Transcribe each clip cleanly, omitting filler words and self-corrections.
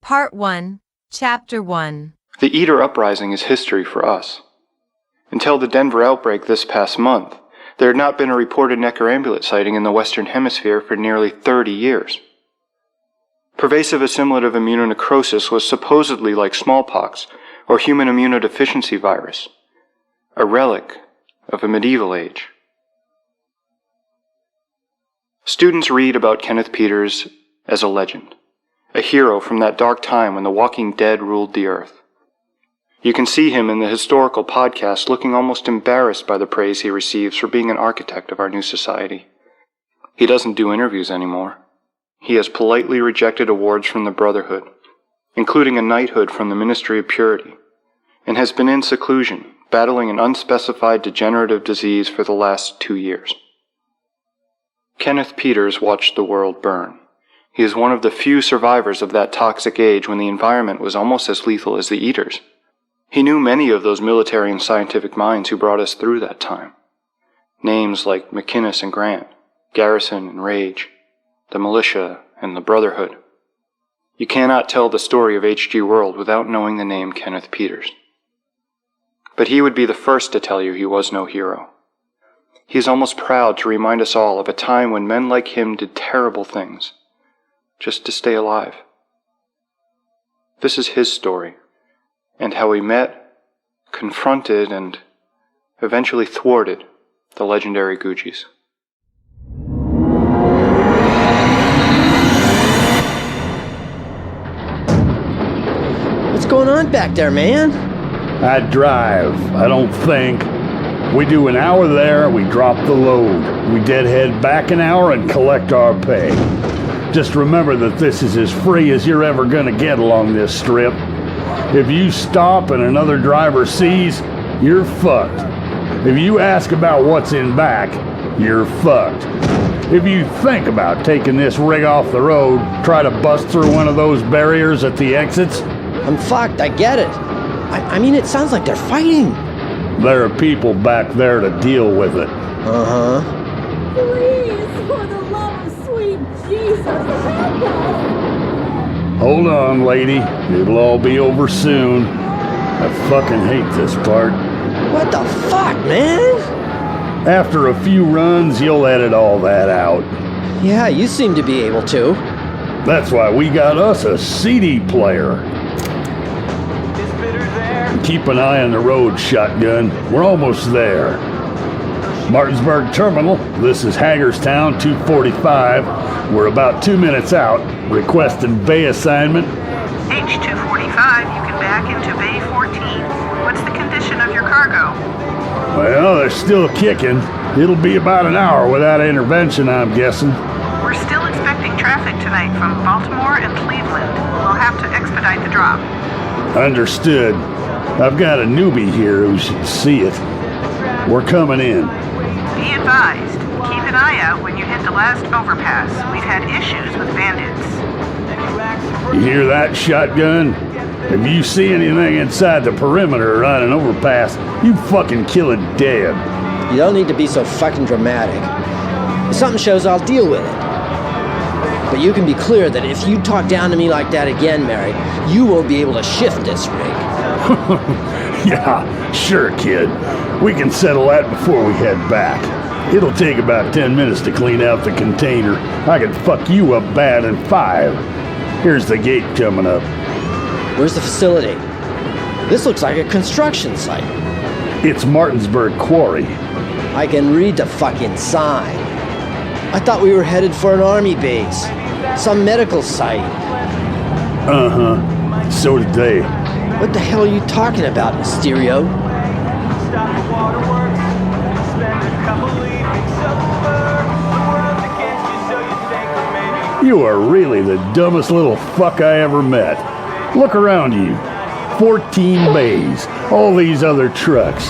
Part 1, Chapter 1. The Eater Uprising is history for us. Until the Denver outbreak this past month, there had not been a reported necroambulate sighting in the Western Hemisphere for nearly 30 years. Pervasive assimilative immunonecrosis was supposedly like smallpox or human immunodeficiency virus, a relic of a medieval age. Students read about Kenneth Peters as a legend, a hero from that dark time when the walking dead ruled the earth. You can see him in the historical podcast looking almost embarrassed by the praise he receives for being an architect of our new society. He doesn't do interviews anymore. He has politely rejected awards from the Brotherhood, including a knighthood from the Ministry of Purity, and has been in seclusion, battling an unspecified degenerative disease for the last 2 years. Kenneth Peters watched the world burn. He is one of the few survivors of that toxic age when the environment was almost as lethal as the Eaters. He knew many of those military and scientific minds who brought us through that time. Names like McInnes and Grant, Garrison and Rage, the militia and the Brotherhood. You cannot tell the story of H.G. World without knowing the name Kenneth Peters. But he would be the first to tell you he was no hero. He is almost proud to remind us all of a time when men like him did terrible things, just to stay alive. This is his story, and how he met, confronted, and eventually thwarted the legendary Googies. What's going on back there, man? I drive, I don't think. We do an hour there, we drop the load. We deadhead back an hour and collect our pay. Just remember that this is as free as you're ever gonna get along this strip. If you stop and another driver sees, you're fucked. If you ask about what's in back, you're fucked. If you think about taking this rig off the road, try to bust through one of those barriers at the exits. I'm fucked, I get it. I mean, it sounds like they're fighting. There are people back there to deal with it. Uh-huh. Please, for the love of sweet Jesus, help us! Hold on, lady. It'll all be over soon. I fucking hate this part. What the fuck, man? After a few runs, you'll edit all that out. Yeah, you seem to be able to. That's why we got us a CD player. Keep an eye on the road, shotgun. We're almost there. Martinsburg Terminal, this is Hagerstown 245. We're about 2 minutes out. Requesting bay assignment. H245, you can back into Bay 14. What's the condition of your cargo? Well, they're still kicking. It'll be about an hour without intervention, I'm guessing. We're still expecting traffic tonight from Baltimore and Cleveland. We'll have to expedite the drop. Understood. I've got a newbie here who should see it. We're coming in. Be advised, keep an eye out when you hit the last overpass. We've had issues with bandits. You hear that, shotgun? If you see anything inside the perimeter or on an overpass, you fucking kill it dead. You don't need to be so fucking dramatic. If something shows, I'll deal with it. But you can be clear that if you talk down to me like that again, Mary, you won't be able to shift this rig. Yeah, sure, kid. We can settle that before we head back. It'll take about 10 minutes to clean out the container. I can fuck you up bad in 5. Here's the gate coming up. Where's the facility? This looks like a construction site. It's Martinsburg Quarry. I can read the fucking sign. I thought we were headed for an army base. Some medical site. Uh-huh. So did they. What the hell are you talking about, Mysterio? You are really the dumbest little fuck I ever met. Look around you. 14 bays. All these other trucks.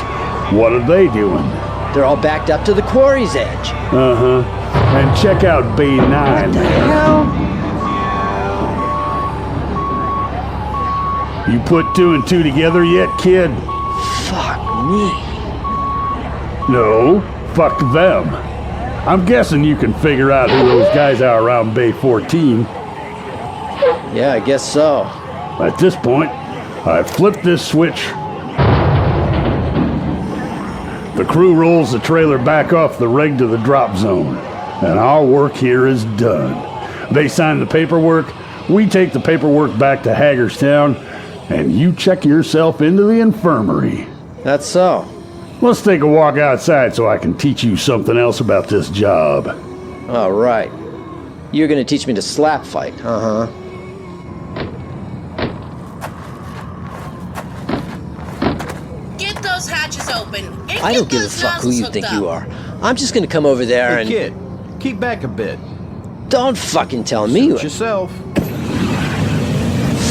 What are they doing? They're all backed up to the quarry's edge. Uh-huh. And check out Bay 9. What the hell? You put 2 and 2 together yet, kid? Fuck me. No, fuck them. I'm guessing you can figure out who those guys are around Bay 14. Yeah, I guess so. At this point, I flip this switch. The crew rolls the trailer back off the rig to the drop zone, and our work here is done. They sign the paperwork, we take the paperwork back to Hagerstown, and you check yourself into the infirmary. That's so. Let's take a walk outside so I can teach you something else about this job. All right. You're gonna teach me to slap fight, uh-huh. Get those hatches open. And I get don't give a those fuck who nozzles you hooked think up. you are. I'm just gonna come over there and... Kid, keep back a bit. Don't fucking tell me Suit what... yourself.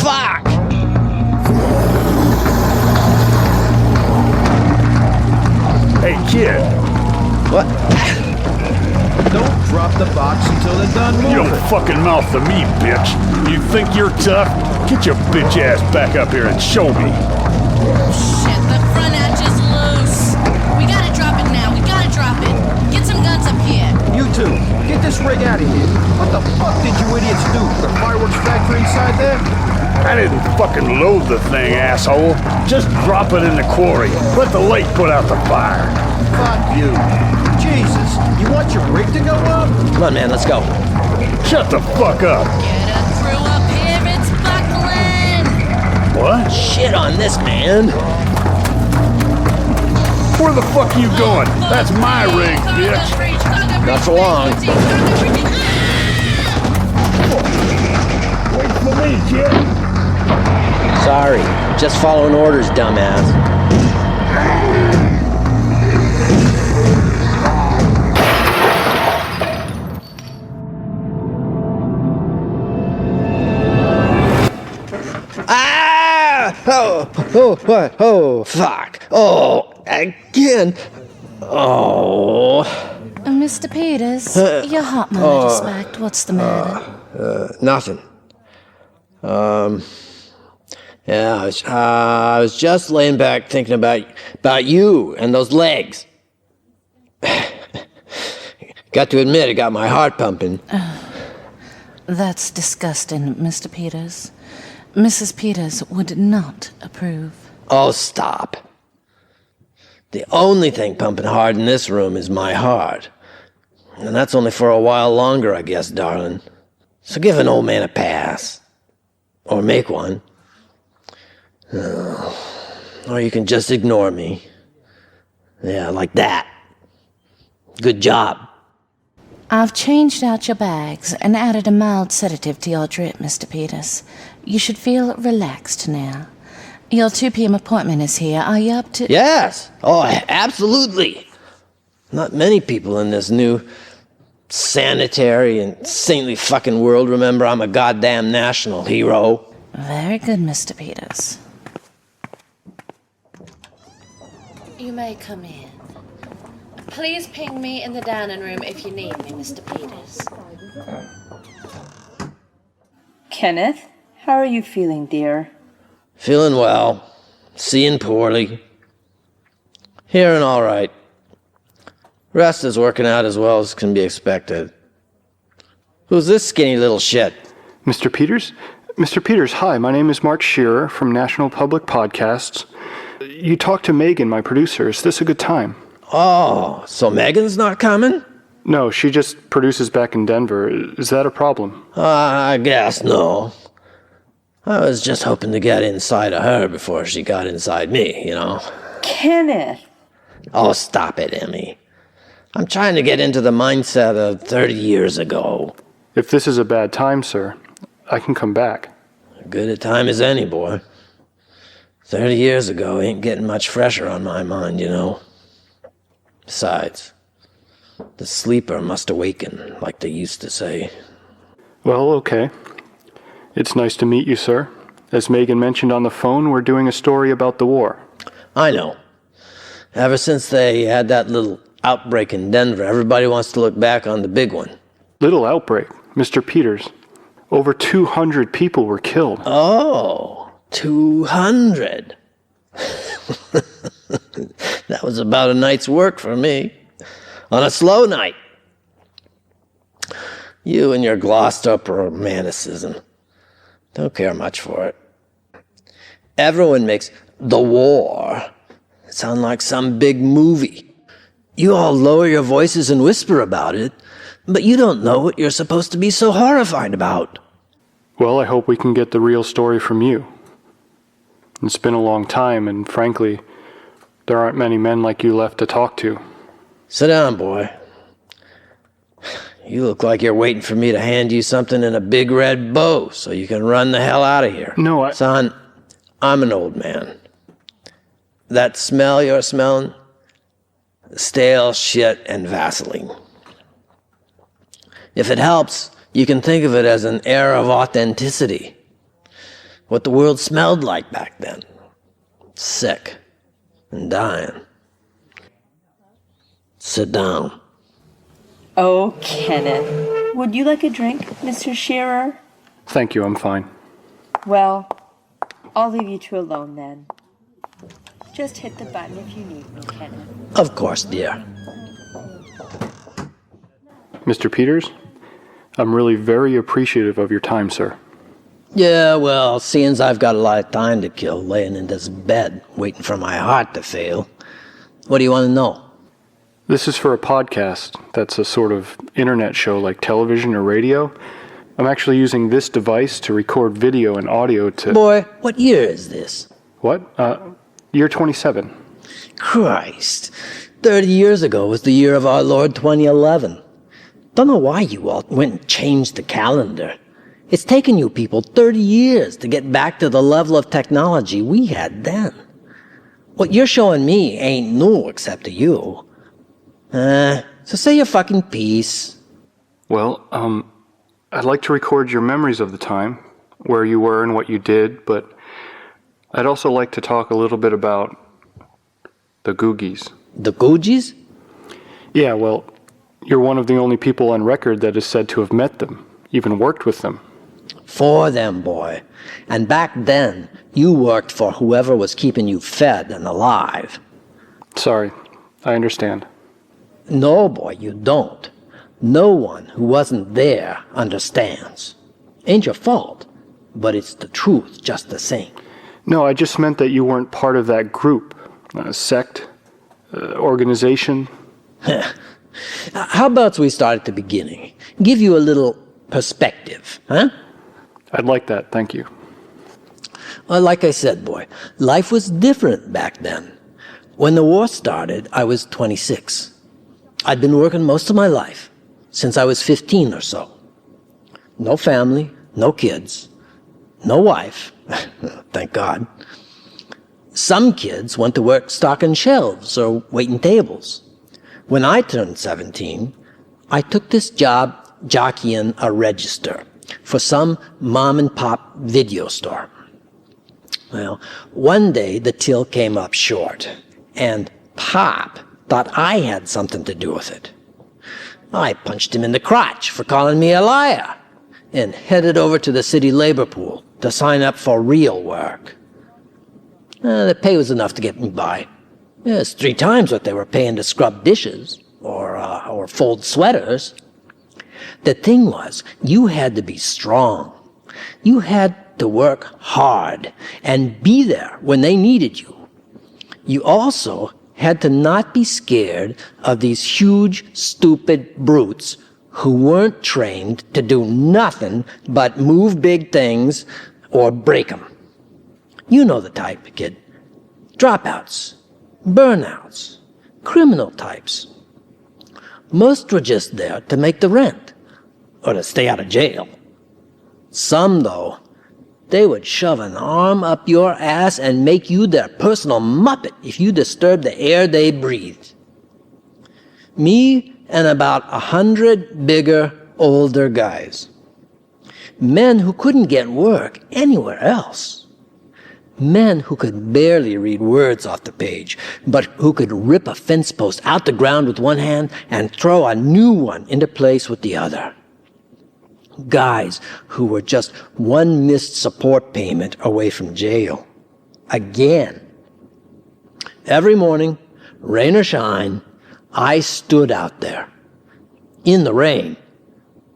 Fuck! Hey, kid, What? Don't drop the box until they're done moving. you don't fucking mouth to me, bitch. You think you're tough? Get your bitch ass back up here and show me. Shit, the front edge is loose. We gotta drop it now. We gotta drop it. Get some guns up here. You two, get this rig out of here. What the fuck did you idiots do? The fireworks factory inside there? I didn't fucking load the thing, asshole. Just drop it in the quarry. Let the light put out the fire. Fuck you. Jesus, you want your rig to go up? Come on, man, let's go. Shut the fuck up. Get a crew up here. It's buckling. What? Shit on this, man. Where the fuck are you going? That's my rig, bitch. Not for long. Wait for me, kid. Sorry, just following orders, dumbass. Ah! Oh, fuck. Oh, again. Oh. Mr. Peters, your heart monitor spiked. What's the matter? Nothing. Yeah, I was just laying back thinking about you and those legs. Got to admit, it got my heart pumping. That's disgusting, Mr. Peters. Mrs. Peters would not approve. Oh, stop. The only thing pumping hard in this room is my heart. And that's only for a while longer, I guess, darling. So give an old man a pass. Or make one. Or you can just ignore me. Yeah, like that. Good job. I've changed out your bags and added a mild sedative to your drip, Mr. Peters. You should feel relaxed now. Your 2 p.m. appointment is here. Are you up to... Yes. Oh, absolutely. Not many people in this new sanitary and saintly fucking world remember I'm a goddamn national hero. Very good, Mr. Peters. You may come in. Please ping me in the dining room if you need me, Mr. Peters. Kenneth, how are you feeling, dear? Feeling well. Seeing poorly. Hearing all right. Rest is working out as well as can be expected. Who's this skinny little shit? Mr. Peters? Mr. Peters, hi, my name is Mark Shearer from National Public Podcasts. You talked to Megan, my producer. Is this a good time? Oh, so Megan's not coming? No, she just produces back in Denver. Is that a problem? I guess no. I was just hoping to get inside of her before she got inside me, you know. Kenneth! Oh, stop it, Emmy. I'm trying to get into the mindset of 30 years ago. If this is a bad time, sir, I can come back. Good a time as any, boy. 30 years ago ain't getting much fresher on my mind, you know. Besides, the sleeper must awaken, like they used to say. Well, okay. It's nice to meet you, sir. As Megan mentioned on the phone, we're doing a story about the war. I know. Ever since they had that little outbreak in Denver, everybody wants to look back on the big one. Little outbreak, Mr. Peters. Over 200 people were killed. Oh, 200. That was about a night's work for me. On a slow night. You and your glossed up romanticism. Don't care much for it. Everyone makes the war sound like some big movie. You all lower your voices and whisper about it, but you don't know what you're supposed to be so horrified about. Well, I hope we can get the real story from you. It's been a long time, and frankly, there aren't many men like you left to talk to. Sit down, boy. You look like you're waiting for me to hand you something in a big red bow so you can run the hell out of here. No, Son, I'm an old man. That smell you're smelling? Stale shit and Vaseline. If it helps, you can think of it as an air of authenticity. What the world smelled like back then. Sick and dying. Sit down. Oh, Kenneth. Would you like a drink, Mr. Shearer? Thank you, I'm fine. Well, I'll leave you two alone then. Just hit the button if you need me, Kenneth. Of course, dear. Mr. Peters, I'm really very appreciative of your time, sir. Yeah, well, seeing I've got a lot of time to kill laying in this bed, waiting for my heart to fail, what do you want to know? This is for a podcast that's a sort of internet show like television or radio. I'm actually using this device to record video and audio to... Boy, what year is this? What? Year 27. Christ. 30 years ago was the year of our Lord 2011. Don't know why you all went and changed the calendar. It's taken you people 30 years to get back to the level of technology we had then. What you're showing me ain't new except to you. So say your fucking piece. Well, I'd like to record your memories of the time, where you were and what you did, but I'd also like to talk a little bit about the Googies. The Googies? Yeah, well, you're one of the only people on record that is said to have met them, even worked with them. For them, boy. And back then, you worked for whoever was keeping you fed and alive. Sorry, I understand. No, boy, you don't. No one who wasn't there understands. Ain't your fault, but it's the truth just the same. No, I just meant that you weren't part of that group, sect, organization. How about we start at the beginning? Give you a little perspective, huh? I'd like that, thank you. Well, like I said, boy, life was different back then. When the war started, I was 26. I'd been working most of my life, since I was 15 or so. No family, no kids, no wife, thank God. Some kids went to work stocking shelves or waiting tables. When I turned 17, I took this job jockeying a register for some mom-and-pop video store. Well, one day the till came up short, and Pop thought I had something to do with it. I punched him in the crotch for calling me a liar and headed over to the city labor pool to sign up for real work. The pay was enough to get me by. It's 3 times what they were paying to scrub dishes or fold sweaters. The thing was, you had to be strong. You had to work hard and be there when they needed you. You also had to not be scared of these huge, stupid brutes who weren't trained to do nothing but move big things or break them. You know the type, kid. Dropouts, burnouts, criminal types. Most were just there to make the rent or to stay out of jail. Some, though, they would shove an arm up your ass and make you their personal muppet if you disturbed the air they breathed. Me and about 100 bigger, older guys. Men who couldn't get work anywhere else. Men who could barely read words off the page, but who could rip a fence post out the ground with one hand and throw a new one into place with the other. Guys who were just one missed support payment away from jail. Again. Every morning, rain or shine, I stood out there. In the rain.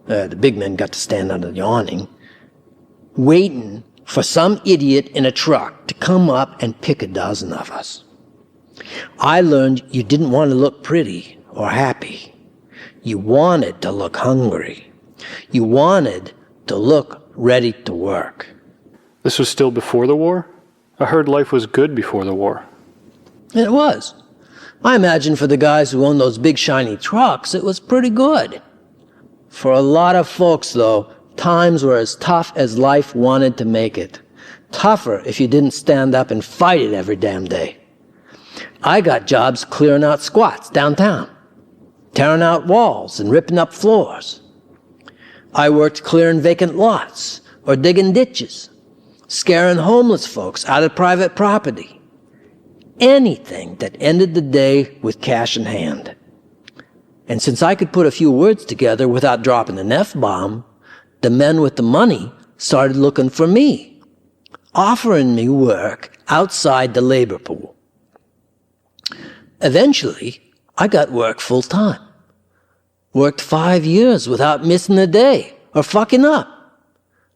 The big men got to stand under the awning. Waiting for some idiot in a truck to come up and pick a dozen of us. I learned you didn't want to look pretty or happy. You wanted to look hungry. You wanted to look ready to work. This was still before the war? I heard life was good before the war. It was. I imagine for the guys who owned those big shiny trucks, it was pretty good. For a lot of folks, though, times were as tough as life wanted to make it. Tougher if you didn't stand up and fight it every damn day. I got jobs clearing out squats downtown, tearing out walls and ripping up floors. I worked clearing vacant lots or digging ditches, scaring homeless folks out of private property. Anything that ended the day with cash in hand. And since I could put a few words together without dropping an F-bomb, the men with the money started looking for me, offering me work outside the labor pool. Eventually, I got work full-time. Worked 5 years without missing a day or fucking up.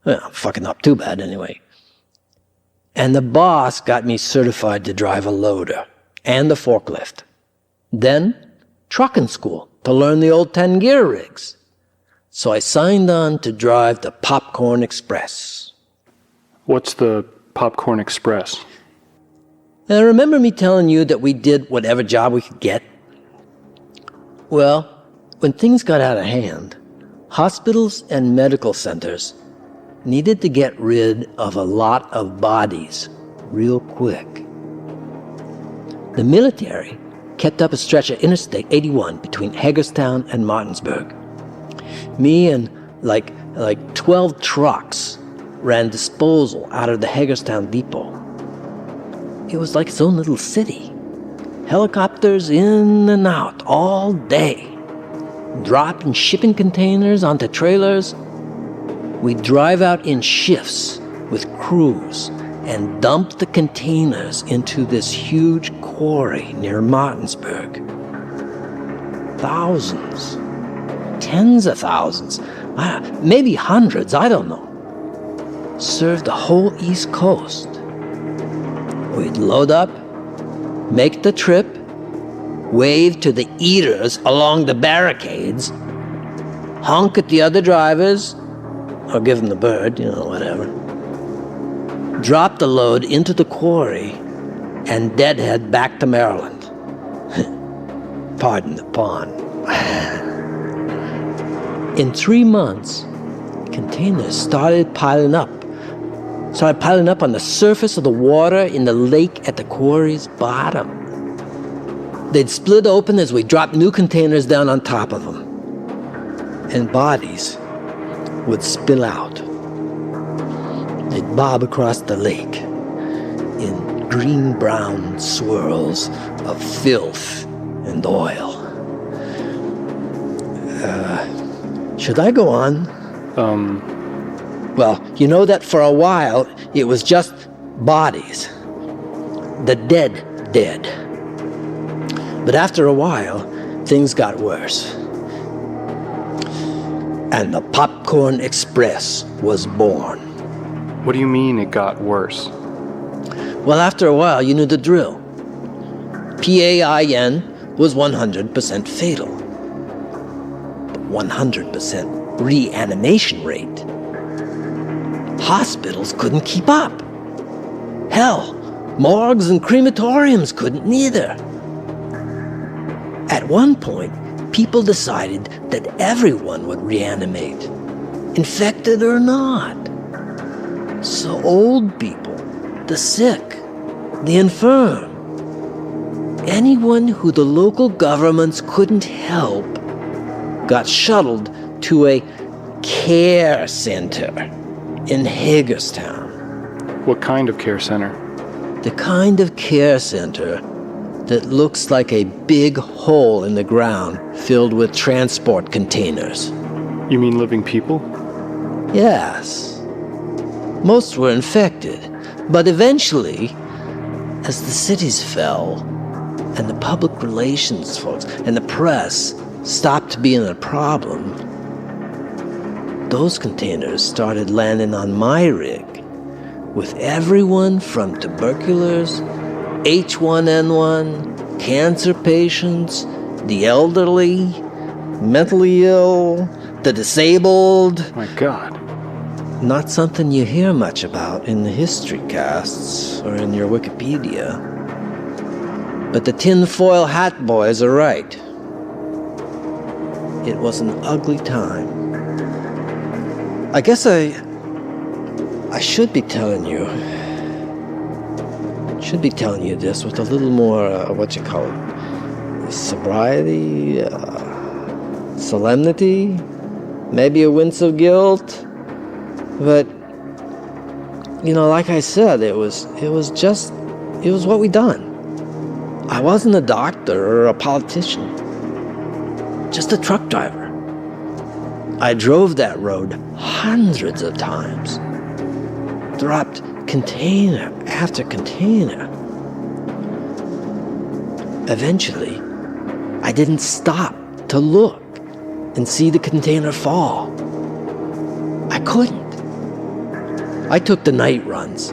Well, fucking up too bad anyway. And the boss got me certified to drive a loader and the forklift. Then, trucking school to learn the old 10-gear rigs. So I signed on to drive the Popcorn Express. What's the Popcorn Express? And remember me telling you that we did whatever job we could get? Well, when things got out of hand, hospitals and medical centers needed to get rid of a lot of bodies real quick. The military kept up a stretch of Interstate 81 between Hagerstown and Martinsburg. Me and like 12 trucks ran disposal out of the Hagerstown depot. It was like its own little city. Helicopters in and out all day, dropping shipping containers onto trailers. We'd drive out in shifts with crews and dump the containers into this huge quarry near Martinsburg. Thousands, tens of thousands, maybe hundreds, I don't know. Served the whole East Coast. We'd load up, make the trip, wave to the eaters along the barricades, honk at the other drivers, or give them the bird, whatever. Drop the load into the quarry and deadhead back to Maryland. Pardon the pun. In 3 months, containers started piling up on the surface of the water in the lake at the quarry's bottom. They'd split open as we dropped new containers down on top of them. And bodies would spill out. They'd bob across the lake in green-brown swirls of filth and oil. Should I go on? Well, you know that for a while, it was just bodies. The dead. But after a while, things got worse. And the Popcorn Express was born. What do you mean it got worse? Well, after a while, you knew the drill. PAIN was 100% fatal. But 100% reanimation rate. Hospitals couldn't keep up. Hell, morgues and crematoriums couldn't neither. At one point, people decided that everyone would reanimate, infected or not. So old people, the sick, the infirm, anyone who the local governments couldn't help got shuttled to a care center in Hagerstown. What kind of care center? The kind of care center that looks like a big hole in the ground filled with transport containers. You mean living people? Yes. Most were infected, but eventually, as the cities fell, and the public relations folks and the press stopped being a problem, those containers started landing on my rig, with everyone from tuberculosis, H1N1, cancer patients, the elderly, mentally ill, the disabled. My God. Not something you hear much about in the history casts or in your Wikipedia. But the tinfoil hat boys are right. It was an ugly time. I guess I should be telling you. Should be telling you this with a little more, sobriety, solemnity, maybe a wince of guilt. But, like I said, it was what we done. I wasn't a doctor or a politician, just a truck driver. I drove that road hundreds of times, dropped container after container. Eventually, I didn't stop to look and see the container fall. I couldn't. I took the night runs,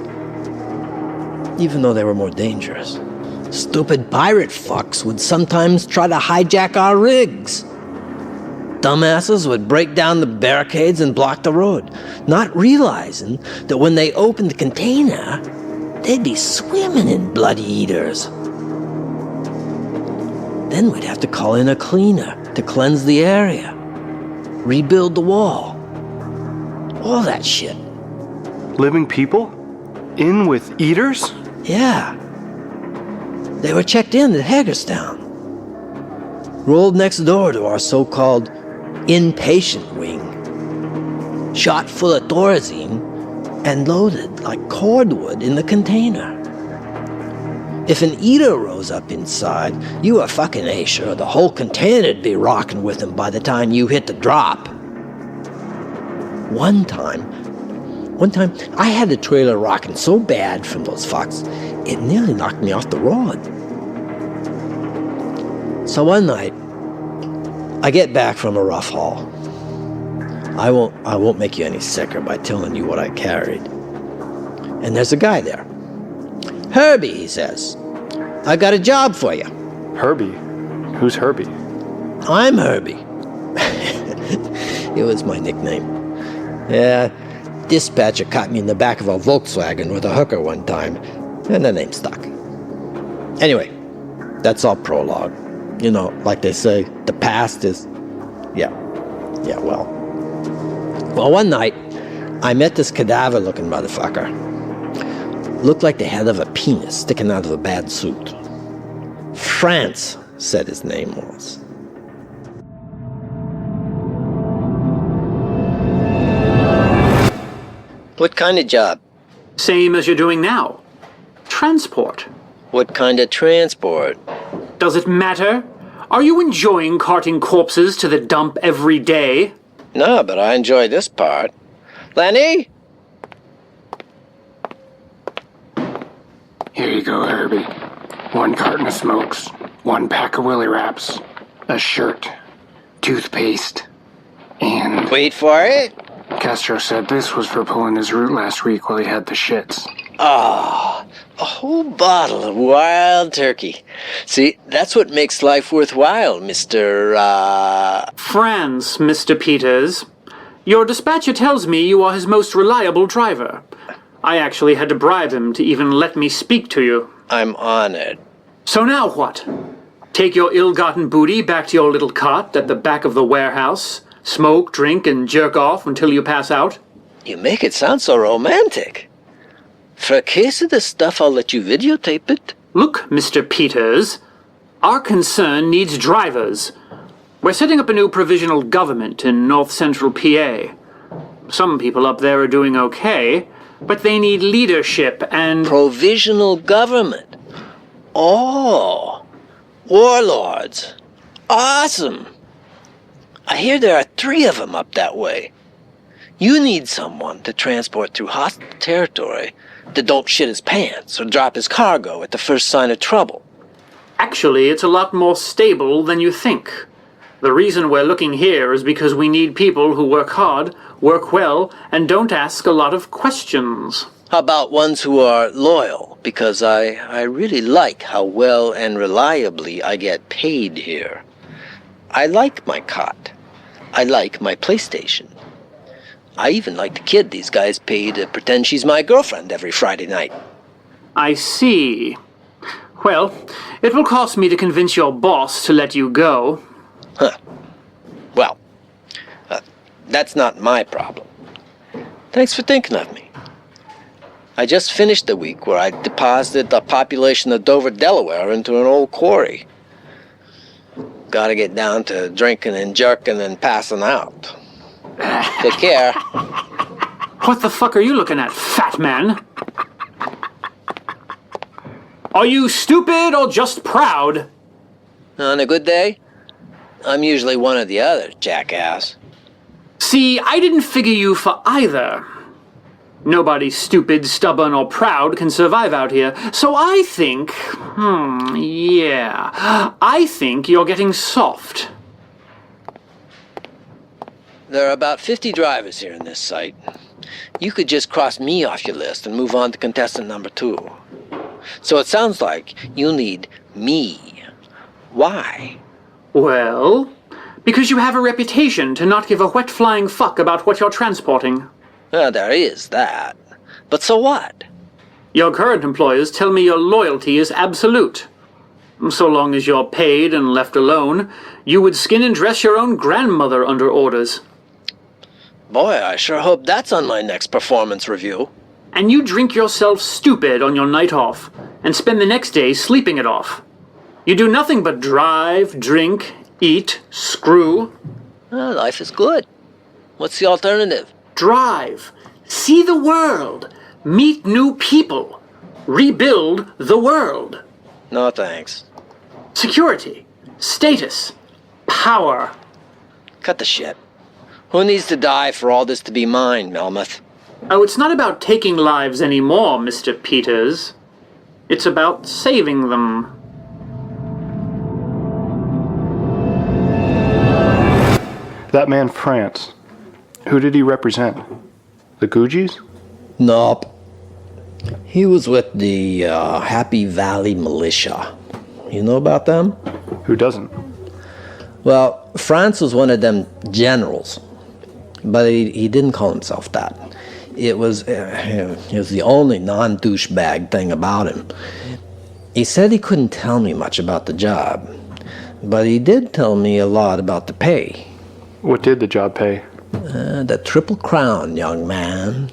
even though they were more dangerous. Stupid pirate fucks would sometimes try to hijack our rigs. Dumbasses would break down the barricades and block the road, not realizing that when they opened the container, they'd be swimming in bloody eaters. Then we'd have to call in a cleaner to cleanse the area, rebuild the wall, all that shit. Living people? In with eaters? Yeah. They were checked in at Hagerstown. Rolled next door to our so-called inpatient wing. Shot full of Thorazine and loaded like cordwood in the container. If an eater rose up inside, you were fucking A-sure the whole container'd be rocking with him by the time you hit the drop. One time, I had the trailer rocking so bad from those fucks, it nearly knocked me off the road. So one night, I get back from a rough haul. I won't make you any sicker by telling you what I carried. And there's a guy there. Herbie, he says. I got a job for you. Herbie? Who's Herbie? I'm Herbie. It was my nickname. Yeah, dispatcher caught me in the back of a Volkswagen with a hooker one time, and the name stuck. Anyway, that's all prologue. Like they say, the past is... well, one night, I met this cadaver-looking motherfucker. Looked like the head of a penis sticking out of a bad suit. France, said his name was. What kind of job? Same as you're doing now. Transport. What kind of transport? Does it matter? Are you enjoying carting corpses to the dump every day? No, but I enjoy this part. Lenny? Here you go, Herbie. 1 carton of smokes, 1 pack of willy wraps, a shirt, toothpaste, and... Wait for it. Castro said this was for pulling his root last week while he had the shits. Ah, a whole bottle of wild turkey. See, that's what makes life worthwhile, Mr. France, Mr. Peters. Your dispatcher tells me you are his most reliable driver. I actually had to bribe him to even let me speak to you. I'm honored. So now what? Take your ill-gotten booty back to your little cot at the back of the warehouse, smoke, drink, and jerk off until you pass out? You make it sound so romantic. For a case of this stuff, I'll let you videotape it. Look, Mr. Peters, our concern needs drivers. We're setting up a new provisional government in north-central PA. Some people up there are doing okay, but they need leadership and... Provisional government? Oh, warlords. Awesome. I hear there are 3 of them up that way. You need someone to transport through hostile territory that don't shit his pants or drop his cargo at the first sign of trouble. Actually, it's a lot more stable than you think. The reason we're looking here is because we need people who work hard, work well, and don't ask a lot of questions. How about ones who are loyal? Because I really like how well and reliably I get paid here. I like my cot. I like my PlayStation. I even like the kid these guys pay to pretend she's my girlfriend every Friday night. I see. Well, it will cost me to convince your boss to let you go. Huh. Well, that's not my problem. Thanks for thinking of me. I just finished the week where I deposited the population of Dover, Delaware into an old quarry. Gotta get down to drinking and jerking and passing out. Take care. What the fuck are you looking at, fat man? Are you stupid or just proud? On a good day, I'm usually one or the other, jackass. See, I didn't figure you for either. Nobody stupid, stubborn, or proud can survive out here. So I think, I think you're getting soft. There are about 50 drivers here in this site. You could just cross me off your list and move on to contestant number 2. So it sounds like you need me. Why? Well, because you have a reputation to not give a wet flying fuck about what you're transporting. There is that. But so what? Your current employers tell me your loyalty is absolute. So long as you're paid and left alone, you would skin and dress your own grandmother under orders. Boy, I sure hope that's on my next performance review. And you drink yourself stupid on your night off, and spend the next day sleeping it off. You do nothing but drive, drink, eat, screw. Life is good. What's the alternative? Drive. See the world. Meet new people. Rebuild the world. No thanks. Security. Status. Power. Cut the shit. Who needs to die for all this to be mine, Melmoth? Oh, it's not about taking lives anymore, Mr. Peters. It's about saving them. That man France, who did he represent? The Googies? Nope. He was with the Happy Valley Militia. You know about them? Who doesn't? Well, France was one of them generals, but he didn't call himself that. It was the only non-douchebag thing about him. He said he couldn't tell me much about the job, but he did tell me a lot about the pay. What did the job pay? The Triple Crown, young man.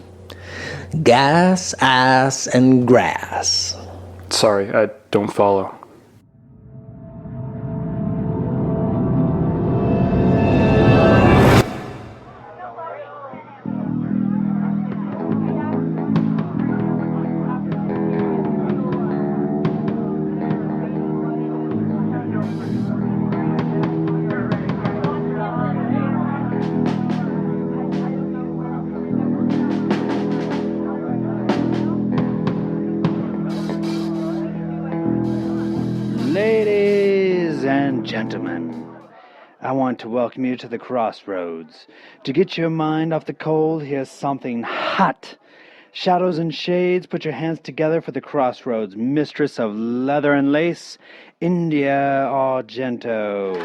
Gas, ass, and grass. Sorry, I don't follow. Ladies and gentlemen, I want to welcome you to the Crossroads. To get your mind off the cold, here's something hot. Shadows and shades, put your hands together for the Crossroads, mistress of leather and lace, India Argento.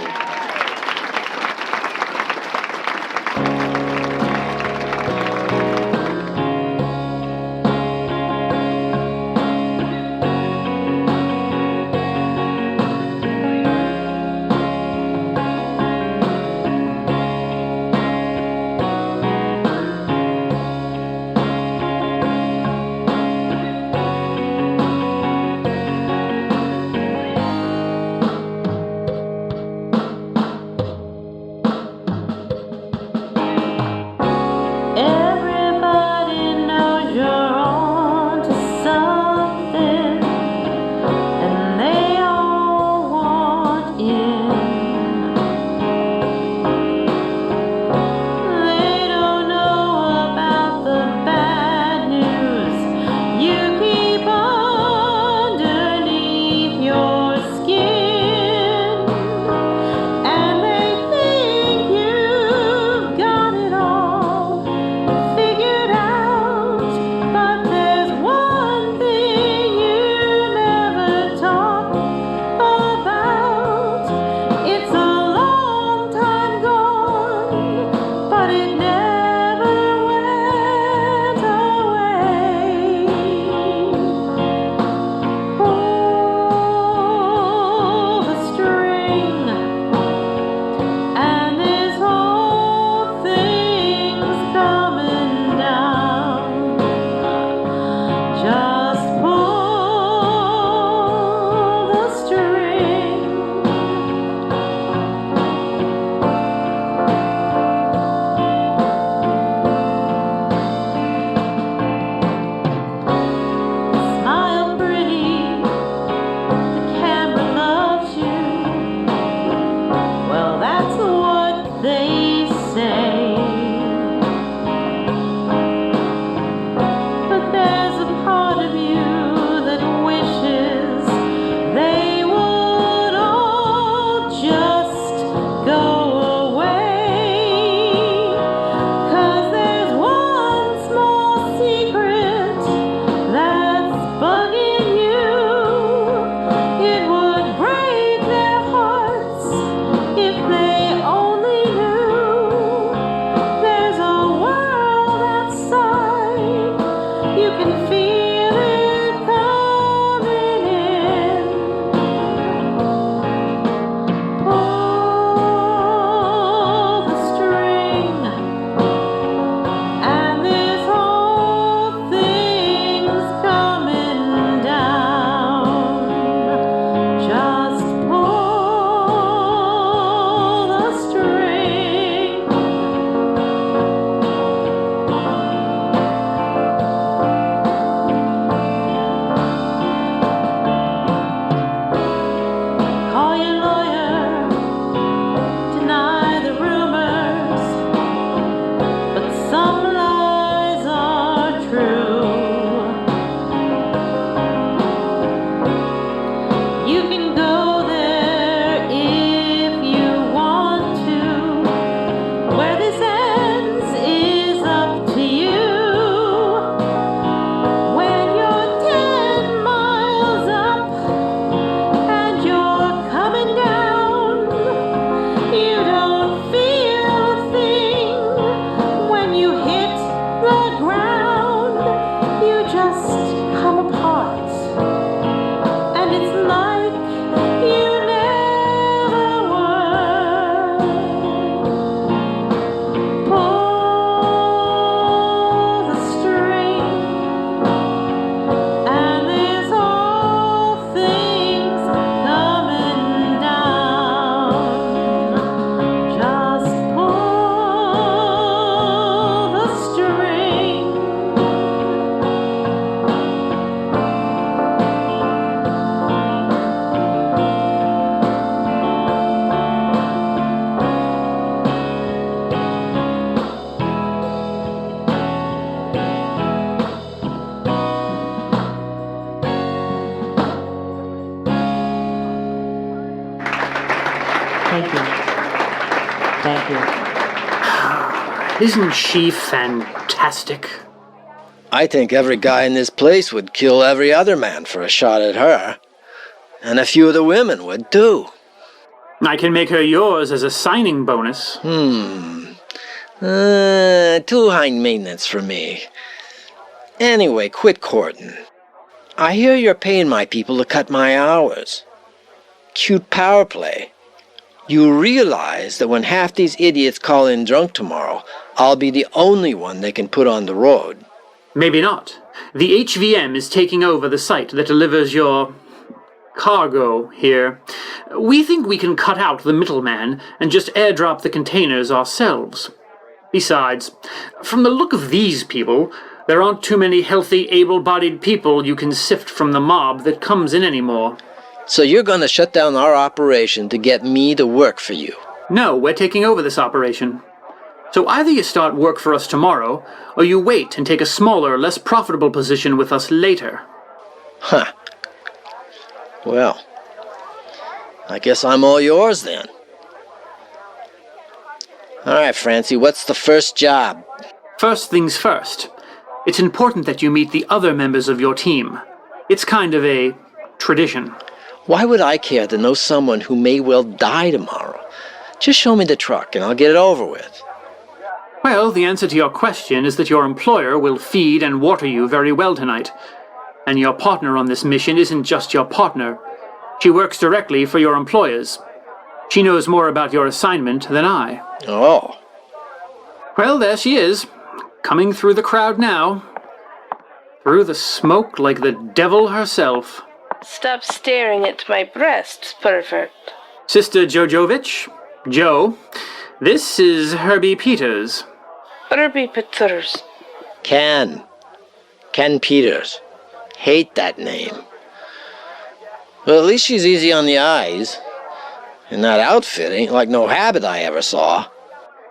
Thank you. Thank you. Isn't she fantastic? I think every guy in this place would kill every other man for a shot at her. And a few of the women would, too. I can make her yours as a signing bonus. Too high maintenance for me. Anyway, quit courting. I hear you're paying my people to cut my hours. Cute power play. You realize that when half these idiots call in drunk tomorrow, I'll be the only one they can put on the road. Maybe not. The HVM is taking over the site that delivers your cargo here. We think we can cut out the middleman and just airdrop the containers ourselves. Besides, from the look of these people, there aren't too many healthy, able-bodied people you can sift from the mob that comes in anymore. So you're gonna shut down our operation to get me to work for you? No, we're taking over this operation. So either you start work for us tomorrow, or you wait and take a smaller, less profitable position with us later. Huh. Well, I guess I'm all yours then. All right, Francie, what's the first job? First things first. It's important that you meet the other members of your team. It's kind of a tradition. Why would I care to know someone who may well die tomorrow? Just show me the truck and I'll get it over with. Well, the answer to your question is that your employer will feed and water you very well tonight. And your partner on this mission isn't just your partner. She works directly for your employers. She knows more about your assignment than I. Oh. Well, there she is, coming through the crowd now. Through the smoke like the devil herself. Stop staring at my breasts, pervert. Sister Jojovich, Joe, this is Herbie Peters. Herbie Peters. Ken Peters. Hate that name. Well, at least she's easy on the eyes. And that outfit ain't like no habit I ever saw.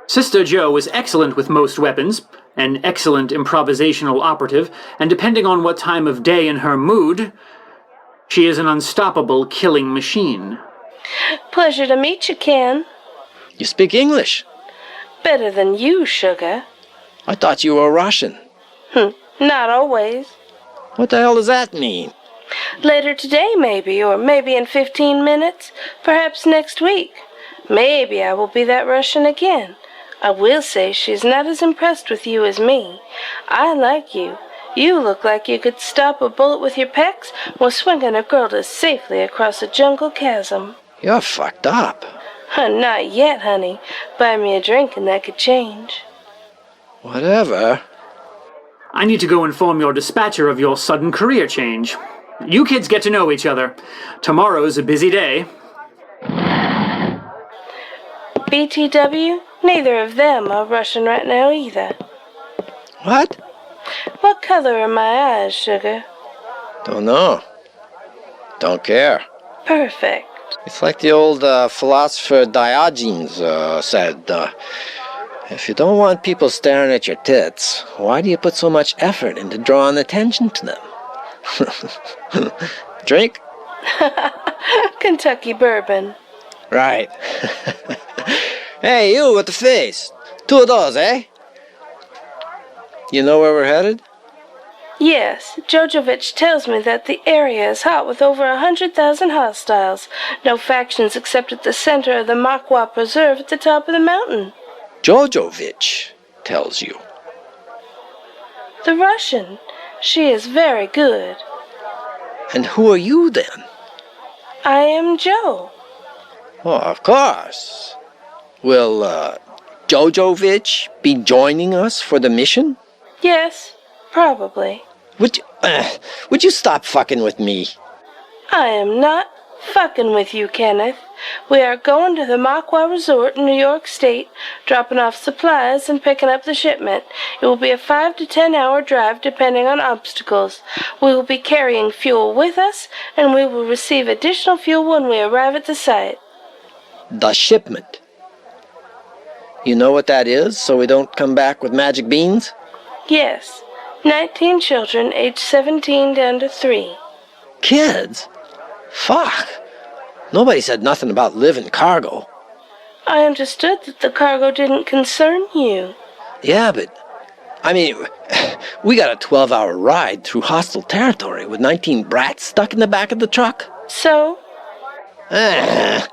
Sister Joe is excellent with most weapons, an excellent improvisational operative, and depending on what time of day and her mood, she is an unstoppable killing machine. Pleasure to meet you, Ken. You speak English? Better than you, sugar. I thought you were Russian. Not always. What the hell does that mean? Later today, maybe, or maybe in 15 minutes, perhaps next week. Maybe I will be that Russian again. I will say she's not as impressed with you as me. I like you. You look like you could stop a bullet with your pecs while swinging a girl as safely across a jungle chasm. You're fucked up. Not yet, honey. Buy me a drink and that could change. Whatever. I need to go inform your dispatcher of your sudden career change. You kids get to know each other. Tomorrow's a busy day. BTW? Neither of them are Russian right now either. What? What color are my eyes, sugar? Don't know. Don't care. Perfect. It's like the old philosopher Diogenes said, if you don't want people staring at your tits, why do you put so much effort into drawing attention to them? Drink? Kentucky bourbon. Right. Hey, you with the face. 2 of those, eh? You know where we're headed? Yes, Jojovich tells me that the area is hot with over 100,000 hostiles. No factions except at the center of the Makwa Preserve at the top of the mountain. Jojovich tells you. The Russian. She is very good. And who are you then? I am Joe. Oh, of course. Will Jojovich be joining us for the mission? Yes, probably. Would you stop fucking with me? I am not fucking with you, Kenneth. We are going to the Makwa Resort in New York State, dropping off supplies and picking up the shipment. It will be a 5 to 10 hour drive depending on obstacles. We will be carrying fuel with us, and we will receive additional fuel when we arrive at the site. The shipment. You know what that is, so we don't come back with magic beans? Yes. 19 children, aged 17 down to 3. Kids? Fuck. Nobody said nothing about living cargo. I understood that the cargo didn't concern you. Yeah, but, we got a 12-hour ride through hostile territory with 19 brats stuck in the back of the truck. So? And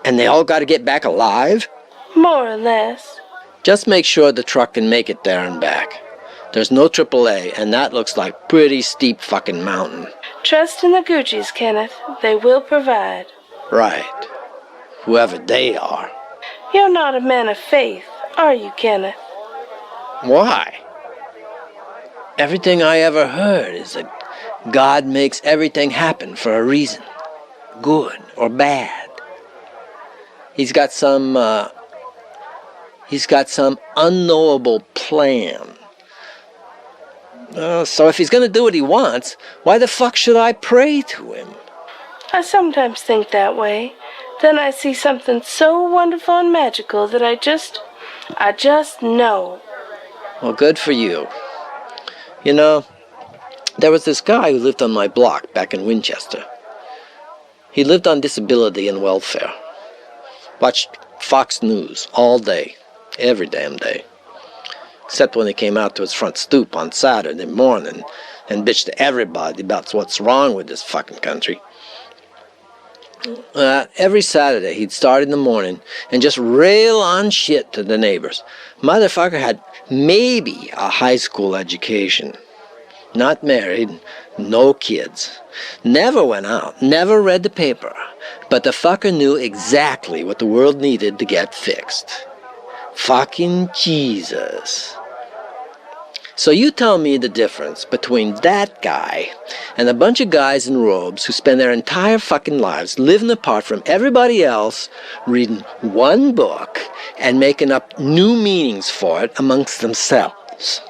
they all got to get back alive? More or less. Just make sure the truck can make it there and back. There's no AAA, and that looks like pretty steep fucking mountain. Trust in the Googies, Kenneth. They will provide. Right. Whoever they are. You're not a man of faith, are you, Kenneth? Why? Everything I ever heard is that God makes everything happen for a reason. Good or bad. He's got some unknowable plan. So if he's gonna do what he wants, why the fuck should I pray to him? I sometimes think that way. Then I see something so wonderful and magical that I just know. Well, good for you. You know, there was this guy who lived on my block back in Winchester. He lived on disability and welfare. Watched Fox News all day, every damn day. Except when he came out to his front stoop on Saturday morning and bitched to everybody about what's wrong with this fucking country. Every Saturday he'd start in the morning and just rail on shit to the neighbors. Motherfucker had maybe a high school education. Not married, no kids. Never went out, never read the paper. But the fucker knew exactly what the world needed to get fixed. Fucking Jesus. So you tell me the difference between that guy and a bunch of guys in robes who spend their entire fucking lives living apart from everybody else, reading one book and making up new meanings for it amongst themselves.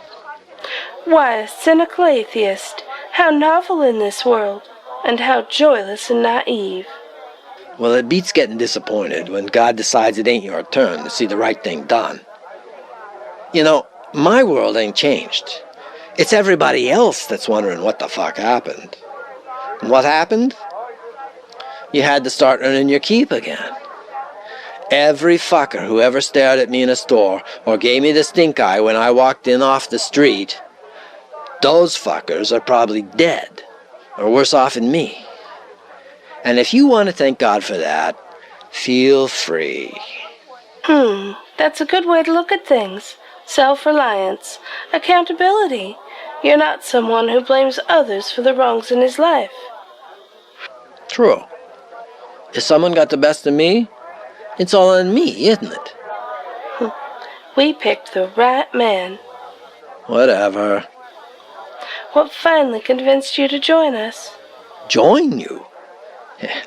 Why, a cynical atheist. How novel in this world, and how joyless and naive. Well, it beats getting disappointed when God decides it ain't your turn to see the right thing done. You know, my world ain't changed. It's everybody else that's wondering what the fuck happened. And what happened? You had to start earning your keep again. Every fucker who ever stared at me in a store or gave me the stink eye when I walked in off the street, those fuckers are probably dead or worse off than me. And if you want to thank God for that, feel free. That's a good way to look at things. Self-reliance, accountability. You're not someone who blames others for the wrongs in his life. True. If someone got the best of me, it's all on me, isn't it? We picked the right man. Whatever. What finally convinced you to join us? Join you?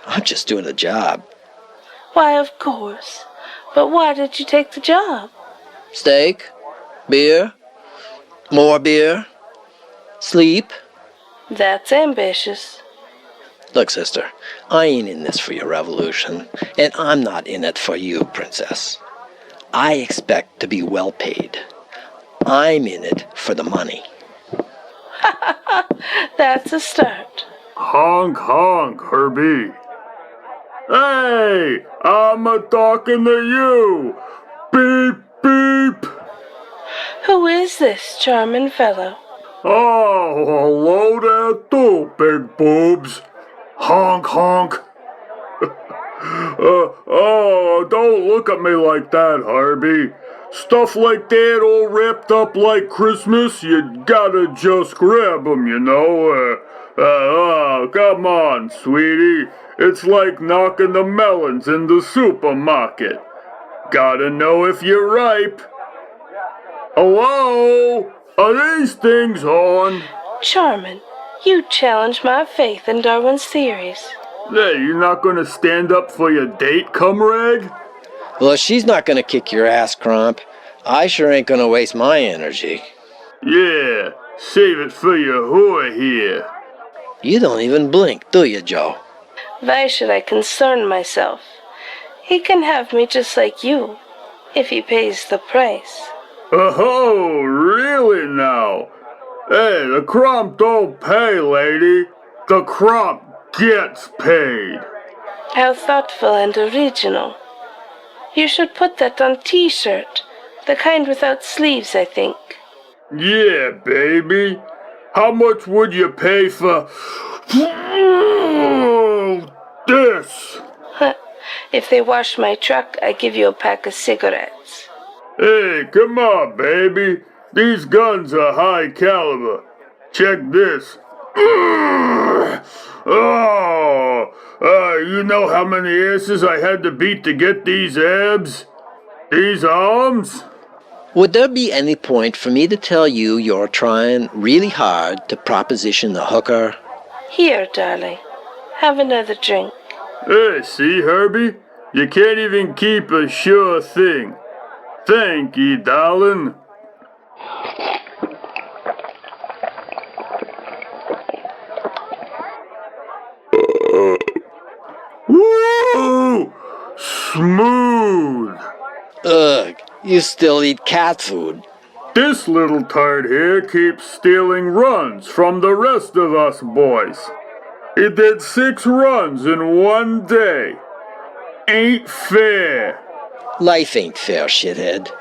I'm just doing a job. Why, of course. But why did you take the job? Steak, beer, more beer, sleep. That's ambitious. Look, sister, I ain't in this for your revolution, and I'm not in it for you, princess. I expect to be well paid. I'm in it for the money. That's a start. Honk, honk, Herbie. Hey, I'm a-talking to you. Beep, beep. Who is this charming fellow? Oh, hello there too, big boobs. Honk, honk. Don't look at me like that, Harvey. Stuff like that all wrapped up like Christmas, you gotta just grab 'em, you know. Come on, sweetie. It's like knocking the melons in the supermarket. Gotta know if you're ripe. Hello? Are these things on? Charmin, you challenge my faith in Darwin's theories. Hey, you're not gonna stand up for your date, comrade? Well, if she's not gonna kick your ass, Crump, I sure ain't gonna waste my energy. Yeah, save it for your whore here. You don't even blink, do you, Joe? Why should I concern myself? He can have me just like you, if he pays the price. Oh, really now? Hey, the Crump don't pay, lady. The Crump gets paid. How thoughtful and original. You should put that on t-shirt. The kind without sleeves, I think. Yeah, baby. How much would you pay for this? If they wash my truck, I give you a pack of cigarettes. Hey, come on, baby. These guns are high caliber. Check this. You know how many asses I had to beat to get these abs? These arms? Would there be any point for me to tell you you're trying really hard to proposition the hooker? Here, darling. Have another drink. Hey, see, Herbie? You can't even keep a sure thing. Thank you, darling. Woo! Smooth! Ugh, you still eat cat food. This little tart here keeps stealing runs from the rest of us boys. It did 6 runs in one day. Ain't fair. Life ain't fair, shithead.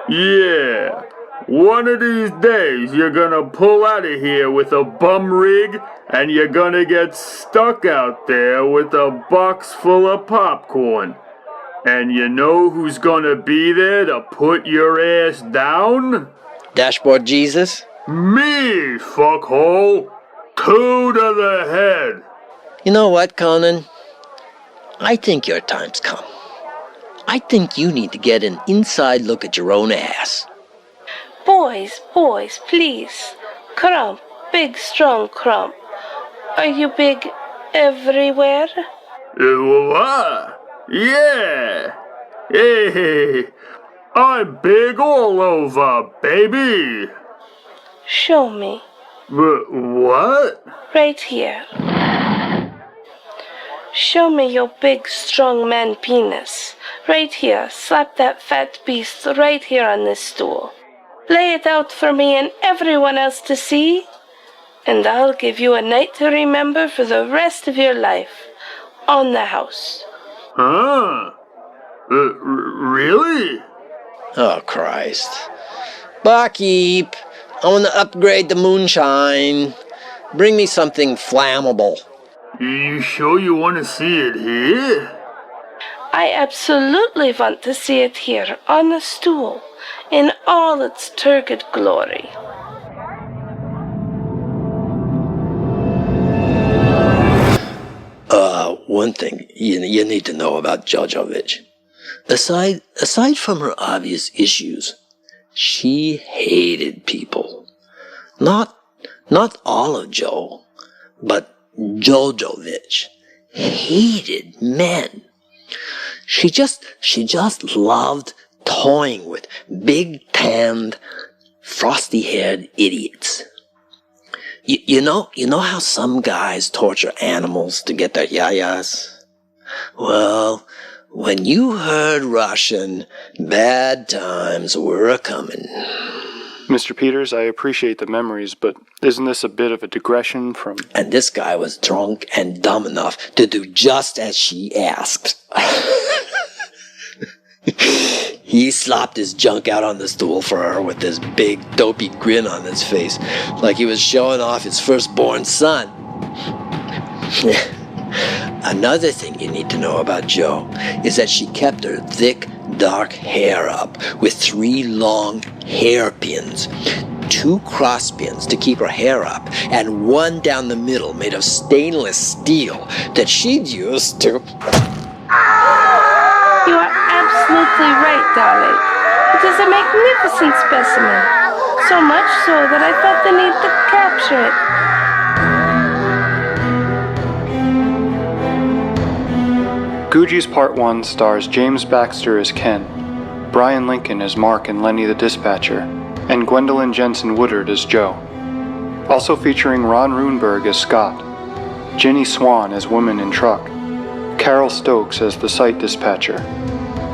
Yeah. One of these days you're gonna pull out of here with a bum rig and you're gonna get stuck out there with a box full of popcorn. And you know who's gonna be there to put your ass down? Dashboard Jesus? Me, fuckhole. 2 to the head. You know what, Conan? I think your time's come. I think you need to get an inside look at your own ass. Boys, please. Crump, big strong crump. Are you big everywhere? What? Yeah. Hey, I'm big all over, baby. Show me. What? Right here. Show me your big, strong man penis. Right here. Slap that fat beast right here on this stool. Lay it out for me and everyone else to see. And I'll give you a night to remember for the rest of your life. On the house. Huh? Really? Oh, Christ. Barkeep, I want to upgrade the moonshine. Bring me something flammable. You sure you want to see it here? I absolutely want to see it here, on the stool, in all its turgid glory. One thing you need to know about Jojovich. Aside from her obvious issues, she hated people. Not all of Joe, but Jojovich hated men. She just loved toying with big-tanned, frosty-haired idiots. You know how some guys torture animals to get their yayas? Well, when you heard Russian, bad times were a-comin'. Mr. Peters, I appreciate the memories, but isn't this a bit of a digression from... And this guy was drunk and dumb enough to do just as she asked. He slopped his junk out on the stool for her with this big, dopey grin on his face, like he was showing off his firstborn son. Another thing you need to know about Jo is that she kept her thick, dark hair up with 3 long hairpins, 2 crosspins to keep her hair up, and 1 down the middle made of stainless steel that she'd use to... You are absolutely right, darling. It is a magnificent specimen. So much so that I felt the need to capture it. Googies Part 1 stars James Baxter as Ken, Brian Lincoln as Mark and Lenny the Dispatcher, and Gwendolyn Jensen Woodard as Jo. Also featuring Ron Runeberg as Scott, Ginny Swan as Woman in Truck, Carol Stokes as the Site Dispatcher,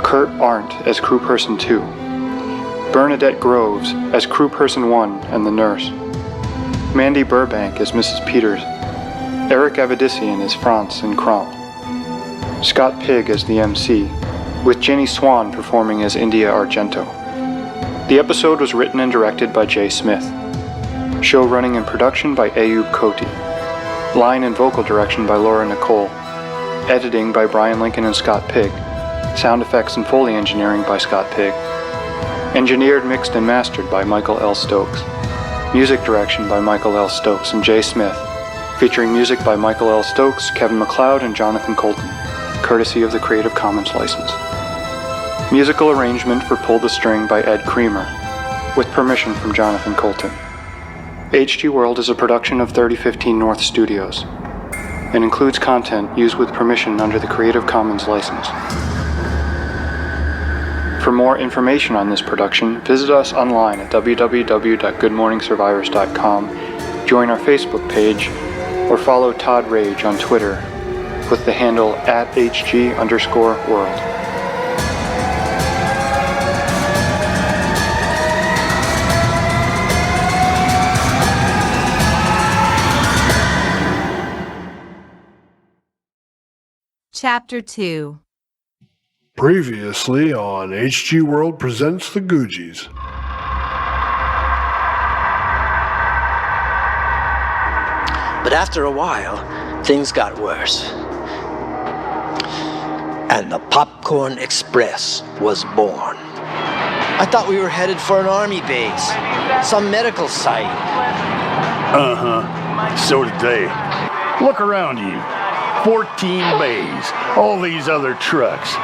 Kurt Arndt as Crewperson 2, Bernadette Groves as Crewperson 1 and the Nurse, Mandy Burbank as Mrs. Peters, Eric Avedissian as Franz and Cromp, Scott Pigg as the MC, with Jenny Swan performing as India Argento. The episode was written and directed by Jay Smith. Show running and production by Ayub Koti. Line and vocal direction by Laura Nicole. Editing by Brian Lincoln and Scott Pigg. Sound effects and Foley engineering by Scott Pigg. Engineered, mixed, and mastered by Michael L. Stokes. Music direction by Michael L. Stokes and Jay Smith. Featuring music by Michael L. Stokes, Kevin MacLeod, and Jonathan Colton, courtesy of the Creative Commons license. Musical arrangement for Pull the String by Ed Creamer, with permission from Jonathan Colton. HG World is a production of 3015 North Studios and includes content used with permission under the Creative Commons license. For more information on this production, visit us online at www.goodmorningsurvivors.com, join our Facebook page, or follow Todd Rage on Twitter with the handle @HG_world. Chapter 2. Previously on HG World Presents the Googies. But after a while, things got worse. And the Popcorn Express was born. I thought we were headed for an army base, some medical site. Uh-huh. So did they. Look around you. 14 bays. All these other trucks.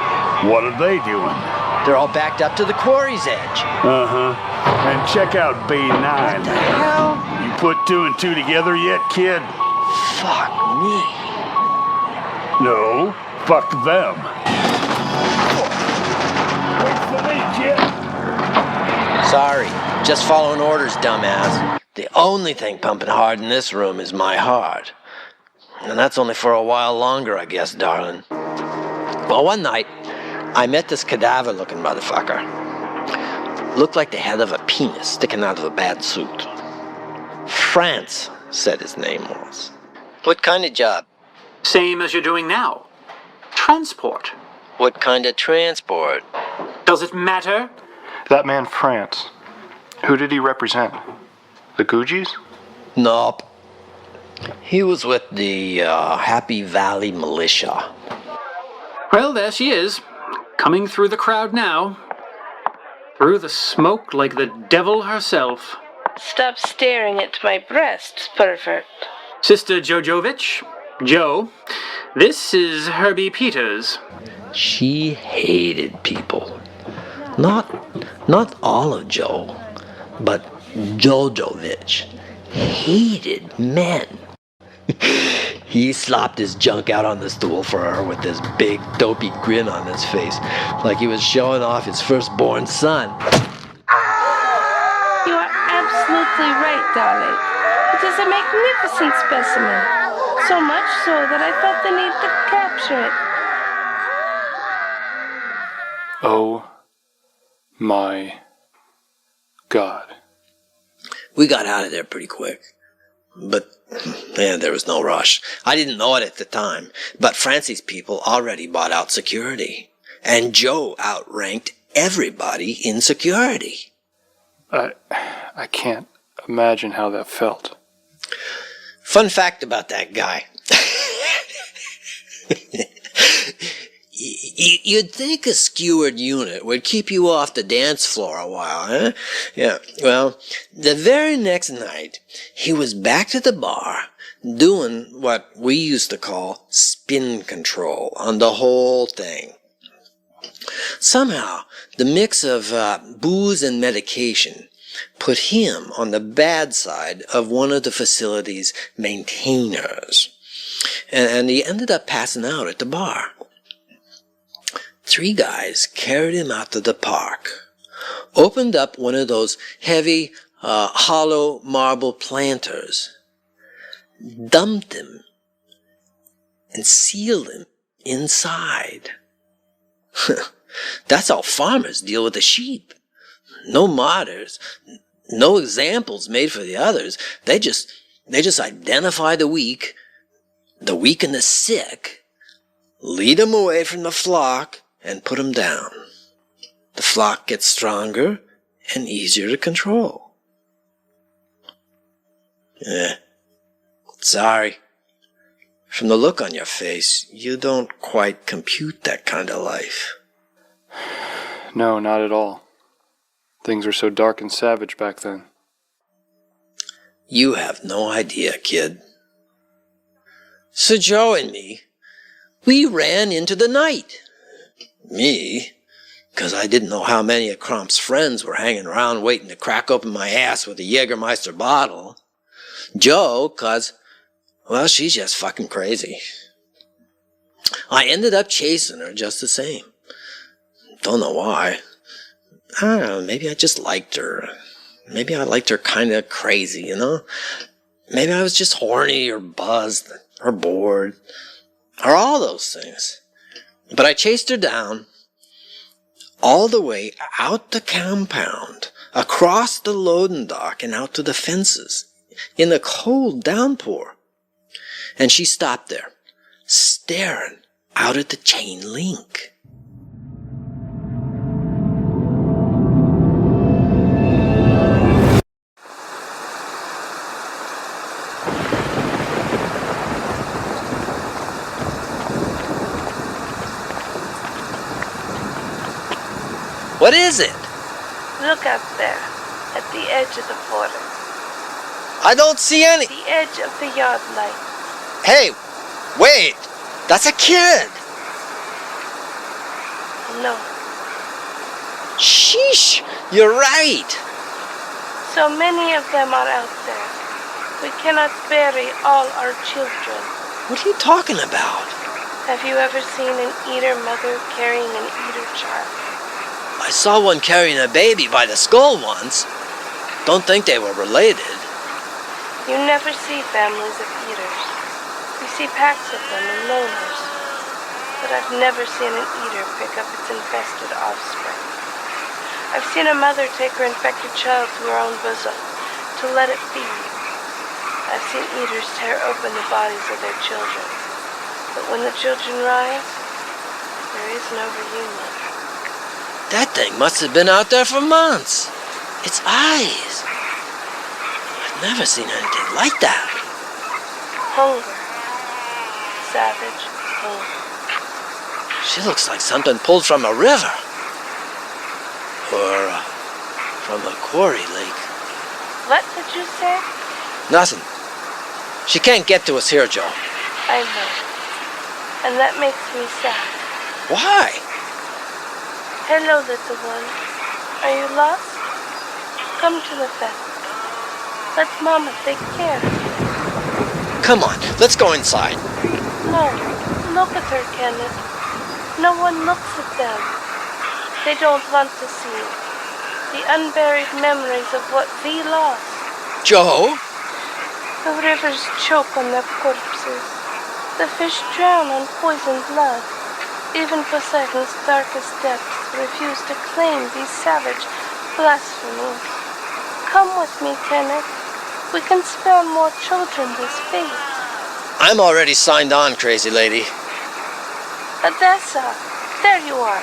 What are they doing? They're all backed up to the quarry's edge. Uh-huh. And check out Bay 9. What the hell? You put 2 and 2 together yet, kid? Fuck me. No, fuck them. Wait for me, kid. Sorry, just following orders, dumbass. The only thing pumping hard in this room is my heart. And that's only for a while longer, I guess, darling. Well, one night, I met this cadaver-looking motherfucker. Looked like the head of a penis sticking out of a bad suit. France, said his name was. What kind of job? Same as you're doing now. Transport. What kind of transport? Does it matter? That man France, who did he represent? The Googies? Nope. He was with the Happy Valley Militia. Well, there she is, coming through the crowd now. Through the smoke like the devil herself. Stop staring at my breasts, pervert. Sister Jojovich, Joe, this is Herbie Peters. She hated people. Not all of Joe, but Jojovich hated men. He slopped his junk out on the stool for her with this big, dopey grin on his face, like he was showing off his firstborn son. You are absolutely right, darling. It is a magnificent specimen. So much so that I felt the need to capture it. Oh my God. We got out of there pretty quick. But, man, there was no rush. I didn't know it at the time, but Francie's people already bought out security. And Joe outranked everybody in security. I can't imagine how that felt. Fun fact about that guy. You'd think a skewered unit would keep you off the dance floor a while, huh? Yeah, well, the very next night, he was back to the bar, doing what we used to call spin control on the whole thing. Somehow, the mix of booze and medication put him on the bad side of one of the facility's maintainers. And he ended up passing out at the bar. 3 guys carried him out to the park, opened up one of those heavy, hollow marble planters, dumped him, and sealed him inside. That's how farmers deal with the sheep. No martyrs, no examples made for the others. They just identify the weak and the sick, lead them away from the flock, and put 'em down. The flock gets stronger and easier to control. Sorry. From the look on your face, you don't quite compute that kind of life. No, not at all. Things were so dark and savage back then. You have no idea, kid. So Joe and me, we ran into the night. Me, because I didn't know how many of Crump's friends were hanging around waiting to crack open my ass with a Jägermeister bottle. Joe, because, well, she's just fucking crazy. I ended up chasing her just the same. Don't know why. I don't know, maybe I just liked her. Maybe I liked her kind of crazy, you know? Maybe I was just horny or buzzed or bored or all those things. But I chased her down all the way out the compound, across the loading dock and out to the fences in the cold downpour. And she stopped there, staring out at the chain link. What is it? Look out there, at the edge of the forest. I don't see any. The edge of the yard light. Hey, wait, that's a kid. No. Sheesh, you're right. So many of them are out there. We cannot bury all our children. What are you talking about? Have you ever seen an eater mother carrying an eater child? I saw one carrying a baby by the skull once. Don't think they were related. You never see families of eaters. You see packs of them and loners. But I've never seen an eater pick up its infested offspring. I've seen a mother take her infected child to her own bosom to let it feed. I've seen eaters tear open the bodies of their children. But when the children rise, there is no reunion. That thing must have been out there for months. Its eyes. I've never seen anything like that. Hunger. Savage hunger. She looks like something pulled from a river. Or from a quarry lake. What did you say? Nothing. She can't get to us here, Joe. I know. And that makes me sad. Why? Hello, little one. Are you lost? Come to the fence. Let Mama take care of you. Come on, let's go inside. No, look at her, Kenneth. No one looks at them. They don't want to see the unburied memories of what we lost. Joe? The rivers choke on their corpses. The fish drown on poisoned blood. Even Poseidon's darkest depths refuse to claim these savage blasphemies. Come with me, Kenneth. We can spare more children this fate. I'm already signed on, crazy lady. Odessa, there you are.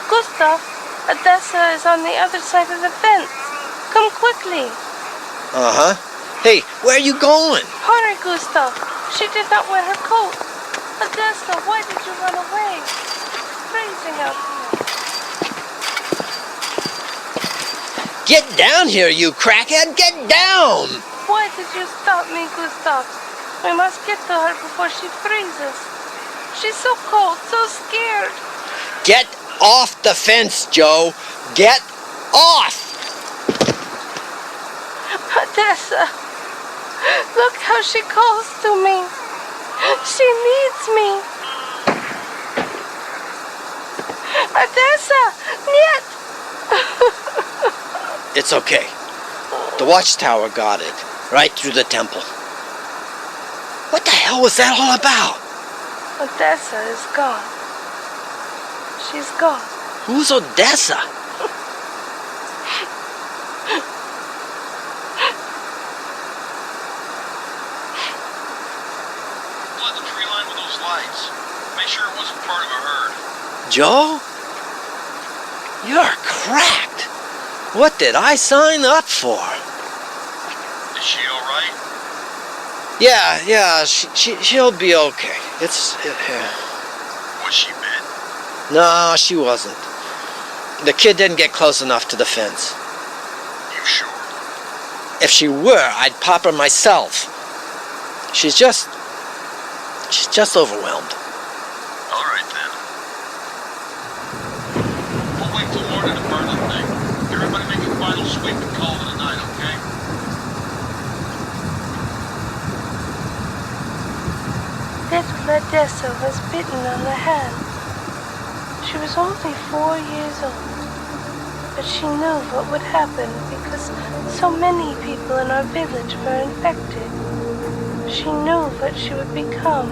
Gustav, Odessa is on the other side of the fence. Come quickly. Uh-huh. Hey, where are you going? Hurry, Gustav. She did not wear her coat. Odessa, why did you run away? It's freezing out here. Get down here, you crackhead! Get down! Why did you stop me, Gustav? We must get to her before she freezes. She's so cold, so scared. Get off the fence, Joe! Get off! Odessa, look how she calls to me. She needs me. Odessa, niet! It's okay. The watchtower got it, right through the temple. What the hell was that all about? Odessa is gone. She's gone. Who's Odessa? Flood the tree line with those lights. Make sure it wasn't part of a herd. Joe? You're cracked. What did I sign up for? Is she alright? Yeah, she'll be okay. Was she bit? No, she wasn't. The kid didn't get close enough to the fence. You sure? If she were, I'd pop her myself. She's just overwhelmed. Alright then. We'll wait till morning to burn the thing. Everybody make a final sweep and call it a night, okay? Little Odessa was bitten on the hand. She was only 4 years old, but she knew what would happen because so many people in our village were infected. She knew what she would become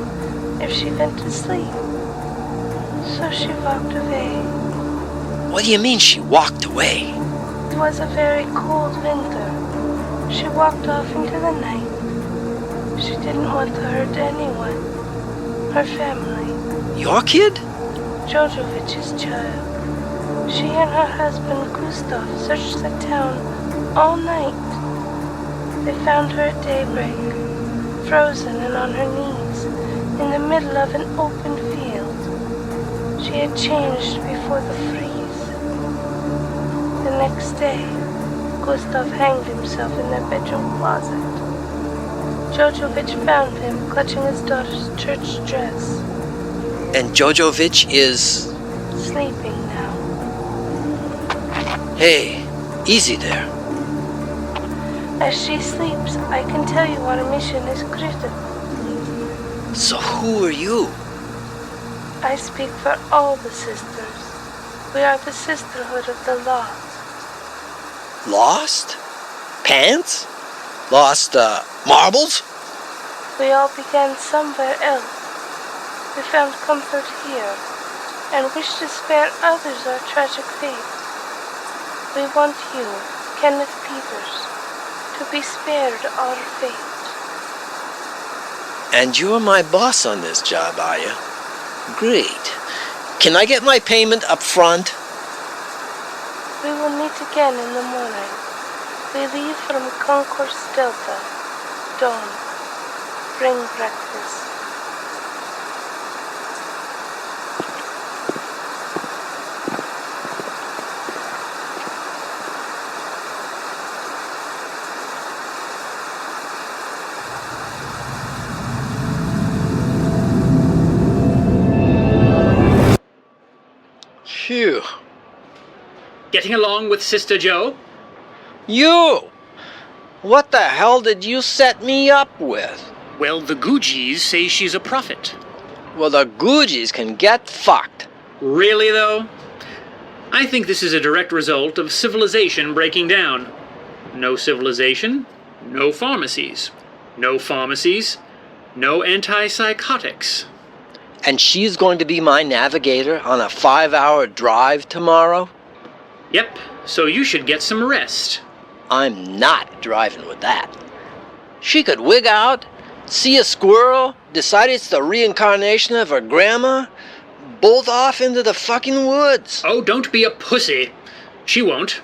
if she went to sleep. So she walked away. What do you mean she walked away? It was a very cold winter. She walked off into the night. She didn't want to hurt anyone. Her family. Your kid? Jojovich's child. She and her husband Gustav searched the town all night. They found her at daybreak, frozen and on her knees, in the middle of an open field. She had changed before the freeze. The next day, Gustav hanged himself in their bedroom closet. Jojovich found him clutching his daughter's church dress. And Jojovich is... sleeping now. Hey, easy there. As she sleeps, I can tell you our mission is critical. So who are you? I speak for all the sisters. We are the Sisterhood of the Lost. Lost? Pants? Lost, marbles? We all began somewhere else. We found comfort here, and wish to spare others our tragic fate. We want you, Kenneth Peters, to be spared our fate. And you're my boss on this job, are you? Great. Can I get my payment up front? We will meet again in the morning. We leave from Concourse Delta. Dawn. Bring breakfast. Phew. Getting along with Sister Joe? You! What the hell did you set me up with? Well, the Googies say she's a prophet. Well, the Googies can get fucked. Really, though? I think this is a direct result of civilization breaking down. No civilization, no pharmacies. No pharmacies, no antipsychotics. And she's going to be my navigator on a 5-hour drive tomorrow? Yep, so you should get some rest. I'm not driving with that. She could wig out, see a squirrel, decide it's the reincarnation of her grandma, bolt off into the fucking woods. Oh, don't be a pussy. She won't.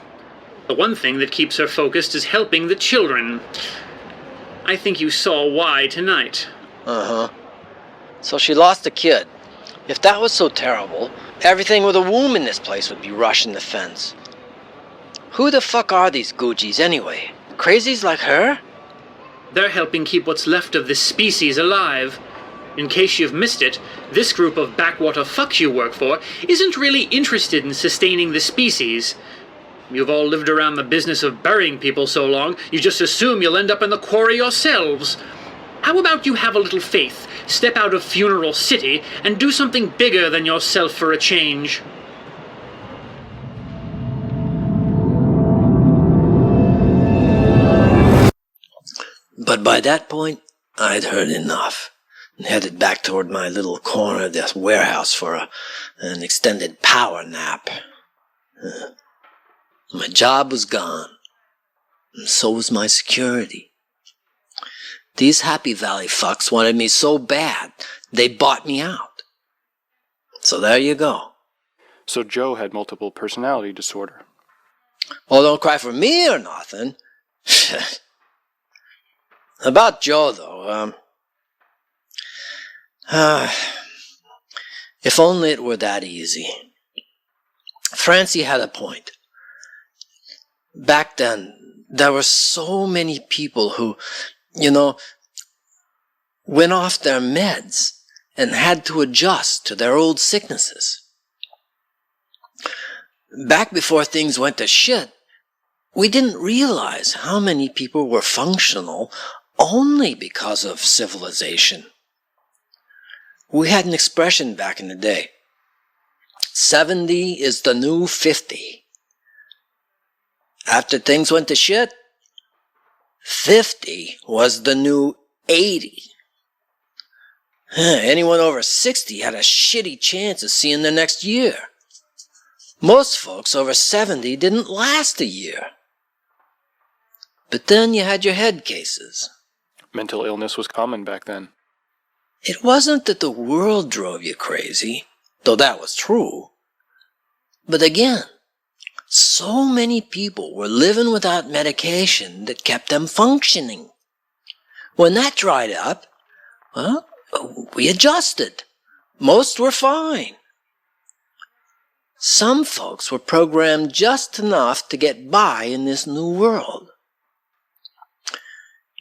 The one thing that keeps her focused is helping the children. I think you saw why tonight. Uh-huh. So she lost a kid. If that was so terrible, everything with a womb in this place would be rushing the fence. Who the fuck are these Googies anyway? Crazies like her? They're helping keep what's left of this species alive. In case you've missed it, this group of backwater fucks you work for isn't really interested in sustaining the species. You've all lived around the business of burying people so long, you just assume you'll end up in the quarry yourselves. How about you have a little faith, step out of Funeral City, and do something bigger than yourself for a change? But by that point, I'd heard enough, and headed back toward my little corner of this warehouse for an extended power nap. My job was gone, and so was my security. These Happy Valley fucks wanted me so bad, they bought me out. So there you go. So Joe had multiple personality disorder. Oh, don't cry for me or nothing. About Joe, though, if only it were that easy. Francie had a point. Back then, there were so many people who, went off their meds and had to adjust to their old sicknesses. Back before things went to shit, we didn't realize how many people were functional only because of civilization. We had an expression back in the day. 70 is the new 50. After things went to shit, 50 was the new 80. Anyone over 60 had a shitty chance of seeing the next year. Most folks over 70 didn't last a year. But then you had your head cases. Mental illness was common back then. It wasn't that the world drove you crazy, though that was true. But again, so many people were living without medication that kept them functioning. When that dried up, well, we adjusted. Most were fine. Some folks were programmed just enough to get by in this new world.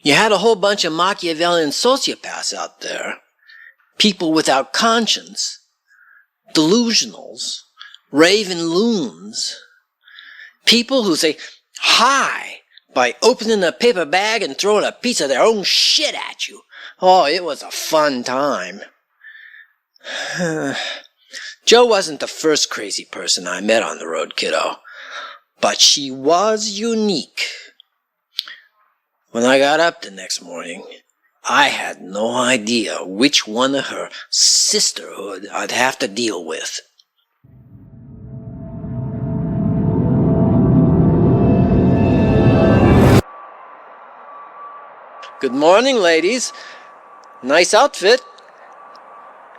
You had a whole bunch of Machiavellian sociopaths out there. People without conscience. Delusionals. Raving loons. People who say hi by opening a paper bag and throwing a piece of their own shit at you. Oh, it was a fun time. Jo wasn't the first crazy person I met on the road, kiddo. But she was unique. When I got up the next morning, I had no idea which one of her sisterhood I'd have to deal with. Good morning, ladies. Nice outfit.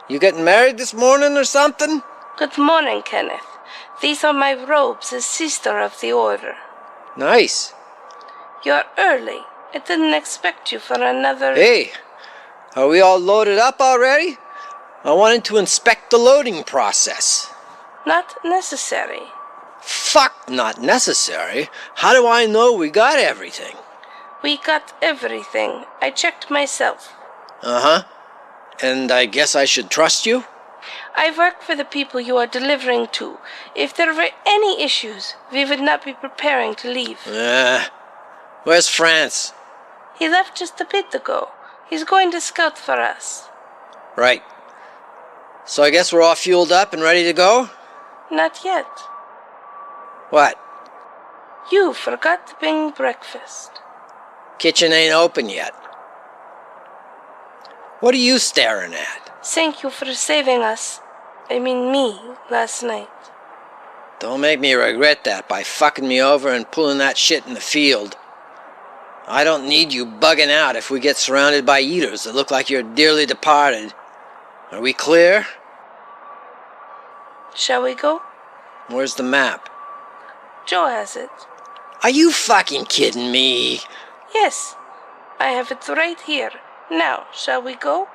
You getting married this morning or something? Good morning, Kenneth. These are my robes as sister of the order. Nice. You're early. I didn't expect you for another... Hey, are we all loaded up already? I wanted to inspect the loading process. Not necessary. Fuck, not necessary. How do I know we got everything? We got everything. I checked myself. Uh-huh. And I guess I should trust you? I work for the people you are delivering to. If there were any issues, we would not be preparing to leave. Where's France? He left just a bit ago. He's going to scout for us. Right. So I guess we're all fueled up and ready to go? Not yet. What? You forgot to bring breakfast. Kitchen ain't open yet. What are you staring at? Thank you for saving us. I mean me, last night. Don't make me regret that by fucking me over and pulling that shit in the field. I don't need you bugging out if we get surrounded by eaters that look like you're dearly departed. Are we clear? Shall we go? Where's the map? Joe has it. Are you fucking kidding me? Yes, I have it right here. Now, shall we go?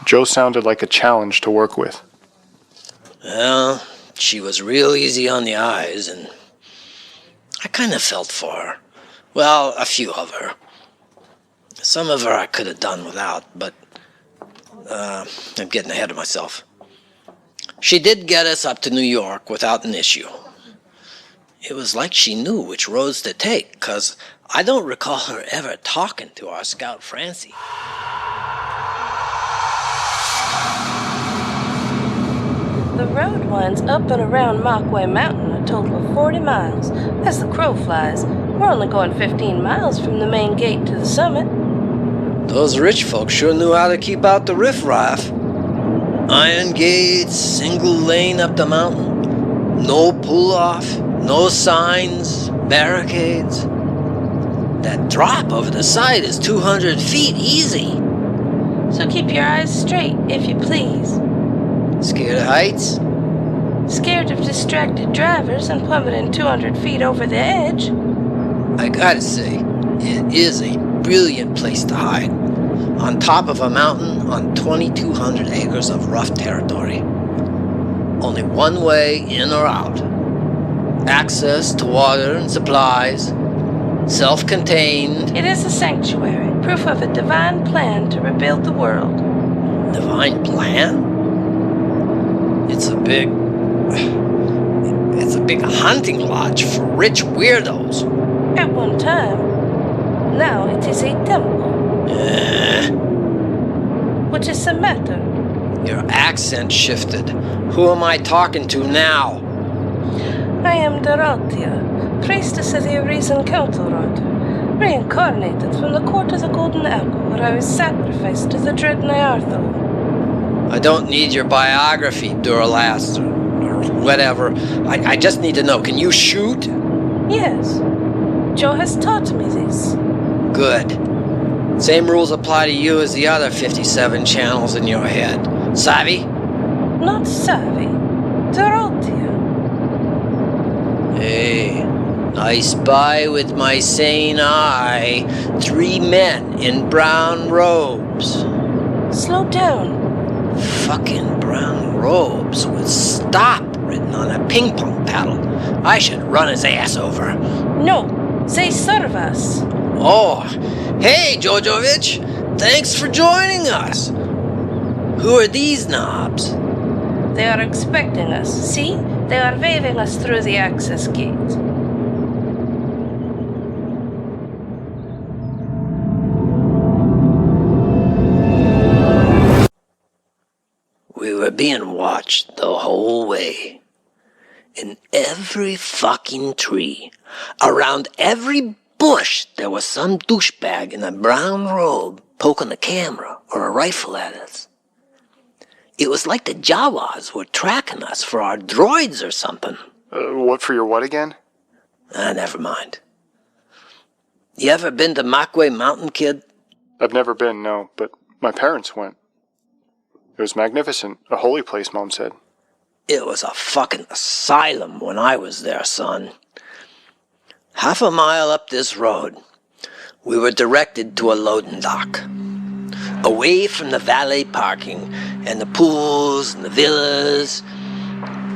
Jo sounded like a challenge to work with. Well, she was real easy on the eyes, and I kind of felt for her. Well, a few of her. Some of her I could have done without, but I'm getting ahead of myself. She did get us up to New York without an issue. It was like she knew which roads to take, 'cause I don't recall her ever talking to our scout Francie. The road winds up and around Mockway Mountain a total of 40 miles. As the crow flies, we're only going 15 miles from the main gate to the summit. Those rich folks sure knew how to keep out the riffraff. Iron gates, single lane up the mountain. No pull-off, no signs, barricades. That drop over the side is 200 feet easy. So keep your eyes straight, if you please. Scared of heights? Scared of distracted drivers and plummeting 200 feet over the edge? I gotta say, it is a brilliant place to hide. On top of a mountain on 2,200 acres of rough territory. Only one way in or out. Access to water and supplies. Self-contained. It is a sanctuary, proof of a divine plan to rebuild the world. Divine plan? It's a big hunting lodge for rich weirdos. At one time. Now it is a temple. What is the matter? Your accent shifted. Who am I talking to now? I am Dorothea, priestess of the Arisen Council Rod, reincarnated from the court of the Golden Apple, where I was sacrificed to the dread Nyartho. I don't need your biography, Duralast, or whatever. I just need to know, can you shoot? Yes. Joe has taught me this. Good. Same rules apply to you as the other 57 channels in your head. Savvy? Not savvy. Dorothea. Hey, I spy with my sane eye 3 men in brown robes. Slow down. Fucking brown robes with "stop" written on a ping pong paddle. I should run his ass over. No, they serve us. Oh, hey, Jojovich. Thanks for joining us. Who are these knobs? They are expecting us. See? They are waving us through the access gate. We were being watched the whole way. In every fucking tree, around every bush, there was some douchebag in a brown robe poking a camera or a rifle at us. It was like the Jawas were tracking us for our droids or something. What for your what again? Never mind. You ever been to Makwe Mountain, kid? I've never been, no, but my parents went. It was magnificent. A holy place, Mom said. It was a fucking asylum when I was there, son. Half a mile up this road, we were directed to a loading dock. Away from the valet parking and the pools and the villas.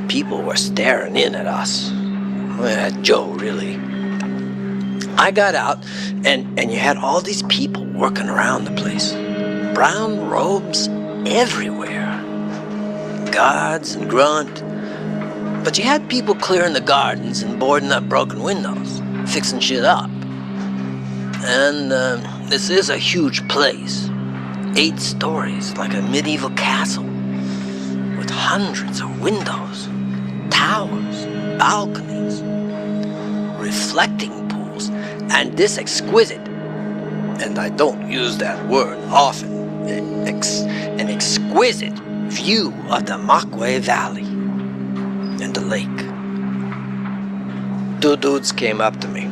People were staring in at us. Well, at Joe, really. I got out, and you had all these people working around the place. Brown robes everywhere. Guards and grunt. But you had people clearing the gardens and boarding up broken windows, fixing shit up. And this is a huge place. 8 stories, like a medieval castle, with hundreds of windows, towers, balconies, reflecting pools, and this exquisite, and I don't use that word often, an exquisite view of the Makwe Valley and the lake. 2 dudes came up to me,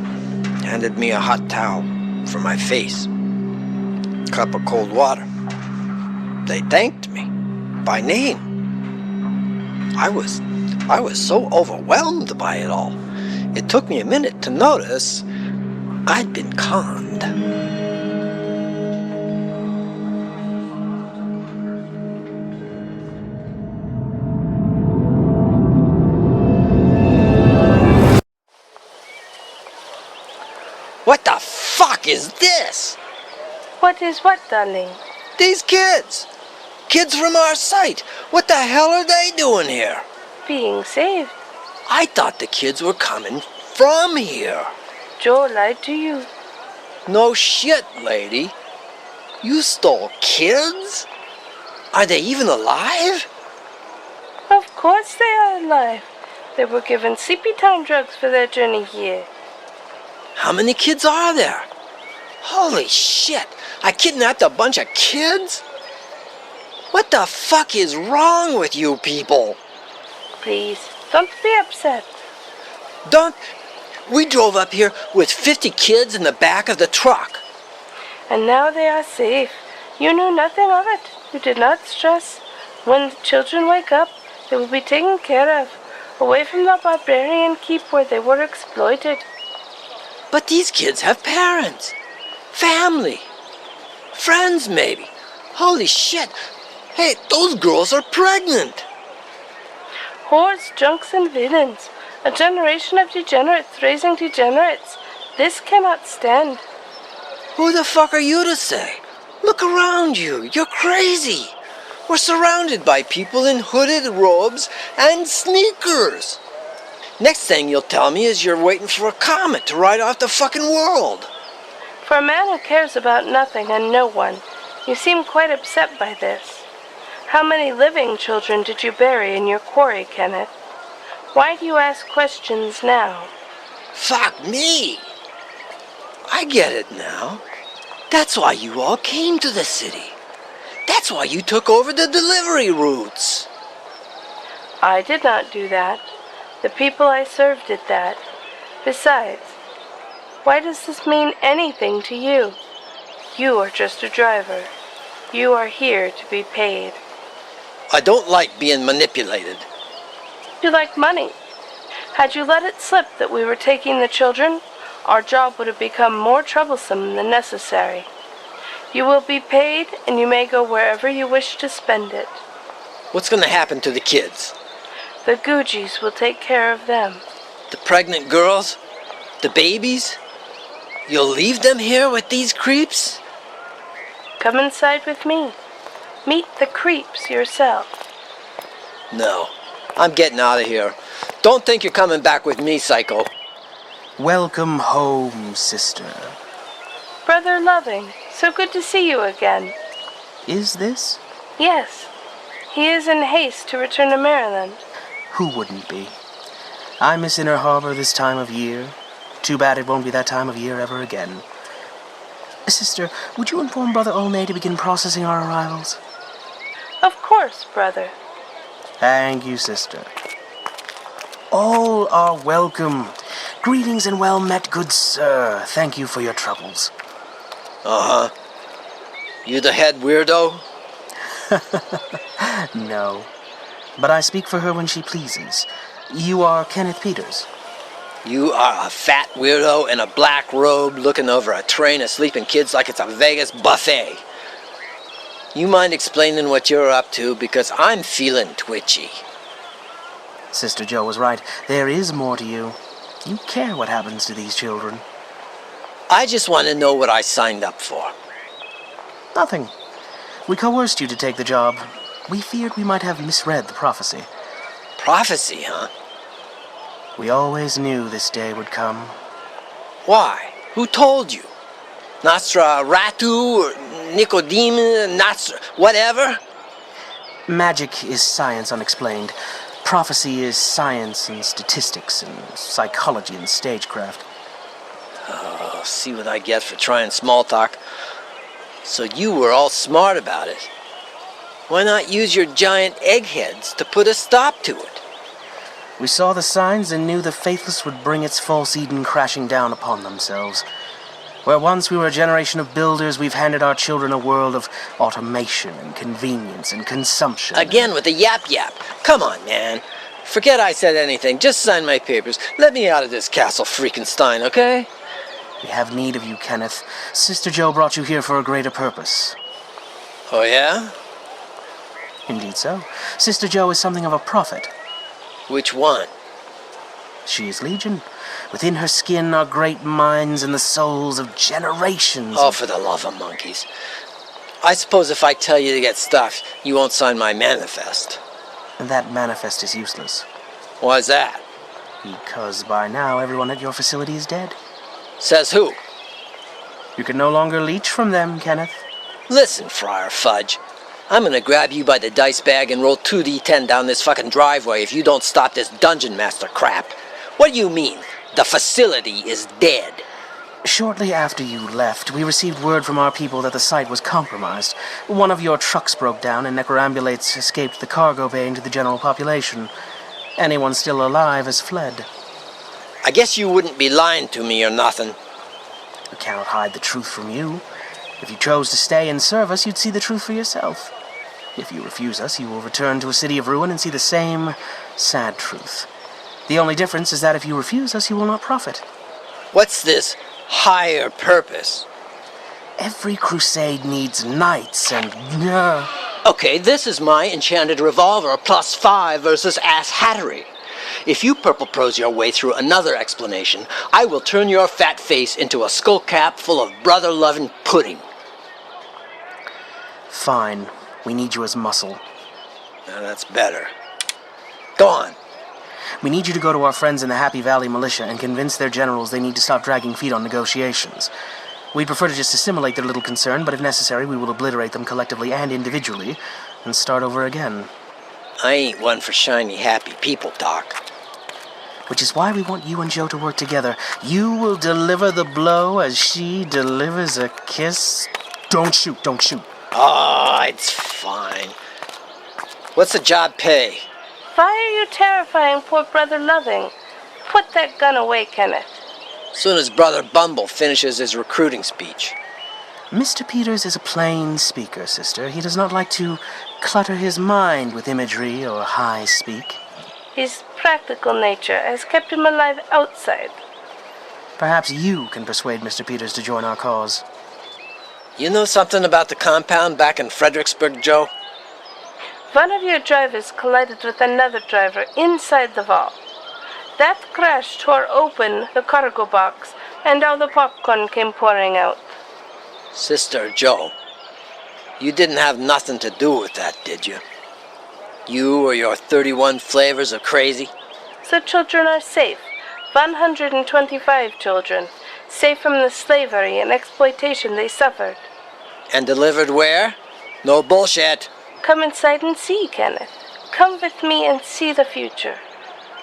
handed me a hot towel for my face, cup of cold water. They thanked me by name. I was so overwhelmed by it all. It took me a minute to notice I'd been conned. What the fuck is this? What is what, darling? These kids! Kids from our site! What the hell are they doing here? Being saved. I thought the kids were coming from here. Joe lied to you. No shit, lady. You stole kids? Are they even alive? Of course they are alive. They were given sleepy time drugs for their journey here. How many kids are there? Holy shit! I kidnapped a bunch of kids? What the fuck is wrong with you people? Please, don't be upset. We drove up here with 50 kids in the back of the truck. And now they are safe. You knew nothing of it. You did not stress. When the children wake up, they will be taken care of, away from the barbarian keep where they were exploited. But these kids have parents, family, friends maybe. Holy shit. Hey, those girls are pregnant. Whores, junks, and villains. A generation of degenerates raising degenerates. This cannot stand. Who the fuck are you to say? Look around you. You're crazy. We're surrounded by people in hooded robes and sneakers. Next thing you'll tell me is you're waiting for a comet to ride off the fucking world. For a man who cares about nothing and no one, you seem quite upset by this. How many living children did you bury in your quarry, Kenneth? Why do you ask questions now? Fuck me. I get it now. That's why you all came to the city. That's why you took over the delivery routes. I did not do that. The people I served did that. Besides, why does this mean anything to you? You are just a driver. You are here to be paid. I don't like being manipulated. You like money. Had you let it slip that we were taking the children, our job would have become more troublesome than necessary. You will be paid, and you may go wherever you wish to spend it. What's going to happen to the kids? The Googies will take care of them. The pregnant girls? The babies? You'll leave them here with these creeps? Come inside with me. Meet the creeps yourself. No. I'm getting out of here. Don't think you're coming back with me, Psycho. Welcome home, sister. Brother Loving, so good to see you again. Is this? Yes. He is in haste to return to Maryland. Who wouldn't be? I miss Inner Harbor this time of year. Too bad it won't be that time of year ever again. Sister, would you inform Brother Olney to begin processing our arrivals? Of course, brother. Thank you, sister. All are welcome. Greetings and well met, good sir. Thank you for your troubles. Uh-huh. You the head weirdo? No. But I speak for her when she pleases. You are Kenneth Peters. You are a fat weirdo in a black robe looking over a train of sleeping kids like it's a Vegas buffet. You mind explaining what you're up to, because I'm feeling twitchy. Sister Joe was right. There is more to you. You care what happens to these children. I just want to know what I signed up for. Nothing. We coerced you to take the job. We feared we might have misread the prophecy. Prophecy, huh? We always knew this day would come. Why? Who told you? Nostra Ratu or Nicodeme, Nostra... whatever? Magic is science unexplained. Prophecy is science and statistics and psychology and stagecraft. Oh, see what I get for trying small talk. So you were all smart about it. Why not use your giant eggheads to put a stop to it? We saw the signs and knew the faithless would bring its false Eden crashing down upon themselves. Where once we were a generation of builders, we've handed our children a world of automation and convenience and consumption. Again with the yap-yap. Come on, man. Forget I said anything. Just sign my papers. Let me out of this castle freakenstein, okay? We have need of you, Kenneth. Sister Joe brought you here for a greater purpose. Oh, yeah? Indeed so. Sister Joe is something of a prophet. Which one? She is Legion. Within her skin are great minds and the souls of generations. Oh, for the love of monkeys. I suppose if I tell you to get stuffed, you won't sign my manifest. And that manifest is useless. Why's that? Because by now everyone at your facility is dead. Says who? You can no longer leech from them, Kenneth. Listen, Friar Fudge. I'm gonna grab you by the dice bag and roll 2d10 down this fucking driveway if you don't stop this dungeon master crap. What do you mean? The facility is dead. Shortly after you left, we received word from our people that the site was compromised. One of your trucks broke down and necroambulates escaped the cargo bay into the general population. Anyone still alive has fled. I guess you wouldn't be lying to me or nothing. We cannot hide the truth from you. If you chose to stay and serve us, you'd see the truth for yourself. If you refuse us, you will return to a city of ruin and see the same sad truth. The only difference is that if you refuse us, you will not profit. What's this higher purpose? Every crusade needs knights and... Okay, this is my enchanted revolver, +5 versus ass hattery. If you purple prose your way through another explanation, I will turn your fat face into a skull cap full of brother-loving pudding. Fine. We need you as muscle. Now that's better. Go on. We need you to go to our friends in the Happy Valley militia and convince their generals they need to stop dragging feet on negotiations. We'd prefer to just assimilate their little concern, but if necessary, we will obliterate them collectively and individually and start over again. I ain't one for shiny, happy people talk. Which is why we want you and Joe to work together. You will deliver the blow as she delivers a kiss. Don't shoot, don't shoot. Oh, it's fine. What's the job pay? Why are you terrifying poor Brother Loving? Put that gun away, Kenneth. Soon as Brother Bumble finishes his recruiting speech. Mr. Peters is a plain speaker, sister. He does not like to clutter his mind with imagery or high speak. His practical nature has kept him alive outside. Perhaps you can persuade Mr. Peters to join our cause. You know something about the compound back in Fredericksburg, Joe? One of your drivers collided with another driver inside the vault. That crash tore open the cargo box, and all the popcorn came pouring out. Sister Joe, you didn't have nothing to do with that, did you? You or your 31 flavors of crazy? So children are safe. 125 children. Safe from the slavery and exploitation they suffered. And delivered where? No bullshit. Come inside and see, Kenneth. Come with me and see the future.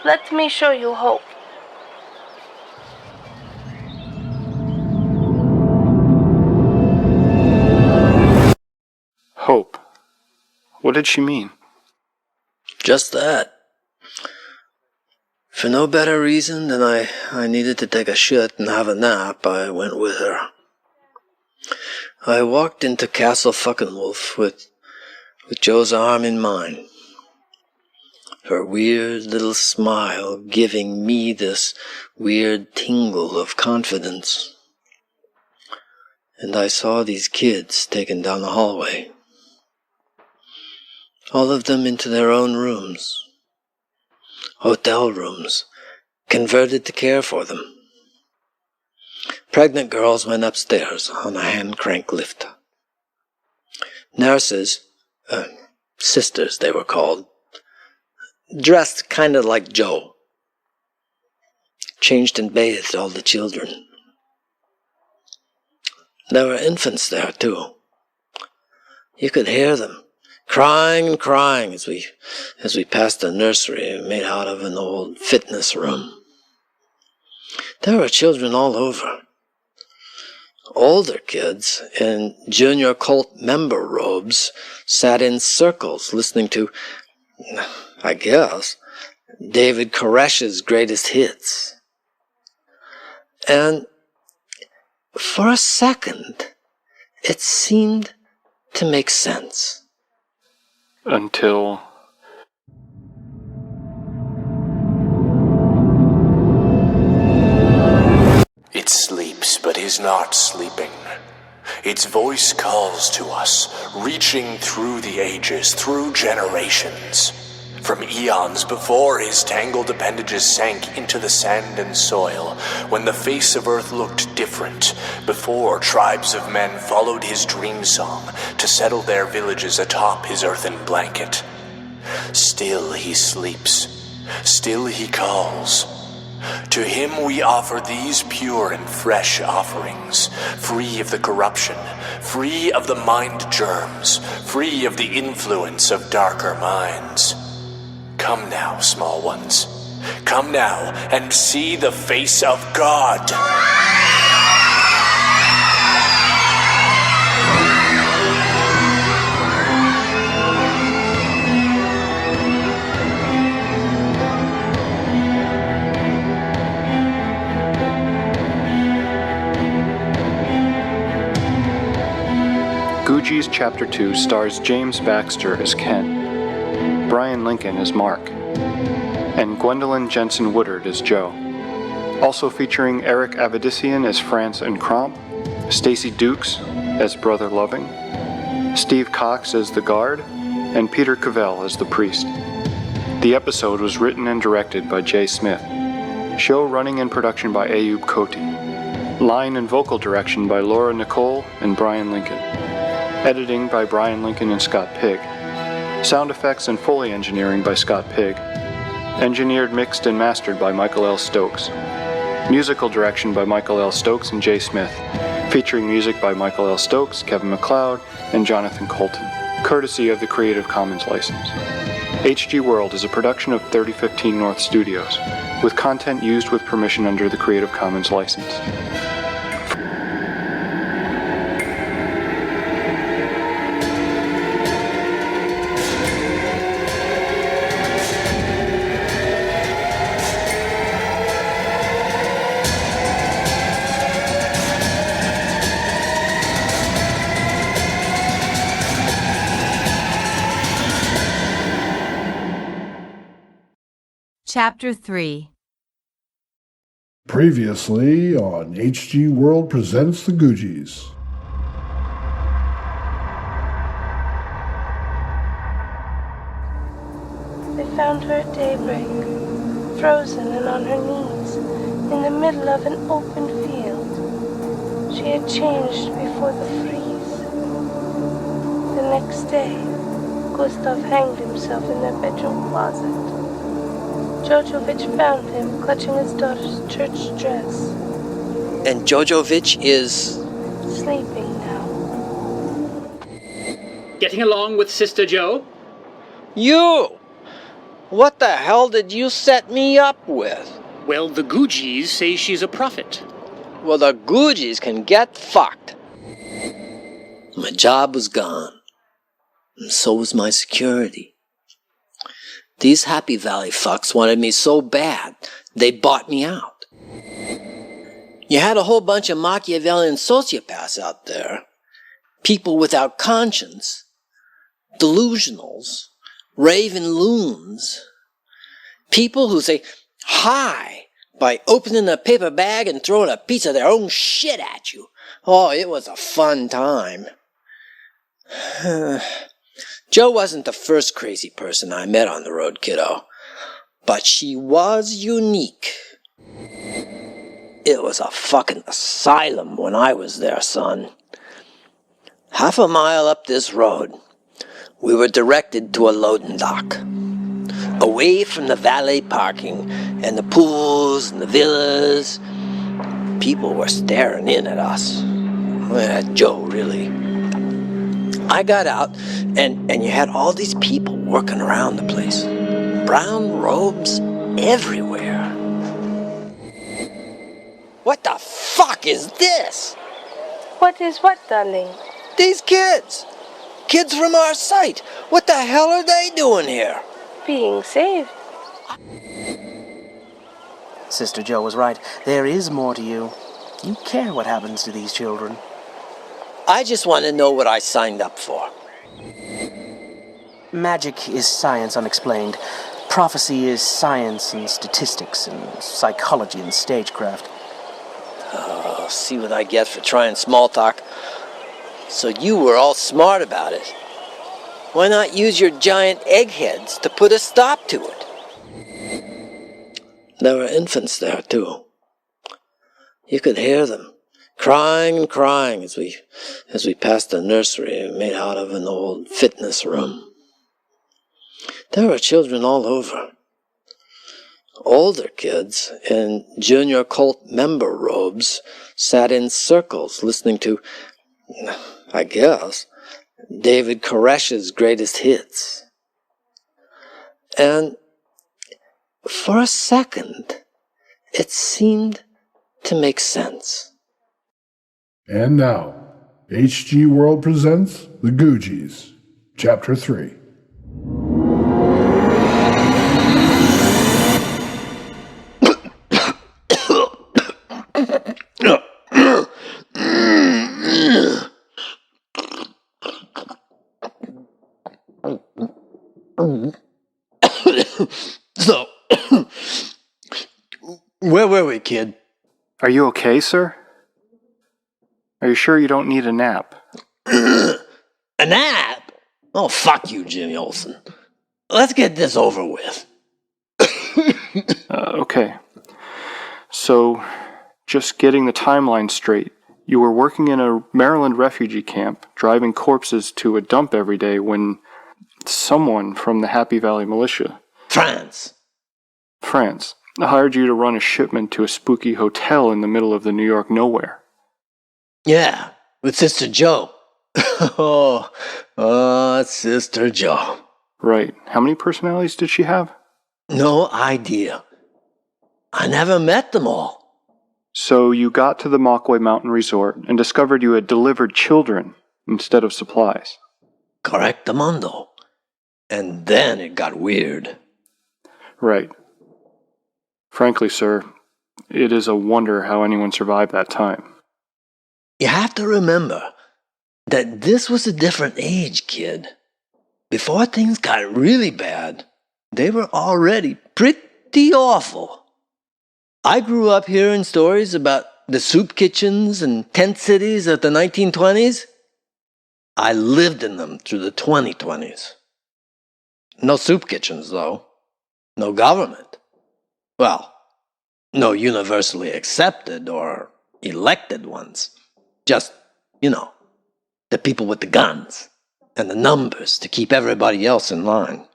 Let me show you hope. Hope. What did she mean? Just that. For no better reason than I needed to take a shit and have a nap, I went with her. I walked into Castle Fucking Wolf with Joe's arm in mine. Her weird little smile giving me this weird tingle of confidence. And I saw these kids taken down the hallway. All of them into their own rooms. Hotel rooms, converted to care for them. Pregnant girls went upstairs on a hand-crank lift. Nurses, sisters they were called, dressed kind of like Joe, changed and bathed all the children. There were infants there, too. You could hear them, crying and crying as we passed a nursery made out of an old fitness room. There were children all over. Older kids in junior cult member robes sat in circles listening to, I guess, David Koresh's greatest hits. And for a second, it seemed to make sense. Until... It sleeps, but is not sleeping. Its voice calls to us, reaching through the ages, through generations. From eons before his tangled appendages sank into the sand and soil, when the face of Earth looked different, before tribes of men followed his dream song to settle their villages atop his earthen blanket. Still he sleeps, still he calls. To him we offer these pure and fresh offerings, free of the corruption, free of the mind germs, free of the influence of darker minds. Come now, small ones. Come now and see the face of God. Googies Chapter 2 stars James Baxter as Ken, Brian Lincoln as Mark, and Gwendolyn Jensen Woodard as Joe. Also featuring Eric Avedisian as France and Cromp, Stacy Dukes as Brother Loving, Steve Cox as the guard, and Peter Cavell as the priest. The episode was written and directed by Jay Smith. Show running and production by Ayub Koti. Line and vocal direction by Laura Nicole and Brian Lincoln. Editing by Brian Lincoln and Scott Pigg. Sound effects and Foley engineering by Scott Pigg. Engineered, mixed, and mastered by Michael L. Stokes. Musical direction by Michael L. Stokes and Jay Smith. Featuring music by Michael L. Stokes, Kevin MacLeod, and Jonathan Colton. Courtesy of the Creative Commons license. HG World is a production of 3015 North Studios, with content used with permission under the Creative Commons license. Chapter 3. Previously on HG World Presents the Googies. They found her at daybreak, frozen and on her knees, in the middle of an open field. She had changed before the freeze. The next day, Gustav hanged himself in their bedroom closet. Jojovich found him clutching his daughter's church dress. And Jojovich is... sleeping now. Getting along with Sister Joe? You! What the hell did you set me up with? Well, the Googies say she's a prophet. Well, the Googies can get fucked. My job was gone. And so was my security. These Happy Valley fucks wanted me so bad, they bought me out. You had a whole bunch of Machiavellian sociopaths out there. People without conscience. Delusionals. Raven loons. People who say hi by opening a paper bag and throwing a piece of their own shit at you. Oh, it was a fun time. Joe wasn't the first crazy person I met on the road, kiddo. But she was unique. It was a fucking asylum when I was there, son. Half a mile up this road, we were directed to a loading dock. Away from the valet parking and the pools and the villas. People were staring in at us. Well, at Joe, really. I got out, and you had all these people working around the place. Brown robes everywhere. What the fuck is this? What is what, darling? These kids. Kids from our site. What the hell are they doing here? Being saved. Sister Joe was right. There is more to you. You care what happens to these children. I just want to know what I signed up for. Magic is science unexplained. Prophecy is science and statistics and psychology and stagecraft. Oh, see what I get for trying small talk. So you were all smart about it. Why not use your giant eggheads to put a stop to it? There were infants there, too. You could hear them. Crying and crying as we passed the nursery made out of an old fitness room. There were children all over. Older kids in junior cult member robes sat in circles listening to, I guess, David Koresh's greatest hits. And for a second, it seemed to make sense. And now, HG World presents The Googies, Chapter 3. So, where were we, kid? Are you okay, sir? Are you sure you don't need a nap? A nap? Oh, fuck you, Jimmy Olsen. Let's get this over with. Okay. So, just getting the timeline straight. You were working in a Maryland refugee camp, driving corpses to a dump every day when someone from the Happy Valley militia, France, hired you to run a shipment to a spooky hotel in the middle of the New York nowhere. Yeah, with Sister Joe. oh, Sister Joe. Right. How many personalities did she have? No idea. I never met them all. So you got to the Mockway Mountain Resort and discovered you had delivered children instead of supplies. Correctamundo. And then it got weird. Right. Frankly, sir, it is a wonder how anyone survived that time. You have to remember that this was a different age, kid. Before things got really bad, they were already pretty awful. I grew up hearing stories about the soup kitchens and tent cities of the 1920s. I lived in them through the 2020s. No soup kitchens, though. No government. Well, no universally accepted or elected ones. Just, the people with the guns and the numbers to keep everybody else in line.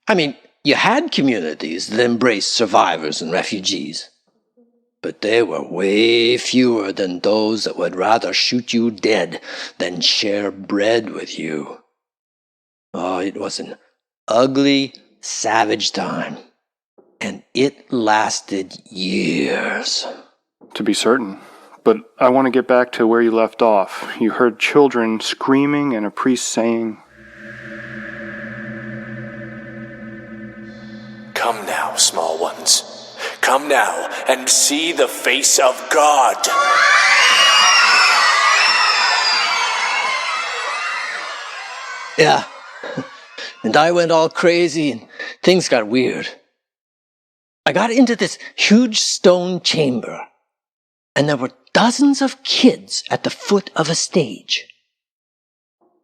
I mean, you had communities that embraced survivors and refugees, but they were way fewer than those that would rather shoot you dead than share bread with you. Oh, it was an ugly, savage time, and it lasted years. To be certain. But I want to get back to where you left off. You heard children screaming and a priest saying, "Come now, small ones. Come now and see the face of God." Yeah. And I went all crazy and things got weird. I got into this huge stone chamber, and there were dozens of kids at the foot of a stage.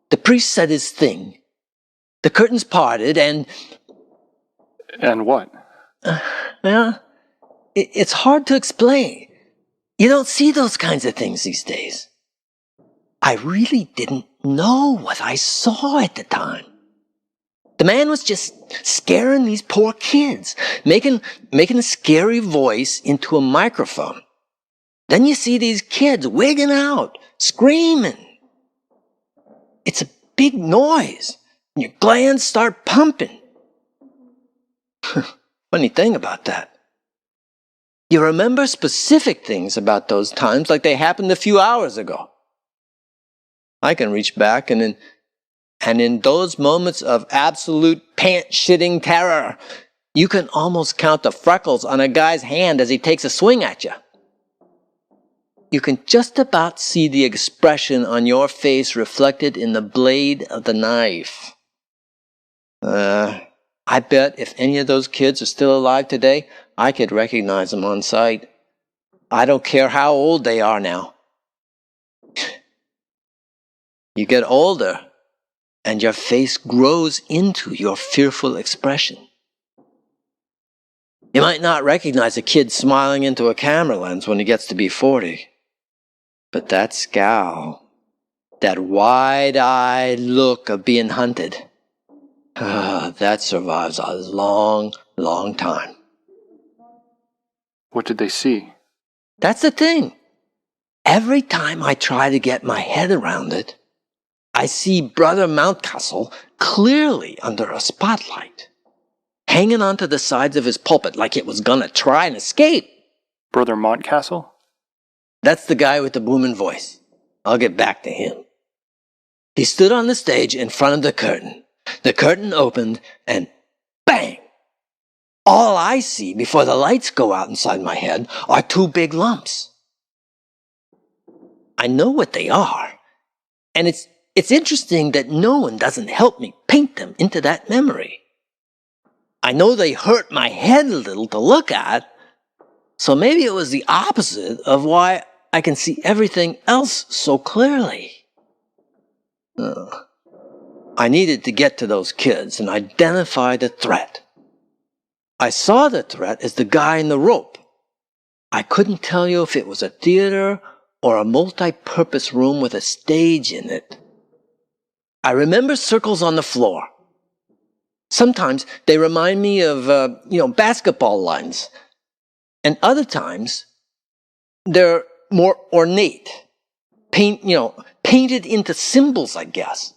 The priest said his thing. The curtains parted and... And what? It's hard to explain. You don't see those kinds of things these days. I really didn't know what I saw at the time. The man was just scaring these poor kids, making a scary voice into a microphone. Then you see these kids wigging out, screaming. It's a big noise, and your glands start pumping. Funny thing about that. You remember specific things about those times like they happened a few hours ago. I can reach back and in those moments of absolute pant-shitting terror, you can almost count the freckles on a guy's hand as he takes a swing at you. You can just about see the expression on your face reflected in the blade of the knife. I bet if any of those kids are still alive today, I could recognize them on sight. I don't care how old they are now. You get older, and your face grows into your fearful expression. You might not recognize a kid smiling into a camera lens when he gets to be 40. But that scowl, that wide-eyed look of being hunted, that survives a long, long time. What did they see? That's the thing. Every time I try to get my head around it, I see Brother Mountcastle clearly under a spotlight, hanging onto the sides of his pulpit like it was gonna try and escape. Brother Mountcastle? That's the guy with the booming voice. I'll get back to him. He stood on the stage in front of the curtain. The curtain opened, and bang! All I see before the lights go out inside my head are two big lumps. I know what they are, and it's interesting that no one doesn't help me paint them into that memory. I know they hurt my head a little to look at, so maybe it was the opposite of why I can see everything else so clearly. I needed to get to those kids and identify the threat. I saw the threat as the guy in the rope. I couldn't tell you if it was a theater or a multi-purpose room with a stage in it. I remember circles on the floor. Sometimes they remind me of, basketball lines. And other times, they're more ornate. Painted into symbols, I guess.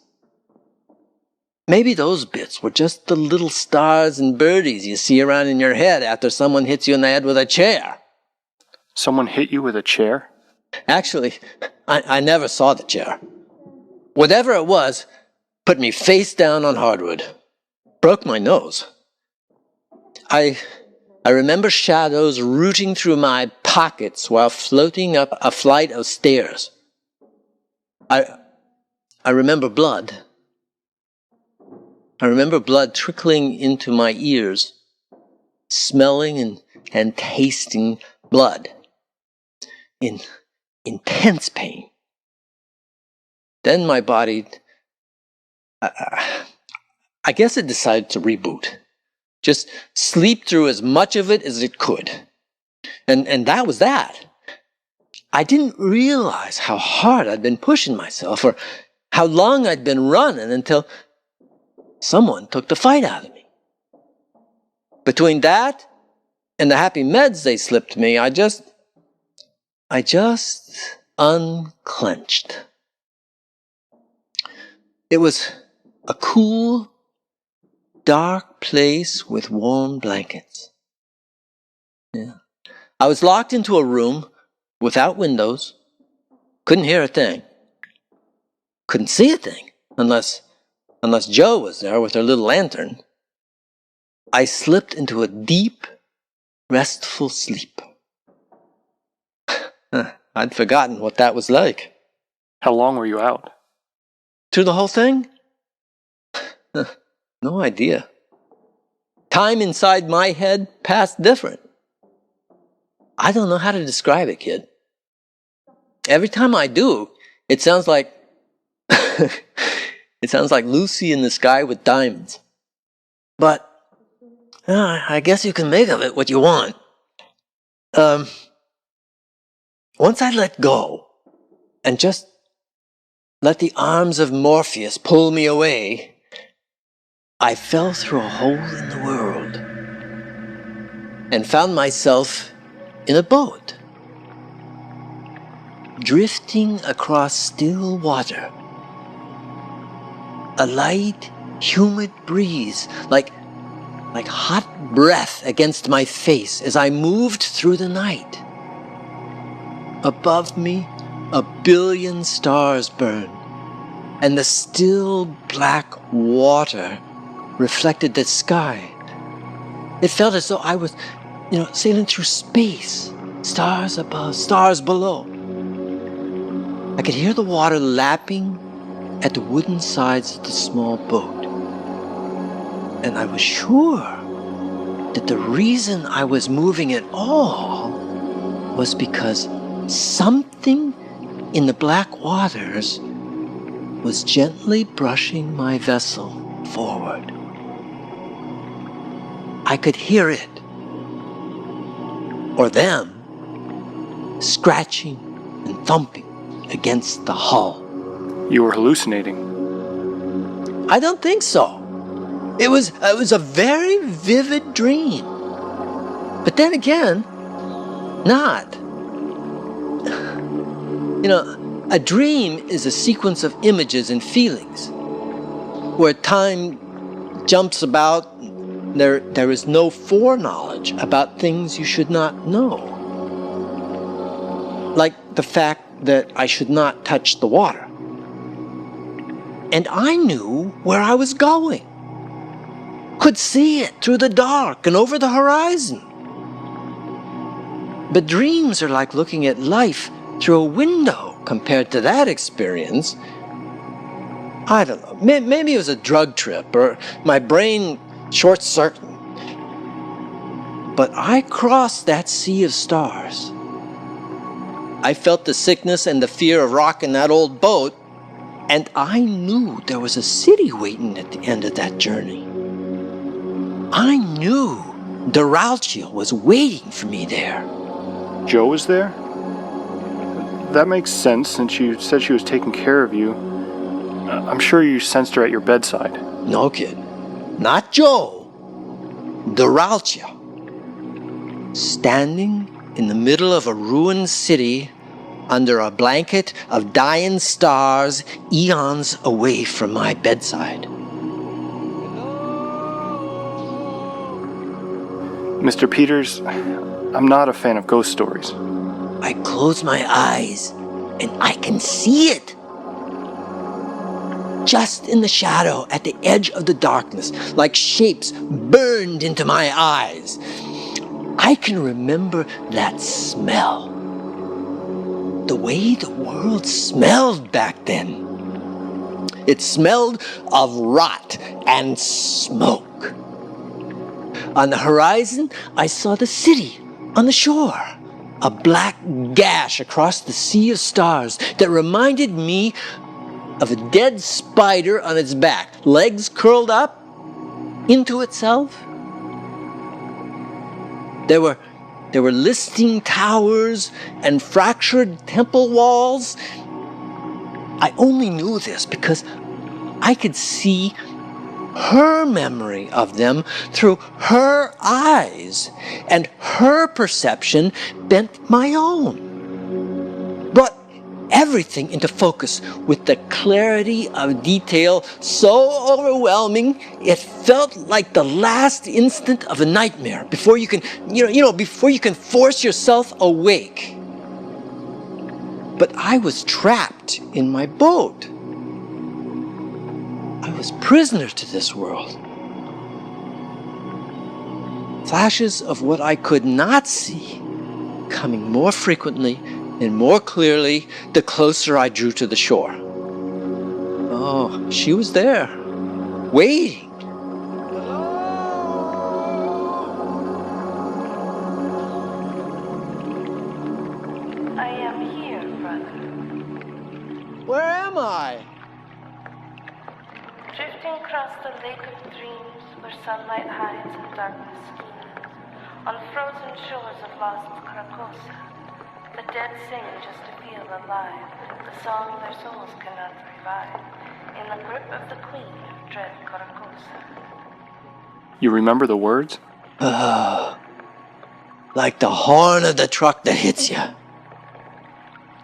Maybe those bits were just the little stars and birdies you see around in your head after someone hits you in the head with a chair. Someone hit you with a chair? Actually, I never saw the chair. Whatever it was, put me face down on hardwood. Broke my nose. I remember shadows rooting through my pockets while floating up a flight of stairs. I remember blood. I remember blood trickling into my ears, smelling and tasting blood in intense pain. Then my body, I guess it decided to reboot. Just sleep through as much of it as it could. And that was that. I didn't realize how hard I'd been pushing myself or how long I'd been running until someone took the fight out of me. Between that and the happy meds they slipped me, I just unclenched. It was a cool, dark place with warm blankets. Yeah. I was locked into a room without windows. Couldn't hear a thing. Couldn't see a thing unless Jo was there with her little lantern. I slipped into a deep, restful sleep. I'd forgotten what that was like. How long were you out? Through the whole thing? No idea. Time inside my head passed different. I don't know how to describe it, kid. Every time I do, it sounds like Lucy in the Sky with Diamonds. But I guess you can make of it what you want. Once I let go and just let the arms of Morpheus pull me away, I fell through a hole in the world and found myself in a boat, drifting across still water. A light, humid breeze, like hot breath against my face as I moved through the night. Above me, 1 billion stars burn, and the still black water reflected the sky. It felt as though I was, sailing through space, stars above, stars below. I could hear the water lapping at the wooden sides of the small boat. And I was sure that the reason I was moving at all was because something in the black waters was gently brushing my vessel forward. I could hear it, or them, scratching and thumping against the hull. You were hallucinating. I don't think so. It was a very vivid dream. But then again, not. A dream is a sequence of images and feelings where time jumps about. There is no foreknowledge about things you should not know. Like the fact that I should not touch the water. And I knew where I was going. Could see it through the dark and over the horizon. But dreams are like looking at life through a window compared to that experience. I don't know. Maybe it was a drug trip, or my brain short-circuited. But I crossed that sea of stars. I felt the sickness and the fear of rocking that old boat, and I knew there was a city waiting at the end of that journey. I knew Duralchia was waiting for me there. Joe was there? That makes sense since you said she was taking care of you. I'm sure you sensed her at your bedside. No, kid. Not Joe. Duralchia. Standing in the middle of a ruined city under a blanket of dying stars eons away from my bedside. Mr. Peters, I'm not a fan of ghost stories. I close my eyes and I can see it. Just in the shadow at the edge of the darkness, like shapes burned into my eyes. I can remember that smell. The way the world smelled back then. It smelled of rot and smoke. On the horizon, I saw the city on the shore. A black gash across the sea of stars that reminded me of a dead spider on its back, legs curled up into itself. There were listing towers and fractured temple walls. I only knew this because I could see her memory of them through her eyes, and her perception bent my own. Brought everything into focus with the clarity of detail so overwhelming it felt like the last instant of a nightmare before you can, before you can force yourself awake. But I was trapped in my boat. I was prisoner to this world. Flashes of what I could not see coming more frequently and more clearly the closer I drew to the shore. Oh, she was there, waiting. I am here, brother. Where am I? Drifting across the lake of dreams where sunlight hides and darkness schemes. On frozen shores of lost Karakosa. The dead sing just to feel alive, the song their souls cannot revive, in the grip of the queen of dread Karakosa. You remember the words? Like the horn of the truck that hits you.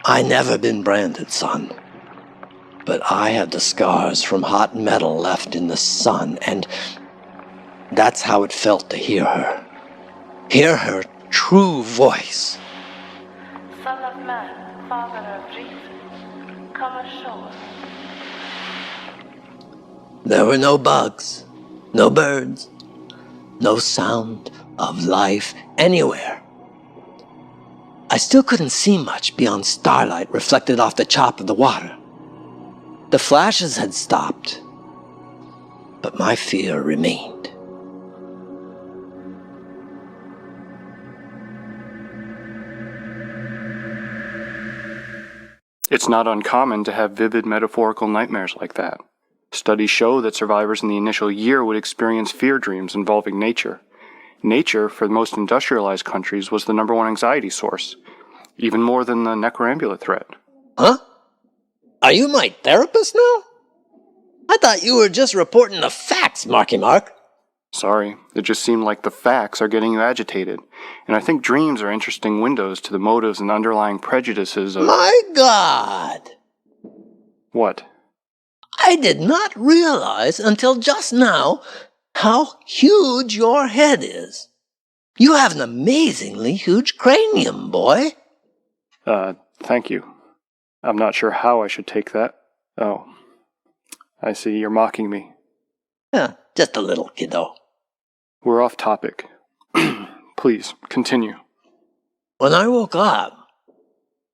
I never been branded, son. But I have the scars from hot metal left in the sun, and that's how it felt to hear her. Hear her true voice. Son of man, father of reason, come ashore. There were no bugs, no birds, no sound of life anywhere. I still couldn't see much beyond starlight reflected off the chop of the water. The flashes had stopped, but my fear remained. It's not uncommon to have vivid metaphorical nightmares like that. Studies show that survivors in the initial year would experience fear dreams involving nature. Nature, for most industrialized countries, was the number one anxiety source, even more than the necroambulate threat. Huh? Are you my therapist now? I thought you were just reporting the facts, Marky Mark. Sorry, it just seemed like the facts are getting you agitated, and I think dreams are interesting windows to the motives and underlying prejudices of... My God! What? I did not realize until just now how huge your head is. You have an amazingly huge cranium, boy. Thank you. I'm not sure how I should take that. Oh, I see, you're mocking me. Yeah, just a little, kiddo. We're off topic. Please, continue. When I woke up,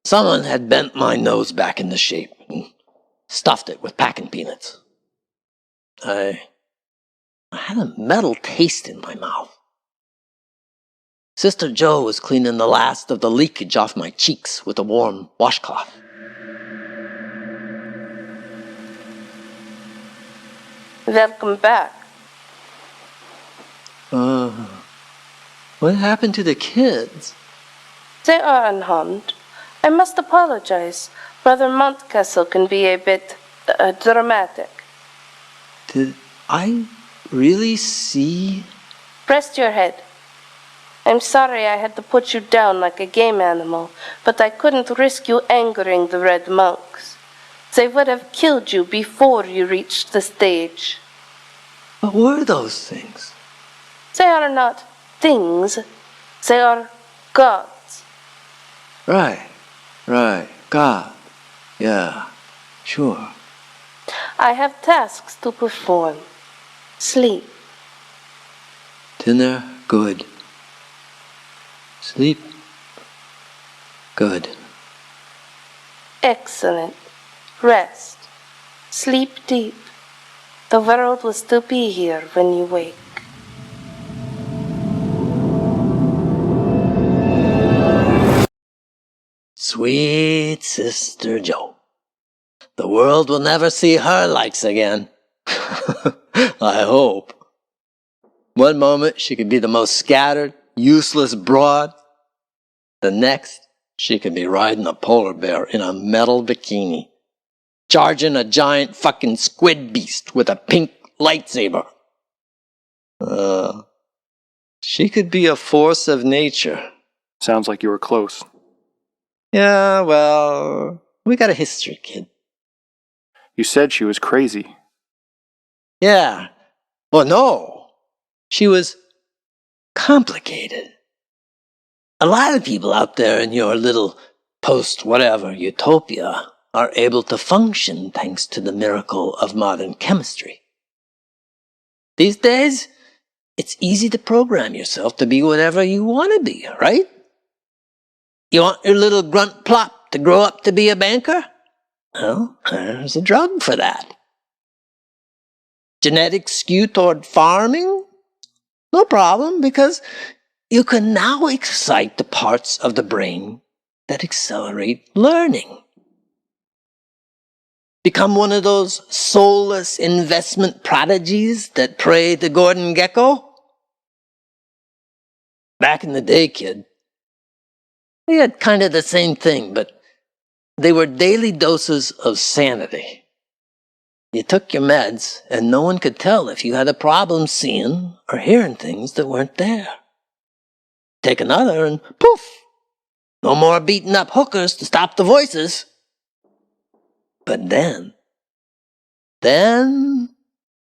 someone had bent my nose back into shape. stuffed it with packing peanuts. I had a metal taste in my mouth. Sister Joe was cleaning the last of the leakage off my cheeks with a warm washcloth. Welcome back. What happened to the kids? They are unharmed. I must apologize. Brother Montcastle can be a bit dramatic. Did I really see? Rest your head. I'm sorry I had to put you down like a game animal, but I couldn't risk you angering the Red Monks. They would have killed you before you reached the stage. What were those things? They are not things. They are gods. Right. God. Yeah, sure. I have tasks to perform. Sleep. Dinner, good. Sleep, good. Excellent. Rest. Sleep deep. The world will still be here when you wake. Sweet Sister Joe. The world will never see her likes again. I hope. One moment she could be the most scattered, useless broad. The next, she could be riding a polar bear in a metal bikini, charging a giant fucking squid beast with a pink lightsaber. She could be a force of nature. Sounds like you were close. Yeah, well, we got a history, kid. You said she was crazy. Yeah. Well, no. She was complicated. A lot of people out there in your little post-whatever utopia are able to function thanks to the miracle of modern chemistry. These days, it's easy to program yourself to be whatever you want to be, right? You want your little grunt plop to grow up to be a banker? Well, there's a drug for that. Genetic skew toward farming? No problem, because you can now excite the parts of the brain that accelerate learning. Become one of those soulless investment prodigies that prey to Gordon Gekko? Back in the day, kid, we had kind of the same thing, but they were daily doses of sanity. You took your meds, and no one could tell if you had a problem seeing or hearing things that weren't there. Take another, and poof! No more beating up hookers to stop the voices. But then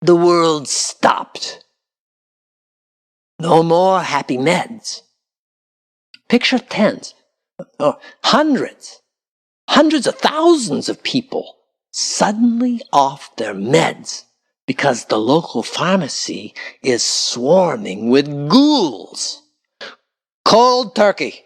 the world stopped. No more happy meds. Picture tens, hundreds of thousands of people suddenly off their meds because the local pharmacy is swarming with ghouls. Cold turkey.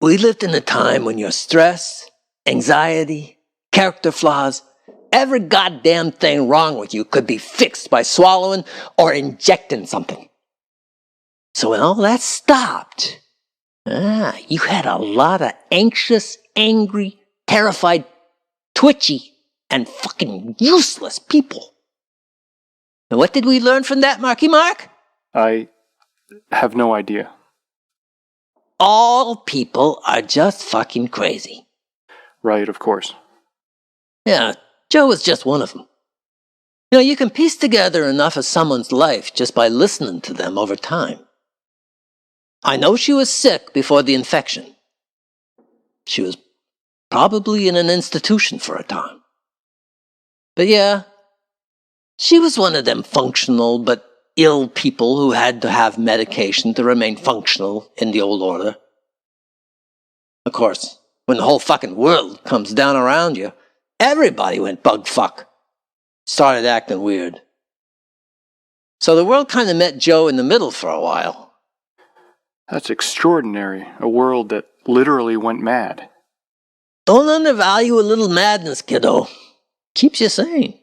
We lived in a time when your stress, anxiety, character flaws, every goddamn thing wrong with you could be fixed by swallowing or injecting something. So when all that stopped, you had a lot of anxious, angry, terrified, twitchy, and fucking useless people. And what did we learn from that, Marky Mark? I have no idea. All people are just fucking crazy. Right, of course. Yeah, Joe was just one of them. You know, you can piece together enough of someone's life just by listening to them over time. I know she was sick before the infection. She was probably in an institution for a time. But yeah, she was one of them functional but ill people who had to have medication to remain functional in the old order. Of course, when the whole fucking world comes down around you, everybody went bug fuck. Started acting weird. So the world kind of met Joe in the middle for a while. That's extraordinary. A world that literally went mad. Don't undervalue a little madness, kiddo. Keeps you sane.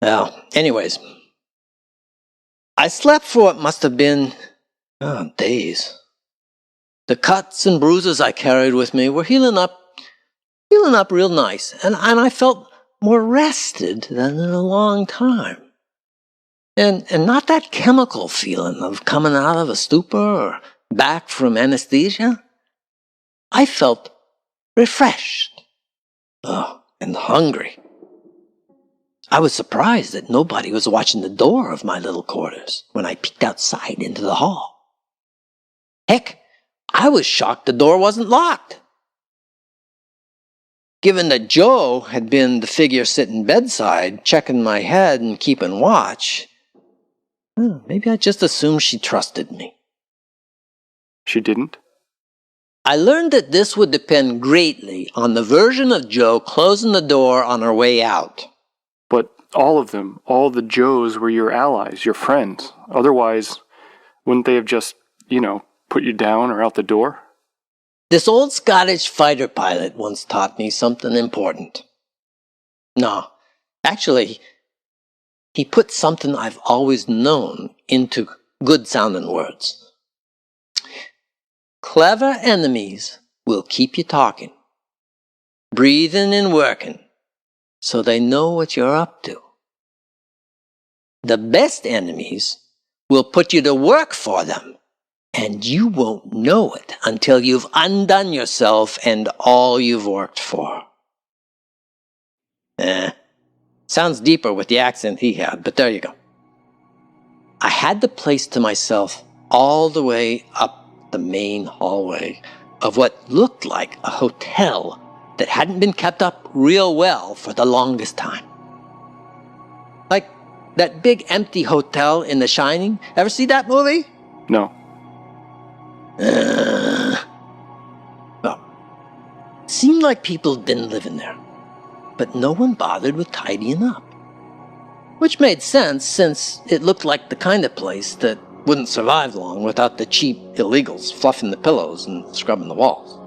Well, anyways, I slept for what must have been days. The cuts and bruises I carried with me were healing up real nice, and I felt more rested than in a long time. And not that chemical feeling of coming out of a stupor or back from anesthesia. I felt refreshed. And hungry. I was surprised that nobody was watching the door of my little quarters when I peeked outside into the hall. Heck, I was shocked the door wasn't locked. Given that Joe had been the figure sitting bedside, checking my head and keeping watch, maybe I just assumed she trusted me. She didn't? I learned that this would depend greatly on the version of Joe closing the door on her way out. But all of them, all the Joes were your allies, your friends. Otherwise, wouldn't they have just, put you down or out the door? This old Scottish fighter pilot once taught me something important. No, actually, he put something I've always known into good-sounding words. Clever enemies will keep you talking, breathing and working, so they know what you're up to. The best enemies will put you to work for them, and you won't know it until you've undone yourself and all you've worked for. Sounds deeper with the accent he had, but there you go. I had the place to myself all the way up the main hallway of what looked like a hotel that hadn't been kept up real well for the longest time. Like that big empty hotel in The Shining. Ever see that movie? No. Well, seemed like people didn't live in there, but no one bothered with tidying up. Which made sense, since it looked like the kind of place that wouldn't survive long without the cheap illegals fluffing the pillows and scrubbing the walls.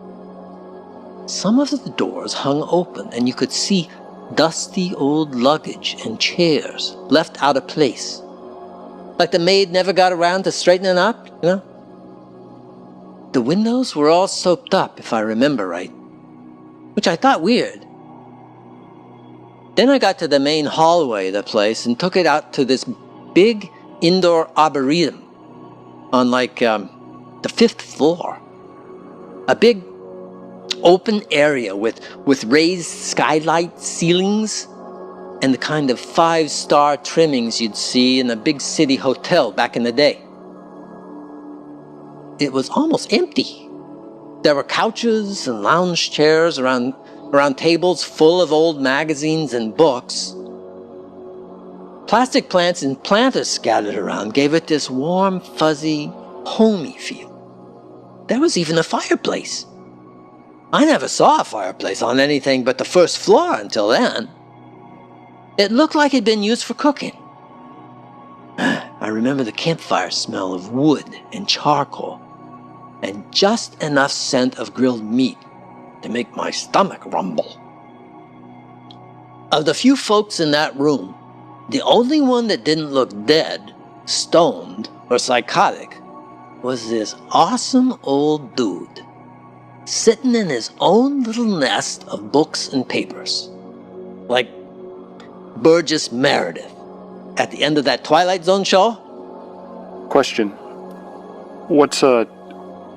Some of the doors hung open, and you could see dusty old luggage and chairs left out of place. Like the maid never got around to straightening up, The windows were all soaped up, if I remember right, which I thought weird. Then I got to the main hallway of the place and took it out to this big indoor arboretum on the 5th floor. A big open area with raised skylight ceilings and the kind of 5-star trimmings you'd see in a big city hotel back in the day. It was almost empty. There were couches and lounge chairs around tables full of old magazines and books. Plastic plants and planters scattered around gave it this warm, fuzzy, homey feel. There was even a fireplace. I never saw a fireplace on anything but the 1st floor until then. It looked like it'd been used for cooking. I remember the campfire smell of wood and charcoal, and just enough scent of grilled meat to make my stomach rumble. Of the few folks in that room, the only one that didn't look dead, stoned, or psychotic was this awesome old dude, sitting in his own little nest of books and papers, like Burgess Meredith at the end of that Twilight Zone show. Question. What's a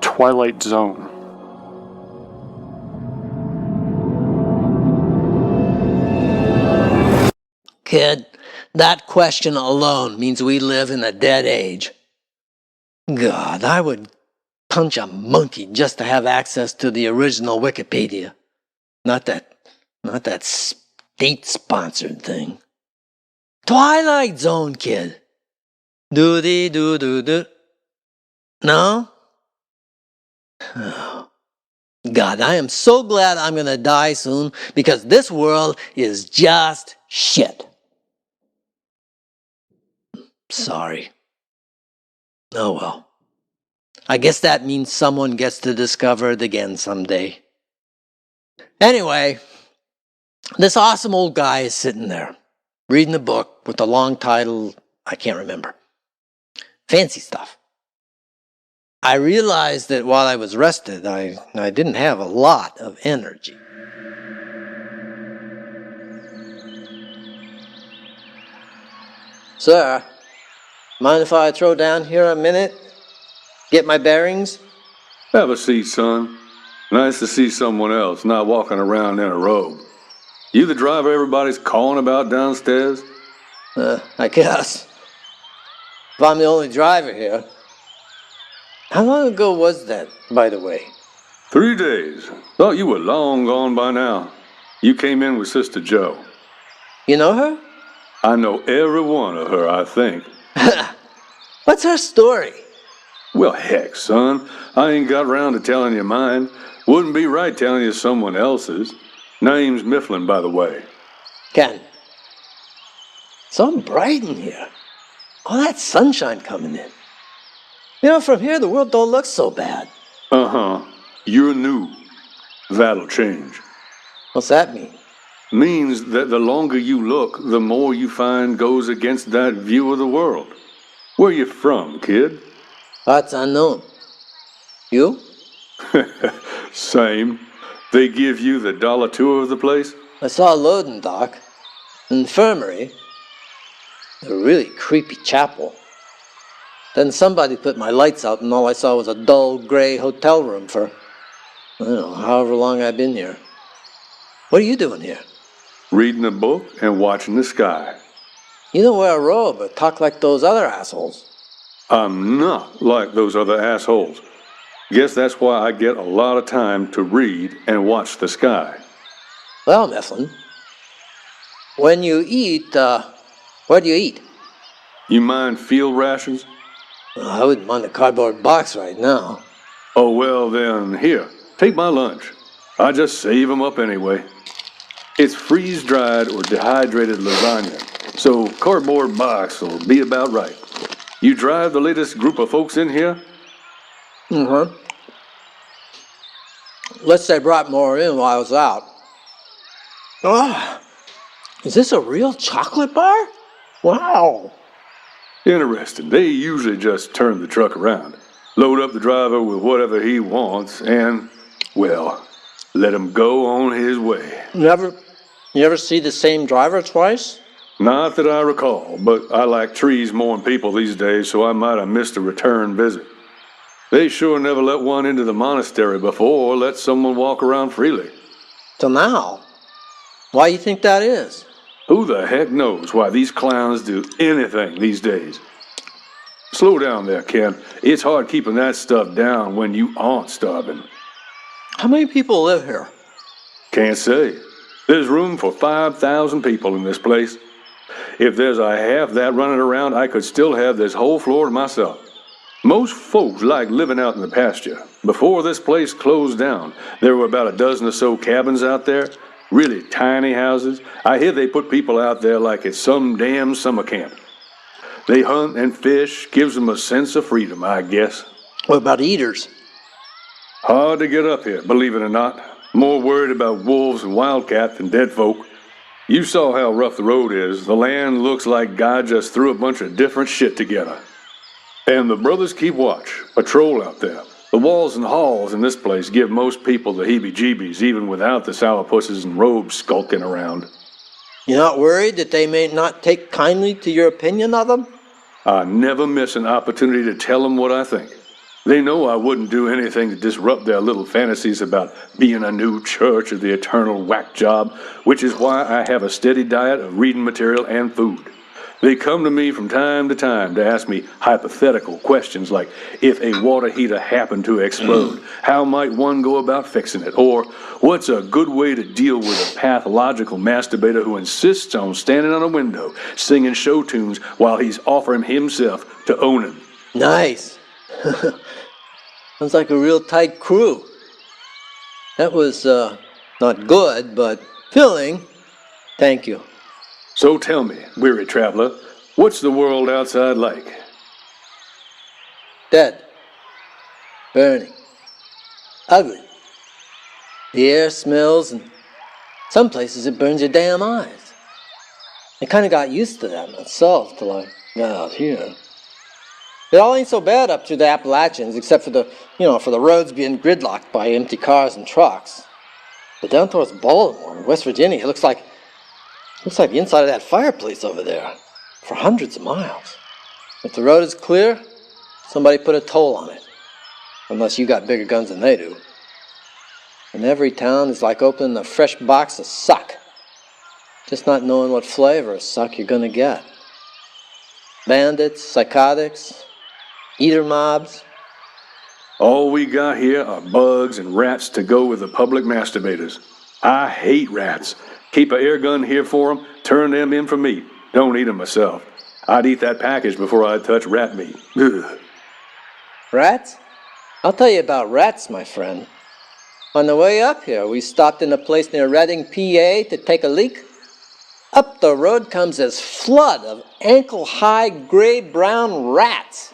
Twilight Zone? Kid, that question alone means we live in a dead age. God, I would punch a monkey just to have access to the original Wikipedia. Not that state-sponsored thing. Twilight Zone, kid. Do-dee-do-do-do. No? Oh. God, I am so glad I'm gonna die soon, because this world is just shit. Sorry. Oh well. I guess that means someone gets to discover it again someday. Anyway, this awesome old guy is sitting there, reading a book with a long title, I can't remember. Fancy stuff. I realized that while I was rested, I didn't have a lot of energy. Sir, mind if I throw down here a minute? Get my bearings? Have a seat, son. Nice to see someone else, not walking around in a robe. You the driver everybody's calling about downstairs? I guess. If I'm the only driver here. How long ago was that, by the way? 3 days. Thought you were long gone by now. You came in with Sister Joe. You know her? I know every one of her, I think. What's her story? Well, heck, son. I ain't got round to telling you mine. Wouldn't be right telling you someone else's. Name's Mifflin, by the way. Ken. So bright in here. All that sunshine coming in. You know, from here the world don't look so bad. Uh-huh. You're new. That'll change. What's that mean? Means that the longer you look, the more you find goes against that view of the world. Where you from, kid? That's unknown. You? Same. They give you the dollar tour of the place? I saw a loading dock, an infirmary, a really creepy chapel. Then somebody put my lights out and all I saw was a dull gray hotel room for, I don't know, however long I've been here. What are you doing here? Reading a book and watching the sky. You don't wear a robe or talk like those other assholes. I'm not like those other assholes. Guess that's why I get a lot of time to read and watch the sky. Well, Mifflin, when you eat, where do you eat? You mind field rations? I wouldn't mind a cardboard box right now. Oh, well then, here, take my lunch. I just save 'em up anyway. It's freeze-dried or dehydrated lasagna, so cardboard box will be about right. You drive the latest group of folks in here? Mm-hmm. Let's say brought more in while I was out. Oh, is this a real chocolate bar? Wow. Interesting. They usually just turn the truck around, load up the driver with whatever he wants, and, well, let him go on his way. You ever see the same driver twice? Not that I recall, but I like trees more than people these days, so I might have missed a return visit. They sure never let one into the monastery before or let someone walk around freely. Till now? Why you think that is? Who the heck knows why these clowns do anything these days? Slow down there, Ken. It's hard keeping that stuff down when you aren't starving. How many people live here? Can't say. There's room for 5,000 people in this place. If there's a half that running around, I could still have this whole floor to myself. Most folks like living out in the pasture. Before this place closed down, there were about a dozen or so cabins out there. Really tiny houses. I hear they put people out there like it's some damn summer camp. They hunt and fish, gives them a sense of freedom, I guess. What about eaters? Hard to get up here, believe it or not. More worried about wolves and wildcats than dead folk. You saw how rough the road is. The land looks like God just threw a bunch of different shit together. And the brothers keep watch, patrol out there. The walls and halls in this place give most people the heebie-jeebies, even without the sourpusses and robes skulking around. You're not worried that they may not take kindly to your opinion of them? I never miss an opportunity to tell them what I think. They know I wouldn't do anything to disrupt their little fantasies about being a new church or the eternal whack job, which is why I have a steady diet of reading material and food. They come to me from time to ask me hypothetical questions like, if a water heater happened to explode, how might one go about fixing it? Or, what's a good way to deal with a pathological masturbator who insists on standing on a window singing show tunes while he's offering himself to own him? Nice. Sounds like a real tight crew. That was, not good, but filling. Thank you. So tell me, weary traveler, what's the world outside like? Dead. Burning. Ugly. The air smells, and some places it burns your damn eyes. I kind of got used to that myself till I got out here. It all ain't so bad up through the Appalachians, except for the roads being gridlocked by empty cars and trucks. But down towards Baltimore, West Virginia, it looks like the inside of that fireplace over there for hundreds of miles. If the road is clear, somebody put a toll on it. Unless you got bigger guns than they do. And every town is like opening a fresh box of suck. Just not knowing what flavor of suck you're gonna get. Bandits, psychotics, eater mobs. All we got here are bugs and rats to go with the public masturbators. I hate rats. Keep an air gun here for them, turn them in for meat. Don't eat them myself. I'd eat that package before I'd touch rat meat. Ugh. Rats? I'll tell you about rats, my friend. On the way up here, we stopped in a place near Reading, PA to take a leak. Up the road comes this flood of ankle-high gray-brown rats.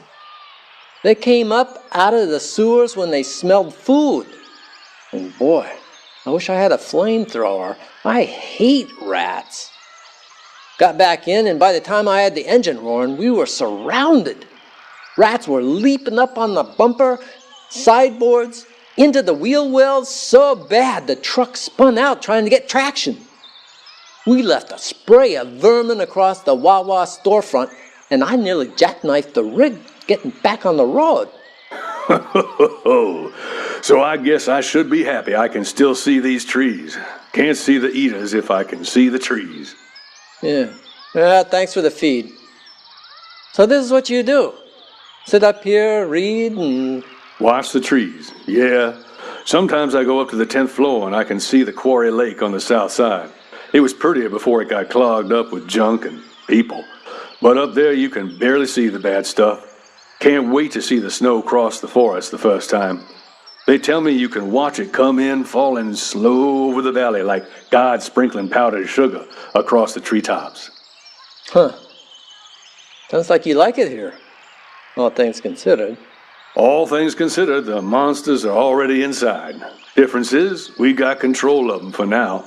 They came up out of the sewers when they smelled food. And boy, I wish I had a flamethrower. I hate rats. Got back in, and by the time I had the engine roaring, we were surrounded. Rats were leaping up on the bumper, sideboards, into the wheel wells so bad the truck spun out trying to get traction. We left a spray of vermin across the Wawa storefront, and I nearly jackknifed the rig getting back on the road. So I guess I should be happy I can still see these trees. Can't see the eaters if I can see the trees. Yeah, thanks for the feed. So this is what you do? Sit up here, read, and... Watch the trees, yeah. Sometimes I go up to the 10th floor and I can see the Quarry Lake on the south side. It was prettier before it got clogged up with junk and people. But up there you can barely see the bad stuff. Can't wait to see the snow cross the forest the first time. They tell me you can watch it come in, falling slow over the valley like God sprinkling powdered sugar across the treetops. Huh. Sounds like you like it here, all things considered. All things considered, the monsters are already inside. Difference is, we got control of them for now.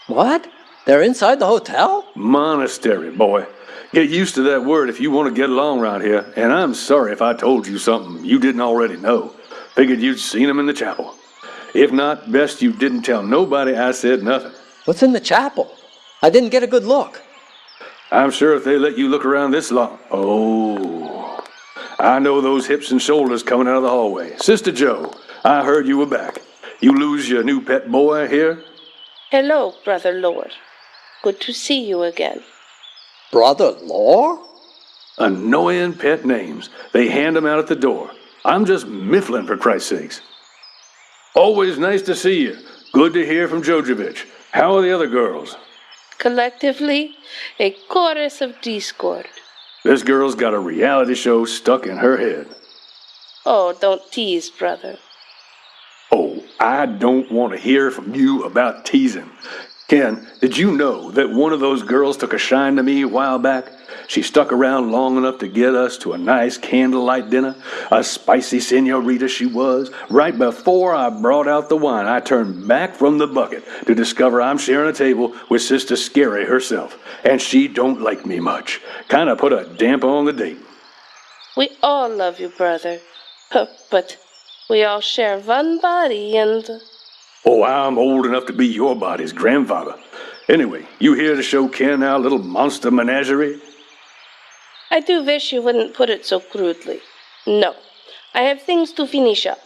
What? They're inside the hotel? Monastery, boy. Get used to that word if you want to get along around here, and I'm sorry if I told you something you didn't already know. Figured you'd seen them in the chapel. If not, best you didn't tell nobody I said nothing. What's in the chapel? I didn't get a good look. I'm sure if they let you look around this long... Oh, I know those hips and shoulders coming out of the hallway. Sister Joe, I heard you were back. You lose your new pet boy here? Hello, Brother Lord. Good to see you again. Brother Lord? Annoying pet names. They hand them out at the door. I'm just mifflin', for Christ's sakes. Always nice to see you. Good to hear from Jojevich. How are the other girls? Collectively, a chorus of discord. This girl's got a reality show stuck in her head. Oh, don't tease, brother. Oh, I don't want to hear from you about teasing. Ken, did you know that one of those girls took a shine to me a while back? She stuck around long enough to get us to a nice candlelight dinner. A spicy senorita she was. Right before I brought out the wine, I turned back from the bucket to discover I'm sharing a table with Sister Scary herself. And she don't like me much. Kind of put a damper on the date. We all love you, brother. But we all share one body and... Oh, I'm old enough to be your body's grandfather. Anyway, you here to show Ken our little monster menagerie? I do wish you wouldn't put it so crudely. No, I have things to finish up.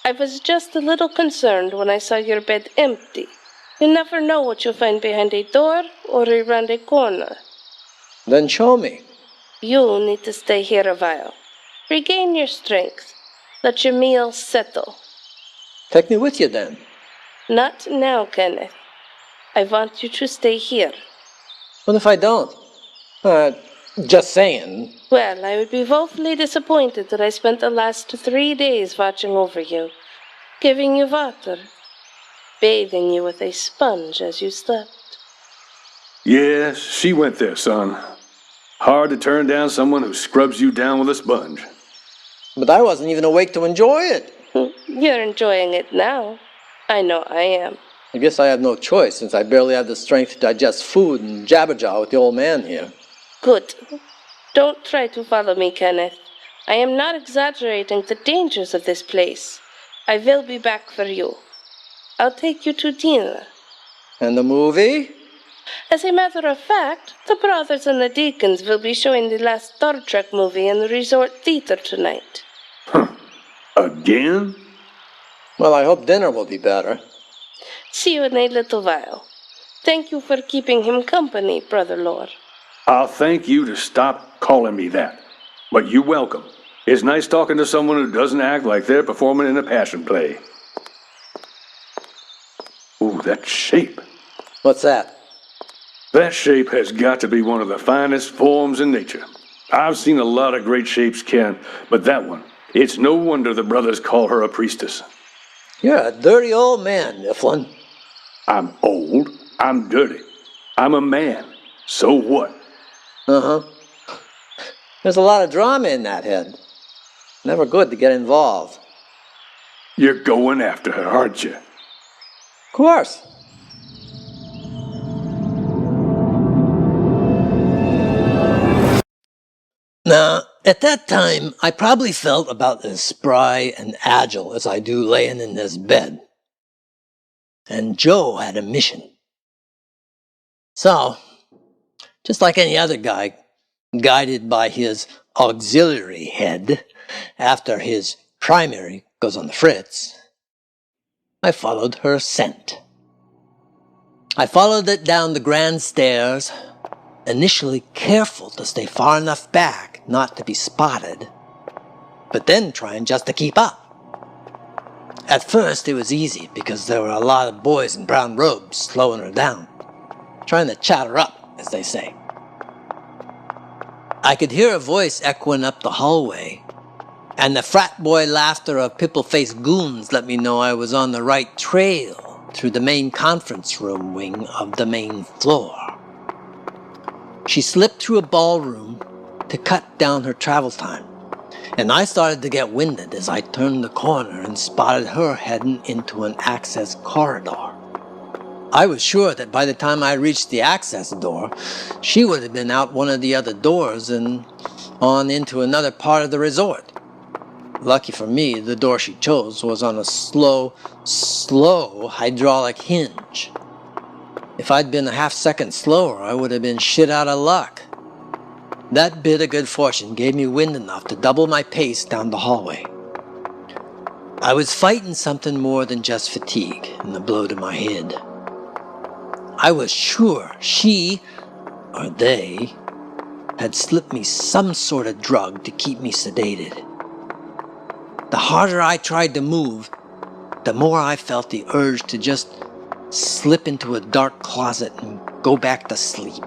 I was just a little concerned when I saw your bed empty. You never know what you'll find behind a door or around a corner. Then show me. You need to stay here a while. Regain your strength. Let your meals settle. Take me with you then. Not now, Kenneth. I want you to stay here. What if I don't? Just saying. Well, I would be woefully disappointed that I spent the last 3 days watching over you, giving you water, bathing you with a sponge as you slept. Yes, she went there, son. Hard to turn down someone who scrubs you down with a sponge. But I wasn't even awake to enjoy it. You're enjoying it now. I know I am. I guess I have no choice since I barely have the strength to digest food and jabberjaw with the old man here. Good. Don't try to follow me, Kenneth. I am not exaggerating the dangers of this place. I will be back for you. I'll take you to dinner. And the movie? As a matter of fact, the brothers and the deacons will be showing the last Star Trek movie in the resort theater tonight. Again? Well, I hope dinner will be better. See you in a little while. Thank you for keeping him company, Brother Lore. I'll thank you to stop calling me that. But you're welcome. It's nice talking to someone who doesn't act like they're performing in a passion play. Ooh, that shape. What's that? That shape has got to be one of the finest forms in nature. I've seen a lot of great shapes, Ken, but that one, it's no wonder the brothers call her a priestess. You're a dirty old man, Mifflin. I'm old. I'm dirty. I'm a man. So what? Uh-huh. There's a lot of drama in that head. Never good to get involved. You're going after her, aren't you? Of course. Now, at that time, I probably felt about as spry and agile as I do laying in this bed. And Joe had a mission. So, just like any other guy, guided by his auxiliary head, after his primary goes on the fritz, I followed her scent. I followed it down the grand stairs, initially careful to stay far enough back not to be spotted, but then trying just to keep up. At first it was easy because there were a lot of boys in brown robes slowing her down, trying to chat her up, as they say. I could hear a voice echoing up the hallway, and the frat boy laughter of pimple-faced goons let me know I was on the right trail through the main conference room wing of the main floor. She slipped through a ballroom to cut down her travel time, and I started to get winded as I turned the corner and spotted her heading into an access corridor. I was sure that by the time I reached the access door, she would have been out one of the other doors and on into another part of the resort. Lucky for me, the door she chose was on a slow hydraulic hinge. If I'd been a half-second slower, I would have been shit out of luck. That bit of good fortune gave me wind enough to double my pace down the hallway. I was fighting something more than just fatigue and the blow to my head. I was sure she, or they, had slipped me some sort of drug to keep me sedated. The harder I tried to move, the more I felt the urge to just slip into a dark closet and go back to sleep.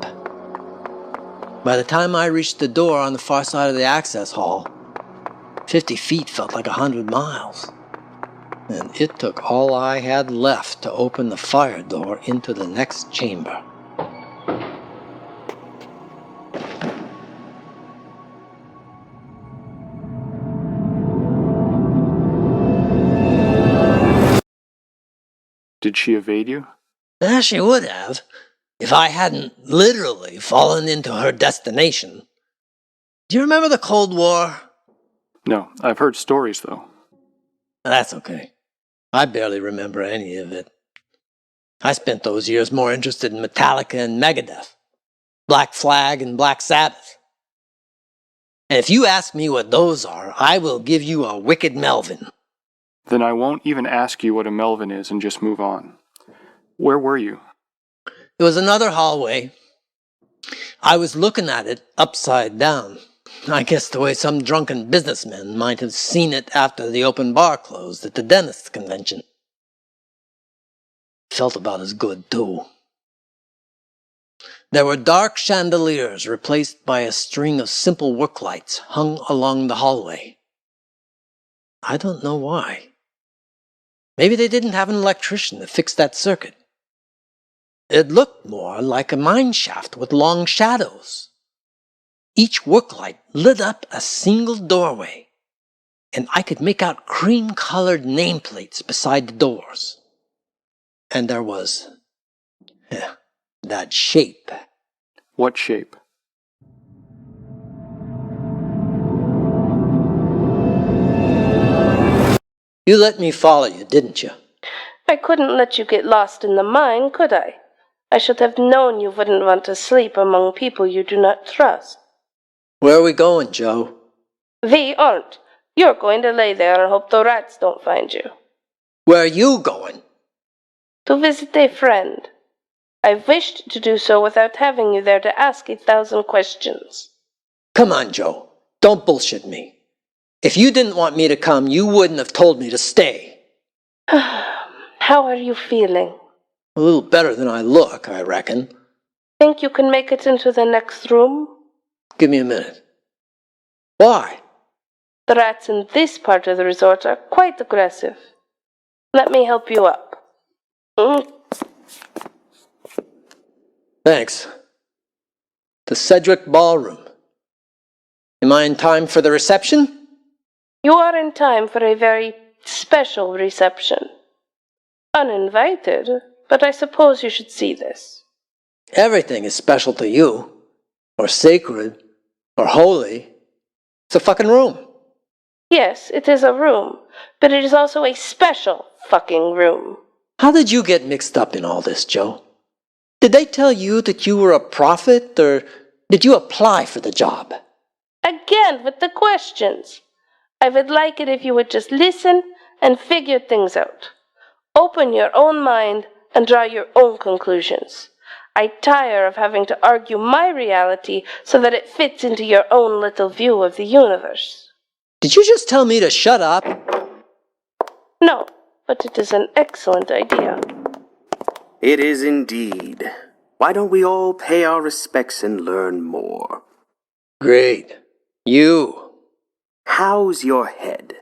By the time I reached the door on the far side of the access hall, 50 feet felt like 100 miles. And it took all I had left to open the fire door into the next chamber. Did she evade you? She would have, if I hadn't literally fallen into her destination. Do you remember the Cold War? No, I've heard stories, though. That's okay. I barely remember any of it. I spent those years more interested in Metallica and Megadeth, Black Flag and Black Sabbath. And if you ask me what those are, I will give you a wicked Melvin. Then I won't even ask you what a Melvin is and just move on. Where were you? It was another hallway. I was looking at it upside down. I guess the way some drunken businessmen might have seen it after the open bar closed at the dentist's convention. Felt about as good, too. There were dark chandeliers replaced by a string of simple work lights hung along the hallway. I don't know why. Maybe they didn't have an electrician to fix that circuit. It looked more like a mine shaft with long shadows. Each work light lit up a single doorway, and I could make out cream-colored nameplates beside the doors. And there was that shape. What shape? You let me follow you, didn't you? I couldn't let you get lost in the mine, could I? I should have known you wouldn't want to sleep among people you do not trust. Where are we going, Joe? We aren't. You're going to lay there and hope the rats don't find you. Where are you going? To visit a friend. I wished to do so without having you there to ask 1,000 questions. Come on, Joe. Don't bullshit me. If you didn't want me to come, you wouldn't have told me to stay. How are you feeling? A little better than I look, I reckon. Think you can make it into the next room? Give me a minute. Why? The rats in this part of the resort are quite aggressive. Let me help you up. Thanks. The Cedric Ballroom. Am I in time for the reception? You are in time for a very special reception. Uninvited, but I suppose you should see this. Everything is special to you. Or sacred. Or holy. It's a fucking room. Yes, it is a room, but it is also a special fucking room. How did you get mixed up in all this, Joe? Did they tell you that you were a prophet, or did you apply for the job? Again with the questions. I would like it if you would just listen and figure things out. Open your own mind and draw your own conclusions. I tire of having to argue my reality so that it fits into your own little view of the universe. Did you just tell me to shut up? No, but it is an excellent idea. It is indeed. Why don't we all pay our respects and learn more? Great. You. How's your head?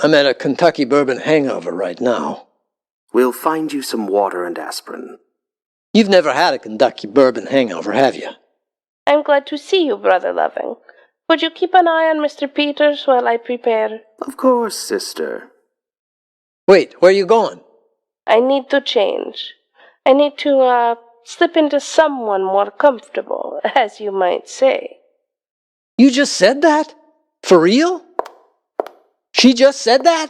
I'm at a Kentucky bourbon hangover right now. We'll find you some water and aspirin. You've never had a Kentucky bourbon hangover, have you? I'm glad to see you, Brother Loving. Would you keep an eye on Mr. Peters while I prepare? Of course, sister. Wait, where are you going? I need to change. I need to, slip into someone more comfortable, as you might say. You just said that? For real? She just said that?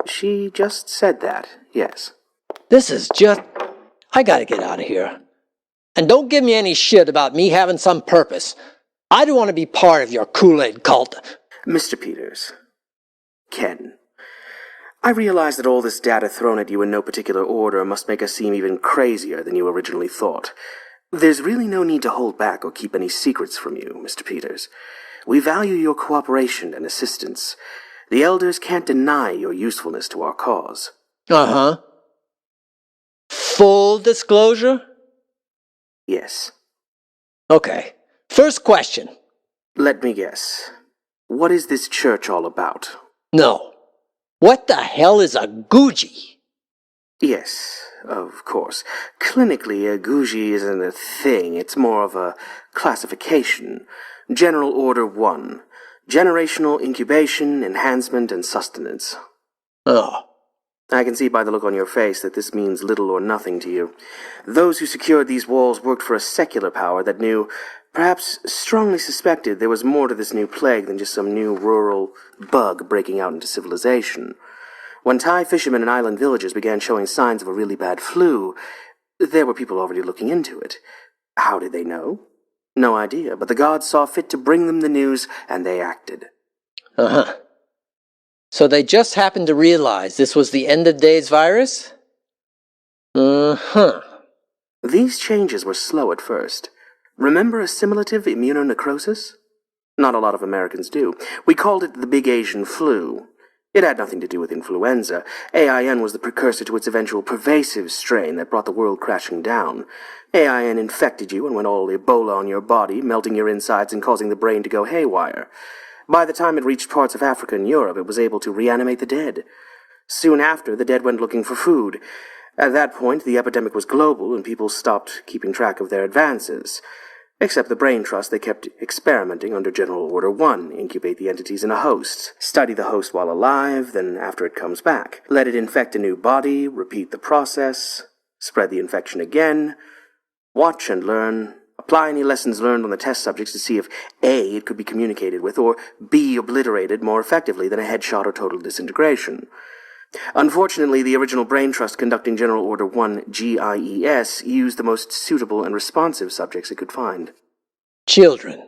She just said that, yes. This is just... I gotta get out of here. And don't give me any shit about me having some purpose. I don't want to be part of your Kool-Aid cult. Mr. Peters. Ken. I realize that all this data thrown at you in no particular order must make us seem even crazier than you originally thought. There's really no need to hold back or keep any secrets from you, Mr. Peters. We value your cooperation and assistance. The elders can't deny your usefulness to our cause. Uh-huh. Full disclosure? Yes. Okay. First question. Let me guess. What is this church all about? No. What the hell is a Googie? Yes, of course. Clinically, a Googie isn't a thing. It's more of a classification. General Order 1. Generational incubation, enhancement, and sustenance. Oh. I can see by the look on your face that this means little or nothing to you. Those who secured these walls worked for a secular power that knew, perhaps strongly suspected, there was more to this new plague than just some new rural bug breaking out into civilization. When Thai fishermen and island villagers began showing signs of a really bad flu, there were people already looking into it. How did they know? No idea, but the gods saw fit to bring them the news, and they acted. Uh-huh. So they just happened to realize this was the end of days virus? Uh-huh. These changes were slow at first. Remember assimilative immunonecrosis? Not a lot of Americans do. We called it the Big Asian Flu. It had nothing to do with influenza. AIN was the precursor to its eventual pervasive strain that brought the world crashing down. AIN infected you and went all Ebola on your body, melting your insides and causing the brain to go haywire. By the time it reached parts of Africa and Europe, it was able to reanimate the dead. Soon after, the dead went looking for food. At that point, the epidemic was global, and people stopped keeping track of their advances. Except the Brain Trust, they kept experimenting under General Order 1, incubate the entities in a host, study the host while alive, then after it comes back, let it infect a new body, repeat the process, spread the infection again, watch and learn, apply any lessons learned on the test subjects to see if A, it could be communicated with, or B, obliterated more effectively than a headshot or total disintegration. Unfortunately, the original Brain Trust conducting General Order 1 GIES used the most suitable and responsive subjects it could find. Children.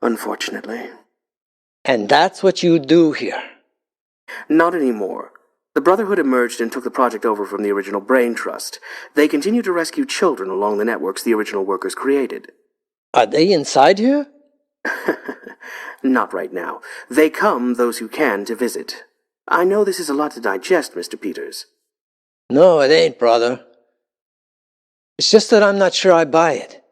Unfortunately. And that's what you do here? Not anymore. The Brotherhood emerged and took the project over from the original Brain Trust. They continue to rescue children along the networks the original workers created. Are they inside here? Not right now. They come, those who can, to visit. I know this is a lot to digest, Mr. Peters. No, it ain't, brother. It's just that I'm not sure I buy it.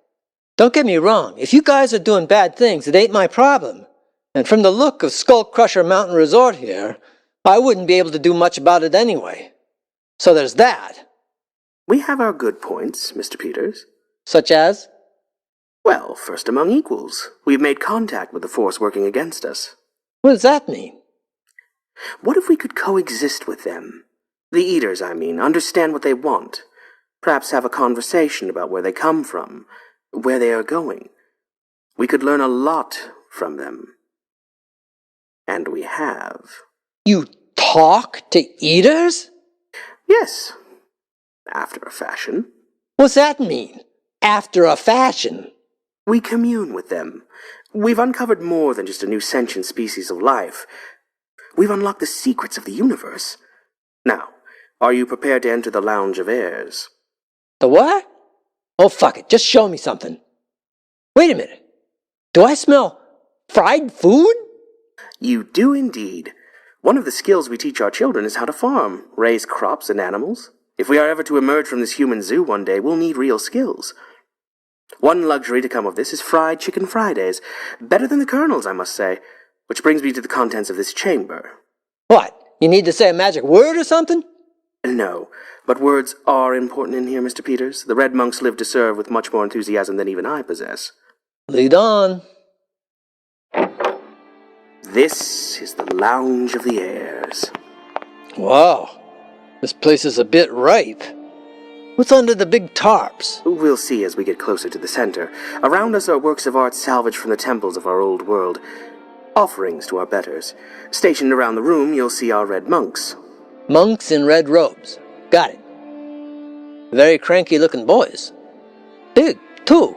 Don't get me wrong. If you guys are doing bad things, it ain't my problem. And from the look of Skull Crusher Mountain Resort here, I wouldn't be able to do much about it anyway. So there's that. We have our good points, Mr. Peters. Such as? Well, first among equals. We've made contact with the force working against us. What does that mean? What if we could coexist with them? The Eaters, I mean, understand what they want. Perhaps have a conversation about where they come from, where they are going. We could learn a lot from them. And we have. You talk to Eaters? Yes. After a fashion. What's that mean? After a fashion? We commune with them. We've uncovered more than just a new sentient species of life. We've unlocked the secrets of the universe. Now, are you prepared to enter the Lounge of Heirs? The what? Oh, fuck it. Just show me something. Wait a minute. Do I smell fried food? You do indeed. One of the skills we teach our children is how to farm, raise crops and animals. If we are ever to emerge from this human zoo one day, we'll need real skills. One luxury to come of this is fried chicken Fridays. Better than the Colonel's, I must say. Which brings me to the contents of this chamber. What? You need to say a magic word or something? No, but words are important in here, Mr. Peters. The Red Monks live to serve with much more enthusiasm than even I possess. Lead on. This is the Lounge of the Heirs. Wow. This place is a bit ripe. What's under the big tarps? We'll see as we get closer to the center. Around us are works of art salvaged from the temples of our old world. Offerings to our betters. Stationed around the room, you'll see our red monks. Monks in red robes. Got it. Very cranky-looking boys. Big, too.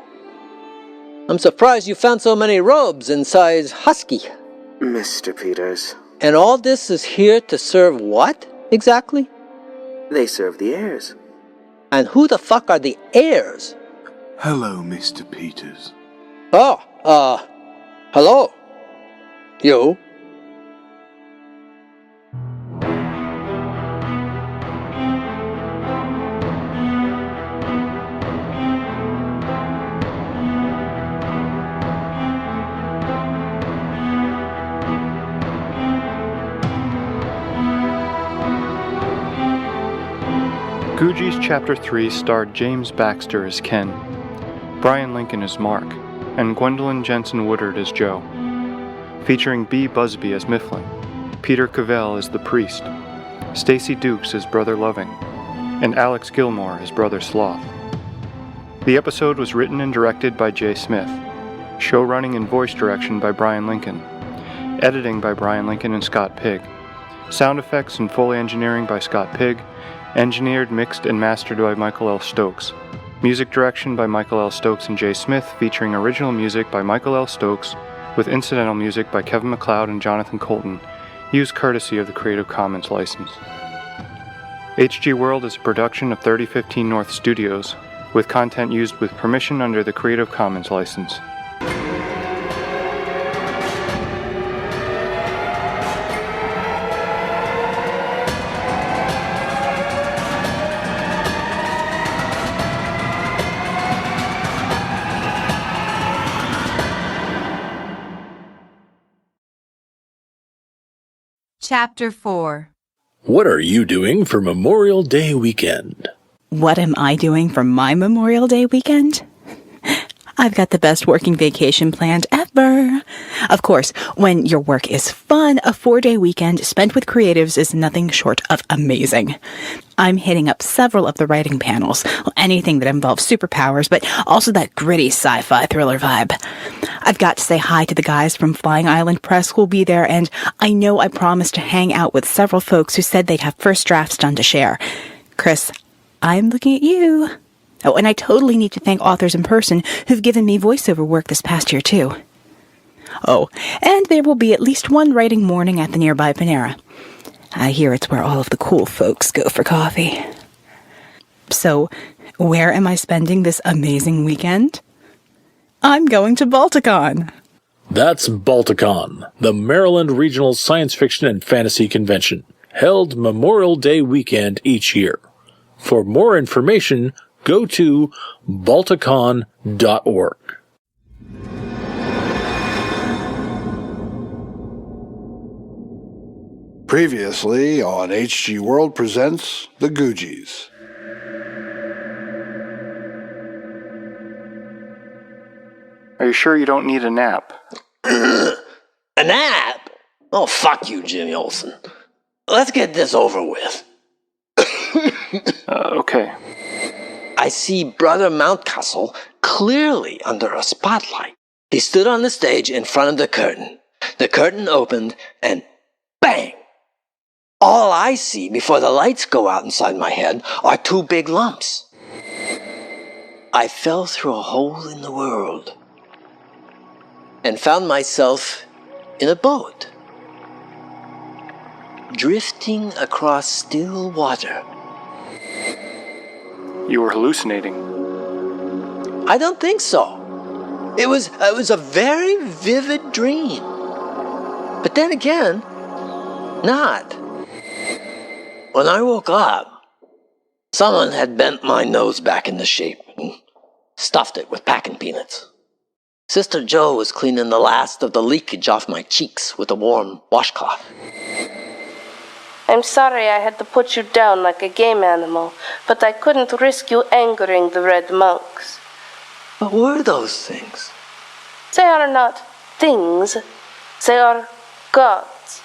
I'm surprised you found so many robes in size husky. Mr. Peters. And all this is here to serve what, exactly? They serve the heirs. And who the fuck are the heirs? Hello, Mr. Peters. Oh, hello. You? Googies Chapter 3 starred James Baxter as Ken, Brian Lincoln as Mark, and Gwendolyn Jensen Woodard as Joe. Featuring B. Busby as Mifflin, Peter Cavell as the priest, Stacy Dukes as Brother Loving, and Alex Gilmore as Brother Sloth. The episode was written and directed by Jay Smith, showrunning and voice direction by Brian Lincoln, editing by Brian Lincoln and Scott Pigg, sound effects and Foley engineering by Scott Pigg, engineered, mixed, and mastered by Michael L. Stokes. Music direction by Michael L. Stokes and Jay Smith, featuring original music by Michael L. Stokes, with incidental music by Kevin MacLeod and Jonathan Colton, used courtesy of the Creative Commons license. HG World is a production of 3015 North Studios, with content used with permission under the Creative Commons license. Chapter 4. What are you doing for Memorial Day weekend? What am I doing for my Memorial Day weekend? I've got the best working vacation planned ever. Of course, when your work is fun, a 4-day weekend spent with creatives is nothing short of amazing. I'm hitting up several of the writing panels, anything that involves superpowers, but also that gritty sci-fi thriller vibe. I've got to say hi to the guys from Flying Island Press who'll be there, and I know I promised to hang out with several folks who said they'd have first drafts done to share. Chris, I'm looking at you. Oh, and I totally need to thank authors in person who've given me voiceover work this past year, too. Oh, and there will be at least one writing morning at the nearby Panera. I hear it's where all of the cool folks go for coffee. So, where am I spending this amazing weekend? I'm going to Balticon. That's Balticon, the Maryland Regional Science Fiction and Fantasy Convention, held Memorial Day weekend each year. For more information, go to balticon.org. Previously on HG World Presents The Googies. Are you sure you don't need a nap? A nap? Oh, fuck you, Jimmy Olsen. Let's get this over with. Okay. I see Brother Mountcastle clearly under a spotlight. He stood on the stage in front of the curtain. The curtain opened, and bang! All I see before the lights go out inside my head are two big lumps. I fell through a hole in the world and found myself in a boat, drifting across still water. You were hallucinating. I don't think so. It was a very vivid dream. But then again, not. When I woke up, someone had bent my nose back into shape and stuffed it with packing peanuts. Sister Joe was cleaning the last of the leakage off my cheeks with a warm washcloth. I'm sorry I had to put you down like a game animal, but I couldn't risk you angering the red monks. What were those things? They are not things. They are gods.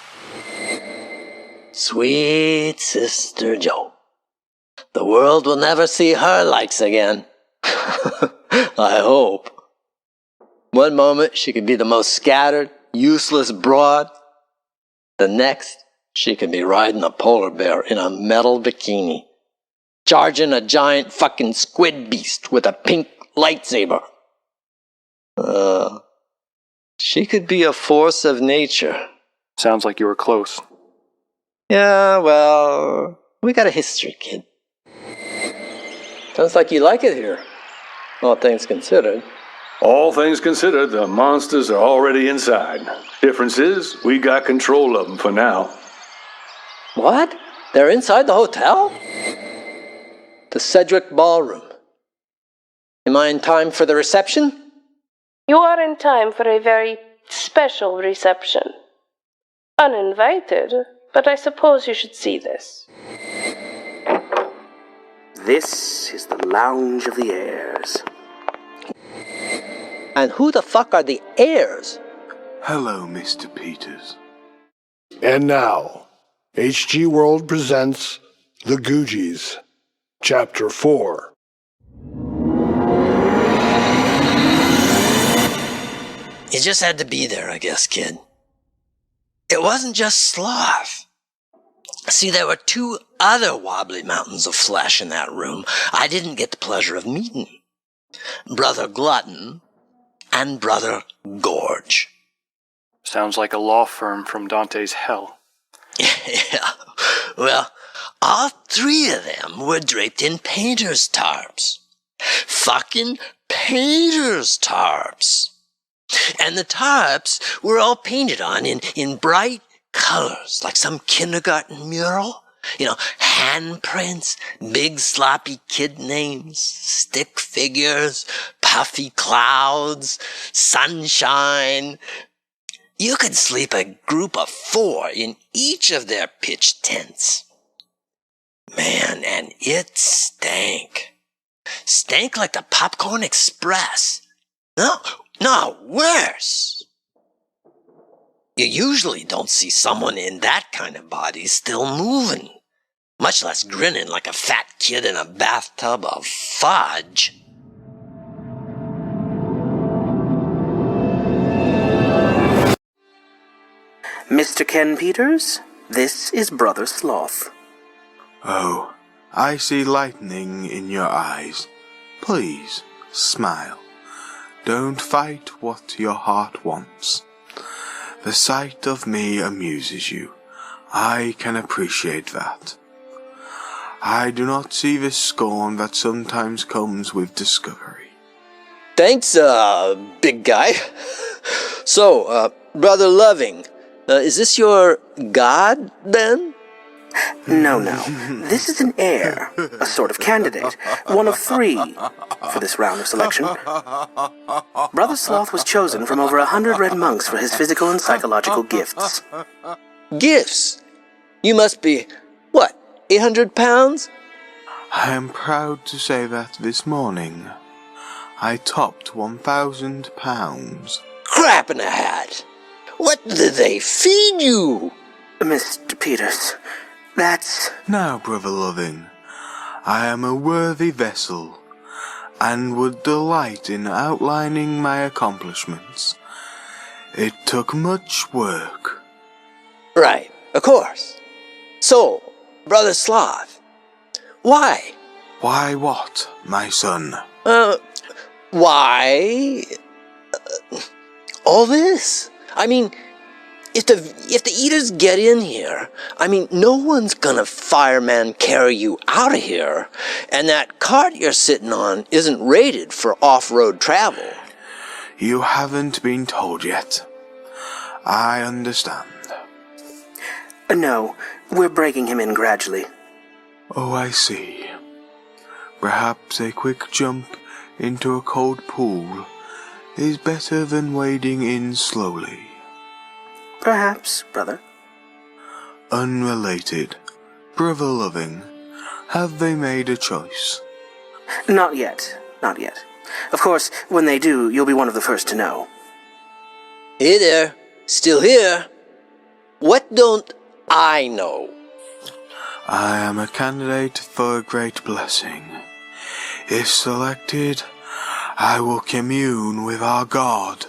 Sweet Sister Joe. The world will never see her likes again. I hope. One moment she could be the most scattered, useless broad. The next, she could be riding a polar bear in a metal bikini, charging a giant fucking squid beast with a pink lightsaber. She could be a force of nature. Sounds like you were close. Yeah, well, we got a history, kid. Sounds like you like it here, all things considered. All things considered, the monsters are already inside. Difference is, we got control of them for now. What? They're inside the hotel? The Cedric Ballroom. Am I in time for the reception? You are in time for a very special reception. Uninvited, but I suppose you should see this. This is the Lounge of the Heirs. And who the fuck are the heirs? Hello, Mr. Peters. And now, HG World presents The Googies, Chapter 4. You just had to be there, I guess, kid. It wasn't just sloth. See, there were two other wobbly mountains of flesh in that room I didn't get the pleasure of meeting. Brother Glutton and Brother Gorge. Sounds like a law firm from Dante's Hell. Yeah. Well, all three of them were draped in painter's tarps. Fucking painter's tarps. And the tarps were all painted on in bright colors, like some kindergarten mural. You know, handprints, big sloppy kid names, stick figures, puffy clouds, sunshine. You could sleep a group of 4 in each of their pitch tents. Man, and it stank. Stank like the Popcorn Express. No, worse. You usually don't see someone in that kind of body still moving, much less grinning like a fat kid in a bathtub of fudge. Mr. Ken Peters, this is Brother Sloth. Oh, I see lightning in your eyes. Please, smile. Don't fight what your heart wants. The sight of me amuses you. I can appreciate that. I do not see the scorn that sometimes comes with discovery. Thanks, big guy. So, Brother Loving, is this your god, then? No. This is an heir, a sort of candidate, one of 3 for this round of selection. Brother Sloth was chosen from over 100 red monks for his physical and psychological gifts. Gifts? You must be, 800 pounds? I am proud to say that this morning I topped 1,000 pounds. Crap in a hat! What did they feed you? Mr. Peters, that's... Now, Brother Loving, I am a worthy vessel, and would delight in outlining my accomplishments. It took much work. Right, of course. So, Brother Sloth, why? Why what, my son? Why? All this? I mean, if the eaters get in here, no one's gonna fireman carry you out of here, and that cart you're sitting on isn't rated for off-road travel. You haven't been told yet. I understand. No, we're breaking him in gradually. Oh, I see. Perhaps a quick jump into a cold pool is better than wading in slowly. Perhaps, brother. Unrelated. Brother Loving, have they made a choice? Not yet. Of course, when they do, you'll be one of the first to know. Hey there, still here. What don't I know? I am a candidate for a great blessing. If selected, I will commune with our God.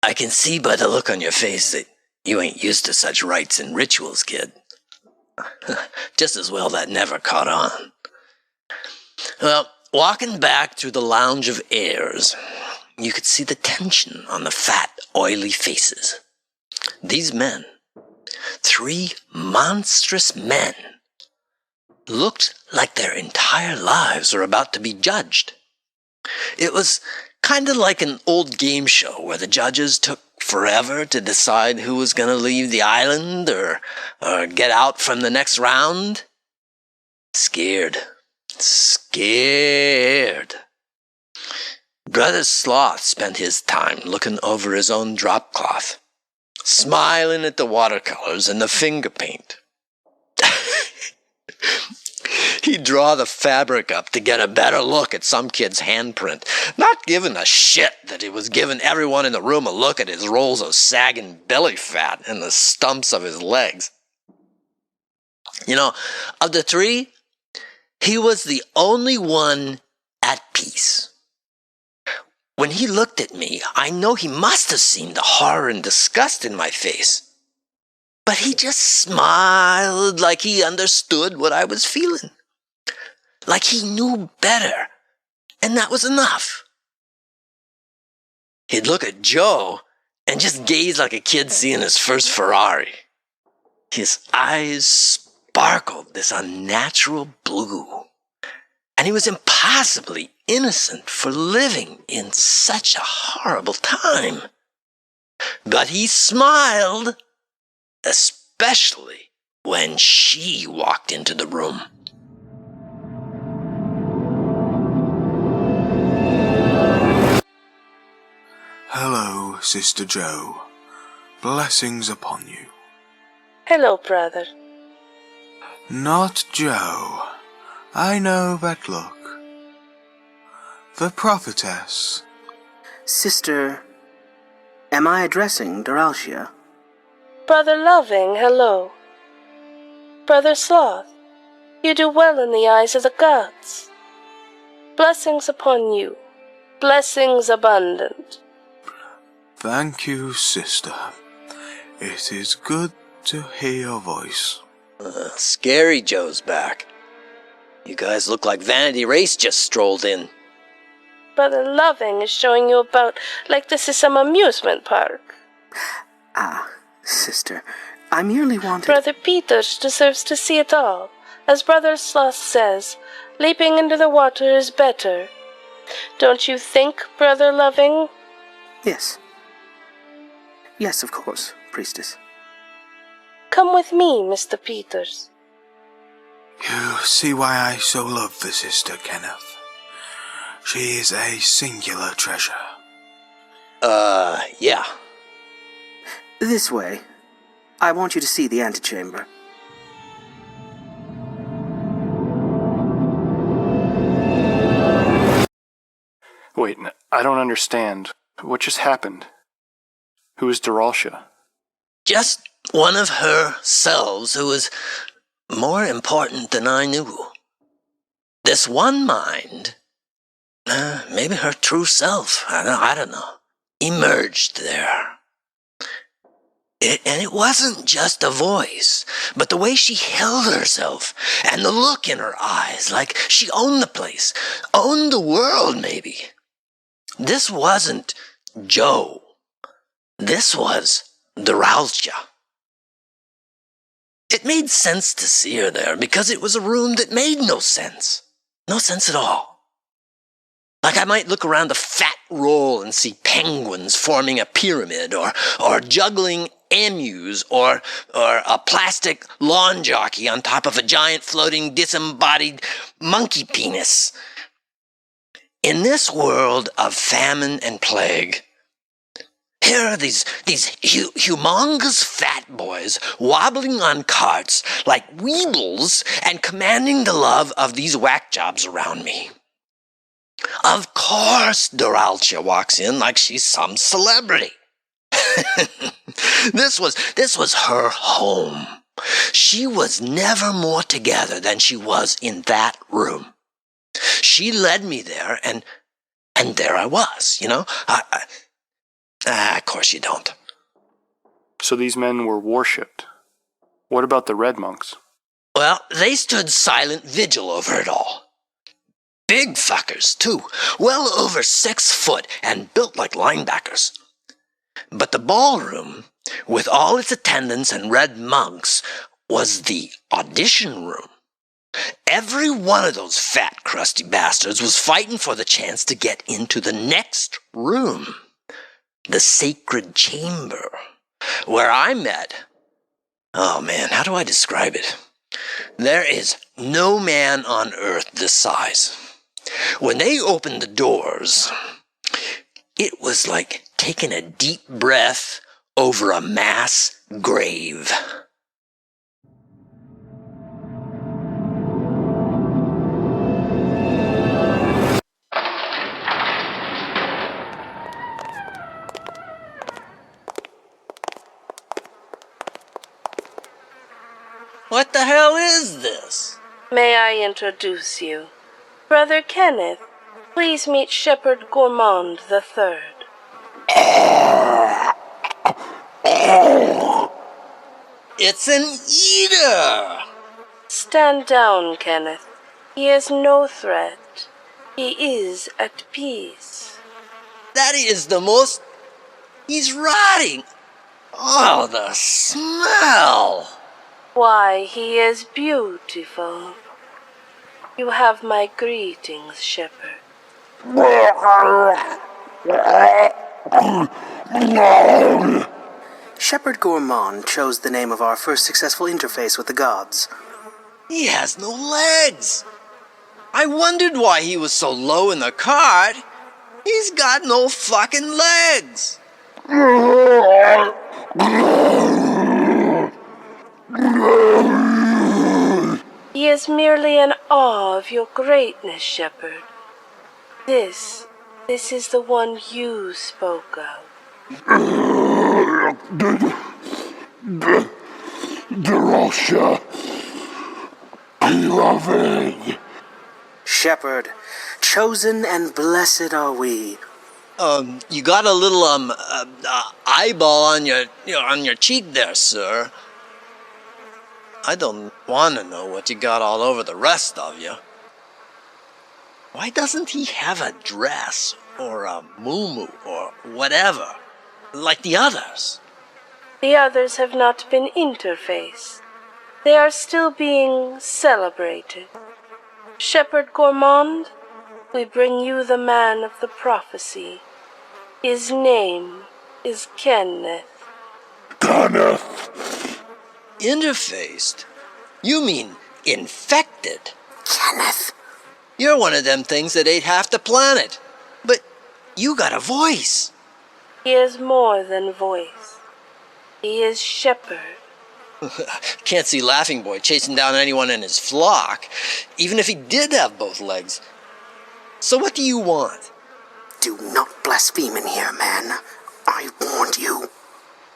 I can see by the look on your face that you ain't used to such rites and rituals, kid. Just as well that never caught on. Well, walking back through the lounge of heirs, you could see the tension on the fat, oily faces. These men, 3 monstrous men, looked like their entire lives were about to be judged. It was kind of like an old game show where the judges took forever to decide who was going to leave the island or get out from the next round. Scared. Brother Sloth spent his time looking over his own drop cloth, smiling at the watercolors and the finger paint. He'd draw the fabric up to get a better look at some kid's handprint, not giving a shit that he was giving everyone in the room a look at his rolls of sagging belly fat and the stumps of his legs. Of the 3, he was the only one at peace. When he looked at me, I know he must have seen the horror and disgust in my face. But he just smiled like he understood what I was feeling. Like he knew better, and that was enough. He'd look at Joe and just gaze like a kid seeing his first Ferrari. His eyes sparkled this unnatural blue, and he was impossibly innocent for living in such a horrible time. But he smiled, especially when she walked into the room. Hello, Sister Joe. Blessings upon you. Hello, brother. Not Joe. I know that look. The prophetess. Sister, am I addressing Doralcia? Brother Loving, hello. Brother Sloth, you do well in the eyes of the gods. Blessings upon you. Blessings abundant. Thank you, sister. It is good to hear your voice. Scary Joe's back. You guys look like Vanity Race just strolled in. Brother Loving is showing you about like this is some amusement park. Sister, I merely wanted... Brother Peters deserves to see it all. As Brother Sloth says, leaping into the water is better. Don't you think, Brother Loving? Yes. Yes, of course, priestess. Come with me, Mr. Peters. You see why I so love the sister, Kenneth. She is a singular treasure. Yeah. This way. I want you to see the antechamber. Wait, I don't understand. What just happened? Who is Doralcia? Just one of her selves who was more important than I knew. This one mind, maybe her true self, I don't know, emerged there. And it wasn't just a voice, but the way she held herself and the look in her eyes, like she owned the place, owned the world maybe. This wasn't Joe. This was Doralcia. It made sense to see her there because it was a room that made no sense. No sense at all. Like I might look around a fat roll and see penguins forming a pyramid, or juggling emus, or a plastic lawn jockey on top of a giant floating disembodied monkey penis. In this world of famine and plague, here are these humongous fat boys wobbling on carts like weebles and commanding the love of these whack jobs around me. Of course, Doralcia walks in like she's some celebrity. This was her home. She was never more together than she was in that room. She led me there, and there I was, you know? Of course you don't. So these men were worshipped. What about the red monks? Well, they stood silent vigil over it all. Big fuckers, too. Well over 6 foot and built like linebackers. But the ballroom, with all its attendants and red monks, was the audition room. Every one of those fat, crusty bastards was fighting for the chance to get into the next room. The sacred chamber, where I met... Oh man, how do I describe it? There is no man on earth this size. When they opened the doors, it was like taking a deep breath over a mass grave. What the hell is this? May I introduce you? Brother Kenneth, please meet Shepherd Gourmand III. It's an eater! Stand down, Kenneth. He is no threat. He is at peace. That is the most... He's rotting. Oh, the smell! Why, he is beautiful. You have my greetings, Shepherd. Shepherd Gourmand chose the name of our first successful interface with the gods. He has no legs. I wondered why he was so low in the cart. He's got no fucking legs. is merely in awe of your greatness, Shepherd. This is the one you spoke of. Russia, beloved. Shepherd, chosen and blessed are we. You got a little, eyeball on your cheek there, sir. I don't want to know what you got all over the rest of you. Why doesn't he have a dress, or a muumuu, or whatever, like the others? The others have not been interfaced. They are still being celebrated. Shepherd Gourmand, we bring you the man of the prophecy. His name is Kenneth. Interfaced? You mean infected? Kenneth. You're one of them things that ate half the planet. But you got a voice. He is more than voice. He is shepherd. Can't see Laughing Boy chasing down anyone in his flock, even if he did have both legs. So what do you want? Do not blaspheme in here, man. I warned you.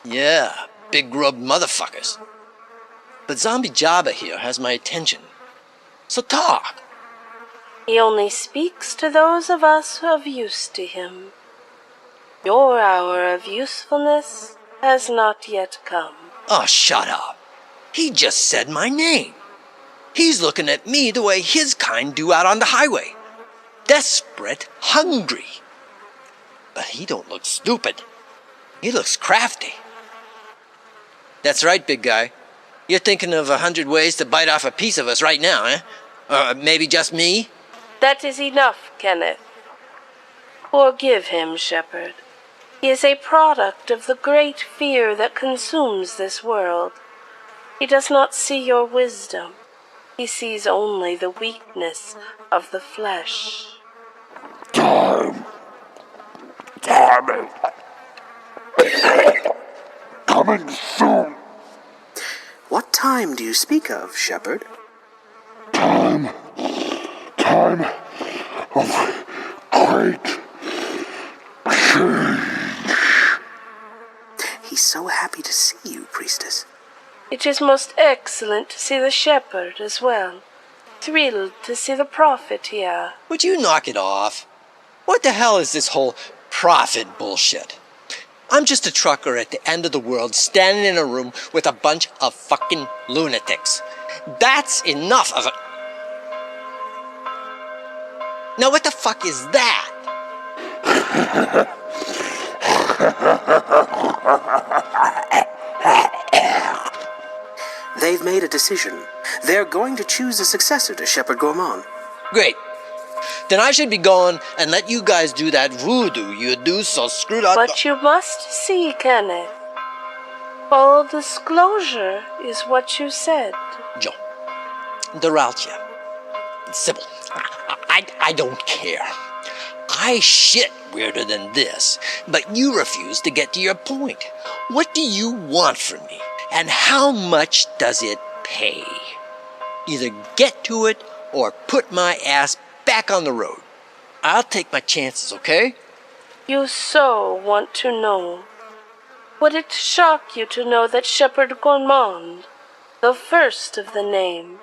Yeah, big grub motherfuckers. But Zombie Jabba here has my attention. So talk. He only speaks to those of us of use to him. Your hour of usefulness has not yet come. Oh, shut up. He just said my name. He's looking at me the way his kind do out on the highway. Desperate, hungry. But he don't look stupid. He looks crafty. That's right, big guy. You're thinking of 100 ways to bite off a piece of us right now, eh? Or maybe just me? That is enough, Kenneth. Forgive him, Shepherd. He is a product of the great fear that consumes this world. He does not see your wisdom. He sees only the weakness of the flesh. Time. Coming soon. What time do you speak of, Shepherd? Time of great change. He's so happy to see you, Priestess. It is most excellent to see the shepherd as well. Thrilled to see the prophet here. Would you knock it off? What the hell is this whole prophet bullshit? I'm just a trucker at the end of the world standing in a room with a bunch of fucking lunatics. That's enough of it. Now what the fuck is that? They've made a decision. They're going to choose a successor to Shepherd Gourmand. Great. Then I should be going and let you guys do that voodoo you do so screwed up. But you must see, Kenneth. Full disclosure is what you said. Joe. Doralcia. Sybil. I don't care. I shit weirder than this, but you refuse to get to your point. What do you want from me? And how much does it pay? Either get to it or put my ass back on the road. I'll take my chances, okay? You so want to know. Would it shock you to know that Shepherd Gourmand, the first of the name,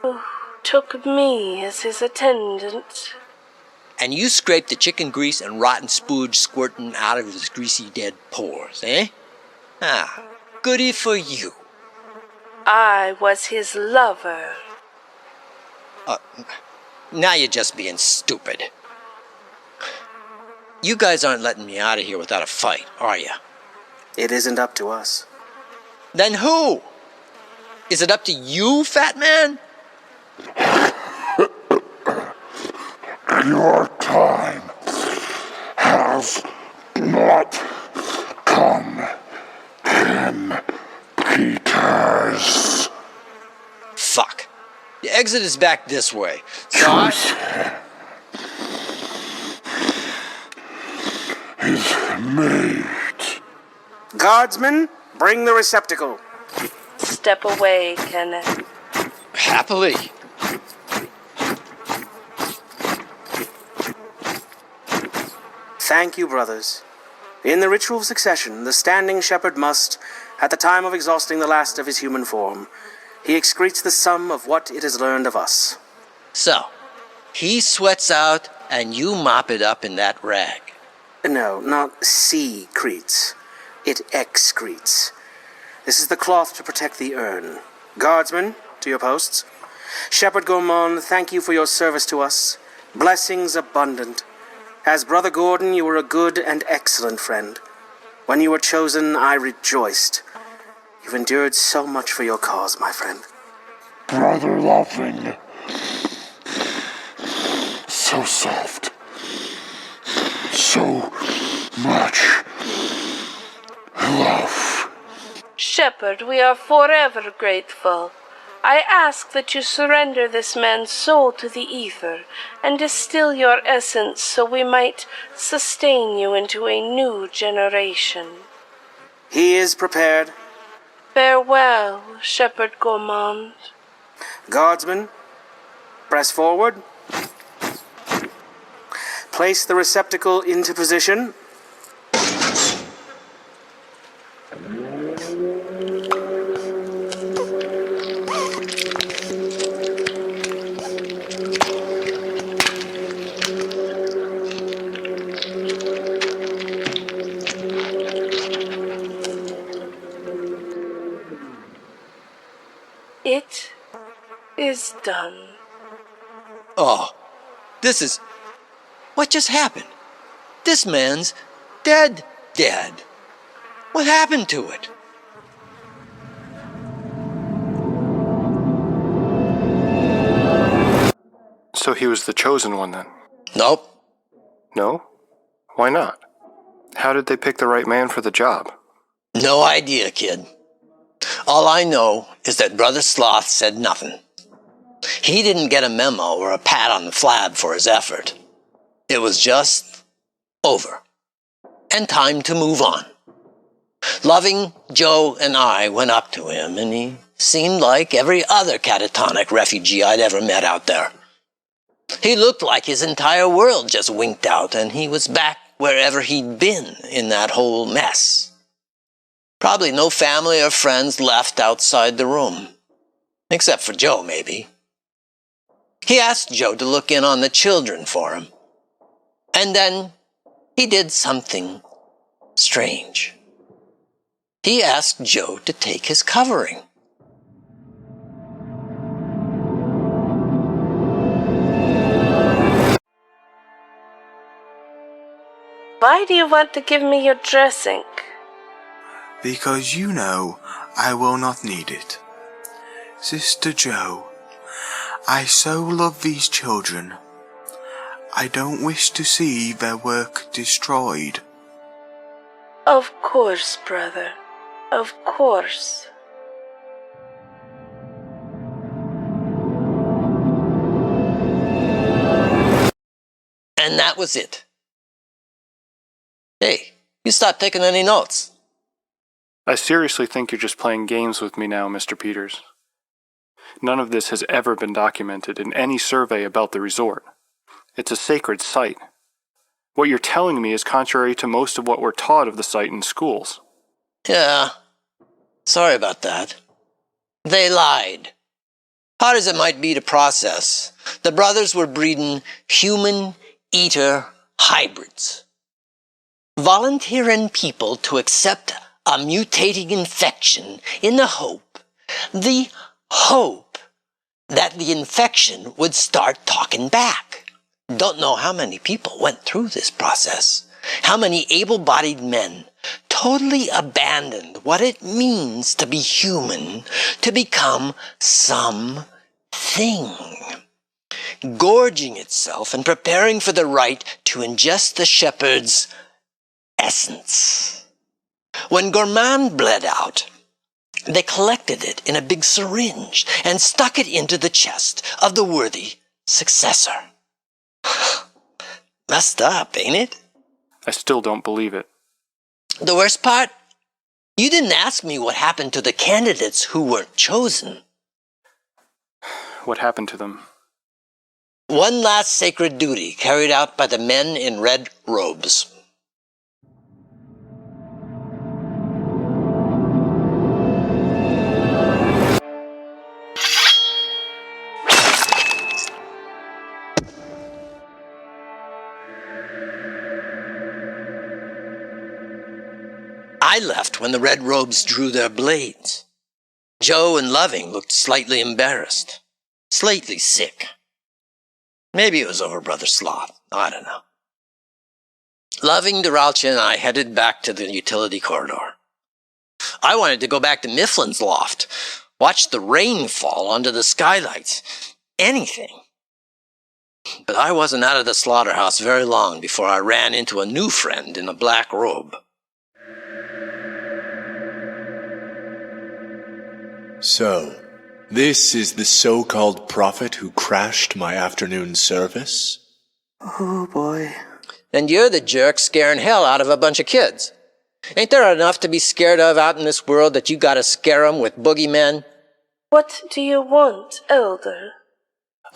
who took me as his attendant? And you scraped the chicken grease and rotten spooge squirting out of his greasy dead pores, eh? Ah, goody for you. I was his lover. Now you're just being stupid. You guys aren't letting me out of here without a fight, are you? It isn't up to us. Then who? Is it up to you, fat man? Your time has not come, Ken Peters. Fuck. The exit is back this way. So Is made. Guardsmen, bring the receptacle. Step away, Kenneth. Happily. Thank you, brothers. In the ritual of succession, the standing shepherd must, at the time of exhausting the last of his human form, he excretes the sum of what it has learned of us. So, he sweats out and you mop it up in that rag. No, not secretes. It excretes. This is the cloth to protect the urn. Guardsmen, to your posts. Shepherd Gourmand, thank you for your service to us. Blessings abundant. As Brother Gordon, you were a good and excellent friend. When you were chosen, I rejoiced. You've endured so much for your cause, my friend. Brother Laughing. So soft. So much love. Shepherd, we are forever grateful. I ask that you surrender this man's soul to the ether and distill your essence so we might sustain you into a new generation. He is prepared. Farewell, Shepherd Gourmand. Guardsmen, press forward. Place the receptacle into position. It is done. Oh, this is... What just happened? This man's dead. What happened to it? So he was the chosen one then? Nope. No? Why not? How did they pick the right man for the job? No idea, kid. All I know is that Brother Sloth said nothing. He didn't get a memo or a pat on the flab for his effort. It was just over. And time to move on. Loving Joe and I went up to him, and he seemed like every other catatonic refugee I'd ever met out there. He looked like his entire world just winked out, and he was back wherever he'd been in that whole mess. Probably no family or friends left outside the room. Except for Joe, maybe. He asked Joe to look in on the children for him. And then he did something strange. He asked Joe to take his covering. Why do you want to give me your dressing? Because you know I will not need it. Sister Joe, I so love these children. I don't wish to see their work destroyed. Of course, brother. Of course. And that was it. Hey, you stopped taking any notes. I seriously think you're just playing games with me now, Mr. Peters. None of this has ever been documented in any survey about the resort. It's a sacred site. What you're telling me is contrary to most of what we're taught of the site in schools. Yeah, sorry about that. They lied. Hard as it might be to process, the brothers were breeding human-eater hybrids. Volunteering people to accept a mutating infection in the hope that the infection would start talking back. Don't know how many people went through this process. How many able-bodied men totally abandoned what it means to be human, to become something. Gorging itself and preparing for the right to ingest the shepherd's essence. When Gourmand bled out, they collected it in a big syringe and stuck it into the chest of the worthy successor. Messed up, ain't it? I still don't believe it. The worst part? You didn't ask me what happened to the candidates who weren't chosen. What happened to them? One last sacred duty carried out by the men in red robes. I left when the red robes drew their blades. Joe and Loving looked slightly embarrassed, slightly sick. Maybe it was over Brother Sloth. I don't know. Loving, Duralcha, and I headed back to the utility corridor. I wanted to go back to Mifflin's loft, watch the rain fall onto the skylights, anything. But I wasn't out of the slaughterhouse very long before I ran into a new friend in a black robe. So, this is the so-called prophet who crashed my afternoon service? Oh, boy. And you're the jerk scaring hell out of a bunch of kids. Ain't there enough to be scared of out in this world that you gotta scare 'em with boogeymen? What do you want, Elder?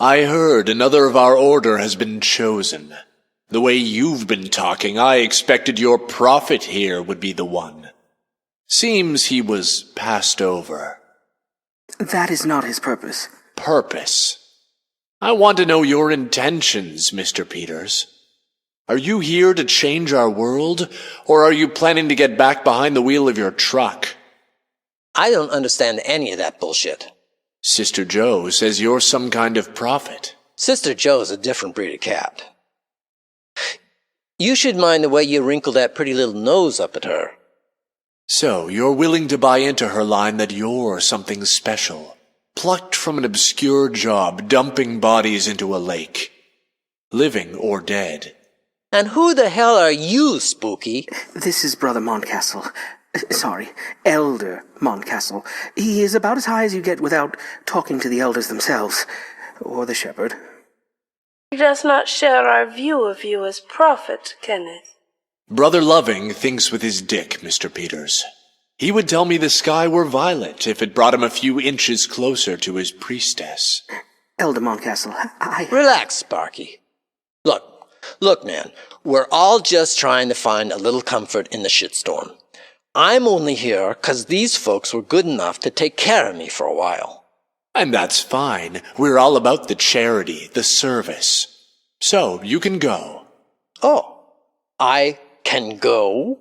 I heard another of our order has been chosen. The way you've been talking, I expected your prophet here would be the one. Seems he was passed over. That is not his purpose. Purpose? I want to know your intentions, Mr. Peters. Are you here to change our world, or are you planning to get back behind the wheel of your truck? I don't understand any of that bullshit. Sister Joe says you're some kind of prophet. Sister Joe's a different breed of cat. You should mind the way you wrinkle that pretty little nose up at her. So, you're willing to buy into her line that you're something special, plucked from an obscure job, dumping bodies into a lake, living or dead. And who the hell are you, Spooky? This is Brother Montcastle. Sorry, Elder Montcastle. He is about as high as you get without talking to the elders themselves, or the shepherd. He does not share our view of you as prophet, Kenneth. Brother Loving thinks with his dick, Mr. Peters. He would tell me the sky were violet if it brought him a few inches closer to his priestess. Elder Montcastle, Relax, Sparky. Look, man, we're all just trying to find a little comfort in the shitstorm. I'm only here 'cause these folks were good enough to take care of me for a while. And that's fine. We're all about the charity, the service. So, you can go. Oh, I can go?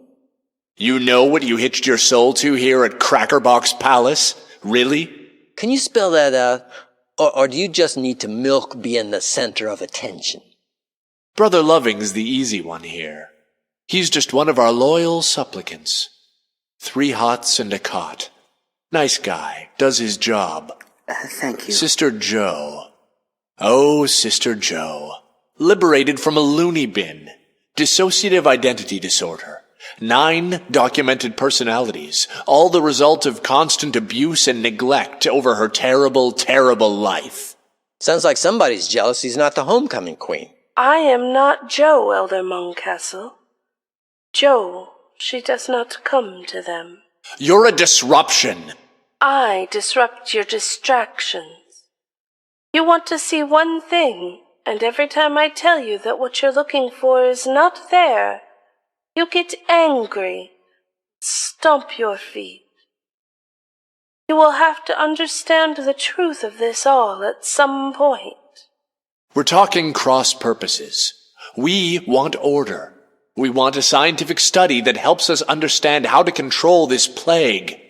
You know what you hitched your soul to here at Crackerbox Palace? Really? Can you spell that out? Or do you just need to milk being the center of attention? Brother Loving's the easy one here. He's just one of our loyal supplicants. 3 hots and a cot. Nice guy, does his job. Thank you. Sister Joe. Oh, Sister Joe. Liberated from a loony bin. Dissociative identity disorder. 9 documented personalities. All the result of constant abuse and neglect over her terrible, terrible life. Sounds like somebody's jealous he's not the homecoming queen. I am not Joe, Elder Montcastle. Joe, she does not come to them. You're a disruption. I disrupt your distractions. You want to see one thing, and every time I tell you that what you're looking for is not there, you get angry, stomp your feet. You will have to understand the truth of this all at some point. We're talking cross purposes. We want order. We want a scientific study that helps us understand how to control this plague.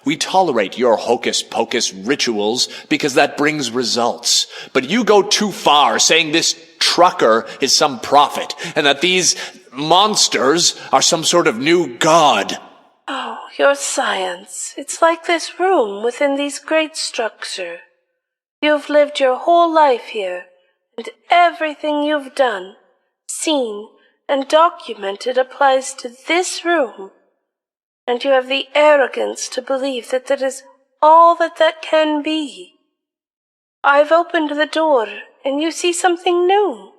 We tolerate your hocus-pocus rituals because that brings results. But you go too far saying this trucker is some prophet and that these monsters are some sort of new god. Oh, your science. It's like this room within these great structure. You've lived your whole life here, and everything you've done, seen, and documented applies to this room. And you have the arrogance to believe that that is all that can be. I've opened the door, and you see something new.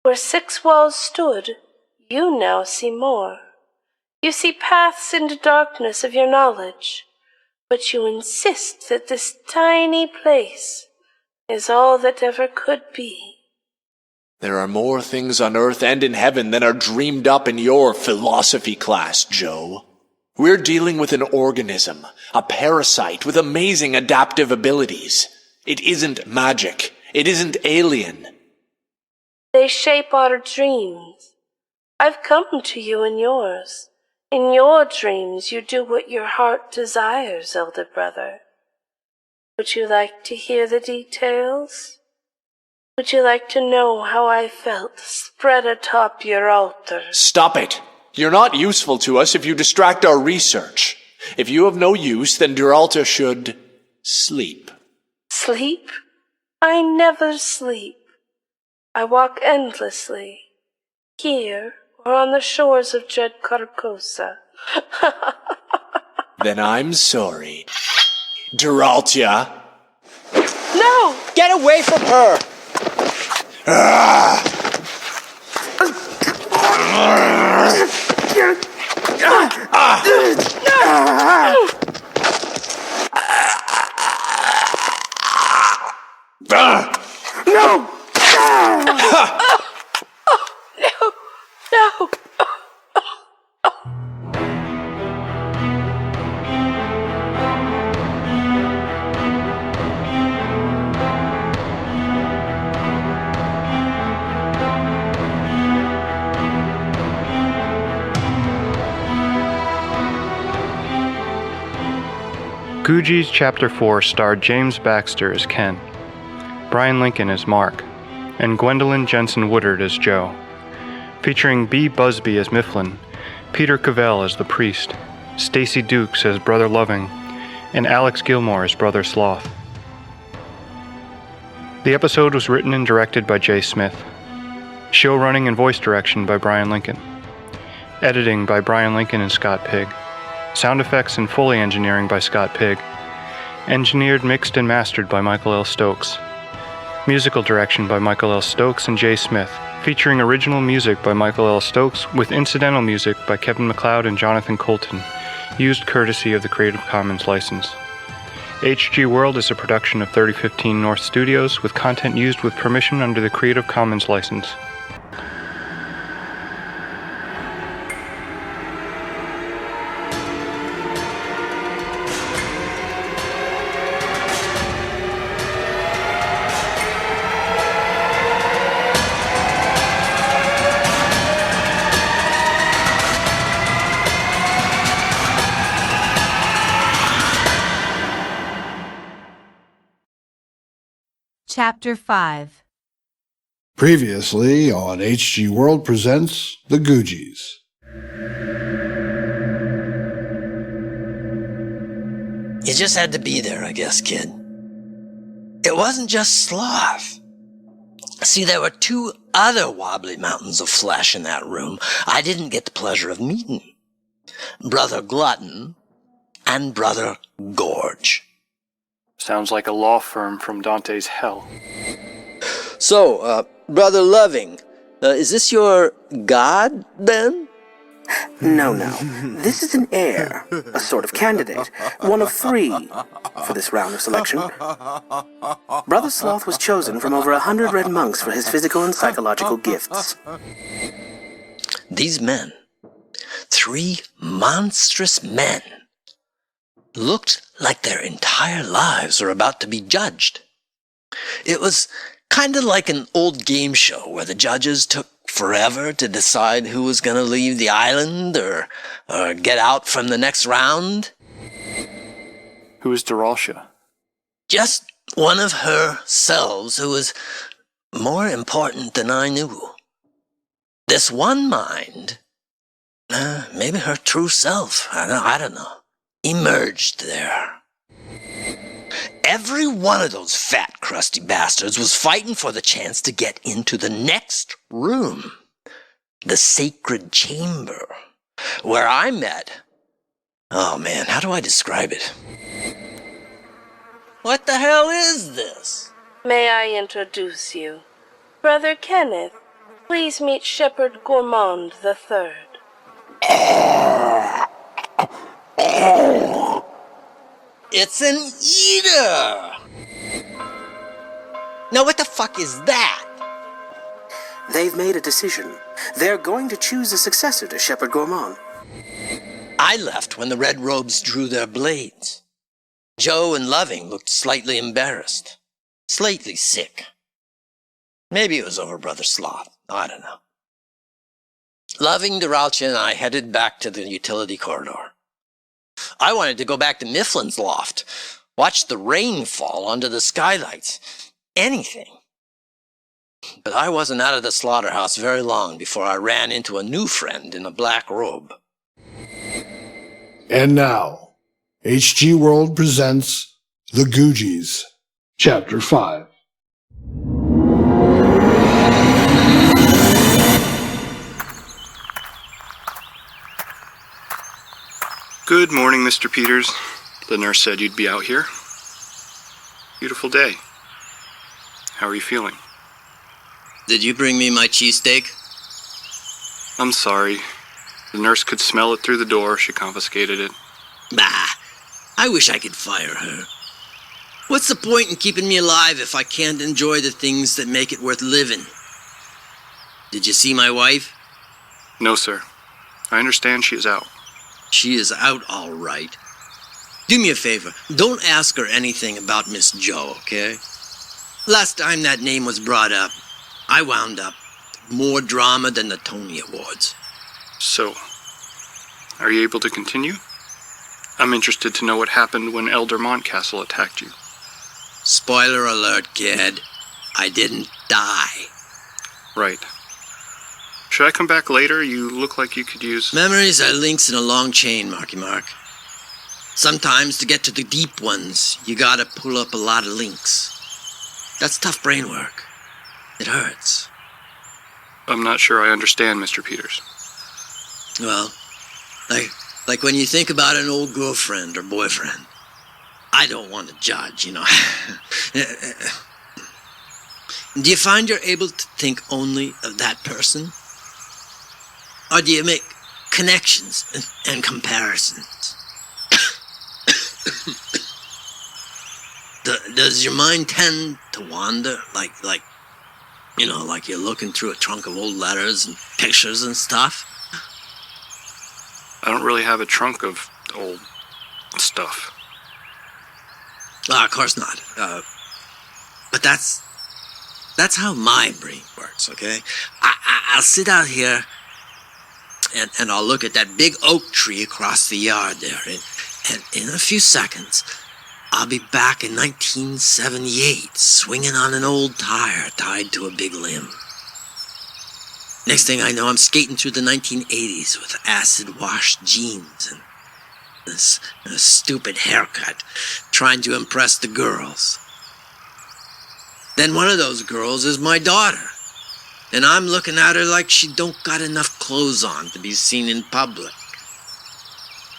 Where 6 walls stood, you now see more. You see paths into darkness of your knowledge, but you insist that this tiny place, is all that ever could be. There are more things on Earth and in heaven than are dreamed up in your philosophy class, Joe. We're dealing with an organism, a parasite with amazing adaptive abilities. It isn't magic. It isn't alien. They shape our dreams. I've come to you in yours. In your dreams, you do what your heart desires, elder brother. Would you like to hear the details? Would you like to know how I felt spread atop your altar? Stop it. You're not useful to us if you distract our research. If you have no use, then Duralta should sleep. Sleep? I never sleep. I walk endlessly, here or on the shores of dread Carcosa. Then I'm sorry. Duralta. No! Get away from her! No! No! Googies Chapter 4 starred James Baxter as Ken, Brian Lincoln as Mark, and Gwendolyn Jensen Woodard as Joe, featuring B. Busby as Mifflin, Peter Cavell as the priest, Stacy Dukes as Brother Loving, and Alex Gilmore as Brother Sloth. The episode was written and directed by Jay Smith. Show running and voice direction by Brian Lincoln. Editing by Brian Lincoln and Scott Pigg. Sound effects and Foley engineering by Scott Pigg. Engineered, mixed, and mastered by Michael L. Stokes. Musical direction by Michael L. Stokes and Jay Smith, featuring original music by Michael L. Stokes with incidental music by Kevin MacLeod and Jonathan Colton, used courtesy of the Creative Commons license. HG World is a production of 3015 North Studios with content used with permission under the Creative Commons license. Chapter 5. Previously on HG World presents The Googies. You just had to be there, I guess, kid. It wasn't just Sloth. See, there were two other wobbly mountains of flesh in that room I didn't get the pleasure of meeting. Brother Glutton and Brother Gorge. Sounds like a law firm from Dante's Hell. So, Brother Loving, is this your god, then? No. This is an heir, a sort of candidate, one of 3 for this round of selection. Brother Sloth was chosen from over 100 red monks for his physical and psychological gifts. These men, 3 monstrous men, looked like their entire lives were about to be judged. It was kind of like an old game show where the judges took forever to decide who was going to leave the island or get out from the next round. Who is Duralta? Just one of her selves who was more important than I knew. This one mind, maybe her true self, I don't know, emerged there. Every one of those fat, crusty bastards was fighting for the chance to get into the next room, the sacred chamber, where I met. Oh man, how do I describe it? What the hell is this? May I introduce you? Brother Kenneth, please meet Shepherd Gourmand III. It's an eater! Now what the fuck is that? They've made a decision. They're going to choose a successor to Shepherd Gourmand. I left when the red robes drew their blades. Joe and Loving looked slightly embarrassed. Slightly sick. Maybe it was over Brother Sloth. I don't know. Loving, Duralcha, and I headed back to the utility corridor. I wanted to go back to Mifflin's loft, watch the rain fall onto the skylights. Anything. But I wasn't out of the slaughterhouse very long before I ran into a new friend in a black robe. And now, HG World presents The Googies, Chapter 5. Good morning, Mr. Peters. The nurse said you'd be out here. Beautiful day. How are you feeling? Did you bring me my cheesesteak? I'm sorry. The nurse could smell it through the door. She confiscated it. Bah, I wish I could fire her. What's the point in keeping me alive if I can't enjoy the things that make it worth living? Did you see my wife? No, sir. I understand she is out. She is out all right. Do me a favor, don't ask her anything about Miss Jo, okay? Last time that name was brought up, I wound up more drama than the Tony Awards. So, are you able to continue? I'm interested to know what happened when Elder Montcastle attacked you. Spoiler alert, kid. I didn't die. Right. Should I come back later? You look like you could use... Memories are links in a long chain, Marky Mark. Sometimes to get to the deep ones, you gotta pull up a lot of links. That's tough brain work. It hurts. I'm not sure I understand, Mr. Peters. Well, like when you think about an old girlfriend or boyfriend. I don't want to judge, you know. Do you find you're able to think only of that person? Or do you make connections and comparisons? Does your mind tend to wander? Like you're looking through a trunk of old letters and pictures and stuff? I don't really have a trunk of old stuff. Of course not. But that's how my brain works, okay? I'll sit out here and I'll look at that big oak tree across the yard there, and in a few seconds, I'll be back in 1978, swinging on an old tire tied to a big limb. Next thing I know, I'm skating through the 1980s with acid-washed jeans and this stupid haircut, trying to impress the girls. Then one of those girls is my daughter, and I'm looking at her like she don't got enough clothes on to be seen in public.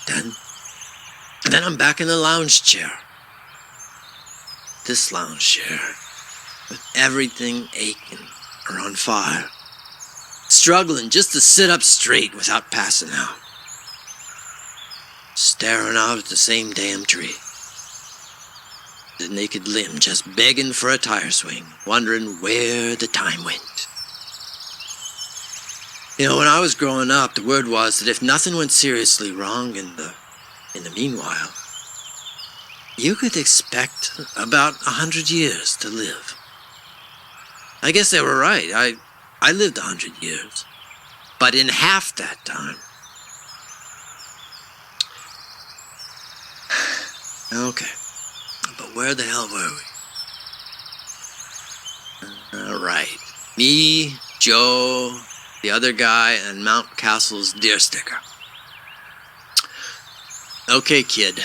Then I'm back in the lounge chair. This lounge chair, with everything aching or on fire, struggling just to sit up straight without passing out. Staring out at the same damn tree. The naked limb just begging for a tire swing, wondering where the time went. You know, when I was growing up, the word was that if nothing went seriously wrong in the meanwhile, you could expect about 100 years to live. I guess they were right. I lived 100 years. But in half that time... Okay. But where the hell were we? All right. Me, Joe, the other guy, and Mount Castle's deer sticker. Okay, kid.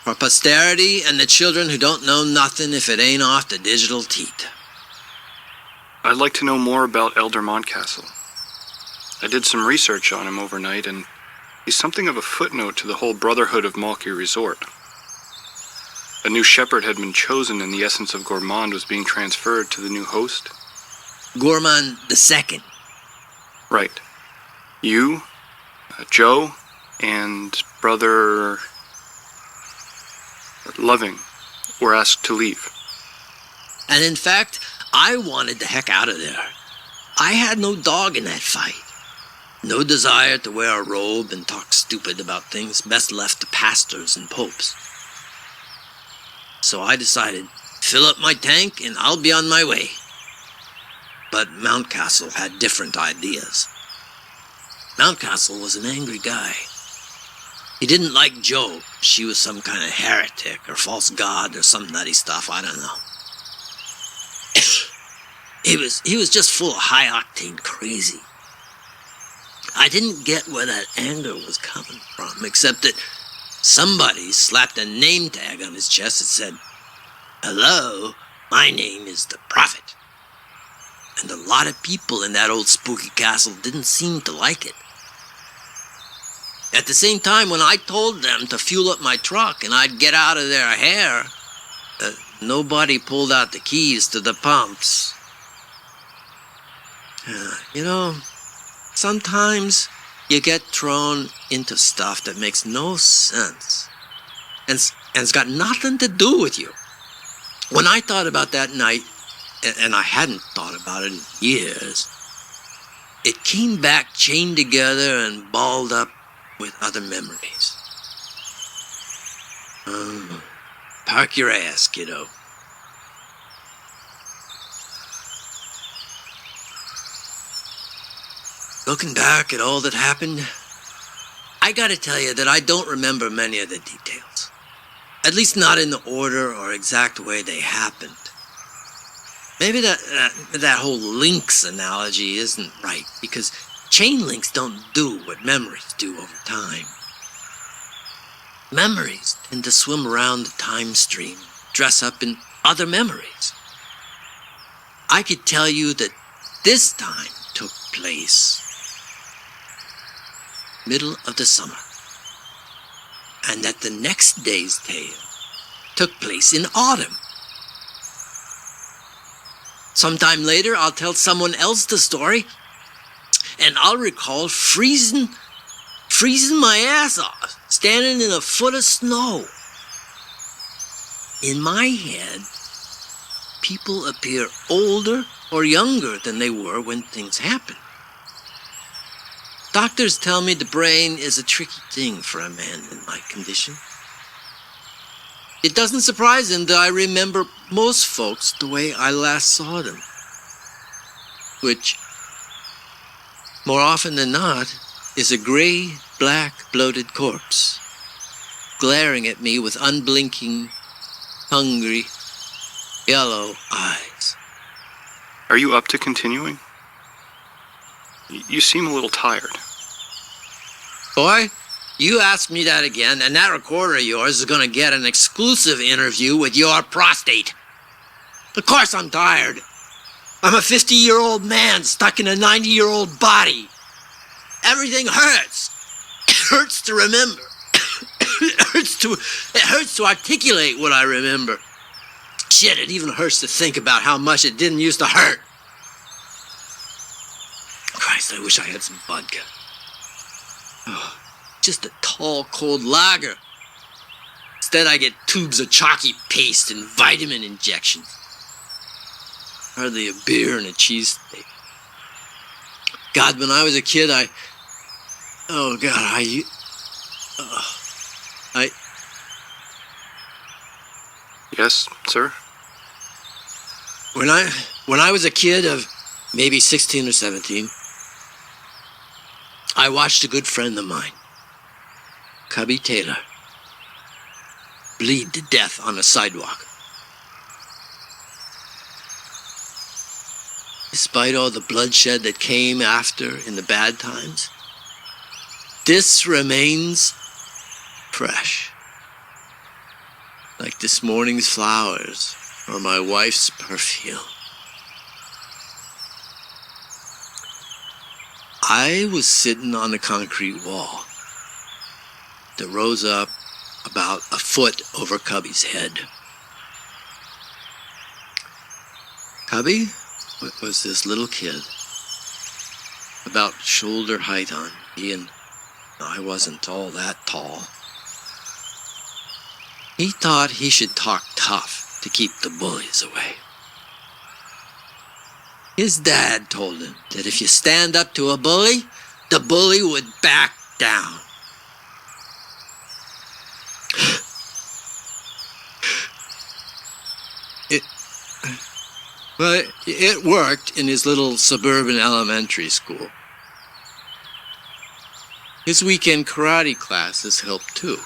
For posterity and the children who don't know nothing if it ain't off the digital teat. I'd like to know more about Elder Montcastle. I did some research on him overnight, and he's something of a footnote to the whole Brotherhood of Malky Resort. A new shepherd had been chosen, and the essence of Gourmand was being transferred to the new host. Gourmand II. Right. You, Joe, and Brother Loving were asked to leave. And in fact, I wanted the heck out of there. I had no dog in that fight. No desire to wear a robe and talk stupid about things best left to pastors and popes. So I decided, fill up my tank and I'll be on my way. But Mountcastle had different ideas. Mountcastle was an angry guy. He didn't like Jo. She was some kind of heretic or false god or some nutty stuff, I don't know. He was just full of high-octane crazy. I didn't get where that anger was coming from, except that somebody slapped a name tag on his chest that said, "Hello, my name is the Prophet." And a lot of people in that old spooky castle didn't seem to like it. At the same time, when I told them to fuel up my truck and I'd get out of their hair, nobody pulled out the keys to the pumps. You know, sometimes you get thrown into stuff that makes no sense. And it's got nothing to do with you. When I thought about that night, and I hadn't thought about it in years, it came back chained together and balled up with other memories. Park your ass, kiddo. Looking back at all that happened, I gotta tell you that I don't remember many of the details. At least not in the order or exact way they happened. Maybe that whole links analogy isn't right, because chain links don't do what memories do over time. Memories tend to swim around the time stream, dress up in other memories. I could tell you that this time took place middle of the summer, and that the next day's tale took place in autumn. Sometime later, I'll tell someone else the story, and I'll recall freezing my ass off, standing in a foot of snow. In my head, people appear older or younger than they were when things happen. Doctors tell me the brain is a tricky thing for a man in my condition. It doesn't surprise them that I remember most folks the way I last saw them, which, more often than not, is a gray, black, bloated corpse, glaring at me with unblinking, hungry, yellow eyes. Are you up to continuing? You seem a little tired. Boy, you ask me that again, and that recorder of yours is going to get an exclusive interview with your prostate. Of course I'm tired. I'm a 50-year-old man stuck in a 90-year-old body. Everything hurts. It hurts to remember. It hurts to articulate what I remember. Shit, it even hurts to think about how much it didn't used to hurt. Christ, I wish I had some vodka. Oh, just a tall, cold lager. Instead, I get tubes of chalky paste and vitamin injections. Hardly a beer and a cheesesteak. God, when I was a kid, Yes, sir? When I was a kid of maybe 16 or 17, I watched a good friend of mine, Cubby Taylor, bleed to death on a sidewalk. Despite all the bloodshed that came after in the bad times, this remains fresh, like this morning's flowers or my wife's perfume. I was sitting on the concrete wall that rose up about a foot over Cubby's head. Cubby was this little kid, about shoulder height on me, and I wasn't all that tall. He thought he should talk tough to keep the bullies away. His dad told him that if you stand up to a bully, the bully would back down. It worked in his little suburban elementary school. His weekend karate classes helped too.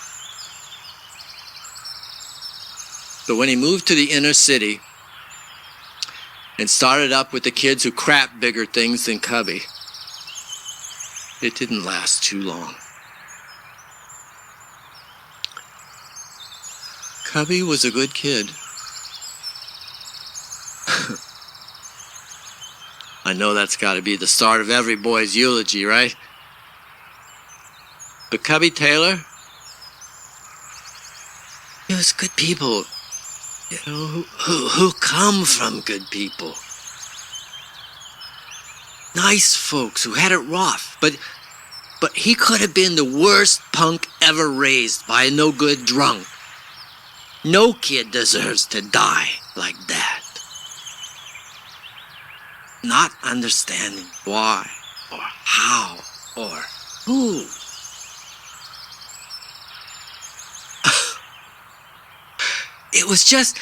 But when he moved to the inner city and started up with the kids who crap bigger things than Cubby, it didn't last too long. Cubby was a good kid. I know that's got to be the start of every boy's eulogy, right? But Cubby Taylor, he was good people, you know, who come from good people. Nice folks who had it rough, but he could have been the worst punk ever raised by a no-good drunk. No kid deserves to die like that. Not understanding why, or how, or who. It was just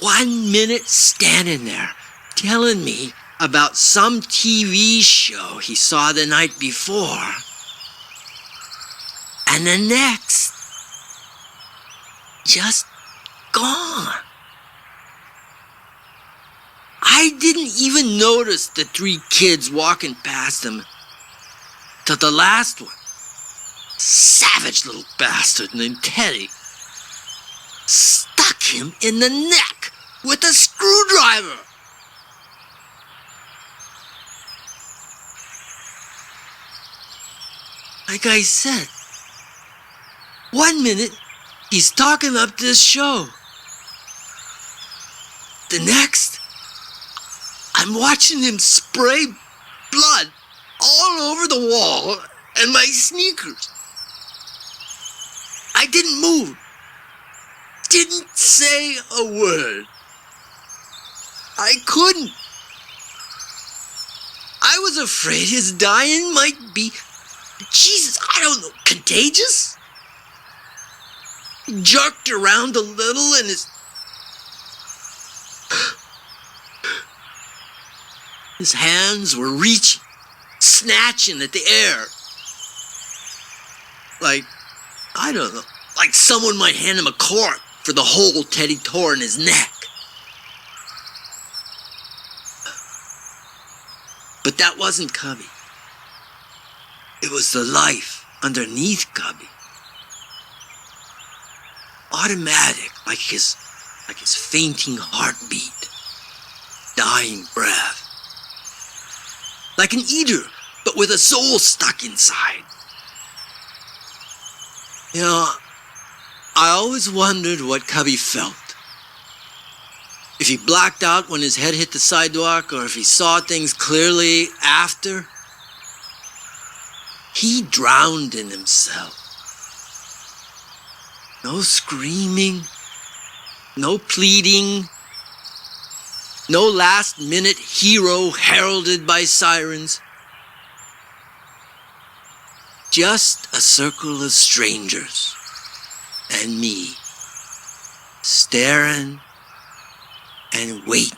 1 minute standing there telling me about some TV show he saw the night before. And the next, just gone. I didn't even notice the 3 kids walking past him till the last one, savage little bastard named Teddy, stuck him in the neck with a screwdriver. Like I said, 1 minute he's talking up this show. The next, I'm watching him spray blood all over the wall and my sneakers. I didn't move. Didn't say a word. I couldn't. I was afraid his dying might be, Jesus, I don't know, contagious? He jerked around a little and his hands were reaching, snatching at the air. Like, I don't know, like someone might hand him a cork for the hole Teddy tore in his neck. But that wasn't Cubby. It was the life underneath Cubby. Automatic, like his fainting heartbeat, dying breath. Like an eater, but with a soul stuck inside. You know, I always wondered what Cubby felt. If he blacked out when his head hit the sidewalk, or if he saw things clearly after. He drowned in himself. No screaming, no pleading, no last-minute hero heralded by sirens. Just a circle of strangers and me, staring and waiting.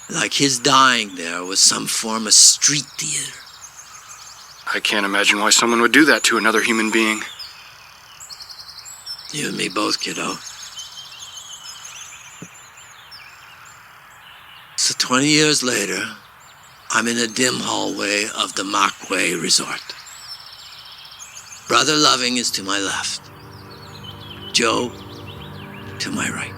Like his dying there was some form of street theater. I can't imagine why someone would do that to another human being. You and me both, kiddo. So 20 years later, I'm in a dim hallway of the Mockway Resort. Brother Loving is to my left. Joe to my right.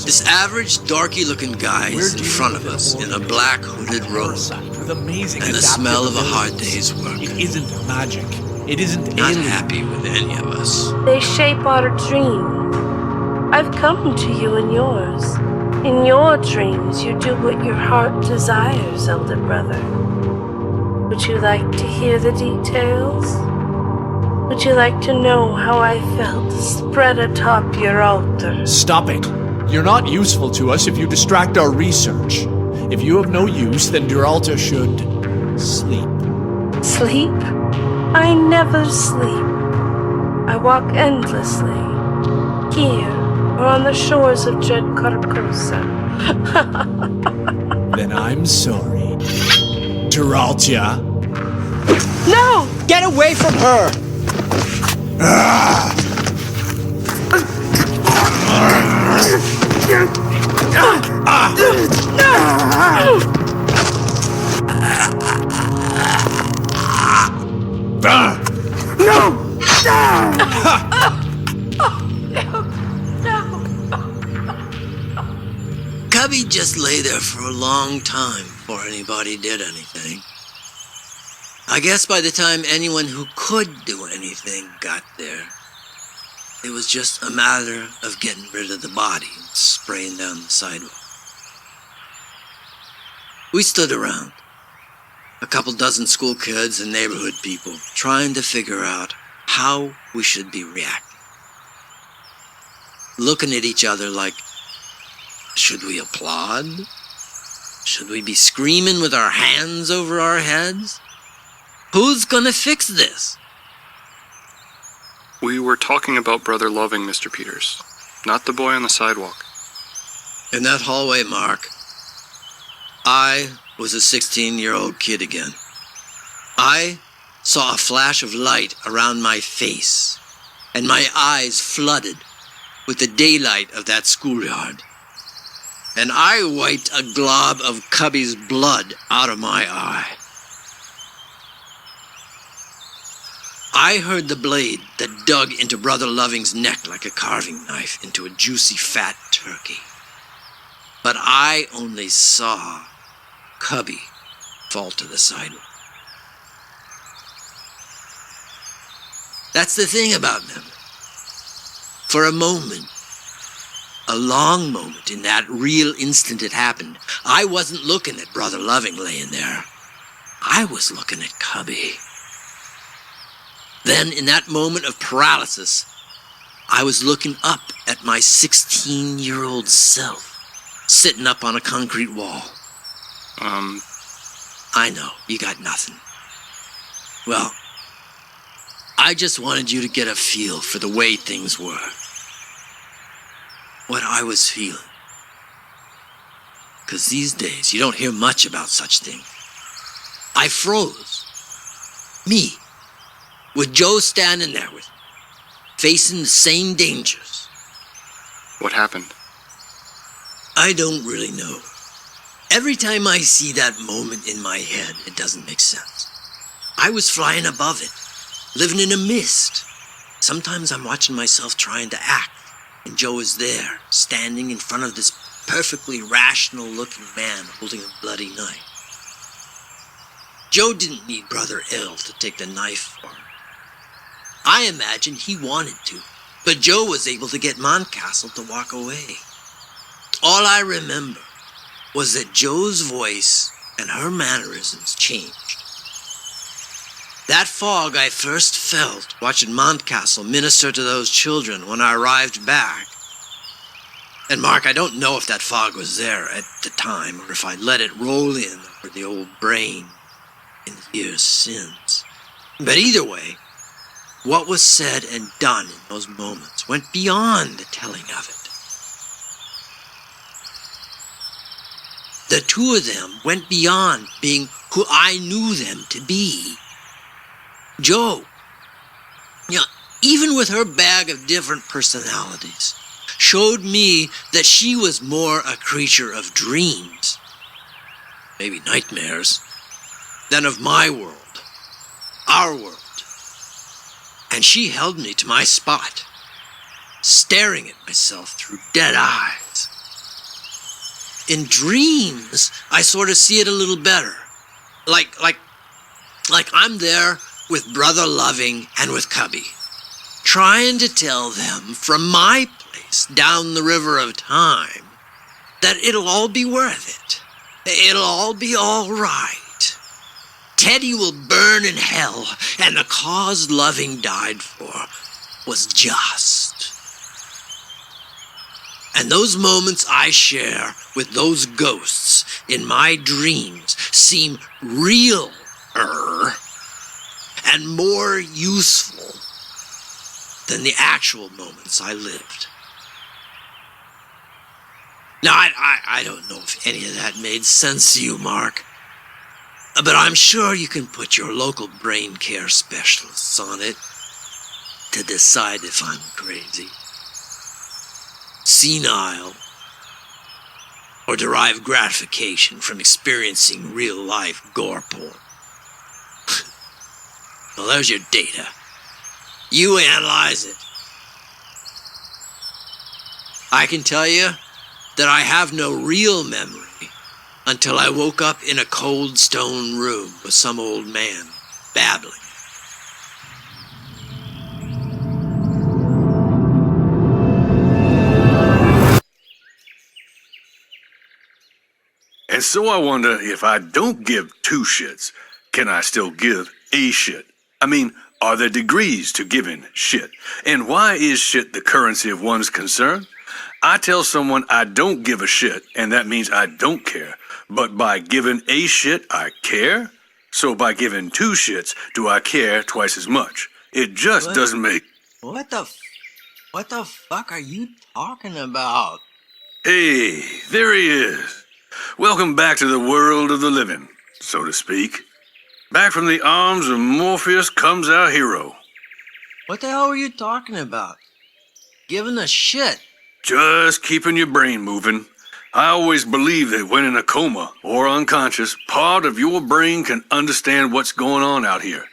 This average, darky-looking guy is in front of us in a black hooded robe and the smell of a hard day's work. It isn't magic. It isn't not happy with any of us. They shape our dream. I've come to you in yours. In your dreams, you do what your heart desires, elder brother. Would you like to hear the details? Would you like to know how I felt spread atop your altar? Stop it. You're not useful to us if you distract our research. If you have no use, then Duralta should sleep. Sleep? I never sleep. I walk endlessly, here or on the shores of Dread Carcosa. Then I'm sorry. Duralta. No! Get away from her! Cubby just lay there for a long time before anybody did anything. I guess by the time anyone who could do anything got there, it was just a matter of getting rid of the body and spraying down the sidewalk. We stood around, a couple dozen school kids and neighborhood people, trying to figure out how we should be reacting. Looking at each other like, should we applaud? Should we be screaming with our hands over our heads? Who's gonna fix this? We were talking about Brother Loving, Mr. Peters, not the boy on the sidewalk. In that hallway, Mark, I was a 16-year-old kid again. I saw a flash of light around my face, and my eyes flooded with the daylight of that schoolyard. And I wiped a glob of Cubby's blood out of my eye. I heard the blade that dug into Brother Loving's neck like a carving knife into a juicy fat turkey. But I only saw Cubby fall to the sidewalk. That's the thing about them. For a moment, a long moment, in that real instant it happened, I wasn't looking at Brother Loving laying there. I was looking at Cubby. Then, in that moment of paralysis, I was looking up at my 16-year-old self, sitting up on a concrete wall. I know, you got nothing. Well, I just wanted you to get a feel for the way things were. What I was feeling. 'Cause these days, you don't hear much about such things. I froze. Me. With Joe standing there with me, facing the same dangers. What happened? I don't really know. Every time I see that moment in my head, it doesn't make sense. I was flying above it, living in a mist. Sometimes I'm watching myself trying to act, and Joe is there, standing in front of this perfectly rational-looking man holding a bloody knife. Joe didn't need Brother L to take the knife for him. I imagine he wanted to, but Joe was able to get Montcastle to walk away. All I remember was that Joe's voice and her mannerisms changed. That fog I first felt watching Montcastle minister to those children when I arrived back. And Mark, I don't know if that fog was there at the time or if I let it roll in over the old brain in the years since. But either way, what was said and done in those moments went beyond the telling of it. The two of them went beyond being who I knew them to be. Joe, even with her bag of different personalities, showed me that she was more a creature of dreams, maybe nightmares, than of my world, our world. And she held me to my spot, staring at myself through dead eyes. In dreams, I sort of see it a little better. Like I'm there with Brother Loving and with Cubby, trying to tell them from my place down the river of time that it'll all be worth it. It'll all be all right. Teddy will burn in hell, and the cause Loving died for was just. And those moments I share with those ghosts in my dreams seem realer and more useful than the actual moments I lived. Now, I don't know if any of that made sense to you, Mark, but I'm sure you can put your local brain care specialists on it to decide if I'm crazy, senile, or derive gratification from experiencing real-life gore porn. Well, there's your data. You analyze it. I can tell you that I have no real memory until I woke up in a cold stone room with some old man babbling. And so I wonder, if I don't give 2 shits, can I still give a shit? I mean, are there degrees to giving shit? And why is shit the currency of one's concern? I tell someone I don't give a shit, and that means I don't care. But by giving a shit, I care? So by giving 2 shits, do I care twice as much? It just doesn't make... What the fuck are you talking about? Hey, there he is. Welcome back to the world of the living, so to speak. Back from the arms of Morpheus comes our hero. What the hell are you talking about? Giving a shit. Just keeping your brain moving. I always believe that when in a coma or unconscious, part of your brain can understand what's going on out here.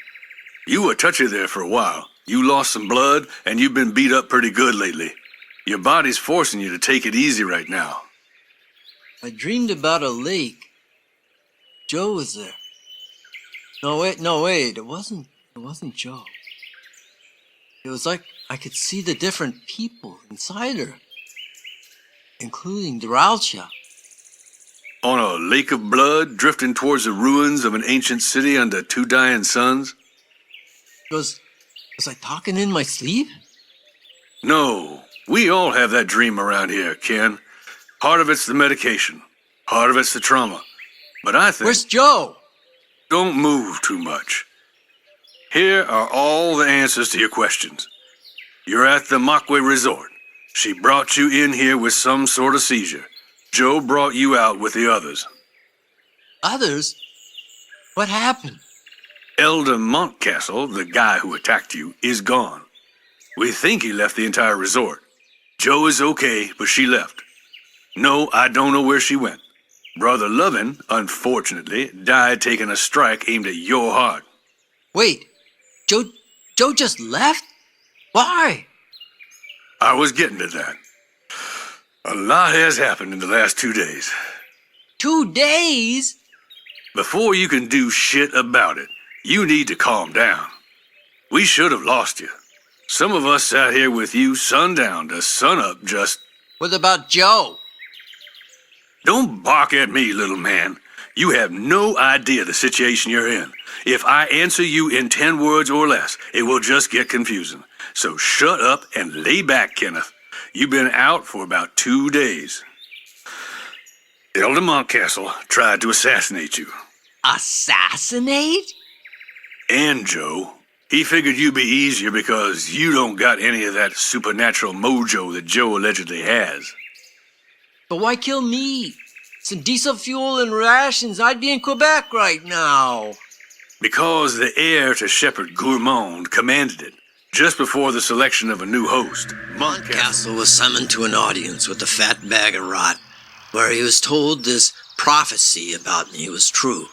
You were touchy there for a while. You lost some blood, and you've been beat up pretty good lately. Your body's forcing you to take it easy right now. I dreamed about a lake. Joe was there. No wait, it wasn't Joe. It was like I could see the different people inside her, including Duralcia. On a lake of blood, drifting towards the ruins of an ancient city under 2 dying suns? Was I talking in my sleep? No, we all have that dream around here, Ken. Part of it's the medication, part of it's the trauma. But I think... Where's Joe? Don't move too much. Here are all the answers to your questions. You're at the Makwe Resort. She brought you in here with some sort of seizure. Joe brought you out with the others. Others? What happened? Elder Montcastle, the guy who attacked you, is gone. We think he left the entire resort. Joe is okay, but she left. No, I don't know where she went. Brother Lovin, unfortunately, died taking a strike aimed at your heart. Wait, Joe just left? Why? I was getting to that. A lot has happened in the last 2 days. 2 days? Before you can do shit about it, you need to calm down. We should have lost you. Some of us sat here with you sundown to sunup just... What about Joe? Don't bark at me, little man. You have no idea the situation you're in. If I answer you in 10 words or less, it will just get confusing. So shut up and lay back, Kenneth. You've been out for about 2 days. Elder Montcastle tried to assassinate you. Assassinate? And Joe. He figured you'd be easier because you don't got any of that supernatural mojo that Joe allegedly has. But why kill me? Some diesel fuel and rations, I'd be in Quebec right now. Because the heir to Shepherd Gourmand commanded it, just before the selection of a new host. Montcastle was summoned to an audience with the fat bag of rot, where he was told this prophecy about me was true,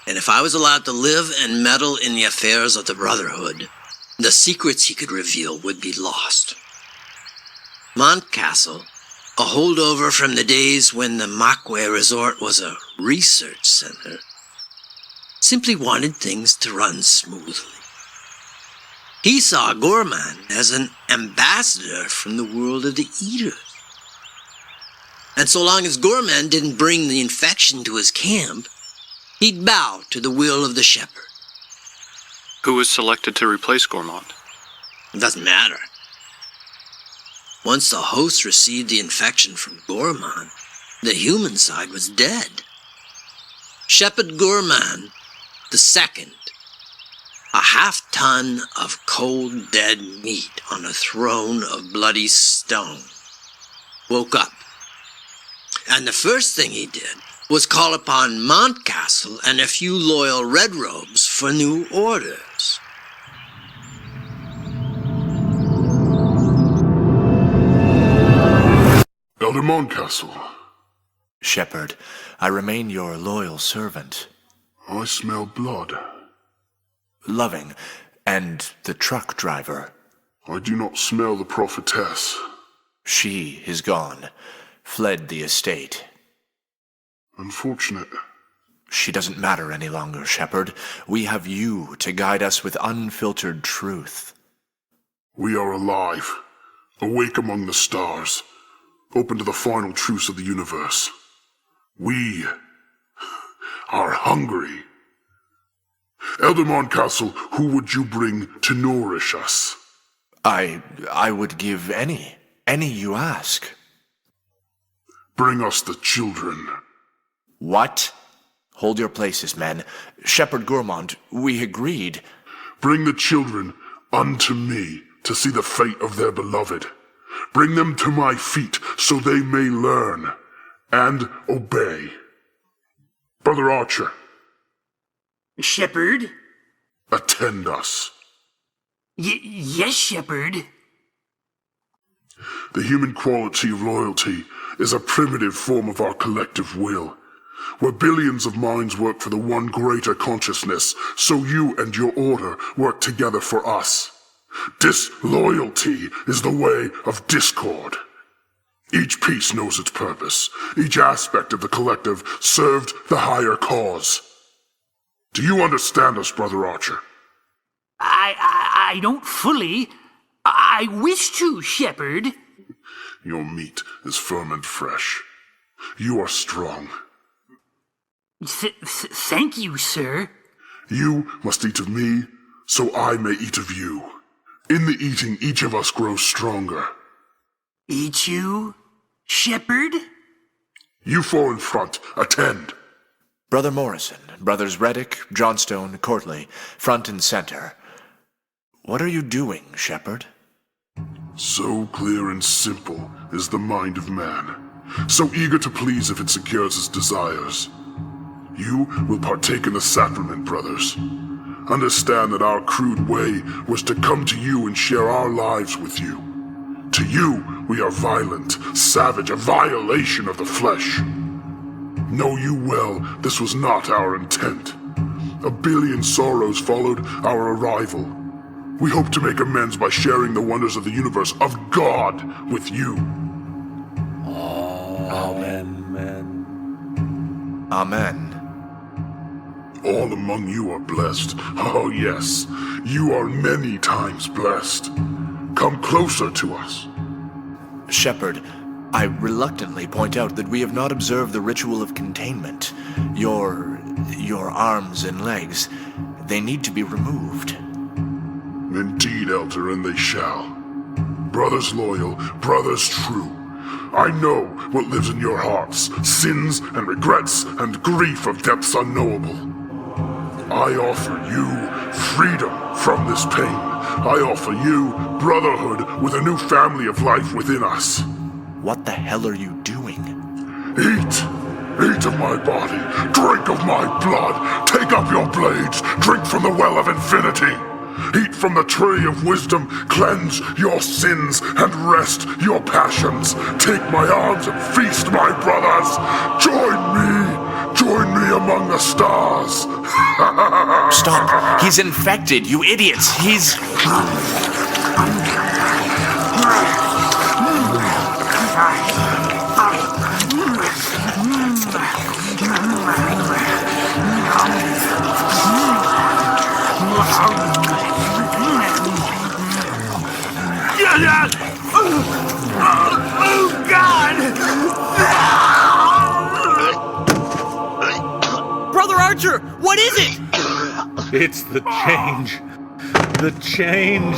and if I was allowed to live and meddle in the affairs of the Brotherhood, the secrets he could reveal would be lost. Montcastle, a holdover from the days when the Makwe Resort was a research center, simply wanted things to run smoothly. He saw Gourmand as an ambassador from the world of the Eaters. And so long as Gourmand didn't bring the infection to his camp, He'd bow to the will of the shepherd. Who was selected to replace Gourmand? It doesn't matter. Once the host received the infection from Gourmand, the human side was dead. Shepherd Gourmand II, a half-ton of cold dead meat on a throne of bloody stone, woke up. And the first thing he did was call upon Mountcastle and a few loyal red robes for new orders. Elder Mountcastle. Shepherd, I remain your loyal servant. I smell blood. Loving, and the truck driver. I do not smell the prophetess. She is gone, fled the estate. Unfortunate. She doesn't matter any longer, Shepherd. We have you to guide us with unfiltered truth. We are alive, awake among the stars, open to the final truths of the universe. We are hungry. Elder Mountcastle, who would you bring to nourish us? I would give any you ask. Bring us the children. What? Hold your places, men. Shepherd Gourmand, we agreed. Bring the children unto me to see the fate of their beloved. Bring them to my feet so they may learn and obey. Brother Archer. Shepherd? Attend us. Yes, Shepherd. The human quality of loyalty is a primitive form of our collective will, where billions of minds work for the one greater consciousness, so you and your order work together for us. Disloyalty is the way of discord. Each piece knows its purpose. Each aspect of the collective served the higher cause. Do you understand us, Brother Archer? I don't fully. I wish to, Shepherd. Your meat is firm and fresh. You are strong. Thank you, sir. You must eat of me, so I may eat of you. In the eating, each of us grows stronger. Eat you, Shepherd? You four in front, attend. Brother Morrison, Brothers Reddick, Johnstone, Courtley, front and center. What are you doing, Shepherd? So clear and simple is the mind of man, so eager to please if it secures its desires. You will partake in the sacrament, brothers. Understand that our crude way was to come to you and share our lives with you. To you, we are violent, savage, a violation of the flesh. Know you well, this was not our intent. A billion sorrows followed our arrival. We hope to make amends by sharing the wonders of the universe, of God, with you. Amen. Amen. All among you are blessed. Oh yes, you are many times blessed. Come closer to us. Shepherd, I reluctantly point out that we have not observed the ritual of containment. Your arms and legs, they need to be removed. Indeed, Elder, and they shall. Brothers loyal, brothers true. I know what lives in your hearts, sins and regrets and grief of depths unknowable. I offer you freedom from this pain. I offer you brotherhood with a new family of life within us. What the hell are you doing? Eat! Eat of my body, drink of my blood, take up your blades, drink from the well of infinity. Eat from the tree of wisdom, cleanse your sins, and rest your passions. Take my arms and feast, my brothers. Join me among the stars. Stop! He's infected, you idiots! He's... Oh, God! Brother Archer! It's the change. The change.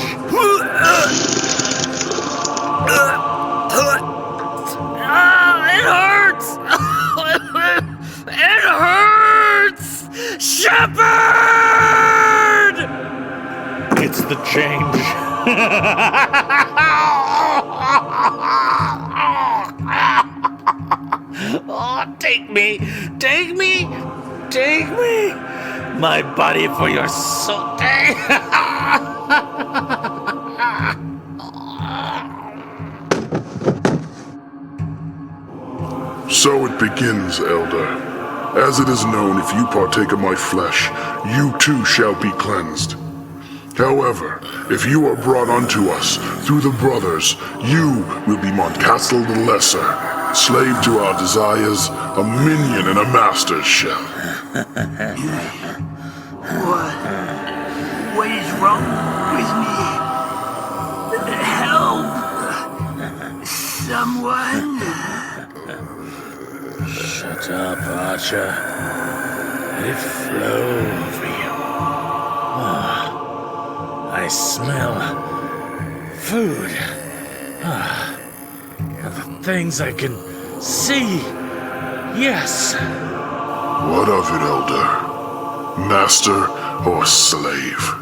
It hurts! It hurts! Shepherd! It's the change. Oh, take me! Take me! Take me! My body for your soul. So it begins, Elder. As it is known, if you partake of my flesh, you too shall be cleansed. However, if you are brought unto us through the brothers, you will be Montcastle the Lesser, slave to our desires, a minion in a master's shell. What is wrong with me? Help! Someone? Shut up, Archer. Let it flow over you. Oh, I smell food. The things I can see. Yes. What of it, Elder? Master or slave?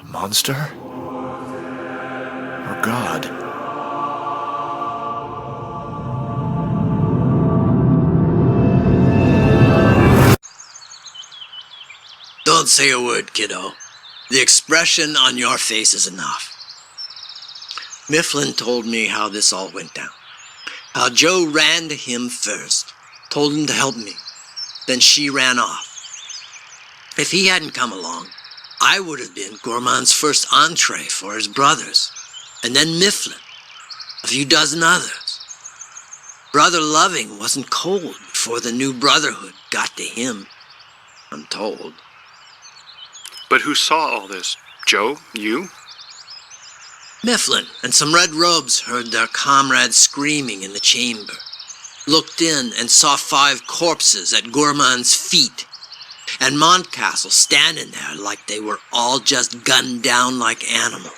Monster? Or God? Don't say a word, kiddo. The expression on your face is enough. Mifflin told me how this all went down. How Joe ran to him first, told him to help me. Then she ran off. If he hadn't come along, I would have been Gorman's first entree for his brothers. And then Mifflin, a few dozen others. Brother Loving wasn't cold before the new brotherhood got to him, I'm told. But who saw all this? Joe? You? Mifflin and some red robes heard their comrades screaming in the chamber, looked in and saw 5 corpses at Gorman's feet, and Montcastle standing there like they were all just gunned down like animals.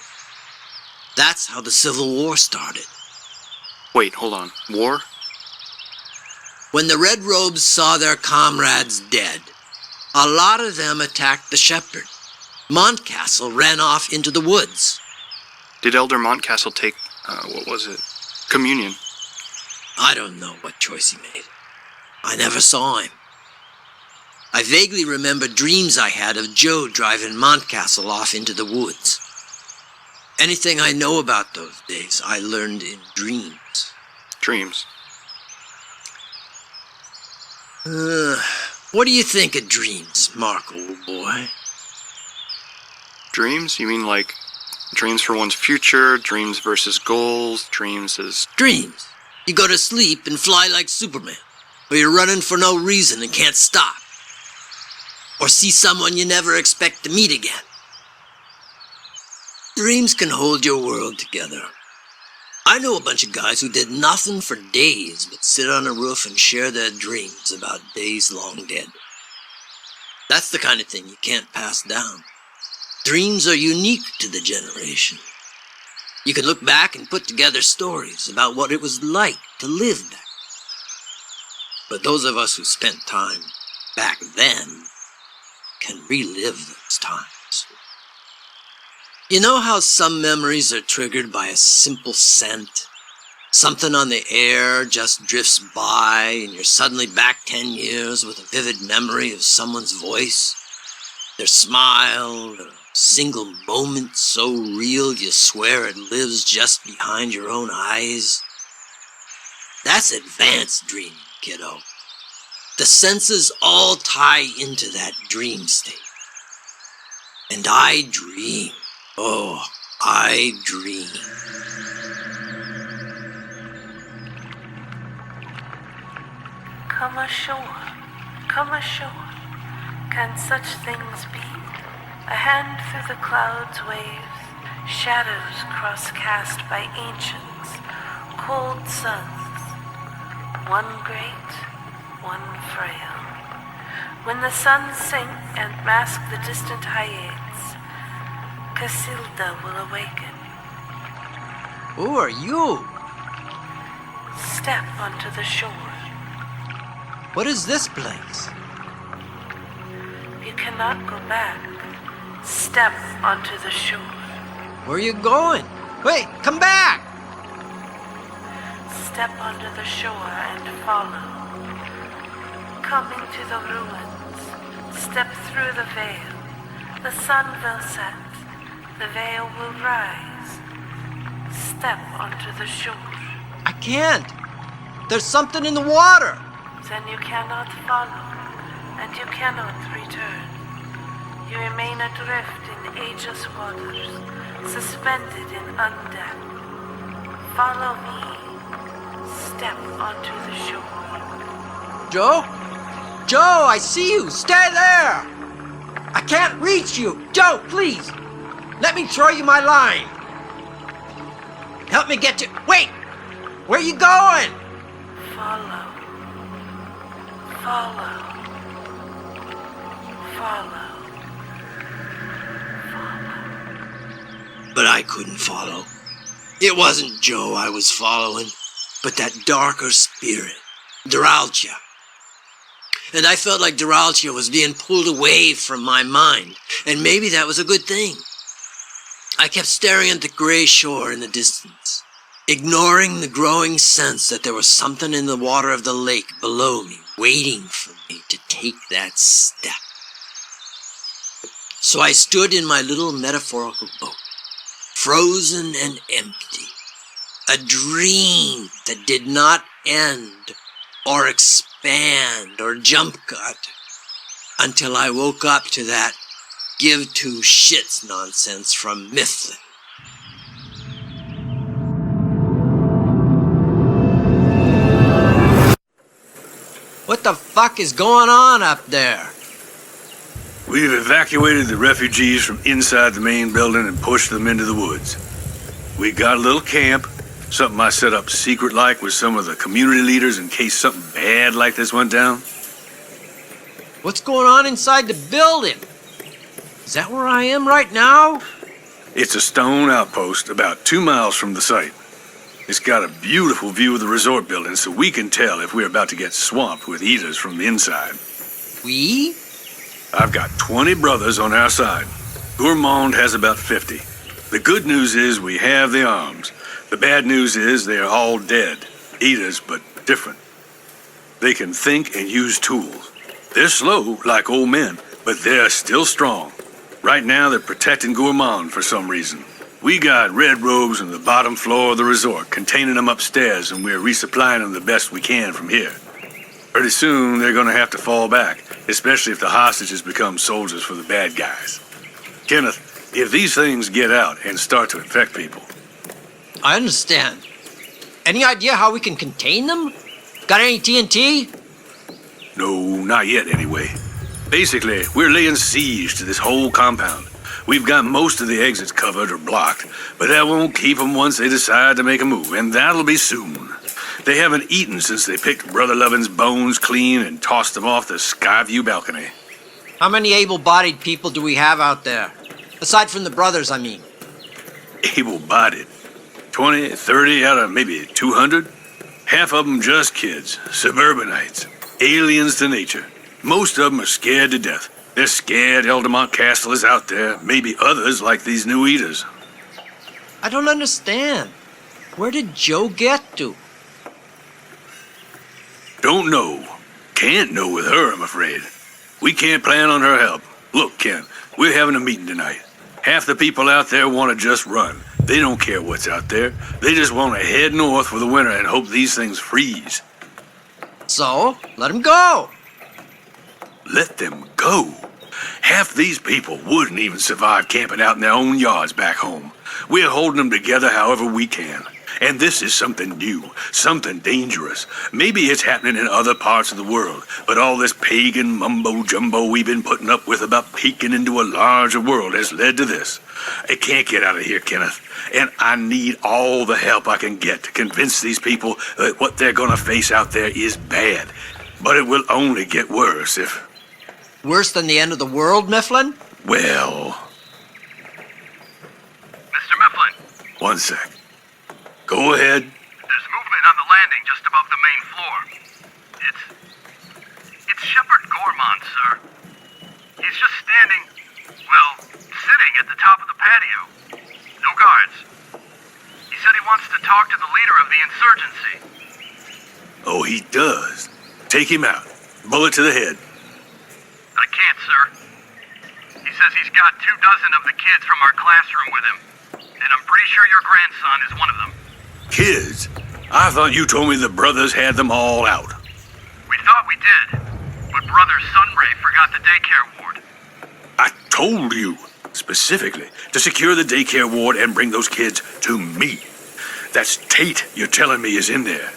That's how the Civil War started. Wait, hold on. War? When the red robes saw their comrades dead, a lot of them attacked the shepherd. Montcastle ran off into the woods. Did Elder Montcastle take, communion? I don't know what choice he made. I never saw him. I vaguely remember dreams I had of Joe driving Montcastle off into the woods. Anything I know about those days, I learned in dreams. Dreams? What do you think of dreams, Mark, old boy? Dreams? You mean like dreams for one's future, dreams versus goals, dreams as... Dreams. You go to sleep and fly like Superman, or you're running for no reason and can't stop. Or see someone you never expect to meet again. Dreams can hold your world together. I know a bunch of guys who did nothing for days but sit on a roof and share their dreams about days long dead. That's the kind of thing you can't pass down. Dreams are unique to the generation. You can look back and put together stories about what it was like to live back. But those of us who spent time back then can relive those times. You know how some memories are triggered by a simple scent? Something on the air just drifts by and you're suddenly back 10 years with a vivid memory of someone's voice, their smile, or a single moment so real you swear it lives just behind your own eyes. That's advanced dreaming, kiddo. The senses all tie into that dream state. And I dream. Oh, I dream. Come ashore, come ashore. Can such things be? A hand through the clouds waves, shadows cross-cast by ancients, cold suns, one great, one frail. When the sun sink and mask the distant Hyades, Casilda will awaken. Who are you? Step onto the shore. What is this place? You cannot go back. Step onto the shore. Where are you going? Wait, come back! Step onto the shore and follow. Coming to the ruins, step through the veil. The sun will set. The veil will rise. Step onto the shore. I can't. There's something in the water. Then you cannot follow, and you cannot return. You remain adrift in ageless waters, suspended in undead. Follow me. Step onto the shore. Joe? Joe, I see you. Stay there. I can't reach you. Joe, please. Let me throw you my line. Help me get to... Wait! Where are you going? Follow. Follow. Follow. But I couldn't follow. It wasn't Joe I was following, but that darker spirit, Duralcia. And I felt like Duralcia was being pulled away from my mind, and maybe that was a good thing. I kept staring at the gray shore in the distance, ignoring the growing sense that there was something in the water of the lake below me, waiting for me to take that step. So I stood in my little metaphorical boat, frozen and empty, a dream that did not end or expand or jump cut until I woke up to that give two shits nonsense from Mifflin. What the fuck is going on up there? We've evacuated the refugees from inside the main building and pushed them into the woods. We got a little camp, something I set up secret-like with some of the community leaders in case something bad like this went down. What's going on inside the building? Is that where I am right now? It's a stone outpost about 2 miles from the site. It's got a beautiful view of the resort building, so we can tell if we're about to get swamped with eaters from the inside. We? I've got 20 brothers on our side. Gourmand has about 50. The good news is we have the arms. The bad news is they are all dead. Eaters, but different. They can think and use tools. They're slow, like old men, but they're still strong. Right now, they're protecting Gourmand for some reason. We got red robes on the bottom floor of the resort, containing them upstairs, and we're resupplying them the best we can from here. Pretty soon, they're gonna have to fall back, especially if the hostages become soldiers for the bad guys. Kenneth, if these things get out and start to infect people... I understand. Any idea how we can contain them? Got any TNT? No, not yet anyway. Basically, we're laying siege to this whole compound. We've got most of the exits covered or blocked, but that won't keep them once they decide to make a move, and that'll be soon. They haven't eaten since they picked Brother Lovin's bones clean and tossed them off the Skyview balcony. How many able-bodied people do we have out there? Aside from the brothers, I mean. Able-bodied? 20, 30 out of maybe 200? Half of them just kids, suburbanites, aliens to nature. Most of them are scared to death. They're scared Eldemont Castle is out there. Maybe others like these new eaters. I don't understand. Where did Joe get to? Don't know. Can't know with her, I'm afraid. We can't plan on her help. Look, Ken, we're having a meeting tonight. Half the people out there want to just run. They don't care what's out there. They just want to head north for the winter and hope these things freeze. So, let them go. Let them go? Half these people wouldn't even survive camping out in their own yards back home. We're holding them together however we can. And this is something new, something dangerous. Maybe it's happening in other parts of the world, but all this pagan mumbo-jumbo we've been putting up with about peeking into a larger world has led to this. I can't get out of here, Kenneth, and I need all the help I can get to convince these people that what they're gonna face out there is bad. But it will only get worse if... Worse than the end of the world, Mifflin? Well... Mr. Mifflin. One sec. Go ahead. There's movement on the landing just above the main floor. It's Shepard Gormont, sir. He's just standing, well, sitting at the top of the patio. No guards. He said he wants to talk to the leader of the insurgency. Oh, he does. Take him out. Bullet to the head. I can't, sir. He says he's got 24 of the kids from our classroom with him. And I'm pretty sure your grandson is one of them. Kids? I thought you told me the brothers had them all out. We thought we did. But Brother Sunray forgot the daycare ward. I told you, specifically, to secure the daycare ward and bring those kids to me. That's Tate you're telling me is in there.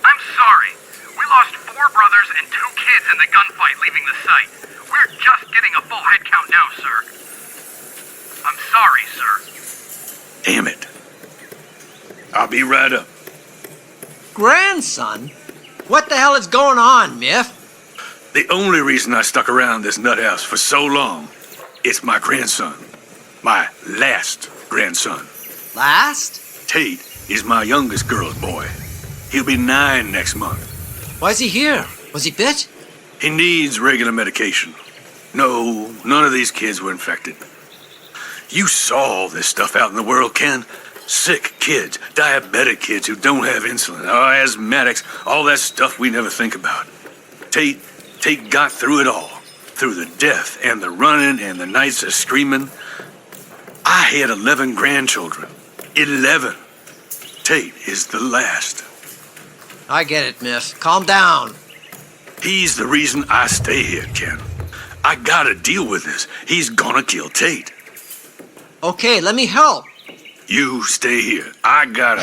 I'm sorry. We lost 4 brothers and 2 kids in the gunfight leaving the site. We're just getting a full head count now, sir. I'm sorry, sir. Damn it. I'll be right up. Grandson? What the hell is going on, Miff? The only reason I stuck around this nut house for so long, it's my grandson. My last grandson. Last? Tate is my youngest girl's boy. He'll be 9 next month. Why is he here? Was he bit? He needs regular medication. No, none of these kids were infected. You saw all this stuff out in the world, Ken. Sick kids, diabetic kids who don't have insulin, asthmatics, all that stuff we never think about. Tate got through it all. Through the death and the running and the nights of screaming. I had 11 grandchildren. 11. Tate is the last. I get it, Miff. Calm down. He's the reason I stay here, Ken. I gotta deal with this. He's gonna kill Tate. Okay, let me help. You stay here. I gotta...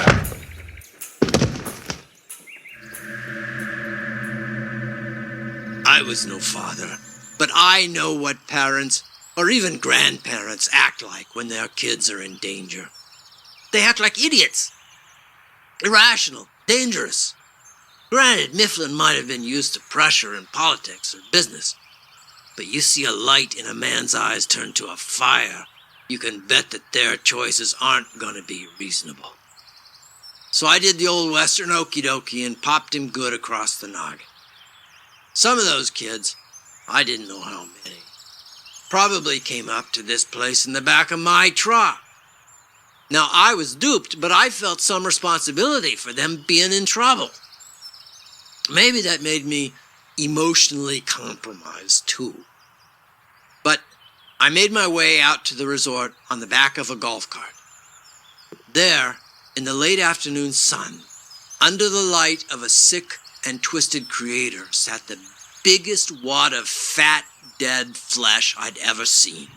I was no father, but I know what parents, or even grandparents, act like when their kids are in danger. They act like idiots. Irrational, dangerous. Granted, Mifflin might have been used to pressure in politics or business, but you see a light in a man's eyes turn to a fire, you can bet that their choices aren't gonna be reasonable. So I did the old Western okie dokie and popped him good across the noggin. Some of those kids, I didn't know how many, probably came up to this place in the back of my truck. Now, I was duped, but I felt some responsibility for them being in trouble. Maybe that made me emotionally compromised, too. But I made my way out to the resort on the back of a golf cart. There, in the late afternoon sun, under the light of a sick and twisted creator, sat the biggest wad of fat, dead flesh I'd ever seen.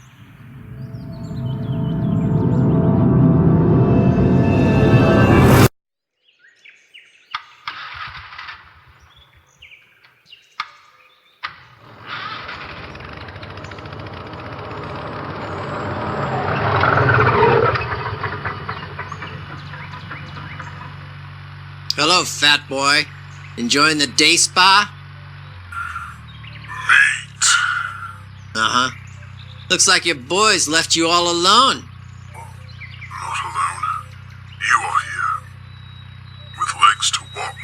Hello, fat boy. Enjoying the day spa? Mate. Uh-huh. Looks like your boys left you all alone. Not alone. You are here. With legs to walk.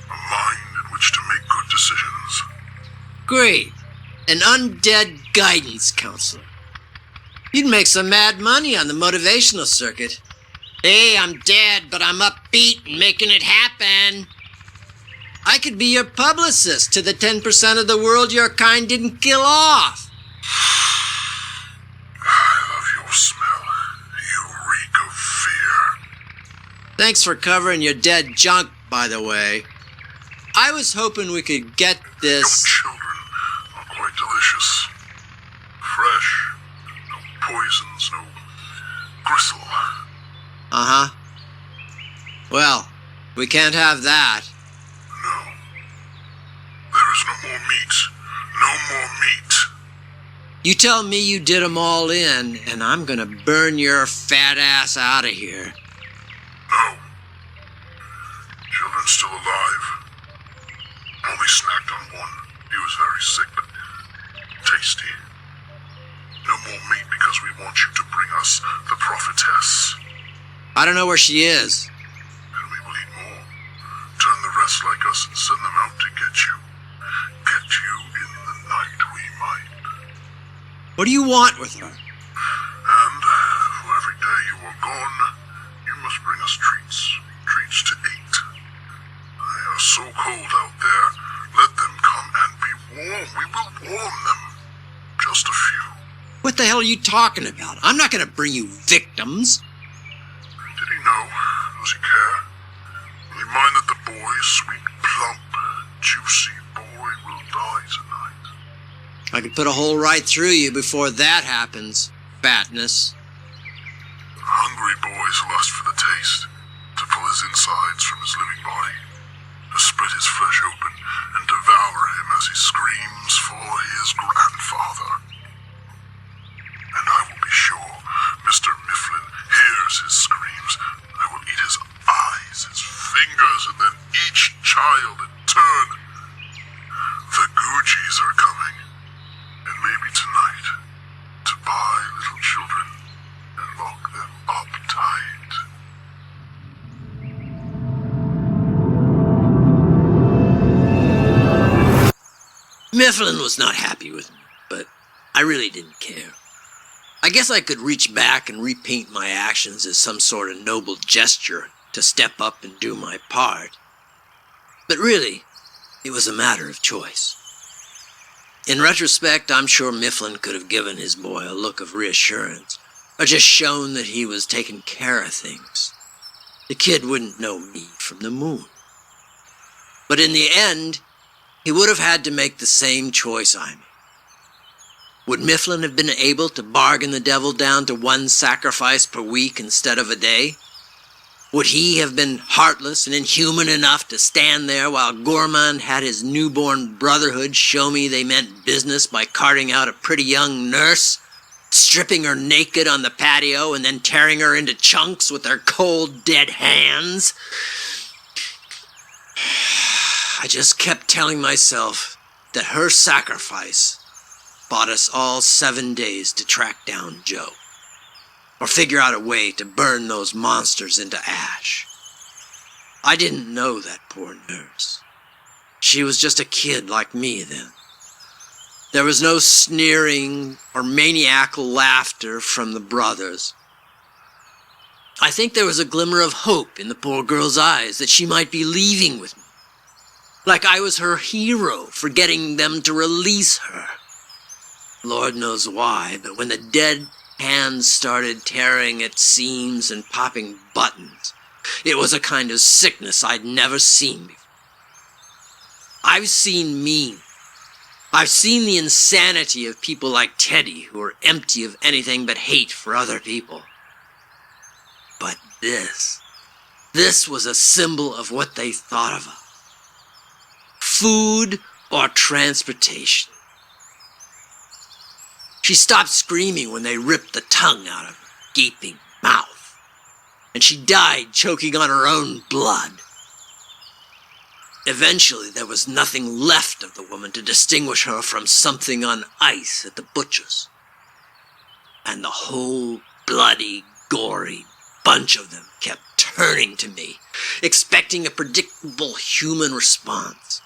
A mind in which to make good decisions. Great. An undead guidance counselor. You'd make some mad money on the motivational circuit. Hey, I'm dead, but I'm upbeat and making it happen. I could be your publicist to the 10% of the world your kind didn't kill off. I love your smell. You reek of fear. Thanks for covering your dead junk, by the way. I was hoping we could get this... Your children are quite delicious. Fresh. No poisons, no gristle. Uh-huh. Well, we can't have that. No. There is no more meat. No more meat. You tell me you did 'em all in, and I'm gonna burn your fat ass out of here. No. Children still alive. Only snacked on one. He was very sick, but tasty. No more meat because we want you to bring us the prophetess. I don't know where she is. And we will eat more. Turn the rest like us and send them out to get you. Get you in the night we might. What do you want with her? And for every day you are gone, you must bring us treats. Treats to eat. They are so cold out there. Let them come and be warm. We will warm them. Just a few. What the hell are you talking about? I'm not gonna bring you victims. Did he know? Does he care? Will he mind that the boy, sweet, plump, juicy boy, will die tonight? I could put a hole right through you before that happens, fatness. Hungry boys lust for the taste, to pull his insides from his living body, to split his flesh open and devour him as he screams for his grandfather. And I will be sure Mr. Mifflin hears his screams. I will eat his eyes, his fingers, and then each child in turn. The Googies are coming, and maybe tonight, to buy little children and lock them up tight. Mifflin was not happy with me, but I really didn't care. I guess I could reach back and repaint my actions as some sort of noble gesture to step up and do my part. But really, it was a matter of choice. In retrospect, I'm sure Mifflin could have given his boy a look of reassurance, or just shown that he was taking care of things. The kid wouldn't know me from the moon. But in the end, he would have had to make the same choice I made. Would Mifflin have been able to bargain the devil down to one sacrifice per week instead of a day? Would he have been heartless and inhuman enough to stand there while Gorman had his newborn brotherhood show me they meant business by carting out a pretty young nurse, stripping her naked on the patio and then tearing her into chunks with their cold, dead hands? I just kept telling myself that her sacrifice bought us all 7 days to track down Joe, or figure out a way to burn those monsters into ash. I didn't know that poor nurse. She was just a kid like me then. There was no sneering or maniacal laughter from the brothers. I think there was a glimmer of hope in the poor girl's eyes that she might be leaving with me, like I was her hero for getting them to release her. Lord knows why, but when the dead hands started tearing at seams and popping buttons, it was a kind of sickness I'd never seen before. I've seen mean. I've seen the insanity of people like Teddy who are empty of anything but hate for other people. But this was a symbol of what they thought of us. Food or transportation. She stopped screaming when they ripped the tongue out of her gaping mouth, and she died choking on her own blood. Eventually, there was nothing left of the woman to distinguish her from something on ice at the butcher's. And the whole bloody, gory bunch of them kept turning to me, expecting a predictable human response,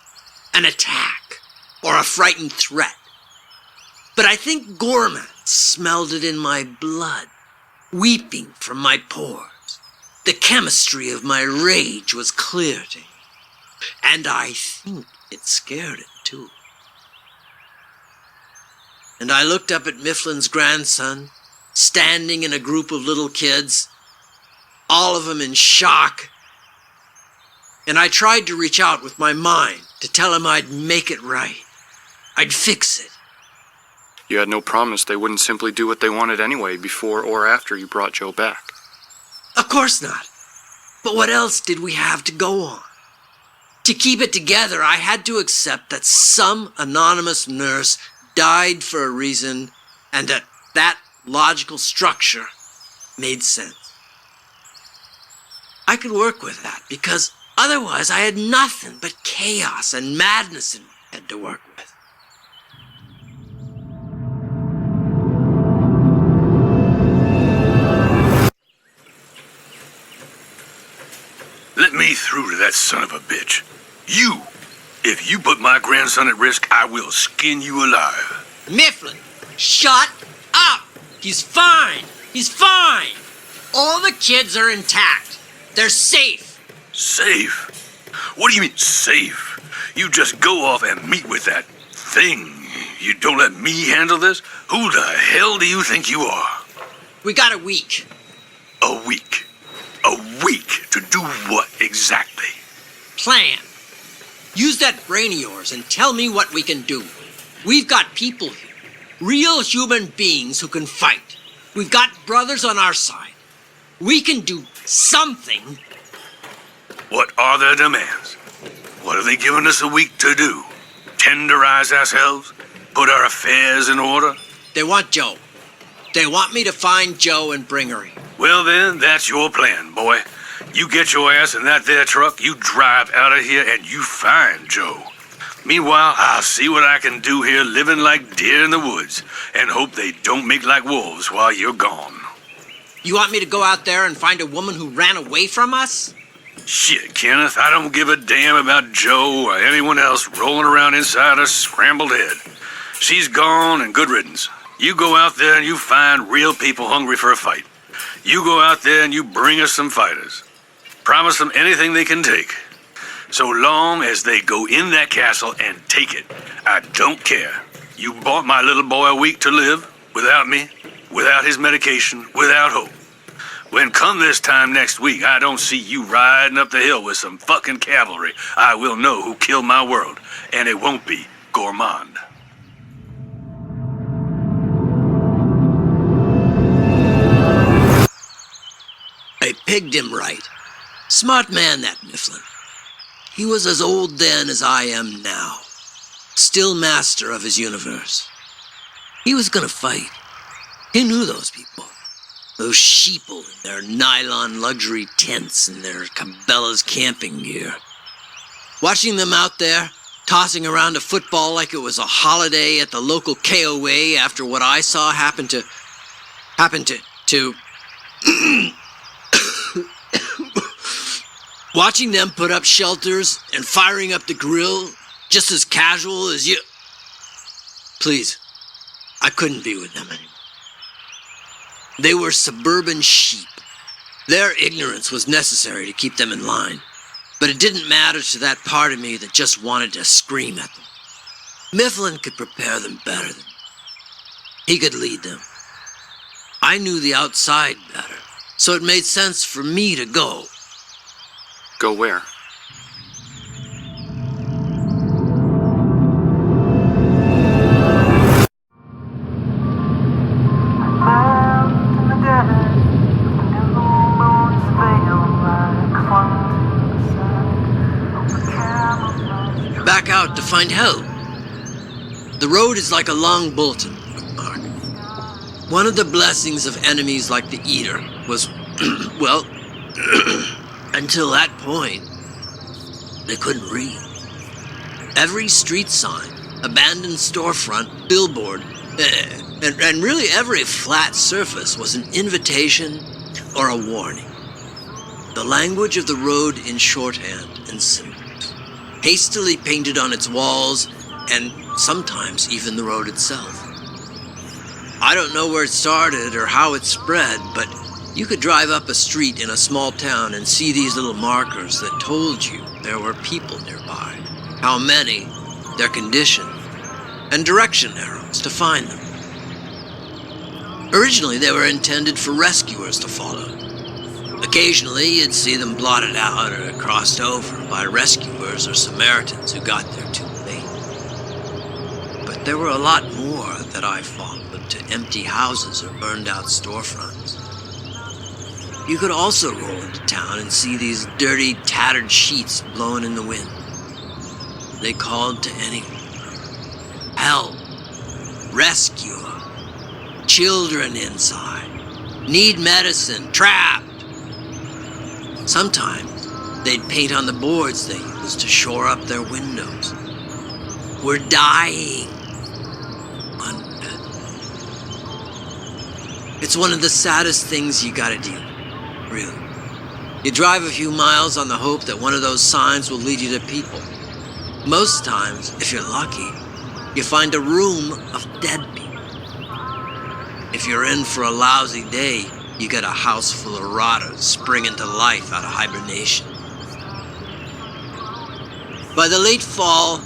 an attack, or a frightened threat. But I think Gorman smelled it in my blood, weeping from my pores. The chemistry of my rage was clear to him, and I think it scared it too. And I looked up at Mifflin's grandson, standing in a group of little kids, all of them in shock, and I tried to reach out with my mind to tell him I'd make it right. I'd fix it. You had no promise they wouldn't simply do what they wanted anyway before or after you brought Joe back. Of course not. But what else did we have to go on? To keep it together, I had to accept that some anonymous nurse died for a reason, and that logical structure made sense. I could work with that, because otherwise I had nothing but chaos and madness in my head to work with. through to that son of a bitch. You! If you put my grandson at risk, I will skin you alive. Mifflin, shut up! He's fine! He's fine! All the kids are intact. They're safe. Safe? What do you mean, safe? You just go off and meet with that thing. You don't let me handle this? Who the hell do you think you are? We got a week. A week? A week to do what exactly? Plan. Use that brain of yours and tell me what we can do. We've got people here. Real human beings who can fight. We've got brothers on our side. We can do something. What are their demands? What are they giving us a week to do? Tenderize ourselves? Put our affairs in order? They want Joe. They want me to find Joe and bring her in. Well then, that's your plan, boy. You get your ass in that there truck, you drive out of here, and you find Joe. Meanwhile, I'll see what I can do here living like deer in the woods, and hope they don't make like wolves while you're gone. You want me to go out there and find a woman who ran away from us? Shit, Kenneth, I don't give a damn about Joe or anyone else rolling around inside a scrambled head. She's gone and good riddance. You go out there and you find real people hungry for a fight. You go out there and you bring us some fighters. Promise them anything they can take. So long as they go in that castle and take it, I don't care. You bought my little boy a week to live, without me, without his medication, without hope. When come this time next week, I don't see you riding up the hill with some fucking cavalry, I will know who killed my world, and it won't be Gourmand. I pegged him right. Smart man, that Mifflin. He was as old then as I am now. Still master of his universe. He was gonna fight. He knew those people. Those sheeple in their nylon luxury tents and their Cabela's camping gear. Watching them out there, tossing around a football like it was a holiday at the local KOA after what I saw happen to watching them put up shelters and firing up the grill just as casual as you. Please, I couldn't be with them anymore. They were suburban sheep. Their ignorance was necessary to keep them in line, but it didn't matter to that part of me that just wanted to scream at them. Mifflin could prepare them better than me. He could lead them. I knew the outside better, so it made sense for me to go. Go where? Back out to find help. The road is like a long bulletin bookmark. One of the blessings of enemies like the Eater was, well, until that point, they couldn't read. Every street sign, abandoned storefront, billboard, and really every flat surface was an invitation or a warning. The language of the road in shorthand and symbols, hastily painted on its walls, and sometimes even the road itself. I don't know where it started or how it spread, but you could drive up a street in a small town and see these little markers that told you there were people nearby, how many, their condition, and direction arrows to find them. Originally, they were intended for rescuers to follow. Occasionally, you'd see them blotted out or crossed over by rescuers or Samaritans who got there too late. But there were a lot more that I followed to empty houses or burned out storefronts. You could also roll into town and see these dirty, tattered sheets blowing in the wind. They called to anyone. Help. Rescue. Children inside. Need medicine. Trapped. Sometimes they'd paint on the boards they used to shore up their windows. We're dying. Undead. It's one of the saddest things you gotta deal with, really. You drive a few miles on the hope that one of those signs will lead you to people. Most times, if you're lucky, you find a room of dead people. If you're in for a lousy day, you get a house full of rotters springing to life out of hibernation. By the late fall,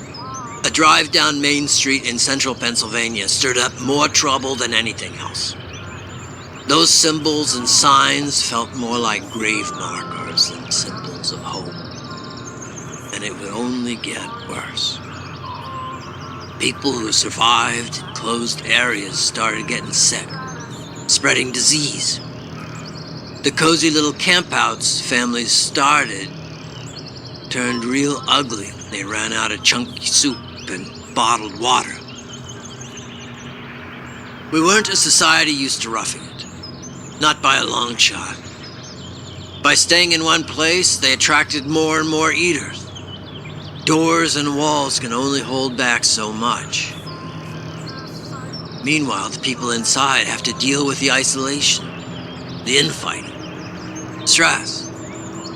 a drive down Main Street in central Pennsylvania stirred up more trouble than anything else. Those symbols and signs felt more like grave markers than symbols of hope. And it would only get worse. People who survived in closed areas started getting sick, spreading disease. The cozy little campouts families started turned real ugly when they ran out of chunky soup and bottled water. We weren't a society used to roughing it. Not by a long shot. By staying in one place, they attracted more and more eaters. Doors and walls can only hold back so much. Meanwhile, the people inside have to deal with the isolation, the infighting, stress,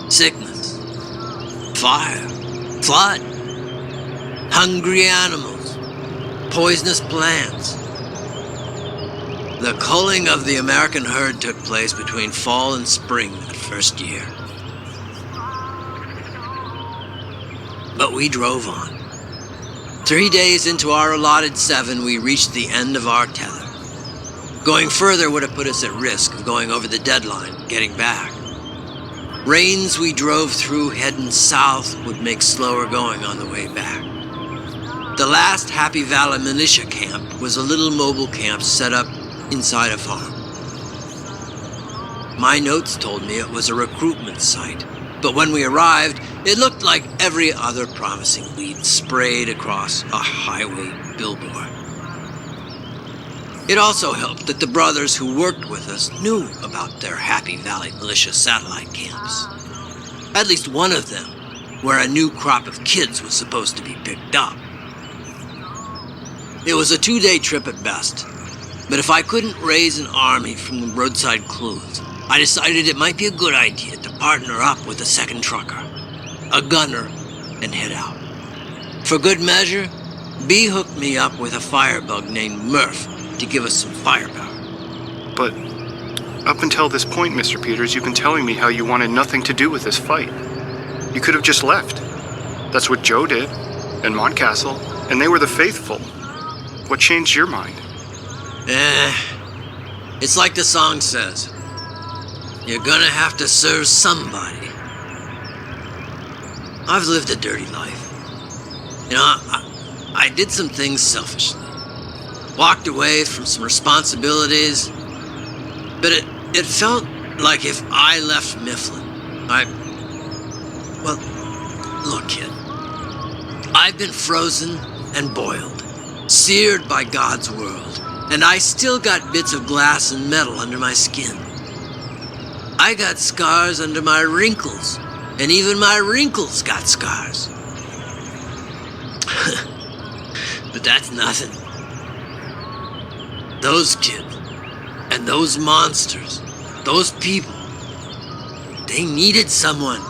sickness, fire, flood, hungry animals, poisonous plants. The culling of the American herd took place between fall and spring that first year. But we drove on. 3 days into our allotted 7, we reached the end of our tether. Going further would have put us at risk of going over the deadline and getting back. Rains we drove through heading south would make slower going on the way back. The last Happy Valley militia camp was a little mobile camp set up inside a farm. My notes told me it was a recruitment site, but when we arrived, it looked like every other promising lead sprayed across a highway billboard. It also helped that the brothers who worked with us knew about their Happy Valley militia satellite camps. At least one of them, where a new crop of kids was supposed to be picked up. It was a 2-day trip at best. But if I couldn't raise an army from the roadside clues, I decided it might be a good idea to partner up with a second trucker, a gunner, and head out. For good measure, B hooked me up with a firebug named Murph to give us some firepower. But up until this point, Mr. Peters, you've been telling me how you wanted nothing to do with this fight. You could have just left. That's what Joe did, and Montcastle, and they were the faithful. What changed your mind? It's like the song says. You're gonna have to serve somebody. I've lived a dirty life. You know, I did some things selfishly. Walked away from some responsibilities. But it felt like if I left Mifflin, well, look, kid. I've been frozen and boiled, seared by God's world. And I still got bits of glass and metal under my skin. I got scars under my wrinkles, and even my wrinkles got scars. But that's nothing. Those kids, and those monsters, those people, they needed someone.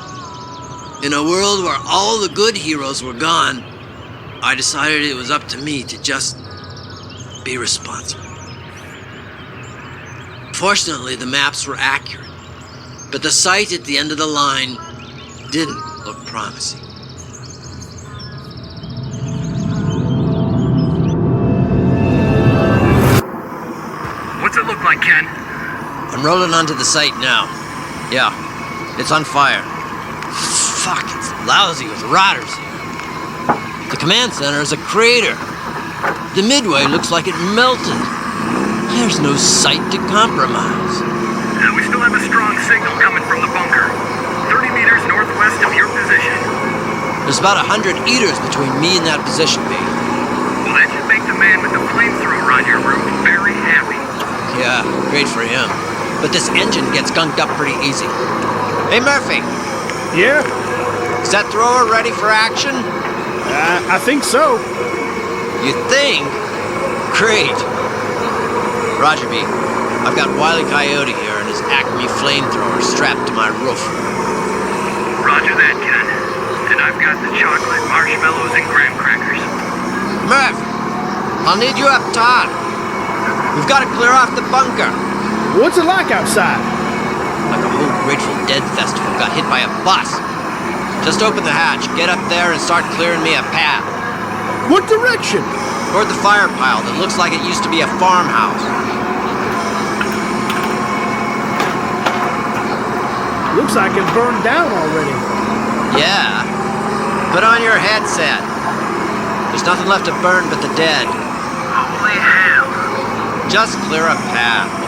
In a world where all the good heroes were gone, I decided it was up to me to just be responsible. Fortunately, the maps were accurate, but the site at the end of the line didn't look promising. What's it look like, Ken? I'm rolling onto the site now. Yeah, it's on fire. Fuck, it's lousy with rotters here. The command center is a crater. The midway looks like it melted. There's no site to compromise. We still have a strong signal coming from the bunker. 30 meters northwest of your position. There's about 100 eaters between me and that position, B. Well, that should make the man with the flamethrower on your roof very happy. Yeah, great for him. But this engine gets gunked up pretty easy. Hey, Murphy. Yeah? Is that thrower ready for action? I think so. You think? Great. Roger, B. I've got Wile E. Coyote here and his Acme flamethrower strapped to my roof. Roger that, Ken. And I've got the chocolate, marshmallows, and graham crackers. Murph, I'll need you up top. We've got to clear off the bunker. What's it like outside? Like a whole Grateful Dead festival got hit by a bus. Just open the hatch, get up there, and start clearing me a path. What direction? Toward the fire pile that looks like it used to be a farmhouse. Looks like it burned down already. Yeah. Put on your headset. There's nothing left to burn but the dead. Holy hell. Just clear a path.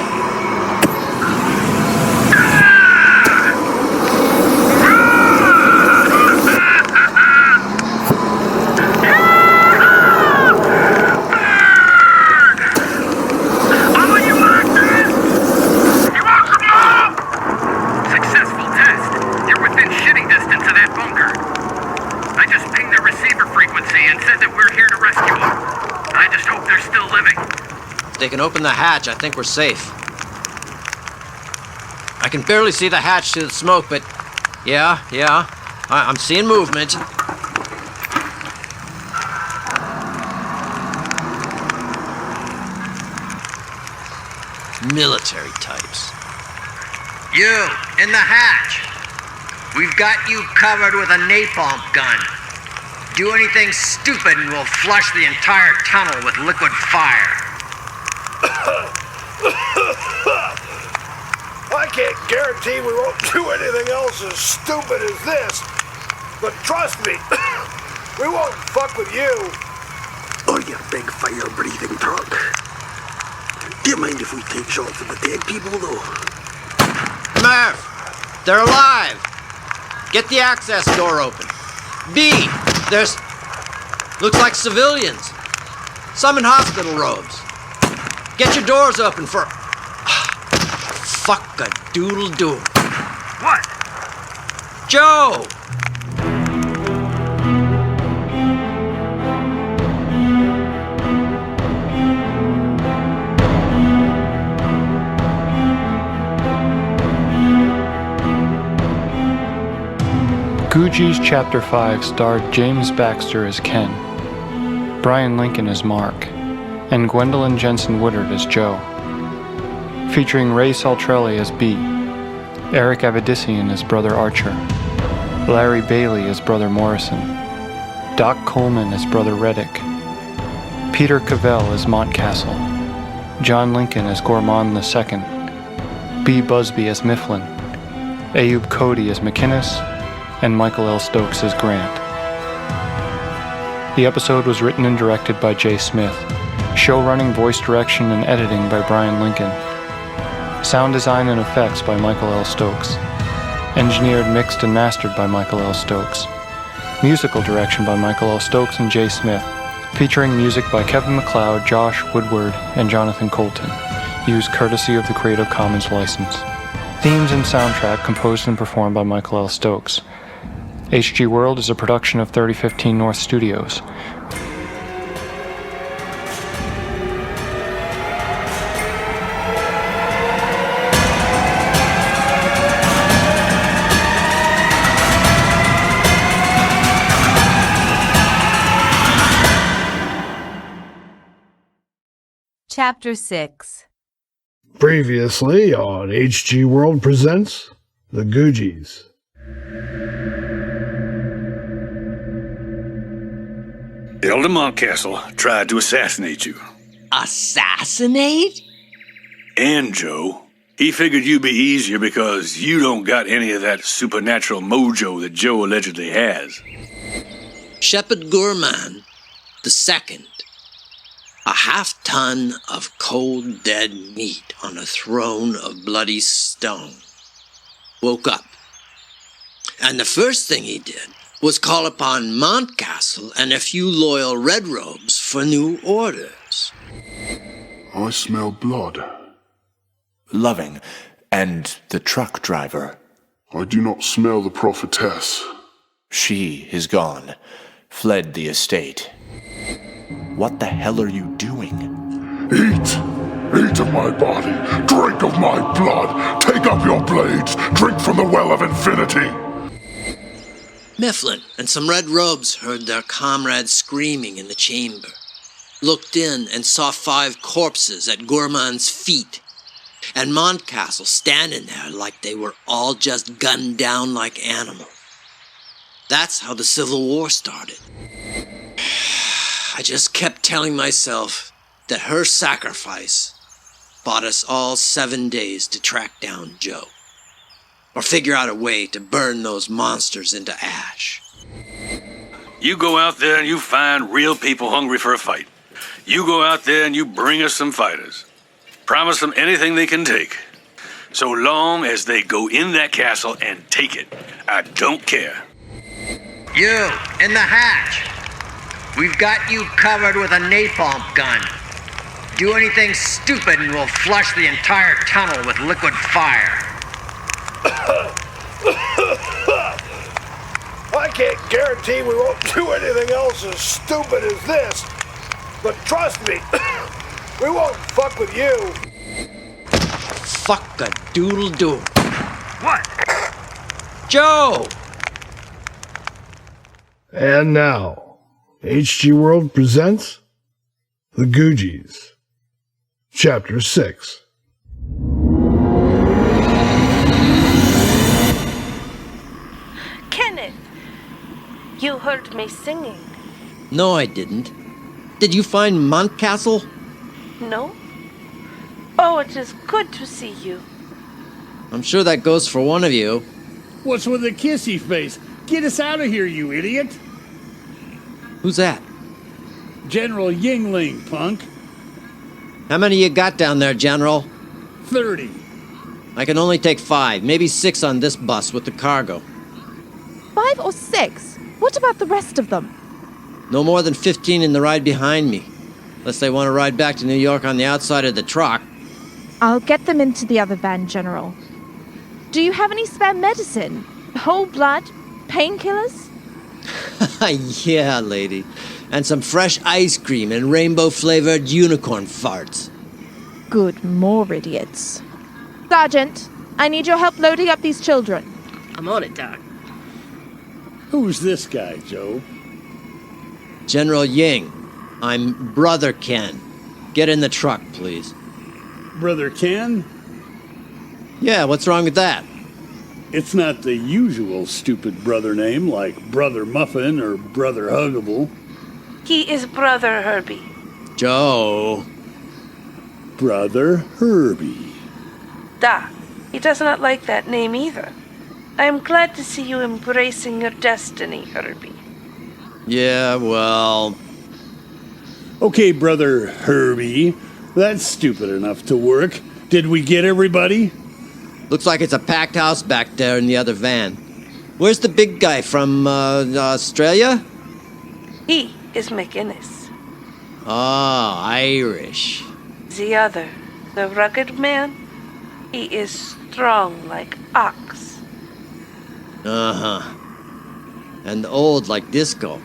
They can open the hatch, I think we're safe. I can barely see the hatch through the smoke, but yeah, I'm seeing movement. Military types. You, in the hatch. We've got you covered with a napalm gun. Do anything stupid and we'll flush the entire tunnel with liquid fire. I can't guarantee we won't do anything else as stupid as this, but trust me, we won't fuck with you. Oh, you big fire-breathing truck. Do you mind if we take shots of the dead people, though? Murph, they're alive. Get the access door open. B, there's... looks like civilians. Some in hospital robes. Get your doors open for... fuck-a-doodle-doo. What? Joe! Googies Chapter 5 starred James Baxter as Ken, Brian Lincoln as Mark, and Gwendolyn Jensen Woodard as Joe. Featuring Ray Saltrelli as B, Eric Avedissian as Brother Archer, Larry Bailey as Brother Morrison, Doc Coleman as Brother Reddick, Peter Cavell as Montcastle, John Lincoln as Gourmand II, B. Busby as Mifflin, Ayub Cody as McInnes, and Michael L. Stokes as Grant. The episode was written and directed by Jay Smith, showrunning, voice direction, and editing by Brian Lincoln. Sound design and effects by Michael L. Stokes. Engineered, mixed, and mastered by Michael L. Stokes. Musical direction by Michael L. Stokes and Jay Smith. Featuring music by Kevin MacLeod, Josh Woodward, and Jonathan Colton. Used courtesy of the Creative Commons license. Themes and soundtrack composed and performed by Michael L. Stokes. HG World is a production of 3015 North Studios. Chapter 6. Previously on HG World Presents The Googies. Elder Montcastle tried to assassinate you. Assassinate? And Joe. He figured you'd be easier because you don't got any of that supernatural mojo that Joe allegedly has. Shepherd Gourmand II. A half-ton of cold dead meat on a throne of bloody stone. Woke up. And the first thing he did was call upon Montcastle and a few loyal red robes for new orders. I smell blood. Loving, and the truck driver. I do not smell the prophetess. She is gone, fled the estate. What the hell are you doing? Eat! Eat of my body, drink of my blood, take up your blades, drink from the well of infinity! Mifflin and some red robes heard their comrades screaming in the chamber, looked in and saw 5 corpses at Gourmand's feet, and Montcastle standing there like they were all just gunned down like animals. That's how the Civil War started. I just kept telling myself that her sacrifice bought us all 7 days to track down Joe, or figure out a way to burn those monsters into ash. You go out there and you find real people hungry for a fight. You go out there and you bring us some fighters. Promise them anything they can take. So long as they go in that castle and take it, I don't care. You, in the hatch. We've got you covered with a napalm gun. Do anything stupid and we'll flush the entire tunnel with liquid fire. I can't guarantee we won't do anything else as stupid as this, but trust me, we won't fuck with you. Fuck a doodle doo. What? Joe! And now, HG World presents The Googies, Chapter 6. Kenneth, you heard me singing. No, I didn't. Did you find Montcastle? No? Oh, it is good to see you. I'm sure that goes for one of you. What's with the kissy face? Get us out of here, you idiot! Who's that? General Yingling, punk. How many you got down there, General? 30. I can only take 5, maybe 6 on this bus with the cargo. 5 or 6? What about the rest of them? No more than 15 in the ride behind me. Unless they want to ride back to New York on the outside of the truck. I'll get them into the other van, General. Do you have any spare medicine? Whole blood? Painkillers? Yeah, lady. And some fresh ice cream and rainbow-flavored unicorn farts. Good, more idiots. Sergeant, I need your help loading up these children. I'm on it, Doc. Who's this guy, Joe? General Ying. I'm Brother Ken. Get in the truck, please. Brother Ken? Yeah, what's wrong with that? It's not the usual stupid brother name like Brother Muffin or Brother Huggable. He is Brother Herbie. Joe. Brother Herbie. Da, he does not like that name either. I am glad to see you embracing your destiny, Herbie. Yeah, well... Okay, Brother Herbie. That's stupid enough to work. Did we get everybody? Looks like it's a packed house back there in the other van. Where's the big guy from, Australia? He is McInnes. Oh, Irish. The other, the rugged man, he is strong like ox. Uh-huh. And old like disco.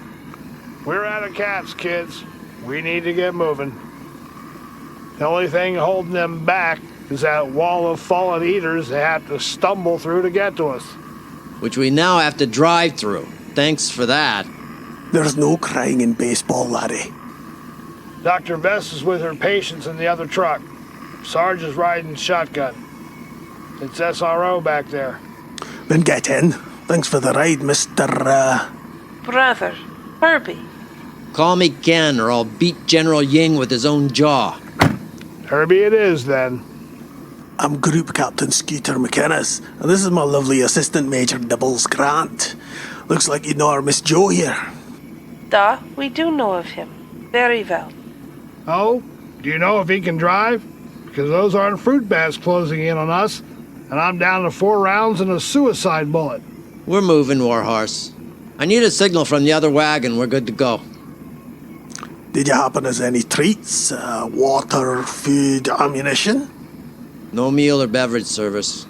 We're out of cats, kids. We need to get moving. The only thing holding them back is that wall of fallen eaters they have to stumble through to get to us. Which we now have to drive through. Thanks for that. There's no crying in baseball, laddie. Dr. Bess is with her patients in the other truck. Sarge is riding shotgun. It's SRO back there. Then get in. Thanks for the ride, Mr. Brother Herbie. Call me Ken or I'll beat General Ying with his own jaw. Herbie it is, then. I'm Group Captain Scooter McInnes, and this is my lovely Assistant Major Dibbles Grant. Looks like you know our Miss Joe here. Da, we do know of him. Very well. Oh? Do you know if he can drive? Because those aren't fruit bats closing in on us, and I'm down to 4 rounds and a suicide bullet. We're moving, Warhorse. I need a signal from the other wagon. We're good to go. Did you happen as any treats? Water, food, ammunition? No meal or beverage service.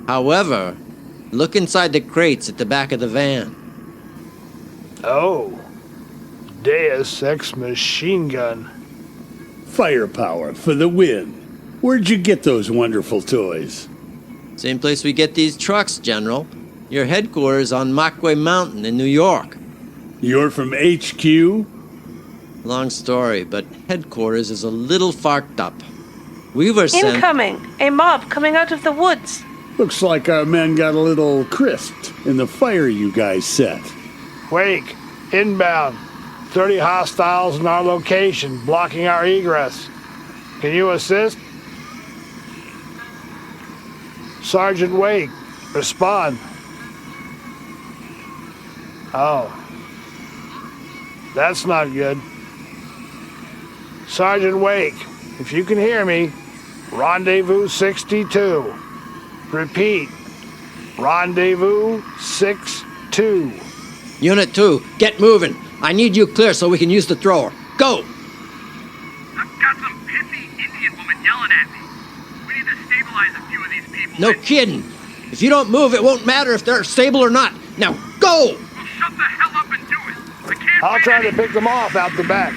However, look inside the crates at the back of the van. Oh. Deus Ex machine gun. Firepower for the win. Where'd you get those wonderful toys? Same place we get these trucks, General. Your headquarters on Mockway Mountain in New York. You're from HQ? Long story, but headquarters is a little farked up. We were sent... Incoming! A mob coming out of the woods. Looks like our men got a little crisped in the fire you guys set. Wake, inbound. 30 hostiles in our location, blocking our egress. Can you assist? Sergeant Wake, respond. Oh. That's not good. Sergeant Wake, if you can hear me, Rendezvous 62. Repeat, Rendezvous 62. Unit 2, get moving. I need you clear so we can use the thrower. Go! I've got some pissy Indian woman yelling at me. We need to stabilize a few of these people. No kidding. If you don't move, it won't matter if they're stable or not. Now, go! Well, shut the hell up and do it. I can't I'll try to pick them off out the back.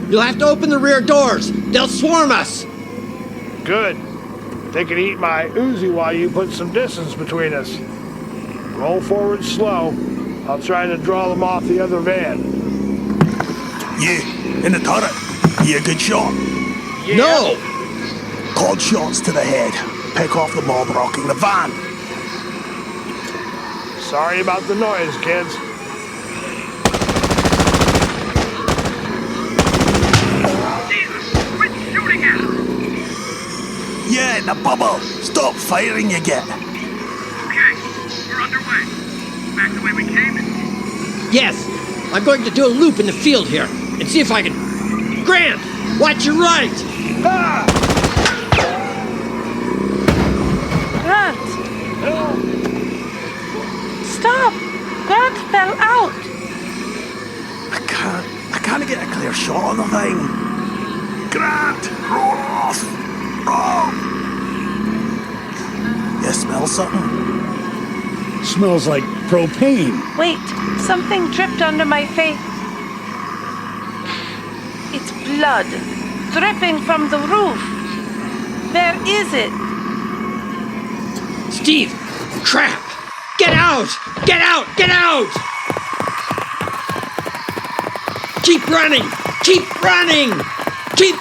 You'll have to open the rear doors. They'll swarm us. Good. They can eat my Uzi while you put some distance between us. Roll forward slow. I'll try to draw them off the other van. You, in the turret. You a good shot? Yeah. No! Cold shots to the head. Pick off the mob rocking the van. Sorry about the noise, kids. Jesus, quit shooting at us. Yeah, in the bubble. Stop firing, you get. Okay, we're underway. Back the way we came. Yes, I'm going to do a loop in the field here and see if I can... Grant, watch your right! Ah! Grant! Stop! Grant fell out! I can't get a clear shot on the thing. Grant, roll off! Roll! You smell something? Smells like propane. Wait, something dripped under my face. It's blood, dripping from the roof. Where is it? Steve! Crap! Get out! Get out! Get out! Keep running! Keep running! Keep...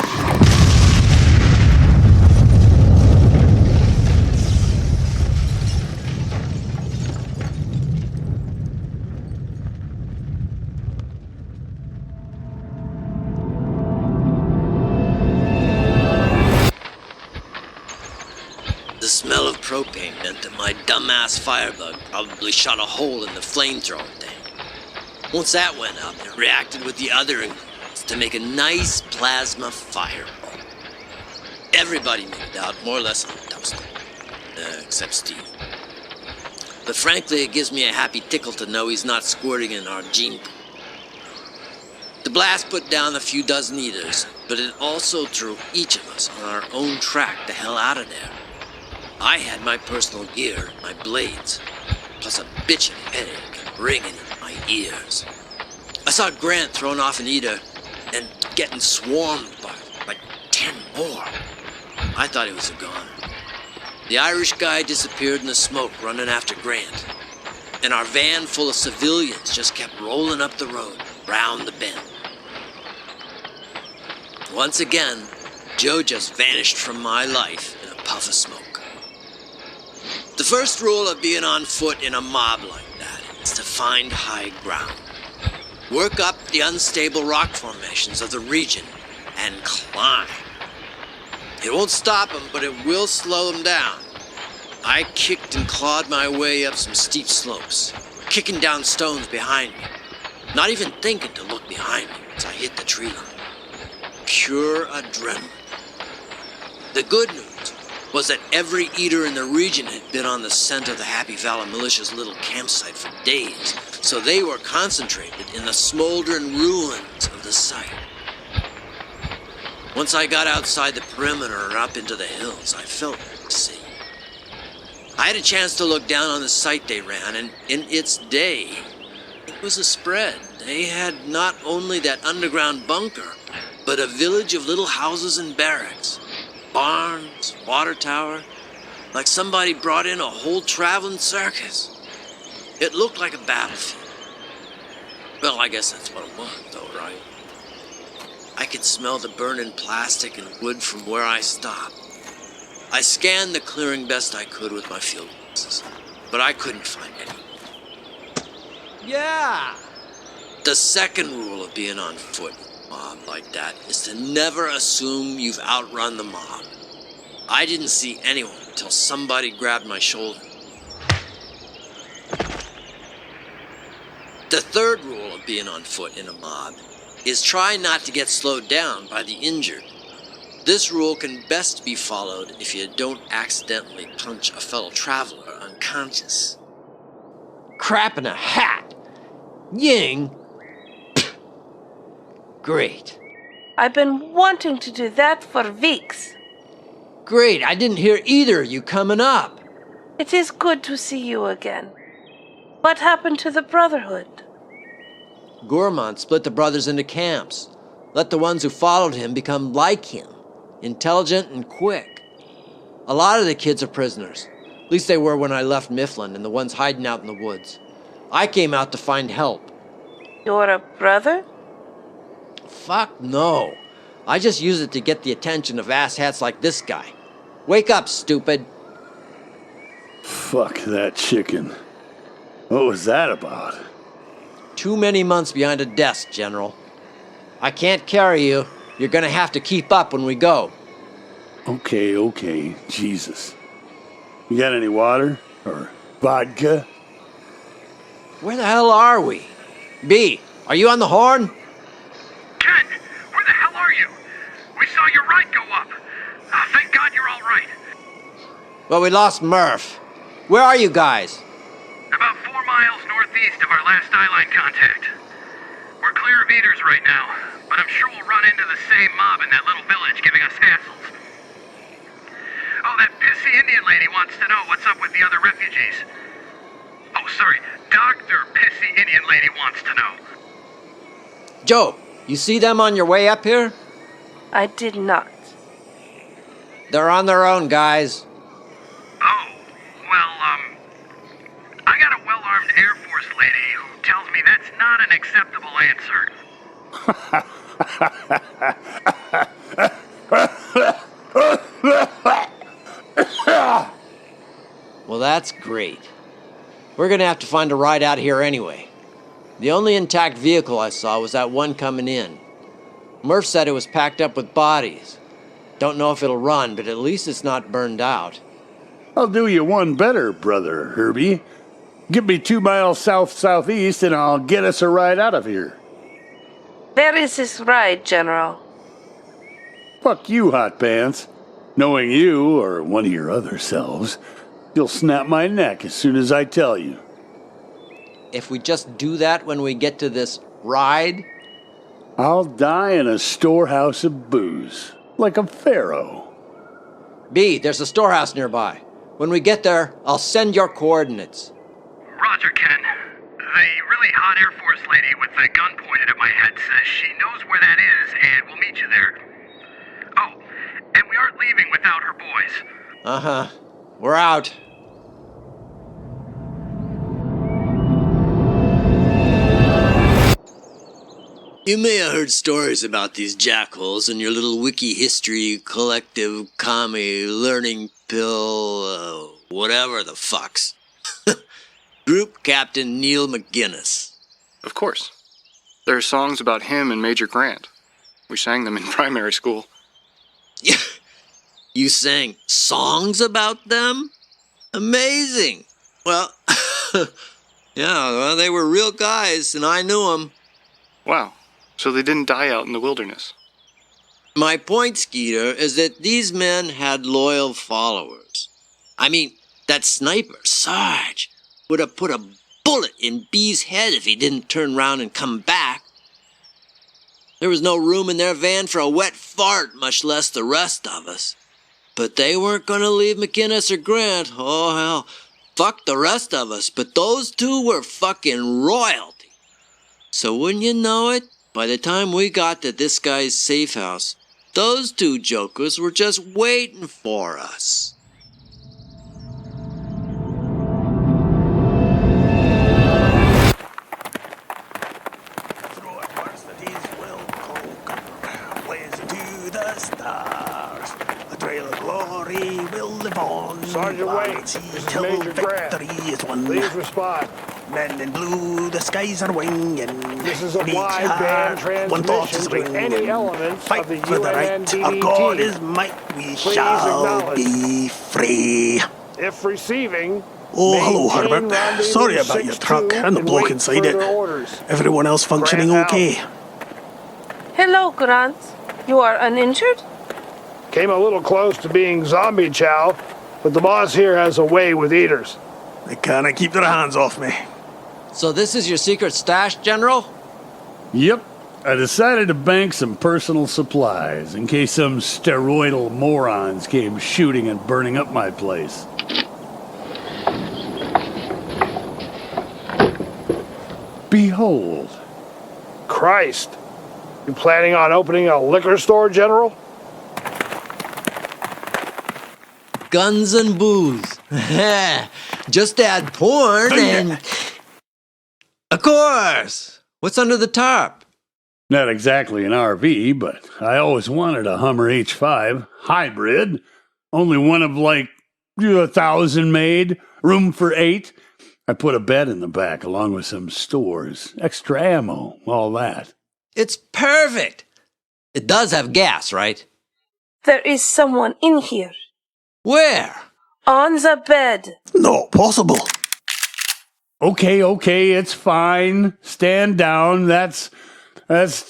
The smell of propane meant that my dumbass firebug probably shot a hole in the flamethrower tank. Once that went up, it reacted with the other ingredients to make a nice plasma fireball. Everybody made it out more or less untouched, except Steve. But frankly, it gives me a happy tickle to know he's not squirting in our gene pool. The blast put down a few dozen eaters, but it also threw each of us on our own track the hell out of there. I had my personal gear, my blades, plus a bitchin' headache and ringing in my ears. I saw Grant thrown off an eater and getting swarmed by like 10 more. I thought he was a goner. The Irish guy disappeared in the smoke running after Grant, and our van full of civilians just kept rolling up the road, round the bend. Once again, Joe just vanished from my life in a puff of smoke. The first rule of being on foot in a mob like that is to find high ground. Work up the unstable rock formations of the region and climb. It won't stop them, but it will slow them down. I kicked and clawed my way up some steep slopes, kicking down stones behind me, not even thinking to look behind me as I hit the tree line. Pure adrenaline. The good news was that every eater in the region had been on the scent of the Happy Valley Militia's little campsite for days, so they were concentrated in the smoldering ruins of the site. Once I got outside the perimeter and up into the hills, I felt safe. I had a chance to look down on the site they ran, and in its day, it was a spread. They had not only that underground bunker, but a village of little houses and barracks. Barns, water tower, Like somebody brought in a whole traveling circus. It looked like a battlefield. Well, I guess that's what it was, though, right? I could smell the burning plastic and wood from where I stopped. I scanned the clearing best I could with my field glasses, but I couldn't find any. Yeah! The second rule of being on foot with a mob like that is to never assume you've outrun the mob. I didn't see anyone until somebody grabbed my shoulder. The third rule of being on foot in a mob is try not to get slowed down by the injured. This rule can best be followed if you don't accidentally punch a fellow traveler unconscious. Crap in a hat! Ying! Great. I've been wanting to do that for weeks. Great, I didn't hear either of you coming up. It is good to see you again. What happened to the Brotherhood? Gourmand split the brothers into camps. Let the ones who followed him become like him. Intelligent and quick. A lot of the kids are prisoners. At least they were when I left Mifflin and the ones hiding out in the woods. I came out to find help. You're a brother? Fuck no. I just use it to get the attention of asshats like this guy. Wake up, stupid. Fuck that chicken. What was that about? Too many months behind a desk, General. I can't carry you. You're gonna have to keep up when we go. Okay. Jesus. You got any water? Or vodka? Where the hell are we? B, are you on the horn? Ken, where the hell are you? We saw your ride go up. Thank God you're all right. Well, we lost Murph. Where are you guys? About 4 miles northeast of our last eyeline contact. We're clear of eaters right now, but I'm sure we'll run into the same mob in that little village giving us hassles. Oh, that pissy Indian lady wants to know what's up with the other refugees. Oh, sorry, Dr. Pissy Indian Lady wants to know. Joe, you see them on your way up here? I did not. They're on their own, guys. Oh, well, I got a well-armed Air Force lady who tells me that's not an acceptable answer. Well, that's great. We're gonna have to find a ride out here anyway. The only intact vehicle I saw was that one coming in. Murph said it was packed up with bodies. Don't know if it'll run, but at least it's not burned out. I'll do you one better, brother Herbie. Give me 2 miles south-southeast and I'll get us a ride out of here. Where is this ride, General? Fuck you, Hot Pants. Knowing you, or one of your other selves, you'll snap my neck as soon as I tell you. If we just do that when we get to this ride? I'll die in a storehouse of booze, like a pharaoh. B, there's a storehouse nearby. When we get there, I'll send your coordinates. Roger, Ken. The really hot Air Force lady with the gun pointed at my head says she knows where that is and will meet you there. Oh, and we aren't leaving without her boys. Uh-huh. We're out. You may have heard stories about these jackholes in your little wiki history collective commie learning pill, whatever the fucks. Group Captain Neil McGinnis. Of course. There are songs about him and Major Grant. We sang them in primary school. You sang songs about them? Amazing. Well, yeah, they were real guys, and I knew them. Wow. So they didn't die out in the wilderness. My point, Skeeter, is that these men had loyal followers. I mean, that sniper, Sarge, would have put a bullet in B's head if he didn't turn around and come back. There was no room in their van for a wet fart, much less the rest of us. But they weren't going to leave McInnes or Grant. Oh, hell, fuck the rest of us. But those two were fucking royalty. So wouldn't you know it, by the time we got to this guy's safe house, those two jokers were just waiting for us. Sergeant Wade, this is Major Grant. Victory is won. Please respond. Men in blue, the skies are winging. This is a wideband one thought is transmission to any elements Fight of the for the right. UNNDD Our God team. is might. We Please shall acknowledge. be free. If receiving, Oh, hello, maintain Herbert. rendezvous Sorry about your 6-2 truck and the bloke wait inside it. further orders. Everyone else functioning Grant out. okay? Hello, Grant. You are uninjured? Came a little close to being zombie chow, but the boss here has a way with eaters. They can't keep their hands off me. So this is your secret stash, General? Yep. I decided to bank some personal supplies in case some steroidal morons came shooting and burning up my place. Behold. Christ. You planning on opening a liquor store, General? Guns and booze. Just add porn and... Of course! What's under the tarp? Not exactly an RV, but I always wanted a Hummer H5 hybrid. Only one of like 1,000 made, room for 8. I put a bed in the back along with some stores, extra ammo, all that. It's perfect! It does have gas, right? There is someone in here. Where? On the bed. Not possible. Okay, it's fine. Stand down. That's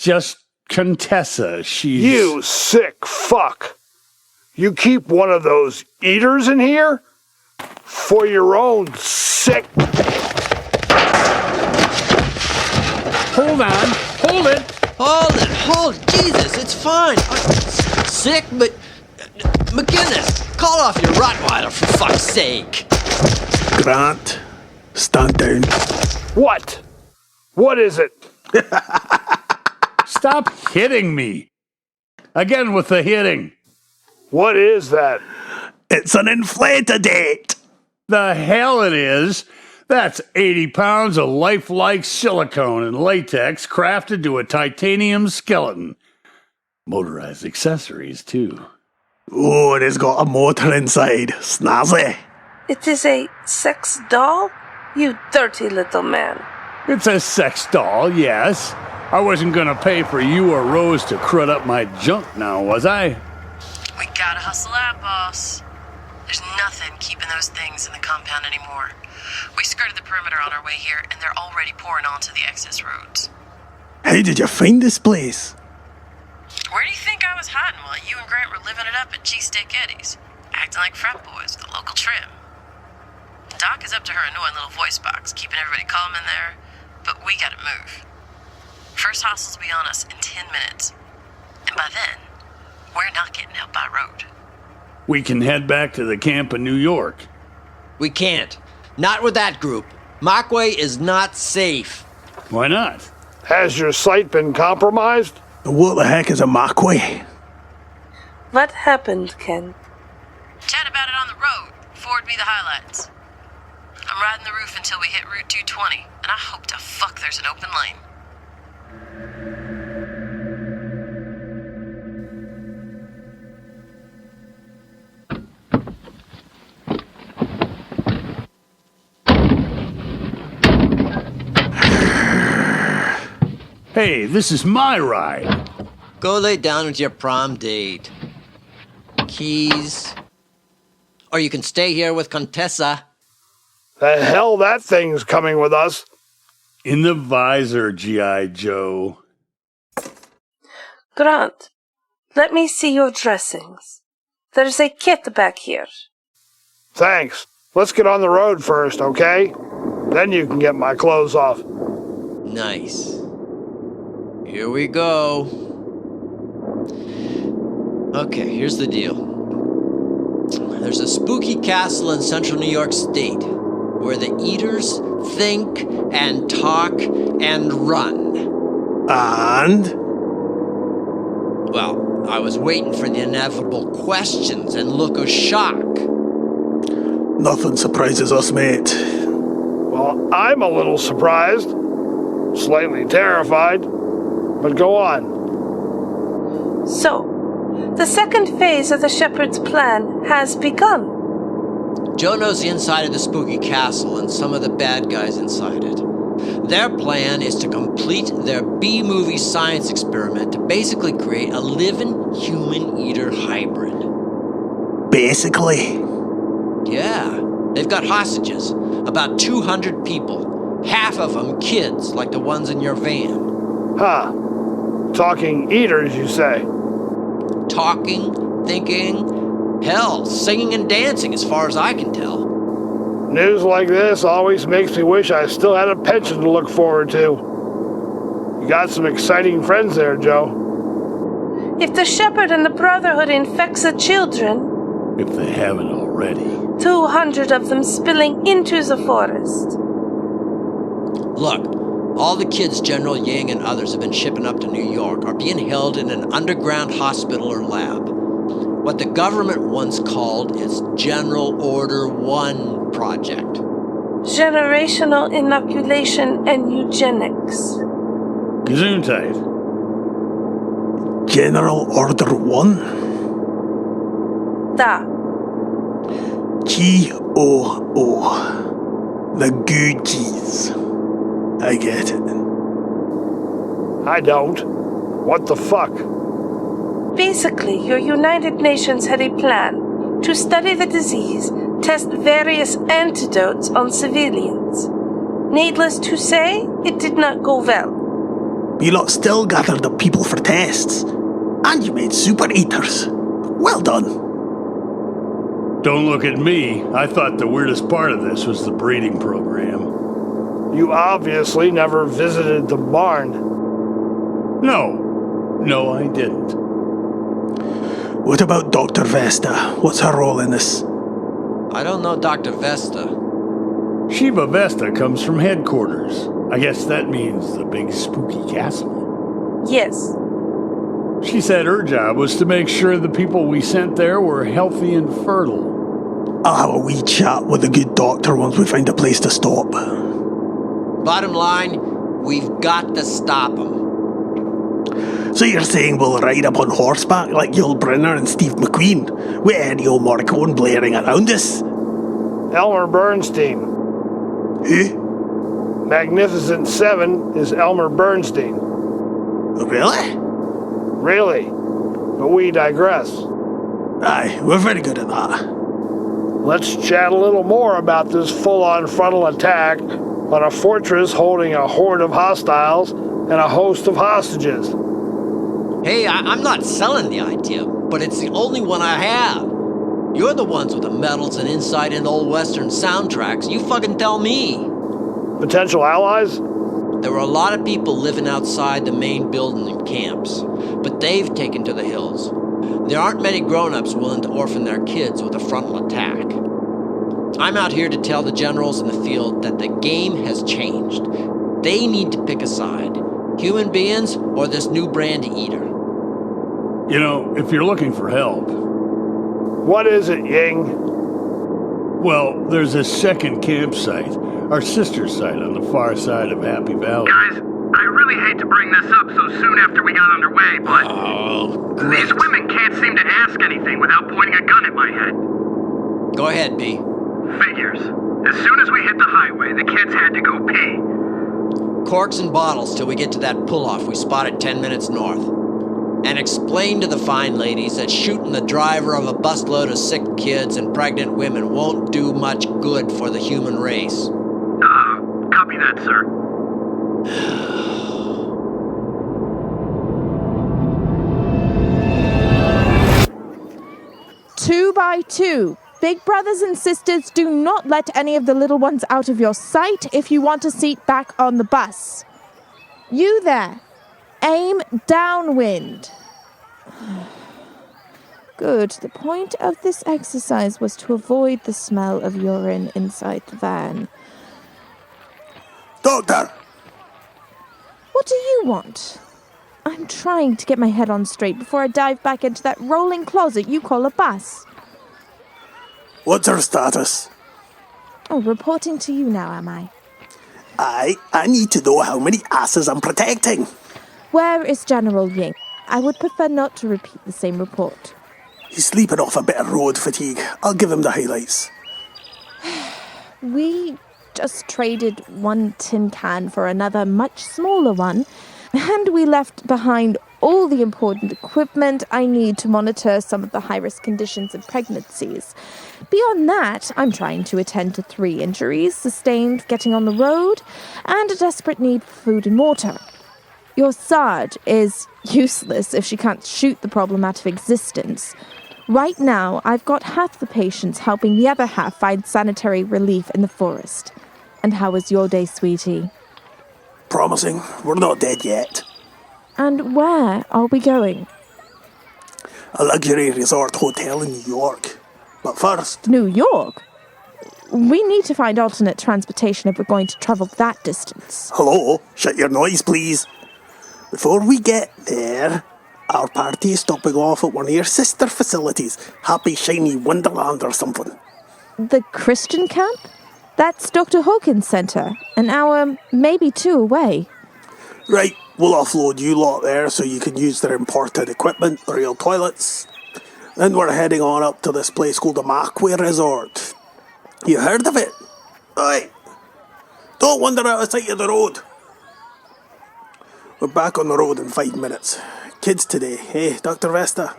just Contessa. She's... You sick fuck. You keep one of those eaters in here? For your own sick... Hold on. Hold it. Hold it. Jesus, it's fine. Sick, but... McGinnis, call off your Rottweiler for fuck's sake. Grant, stand down. What? What is it? Stop hitting me. Again with the hitting. What is that? It's an inflator-date. The hell it is. That's 80 pounds of lifelike silicone and latex crafted to a titanium skeleton. Motorized accessories, too. Oh, it has got a motor inside. Snazzy. It is a sex doll? You dirty little man. It's a sex doll, yes. I wasn't gonna pay for you or Rose to crud up my junk now, was I? We gotta hustle out, boss. There's nothing keeping those things in the compound anymore. We skirted the perimeter on our way here, and they're already pouring onto the access roads. How did you find this place? Where do you think I was hiding while you and Grant were living it up at Cheesesteak Eddie's? Acting like frat boys with a local trim. Doc is up to her annoying little voice box, keeping everybody calm in there, but we gotta move. First hostiles will be on us in 10 minutes. And by then, we're not getting out by road. We can head back to the camp in New York. We can't. Not with that group. Markway is not safe. Why not? Has your sight been compromised? What the heck is a Markway? What happened, Ken? Chat about it on the road. Forward me the highlights. I'm riding the roof until we hit Route 220, and I hope to fuck there's an open lane. Hey, this is my ride. Go lay down with your prom date. Keys. Or you can stay here with Contessa. The hell that thing's coming with us. In the visor, G.I. Joe. Grant, let me see your dressings. There's a kit back here. Thanks. Let's get on the road first, okay? Then you can get my clothes off. Nice. Here we go. Okay, here's the deal. There's a spooky castle in central New York State where the eaters think and talk and run. And? Well, I was waiting for the inevitable questions and look of shock. Nothing surprises us, mate. Well, I'm a little surprised. Slightly terrified. But go on. So, the second phase of the Shepherd's plan has begun. Joe knows the inside of the spooky castle and some of the bad guys inside it. Their plan is to complete their B-movie science experiment to basically create a living human-eater hybrid. Basically? Yeah. They've got hostages. About 200 people. Half of them kids, like the ones in your van. Huh. Talking eaters, you say? Talking, thinking, hell, singing and dancing as far as I can tell. News like this always makes me wish I still had a pension to look forward to. You got some exciting friends there, Joe. If the Shepherd and the Brotherhood infects the children, If they haven't already. 200 of them spilling into the forest. Look, all the kids General Ying and others have been shipping up to New York are being held in an underground hospital or lab. What the government once called its General Order 1 project. Generational inoculation and eugenics. Gesundheit. General Order 1? Da. G-O-O. The Googies. I get it. I don't. What the fuck? Basically, your United Nations had a plan to study the disease, test various antidotes on civilians. Needless to say, it did not go well. You lot still gathered up people for tests. And you made super eaters. Well done. Don't look at me. I thought the weirdest part of this was the breeding program. You obviously never visited the barn. No, I didn't. What about Dr. Vesta? What's her role in this? I don't know Dr. Vesta. Shiva Vesta comes from headquarters. I guess that means the big spooky castle. Yes. She said her job was to make sure the people we sent there were healthy and fertile. I'll have a wee chat with the good doctor once we find a place to stop. Bottom line, we've got to stop them. So you're saying we'll ride up on horseback like Yul Brynner and Steve McQueen, with Ennio Morricone blaring around us? Elmer Bernstein. Who? Magnificent Seven is Elmer Bernstein. Really? Really. But we digress. Aye, we're very good at that. Let's chat a little more about this full-on frontal attack on a fortress holding a horde of hostiles and a host of hostages. Hey, I'm not selling the idea, but it's the only one I have. You're the ones with the medals and insight into old Western soundtracks. You fucking tell me. Potential allies? There were a lot of people living outside the main building in camps, but they've taken to the hills. There aren't many grown-ups willing to orphan their kids with a frontal attack. I'm out here to tell the generals in the field that the game has changed. They need to pick a side. Human beings or this new brand eater. You know, if you're looking for help... What is it, Ying? Well, there's a second campsite, our sister site on the far side of Happy Valley. Guys, I really hate to bring this up so soon after we got underway, but... These women can't seem to ask anything without pointing a gun at my head. Go ahead, B. Figures. As soon as we hit the highway, the kids had to go pee. Corks and bottles till we get to that pull-off we spotted 10 minutes north. And explain to the fine ladies that shooting the driver of a busload of sick kids and pregnant women won't do much good for the human race. Copy that, sir. 2 by 2. Big brothers and sisters, do not let any of the little ones out of your sight if you want a seat back on the bus. You there, aim downwind. Good. The point of this exercise was to avoid the smell of urine inside the van. Doctor! What do you want? I'm trying to get my head on straight before I dive back into that rolling closet you call a bus. What's her status? Oh, reporting to you now, am I? I need to know how many asses I'm protecting. Where is General Ying? I would prefer not to repeat the same report. He's sleeping off a bit of road fatigue. I'll give him the highlights. We just traded one tin can for another much smaller one, and we left behind all the important equipment I need to monitor some of the high-risk conditions of pregnancies. Beyond that, I'm trying to attend to 3 injuries sustained getting on the road and a desperate need for food and water. Your Sarge is useless if she can't shoot the problem out of existence. Right now, I've got half the patients helping the other half find sanitary relief in the forest. And how was your day, sweetie? Promising. We're not dead yet. And where are we going? A luxury resort hotel in New York. But first... New York? We need to find alternate transportation if we're going to travel that distance. Hello? Shut your noise, please. Before we get there, our party is stopping off at one of your sister facilities. Happy Shiny Wonderland or something. The Christian camp? That's Dr. Hawkins' center, an hour, maybe 2 away. Right, we'll offload you lot there so you can use their imported equipment, the real toilets. Then we're heading on up to this place called the Macway Resort. You heard of it? Aye. Don't wander out of sight of the road. We're back on the road in 5 minutes. Kids today, eh, Dr. Vesta?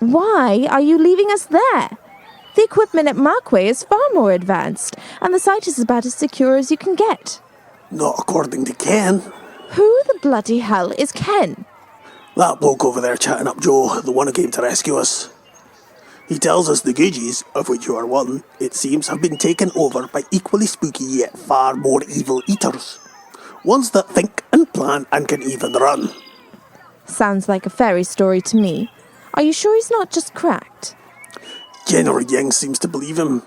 Why are you leaving us there? The equipment at Macway is far more advanced, and the site is about as secure as you can get. Not according to Ken. Who the bloody hell is Ken? That bloke over there chatting up Joe, the one who came to rescue us. He tells us the Googies, of which you are one, it seems, have been taken over by equally spooky yet far more evil eaters. Ones that think and plan and can even run. Sounds like a fairy story to me. Are you sure he's not just cracked? General Yang seems to believe him.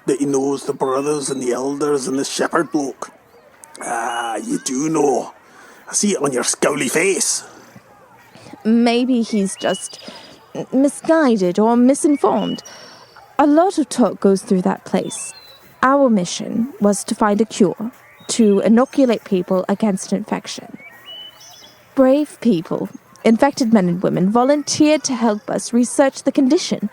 That he knows the brothers and the elders and the shepherd bloke. Ah, you do know. I see it on your scowly face. Maybe he's just misguided or misinformed. A lot of talk goes through that place. Our mission was to find a cure, to inoculate people against infection. Brave people, infected men and women, volunteered to help us research the condition.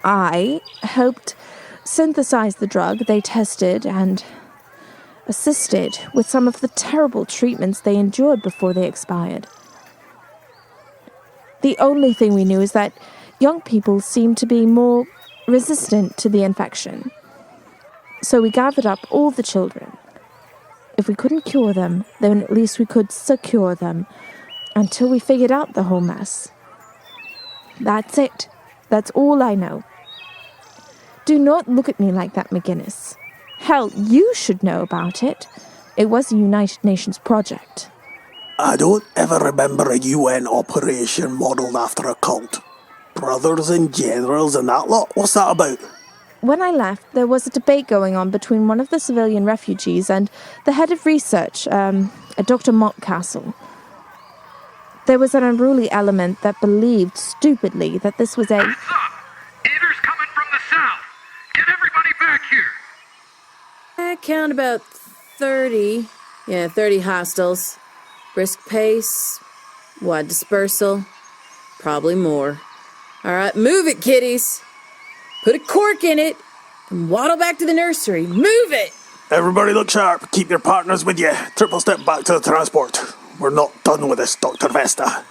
I helped synthesize the drug they tested and assisted with some of the terrible treatments they endured before they expired. The only thing we knew is that young people seemed to be more resistant to the infection. So we gathered up all the children. If we couldn't cure them, then at least we could secure them until we figured out the whole mess. That's it. That's all I know. Do not look at me like that, McGinnis. Hell, you should know about it. It was a United Nations project. I don't ever remember a UN operation modelled after a cult. Brothers and generals and that lot, what's that about? When I left, there was a debate going on between one of the civilian refugees and the head of research, Dr. Montcastle. There was an unruly element that believed stupidly that this was a... Heaters coming from the south! Get everybody back here! I count about 30. Yeah, 30 hostiles. Brisk pace. Wide dispersal. Probably more. Alright, move it, kiddies! Put a cork in it and waddle back to the nursery. Move it! Everybody look sharp. Keep your partners with you. Triple step back to the transport. We're not done with this, Dr. Vesta.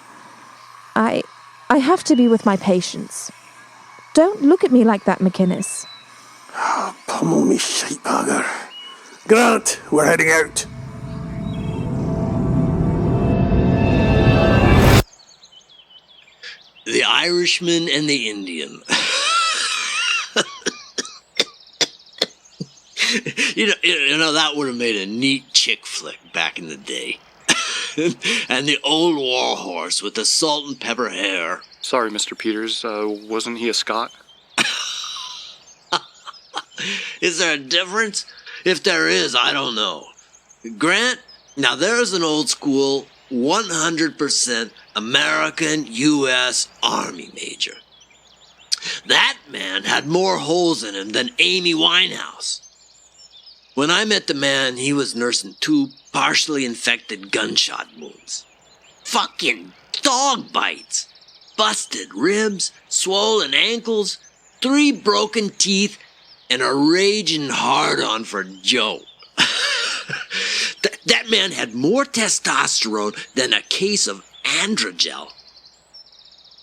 I have to be with my patients. Don't look at me like that, McInnes. Pummel me shitebagger. Grant, we're heading out. The Irishman and the Indian. You know, that would have made a neat chick flick back in the day. And the old war horse with the salt and pepper hair. Sorry, Mr. Peters, wasn't he a Scot? Is there a difference? If there is, I don't know. Grant, now there's an old school 100% American U.S. Army major. That man had more holes in him than Amy Winehouse. When I met the man, he was nursing 2 partially infected gunshot wounds. Fucking dog bites. Busted ribs, swollen ankles, 3 broken teeth, and a raging hard-on for Joe. That man had more testosterone than a case of androgel.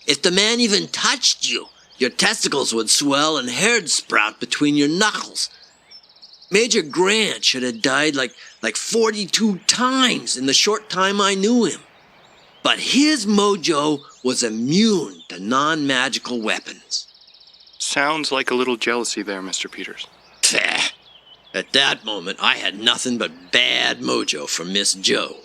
If the man even touched you, your testicles would swell and hair'd sprout between your knuckles. Major Grant should have died like 42 times in the short time I knew him. But his mojo was immune to non-magical weapons. Sounds like a little jealousy there, Mr. Peters. Pfft. At that moment, I had nothing but bad mojo from Miss Joe.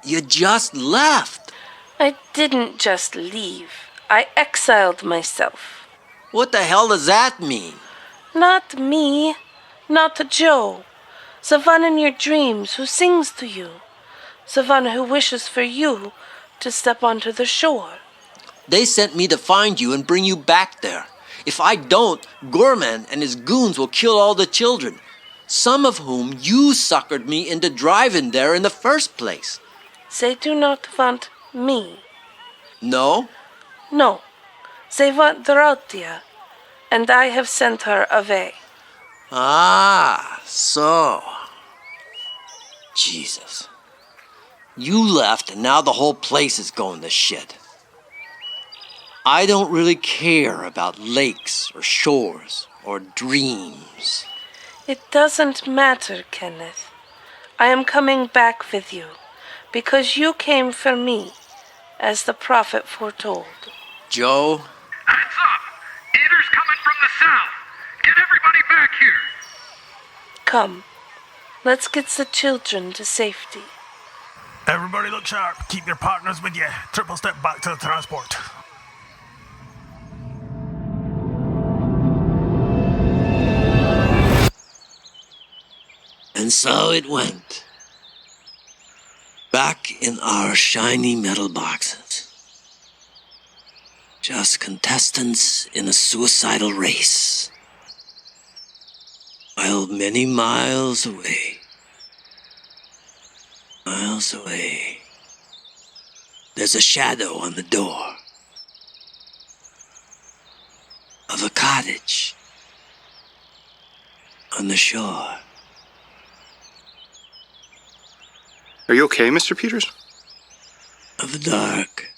You just left. I didn't just leave. I exiled myself. What the hell does that mean? Not me. Not Joe. The one in your dreams who sings to you. The one who wishes for you to step onto the shore. They sent me to find you and bring you back there. If I don't, Gorman and his goons will kill all the children, some of whom you suckered me into driving there in the first place. They do not want me. No? No. They want Dorothea, and I have sent her away. Ah, so. Jesus. You left and now the whole place is going to shit. I don't really care about lakes or shores or dreams. It doesn't matter, Kenneth. I am coming back with you, because you came for me, as the prophet foretold. Joe? Heads up! Eater's coming from the south! Get everybody back here! Come, let's get the children to safety. Everybody look sharp. Keep your partners with you. Triple step back to the transport. And so it went. Back in our shiny metal boxes. Just contestants in a suicidal race. While many miles away, there's a shadow on the door of a cottage on the shore. Are you okay, Mr. Peters? Of the dark.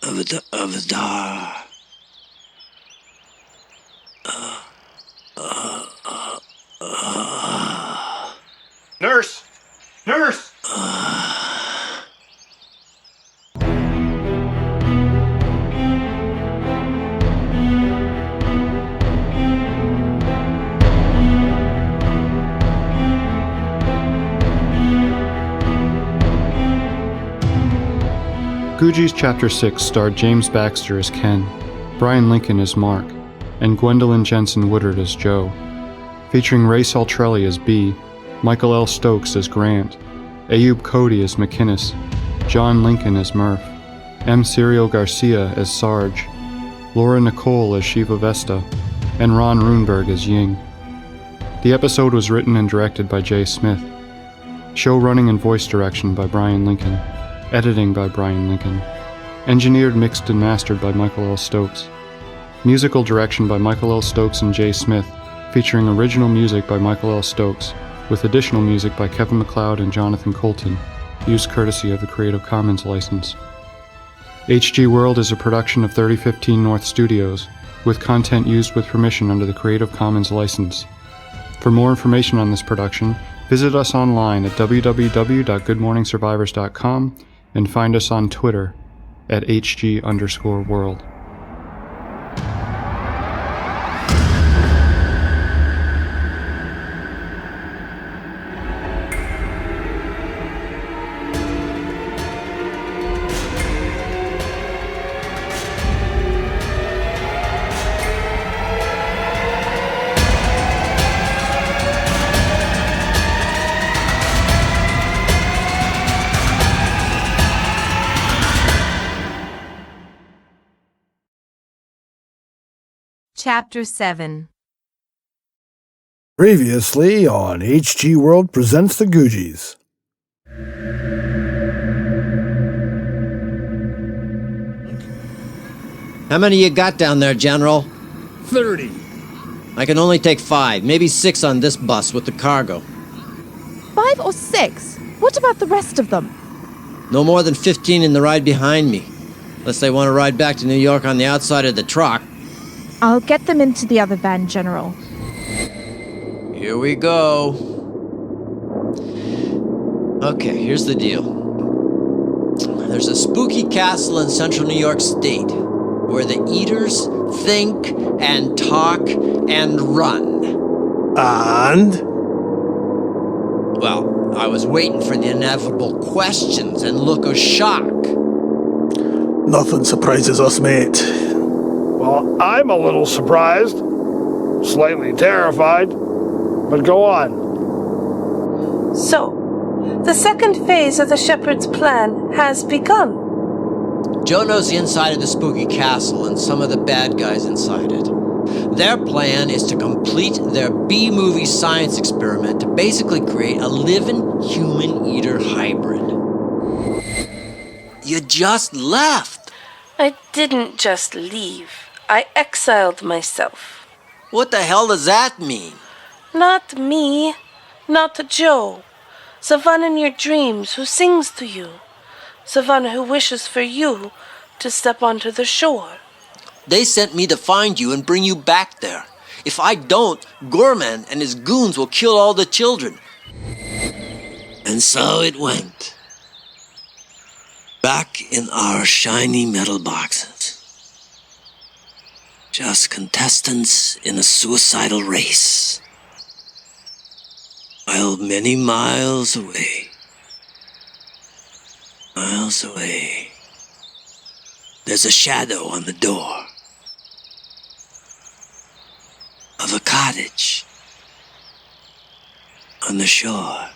Of the dark. Nurse! Nurse! Googies Chapter 6 starred James Baxter as Ken, Brian Lincoln as Mark, and Gwendolyn Jensen Woodard as Joe, featuring Ray Saltrelli as B, Michael L. Stokes as Grant, Ayub Cody as McInnes, John Lincoln as Murph, M. Cirio Garcia as Sarge, Laura Nicole as Shiva Vesta, and Ron Runeberg as Ying. The episode was written and directed by Jay Smith. Show running and voice direction by Brian Lincoln. Editing by Brian Lincoln. Engineered, mixed, and mastered by Michael L. Stokes. Musical direction by Michael L. Stokes and Jay Smith, featuring original music by Michael L. Stokes, with additional music by Kevin MacLeod and Jonathan Colton, used courtesy of the Creative Commons license. HG World is a production of 3015 North Studios, with content used with permission under the Creative Commons license. For more information on this production, visit us online at www.goodmorningsurvivors.com and find us on Twitter at HG_world. Chapter 7. Previously on HG World Presents the Googies. How many you got down there, General? 30. I can only take 5, maybe 6 on this bus with the cargo. 5 or 6? What about the rest of them? No more than 15 in the ride behind me. Unless they want to ride back to New York on the outside of the truck. I'll get them into the other van, General. Here we go. Okay, here's the deal. There's a spooky castle in central New York State where the eaters think and talk and run. And? Well, I was waiting for the inevitable questions and look of shock. Nothing surprises us, mate. Well, I'm a little surprised, slightly terrified, but go on. So, the second phase of the Shepherd's plan has begun. Joe knows the inside of the spooky castle and some of the bad guys inside it. Their plan is to complete their B-movie science experiment to basically create a living human-eater hybrid. You just left. I didn't just leave. I exiled myself. What the hell does that mean? Not me. Not Joe. The one in your dreams who sings to you. The one who wishes for you to step onto the shore. They sent me to find you and bring you back there. If I don't, Gorman and his goons will kill all the children. And so it went. Back in our shiny metal boxes. Just contestants in a suicidal race. While many miles away, there's a shadow on the door of a cottage on the shore.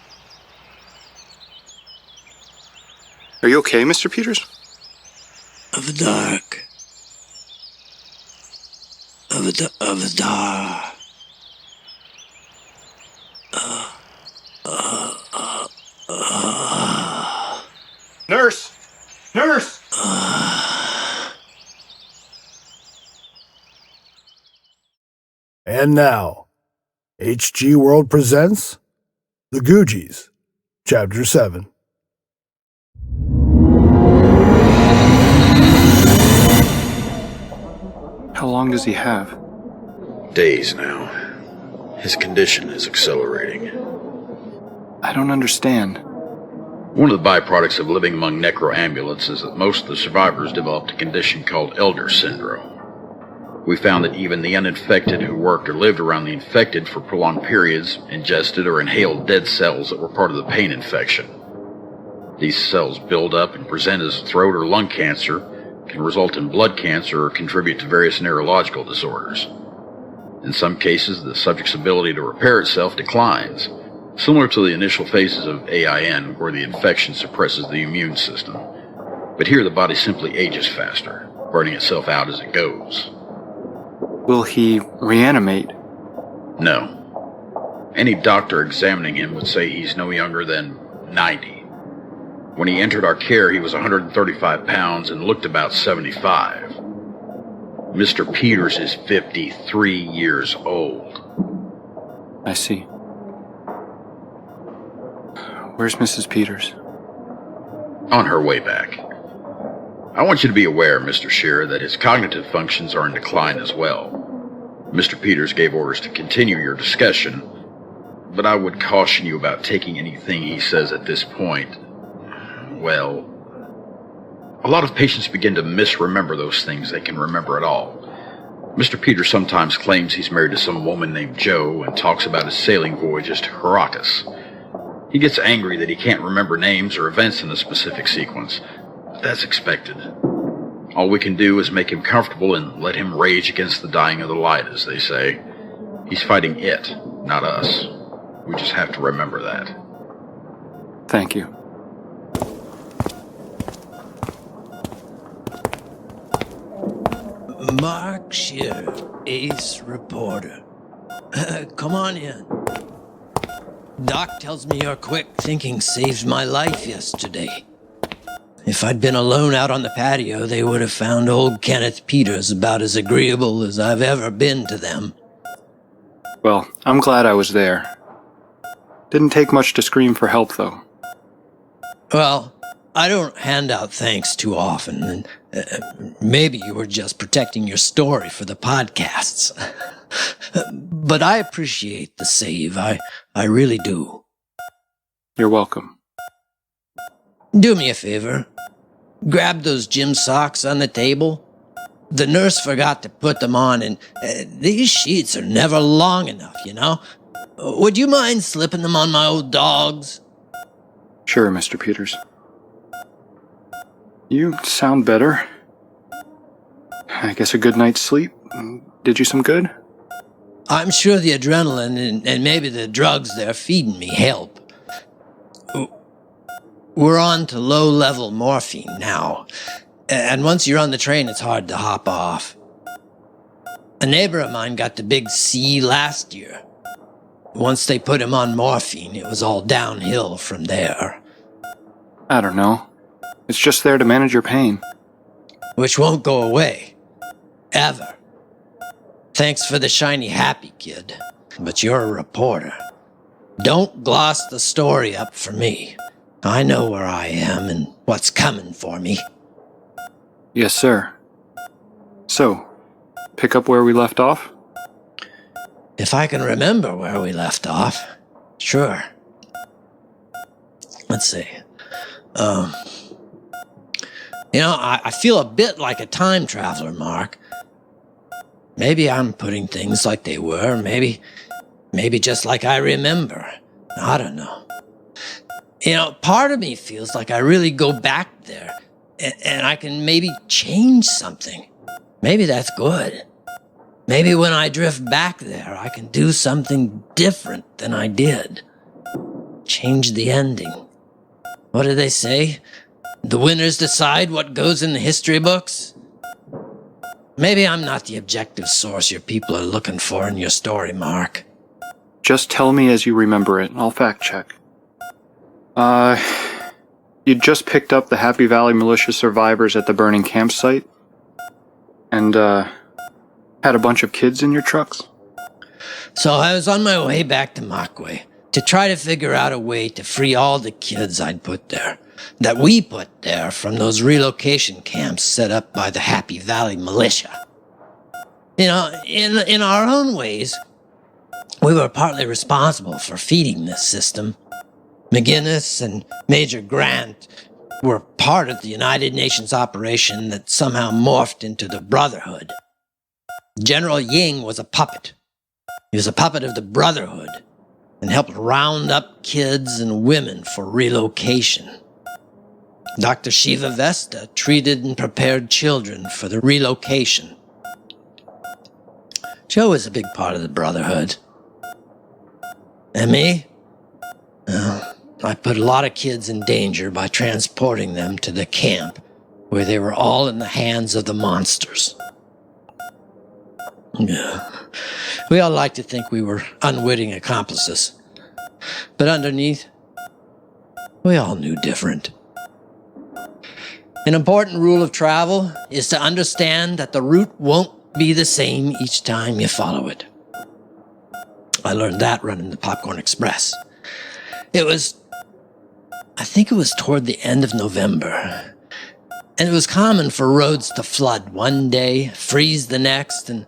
Are you okay, Mr. Peters? Of the dark. Of the dark. Nurse! Nurse! And now, HG World presents The Googies, Chapter 7. How long does he have? Days now. His condition is accelerating. I don't understand. One of the byproducts of living among necroambulants is that most of the survivors developed a condition called elder syndrome. We found that even the uninfected who worked or lived around the infected for prolonged periods ingested or inhaled dead cells that were part of the pain infection. These cells build up and present as throat or lung cancer, can result in blood cancer, or contribute to various neurological disorders. In some cases, the subject's ability to repair itself declines, similar to the initial phases of AIN, where the infection suppresses the immune system. But here the body simply ages faster, burning itself out as it goes. Will he reanimate? No. Any doctor examining him would say he's no younger than 90. When he entered our care, he was 135 pounds and looked about 75. Mr. Peters is 53 years old. I see. Where's Mrs. Peters? On her way back. I want you to be aware, Mr. Shearer, that his cognitive functions are in decline as well. Mr. Peters gave orders to continue your discussion, but I would caution you about taking anything he says at this point. Well, a lot of patients begin to misremember those things they can remember at all. Mr. Peters sometimes claims he's married to some woman named Jo and talks about his sailing voyages to Caracas. He gets angry that he can't remember names or events in a specific sequence, but that's expected. All we can do is make him comfortable and let him rage against the dying of the light, as they say. He's fighting it, not us. We just have to remember that. Thank you. Mark Shearer, ace reporter. Come on in. Doc tells me your quick thinking saved my life yesterday. If I'd been alone out on the patio, they would have found old Kenneth Peters about as agreeable as I've ever been to them. Well, I'm glad I was there. Didn't take much to scream for help, though. Well, I don't hand out thanks too often, and maybe you were just protecting your story for the podcasts. But I appreciate the save. I really do. You're welcome. Do me a favor. Grab those gym socks on the table. The nurse forgot to put them on, and these sheets are never long enough, you know? Would you mind slipping them on my old dogs? Sure, Mr. Peters. You sound better. I guess a good night's sleep did you some good? I'm sure the adrenaline and maybe the drugs they're feeding me help. We're on to low-level morphine now, and once you're on the train, it's hard to hop off. A neighbor of mine got the big C last year. Once they put him on morphine, it was all downhill from there. I don't know. It's just there to manage your pain. Which won't go away. Ever. Thanks for the shiny happy, kid. But you're a reporter. Don't gloss the story up for me. I know where I am and what's coming for me. Yes, sir. So, pick up where we left off? If I can remember where we left off, sure. Let's see. I feel a bit like a time traveler, Mark. Maybe I'm putting things like they were, maybe just like I remember. I don't know. Part of me feels like I really go back there, and I can maybe change something. Maybe that's good. Maybe when I drift back there, I can do something different than I did. Change the ending. What do they say? The winners decide what goes in the history books? Maybe I'm not the objective source your people are looking for in your story, Mark. Just tell me as you remember it, and I'll fact check. You just picked up the Happy Valley militia survivors at the burning campsite? And, had a bunch of kids in your trucks? So I was on my way back to Makwe to try to figure out a way to free all the kids I'd put there, that we put there from those relocation camps set up by the Happy Valley militia. In our own ways, we were partly responsible for feeding this system. McGinnis and Major Grant were part of the United Nations operation that somehow morphed into the Brotherhood. General Ying was a puppet. He was a puppet of the Brotherhood and helped round up kids and women for relocation. Dr. Shiva Vesta treated and prepared children for the relocation. Joe is a big part of the Brotherhood. And me? I put a lot of kids in danger by transporting them to the camp where they were all in the hands of the monsters. Yeah. We all like to think we were unwitting accomplices. But underneath, we all knew different. An important rule of travel is to understand that the route won't be the same each time you follow it. I learned that running the Popcorn Express. I think it was toward the end of November. And it was common for roads to flood one day, freeze the next, and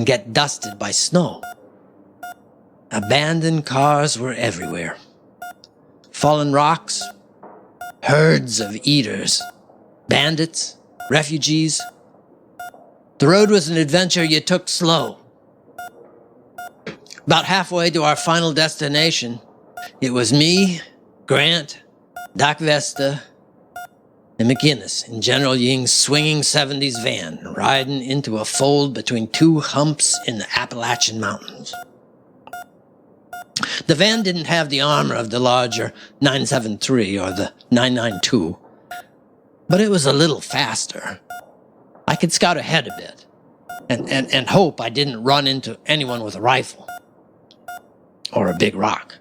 get dusted by snow. Abandoned cars were everywhere. Fallen rocks, herds of eaters, bandits, refugees. The road was an adventure you took slow. About halfway to our final destination, it was me, Grant, Doc Vesta, and McGinnis in General Ying's swinging 70s van, riding into a fold between two humps in the Appalachian Mountains. The van didn't have the armor of the larger 973 or the 992, but it was a little faster. I could scout ahead a bit and hope I didn't run into anyone with a rifle or a big rock.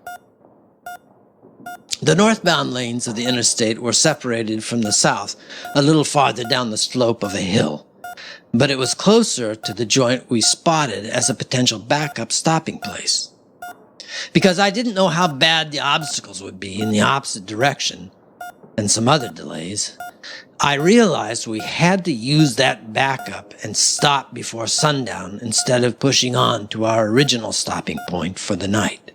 The northbound lanes of the interstate were separated from the south a little farther down the slope of a hill, but it was closer to the joint we spotted as a potential backup stopping place. Because I didn't know how bad the obstacles would be in the opposite direction, and some other delays, I realized we had to use that backup and stop before sundown instead of pushing on to our original stopping point for the night.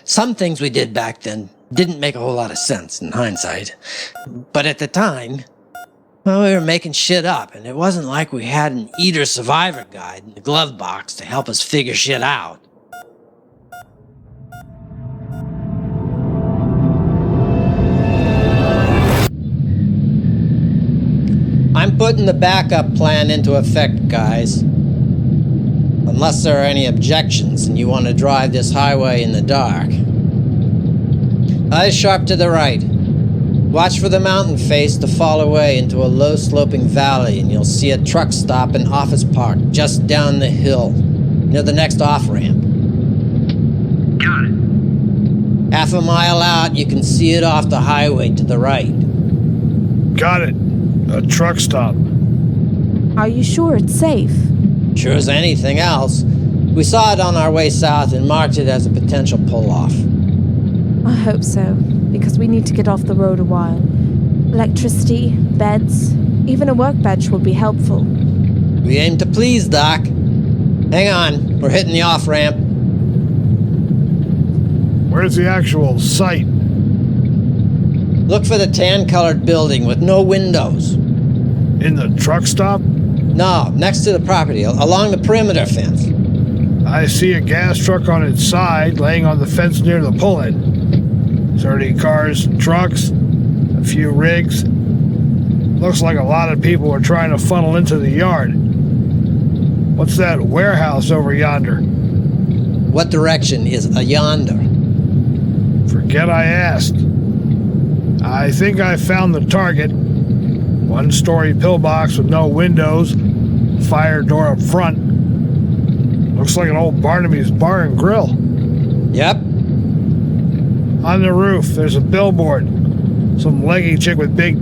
Some things we did back then didn't make a whole lot of sense in hindsight, but at the time, well, we were making shit up, and it wasn't like we had an Eater Survivor guide in the glove box to help us figure shit out. I'm putting the backup plan into effect, guys. Unless there are any objections and you want to drive this highway in the dark. Eyes sharp to the right. Watch for the mountain face to fall away into a low-sloping valley, and you'll see a truck stop and office park just down the hill, near the next off-ramp. Got it. Half a mile out, you can see it off the highway to the right. Got it. A truck stop. Are you sure it's safe? Sure as anything else. We saw it on our way south and marked it as a potential pull-off. I hope so, because we need to get off the road a while. Electricity, beds, even a workbench would be helpful. We aim to please, Doc. Hang on, we're hitting the off-ramp. Where's the actual site? Look for the tan-colored building with no windows. In the truck stop? No, next to the property, along the perimeter fence. I see a gas truck on its side, laying on the fence near the pull-in. 30 cars and trucks, a few rigs. Looks like a lot of people are trying to funnel into the yard. What's that warehouse over yonder? What direction is a yonder? Forget I asked. I think I found the target. One-story pillbox with no windows, fire door up front. Looks like an old Barnaby's Bar and Grill. Yep. On the roof, there's a billboard. Some leggy chick with big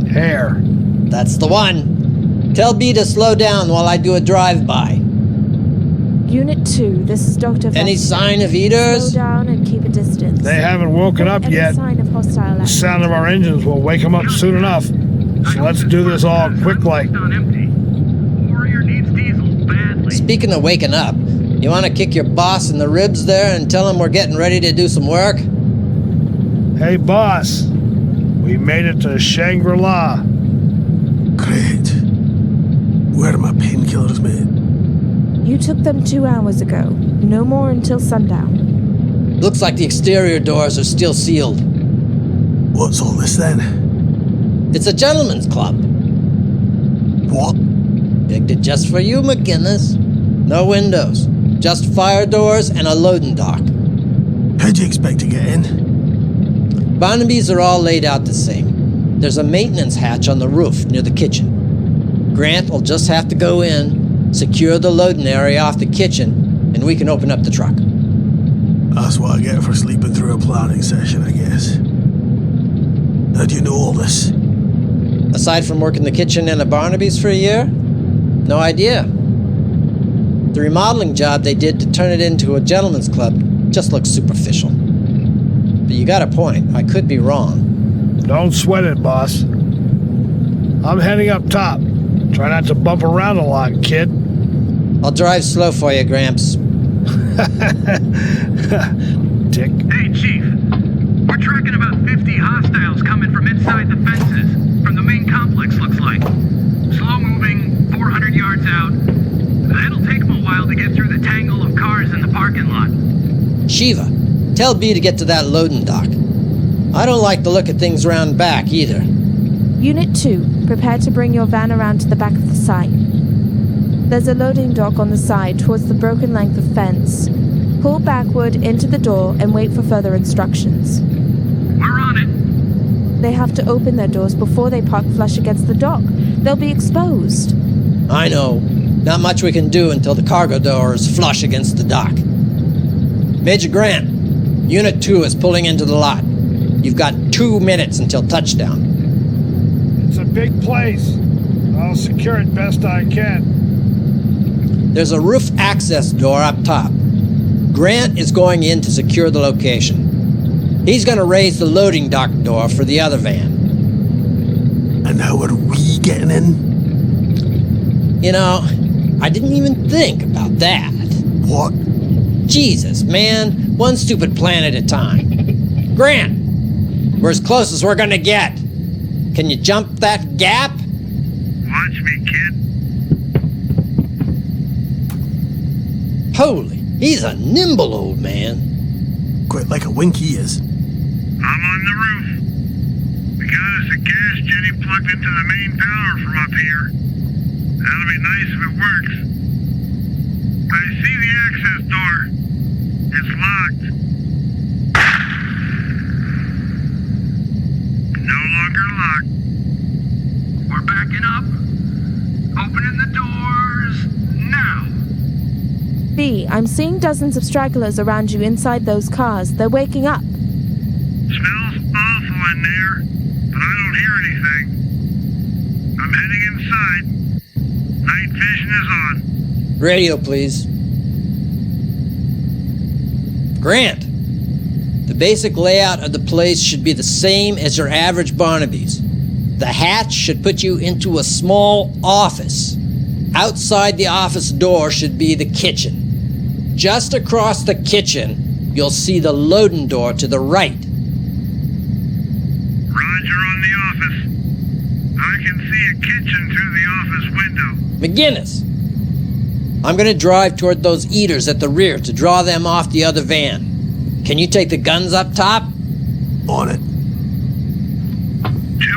hair. That's the one. Tell B to slow down while I do a drive-by. Unit 2, this is Dr. Any Vesta. sign of eaters? Slow down and keep a distance. They haven't woken up Any yet. sign of hostile The sound of our engines will wake them up soon enough. So let's do this all quick-like. Speaking of waking up, you want to kick your boss in the ribs there and tell him we're getting ready to do some work? Hey, boss. We made it to Shangri-La. Great. Where are my painkillers, mate? You took them 2 hours ago. No more until sundown. Looks like the exterior doors are still sealed. What's all this then? It's a gentleman's club. What? Picked it just for you, McGinnis. No windows. Just fire doors and a loading dock. How'd you expect to get in? Barnaby's are all laid out the same. There's a maintenance hatch on the roof near the kitchen. Grant will just have to go in, secure the loading area off the kitchen, and we can open up the truck. That's what I get for sleeping through a planning session, I guess. How do you know all this? Aside from working the kitchen and a Barnaby's for a year? No idea. The remodeling job they did to turn it into a gentleman's club just looks superficial. But you got a point. I could be wrong. Don't sweat it, boss. I'm heading up top. Try not to bump around a lot, kid. I'll drive slow for you, Gramps. Dick. Hey, Chief. We're tracking about 50 hostiles coming from inside the fences. From the main complex, looks like. Slow moving, 400 yards out. It'll take them a while to get through the tangle of cars in the parking lot. Shiva, tell B to get to that loading dock. I don't like the look of things round back, either. Unit 2, prepare to bring your van around to the back of the site. There's a loading dock on the side towards the broken length of fence. Pull backward into the door and wait for further instructions. We're on it. They have to open their doors before they park flush against the dock. They'll be exposed. I know. Not much we can do until the cargo door is flush against the dock. Major Grant, Unit 2 is pulling into the lot. You've got 2 minutes until touchdown. It's a big place. I'll secure it best I can. There's a roof access door up top. Grant is going in to secure the location. He's going to raise the loading dock door for the other van. And how are we getting in? You know, I didn't even think about that. What? Jesus, man. One stupid plan at a time. Grant, we're as close as we're gonna get. Can you jump that gap? Watch me, kid. Holy, he's a nimble old man. Quite like a wink he is. I'm on the roof. We got us a gas jetty plugged into the main power from up here. That'll be nice if it works. I see the access door. It's locked. No longer locked. We're backing up. Opening the doors now. B, I'm seeing dozens of stragglers around you inside those cars. They're waking up. Smells awful in there, but I don't hear anything. I'm heading inside. Night vision is on. Radio, please. Grant, the basic layout of the place should be the same as your average Barnaby's. The hatch should put you into a small office. Outside the office door should be the kitchen. Just across the kitchen, you'll see the loading door to the right. Roger on the office. I can see a kitchen through the office window. McGinnis, I'm gonna drive toward those eaters at the rear to draw them off the other van. Can you take the guns up top? On it. 2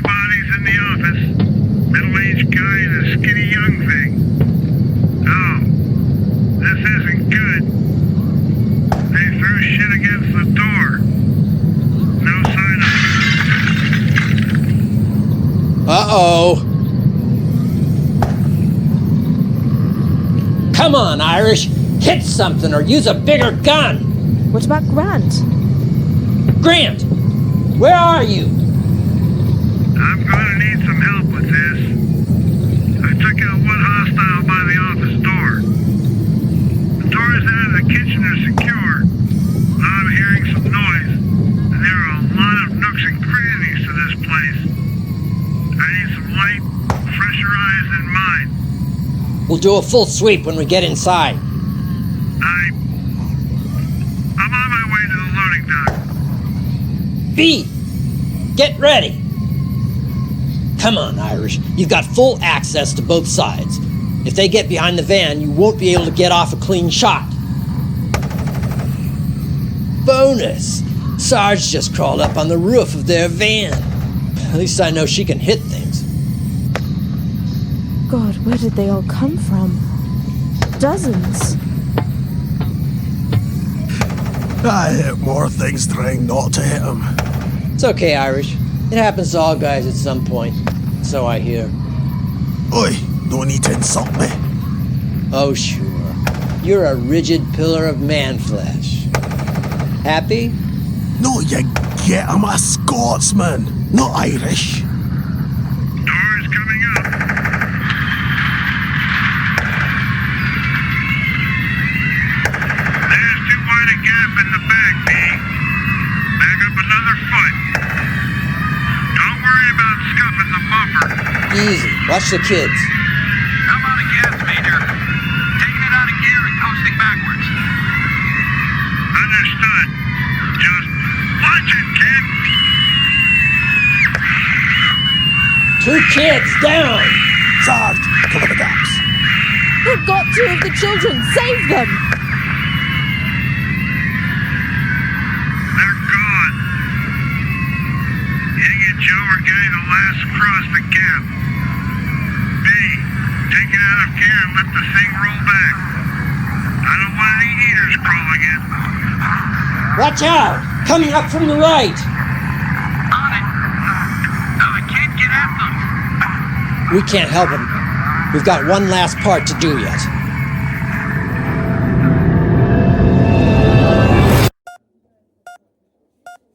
bodies in the office. Middle-aged guy and a skinny young thing. Oh, this isn't good. They threw shit against the door. No sign of... Uh-oh. Come on, Irish. Hit something or use a bigger gun. What about Grant? Grant, where are you? I'm gonna need some help with this. I took out one hostile by the office door. The doors into the kitchen are secure. I'm hearing some noise, and there are a lot of nooks and crannies to this place. I need some light, fresher eyes than mine. We'll do a full sweep when we get inside. I'm on my way to the loading dock. B, get ready. Come on, Irish. You've got full access to both sides. If they get behind the van, you won't be able to get off a clean shot. Bonus! Sarge just crawled up on the roof of their van. At least I know she can hit things. God, where did they all come from? Dozens. I hit more things trying not to hit him. It's okay, Irish. It happens to all guys at some point. So I hear. Oi, no need to insult me. Oh, sure. You're a rigid pillar of man flesh. Happy? No, you get, I'm a Scotsman, not Irish. Doors coming up. There's too wide a gap in the back, B. Back up another foot. Don't worry about scuffing the bumper. Easy. Watch the kids. How about a gas major? Taking it out of gear and coasting backwards. Understood. Just watch it, kid. 2 kids down! Sarge, cover the gaps. We've got 2 of the children. Save them! They're gone. Ying and Joe are getting the last across the gap. B, take it out of gear and let the thing roll back. I don't want any eaters crawling in. Watch out! Coming up from the right! On it. I can't get at them. We can't help him. We've got one last part to do yet.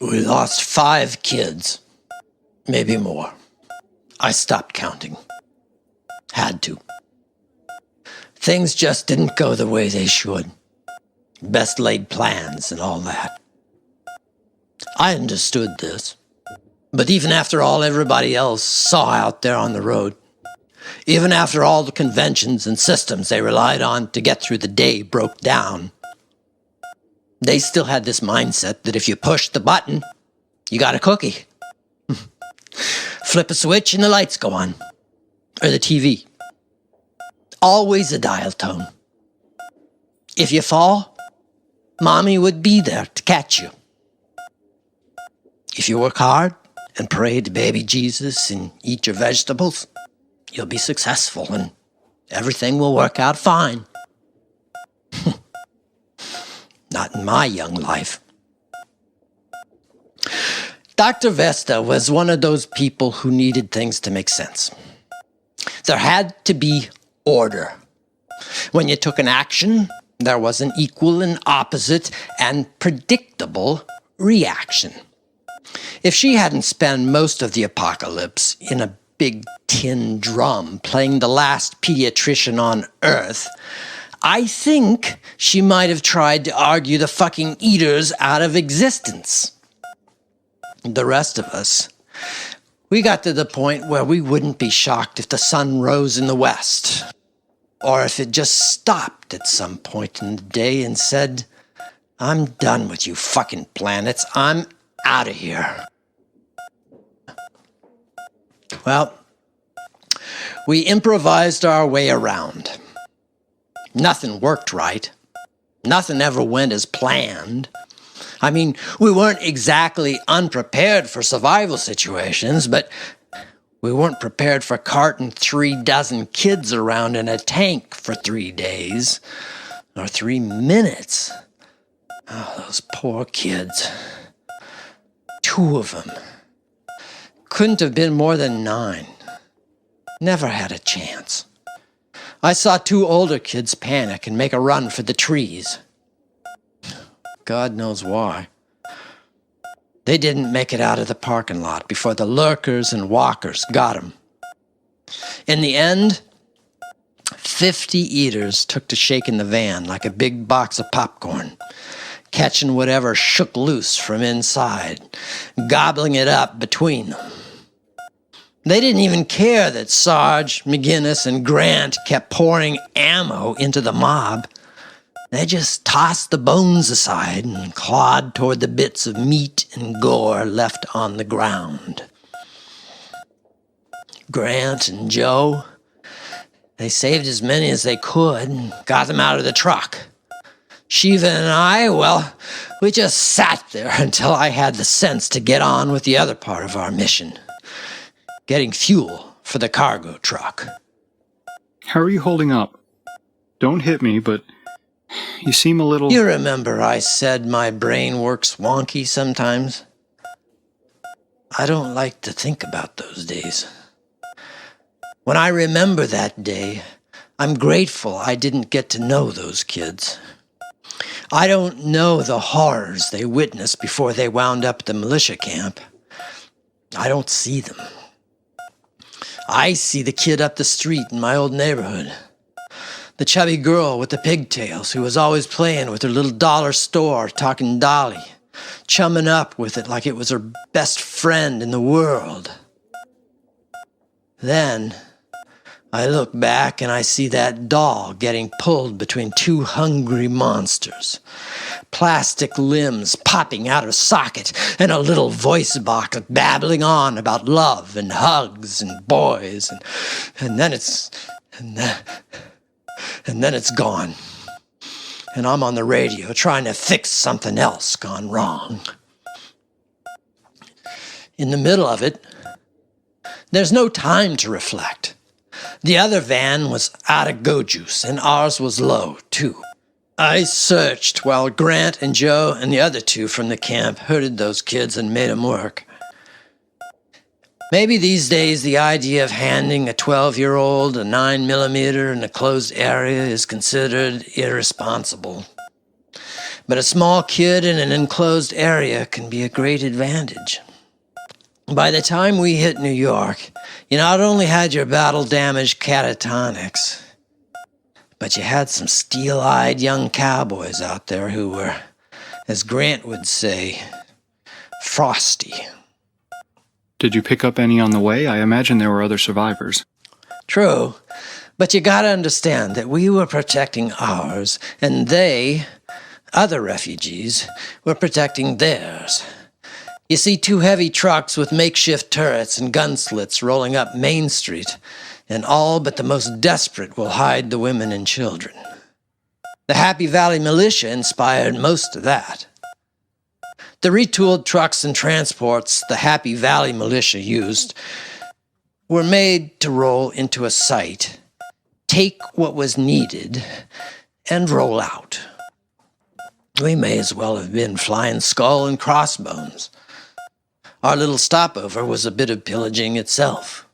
We lost 5 kids. Maybe more. I stopped counting. Had to. Things just didn't go the way they should. Best laid plans and all that. I understood this. But even after all everybody else saw out there on the road, even after all the conventions and systems they relied on to get through the day broke down, they still had this mindset that if you push the button, you got a cookie. Flip a switch and the lights go on. Or the TV. Always a dial tone. If you fall, Mommy would be there to catch you. If you work hard and pray to baby Jesus and eat your vegetables, you'll be successful and everything will work out fine. Not in my young life. Dr. Vesta was one of those people who needed things to make sense. There had to be order. When you took an action, there was an equal and opposite and predictable reaction. If she hadn't spent most of the apocalypse in a big tin drum playing the last pediatrician on Earth, I think she might have tried to argue the fucking eaters out of existence. The rest of us, we got to the point where we wouldn't be shocked if the sun rose in the west, or if it just stopped at some point in the day and said, I'm done with you fucking planets, I'm out of here. Well, we improvised our way around. Nothing worked right. Nothing ever went as planned. I mean, we weren't exactly unprepared for survival situations, but we weren't prepared for carting 36 kids around in a tank for 3 days, or 3 minutes. Oh, those poor kids. 2 of them. Couldn't have been more than 9. Never had a chance. I saw 2 older kids panic and make a run for the trees. God knows why. They didn't make it out of the parking lot before the lurkers and walkers got them. In the end, 50 eaters took to shaking the van like a big box of popcorn, catching whatever shook loose from inside, gobbling it up between them. They didn't even care that Sarge, McGinnis, and Grant kept pouring ammo into the mob. They just tossed the bones aside and clawed toward the bits of meat and gore left on the ground. Grant and Joe, they saved as many as they could and got them out of the truck. Shiva and I, well, we just sat there until I had the sense to get on with the other part of our mission, getting fuel for the cargo truck. How are you holding up? Don't hit me, but you seem a little... You remember I said my brain works wonky sometimes? I don't like to think about those days. When I remember that day, I'm grateful I didn't get to know those kids. I don't know the horrors they witnessed before they wound up at the militia camp. I don't see them. I see the kid up the street in my old neighborhood. The chubby girl with the pigtails who was always playing with her little dollar store talking dolly, chumming up with it like it was her best friend in the world. Then I look back and I see that doll getting pulled between 2 hungry monsters, plastic limbs popping out of socket, and a little voice box babbling on about love and hugs and boys, and then it's gone. And I'm on the radio trying to fix something else gone wrong. In the middle of it, there's no time to reflect. The other van was out of go juice, and ours was low, too. I searched while Grant and Joe and the other 2 from the camp herded those kids and made them work. Maybe these days the idea of handing a 12-year-old a 9mm in a closed area is considered irresponsible. But a small kid in an enclosed area can be a great advantage. By the time we hit New York, you not only had your battle-damaged catatonics, but you had some steel-eyed young cowboys out there who were, as Grant would say, frosty. Did you pick up any on the way? I imagine there were other survivors. True, but you gotta understand that we were protecting ours, and they, other refugees, were protecting theirs. You see 2 heavy trucks with makeshift turrets and gun slits rolling up Main Street, and all but the most desperate will hide the women and children. The Happy Valley Militia inspired most of that. The retooled trucks and transports the Happy Valley Militia used were made to roll into a site, take what was needed, and roll out. We may as well have been flying skull and crossbones. Our little stopover was a bit of pillaging itself.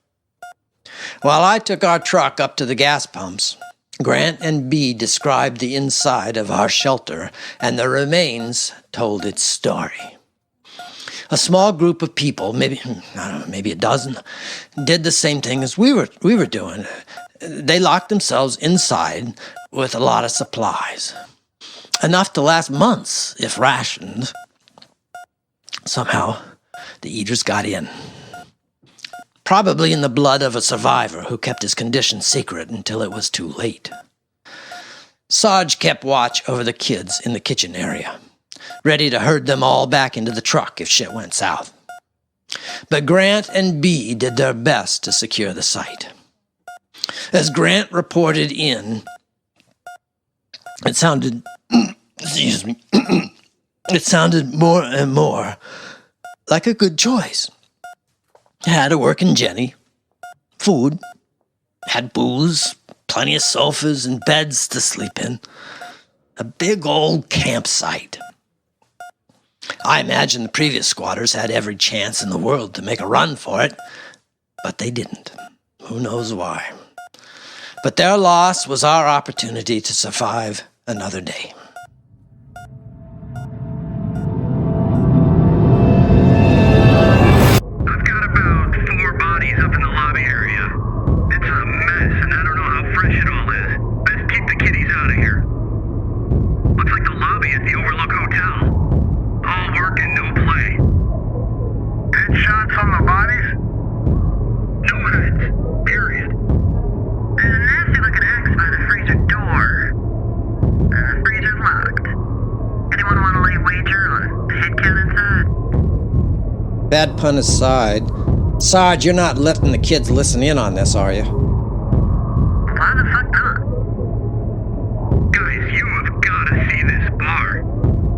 While I took our truck up to the gas pumps, Grant and Bee described the inside of our shelter, and the remains told its story. A small group of people, maybe a dozen, did the same thing as we were doing. They locked themselves inside with a lot of supplies. Enough to last months, if rationed. Somehow, the eaters got in. Probably in the blood of a survivor who kept his condition secret until it was too late. Sarge kept watch over the kids in the kitchen area, ready to herd them all back into the truck if shit went south. But Grant and Bee did their best to secure the site. As Grant reported in, it sounded more and more like a good choice. Had a working Jenny, food, had booze, plenty of sofas and beds to sleep in. A big old campsite. I imagine the previous squatters had every chance in the world to make a run for it, but they didn't. Who knows why? But their loss was our opportunity to survive another day. Up in the lobby area. It's a mess, and I don't know how fresh it all is. Best keep the kiddies out of here. Looks like the lobby at the Overlook Hotel. All work and no play. Headshots on the bodies? No heads. Period. There's a nasty-looking axe by the freezer door. The freezer's locked. Anyone want to lay a wager on the head count inside? Bad pun aside, Sarge, you're not letting the kids listen in on this, are you? Why the fuck not? Guys, you have gotta see this bar.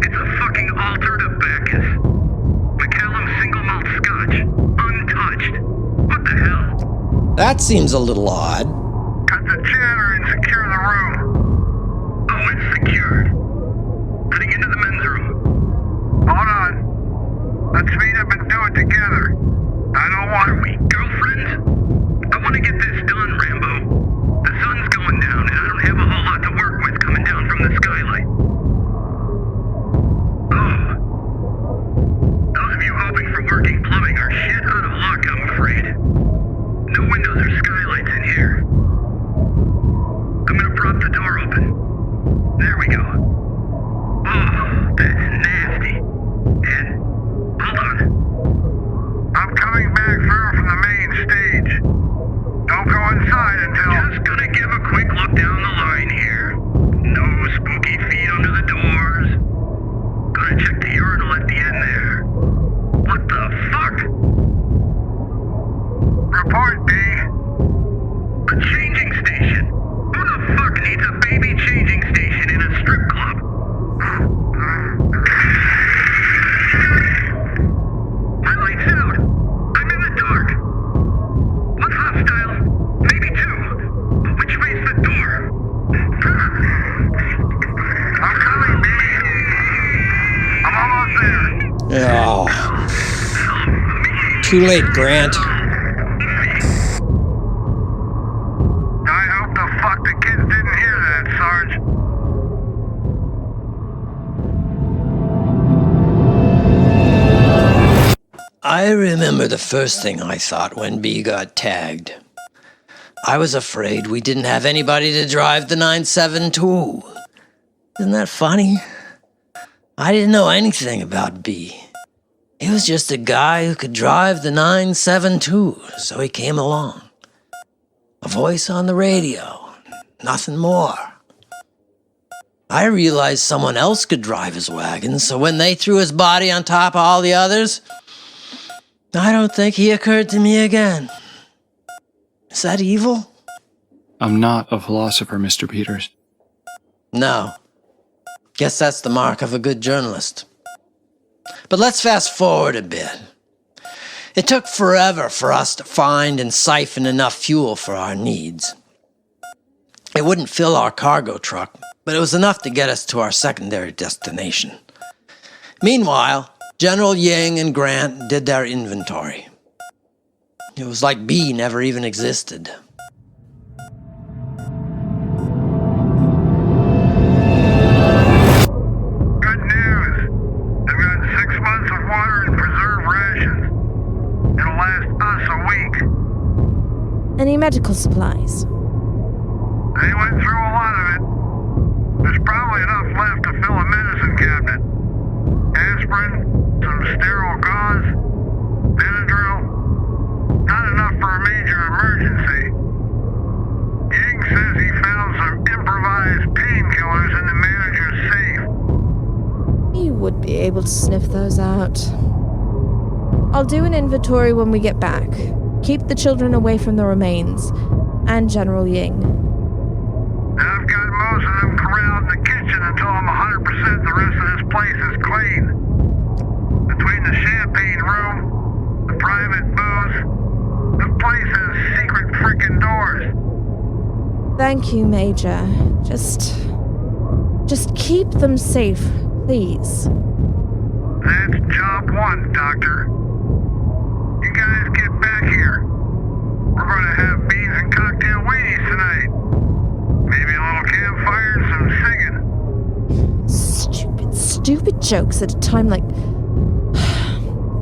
It's a fucking altar to Bacchus. McCallum single malt scotch. Untouched. What the hell? That seems a little odd. Cut the chatter and secure the room. Oh, it's secured. Heading into the men's room. Hold on. Let's meet up and do it together. I don't want to. We girlfriends? I want to get this done, Rambo. The sun's going down, and I don't have a whole lot to work with coming down from the skylight. Oh. Those of you hoping for working plumbing are shit out of luck, I'm afraid. No windows or skylights in here. I'm gonna prop the door open. There we go. Oh, that's nasty. And, hold on. I'm coming back through from the main stage. Don't go inside until... Just gonna give a quick look down the line here. No spooky feet under the doors. Gonna check the urinal at the end there. What the fuck? Report, B. A changing station. Who the fuck needs a baby changing station in a strip club? My light's out. I'm in the dark. One's hostile. Maybe two. But which way's the door? I'm coming, B. I'm almost there. Oh. Too late, Grant. I hope the fuck the kids didn't hear that, Sarge. I remember the first thing I thought when B got tagged. I was afraid we didn't have anybody to drive the 972. Isn't that funny? I didn't know anything about B. He was just a guy who could drive the 972, so he came along. A voice on the radio, nothing more. I realized someone else could drive his wagon, so when they threw his body on top of all the others, I don't think he occurred to me again. Is that evil? I'm not a philosopher, Mr. Peters. No. Guess that's the mark of a good journalist. But let's fast forward a bit. It took forever for us to find and siphon enough fuel for our needs. It wouldn't fill our cargo truck, but it was enough to get us to our secondary destination. Meanwhile, General Ying and Grant did their inventory. It was like B never even existed. Good news. They've got 6 months of water and preserved rations. It'll last us a week. Any medical supplies? They went through a lot of it. There's probably enough left to fill a medicine cabinet. Aspirin, some sterile gauze, Benadryl. Not enough for a major emergency. Ying says he found some improvised painkillers in the manager's safe. You would be able to sniff those out. I'll do an inventory when we get back. Keep the children away from the remains. And General Ying. I've got most of them corralled in the kitchen until I'm 100% the rest of this place is clean. Between the champagne room, the private booth, the place has secret frickin' doors. Thank you, Major. Just keep them safe, please. That's job one, Doctor. You guys get back here. We're gonna have beans and cocktail wheaties tonight. Maybe a little campfire and some singing. Stupid jokes at a time like...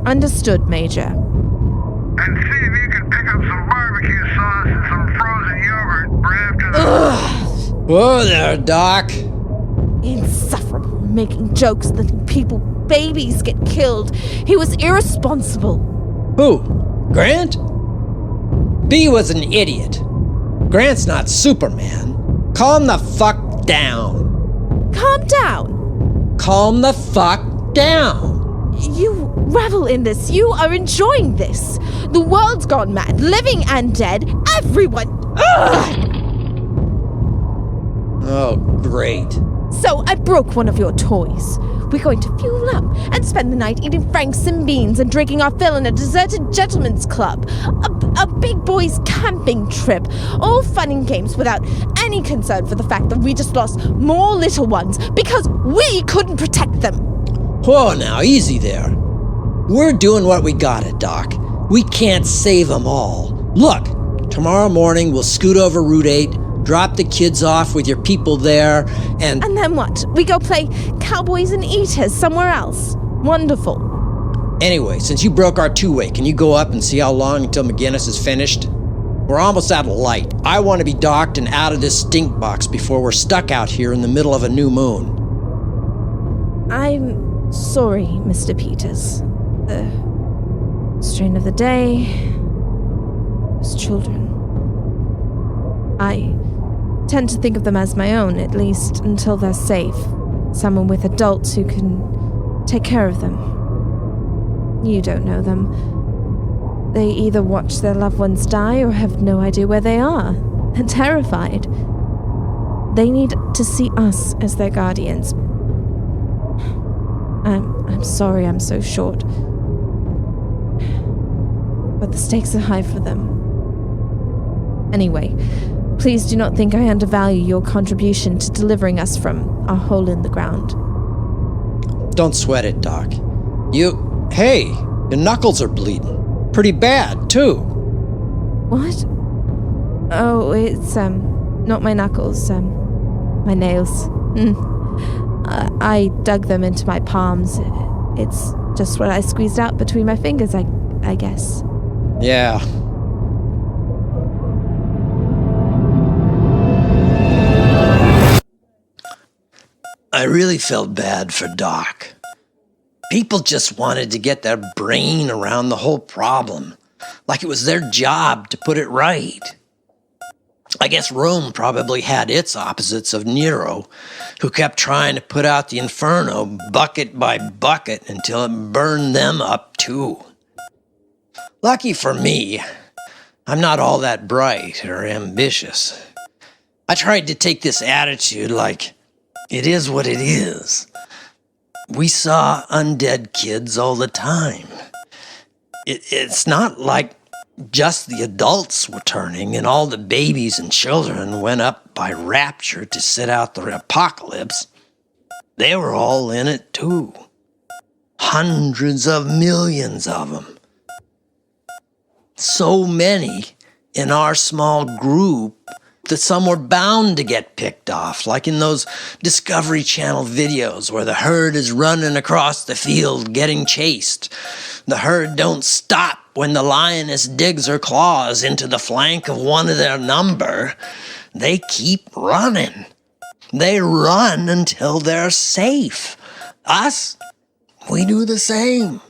Understood, Major. And see if you can pick up some barbecue sauce and some frozen yogurt for after the... Whoa there, Doc. Insufferable, making jokes, letting people, babies get killed. He was irresponsible. Who? Grant? B was an idiot. Grant's not Superman. Calm the fuck down. Calm down. Calm the fuck down. You revel in this. You are enjoying this. The world's gone mad, living and dead. Everyone. Ugh! Oh, great. So I broke one of your toys. We're going to fuel up and spend the night eating franks and beans and drinking our fill in a deserted gentleman's club. A big boys camping trip. All fun and games without any concern for the fact that we just lost more little ones because we couldn't protect them. Whoa now, easy there. We're doing what we gotta, Doc. We can't save them all. Look, tomorrow morning we'll scoot over Route 8, drop the kids off with your people there, and... And then what? We go play cowboys and eaters somewhere else. Wonderful. Anyway, since you broke our two-way, can you go up and see how long until McGinnis is finished? We're almost out of light. I want to be docked and out of this stink box before we're stuck out here in the middle of a new moon. I'm sorry, Mr. Peters. The strain of the day was children. I tend to think of them as my own, at least until they're safe. Someone with adults who can take care of them. You don't know them. They either watch their loved ones die or have no idea where they are. They're terrified. They need to see us as their guardians. I'm sorry I'm so short. But the stakes are high for them. Anyway, please do not think I undervalue your contribution to delivering us from our hole in the ground. Don't sweat it, Doc. Hey, your knuckles are bleeding. Pretty bad, too. What? Oh, it's, not my knuckles, my nails. I dug them into my palms. It's Just what I squeezed out between my fingers, I guess. Yeah. I really felt bad for Doc. People just wanted to get their brain around the whole problem, like it was their job to put it right. I guess Rome probably had its opposites of Nero, who kept trying to put out the inferno bucket by bucket until it burned them up too. Lucky for me, I'm not all that bright or ambitious. I tried to take this attitude like it is what it is. We saw undead kids all the time. It's not like just the adults were turning and all the babies and children went up by rapture to sit out the apocalypse. They were all in it too. Hundreds of millions of them. So many in our small group that some were bound to get picked off, like in those Discovery Channel videos where the herd is running across the field getting chased. The herd don't stop when the lioness digs her claws into the flank of one of their number. They keep running. They run until they're safe. Us, we do the same.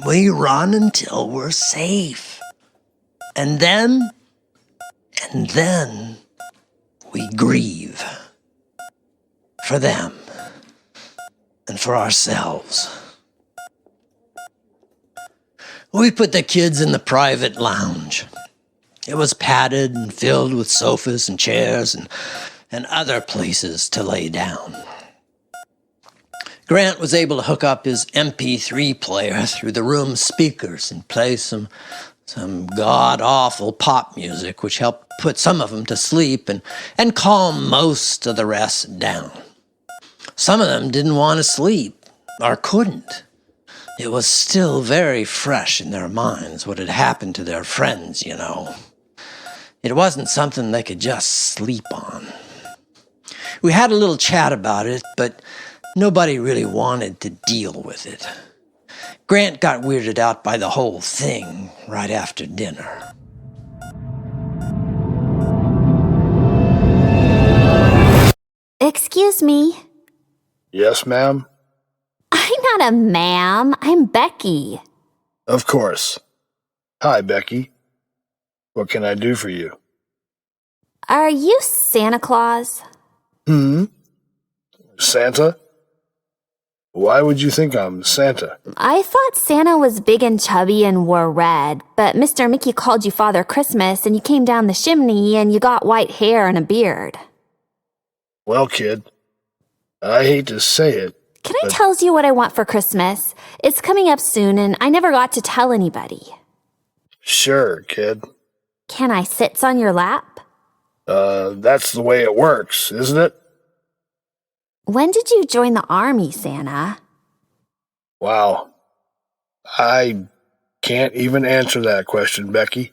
We run until we're safe. And then we grieve for them and for ourselves. We put the kids in the private lounge. It was padded and filled with sofas and chairs and other places to lay down. Grant was able to hook up his MP3 player through the room's speakers and play some god-awful pop music, which helped put some of them to sleep and calm most of the rest down. Some of them didn't want to sleep, or couldn't. It was still very fresh in their minds what had happened to their friends, you know. It wasn't something they could just sleep on. We had a little chat about it, but nobody really wanted to deal with it. Grant got weirded out by the whole thing right after dinner. Excuse me. Yes, ma'am? I'm not a ma'am. I'm Becky. Of course. Hi, Becky. What can I do for you? Are you Santa Claus? Santa? Why would you think I'm Santa? I thought Santa was big and chubby and wore red, but Mr. Mickey called you Father Christmas and you came down the chimney and you got white hair and a beard. Well, kid, I hate to say it. Can I tell you what I want for Christmas? It's coming up soon and I never got to tell anybody. Sure, kid. Can I sit on your lap? That's the way it works, isn't it? When did you join the army, Santa? Wow. I can't even answer that question, Becky.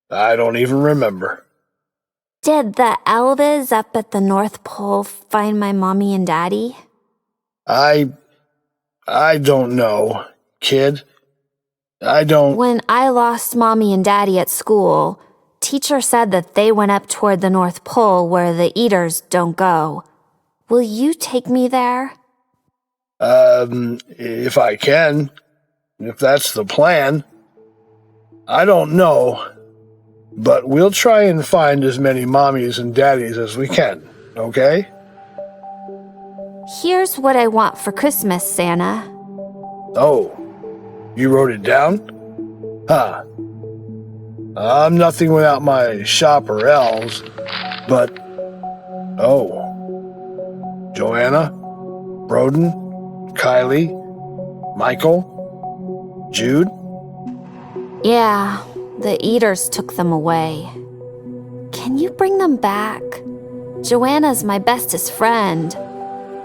I don't even remember. Did the Elvis up at the North Pole find my mommy and daddy? I don't know, kid. I don't... When I lost mommy and daddy at school, teacher said that they went up toward the North Pole where the eaters don't go. Will you take me there? If I can. If that's the plan. I don't know. But we'll try and find as many mommies and daddies as we can, okay? Here's what I want for Christmas, Santa. Oh, you wrote it down? Huh. I'm nothing without my shopper elves, but... Oh. Joanna, Broden, Kylie, Michael, Jude? Yeah, the eaters took them away. Can you bring them back? Joanna's my bestest friend.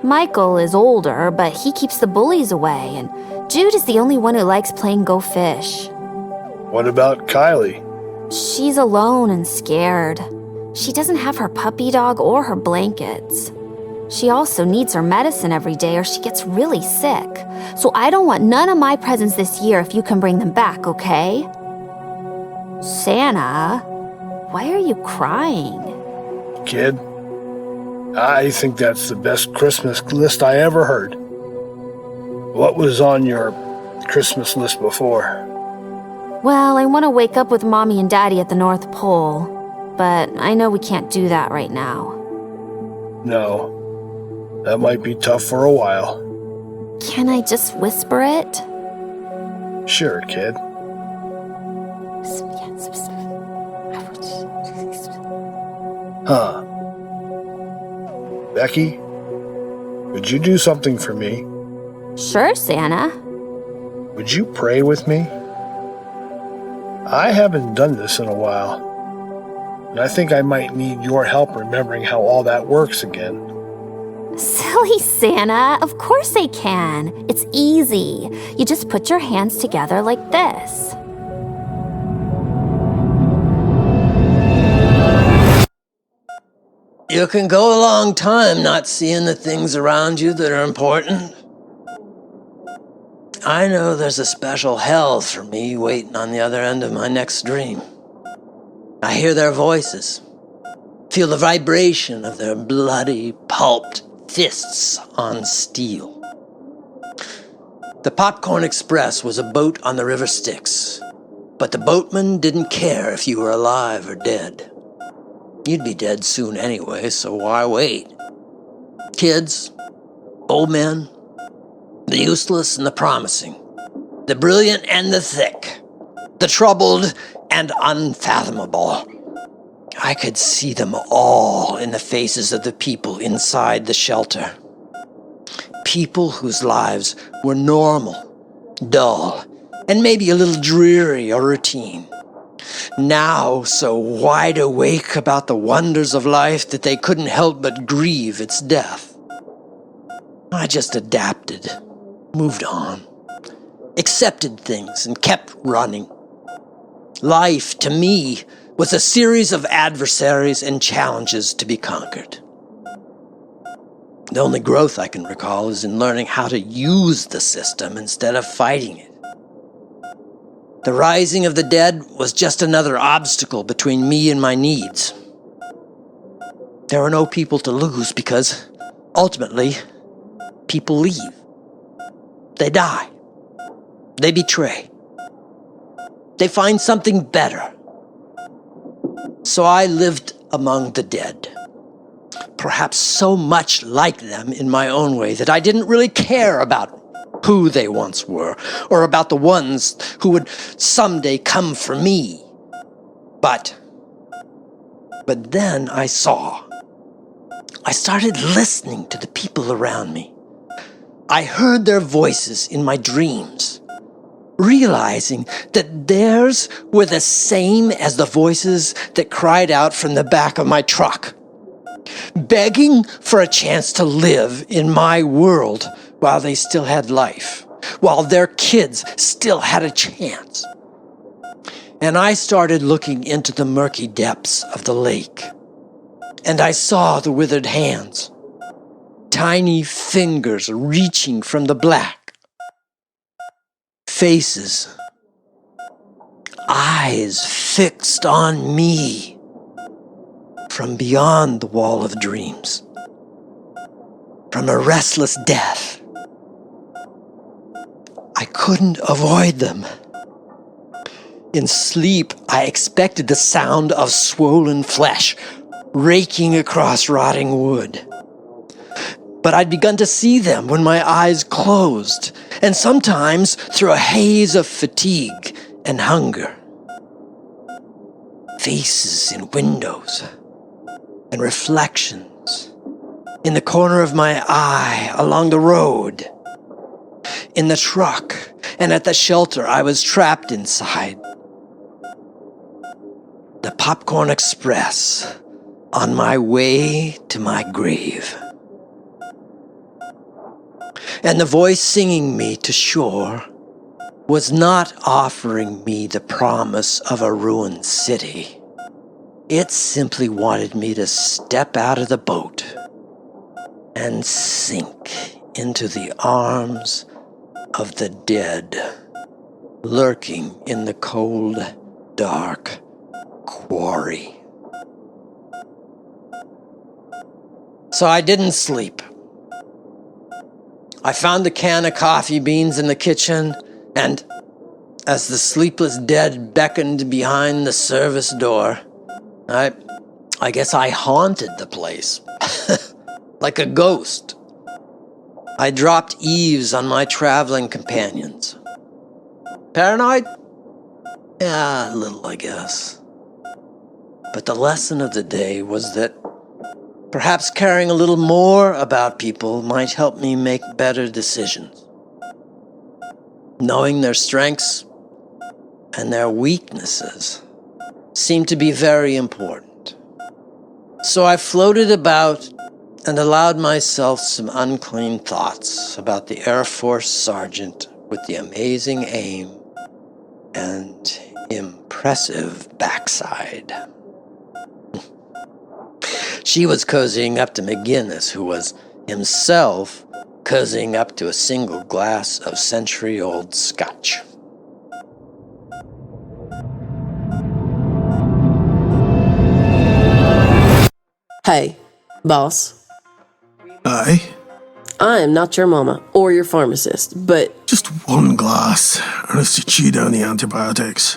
Michael is older, but he keeps the bullies away, and Jude is the only one who likes playing Go Fish. What about Kylie? She's alone and scared. She doesn't have her puppy dog or her blankets. She also needs her medicine every day or she gets really sick. So I don't want none of my presents this year if you can bring them back, okay? Santa, why are you crying? Kid, I think that's the best Christmas list I ever heard. What was on your Christmas list before? Well, I want to wake up with Mommy and Daddy at the North Pole, but I know we can't do that right now. No, that might be tough for a while. Can I just whisper it? Sure, kid. Huh. Becky, would you do something for me? Sure, Santa. Would you pray with me? I haven't done this in a while, and I think I might need your help remembering how all that works again. Silly Santa, of course I can. It's easy. You just put your hands together like this. You can go a long time not seeing the things around you that are important. I know there's a special hell for me waiting on the other end of my next dream. I hear their voices, feel the vibration of their bloody, pulped fists on steel. The Popcorn Express was a boat on the River Styx, but the boatman didn't care if you were alive or dead. You'd be dead soon anyway, so why wait? Kids, old men, the useless and the promising, the brilliant and the thick, the troubled and unfathomable. I could see them all in the faces of the people inside the shelter. People whose lives were normal, dull, and maybe a little dreary or routine. Now so wide awake about the wonders of life that they couldn't help but grieve its death. I just adapted, moved on, accepted things, and kept running. Life, to me, was a series of adversaries and challenges to be conquered. The only growth I can recall is in learning how to use the system instead of fighting it. The rising of the dead was just another obstacle between me and my needs. There were no people to lose because, ultimately, people leave. They die. They betray. They find something better. So I lived among the dead. Perhaps so much like them in my own way that I didn't really care about who they once were, or about the ones who would someday come for me. But then I saw. I started listening to the people around me. I heard their voices in my dreams, realizing that theirs were the same as the voices that cried out from the back of my truck, begging for a chance to live in my world while they still had life, while their kids still had a chance. And I started looking into the murky depths of the lake, and I saw the withered hands, tiny fingers reaching from the black, faces, eyes fixed on me from beyond the wall of dreams, from a restless death. I couldn't avoid them. In sleep, I expected the sound of swollen flesh raking across rotting wood. But I'd begun to see them when my eyes closed, and sometimes through a haze of fatigue and hunger. Faces in windows and reflections in the corner of my eye along the road, in the truck, and at the shelter I was trapped inside. The Popcorn Express, on my way to my grave. And the voice singing me to shore was not offering me the promise of a ruined city. It simply wanted me to step out of the boat and sink into the arms of the dead, lurking in the cold, dark quarry. So I didn't sleep. I found a can of coffee beans in the kitchen, and as the sleepless dead beckoned behind the service door, I guess I haunted the place. Like a ghost. I dropped eaves on my traveling companions. Paranoid? Yeah, a little, I guess. But the lesson of the day was that perhaps caring a little more about people might help me make better decisions. Knowing their strengths and their weaknesses seemed to be very important. So I floated about and allowed myself some unclean thoughts about the Air Force sergeant with the amazing aim and impressive backside. She was cozying up to McGinnis, who was himself cozying up to a single glass of century-old scotch. Hey, boss. Aye? I am not your mama or your pharmacist, but... Just one glass, and it's to chew down the antibiotics.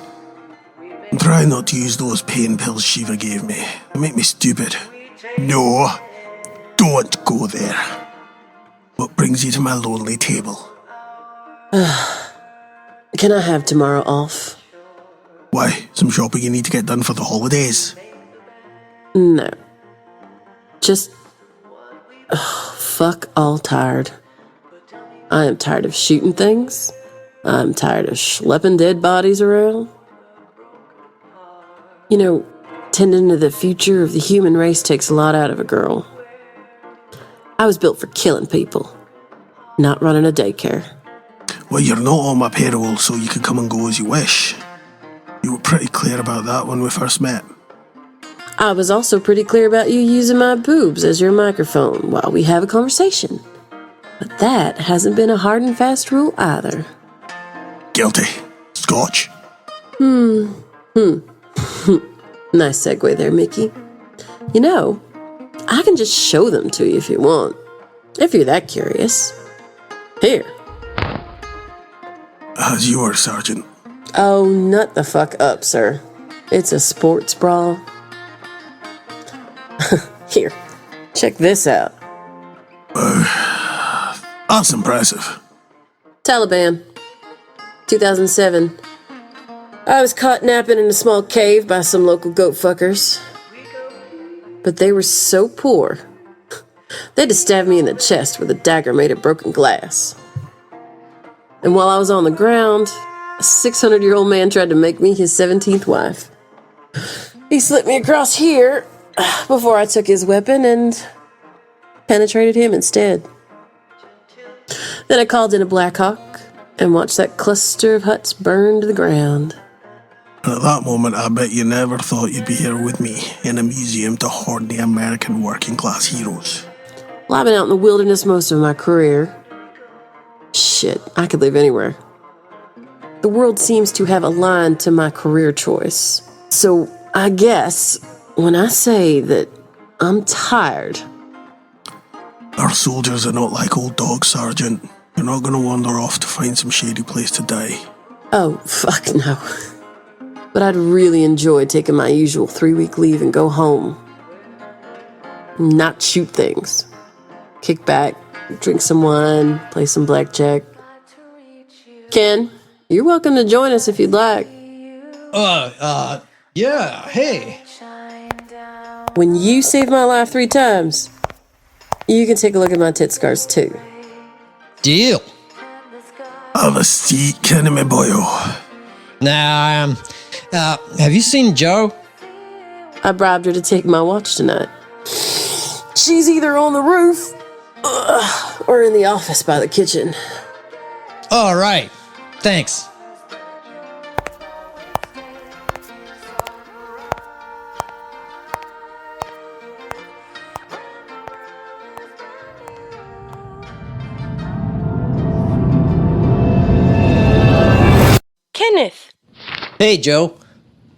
And try not to use those pain pills Shiva gave me. They make me stupid. No, don't go there. What brings you to my lonely table? Can I have tomorrow off? Why, some shopping you need to get done for the holidays? No. Just... fuck all tired. I am tired of shooting things. I'm tired of schlepping dead bodies around. You know, tending to the future of the human race takes a lot out of a girl. I was built for killing people, not running a daycare. Well, you're not on my payroll, so you can come and go as you wish. You were pretty clear about that when we first met. I was also pretty clear about you using my boobs as your microphone while we have a conversation. But that hasn't been a hard and fast rule either. Guilty. Scotch. Nice segue there, Mickey. You know, I can just show them to you if you want. If you're that curious. Here. As you were, Sergeant. Oh, nut the fuck up, sir. It's a sports bra. Here, check this out. That's impressive. Taliban. 2007. I was caught napping in a small cave by some local goat fuckers. But they were so poor, they had to stab me in the chest with a dagger made of broken glass. And while I was on the ground, a 600-year-old man tried to make me his 17th wife. He slipped me across here before I took his weapon and penetrated him instead. Then I called in a Black Hawk and watched that cluster of huts burn to the ground. And at that moment, I bet you never thought you'd be here with me in a museum to hoard the American working-class heroes. Well, I've been out in the wilderness most of my career. Shit, I could live anywhere. The world seems to have aligned to my career choice. So I guess when I say that I'm tired... Our soldiers are not like old dogs, Sergeant. They're not going to wander off to find some shady place to die. Oh, fuck no. But I'd really enjoy taking my usual 3-week leave and go home. Not shoot things. Kick back, drink some wine, play some blackjack. Ken, you're welcome to join us if you'd like. Yeah, hey. When you saved my life 3 times, you can take a look at my tit scars too. Deal. Have a seat, Kenny, my boyo. Now, have you seen Joe? I bribed her to take my watch tonight. She's either on the roof or in the office by the kitchen. All right. Thanks. Kenneth. Hey, Joe.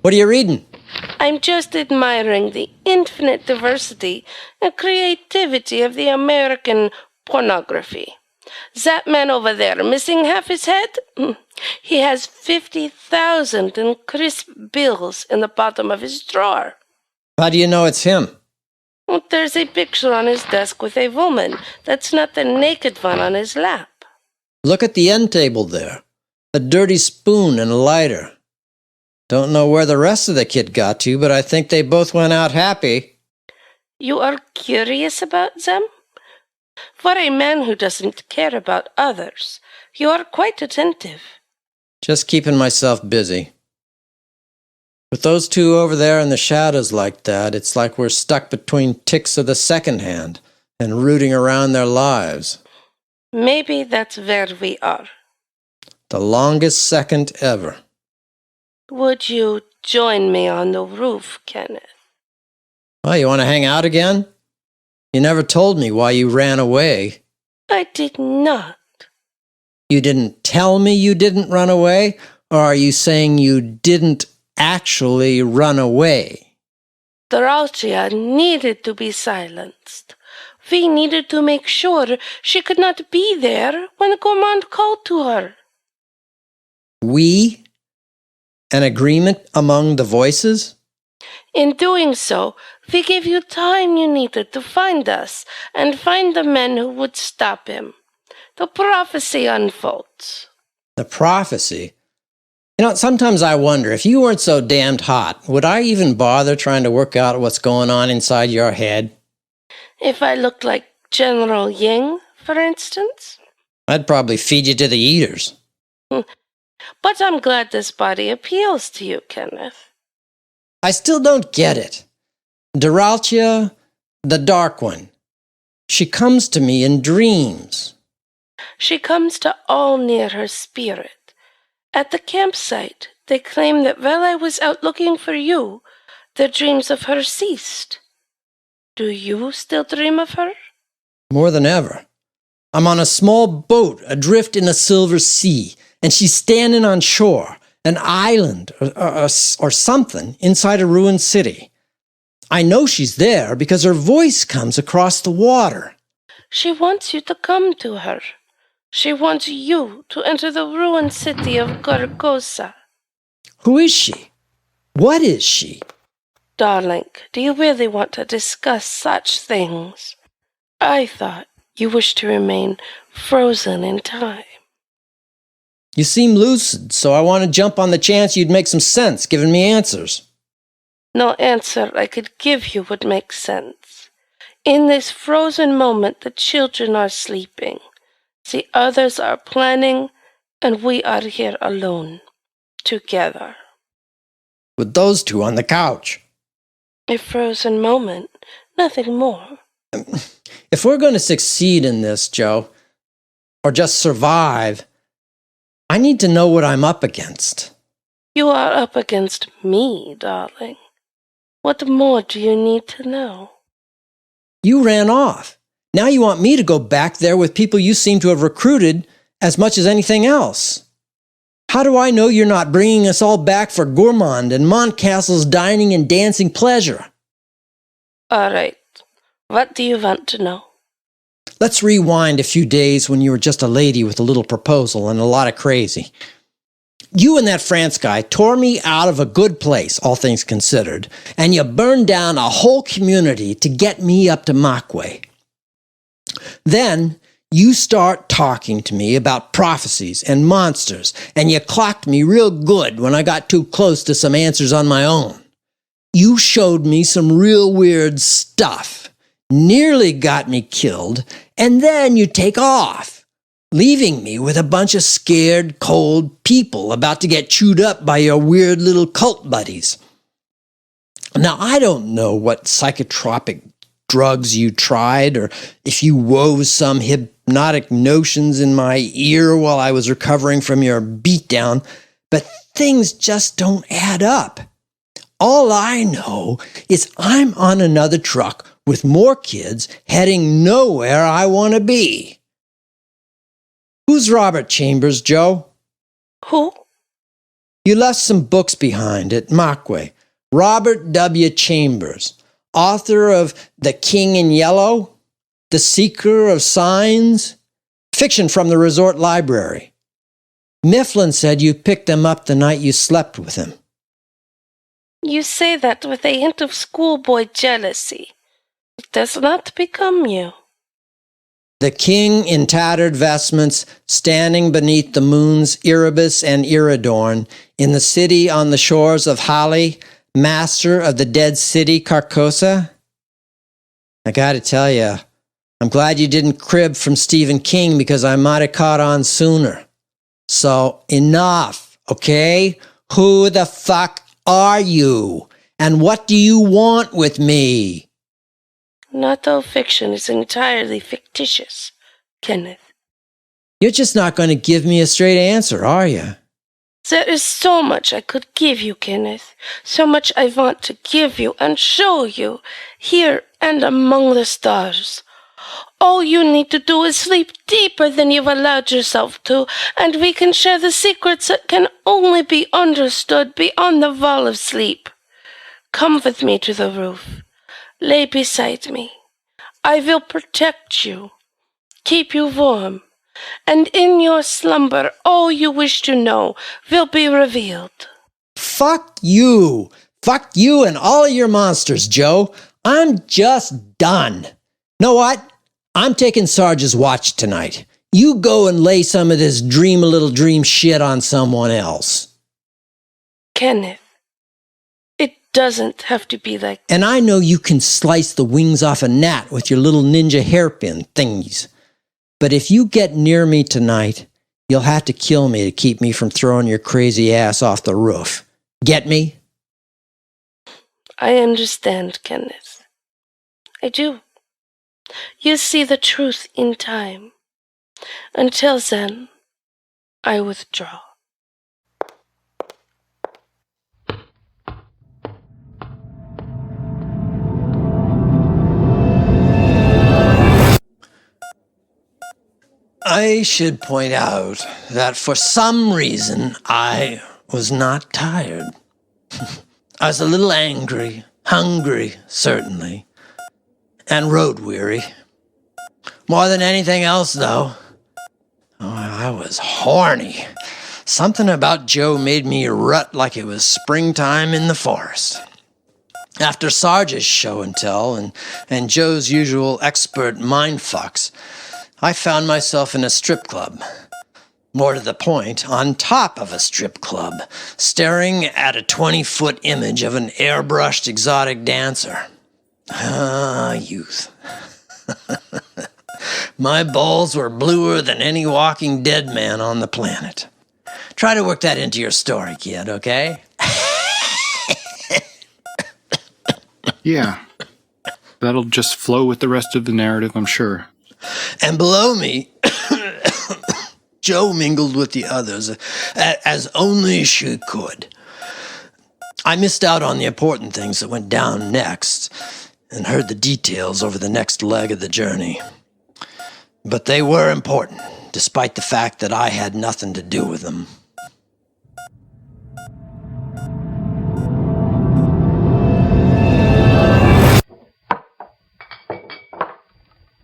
What are you reading? I'm just admiring the infinite diversity and creativity of the American pornography. That man over there missing half his head? He has 50,000 in crisp bills in the bottom of his drawer. How do you know it's him? Well, there's a picture on his desk with a woman. That's not the naked one on his lap. Look at the end table there. A dirty spoon and a lighter. Don't know where the rest of the kid got to, but I think they both went out happy. You are curious about them? For a man who doesn't care about others, you are quite attentive. Just keeping myself busy. With those two over there in the shadows like that, it's like we're stuck between ticks of the second hand and rooting around their lives. Maybe that's where we are. The longest second ever. Would you join me on the roof, Kenneth? Oh, you want to hang out again? You never told me why you ran away. I did not. You didn't tell me you didn't run away? Or are you saying you didn't actually run away? Dorothea needed to be silenced. We needed to make sure she could not be there when Gourmand called to her. We? An agreement among the voices? In doing so, we gave you time you needed to find us and find the men who would stop him. The prophecy unfolds. The prophecy? You know, sometimes I wonder, if you weren't so damned hot, would I even bother trying to work out what's going on inside your head? If I looked like General Ying, for instance? I'd probably feed you to the eaters. But I'm glad this body appeals to you, Kenneth. I still don't get it. Dorothea, the Dark One. She comes to me in dreams. She comes to all near her spirit. At the campsite, they claim that while I was out looking for you, their dreams of her ceased. Do you still dream of her? More than ever. I'm on a small boat adrift in a silver sea, and she's standing on shore, an island or something inside a ruined city. I know she's there because her voice comes across the water. She wants you to come to her. She wants you to enter the ruined city of Gorgosa. Who is she? What is she? Darling, do you really want to discuss such things? I thought you wished to remain frozen in time. You seem lucid, so I want to jump on the chance you'd make some sense giving me answers. No answer I could give you would make sense. In this frozen moment, the children are sleeping. The others are planning, and we are here alone, together. With those two on the couch. A frozen moment, nothing more. If we're going to succeed in this, Joe, or just survive, I need to know what I'm up against. You are up against me, darling. What more do you need to know? You ran off. Now you want me to go back there with people you seem to have recruited as much as anything else. How do I know you're not bringing us all back for Gourmand and Montcastle's dining and dancing pleasure? All right. What do you want to know? Let's rewind a few days when you were just a lady with a little proposal and a lot of crazy. You and that France guy tore me out of a good place, all things considered, and you burned down a whole community to get me up to Makwe. Then you start talking to me about prophecies and monsters, and you clocked me real good when I got too close to some answers on my own. You showed me some real weird stuff, nearly got me killed, and then you take off, leaving me with a bunch of scared, cold people about to get chewed up by your weird little cult buddies. Now, I don't know what psychotropic drugs you tried, or if you wove some hypnotic notions in my ear while I was recovering from your beatdown, but things just don't add up. All I know is I'm on another truck with more kids heading nowhere I want to be. Who's Robert Chambers, Joe? Who? You left some books behind at Markway. Robert W. Chambers, author of The King in Yellow, The Seeker of Signs, fiction from the resort library. Mifflin said you picked them up the night you slept with him. You say that with a hint of schoolboy jealousy. It does not become you. The king in tattered vestments, standing beneath the moons Erebus and Iridorn, in the city on the shores of Hali, master of the dead city Carcosa? I gotta tell you, I'm glad you didn't crib from Stephen King because I might have caught on sooner. So, enough, okay? Who the fuck are you? And what do you want with me? Not all fiction is entirely fictitious, Kenneth. You're just not going to give me a straight answer, are you? There is so much I could give you, Kenneth. So much I want to give you and show you, here and among the stars. All you need to do is sleep deeper than you've allowed yourself to, and we can share the secrets that can only be understood beyond the wall of sleep. Come with me to the roof. Lay beside me. I will protect you, keep you warm, and in your slumber all you wish to know will be revealed. Fuck you! Fuck you and all of your monsters, Joe. I'm just done. Know what? I'm taking Sarge's watch tonight. You go and lay some of this dream a little dream shit on someone else. Kenneth, it doesn't have to be like... And I know you can slice the wings off a gnat with your little ninja hairpin thingies. But if you get near me tonight, you'll have to kill me to keep me from throwing your crazy ass off the roof. Get me? I understand, Kenneth. I do. You see the truth in time. Until then, I withdraw. I should point out that for some reason I was not tired. I was a little angry, hungry, certainly, and road-weary. More than anything else, though, I was horny. Something about Joe made me rut like it was springtime in the forest. After Sarge's show and tell and Joe's usual expert mindfucks, I found myself in a strip club. More to the point, on top of a strip club, staring at a 20-foot image of an airbrushed exotic dancer. Ah, youth. My balls were bluer than any Walking Dead man on the planet. Try to work that into your story, kid, okay? Yeah. That'll just flow with the rest of the narrative, I'm sure. And below me, Joe mingled with the others as only she could. I missed out on the important things that went down next and heard the details over the next leg of the journey. But they were important, despite the fact that I had nothing to do with them.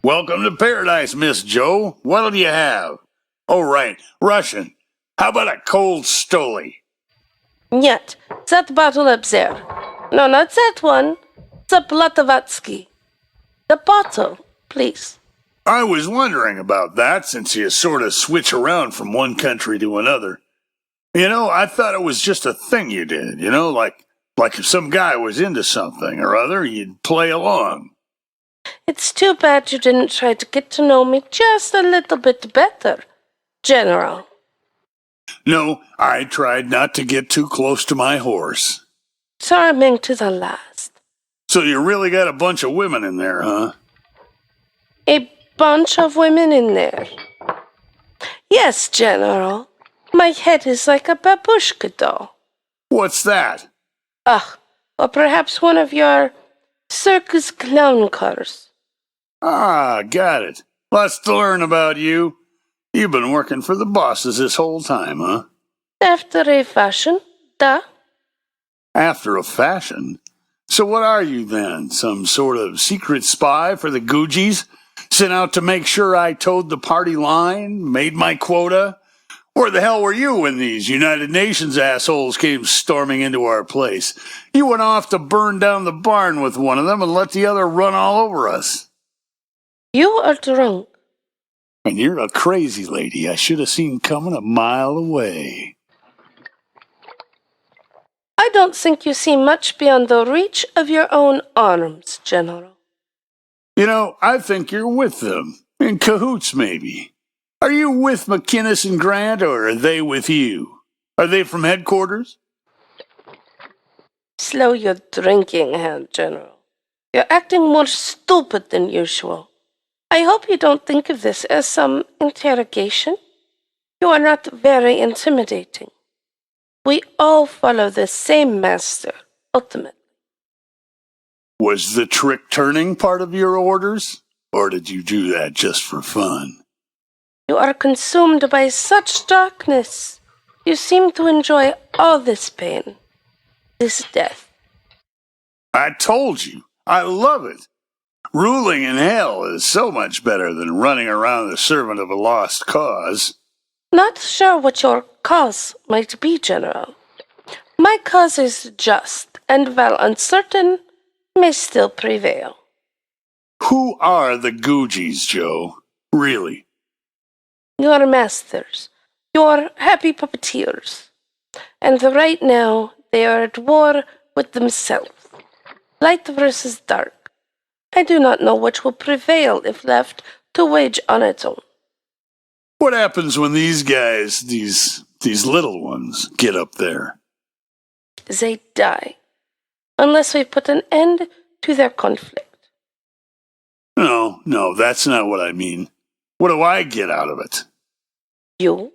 Welcome to paradise, Miss Joe. What'll you have? Oh, right, Russian. How about a cold Stoli? Нет, that bottle up there. No, not that one. The Blatovatsky. The bottle, please. I was wondering about that since you sort of switch around from one country to another. You know, I thought it was just a thing you did, you know, like if some guy was into something or other, you'd play along. It's too bad you didn't try to get to know me just a little bit better, General. No, I tried not to get too close to my horse. Charming to the last. So you really got a bunch of women in there, huh? A bunch of women in there. Yes, General. My head is like a babushka doll. What's that? Or perhaps one of your circus clown cars. Ah, got it. Lots to learn about you. You've been working for the bosses this whole time, huh? After a fashion, Duh. After a fashion. So what are you then? Some sort of secret spy for the Googies? Sent out to make sure I towed the party line? Made my quota? Where the hell were you when these United Nations assholes came storming into our place? You went off to burn down the barn with one of them and let the other run all over us. You are drunk. And you're a crazy lady I should have seen coming a mile away. I don't think you see much beyond the reach of your own arms, General. You know, I think you're with them. In cahoots, maybe. Are you with McInnes and Grant, or are they with you? Are they from headquarters? Slow your drinking, Herr General. You're acting more stupid than usual. I hope you don't think of this as some interrogation. You are not very intimidating. We all follow the same master, ultimately. Was the trick turning part of your orders? Or did you do that just for fun? You are consumed by such darkness. You seem to enjoy all this pain, this death. I told you, I love it. Ruling in hell is so much better than running around the servant of a lost cause. Not sure what your cause might be, General. My cause is just, and while uncertain, may still prevail. Who are the Googies, Joe? Really? Your masters, your happy puppeteers. And right now, they are at war with themselves. Light versus dark. I do not know which will prevail if left to wage on its own. What happens when these guys, these little ones, get up there? They die, unless we put an end to their conflict. No, that's not what I mean. What do I get out of it? You?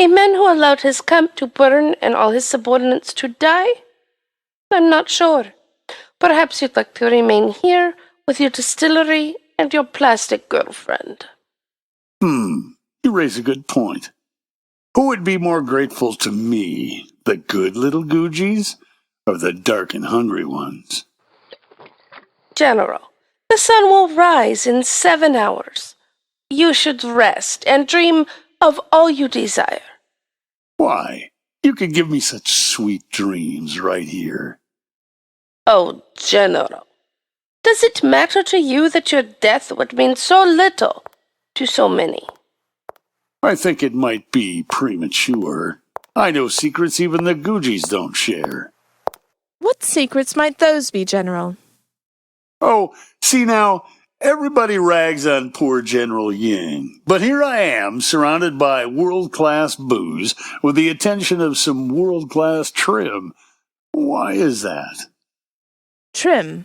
A man who allowed his camp to burn and all his subordinates to die? I'm not sure. Perhaps you'd like to remain here with your distillery and your plastic girlfriend. You raise a good point. Who would be more grateful to me, the good little Googies, or the dark and hungry ones? General, the sun will rise in 7 hours. You should rest and dream of all you desire. Why? You could give me such sweet dreams right here. Oh, General, does it matter to you that your death would mean so little to so many? I think it might be premature. I know secrets even the Googies don't share. What secrets might those be, General? Oh, see now, everybody rags on poor General Ying, but here I am, surrounded by world-class booze, with the attention of some world-class trim. Why is that? Trim.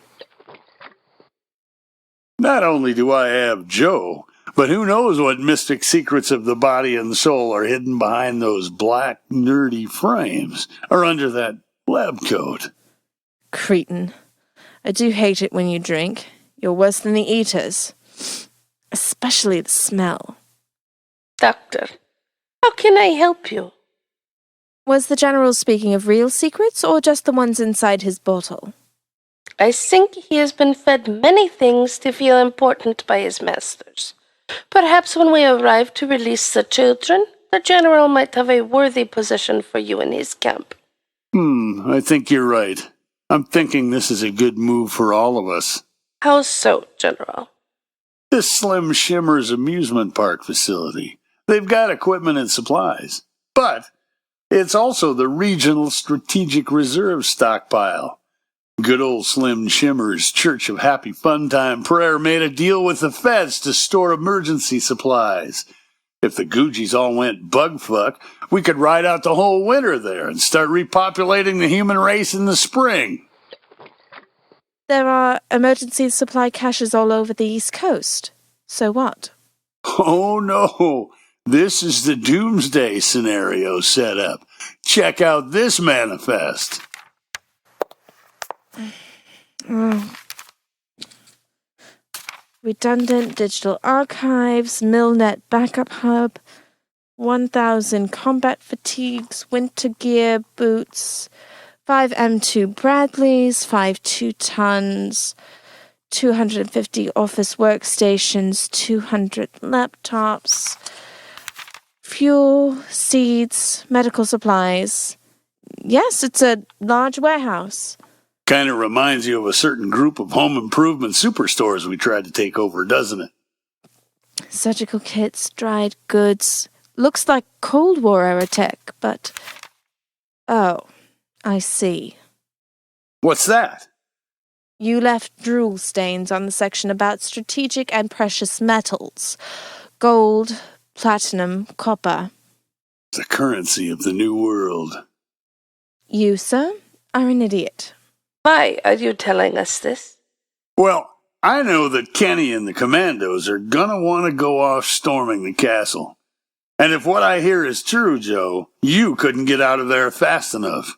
Not only do I have Joe, but who knows what mystic secrets of the body and soul are hidden behind those black, nerdy frames, or under that lab coat. Cretin. I do hate it when you drink. You're worse than the eaters. Especially the smell. Doctor, how can I help you? Was the General speaking of real secrets, or just the ones inside his bottle? I think he has been fed many things to feel important by his masters. Perhaps when we arrive to release the children, the General might have a worthy position for you in his camp. I think you're right. I'm thinking this is a good move for all of us. How so, General? This Slim Shimmer's amusement park facility. They've got equipment and supplies. But it's also the regional strategic reserve stockpile. Good old Slim Shimmer's Church of Happy Fun Time Prayer made a deal with the feds to store emergency supplies. If the Googies all went bugfuck, we could ride out the whole winter there and start repopulating the human race in the spring. There are emergency supply caches all over the East Coast. So what? Oh no, this is the doomsday scenario set up. Check out this manifest. Redundant digital archives, Milnet backup hub, 1,000 combat fatigues, winter gear, boots, 5 M2 Bradleys, 5 2-tons, 250 office workstations, 200 laptops, fuel, seeds, medical supplies. Yes, it's a large warehouse. Kind of reminds you of a certain group of home improvement superstores we tried to take over, doesn't it? Surgical kits, dried goods. Looks like Cold War era tech, but... Oh, I see. What's that? You left drool stains on the section about strategic and precious metals. Gold, platinum, copper. The currency of the new world. You, sir, are an idiot. Why are you telling us this? Well, I know that Kenny and the commandos are gonna want to go off storming the castle. And if what I hear is true, Joe, you couldn't get out of there fast enough.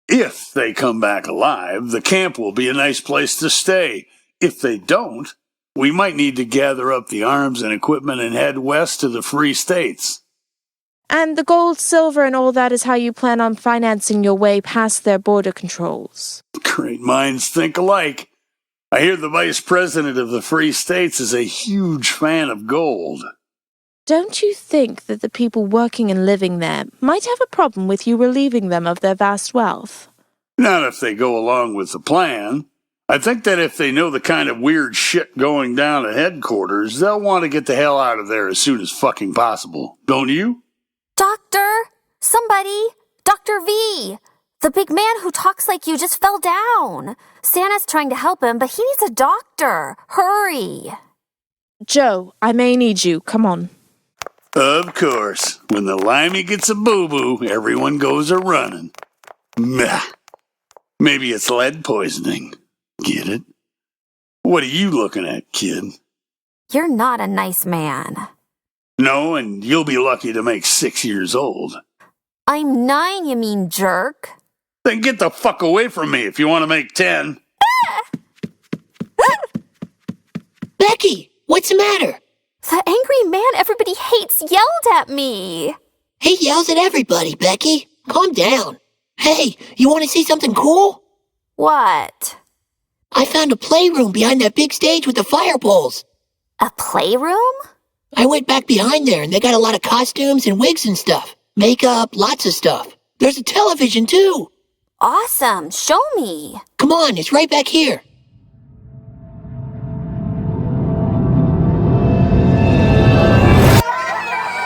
If they come back alive, the camp will be a nice place to stay. If they don't, we might need to gather up the arms and equipment and head west to the Free States. And the gold, silver, and all that is how you plan on financing your way past their border controls. Great minds think alike. I hear the vice president of the Free States is a huge fan of gold. Don't you think that the people working and living there might have a problem with you relieving them of their vast wealth? Not if they go along with the plan. I think that if they know the kind of weird shit going down at headquarters, they'll want to get the hell out of there as soon as fucking possible. Don't you? Doctor! Somebody! Dr. V! The big man who talks like you just fell down. Santa's trying to help him, but he needs a doctor. Hurry! Joe, I may need you. Come on. Of course. When the limey gets a boo-boo, everyone goes a-running. Meh. Maybe it's lead poisoning. Get it? What are you looking at, kid? You're not a nice man. No, and you'll be lucky to make 6 years old. I'm 9, you mean jerk. Then get the fuck away from me if you want to make 10. Becky, what's the matter? The angry man everybody hates yelled at me. He yells at everybody, Becky. Calm down. Hey, you want to see something cool? What? I found a playroom behind that big stage with the fire poles. A playroom? I went back behind there and they got a lot of costumes and wigs and stuff. Makeup, lots of stuff. There's a television too. Awesome. Show me. Come on, it's right back here.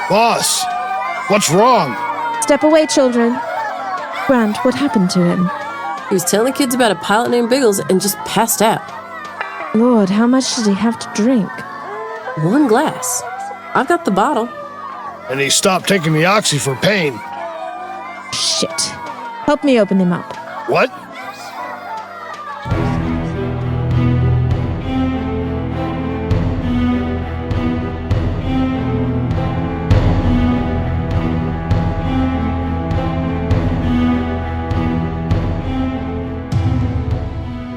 Boss, what's wrong? Step away, children. Grant, what happened to him? He was telling kids about a pilot named Biggles and just passed out. Lord, how much did he have to drink? 1 glass. I've got the bottle. And he stopped taking the oxy for pain. Shit. Help me open him up. What?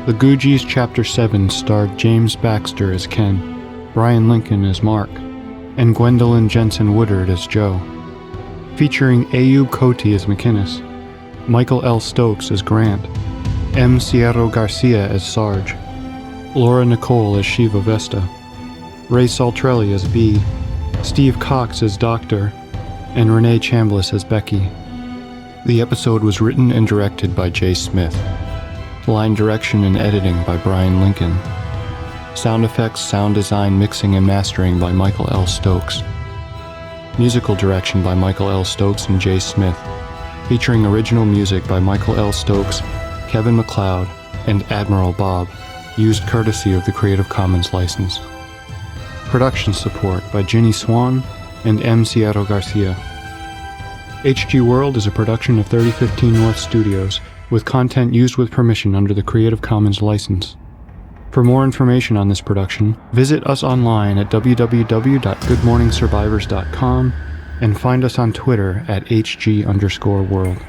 The Googies Chapter 7 starred James Baxter as Ken, Brian Lincoln as Mark, and Gwendolyn Jensen Woodard as Joe. Featuring Ayub Koti as McInnes, Michael L. Stokes as Grant, M. Sierra Garcia as Sarge, Laura Nicole as Shiva Vesta, Ray Saltrelli as B, Steve Cox as Doctor, and Renee Chambliss as Becky. The episode was written and directed by Jay Smith. Line direction and editing by Brian Lincoln. Sound effects, sound design, mixing, and mastering by Michael L. Stokes. Musical direction by Michael L. Stokes and Jay Smith. Featuring original music by Michael L. Stokes, Kevin MacLeod, and Admiral Bob. Used courtesy of the Creative Commons license. Production support by Ginny Swan and M. Sierra Garcia. HG World is a production of 3015 North Studios, with content used with permission under the Creative Commons license. For more information on this production, visit us online at www.goodmorningsurvivors.com and find us on Twitter at HG_world.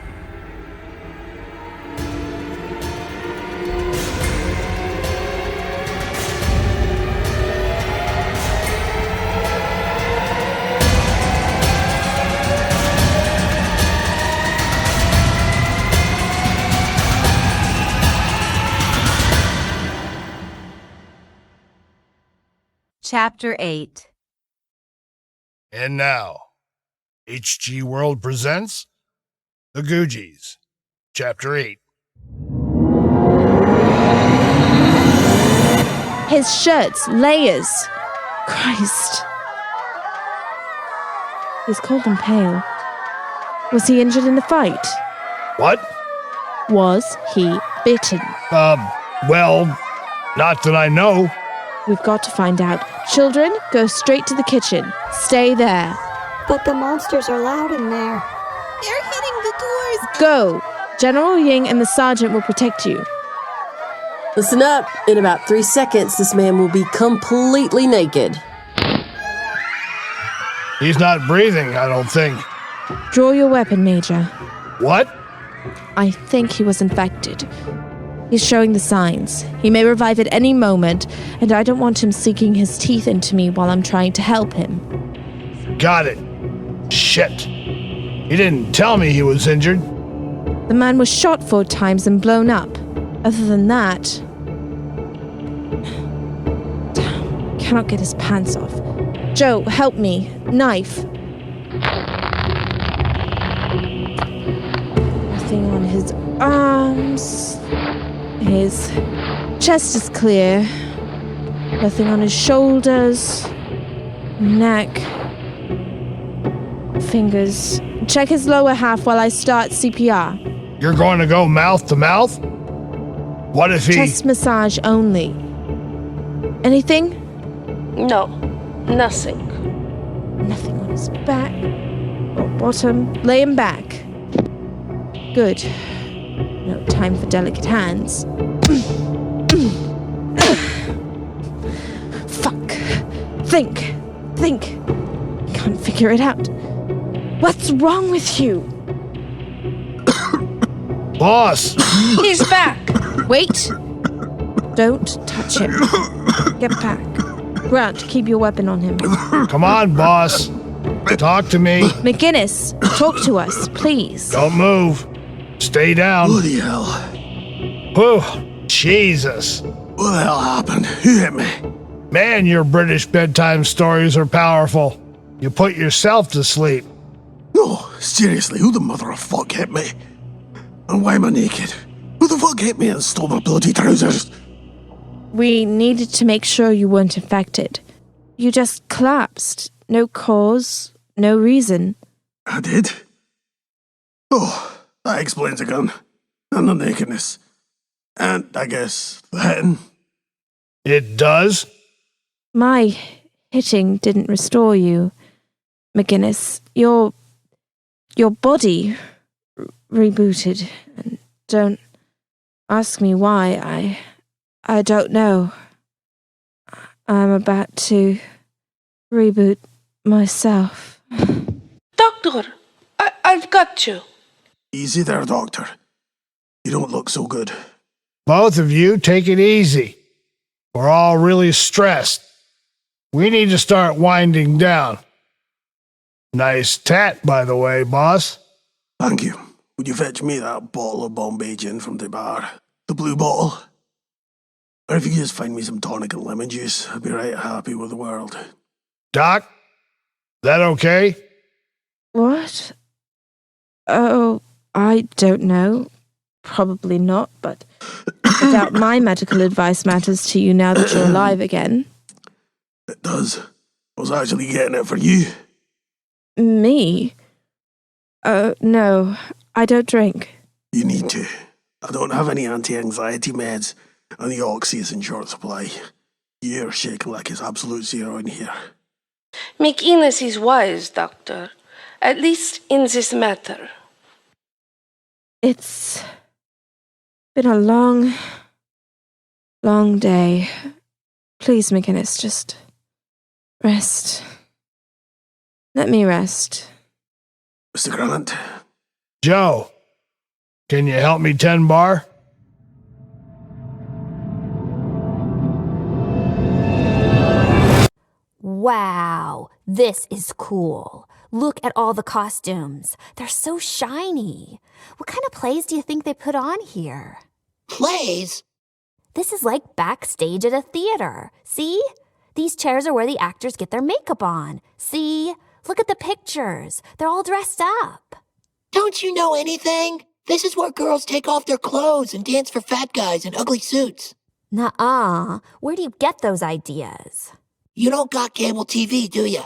Chapter 8. And now, HG World presents The Googies, Chapter 8. His shirts, layers. Christ. He's cold and pale. Was he injured in the fight? What? Was he bitten? Well, not that I know. We've got to find out. Children, go straight to the kitchen. Stay there. But the monsters are loud in there. They're hitting the doors. Go. General Ying and the sergeant will protect you. Listen up. In about 3 seconds, this man will be completely naked. He's not breathing, I don't think. Draw your weapon, Major. What? I think he was infected. He's showing the signs. He may revive at any moment, and I don't want him sinking his teeth into me while I'm trying to help him. Got it. Shit. He didn't tell me he was injured. The man was shot 4 times and blown up. Other than that... cannot get his pants off. Joe, help me. Knife. Nothing on his arms. His chest is clear. Nothing on his shoulders. Neck. Fingers. Check his lower half while I start CPR. You're going to go mouth to mouth? What if he... Chest massage only. Anything? No, nothing. Nothing on his back or bottom. Lay him back. Good. No time for delicate hands. Fuck. Think. Can't figure it out. What's wrong with you? Boss! He's back! Wait. Don't touch him. Get back. Grant, keep your weapon on him. Come on, boss. Talk to me. McGinnis, talk to us, please. Don't move. Stay down. Bloody hell. Whew. Jesus. What the hell happened? Who hit me? Man, your British bedtime stories are powerful. You put yourself to sleep. No, seriously, who the mother of fuck hit me? And why am I naked? Who the fuck hit me and stole my bloody trousers? We needed to make sure you weren't infected. You just collapsed. No cause, no reason. I did? Oh, that explains the gun. And the nakedness. And, I guess, the hitting. It does? My hitting didn't restore you, McGinnis. Your body rebooted. And don't ask me why. I don't know. I'm about to reboot myself. Doctor, I've got you. Easy there, Doctor. You don't look so good. Both of you, take it easy. We're all really stressed. We need to start winding down. Nice tat, by the way, boss. Thank you. Would you fetch me that bottle of Bombay gin from the bar? The blue bottle? Or if you could just find me some tonic and lemon juice, I'd be right happy with the world. Doc? That okay? What? Oh, I don't know. Probably not, but I doubt my medical advice matters to you now that you're alive again. It does. I was actually getting it for you. Me? No, I don't drink. You need to. I don't have any anti-anxiety meds, and the oxy is in short supply. You're shaking like it's absolute zero in here. McInnes is wise, Doctor. At least in this matter. It's been a long day. Please, McInnes, just rest. Let me rest. Mr. Grant? Joe, can you help me 10 bar? Wow, this is cool. Look at all the costumes. They're so shiny. What kind of plays do you think they put on here? Plays? This is like backstage at a theater. See? These chairs are where the actors get their makeup on. See? Look at the pictures. They're all dressed up. Don't you know anything? This is where girls take off their clothes and dance for fat guys in ugly suits. Nuh-uh. Where do you get those ideas? You don't got cable TV, do you?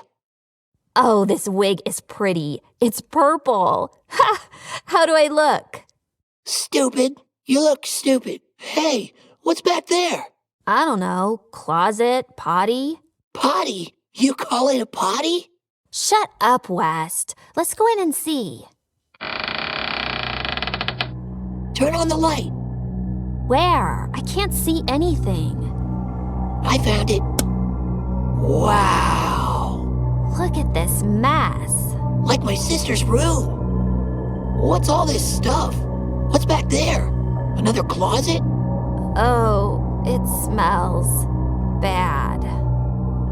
Oh, this wig is pretty. It's purple. Ha! How do I look? Stupid. You look stupid. Hey, what's back there? I don't know. Closet? Potty? Potty? You call it a potty? Shut up, West. Let's go in and see. Turn on the light. Where? I can't see anything. I found it. Wow. Look at this mess. Like my sister's room. What's all this stuff? What's back there? Another closet? Oh, it smells bad.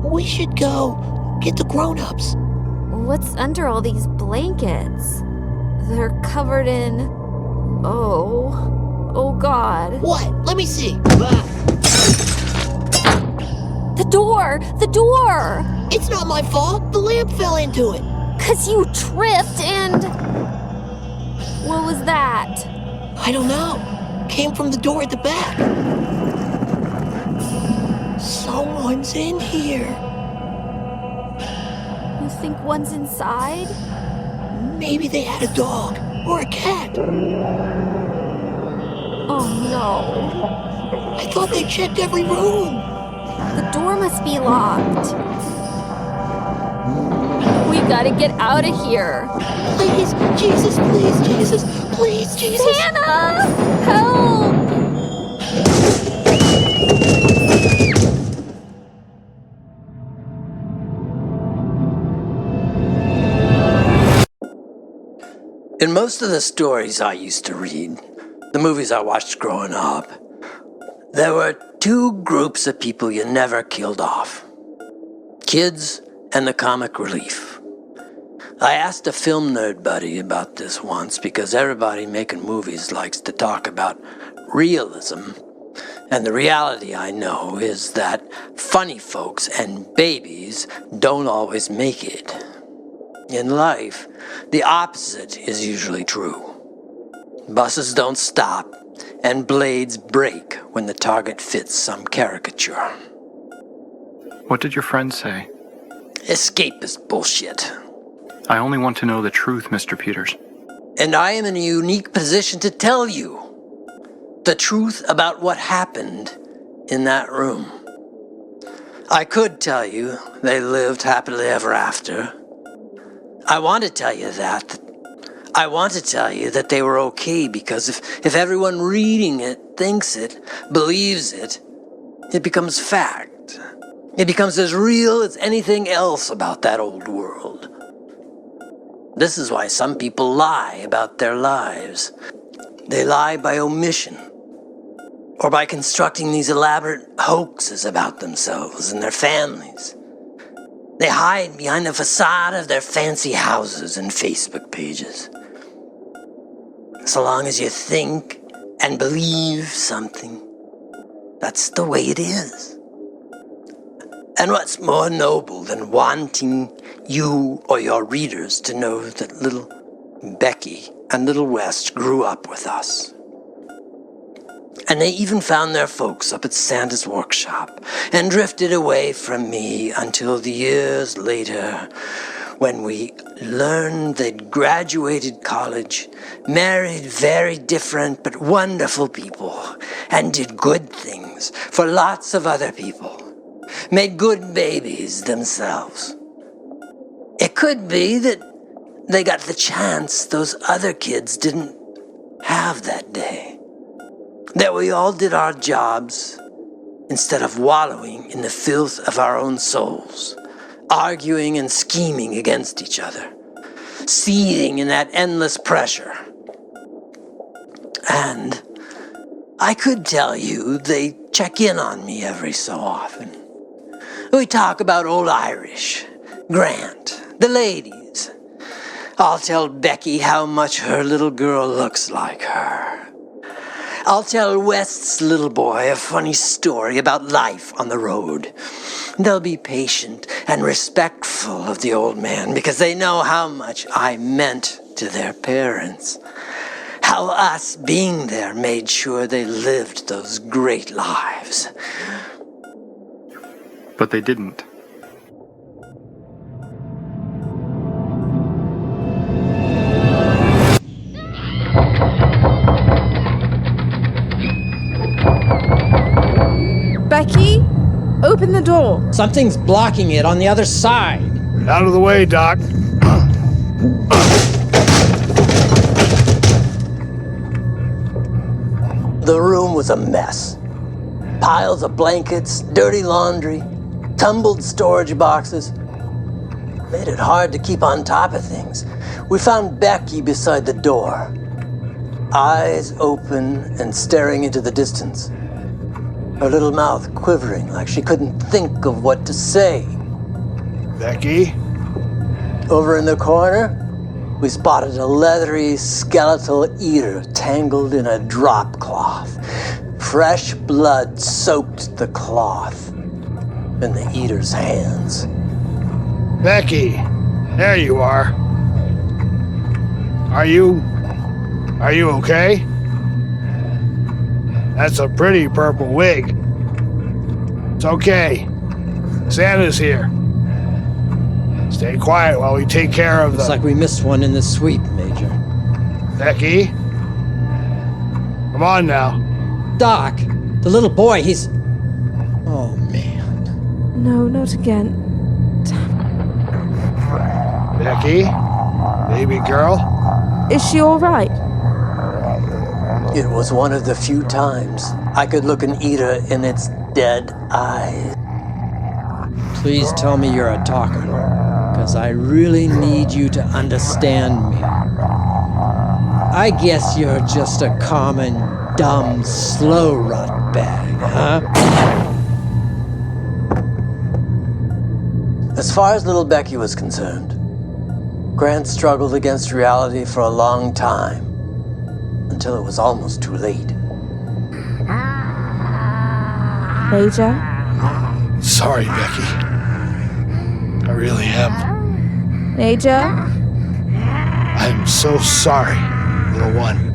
We should go get the grown-ups. What's under all these blankets? They're covered in... Oh God. What? Let me see. The door! The door! It's not my fault. The lamp fell into it. 'Cause you tripped and... What was that? I don't know. Came from the door at the back. Someone's in here. You think one's inside? Maybe they had a dog or a cat. Oh no. I thought they checked every room. The door must be locked. We gotta get out of here. Please, Jesus, please, Jesus, please, Jesus. Hannah! Help! In most of the stories I used to read, the movies I watched growing up, there were two groups of people you never killed off. Kids and the comic relief. I asked a film nerd buddy about this once because everybody making movies likes to talk about realism. And the reality I know is that funny folks and babies don't always make it. In life, the opposite is usually true. Buses don't stop, and blades break when the target fits some caricature. What did your friend say? Escapist bullshit. I only want to know the truth, Mr. Peters. And I am in a unique position to tell you the truth about what happened in that room. I could tell you they lived happily ever after. I want to tell you that. I want to tell you that they were okay because if everyone reading it thinks it, believes it, it becomes fact. It becomes as real as anything else about that old world. This is why some people lie about their lives. They lie by omission, or by constructing these elaborate hoaxes about themselves and their families. They hide behind the facade of their fancy houses and Facebook pages. So long as you think and believe something, that's the way it is. And what's more noble than wanting you or your readers to know that little Becky and little West grew up with us? And they even found their folks up at Santa's workshop and drifted away from me until the years later when we learned they'd graduated college, married very different but wonderful people, and did good things for lots of other people, made good babies themselves. It could be that they got the chance those other kids didn't have that day. That we all did our jobs instead of wallowing in the filth of our own souls, arguing and scheming against each other, seething in that endless pressure. And I could tell you they check in on me every so often. We talk about old Irish, Grant, the ladies. I'll tell Becky how much her little girl looks like her. I'll tell West's little boy a funny story about life on the road. They'll be patient and respectful of the old man because they know how much I meant to their parents. How us being there made sure they lived those great lives. But they didn't. Becky, open the door. Something's blocking it on the other side. Get out of the way, Doc. The room was a mess. Piles of blankets, dirty laundry, tumbled storage boxes. Made it hard to keep on top of things. We found Becky beside the door, eyes open and staring into the distance. Her little mouth quivering like she couldn't think of what to say. Becky? Over in the corner, we spotted a leathery, skeletal eater tangled in a drop cloth. Fresh blood soaked the cloth in the eater's hands. Becky, there you are. Are you okay? That's a pretty purple wig. It's okay. Santa's here. Stay quiet while we take care of Looks like we missed one in the sweep, Major. Becky? Come on now. Doc, the little boy, he's... Oh, man. No, not again. Becky? Baby girl? Is she all right? It was one of the few times I could look an eater in its dead eyes. Please tell me you're a talker, because I really need you to understand me. I guess you're just a common, dumb, slow rot bag, huh? As far as little Becky was concerned, Grant struggled against reality for a long time, until it was almost too late. Major? Sorry, Becky. I really am. Major? I'm so sorry, little one.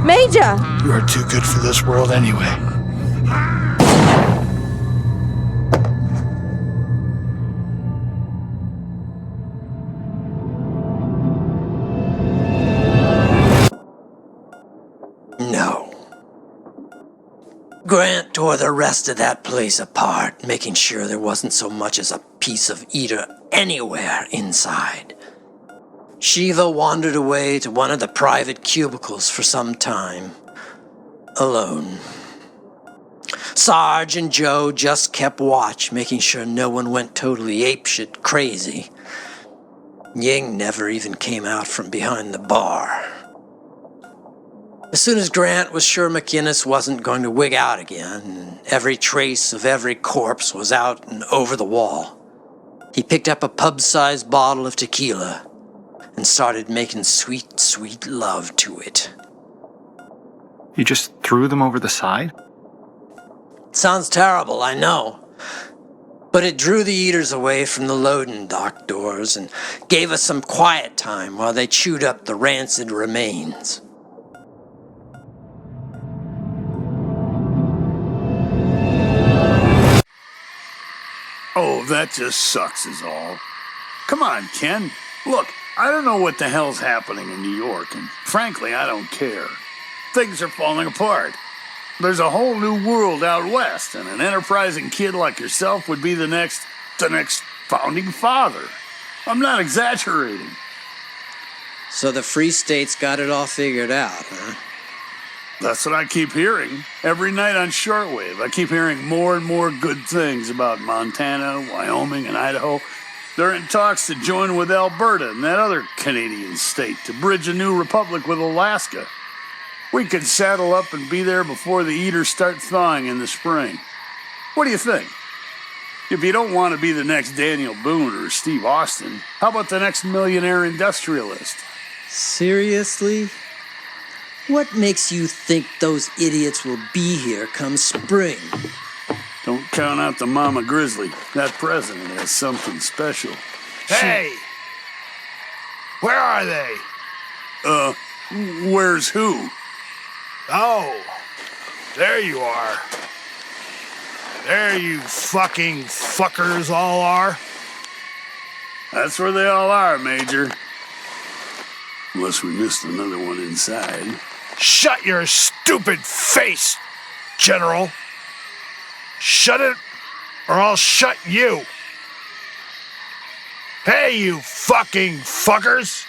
Major! You are too good for this world anyway. No. Grant tore the rest of that place apart, making sure there wasn't so much as a piece of eater anywhere inside. Shiva wandered away to one of the private cubicles for some time, alone. Sarge and Joe just kept watch, making sure no one went totally apeshit crazy. Ying never even came out from behind the bar. As soon as Grant was sure McInnes wasn't going to wig out again, and every trace of every corpse was out and over the wall, he picked up a pub-sized bottle of tequila and started making sweet, sweet love to it. You just threw them over the side? Sounds terrible, I know. But it drew the eaters away from the loading dock doors and gave us some quiet time while they chewed up the rancid remains. Oh, that just sucks is all. Come on, Ken. Look, I don't know what the hell's happening in New York, and frankly, I don't care. Things are falling apart. There's a whole new world out west, and an enterprising kid like yourself would be the next founding father. I'm not exaggerating. So the Free State's got it all figured out, huh? That's what I keep hearing. Every night on shortwave, I keep hearing more and more good things about Montana, Wyoming, and Idaho. They're in talks to join with Alberta and that other Canadian state to bridge a new republic with Alaska. We could saddle up and be there before the eaters start thawing in the spring. What do you think? If you don't want to be the next Daniel Boone or Steve Austin, how about the next millionaire industrialist? Seriously? What makes you think those idiots will be here come spring? Don't count out the Mama Grizzly. That president has something special. Hey! Where are they? Where's who? Oh, there you are. There you fucking fuckers all are. That's where they all are, Major. Unless we missed another one inside. Shut your stupid face, General. Shut it, or I'll shut you. Hey, you fucking fuckers.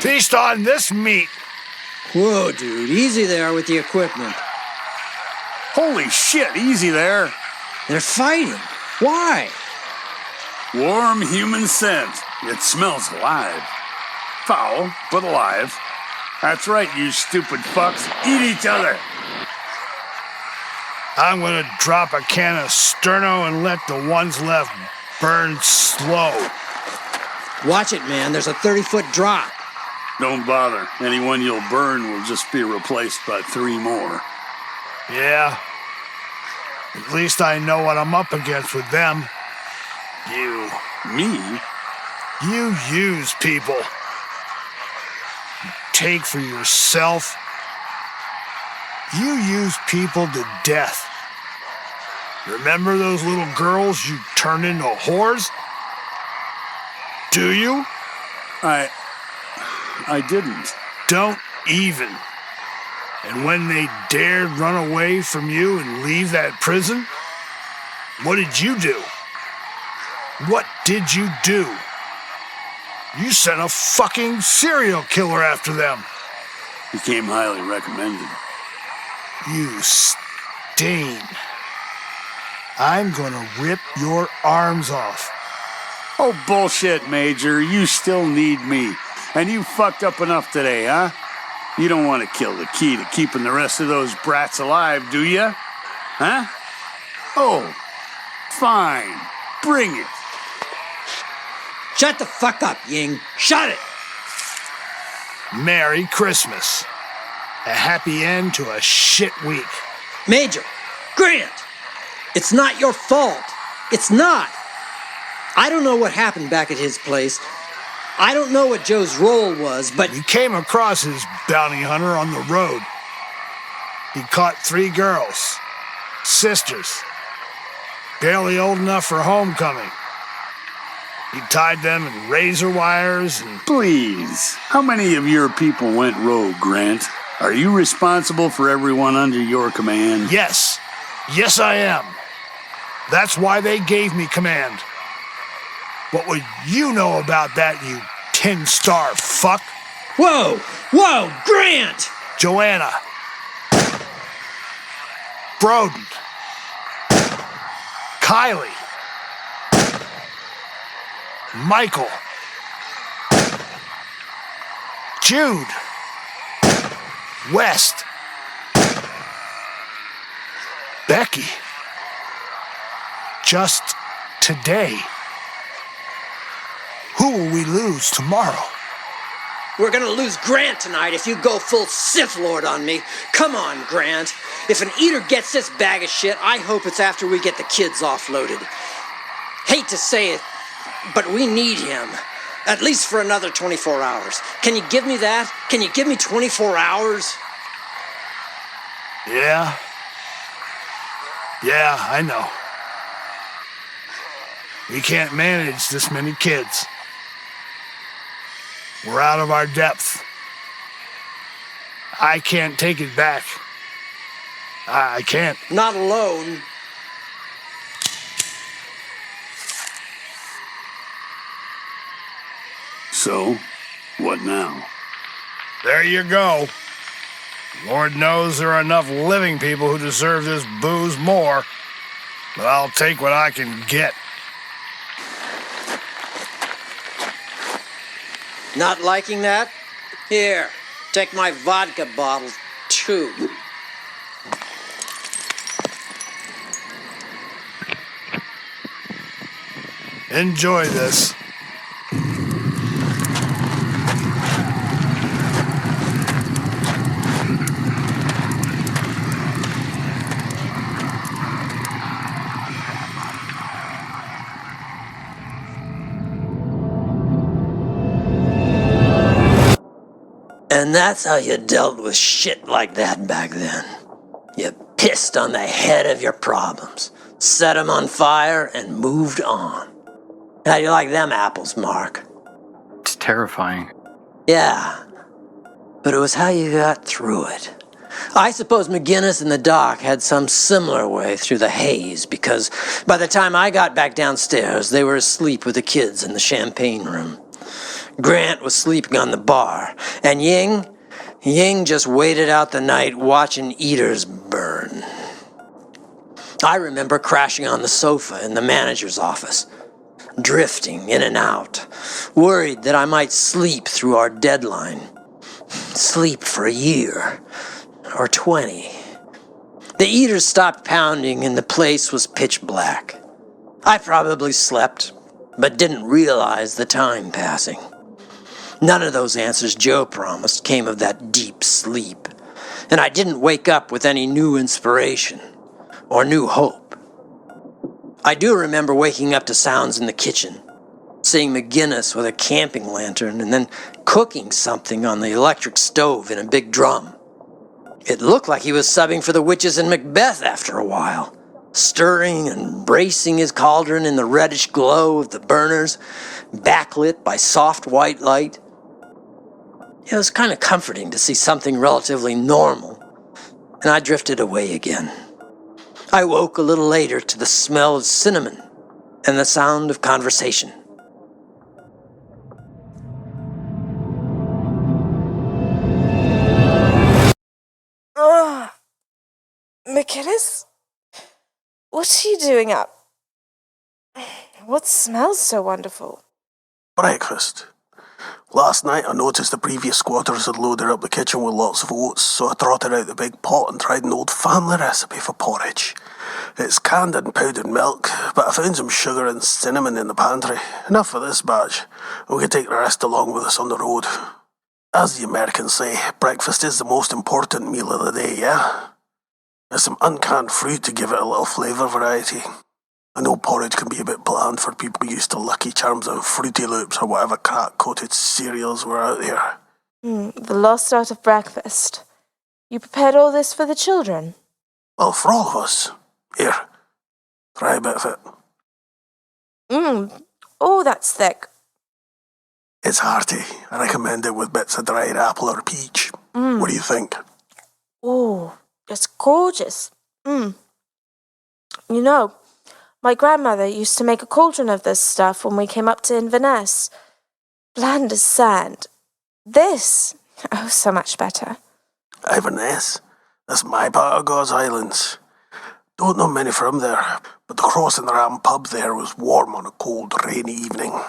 Feast on this meat. Whoa, dude, easy there with the equipment. Holy shit, easy there. They're fighting. Why? Warm human scent. It smells alive. Foul, but alive. That's right, you stupid fucks. Eat each other. I'm gonna drop a can of Sterno and let the ones left burn slow. Watch it, man. There's a 30-foot drop. Don't bother. Anyone you'll burn will just be replaced by 3 more. Yeah. At least I know what I'm up against with them. You. Me? You use people. You take for yourself. You use people to death. Remember those little girls you turned into whores? Do you? I didn't. Don't even. And when they dared run away from you and leave that prison, what did you do? What did you do? You sent a fucking serial killer after them. Became highly recommended. You stain. I'm gonna rip your arms off. Oh, bullshit, Major. You still need me. And you fucked up enough today, huh? You don't want to kill the key to keeping the rest of those brats alive, do you? Huh? Oh, fine. Bring it. Shut the fuck up, Ying. Shut it! Merry Christmas. A happy end to a shit week. Major, Grant, it's not your fault. It's not. I don't know what happened back at his place. I don't know what Joe's role was, but... He came across his bounty hunter on the road. He caught 3 girls. Sisters. Barely old enough for homecoming. He tied them in razor wires and... Please, how many of your people went rogue, Grant? Are you responsible for everyone under your command? Yes. Yes, I am. That's why they gave me command. What would you know about that, you 10-star fuck? Whoa! Whoa! Grant! Joanna. Broden. Kylie. Michael. Jude. West. Becky. Just today. Who will we lose tomorrow? We're gonna lose Grant tonight if you go full Sith Lord on me. Come on, Grant. If an eater gets this bag of shit, I hope it's after we get the kids offloaded. Hate to say it, but we need him. At least for another 24 hours. Can you give me that? Can you give me 24 hours? Yeah. Yeah, I know. We can't manage this many kids. We're out of our depth. I can't take it back. I can't. Not alone. So, what now? There you go. Lord knows there are enough living people who deserve this booze more, but I'll take what I can get. Not liking that? Here, take my vodka bottle, too. Enjoy this. And that's how you dealt with shit like that back then. You pissed on the head of your problems, set them on fire, and moved on. How do you like them apples, Mark? It's terrifying. Yeah, but it was how you got through it. I suppose McGinnis and the doc had some similar way through the haze, because by the time I got back downstairs, they were asleep with the kids in the champagne room. Grant was sleeping on the bar, and Ying just waited out the night watching eaters burn. I remember crashing on the sofa in the manager's office, drifting in and out, worried that I might sleep through our deadline. Sleep for a year, or 20. The eaters stopped pounding and the place was pitch black. I probably slept, but didn't realize the time passing. None of those answers Joe promised came of that deep sleep, and I didn't wake up with any new inspiration or new hope. I do remember waking up to sounds in the kitchen, seeing McGinnis with a camping lantern and then cooking something on the electric stove in a big drum. It looked like he was subbing for the witches in Macbeth after a while, stirring and bracing his cauldron in the reddish glow of the burners, backlit by soft white light. It was kind of comforting to see something relatively normal, and I drifted away again. I woke a little later to the smell of cinnamon and the sound of conversation. McGinnis? What are you doing up? What smells so wonderful? Breakfast. Last night I noticed the previous squatters had loaded up the kitchen with lots of oats, so I trotted out the big pot and tried an old family recipe for porridge. It's canned in powdered milk, but I found some sugar and cinnamon in the pantry. Enough for this batch, and we can take the rest along with us on the road. As the Americans say, breakfast is the most important meal of the day, yeah? There's some uncanned fruit to give it a little flavour variety. I know porridge can be a bit bland for people used to Lucky Charms and Fruity Loops or whatever crack-coated cereals were out there. The lost art of breakfast. You prepared all this for the children? Well, for all of us. Here, try a bit of it. Oh, that's thick. It's hearty. I recommend it with bits of dried apple or peach. What do you think? Oh, it's gorgeous. You know, my grandmother used to make a cauldron of this stuff when we came up to Inverness. Bland as sand. This, oh, so much better. Inverness? That's my part of God's Islands. Don't know many from there, but the Cross and the Ram pub there was warm on a cold, rainy evening.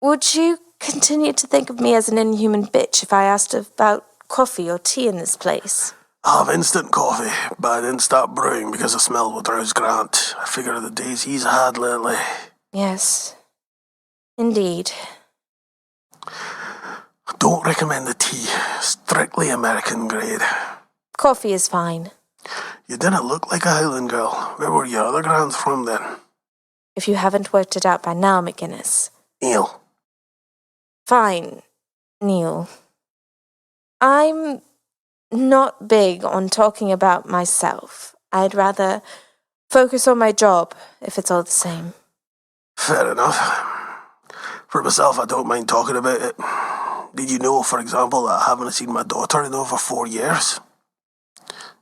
Would you continue to think of me as an inhuman bitch if I asked about coffee or tea in this place? I have instant coffee, but I didn't start brewing because the smell would rouse Grant. I figure of the days he's had lately. Yes, indeed. Don't recommend the tea. Strictly American grade. Coffee is fine. You didn't look like a Highland girl. Where were your other grands from then? If you haven't worked it out by now, McGinnis. Neil. Fine, Neil. I'm not big on talking about myself. I'd rather focus on my job, if it's all the same. Fair enough. For myself, I don't mind talking about it. Did you know, for example, that I haven't seen my daughter in over 4 years?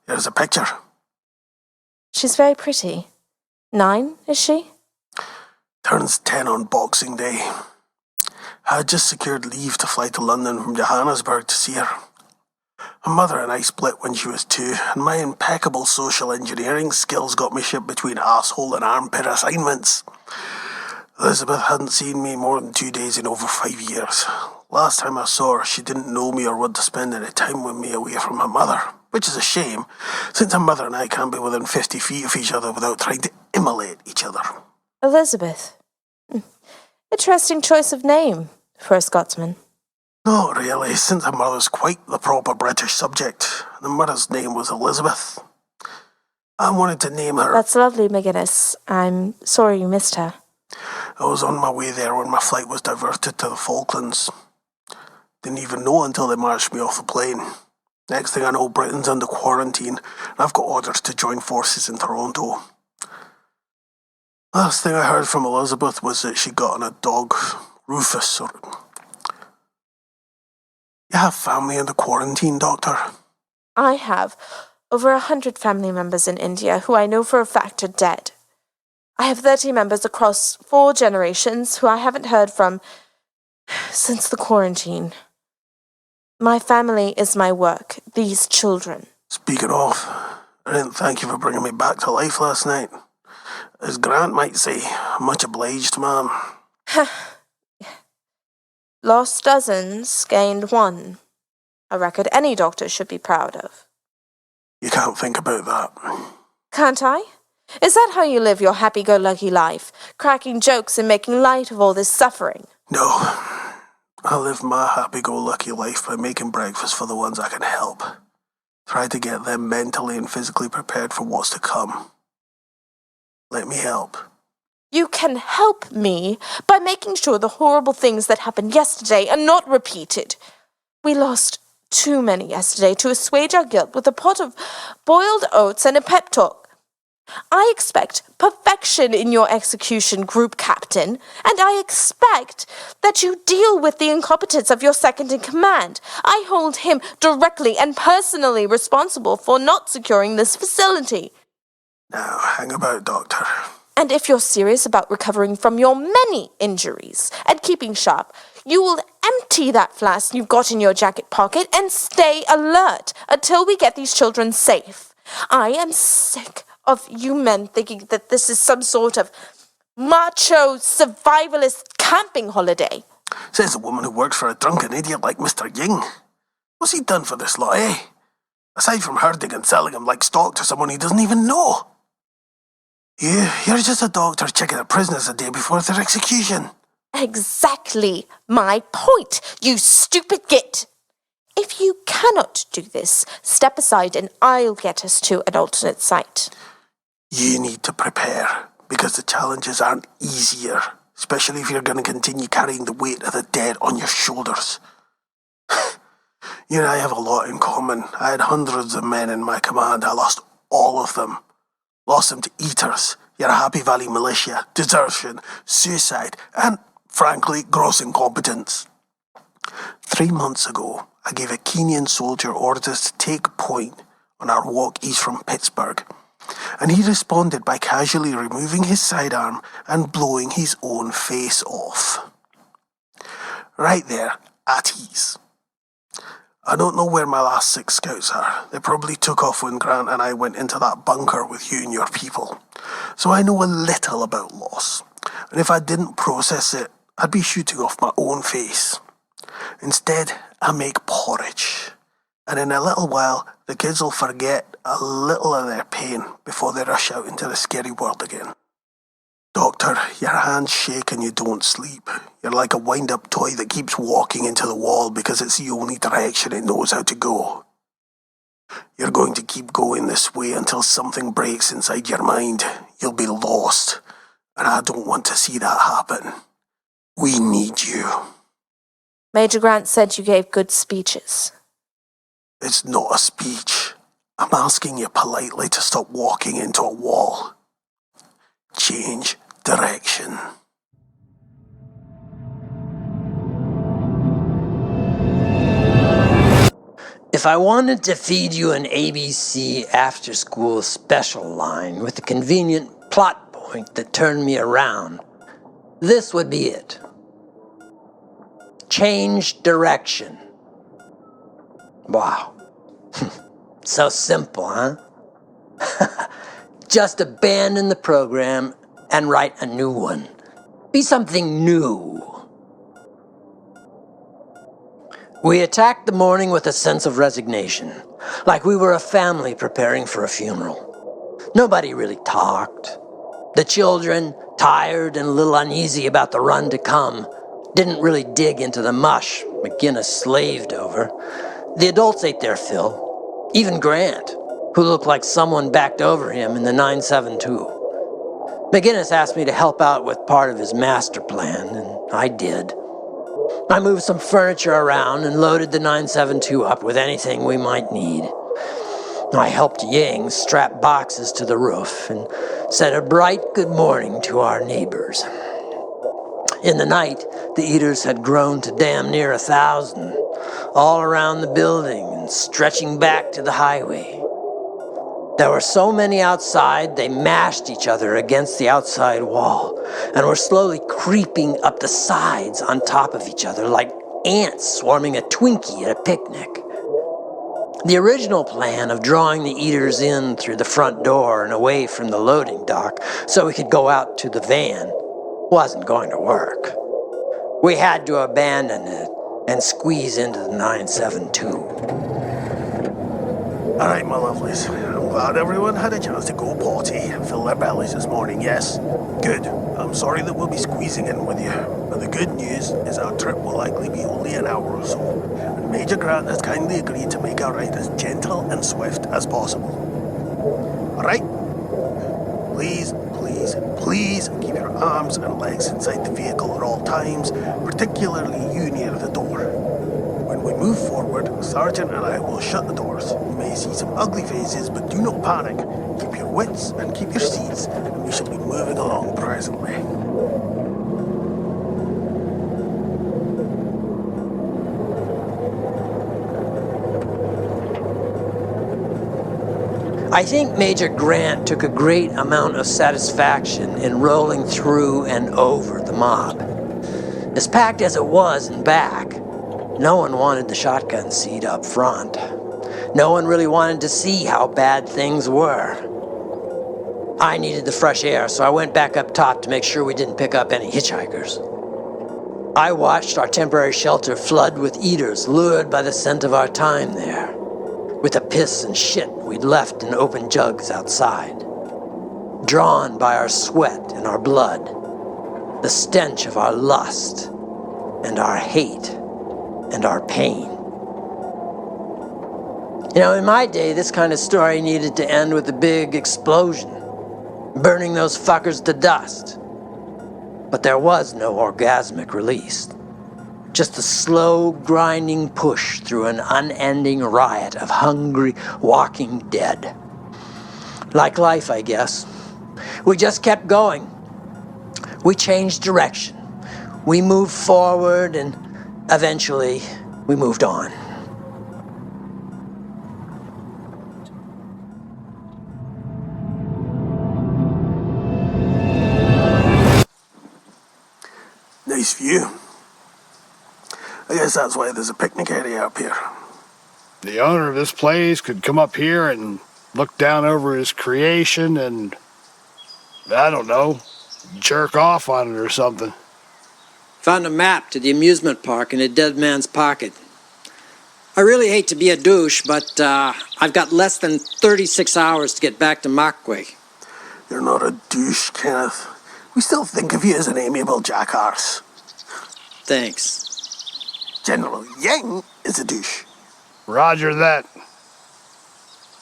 Here's a picture. She's very pretty. 9, is she? Turns 10 on Boxing Day. I had just secured leave to fly to London from Johannesburg to see her. Her mother and I split when she was 2, and my impeccable social engineering skills got me shipped between asshole and armpit assignments. Elizabeth hadn't seen me more than 2 days in over 5 years. Last time I saw her, she didn't know me or want to spend any time with me away from her mother, which is a shame, since her mother and I can't be within 50 feet of each other without trying to immolate each other. Elizabeth. Interesting choice of name for a Scotsman. Not really, since her mother's quite the proper British subject. The mother's name was Elizabeth. I wanted to name her... That's lovely, McGinnis. I'm sorry you missed her. I was on my way there when my flight was diverted to the Falklands. Didn't even know until they marched me off the plane. Next thing I know, Britain's under quarantine, and I've got orders to join forces in Toronto. Last thing I heard from Elizabeth was that she'd gotten a dog, Rufus. You have family in the quarantine, Doctor? I have over 100 family members in India who I know for a fact are dead. I have 30 members across 4 generations who I haven't heard from since the quarantine. My family is my work, these children. Speaking of, I didn't thank you for bringing me back to life last night. As Grant might say, much obliged, ma'am. Lost dozens, gained 1. A record any doctor should be proud of. You can't think about that. Can't I? Is that how you live your happy-go-lucky life, cracking jokes and making light of all this suffering? No. I live my happy-go-lucky life by making breakfast for the ones I can help. Try to get them mentally and physically prepared for what's to come. Let me help. You can help me by making sure the horrible things that happened yesterday are not repeated. We lost too many yesterday to assuage our guilt with a pot of boiled oats and a pep talk. I expect perfection in your execution, group captain, and I expect that you deal with the incompetence of your second-in-command. I hold him directly and personally responsible for not securing this facility. Now, hang about, Doctor. And if you're serious about recovering from your many injuries and keeping sharp, you will empty that flask you've got in your jacket pocket and stay alert until we get these children safe. I am sick of you men thinking that this is some sort of macho survivalist camping holiday. Says the woman who works for a drunken idiot like Mr. Ying. What's he done for this lot, eh? Aside from herding and selling him like stock to someone he doesn't even know. You're just a doctor checking out prisoners a day before their execution. Exactly my point, you stupid git. If you cannot do this, step aside and I'll get us to an alternate site. You need to prepare, because the challenges aren't easier, especially if you're going to continue carrying the weight of the dead on your shoulders. You and I have a lot in common. I had hundreds of men in my command. I lost all of them. Lost them to eaters, your Happy Valley militia, desertion, suicide, and, frankly, gross incompetence. 3 months ago, I gave a Kenyan soldier orders to take point on our walk east from Pittsburgh, and he responded by casually removing his sidearm and blowing his own face off. Right there, at ease. I don't know where my last 6 scouts are. They probably took off when Grant and I went into that bunker with you and your people. So I know a little about loss. And if I didn't process it, I'd be shooting off my own face. Instead, I make porridge. And in a little while, the kids will forget a little of their pain before they rush out into the scary world again. Doctor, your hands shake and you don't sleep. You're like a wind-up toy that keeps walking into the wall because it's the only direction it knows how to go. You're going to keep going this way until something breaks inside your mind. You'll be lost. And I don't want to see that happen. We need you. Major Grant said you gave good speeches. It's not a speech. I'm asking you politely to stop walking into a wall. Change direction. If I wanted to feed you an ABC after-school special line with a convenient plot point that turned me around, this would be it. Change direction. Wow. So simple, huh? Just abandon the program and write a new one. Be something new. We attacked the morning with a sense of resignation, like we were a family preparing for a funeral. Nobody really talked. The children, tired and a little uneasy about the run to come, didn't really dig into the mush McGinnis slaved over. The adults ate their fill. Even Grant, who looked like someone backed over him in the 972. McGinnis asked me to help out with part of his master plan, and I did. I moved some furniture around and loaded the 972 up with anything we might need. I helped Ying strap boxes to the roof and said a bright good morning to our neighbors. In the night, the eaters had grown to damn near 1,000, all around the building and stretching back to the highway. There were so many outside, they mashed each other against the outside wall and were slowly creeping up the sides on top of each other like ants swarming a Twinkie at a picnic. The original plan of drawing the eaters in through the front door and away from the loading dock so we could go out to the van wasn't going to work. We had to abandon it and squeeze into the 972. All right, my lovelies. I'm glad everyone had a chance to go potty and fill their bellies this morning, yes? Good. I'm sorry that we'll be squeezing in with you, but the good news is our trip will likely be only an hour or so, and Major Grant has kindly agreed to make our ride as gentle and swift as possible. All right? Please, please, please keep your arms and legs inside the vehicle at all times, particularly you near the door. When we move forward, Sergeant and I will shut the doors. You may see some ugly faces, but do not panic. Keep your wits and keep your seats, and we shall be moving along presently. I think Major Grant took a great amount of satisfaction in rolling through and over the mob. As packed as it was in back, no one wanted the shotgun seat up front. No one really wanted to see how bad things were. I needed the fresh air, so I went back up top to make sure we didn't pick up any hitchhikers. I watched our temporary shelter flood with eaters lured by the scent of our time there, with the piss and shit we'd left in open jugs outside. Drawn by our sweat and our blood, the stench of our lust and our hate and our pain. You know, in my day, this kind of story needed to end with a big explosion, burning those fuckers to dust. But there was no orgasmic release. Just a slow, grinding push through an unending riot of hungry, walking dead. Like life, I guess. We just kept going. We changed direction. We moved forward, and eventually, we moved on. Nice view. I guess that's why there's a picnic area up here. The owner of this place could come up here and look down over his creation and, I don't know, jerk off on it or something. Found a map to the amusement park in a dead man's pocket. I really hate to be a douche, but I've got less than 36 hours to get back to Makwe. You're not a douche, Kenneth. We still think of you as an amiable jackass. Thanks. General Yang is a douche. Roger that.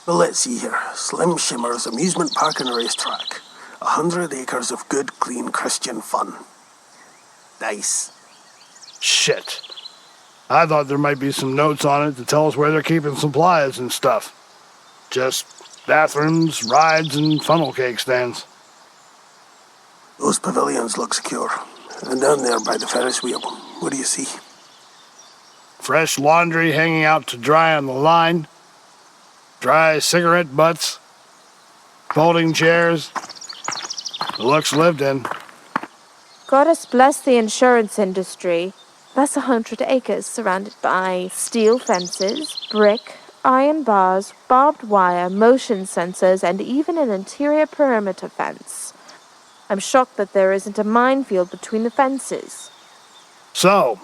Well, let's see here. Slim Shimmer's amusement park and racetrack. 100 acres of good, clean Christian fun. Nice. Shit. I thought there might be some notes on it to tell us where they're keeping supplies and stuff. Just bathrooms, rides, and funnel cake stands. Those pavilions look secure. And down there by the Ferris wheel, what do you see? Fresh laundry hanging out to dry on the line. Dry cigarette butts. Folding chairs. The looks lived in. Goddess bless the insurance industry. That's 100 acres surrounded by steel fences, brick, iron bars, barbed wire, motion sensors, and even an interior perimeter fence. I'm shocked that there isn't a minefield between the fences. So,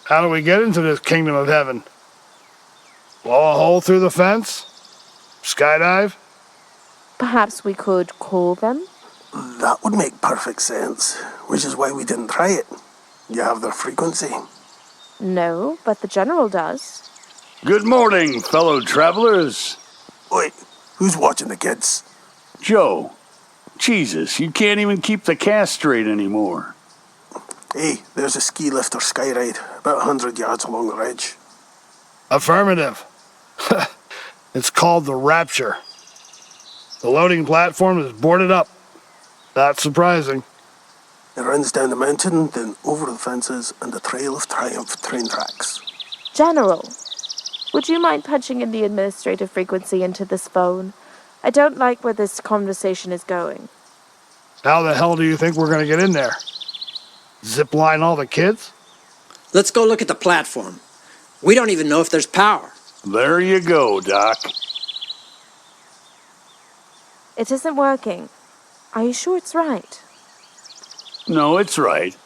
how do we get into this kingdom of heaven? Blow a hole through the fence? Skydive? Perhaps we could call them? That would make perfect sense, which is why we didn't try it. You have their frequency. No, but the General does. Good morning, fellow travelers. Wait, who's watching the kids? Joe. Jesus, you can't even keep the cast straight anymore. Hey, there's a ski lift or sky ride, about 100 yards along the ridge. Affirmative. It's called the Rapture. The loading platform is boarded up. Not surprising. It runs down the mountain, then over the fences, and the Trail of Triumph train tracks. General, would you mind punching in the administrative frequency into this phone? I don't like where this conversation is going. How the hell do you think we're going to get in there? Zip line all the kids? Let's go look at the platform. We don't even know if there's power. There you go, Doc. It isn't working. Are you sure it's right? No, it's right.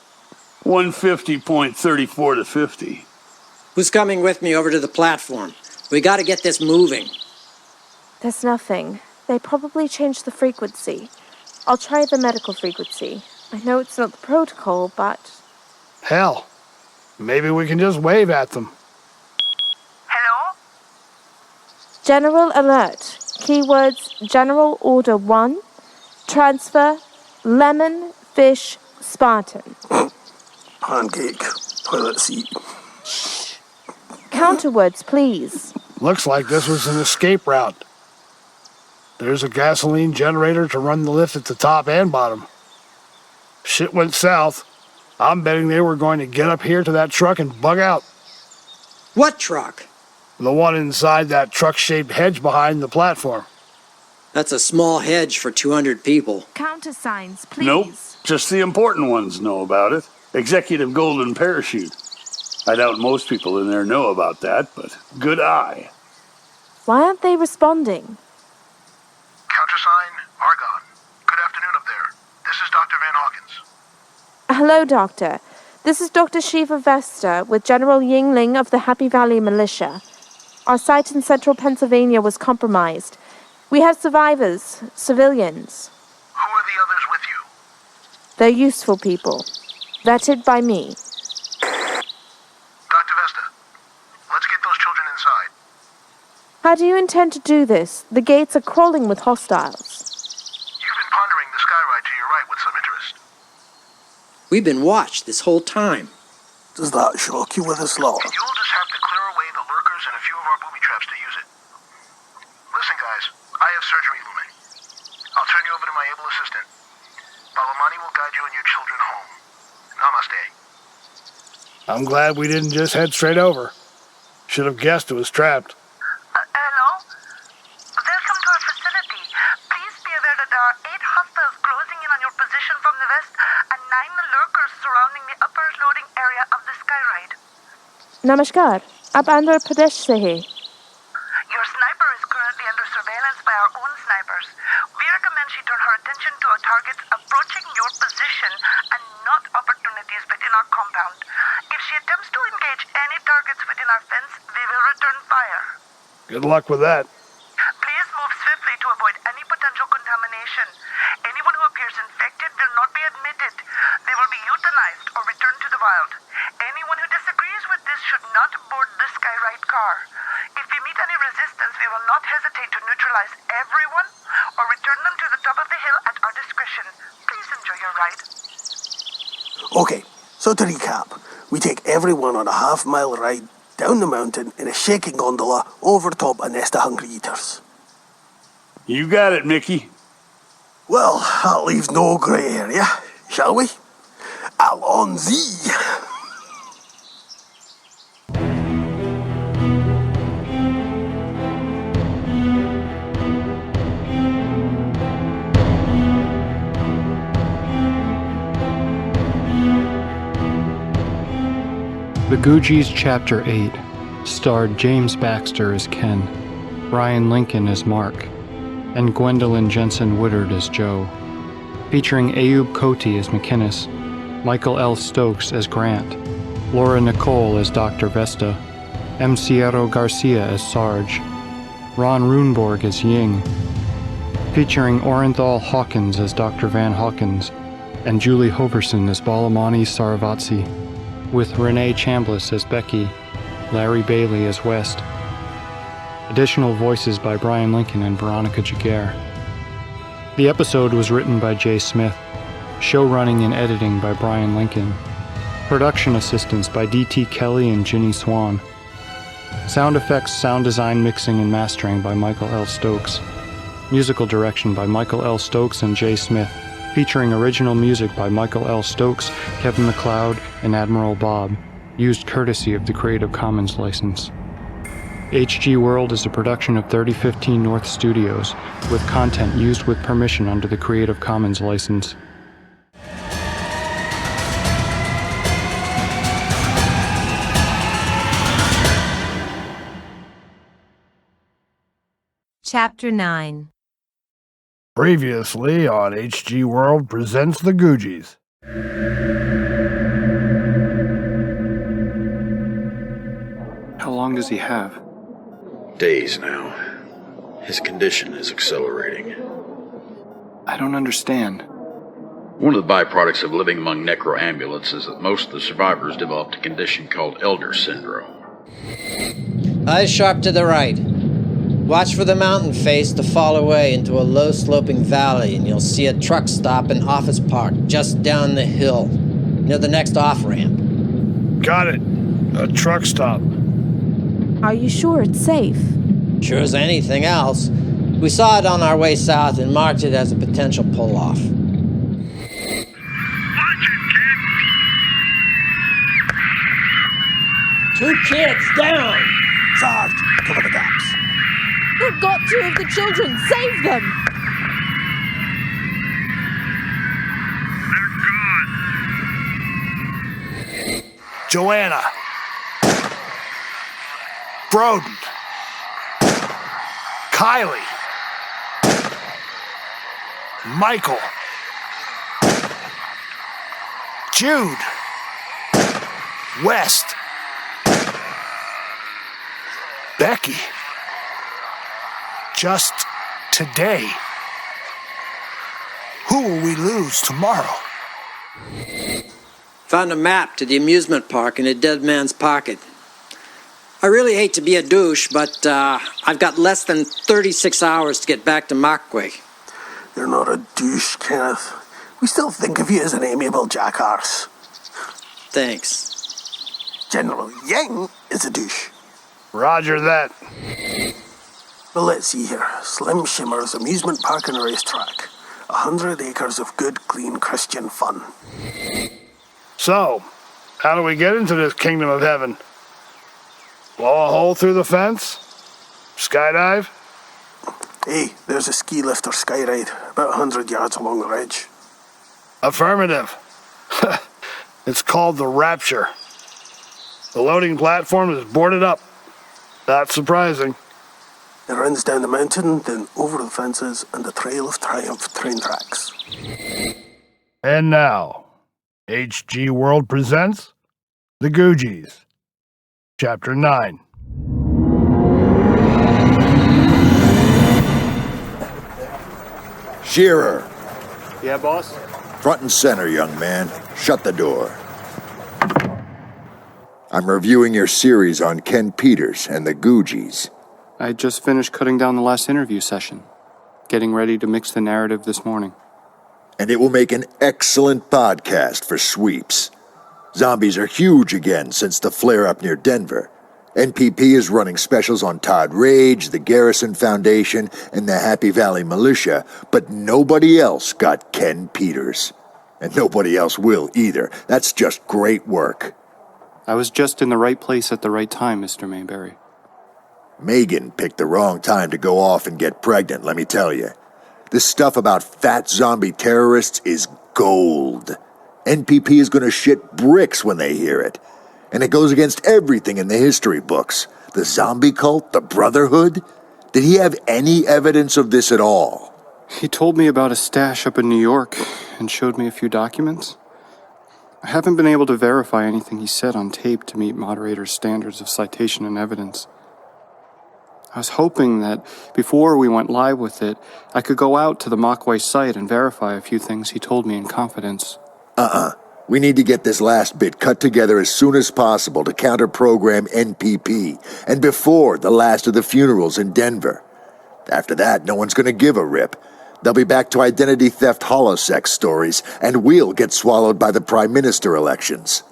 150.34 to 50. Who's coming with me over to the platform? We gotta get this moving. There's nothing. They probably changed the frequency. I'll try the medical frequency. I know it's not the protocol, but... Hell, maybe we can just wave at them. Hello? General alert. Keywords General Order 1. Transfer. Lemon. Fish. Spartan. Pancake. Toilet seat. Counterwords, please. Looks like this was an escape route. There's a gasoline generator to run the lift at the top and bottom. Shit went south. I'm betting they were going to get up here to that truck and bug out. What truck? The one inside that truck-shaped hedge behind the platform. That's a small hedge for 200 people. Countersigns, please. Nope, just the important ones know about it. Executive Golden Parachute. I doubt most people in there know about that, but good eye. Why aren't they responding? Countersign, Argon. Good afternoon up there. This is Dr. Van Hawkins. Hello, Doctor. This is Dr. Shiva Vesta with General Yingling of the Happy Valley Militia. Our site in central Pennsylvania was compromised. We have survivors, civilians. Who are the others with you? They're useful people. Vetted by me. Dr. Vesta, let's get those children inside. How do you intend to do this? The gates are crawling with hostiles. You've been pondering the sky ride to your right with some interest. We've been watched this whole time. Does that shock you with this lot? You'll just have to clear away the lurkers and a few of our booby traps to use it. Listen, guys, I have surgery looming. I'll turn you over to my able assistant. Balamani will guide you and your children home. Namaste. I'm glad we didn't just head straight over. Should have guessed it was trapped. Hello? Welcome to our facility. Please be aware that there are 8 hostiles closing in on your position from the west and 9 lurkers surrounding the upper loading area of the skyride. Namaskar. Ab Andhra Pradesh se hai. Your sniper is currently under surveillance by our own snipers. We recommend she turn her attention to our targets approaching your position and not opportunities within our compound. If she attempts to engage any targets within our fence, we will return fire. Good luck with that. Please move swiftly to avoid any potential contamination. Anyone who appears infected will not be admitted. They will be euthanized or returned to the wild. Anyone who disagrees with this should not board the skyride car. If we meet any resistance, we will not hesitate to neutralize everyone or return them to the top of the hill at our discretion. Please enjoy your ride. Okay, so to recap, we take everyone on a half-mile ride down the mountain in a shaking gondola over top a nest of hungry eaters. You got it, Mickey. Well, that leaves no grey area, shall we? Allons-y! The Googies Chapter 8 starred James Baxter as Ken, Brian Lincoln as Mark, and Gwendolyn Jensen Woodard as Joe, featuring Ayub Koti as McInnes, Michael L. Stokes as Grant, Laura Nicole as Dr. Vesta, M. Cierro Garcia as Sarge, Ron Runeborg as Ying, featuring Orenthal Hawkins as Dr. Van Hawkins, and Julie Hoverson as Balamani Saravatsi, with Renee Chambliss as Becky, Larry Bailey as West. Additional voices by Brian Lincoln and Veronica Jaguar. The episode was written by Jay Smith, show running and editing by Brian Lincoln, Production assistance by D.T. Kelly and Ginny Swan. Sound effects, sound design, mixing, and mastering by Michael L. Stokes. Musical direction by Michael L. Stokes and Jay Smith, featuring original music by Michael L. Stokes, Kevin MacLeod, and Admiral Bob, used courtesy of the Creative Commons license. HG World is a production of 3015 North Studios, with content used with permission under the Creative Commons license. Chapter 9. Previously on HG World presents the Googies. How long does he have? Days now. His condition is accelerating. I don't understand. One of the byproducts of living among necroambulants is that most of the survivors developed a condition called elder syndrome. Eyes sharp to the right. Watch for the mountain face to fall away into a low-sloping valley, and you'll see a truck stop and office park just down the hill, near the next off-ramp. Got it. A truck stop. Are you sure it's safe? Sure as anything else. We saw it on our way south and marked it as a potential pull-off. Two kids down! Sarge, cover the gaps. They've got two of the children! Save them! Joanna. Broden. Kylie. Michael. Jude. West. Becky. Just today. Who will we lose tomorrow? Found a map to the amusement park in a dead man's pocket. I really hate to be a douche, but I've got less than 36 hours to get back to Markway. You're not a douche, Kenneth. We still think of you as an amiable jackass. Thanks. General Yang is a douche. Roger that. Well, let's see here. Slim Shimmer's amusement park and racetrack. 100 acres of good, clean Christian fun. So, how do we get into this kingdom of heaven? Blow a hole through the fence? Skydive? Hey, there's a ski lift or sky ride, about 100 yards along the ridge. Affirmative. It's called the Rapture. The loading platform is boarded up. Not surprising. It runs down the mountain, then over the fences, and the Trail of Triumph train tracks. And now, HG World presents The Googies, Chapter 9. Shearer. Yeah, boss? Front and center, young man. Shut the door. I'm reviewing your series on Ken Peters and the Googies. I just finished cutting down the last interview session. Getting ready to mix the narrative this morning. And it will make an excellent podcast for sweeps. Zombies are huge again since the flare-up near Denver. NPP is running specials on Todd Rage, the Garrison Foundation, and the Happy Valley Militia, but nobody else got Ken Peters. And nobody else will either. That's just great work. I was just in the right place at the right time, Mr. Mayberry. Megan picked the wrong time to go off and get pregnant, let me tell you. This stuff about fat zombie terrorists is gold. NPP is going to shit bricks when they hear it. And it goes against everything in the history books. The zombie cult, the Brotherhood. Did he have any evidence of this at all? He told me about a stash up in New York and showed me a few documents. I haven't been able to verify anything he said on tape to meet moderator's standards of citation and evidence. I was hoping that before we went live with it, I could go out to the Markway site and verify a few things he told me in confidence. We need to get this last bit cut together as soon as possible to counter-program NPP, and before the last of the funerals in Denver. After that, no one's going to give a rip. They'll be back to identity theft holosex stories, and we'll get swallowed by the prime minister elections.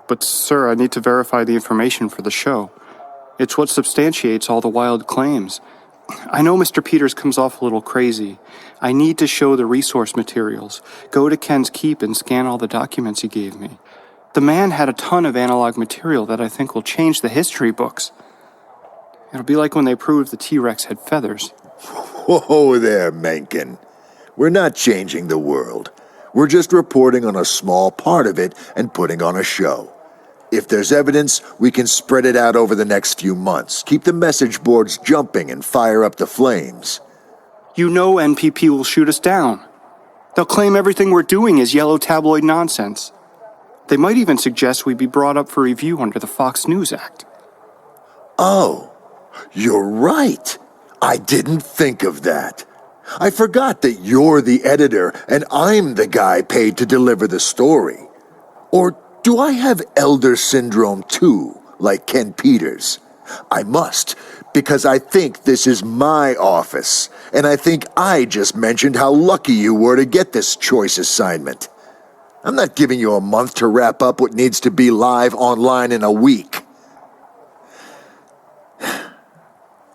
But, sir, I need to verify the information for the show. It's what substantiates all the wild claims. I know Mr. Peters comes off a little crazy. I need to show the resource materials, go to Ken's Keep and scan all the documents he gave me. The man had a ton of analog material that I think will change the history books. It'll be like when they proved the T-Rex had feathers. Whoa there, Mencken. We're not changing the world. We're just reporting on a small part of it and putting on a show. If there's evidence, we can spread it out over the next few months, keep the message boards jumping and fire up the flames. You know NPP will shoot us down. They'll claim everything we're doing is yellow tabloid nonsense. They might even suggest we be brought up for review under the Fox News Act. Oh, you're right. I didn't think of that. I forgot that you're the editor and I'm the guy paid to deliver the story. Or do I have elder syndrome too, like Ken Peters? I must, because I think this is my office, and I think I just mentioned how lucky you were to get this choice assignment. I'm not giving you a month to wrap up what needs to be live online in a week.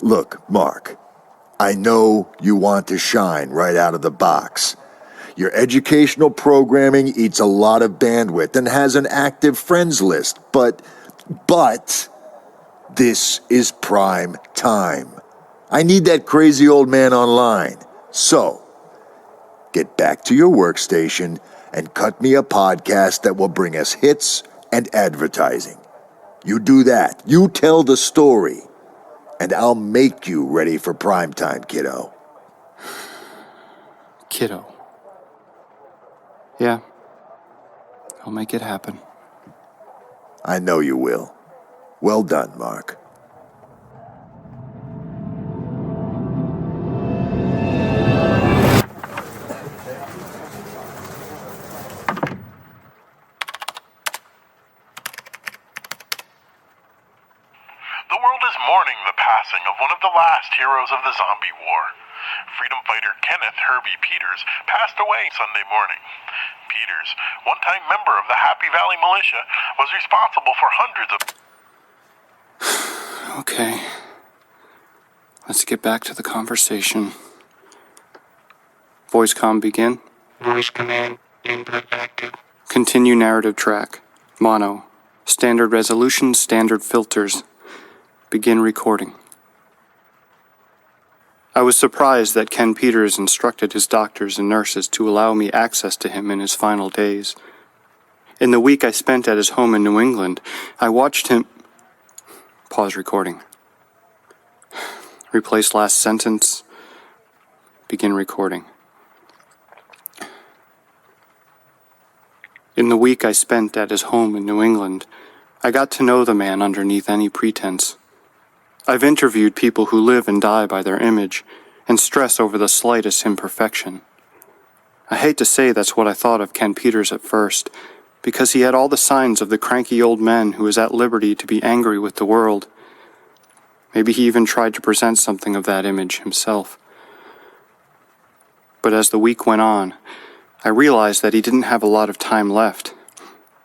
Look, Mark, I know you want to shine right out of the box. Your educational programming eats a lot of bandwidth and has an active friends list, but this is prime time. I need that crazy old man online. So, get back to your workstation and cut me a podcast that will bring us hits and advertising. You do that. You tell the story. And I'll make you ready for prime time, kiddo. Kiddo. Yeah. I'll make it happen. I know you will. Well done, Mark. The world is mourning the passing of one of the last heroes of the zombie war. Freedom fighter Kenneth Herbie Peters passed away Sunday morning. Peters, one-time member of the Happy Valley Militia, was responsible for hundreds of... Okay. Let's get back to the conversation. Voice comm begin. Voice command, input active. Continue narrative track. Mono. Standard resolution, standard filters. Begin recording. I was surprised that Ken Peters instructed his doctors and nurses to allow me access to him in his final days. In the week I spent at his home in New England, I watched him... Pause recording. Replace last sentence. Begin recording. In the week I spent at his home in New England, I got to know the man underneath any pretense. I've interviewed people who live and die by their image and stress over the slightest imperfection. I hate to say that's what I thought of Ken Peters at first, because he had all the signs of the cranky old man who is at liberty to be angry with the world. Maybe he even tried to present something of that image himself. But as the week went on, I realized that he didn't have a lot of time left,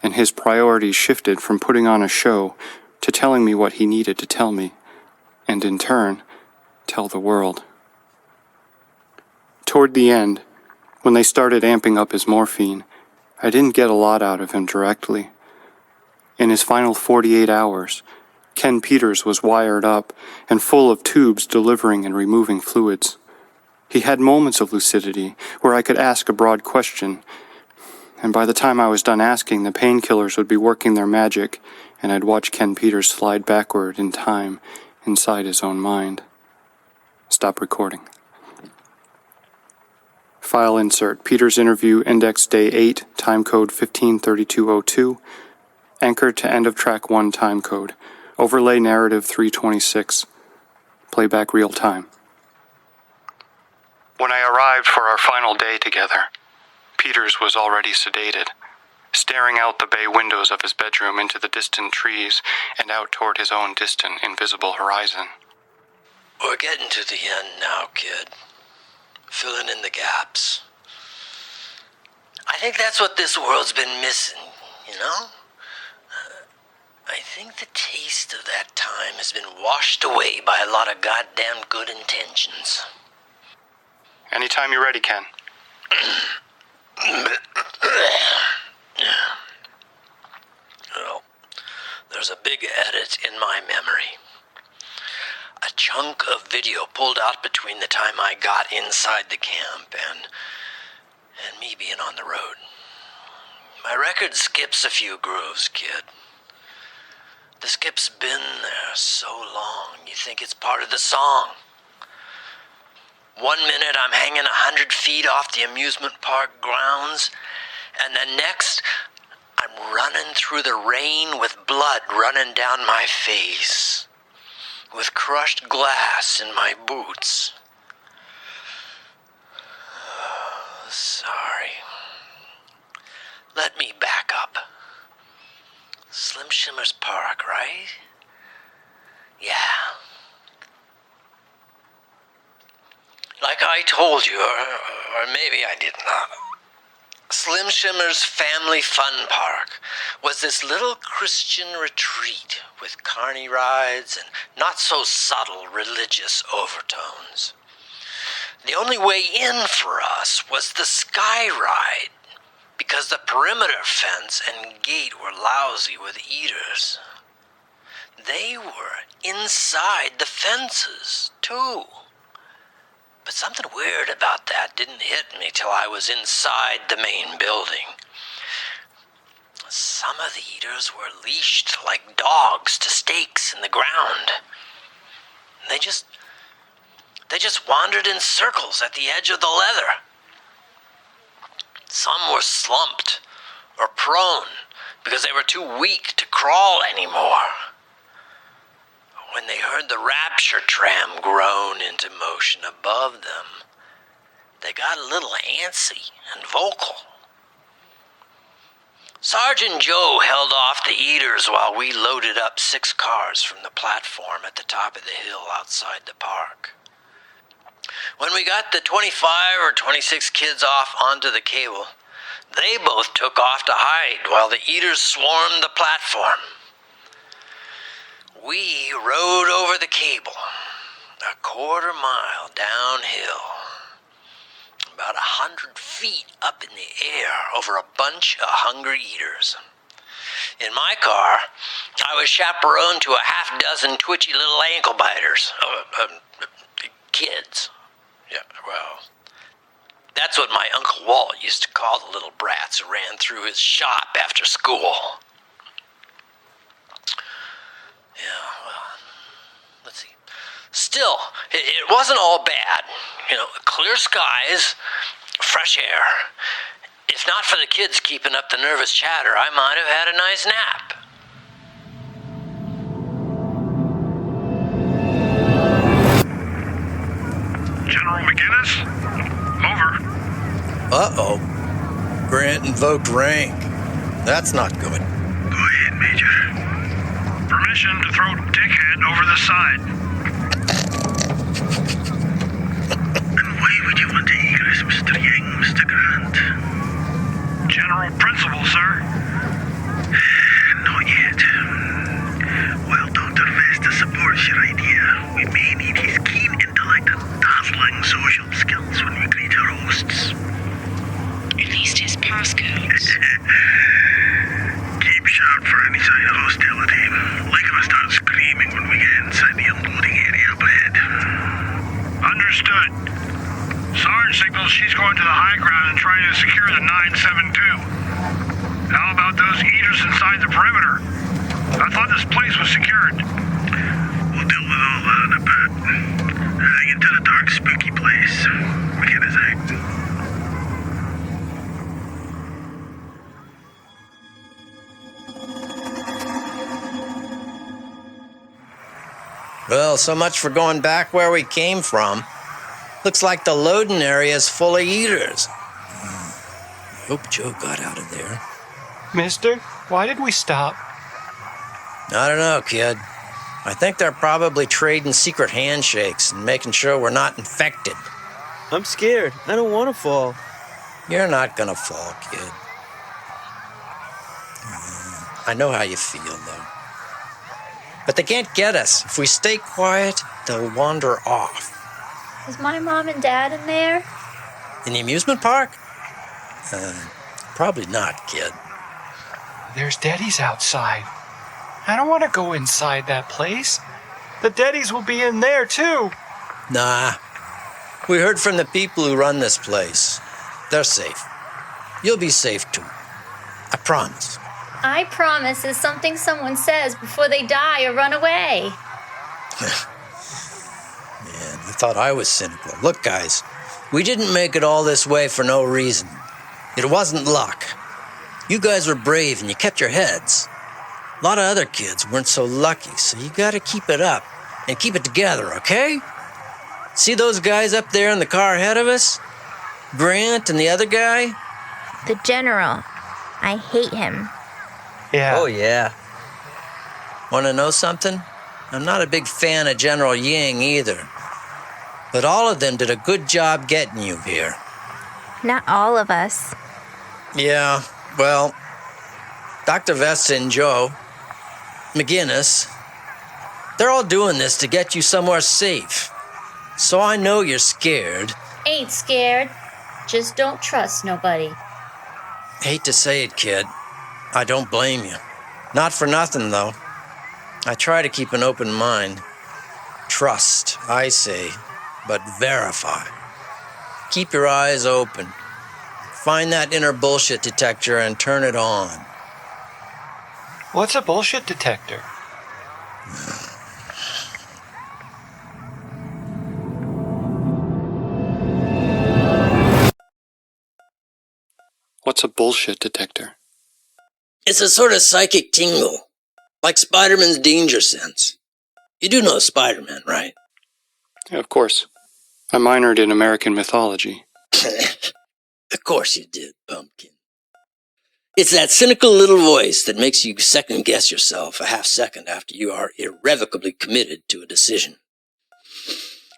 and his priorities shifted from putting on a show to telling me what he needed to tell me, and in turn, tell the world. Toward the end, when they started amping up his morphine, I didn't get a lot out of him directly. In his final 48 hours, Ken Peters was wired up and full of tubes delivering and removing fluids. He had moments of lucidity where I could ask a broad question, and by the time I was done asking, the painkillers would be working their magic, and I'd watch Ken Peters slide backward in time inside his own mind. Stop recording. File insert. Peters interview, index day 8, timecode 153202. Anchored to end of track 1 timecode. Overlay narrative 326. Playback real time. When I arrived for our final day together, Peters was already sedated, staring out the bay windows of his bedroom into the distant trees and out toward his own distant, invisible horizon. We're getting to the end now, kid. Filling in the gaps. I think that's what this world's been missing, you know? I think the taste of that time has been washed away by a lot of goddamn good intentions. Anytime you're ready, Ken. Well, there's a big edit in my memory. A chunk of video pulled out between the time I got inside the camp and me being on the road. My record skips a few grooves, kid. The skip's been there so long, you think it's part of the song. 1 minute I'm hanging 100 feet off the amusement park grounds, and the next I'm running through the rain with blood running down my face, with crushed glass in my boots. Sorry. Let me back up. Slim Shimmer's Park, right? Yeah. Like I told you, or maybe I did not. Slim Shimmer's Family Fun Park was this little Christian retreat with carny rides and not so subtle religious overtones. The only way in for us was the sky ride, because the perimeter fence and gate were lousy with eaters. They were inside the fences, too. But something weird about that didn't hit me till I was inside the main building. Some of the eaters were leashed like dogs to stakes in the ground. They just wandered in circles at the edge of the leather. Some were slumped or prone because they were too weak to crawl anymore. When they heard the rapture tram groan into motion above them, they got a little antsy and vocal. Sergeant Joe held off the eaters while we loaded up 6 cars from the platform at the top of the hill outside the park. When we got the 25 or 26 kids off onto the cable, they both took off to hide while the eaters swarmed the platform. We rode over the cable, a quarter mile downhill, about 100 feet up in the air over a bunch of hungry eaters. In my car, I was chaperoned to a half-dozen twitchy little ankle biters. Kids. Yeah, well, that's what my Uncle Walt used to call the little brats who ran through his shop after school. Yeah, well, let's see. Still, it wasn't all bad. Clear skies, fresh air. If not for the kids keeping up the nervous chatter, I might have had a nice nap. General McGinnis? Over. Uh-oh. Grant invoked rank. That's not good. Go ahead, Major. Permission to throw Dickhead over the side. And why would you want to egress Mr. Yang, Mr. Grant? General Principal, sir. Not yet. While Dr. Vesta supports your idea, we may need his keen intellect and dazzling social skills when we greet our hosts. At least his passcodes. Keep sharp for any sign of hostility. Likely to start screaming when we get inside the unloading area up ahead. Understood. Sarge signals she's going to the high ground and trying to secure the 972. How about those eaters inside the perimeter? I thought this place was secured. We'll deal with all that in a bit. Heading into the dark, spooky place. McKenna's out. Well, so much for going back where we came from. Looks like the loading area is full of eaters. I hope Joe got out of there. Mister, why did we stop? I don't know, kid. I think they're probably trading secret handshakes and making sure we're not infected. I'm scared. I don't want to fall. You're not gonna fall, kid. I know how you feel, though. But they can't get us. If we stay quiet, they'll wander off. Is my mom and dad in there? In the amusement park? Probably not, kid. There's Daddies outside. I don't want to go inside that place. The Daddies will be in there, too. Nah. We heard from the people who run this place. They're safe. You'll be safe, too. I promise. I promise is something someone says before they die or run away. Man, I thought I was cynical. Look, guys, we didn't make it all this way for no reason. It wasn't luck. You guys were brave and you kept your heads. A lot of other kids weren't so lucky, so you gotta keep it up and keep it together, okay? See those guys up there in the car ahead of us? Grant and the other guy? The general. I hate him. Yeah. Oh, yeah. Want to know something? I'm not a big fan of General Ying either. But all of them did a good job getting you here. Not all of us. Yeah, well, Dr. Vesta and Joe, McGinnis, they're all doing this to get you somewhere safe. So I know you're scared. Ain't scared. Just don't trust nobody. Hate to say it, kid. I don't blame you. Not for nothing, though. I try to keep an open mind. Trust, I say, but verify. Keep your eyes open. Find that inner bullshit detector and turn it on. What's a bullshit detector? What's a bullshit detector? It's a sort of psychic tingle, like Spider-Man's danger sense. You do know Spider-Man, right? Yeah, of course. I minored in American mythology. Of course you did, Pumpkin. It's that cynical little voice that makes you second-guess yourself a half second after you are irrevocably committed to a decision.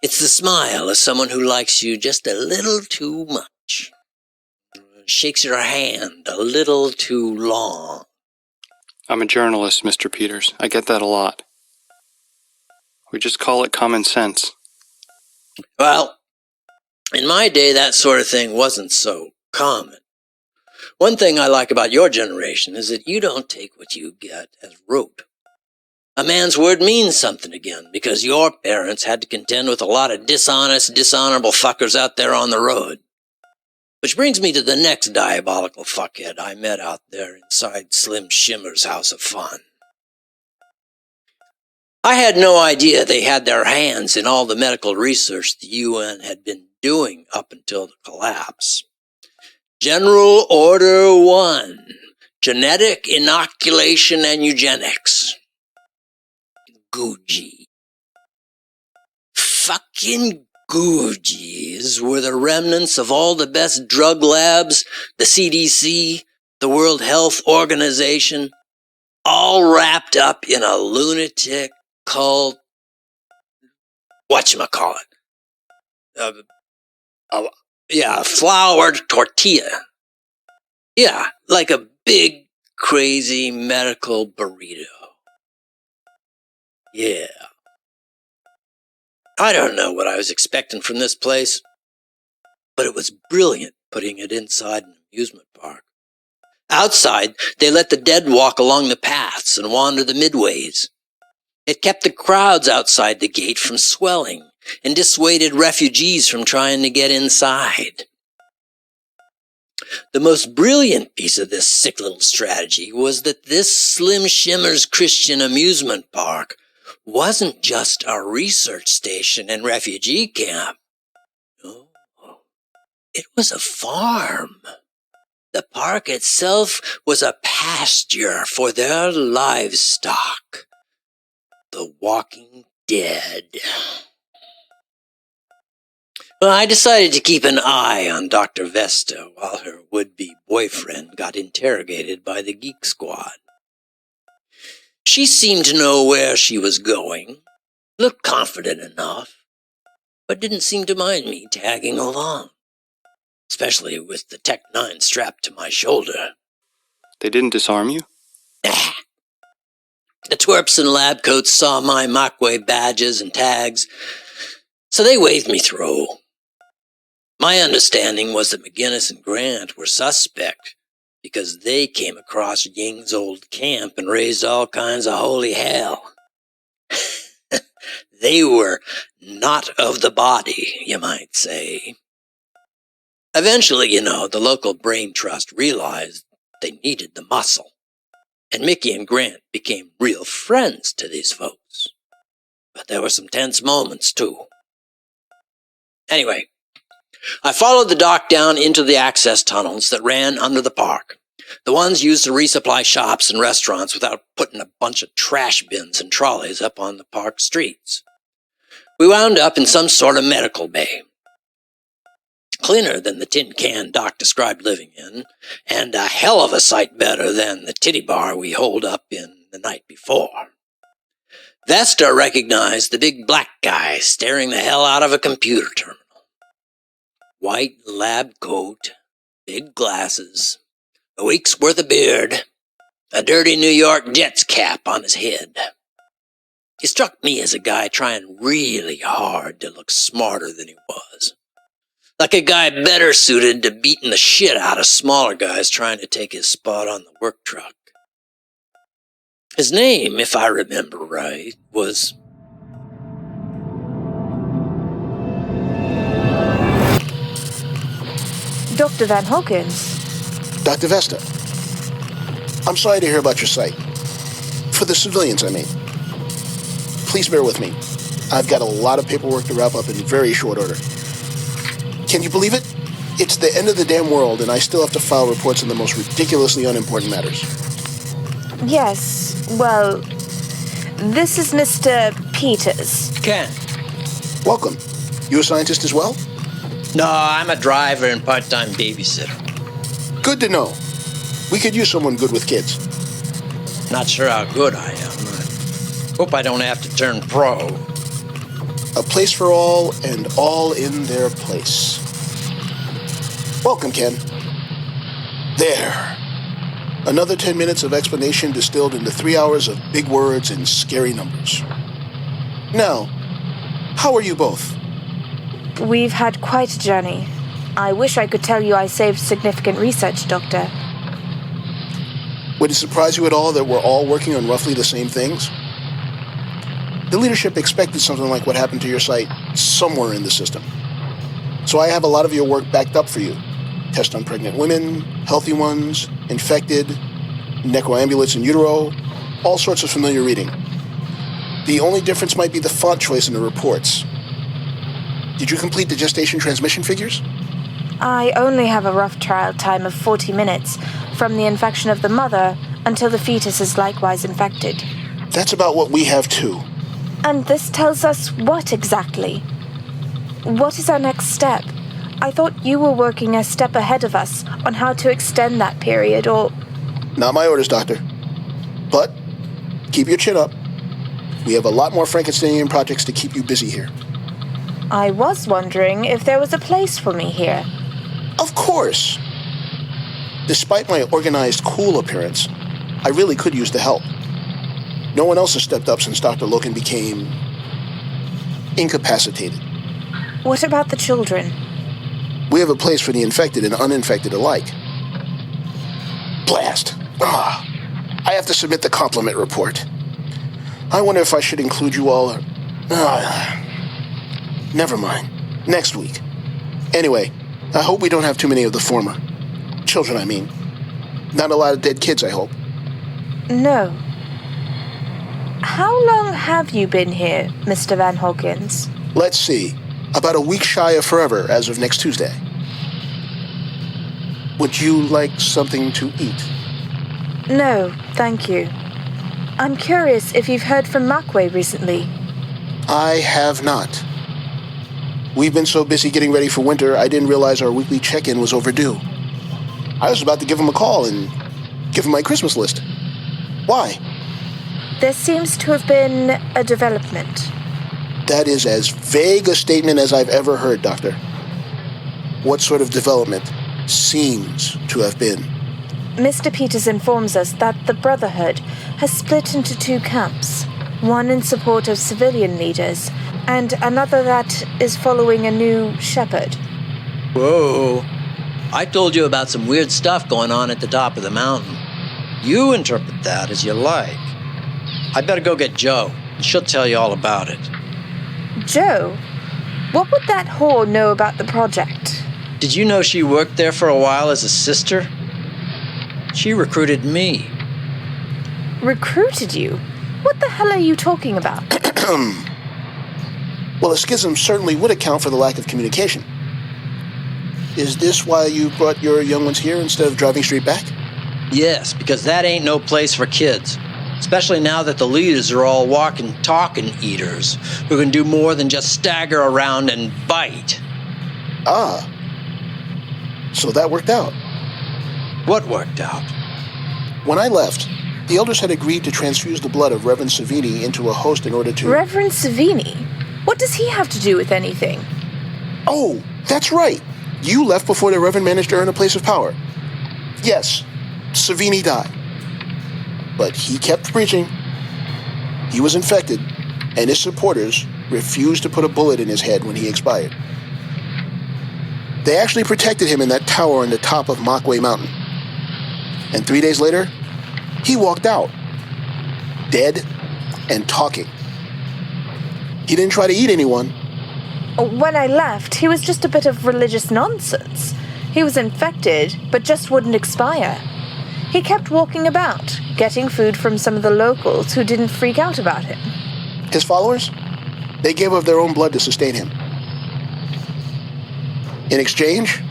It's the smile of someone who likes you just a little too much. Shakes your hand a little too long. I'm a journalist, Mr. Peters. I get that a lot. We just call it common sense. Well, in my day, that sort of thing wasn't so common. One thing I like about your generation is that you don't take what you get as rote. A man's word means something again, because your parents had to contend with a lot of dishonest, dishonorable fuckers out there on the road. Which brings me to the next diabolical fuckhead I met out there inside Slim Shimmer's house of fun. I had no idea they had their hands in all the medical research the UN had been doing up until the collapse. General Order 1, Genetic Inoculation and Eugenics. Googies. Fucking Googies were the remnants of all the best drug labs, the CDC, the World Health Organization, all wrapped up in a lunatic cult, whatchamacallit, a flour tortilla. Yeah, like a big, crazy medical burrito. Yeah. I don't know what I was expecting from this place, but it was brilliant putting it inside an amusement park. Outside, they let the dead walk along the paths and wander the midways. It kept the crowds outside the gate from swelling and dissuaded refugees from trying to get inside. The most brilliant piece of this sick little strategy was that this Slim Shimmer's Christian amusement park wasn't just a research station and refugee camp. No, it was a farm. The park itself was a pasture for their livestock. The Walking Dead. Well, I decided to keep an eye on Dr. Vesta while her would-be boyfriend got interrogated by the Geek Squad. She seemed to know where she was going, looked confident enough, but didn't seem to mind me tagging along, especially with the Tech-9 strapped to my shoulder. They didn't disarm you? The twerps in lab coats saw my Mockway badges and tags, so they waved me through. My understanding was that McGinnis and Grant were suspect because they came across Ying's old camp and raised all kinds of holy hell. They were not of the body, you might say. Eventually, the local brain trust realized they needed the muscle, and Mickey and Grant became real friends to these folks. But there were some tense moments, too. Anyway, I followed the doc down into the access tunnels that ran under the park, the ones used to resupply shops and restaurants without putting a bunch of trash bins and trolleys up on the park streets. We wound up in some sort of medical bay. Cleaner than the tin can Doc described living in, and a hell of a sight better than the titty bar we holed up in the night before. Vesta recognized the big black guy staring the hell out of a computer terminal. White lab coat, big glasses, a week's worth of beard, a dirty New York Jets cap on his head. He struck me as a guy trying really hard to look smarter than he was. Like a guy better suited to beating the shit out of smaller guys trying to take his spot on the work truck. His name, if I remember right, was... Dr. Van Hawkins. Dr. Vesta, I'm sorry to hear about your sight. For the civilians, I mean. Please bear with me. I've got a lot of paperwork to wrap up in very short order. Can you believe it? It's the end of the damn world, and I still have to file reports on the most ridiculously unimportant matters. Yes, well, this is Mr. Peters. Ken. Welcome. You a scientist as well? No, I'm a driver and part-time babysitter. Good to know. We could use someone good with kids. Not sure how good I am. Hope I don't have to turn pro. A place for all, and all in their place. Welcome, Ken. There. Another 10 minutes of explanation distilled into 3 hours of big words and scary numbers. Now, how are you both? We've had quite a journey. I wish I could tell you I saved significant research, Doctor. Would it surprise you at all that we're all working on roughly the same things? The leadership expected something like what happened to your site somewhere in the system. So I have a lot of your work backed up for you. Tests on pregnant women, healthy ones, infected, necroambulance in utero, all sorts of familiar reading. The only difference might be the font choice in the reports. Did you complete the gestation transmission figures? I only have a rough trial time of 40 minutes from the infection of the mother until the fetus is likewise infected. That's about what we have too. And this tells us what exactly? What is our next step? I thought you were working a step ahead of us on how to extend that period, or... Not my orders, Doctor. But keep your chin up. We have a lot more Frankensteinian projects to keep you busy here. I was wondering if there was a place for me here. Of course. Despite my organized, cool appearance, I really could use the help. No one else has stepped up since Dr. Loken became... incapacitated. What about the children? We have a place for the infected and uninfected alike. Blast. I have to submit the compliment report. I wonder if I should include you all or... never mind. Next week. Anyway, I hope we don't have too many of the former. Children, I mean. Not a lot of dead kids, I hope. No. How long have you been here, Mr. Van Hawkins? Let's see. About a week shy of forever, as of next Tuesday. Would you like something to eat? No, thank you. I'm curious if you've heard from Mockway recently. I have not. We've been so busy getting ready for winter, I didn't realize our weekly check-in was overdue. I was about to give him a call and give him my Christmas list. Why? There seems to have been a development. That is as vague a statement as I've ever heard, Doctor. What sort of development seems to have been? Mr. Peters informs us that the Brotherhood has split into two camps, one in support of civilian leaders, and another that is following a new shepherd. Whoa. I told you about some weird stuff going on at the top of the mountain. You interpret that as you like. I better go get Jo, and she'll tell you all about it. Jo? What would that whore know about the project? Did you know she worked there for a while as a sister? She recruited me. Recruited you? What the hell are you talking about? Well, a schism certainly would account for the lack of communication. Is this why you brought your young ones here instead of driving straight back? Yes, because that ain't no place for kids. Especially now that the leaders are all walking, talking eaters who can do more than just stagger around and bite. Ah. So that worked out. What worked out? When I left, the elders had agreed to transfuse the blood of Reverend Savini into a host in order to... Reverend Savini? What does he have to do with anything? Oh, that's right. You left before the Reverend managed to earn a place of power. Yes, Savini died. But he kept preaching. He was infected, and his supporters refused to put a bullet in his head when he expired. They actually protected him in that tower on the top of Mockway Mountain. And 3 days later, he walked out, dead and talking. He didn't try to eat anyone. When I left, he was just a bit of religious nonsense. He was infected, but just wouldn't expire. He kept walking about, getting food from some of the locals who didn't freak out about him. His followers? They gave of their own blood to sustain him. In exchange,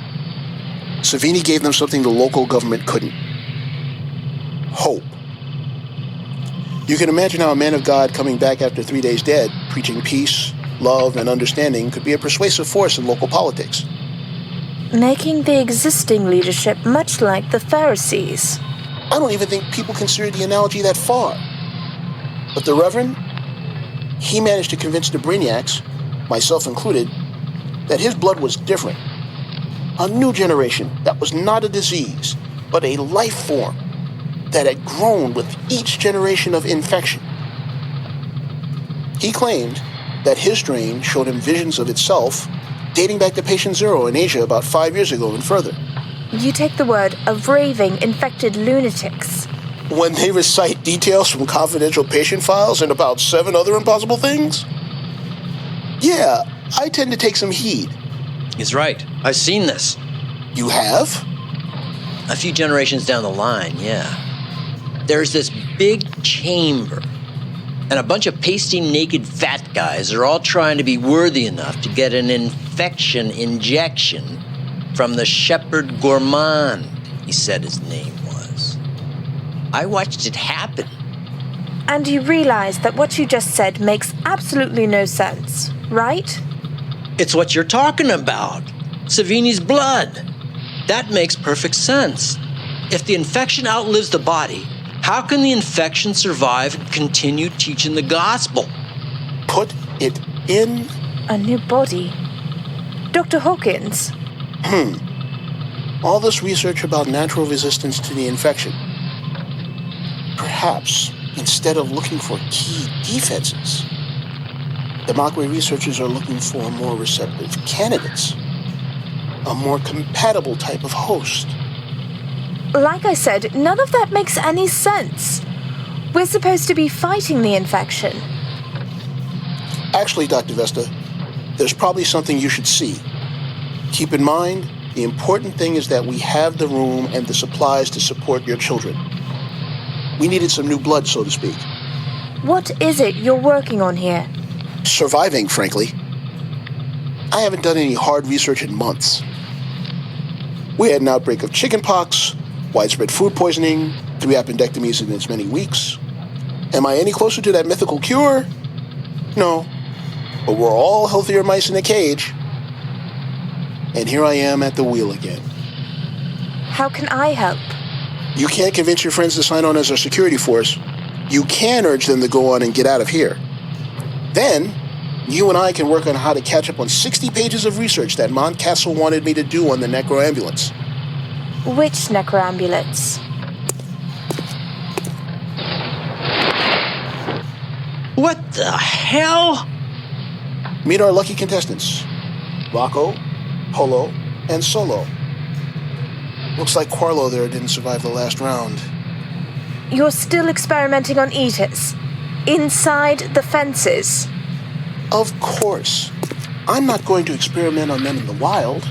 Savini gave them something the local government couldn't. Hope. You can imagine how a man of God coming back after 3 days dead, preaching peace, love, and understanding could be a persuasive force in local politics. Making the existing leadership much like the Pharisees. I don't even think people consider the analogy that far. But the Reverend, he managed to convince the brainiacs, myself included, that his blood was different. A new generation that was not a disease, but a life form that had grown with each generation of infection. He claimed that his strain showed him visions of itself dating back to patient zero in Asia about 5 years ago and further. You take the word of raving infected lunatics. When they recite details from confidential patient files and about 7 other impossible things? Yeah, I tend to take some heed. He's right. I've seen this. You have? A few generations down the line, yeah. There's this big chamber, and a bunch of pasty, naked fat guys are all trying to be worthy enough to get an infection injection from the Shepherd Gourmand, he said his name was. I watched it happen. And you realize that what you just said makes absolutely no sense, right? It's what you're talking about. Savini's blood. That makes perfect sense. If the infection outlives the body, how can the infection survive and continue teaching the gospel? Put it in... a new body. Dr. Hawkins. All this research about natural resistance to the infection. Perhaps, instead of looking for key defenses, the Mockway researchers are looking for more receptive candidates. A more compatible type of host. Like I said, none of that makes any sense. We're supposed to be fighting the infection. Actually, Dr. Vesta, there's probably something you should see. Keep in mind, the important thing is that we have the room and the supplies to support your children. We needed some new blood, so to speak. What is it you're working on here? Surviving, frankly. I haven't done any hard research in months. We had an outbreak of chickenpox, widespread food poisoning, 3 appendectomies in as many weeks. Am I any closer to that mythical cure? No. But we're all healthier mice in a cage. And here I am at the wheel again. How can I help? You can't convince your friends to sign on as our security force. You can urge them to go on and get out of here. Then, you and I can work on how to catch up on 60 pages of research that Montcastle wanted me to do on the necroambulance. Which necroambulance? What the hell? Meet our lucky contestants, Rocco, Polo, and Solo. Looks like Quarlo there didn't survive the last round. You're still experimenting on eaters? Inside the fences? Of course. I'm not going to experiment on them in the wild.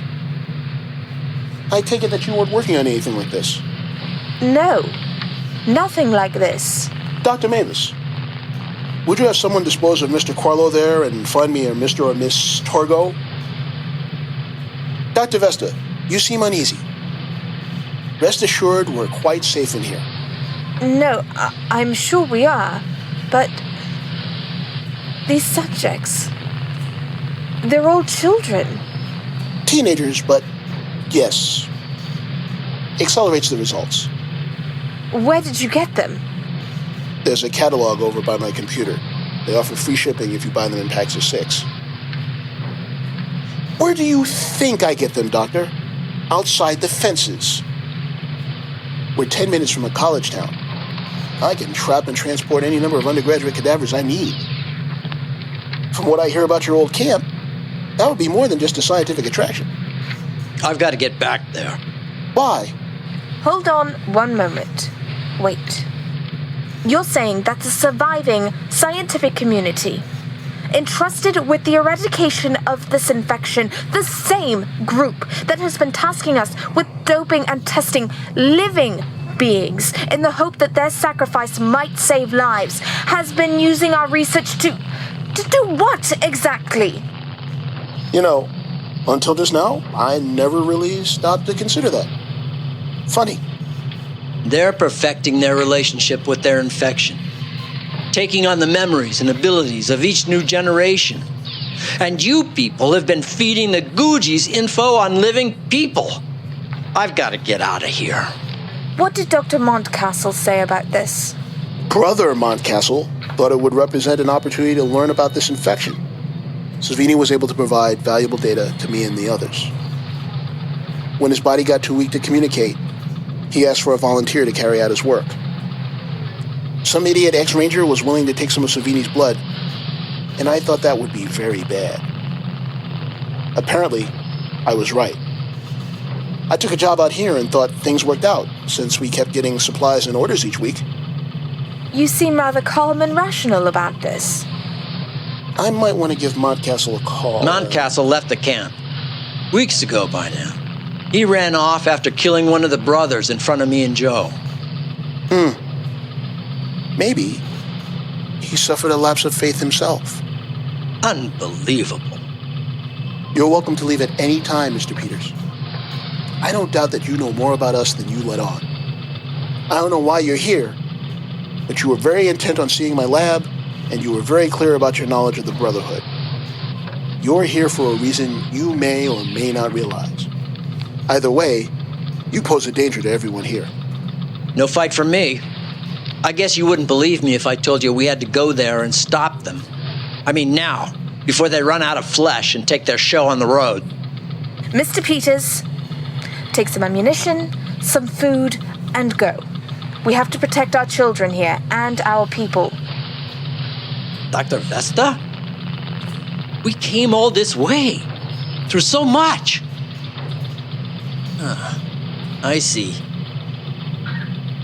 I take it that you weren't working on anything like this. No, nothing like this. Dr. Mavis, would you have someone dispose of Mr. Quarlo there and find me a Mr. or Miss Torgo? Dr. Vesta, you seem uneasy. Rest assured we're quite safe in here. No, I'm sure we are, but these subjects, they're all children. Teenagers, but yes. Accelerates the results. Where did you get them? There's a catalog over by my computer. They offer free shipping if you buy them in packs of 6. Where do you think I get them, Doctor? Outside the fences. We're 10 minutes from a college town. I can trap and transport any number of undergraduate cadavers I need. From what I hear about your old camp, that would be more than just a scientific attraction. I've got to get back there. Why? Hold on one moment. Wait. You're saying that the surviving scientific community, entrusted with the eradication of this infection, the same group that has been tasking us with doping and testing living beings in the hope that their sacrifice might save lives, has been using our research to do what exactly? You know, until just now, I never really stopped to consider that. Funny. They're perfecting their relationship with their infection, taking on the memories and abilities of each new generation. And you people have been feeding the Googies info on living people. I've got to get out of here. What did Dr. Montcastle say about this? Brother Montcastle thought it would represent an opportunity to learn about this infection. Savini was able to provide valuable data to me and the others. When his body got too weak to communicate, he asked for a volunteer to carry out his work. Some idiot ex-ranger was willing to take some of Savini's blood, and I thought that would be very bad. Apparently, I was right. I took a job out here and thought things worked out, since we kept getting supplies and orders each week. You seem rather calm and rational about this. I might want to give Montcastle a call. Montcastle left the camp weeks ago by now. He ran off after killing one of the brothers in front of me and Joe. Maybe he suffered a lapse of faith himself. Unbelievable. You're welcome to leave at any time, Mr. Peters. I don't doubt that you know more about us than you let on. I don't know why you're here, but you were very intent on seeing my lab, and you were very clear about your knowledge of the Brotherhood. You're here for a reason you may or may not realize. Either way, you pose a danger to everyone here. No fight for me. I guess you wouldn't believe me if I told you we had to go there and stop them. I mean now, before they run out of flesh and take their show on the road. Mr. Peters, take some ammunition, some food, and go. We have to protect our children here and our people. Dr. Vesta? We came all this way, through so much. I see.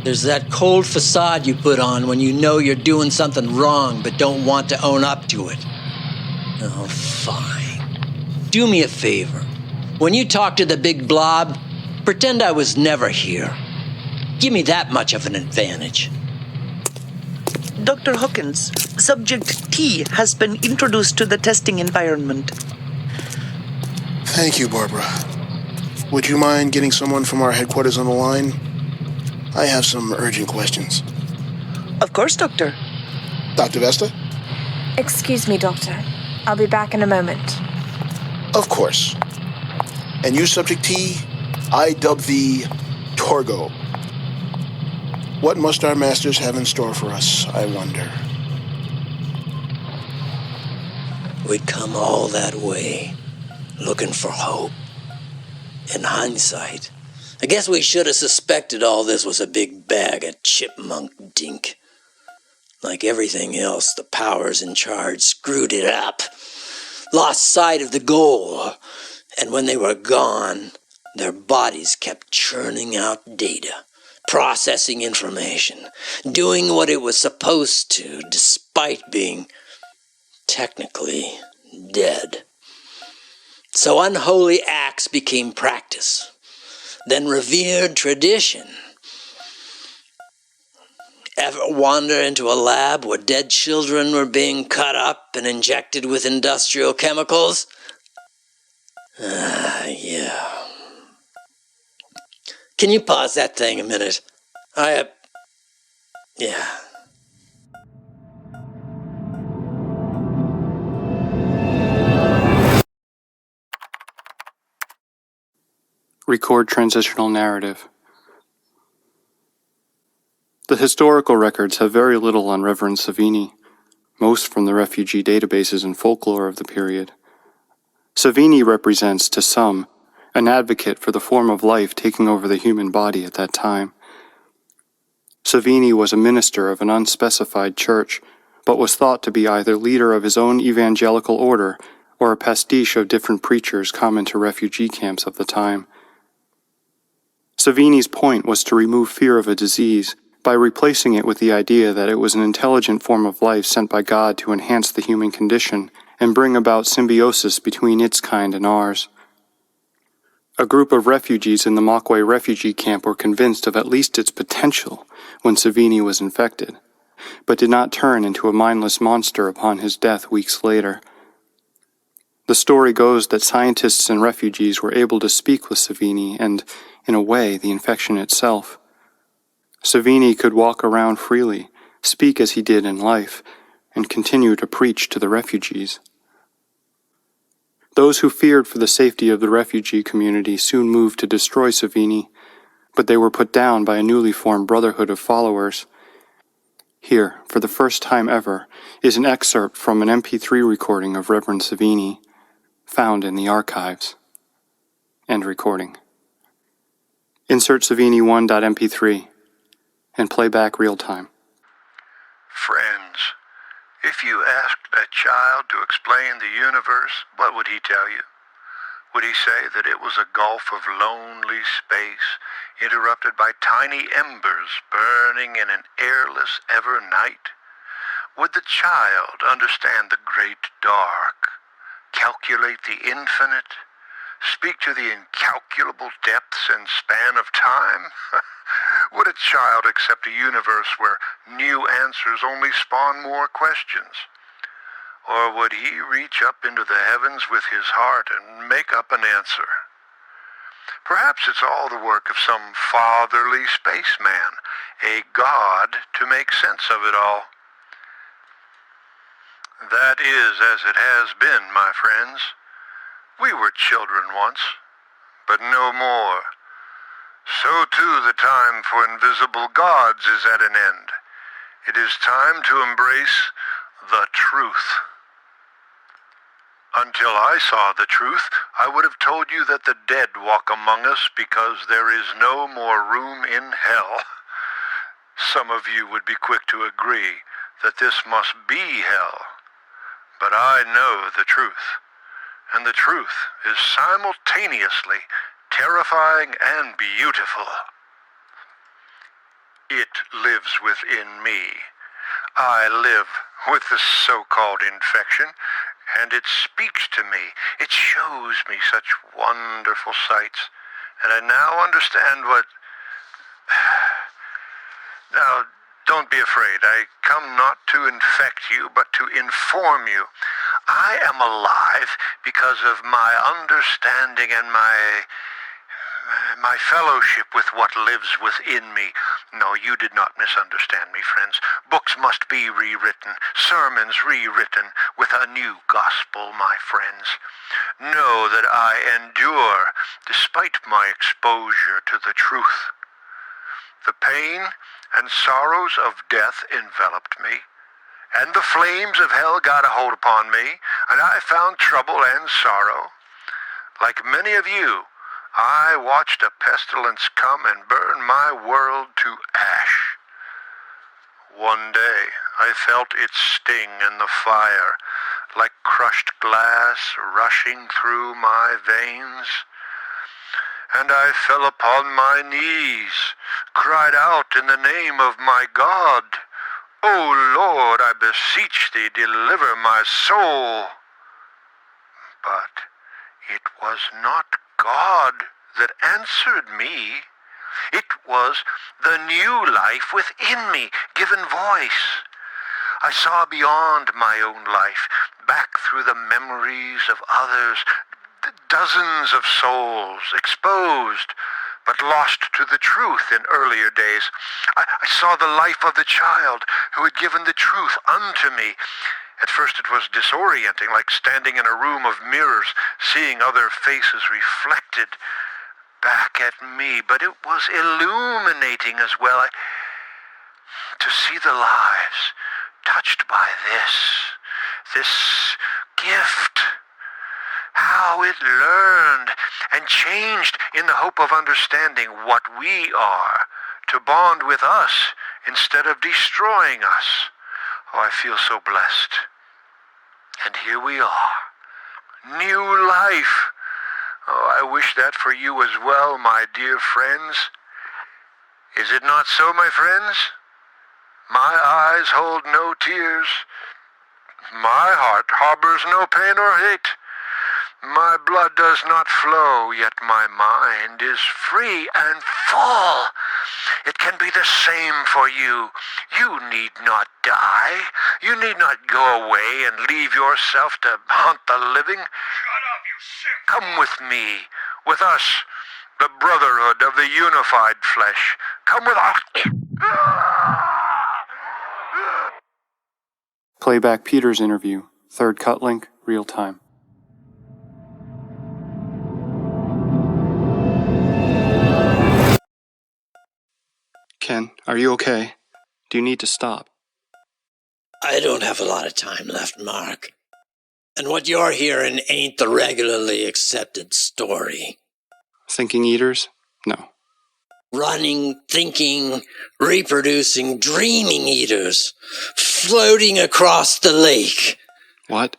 There's that cold facade you put on when you know you're doing something wrong but don't want to own up to it. Oh, fine. Do me a favor. When you talk to the big blob, pretend I was never here. Give me that much of an advantage. Dr. Hawkins, Subject T has been introduced to the testing environment. Thank you, Barbara. Would you mind getting someone from our headquarters on the line? I have some urgent questions. Of course, Doctor. Dr. Vesta? Excuse me, Doctor. I'll be back in a moment. Of course. And you, Subject T, I dub thee Torgo. What must our masters have in store for us, I wonder? We come all that way, looking for hope. In hindsight, I guess we should have suspected all this was a big bag of chipmunk dink. Like everything else, the powers in charge screwed it up, lost sight of the goal, and when they were gone, their bodies kept churning out data, processing information, doing what it was supposed to, despite being technically dead. So unholy acts became practice, then revered tradition. Ever wander into a lab where dead children were being cut up and injected with industrial chemicals? Yeah. Can you pause that thing a minute? Yeah. Record transitional narrative. The historical records have very little on Reverend Savini, most from the refugee databases and folklore of the period. Savini represents, to some, an advocate for the form of life taking over the human body at that time. Savini was a minister of an unspecified church, but was thought to be either leader of his own evangelical order or a pastiche of different preachers common to refugee camps of the time. Savini's point was to remove fear of a disease by replacing it with the idea that it was an intelligent form of life sent by God to enhance the human condition and bring about symbiosis between its kind and ours. A group of refugees in the Mokwe refugee camp were convinced of at least its potential when Savini was infected, but did not turn into a mindless monster upon his death weeks later. The story goes that scientists and refugees were able to speak with Savini and, in a way, the infection itself. Savini could walk around freely, speak as he did in life, and continue to preach to the refugees. Those who feared for the safety of the refugee community soon moved to destroy Savini, but they were put down by a newly formed brotherhood of followers. Here, for the first time ever, is an excerpt from an MP3 recording of Reverend Savini, found in the archives. End recording. Insert Savini 1.mp3 and play back real time. Friends, if you asked a child to explain the universe, what would he tell you? Would he say that it was a gulf of lonely space, interrupted by tiny embers burning in an airless ever night? Would the child understand the great dark, calculate the infinite, speak to the incalculable depths and span of time? Would a child accept a universe where new answers only spawn more questions? Or would he reach up into the heavens with his heart and make up an answer? Perhaps it's all the work of some fatherly spaceman, a god to make sense of it all. That is as it has been, my friends. We were children once, but no more. So too the time for invisible gods is at an end. It is time to embrace the truth. Until I saw the truth, I would have told you that the dead walk among us because there is no more room in hell. Some of you would be quick to agree that this must be hell. But I know the truth, and the truth is simultaneously terrifying and beautiful. It lives within me. I live with the so-called infection, and it speaks to me. It shows me such wonderful sights, and I now understand what... Now, don't be afraid. I come not to infect you, but to inform you. I am alive because of my understanding and my fellowship with what lives within me. No, you did not misunderstand me, friends. Books must be rewritten, sermons rewritten with a new gospel, my friends. Know that I endure despite my exposure to the truth. The pain and sorrows of death enveloped me, and the flames of hell got a hold upon me, and I found trouble and sorrow. Like many of you, I watched a pestilence come and burn my world to ash. One day, I felt its sting in the fire, like crushed glass rushing through my veins. And I fell upon my knees, cried out in the name of my God, O Lord, I beseech thee, deliver my soul. But it was not God that answered me. It was the new life within me, given voice. I saw beyond my own life, back through the memories of others, dozens of souls exposed, but lost to the truth in earlier days. I saw the life of the child who had given the truth unto me. At first it was disorienting, like standing in a room of mirrors, seeing other faces reflected back at me, but it was illuminating as well. To see the lives touched by this gift, how it learned and changed in the hope of understanding what we are, to bond with us instead of destroying us. Oh, I feel so blessed. And here we are. New life. Oh, I wish that for you as well, my dear friends. Is it not so, my friends? My eyes hold no tears. My heart harbors no pain or hate. My blood does not flow, yet my mind is free and full. It can be the same for you. You need not die. You need not go away and leave yourself to hunt the living. Shut up, you sick! Come with me, with us, the brotherhood of the unified flesh. Come with us. Playback Peter's interview, third cut link, real time. Ken, are you okay? Do you need to stop? I don't have a lot of time left, Mark. And what you're hearing ain't the regularly accepted story. Thinking eaters? No. Running, thinking, reproducing, dreaming eaters, floating across the lake. What?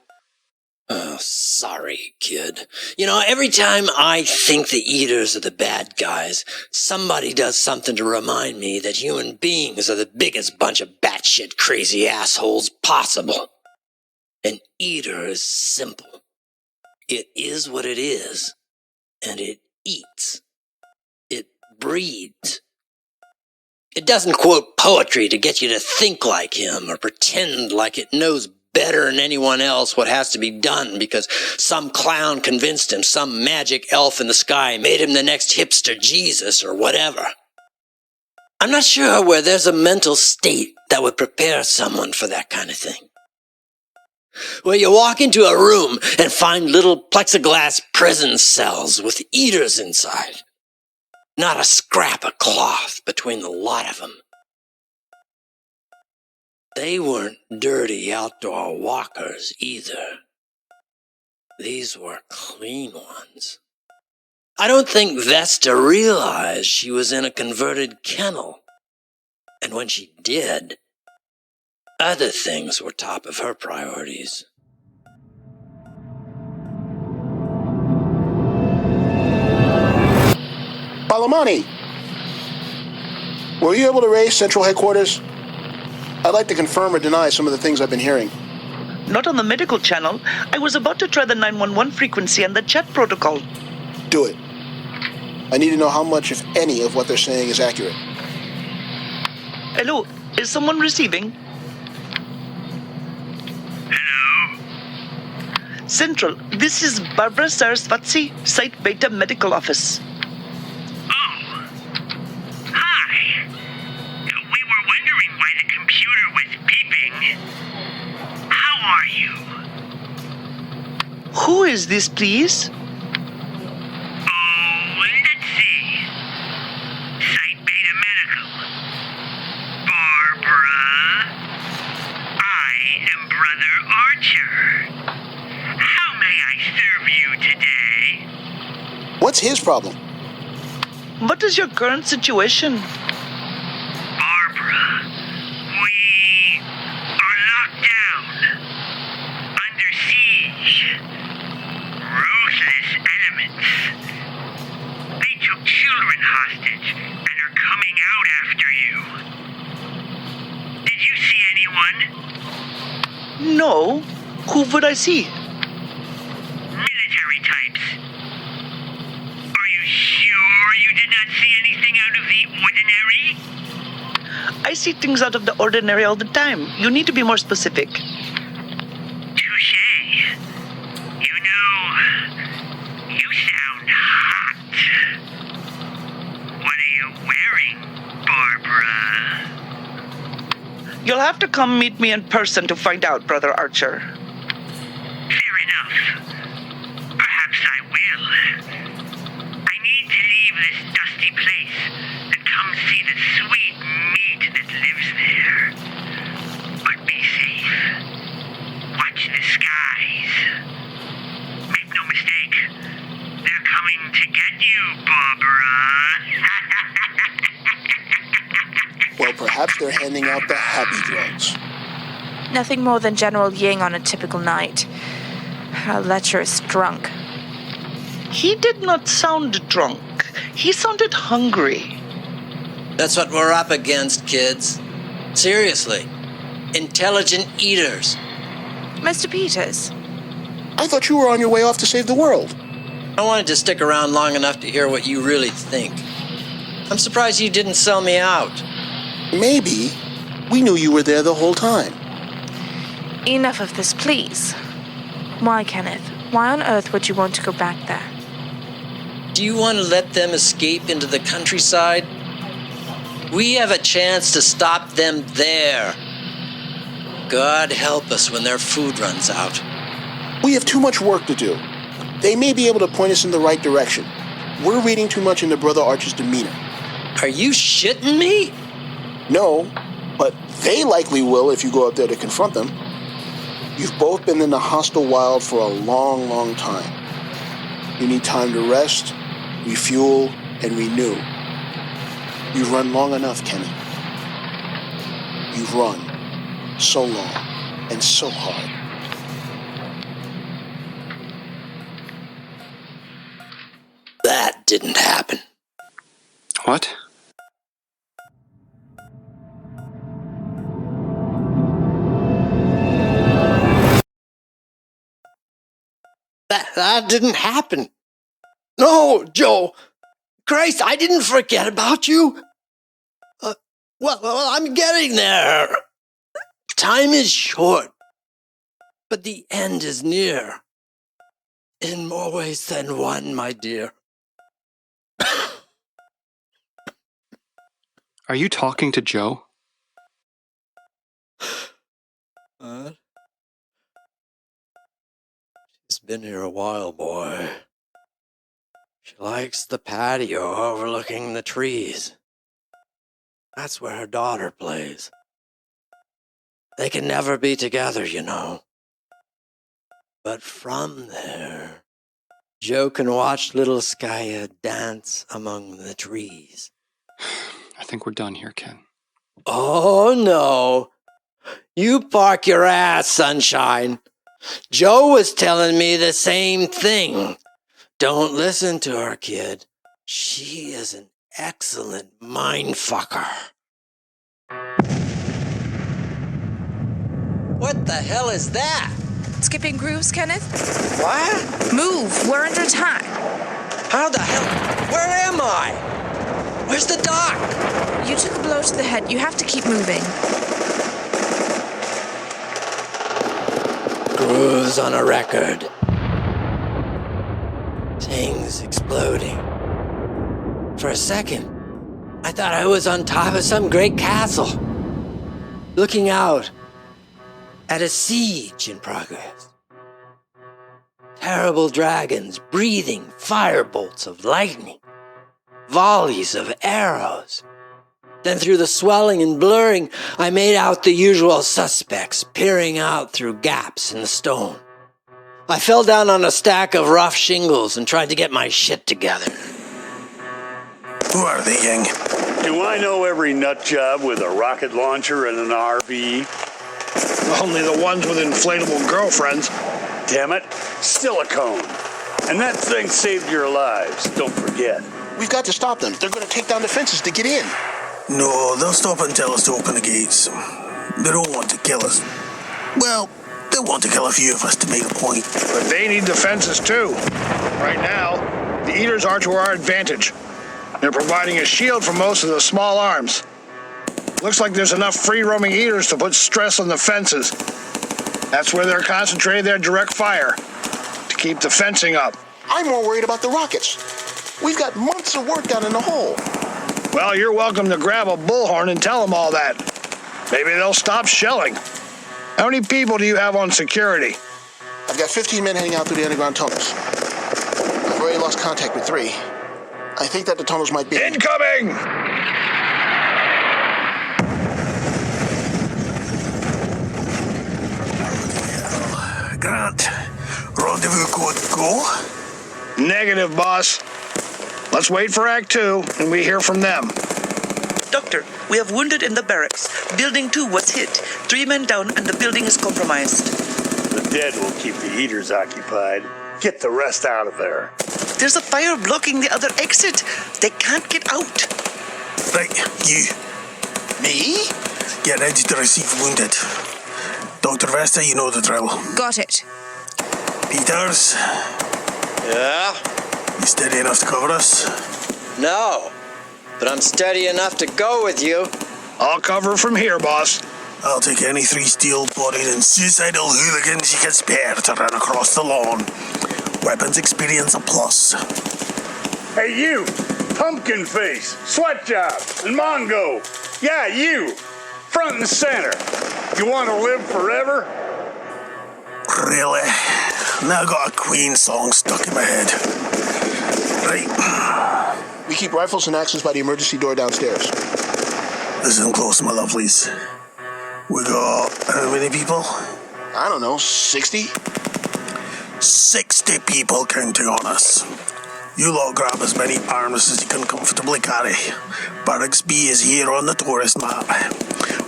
Oh, sorry, kid. You know, every time I think the eaters are the bad guys, somebody does something to remind me that human beings are the biggest bunch of batshit crazy assholes possible. An eater is simple. It is what it is, and it eats. It breeds. It doesn't quote poetry to get you to think like him or pretend like it knows better than anyone else what has to be done because some clown convinced him, some magic elf in the sky made him the next hipster Jesus or whatever. I'm not sure where there's a mental state that would prepare someone for that kind of thing. Where you walk into a room and find little plexiglass prison cells with eaters inside. Not a scrap of cloth between the lot of them. They weren't dirty outdoor walkers either. These were clean ones. I don't think Vesta realized she was in a converted kennel. And when she did, other things were top of her priorities. Balamani, were you able to raise Central Headquarters? I'd like to confirm or deny some of the things I've been hearing. Not on the medical channel. I was about to try the 911 frequency and the chat protocol. Do it. I need to know how much, if any, of what they're saying is accurate. Hello, is someone receiving? Hello? Central, this is Barbara Sarasvatsi, Site Beta Medical Office. Oh. Hi. We were wondering why the computer was beeping. How are you? Who is this, please? Oh, let's see. Site Beta Medical. Barbara. I am Brother Archer. How may I serve you today? What's his problem? What is your current situation? Barbara, we anyone? No. Who would I see? Military types. Are you sure you did not see anything out of the ordinary? I see things out of the ordinary all the time. You need to be more specific. Touché. You know, you sound hot. What are you wearing, Barbara? You'll have to come meet me in person to find out, Brother Archer. Fair enough. Perhaps I will. I need to leave this dusty place and come see the sweet meat that lives there. But be safe. Watch the skies. Make no mistake. They're coming to get you, Barbara. Well, perhaps they're handing out the happy drugs. Nothing more than General Ying on a typical night. A lecherous drunk. He did not sound drunk. He sounded hungry. That's what we're up against, kids. Seriously. Intelligent eaters. Mr. Peters. I thought you were on your way off to save the world. I wanted to stick around long enough to hear what you really think. I'm surprised you didn't sell me out. Maybe. We knew you were there the whole time. Enough of this, please. Why, Kenneth? Why on earth would you want to go back there? Do you want to let them escape into the countryside? We have a chance to stop them there. God help us when their food runs out. We have too much work to do. They may be able to point us in the right direction. We're reading too much into Brother Archer's demeanor. Are you shitting me? No, but they likely will if you go up there to confront them. You've both been in the hostile wild for a long, long time. You need time to rest, refuel, and renew. You've run long enough, Kenny. You've run so long and so hard. That didn't happen. What? That didn't happen. No, Joe. Christ, I didn't forget about you. Well, I'm getting there. Time is short, but the end is near. In more ways than one, my dear. Are you talking to Joe? She's been here a while, boy. She likes the patio overlooking the trees. That's where her daughter plays. They can never be together, you know. But from there, Joe can watch little Skya dance among the trees. I think we're done here, Ken. Oh, no. You park your ass, sunshine. Joe was telling me the same thing. Don't listen to her, kid. She is an excellent mindfucker. What the hell is that? Skipping grooves, Kenneth? What? Move! We're under attack. How the hell? Where am I? Where's the dock? You took a blow to the head. You have to keep moving. Grooves on a record. Things exploding. For a second, I thought I was on top of some great castle, looking out at a siege in progress. Terrible dragons breathing firebolts of lightning, volleys of arrows. Then through the swelling and blurring, I made out the usual suspects peering out through gaps in the stone. I fell down on a stack of rough shingles and tried to get my shit together. Who are they, Ying? Do I know every nut job with a rocket launcher and an RV? Only the ones with inflatable girlfriends. Damn it, silicone. And that thing saved your lives, don't forget. We've got to stop them. They're going to take down the fences to get in. No, they'll stop and tell us to open the gates. They don't want to kill us. Well, they want to kill a few of us to make a point. But they need defenses too. Right now, the Eaters are to our advantage. They're providing a shield for most of the small arms. Looks like there's enough free-roaming Eaters to put stress on the fences. That's where they're concentrating their direct fire, to keep the fencing up. I'm more worried about the rockets. We've got months of work down in the hole. Well, you're welcome to grab a bullhorn and tell them all that. Maybe they'll stop shelling. How many people do you have on security? I've got 15 men heading out through the underground tunnels. I've already lost contact with 3. I think that the tunnels might be... Incoming! Grant, rendezvous code go? Negative, boss. Let's wait for Act 2, and we hear from them. Doctor, we have wounded in the barracks. Building 2 was hit. 3 men down and the building is compromised. The dead will keep the Eaters occupied. Get the rest out of there. There's a fire blocking the other exit. They can't get out. Right, you. Me? Get ready to receive wounded. Dr. Vesta, you know the drill. Got it. Peters, Yeah? you steady enough to cover us? No. But I'm steady enough to go with you. I'll cover from here, boss. I'll take any 3 steel-bodied and suicidal hooligans you can spare to run across the lawn. Weapons experience a plus. Hey, you! Pumpkin Face, Sweat Job, and Mongo! Yeah, you! Front and center. You want to live forever? Really? Now I got a Queen song stuck in my head. Right. We keep rifles and axes by the emergency door downstairs. Listen close, my lovelies. We got how many people? I don't know, 60? 60 people counting on us. You lot grab as many arms as you can comfortably carry. Barracks B is here on the tourist map.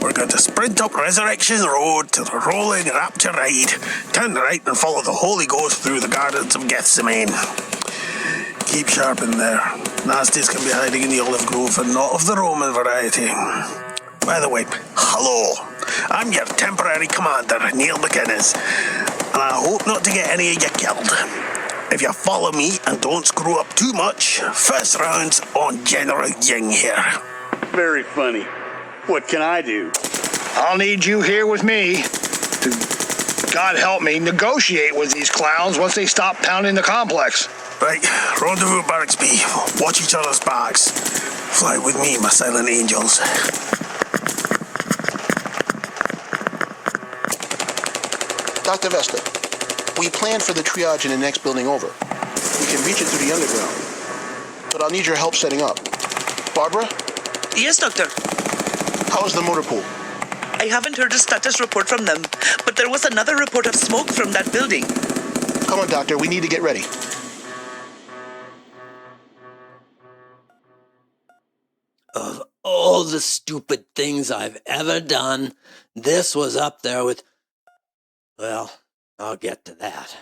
We're going to sprint up Resurrection Road to the rolling Rapture ride, turn right and follow the Holy Ghost through the gardens of Gethsemane. Keep sharp in there. Nasties can be hiding in the olive grove and not of the Roman variety. By the way, hello! I'm your temporary commander, Neil McInnes, and I hope not to get any of you killed. If you follow me and don't screw up too much, first round's on General Ying here. Very funny. What can I do? I'll need you here with me to, God help me, negotiate with these clowns once they stop pounding the complex. Right, rendezvous Barracks B. Watch each other's backs. Fly with me, my silent angels. Dr. Vesta, we planned for the triage in the next building over. We can reach it through the underground. But I'll need your help setting up. Barbara? Yes, Doctor. How is the motor pool? I haven't heard a status report from them, but there was another report of smoke from that building. Come on, Doctor, we need to get ready. Of all the stupid things I've ever done, this was up there with... Well, I'll get to that.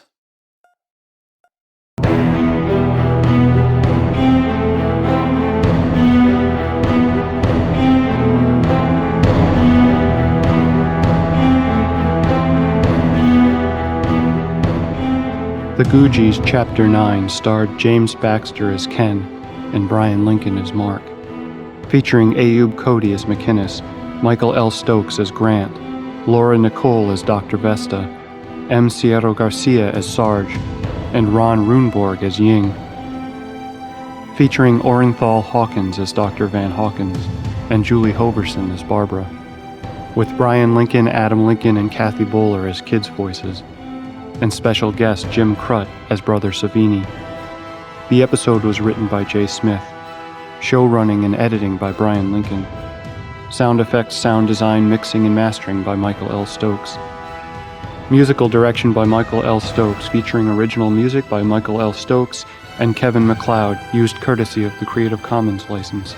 The Googies Chapter 9 starred James Baxter as Ken and Brian Lincoln as Mark, featuring Ayub Cody as McInnes, Michael L. Stokes as Grant, Laura Nicole as Dr. Vesta, M. Sierra Garcia as Sarge, and Ron Runeborg as Ying. Featuring Orenthal Hawkins as Dr. Van Hawkins, and Julie Hoverson as Barbara, with Brian Lincoln, Adam Lincoln, and Kathy Bowler as kids' voices, and special guest Jim Crutt as Brother Savini. The episode was written by Jay Smith, show running and editing by Brian Lincoln, sound effects, sound design, mixing, and mastering by Michael L. Stokes. Musical direction by Michael L. Stokes, featuring original music by Michael L. Stokes and Kevin MacLeod, used courtesy of the Creative Commons license.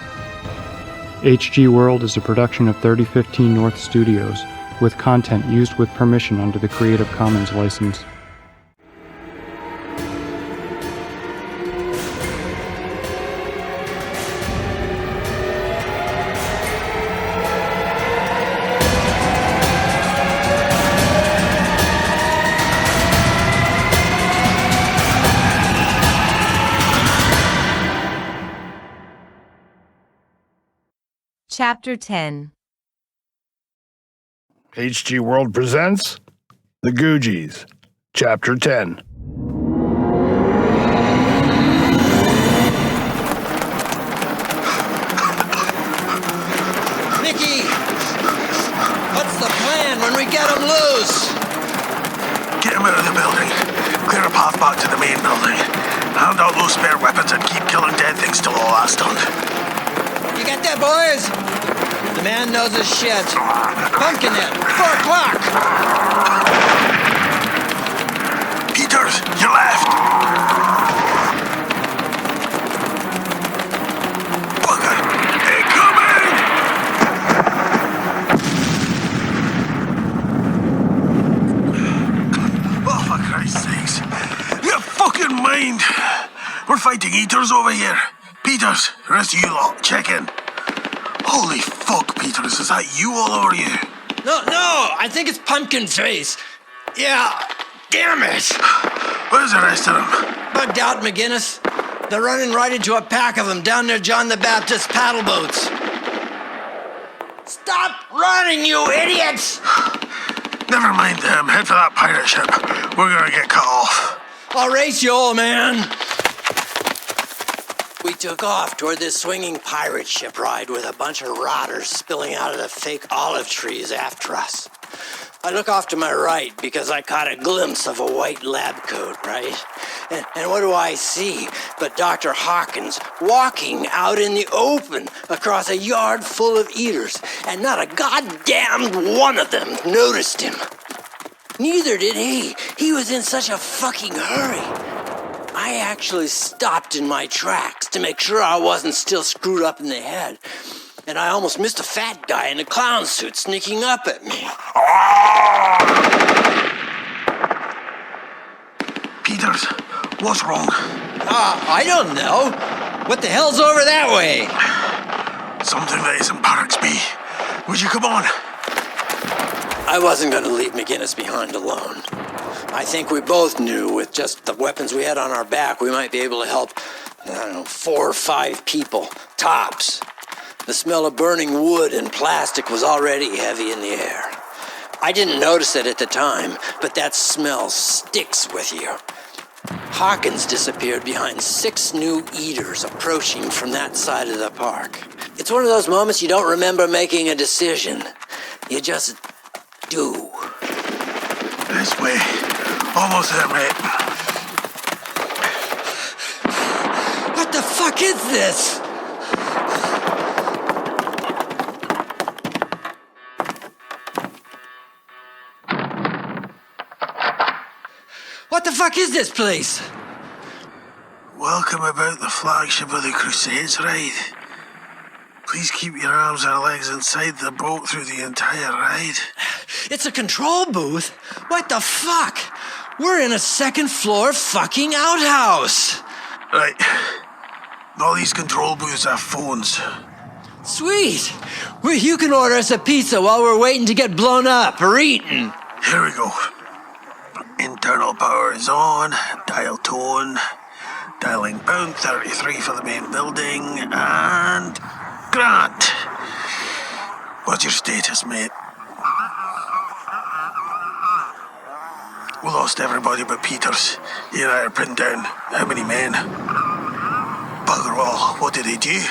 HG World is a production of 3015 North Studios, with content used with permission under the Creative Commons license. Chapter 10. HG World presents The Googies, Chapter 10. Mickey! What's the plan when we get them loose? Get him out of the building. Clear a path back to the main building. Hand out those spare weapons and keep killing dead things till all that's done. You get that, boys? The man knows his shit. Pumpkinhead, 4 o'clock! Peters, you left! Bugger! Incoming! Oh, for Christ's sakes. You fucking mind! We're fighting eaters over here. Peters, the rest of you lot, check in. Holy fuck, Peters, is that you all over you? No, I think it's Pumpkin Face. Yeah, damn it! Where's the rest of them? Bugged out, McGinnis. They're running right into a pack of them down near John the Baptist paddle boats. Stop running, you idiots! Never mind them. Head for that pirate ship. We're gonna get cut off. I'll race you, old man. We took off toward this swinging pirate ship ride with a bunch of rotters spilling out of the fake olive trees after us. I look off to my right because I caught a glimpse of a white lab coat, right? And what do I see but Dr. Hawkins walking out in the open across a yard full of eaters, and not a goddamn one of them noticed him. Neither did he. He was in such a fucking hurry. I actually stopped in my tracks to make sure I wasn't still screwed up in the head. And I almost missed a fat guy in a clown suit sneaking up at me. Peters, what's wrong? I don't know. What the hell's over that way? Something that isn't Barracks B. Would you come on? I wasn't going to leave McGinnis behind alone. I think we both knew with just the weapons we had on our back, we might be able to help, 4 or 5 people, tops. The smell of burning wood and plastic was already heavy in the air. I didn't notice it at the time, but that smell sticks with you. Hawkins disappeared behind 6 new eaters approaching from that side of the park. It's one of those moments you don't remember making a decision. You just do. This way. Almost there, mate. What the fuck is this? What the fuck is this place? Welcome about the flagship of the Crusades ride. Please keep your arms and legs inside the boat through the entire ride. It's a control booth? What the fuck? We're in a 2nd floor fucking outhouse. Right. All these control booths have phones. Sweet. Well, you can order us a pizza while we're waiting to get blown up or eaten. Here we go. Internal power is on. Dial tone. Dialing bound 33 for the main building. And... Grant. What's your status, mate? We lost everybody but Peters. He and I are pinned down. How many men? Bugger all. What did he do?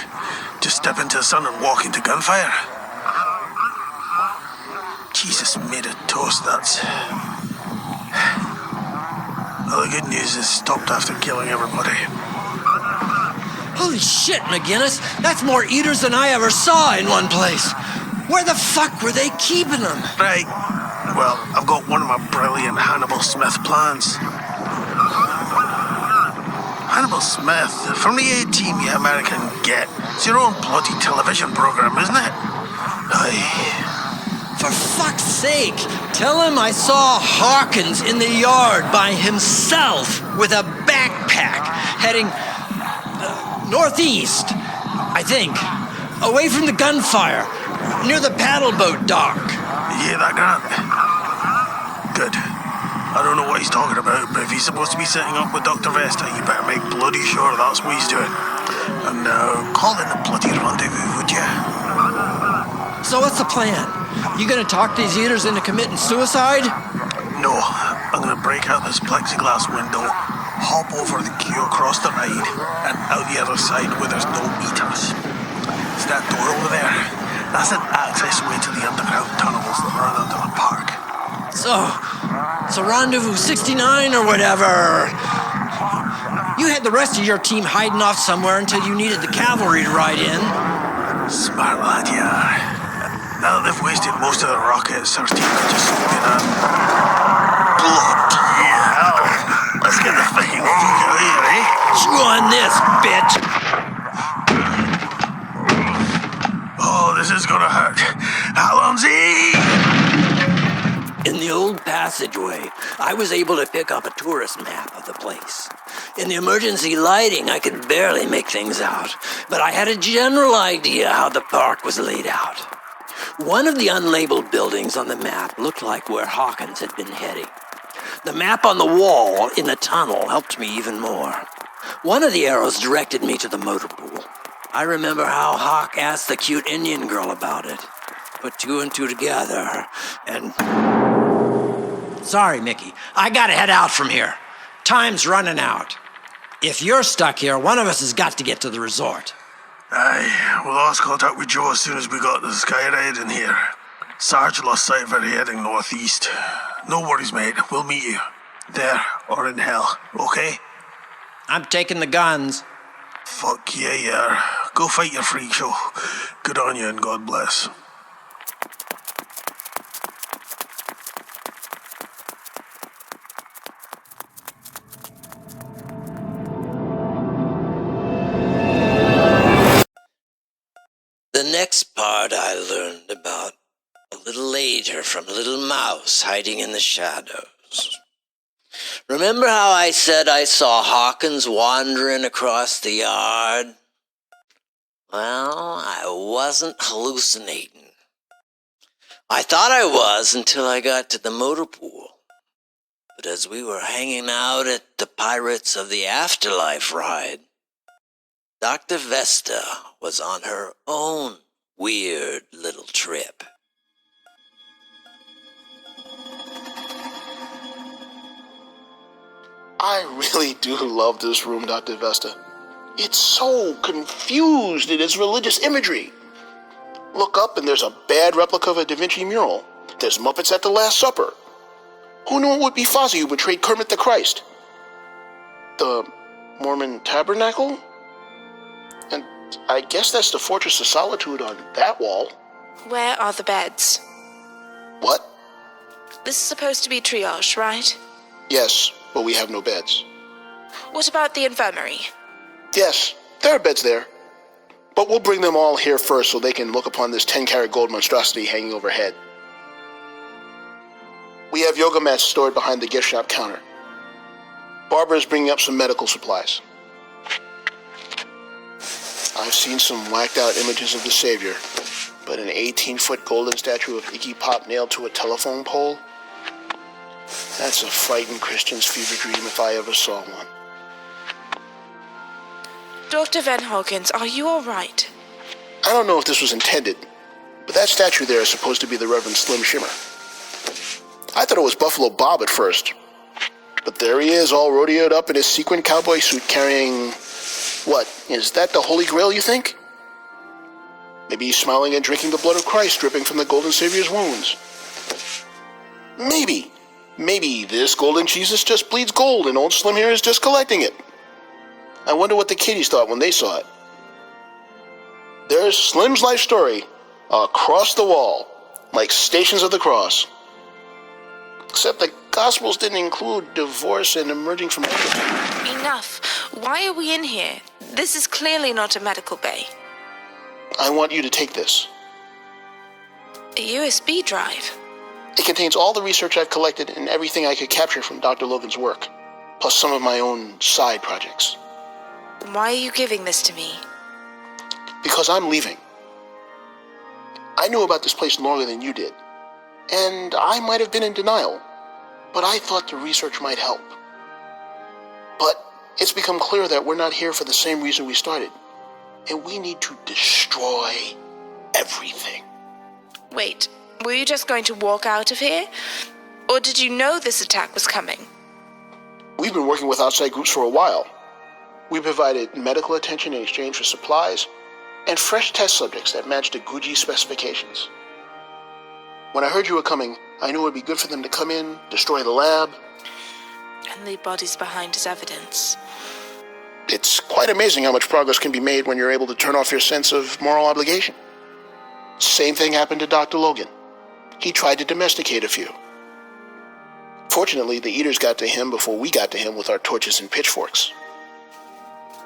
Just step into the sun and walk into gunfire? Jesus, made of toast, that's... Well, the good news is stopped after killing everybody. Holy shit, McGinnis. That's more eaters than I ever saw in one place. Where the fuck were they keeping them? Right. Well, I've got one of my brilliant Hannibal Smith plans. Hannibal Smith, from the A-Team, you American get. It's your own bloody television program, isn't it? Aye. For fuck's sake, tell him I saw Hawkins in the yard by himself with a backpack heading northeast, I think, away from the gunfire, near the paddle boat dock. You hear that, Grant? Good. I don't know what he's talking about, but if he's supposed to be setting up with Dr. Vesta, you better make bloody sure that's what he's doing. And now, call in the bloody rendezvous, would you? So what's the plan? You gonna talk these eaters into committing suicide? No, I'm gonna break out this plexiglass window, hop over the queue across the ride, and out the other side where there's no eaters. See that door over there? That's an access way to the underground tunnels that run under the park. So Rendezvous 69 or whatever. You had the rest of your team hiding off somewhere until you needed the cavalry to ride in. Smart lad, you are. Now that they've wasted most of the rockets, our team could just spin up. Bloody hell. Let's get the thing over here, eh? Chew on this, bitch! Oh, this is gonna hurt. Alonzi! In the old passageway, I was able to pick up a tourist map of the place. In the emergency lighting, I could barely make things out, but I had a general idea how the park was laid out. One of the unlabeled buildings on the map looked like where Hawkins had been heading. The map on the wall in the tunnel helped me even more. One of the arrows directed me to the motor pool. I remember how Hawk asked the cute Indian girl about it. Put two and two together, and... Sorry, Mickey. I gotta head out from here. Time's running out. If you're stuck here, one of us has got to get to the resort. Aye, we lost contact with Joe as soon as we got the Skyride in here. Sarge lost sight of her heading northeast. No worries, mate. We'll meet you. There, or in hell, okay? I'm taking the guns. Fuck yeah, you are. Go fight your freak show. Good on you and God bless. The next part I learned about a little later from Little Mouse hiding in the shadows. Remember how I said I saw Hawkins wandering across the yard? Well, I wasn't hallucinating. I thought I was until I got to the motor pool. But as we were hanging out at the Pirates of the Afterlife ride, Dr. Vesta was on her own weird little trip. I really do love this room, Dr. Vesta. It's so confused in its religious imagery. Look up and there's a bad replica of a Da Vinci mural. There's Muppets at the Last Supper. Who knew it would be Fozzie who betrayed Kermit the Christ? The Mormon Tabernacle? And I guess that's the Fortress of Solitude on that wall. Where are the beds? What? This is supposed to be triage, right? Yes, but we have no beds. What about the infirmary? Yes, there are beds there. But we'll bring them all here first so they can look upon this 10-karat gold monstrosity hanging overhead. We have yoga mats stored behind the gift shop counter. Barbara is bringing up some medical supplies. I've seen some whacked-out images of the Savior, but an 18-foot golden statue of Iggy Pop nailed to a telephone pole? That's a frightened Christian's fever dream if I ever saw one. Dr. Van Hawkins, are you all right? I don't know if this was intended, but that statue there is supposed to be the Reverend Slim Shimmer. I thought it was Buffalo Bob at first, but there he is, all rodeoed up in his sequin cowboy suit carrying... What, is that the Holy Grail, you think? Maybe he's smiling and drinking the blood of Christ dripping from the Golden Savior's wounds. Maybe. Maybe this golden Jesus just bleeds gold and old Slim here is just collecting it. I wonder what the kiddies thought when they saw it. There's Slim's life story across the wall, like Stations of the Cross. Except the Gospels didn't include divorce and emerging from purgatory. Enough. Why are we in here? This is clearly not a medical bay. I want you to take this. A USB drive? It contains all the research I've collected and everything I could capture from Dr. Logan's work, plus some of my own side projects. Why are you giving this to me? Because I'm leaving. I knew about this place longer than you did, and I might have been in denial, but I thought the research might help. But it's become clear that we're not here for the same reason we started, and we need to destroy everything. Wait, were you just going to walk out of here? Or did you know this attack was coming? We've been working with outside groups for a while. We provided medical attention in exchange for supplies and fresh test subjects that matched the Googies specifications. When I heard you were coming, I knew it would be good for them to come in, destroy the lab, and leave bodies behind as evidence. It's quite amazing how much progress can be made when you're able to turn off your sense of moral obligation. Same thing happened to Dr. Logan. He tried to domesticate a few. Fortunately, the Eaters got to him before we got to him with our torches and pitchforks.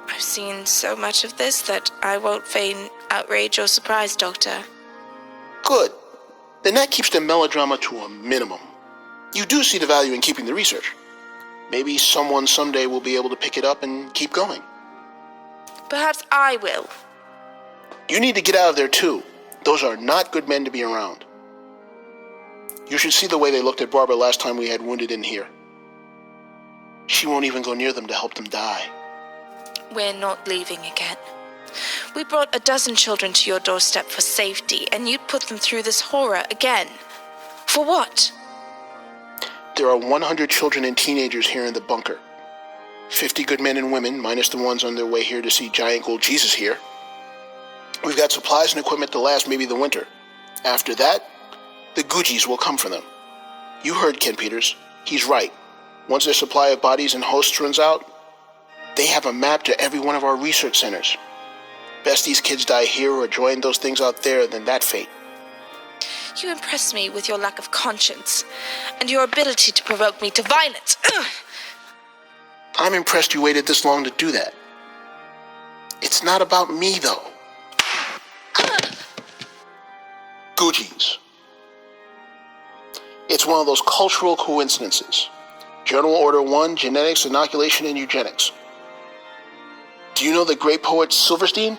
I've seen so much of this that I won't feign outrage or surprise, Doctor. Good. Then that keeps the melodrama to a minimum. You do see the value in keeping the research. Maybe someone someday will be able to pick it up and keep going. Perhaps I will. You need to get out of there too. Those are not good men to be around. You should see the way they looked at Barbara last time we had wounded in here. She won't even go near them to help them die. We're not leaving again. We brought 12 children to your doorstep for safety, and you'd put them through this horror again. For what? There are 100 children and teenagers here in the bunker. 50 good men and women, minus the ones on their way here to see Giant Gold Jesus here. We've got supplies and equipment to last maybe the winter. After that, the Googies will come for them. You heard Ken Peters. He's right. Once their supply of bodies and hosts runs out, they have a map to every one of our research centers. Best these kids die here or join those things out there than that fate. You impress me with your lack of conscience and your ability to provoke me to violence. Ugh. I'm impressed you waited this long to do that. It's not about me, though. Googies. It's one of those cultural coincidences. Journal Order 1, Genetics, Inoculation, and Eugenics. Do you know the great poet Silverstein?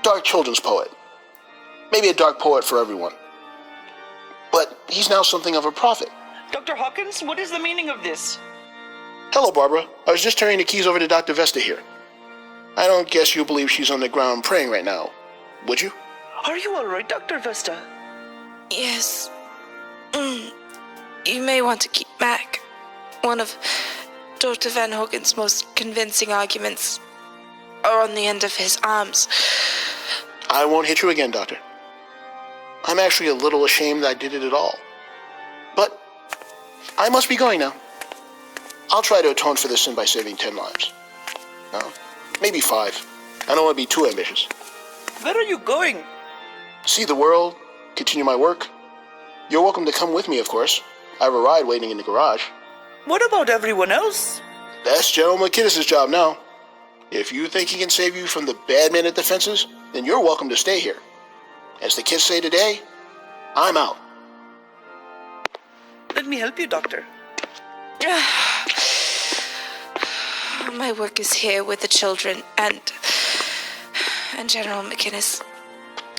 Dark children's poet. Maybe a dark poet for everyone. But he's now something of a prophet. Dr. Hawkins, what is the meaning of this? Hello, Barbara. I was just turning the keys over to Dr. Vesta here. I don't guess you believe she's on the ground praying right now, would you? Are you all right, Dr. Vesta? Yes. You may want to keep back. One of Dr. Van Hogen's most convincing arguments are on the end of his arms. I won't hit you again, Doctor. I'm actually a little ashamed that I did it at all. But I must be going now. I'll try to atone for this sin by saving 10 lives. No, maybe 5. I don't want to be too ambitious. Where are you going? See the world, continue my work. You're welcome to come with me, of course. I have a ride waiting in the garage. What about everyone else? That's General McKinnis' job now. If you think he can save you from the bad men at the fences, then you're welcome to stay here. As the kids say today, I'm out. Let me help you, Doctor. My work is here with the children and General McKinnis.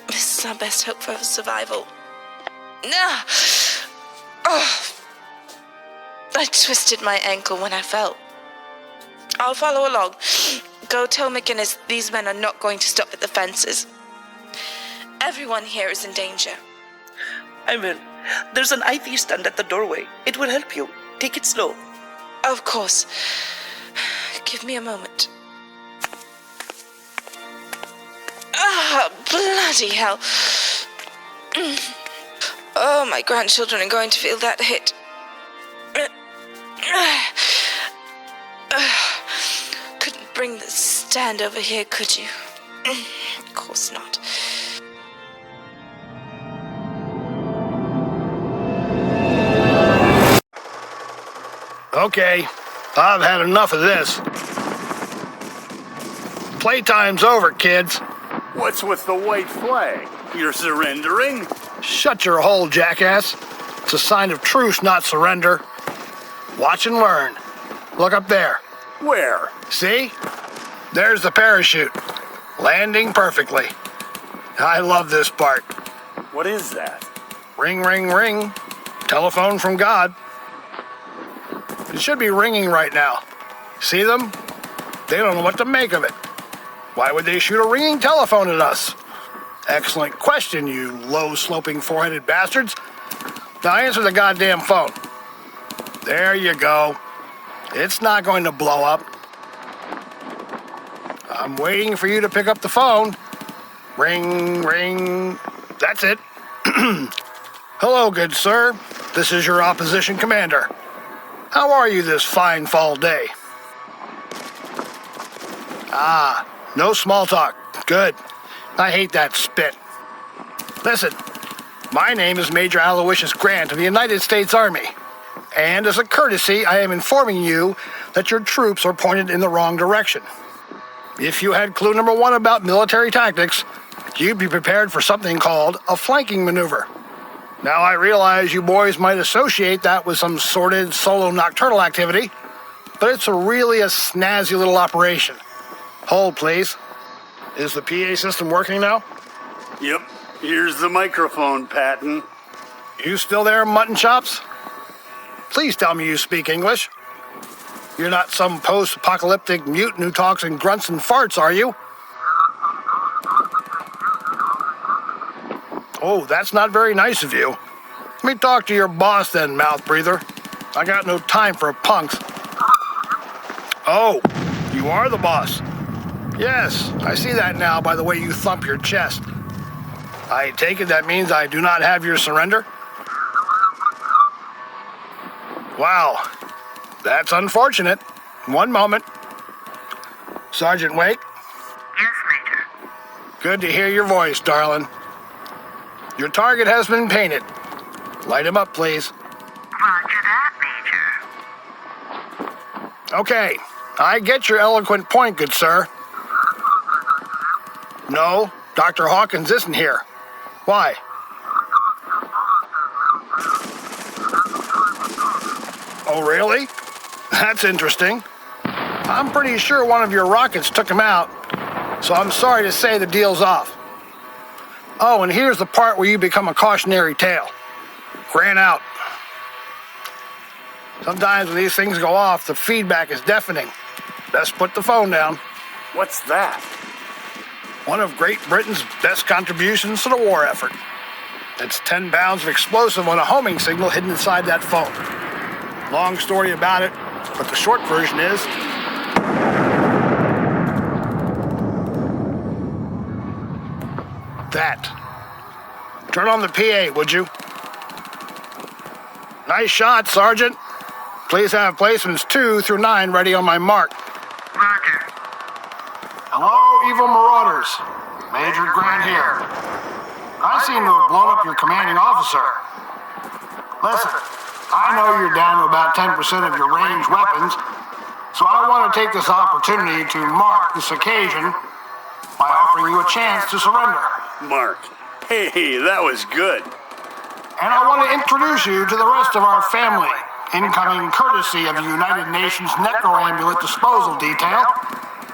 This is our best hope for survival. I twisted my ankle when I fell. I'll follow along. Go tell McGinnis these men are not going to stop at the fences. Everyone here is in danger. I will. There's an IV stand at the doorway. It will help you. Take it slow. Of course. Give me a moment. Bloody hell. Oh, my grandchildren are going to feel that hit. Couldn't bring the stand over here, could you? Of course not. Okay, I've had enough of this. Playtime's over, kids. What's with the white flag? You're surrendering? Shut your hole, jackass. It's a sign of truce, not surrender. Watch and learn. Look up there. Where? See? There's the parachute. Landing perfectly. I love this part. What is that? Ring, ring, ring. Telephone from God. It should be ringing right now. See them? They don't know what to make of it. Why would they shoot a ringing telephone at us? Excellent question, you low-sloping four-headed bastards. Now answer the goddamn phone. There you go. It's not going to blow up. I'm waiting for you to pick up the phone. Ring, ring. That's it. Hello, good sir. This is your opposition commander. How are you this fine fall day? Ah, no small talk. Good. I hate that spit. Listen, my name is Major Aloysius Grant of the United States Army. And as a courtesy, I am informing you that your troops are pointed in the wrong direction. If you had clue number one about military tactics, you'd be prepared for something called a flanking maneuver. Now I realize you boys might associate that with some sordid solo nocturnal activity, but it's really a snazzy little operation. Hold, please. Is the PA system working now? Yep. Here's the microphone, Patton. You still there, mutton chops? Please tell me you speak English. You're not some post-apocalyptic mutant who talks in grunts and farts, are you? Oh, that's not very nice of you. Let me talk to your boss then, mouth breather. I got no time for punks. Oh, you are the boss. Yes, I see that now by the way you thump your chest. I take it that means I do not have your surrender? Wow, that's unfortunate. One moment. Sergeant Wake? Yes, Major. Good to hear your voice, darling. Your target has been painted. Light him up, please. Roger that, Major. Okay, I get your eloquent point, good sir. No, Dr. Hawkins isn't here. Why? Oh, really? That's interesting. I'm pretty sure one of your rockets took him out, so I'm sorry to say the deal's off. Oh, and here's the part where you become a cautionary tale. Grant out. Sometimes when these things go off, the feedback is deafening. Best put the phone down. What's that? One of Great Britain's best contributions to the war effort. It's 10 pounds of explosive on a homing signal hidden inside that phone. Long story about it, but the short version is... that. Turn on the PA, would you? Nice shot, Sergeant. Please have placements 2 through 9 ready on my mark. Roger. Hello, evil marauders. Major Grant here. I seem to have blown up your commanding officer. Listen, I know you're down to about 10% of your ranged weapons, so I want to take this opportunity to mark this occasion by offering you a chance to surrender. Mark. Hey, that was good. And I want to introduce you to the rest of our family, incoming courtesy of the United Nations Necroambulate Disposal Detail,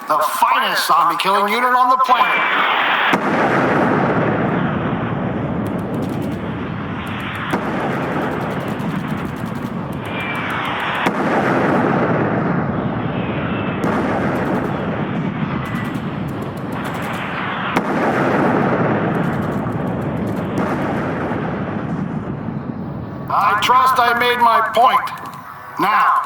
the finest zombie killing unit on the planet. I trust I made my point. Now,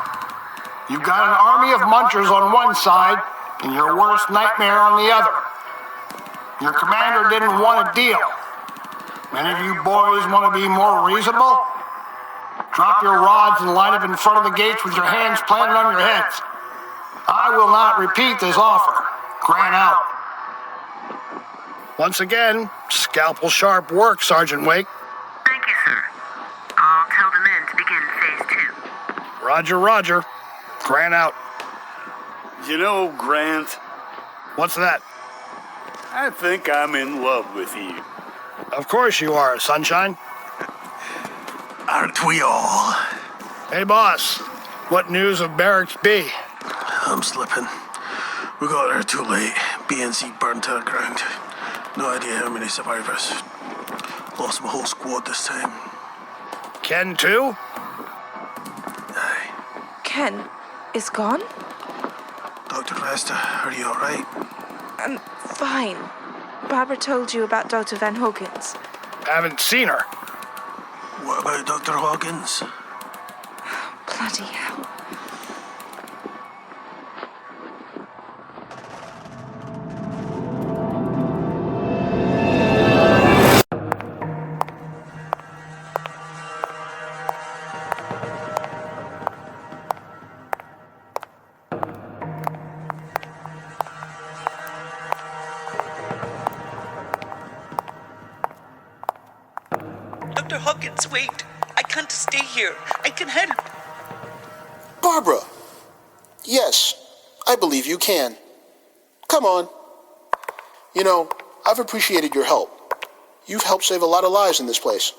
you've got an army of munchers on one side and your worst nightmare on the other. Your commander didn't want a deal. Many of you boys want to be more reasonable? Drop your rods and line up in front of the gates with your hands planted on your heads. I will not repeat this offer. Grant out. Once again, scalpel sharp work, Sergeant Wake. Thank you, sir. I'll tell the men to begin phase 2. Roger, roger. Grant out. You know, Grant, What's that? I think I'm in love with you. Of course you are, Sunshine. Aren't we all? Hey, boss. What news of Barracks B? I'm slipping. We got there too late. BNC burned to the ground. No idea how many survivors. Lost my whole squad this time. Ken, too? Aye. Ken is gone? Dr. Vesta, are you alright? I'm fine. Barbara told you about Dr. Van Hawkins. Haven't seen her. What about Dr. Hawkins? Bloody hell. Dr. Hawkins, wait. I can't stay here. I can help. Barbara! Yes, I believe you can. Come on. You know, I've appreciated your help. You've helped save a lot of lives in this place.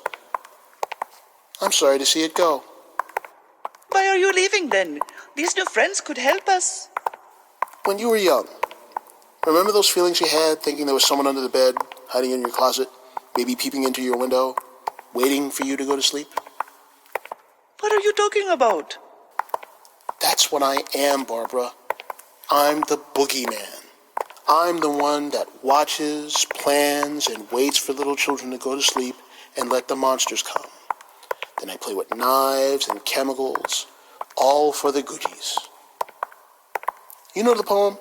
I'm sorry to see it go. Why are you leaving then? These new friends could help us. When you were young, remember those feelings you had thinking there was someone under the bed, hiding in your closet, maybe peeping into your window, waiting for you to go to sleep? What are you talking about? That's what I am, Barbara. I'm the boogeyman. I'm the one that watches, plans, and waits for little children to go to sleep and let the monsters come. Then I play with knives and chemicals, all for the Googies. You know the poem?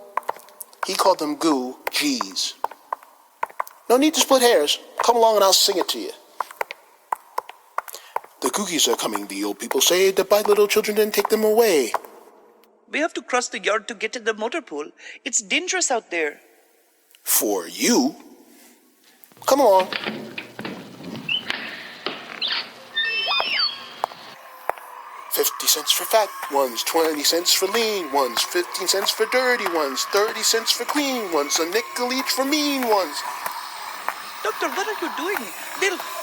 He called them Googies. No need to split hairs. Come along and I'll sing it to you. The Googies are coming, the old people say, to buy little children and take them away. We have to cross the yard to get to the motor pool. It's dangerous out there. For you? Come along. $0.50 for fat ones, 20 cents for lean ones, 15 cents for dirty ones, 30 cents for clean ones, a nickel each for mean ones. Doctor, what are you doing?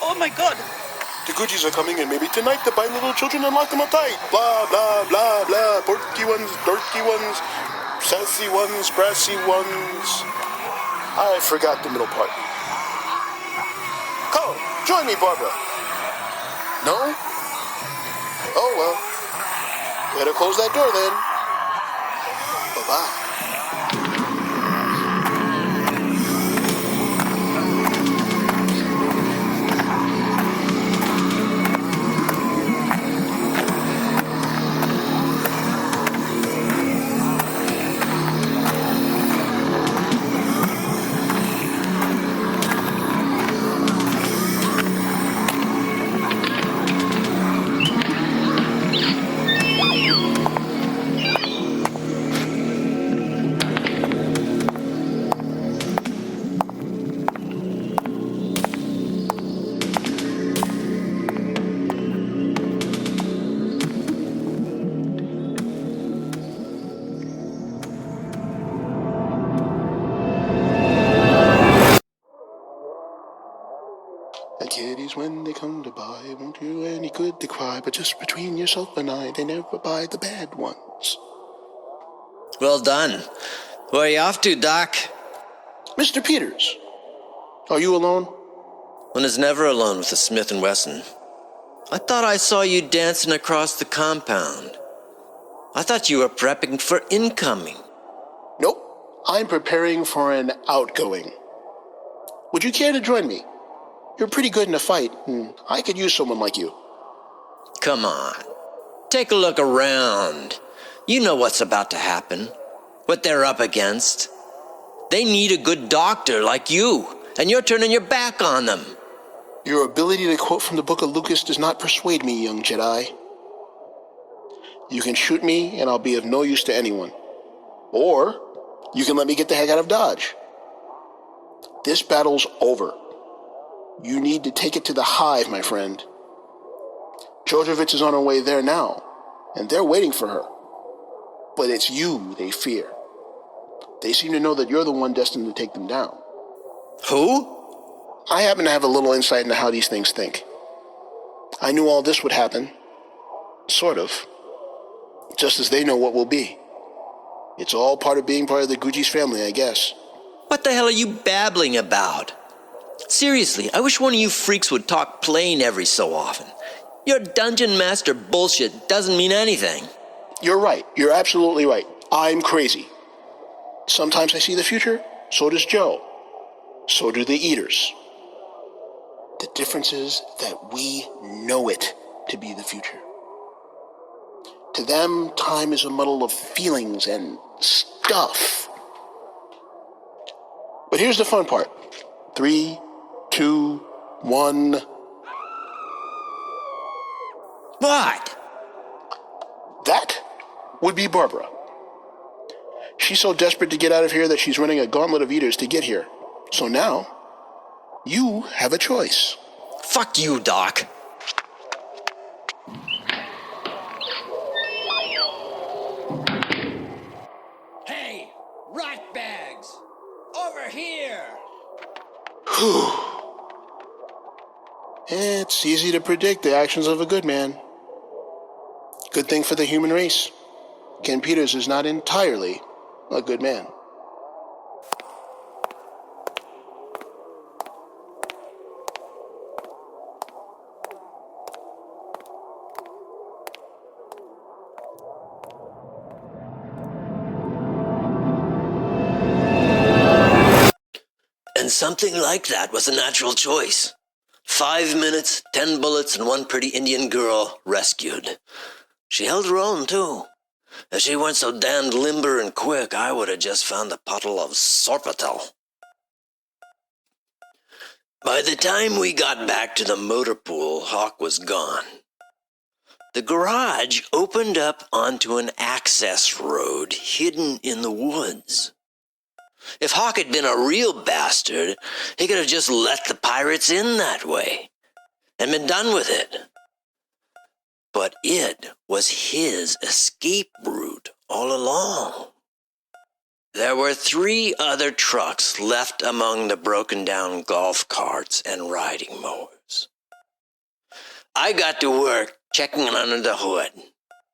Oh my God. The Googies are coming and maybe tonight to buy little children and lock them up tight. Blah, blah, blah, blah. Porky ones, dorky ones, sassy ones, brassy ones. I forgot the middle part. Come, join me, Barbara. No? Oh, well. Better close that door then. Bye-bye. The kiddies, when they come to buy, won't do any good to cry, but just between yourself and I, they never buy the bad ones. Well done. Where are you off to, Doc? Mr. Peters, are you alone? One is never alone with a Smith & Wesson. I thought I saw you dancing across the compound. I thought you were prepping for incoming. Nope, I'm preparing for an outgoing. Would you care to join me? You're pretty good in a fight, and I could use someone like you. Come on. Take a look around. You know what's about to happen. What they're up against. They need a good doctor like you, and you're turning your back on them. Your ability to quote from the Book of Lucas does not persuade me, young Jedi. You can shoot me, and I'll be of no use to anyone. Or, you can let me get the heck out of Dodge. This battle's over. You need to take it to the hive, my friend. Jodrovich is on her way there now, and they're waiting for her. But it's you they fear. They seem to know that you're the one destined to take them down. Who? I happen to have a little insight into how these things think. I knew all this would happen. Sort of. Just as they know what will be. It's all part of being part of the Googies family, I guess. What the hell are you babbling about? Seriously, I wish one of you freaks would talk plain every so often. Your dungeon master bullshit doesn't mean anything. You're right. You're absolutely right. I'm crazy. Sometimes I see the future, so does Joe. So do the Eaters. The difference is that we know it to be the future. To them, time is a muddle of feelings and stuff. But here's the fun part. 3, 2, 1... What? That would be Barbara. She's so desperate to get out of here that she's running a gauntlet of Eaters to get here. So now, you have a choice. Fuck you, Doc. Hey, rat bags! Over here! Whew. It's easy to predict the actions of a good man. Good thing for the human race. Ken Peters is not entirely a good man. And something like that was a natural choice. 5 minutes, 10 bullets, and one pretty Indian girl rescued. She held her own, too. If she weren't so damned limber and quick, I would have just found a puddle of Sorpatel. By the time we got back to the motor pool, Hawk was gone. The garage opened up onto an access road hidden in the woods. If Hawk had been a real bastard, he could have just let the pirates in that way and been done with it. But it was his escape route all along. There were 3 other trucks left among the broken-down golf carts and riding mowers. I got to work checking under the hood,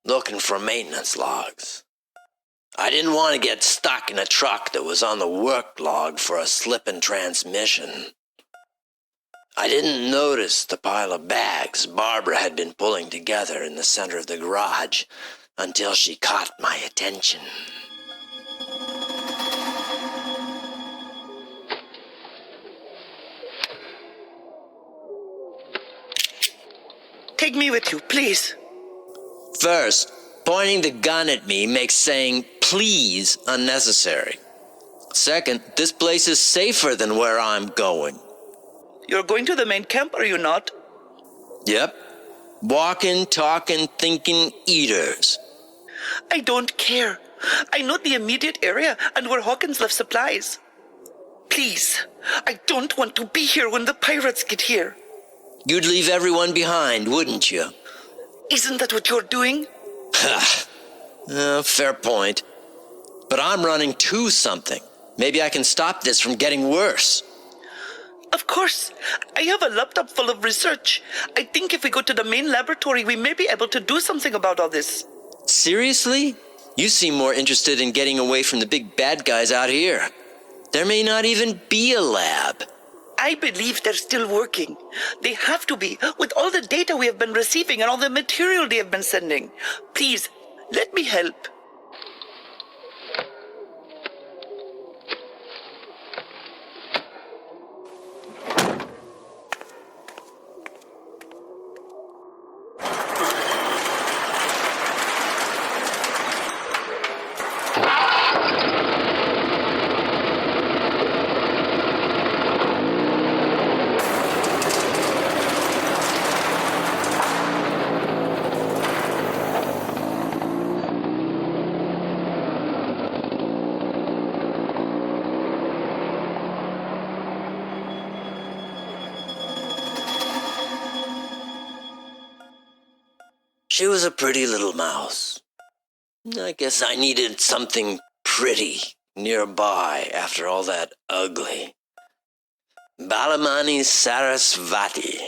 looking for maintenance logs. I didn't want to get stuck in a truck that was on the work log for a slip-in transmission. I didn't notice the pile of bags Barbara had been pulling together in the center of the garage until she caught my attention. Take me with you, please. First, pointing the gun at me makes saying please unnecessary. Second, this place is safer than where I'm going. You're going to the main camp, are you not? Yep. Walking, talking, thinking Eaters. I don't care. I know the immediate area and where Hawkins left supplies. Please, I don't want to be here when the pirates get here. You'd leave everyone behind, wouldn't you? Isn't that what you're doing? Fair point. But I'm running to something. Maybe I can stop this from getting worse. Of course. I have a laptop full of research. I think if we go to the main laboratory, we may be able to do something about all this. Seriously? You seem more interested in getting away from the big bad guys out here. There may not even be a lab. I believe they're still working. They have to be, with all the data we have been receiving and all the material they have been sending. Please, let me help. She was a pretty little mouse. I guess I needed something pretty nearby after all that ugly. Balamani Sarasvati,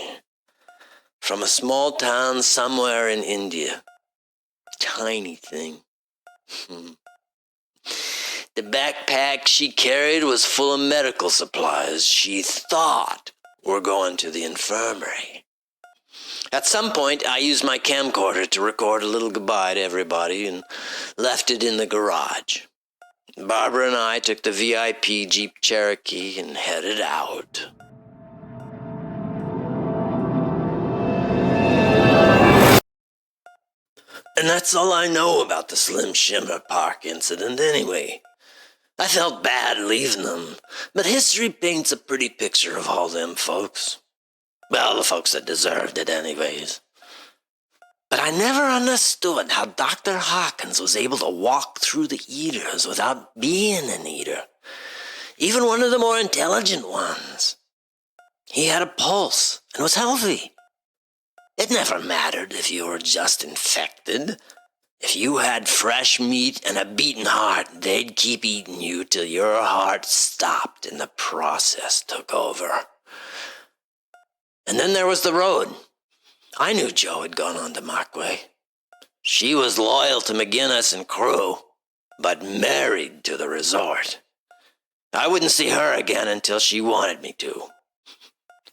from a small town somewhere in India. Tiny thing. The backpack she carried was full of medical supplies she thought were going to the infirmary. At some point, I used my camcorder to record a little goodbye to everybody and left it in the garage. Barbara and I took the VIP Jeep Cherokee and headed out. And that's all I know about the Slim Shimmer Park incident anyway. I felt bad leaving them, but history paints a pretty picture of all them folks. Well, the folks that deserved it anyways. But I never understood how Dr. Hawkins was able to walk through the eaters without being an eater. Even one of the more intelligent ones. He had a pulse and was healthy. It never mattered if you were just infected. If you had fresh meat and a beating heart, they'd keep eating you till your heart stopped and the process took over. And then there was the road. I knew Joe had gone on to Markway. She was loyal to McGinnis and crew, but married to the resort. I wouldn't see her again until she wanted me to.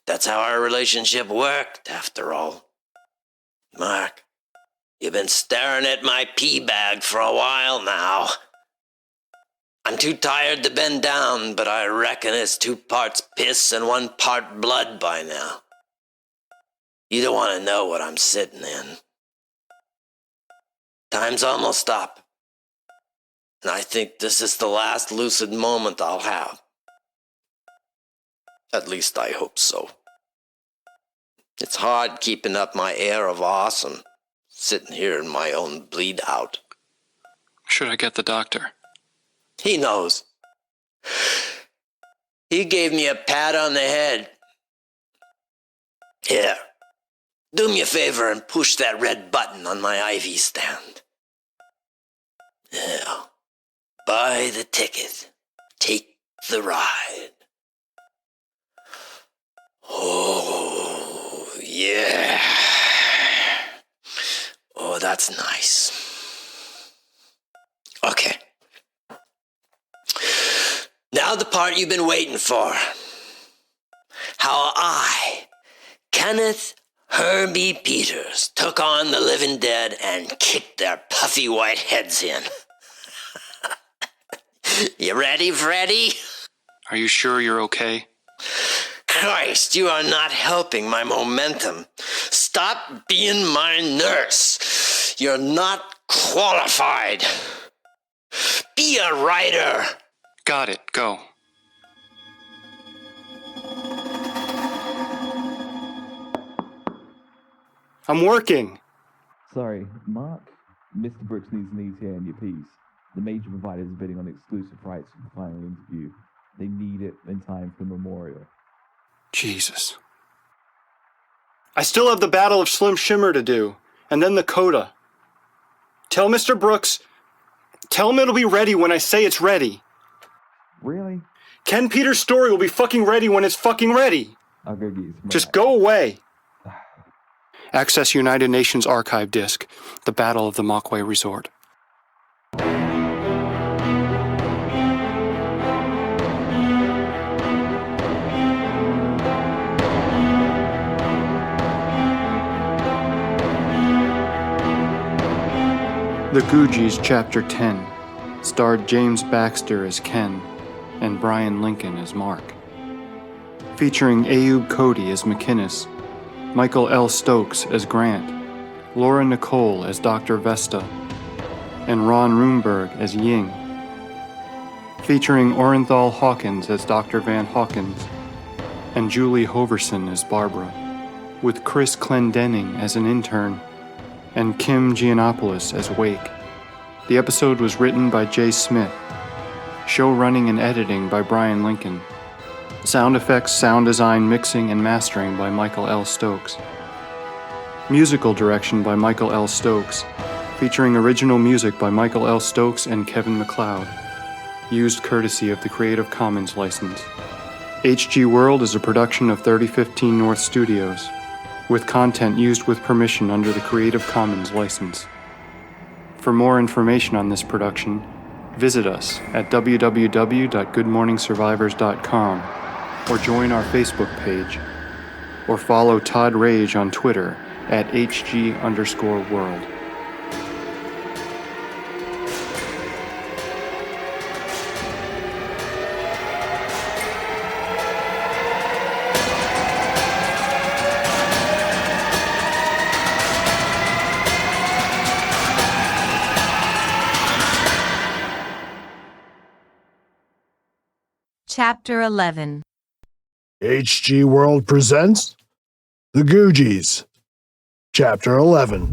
That's how our relationship worked, after all. Mark, you've been staring at my pee bag for a while now. I'm too tired to bend down, but I reckon it's 2 parts piss and 1 part blood by now. You don't want to know what I'm sitting in. Time's almost up, and I think this is the last lucid moment I'll have. At least I hope so. It's hard keeping up my air of awesome, sitting here in my own bleed out. Should I get the doctor? He knows. He gave me a pat on the head. Here, do me a favor and push that red button on my IV stand. Yeah. Buy the ticket. Take the ride. Oh, yeah. Oh, that's nice. Okay. Now the part you've been waiting for. How I, Kenneth Herbie Peters, took on the living dead and kicked their puffy white heads in. You ready, Freddy? Are you sure you're okay? Christ, you are not helping my momentum. Stop being my nurse. You're not qualified. Be a writer. Got it, go. I'm working. Sorry, Mark. Mr. Brooks needs here in your piece. The major provider is bidding on exclusive rights for the final interview. They need it in time for the memorial. Jesus. I still have the Battle of Slim Shimmer to do, and then the coda. Tell Mr. Brooks, tell him it'll be ready when I say it's ready. Really? Ken Peters' story will be fucking ready when it's fucking ready. I'll go get you some. Just go away. Access United Nations archive disc, The Battle of the Markway Resort. The Googies, Chapter 10, starred James Baxter as Ken and Brian Lincoln as Mark. Featuring Ayub Cody as McInnes, Michael L. Stokes as Grant, Laura Nicole as Dr. Vesta, and Ron Roomberg as Ying. Featuring Orenthal Hawkins as Dr. Van Hawkins, and Julie Hoverson as Barbara, with Chris Clendenning as an intern, and Kim Giannopoulos as Wake. The episode was written by Jay Smith. Show running and editing by Brian Lincoln. Sound effects, sound design, mixing, and mastering by Michael L. Stokes. Musical direction by Michael L. Stokes, featuring original music by Michael L. Stokes and Kevin MacLeod. Used courtesy of the Creative Commons license. HG World is a production of 3015 North Studios, with content used with permission under the Creative Commons license. For more information on this production, visit us at www.goodmorningsurvivors.com or join our Facebook page, or follow Todd Rage on Twitter at HG_world. Chapter 11. HG World presents The Googies, Chapter 11.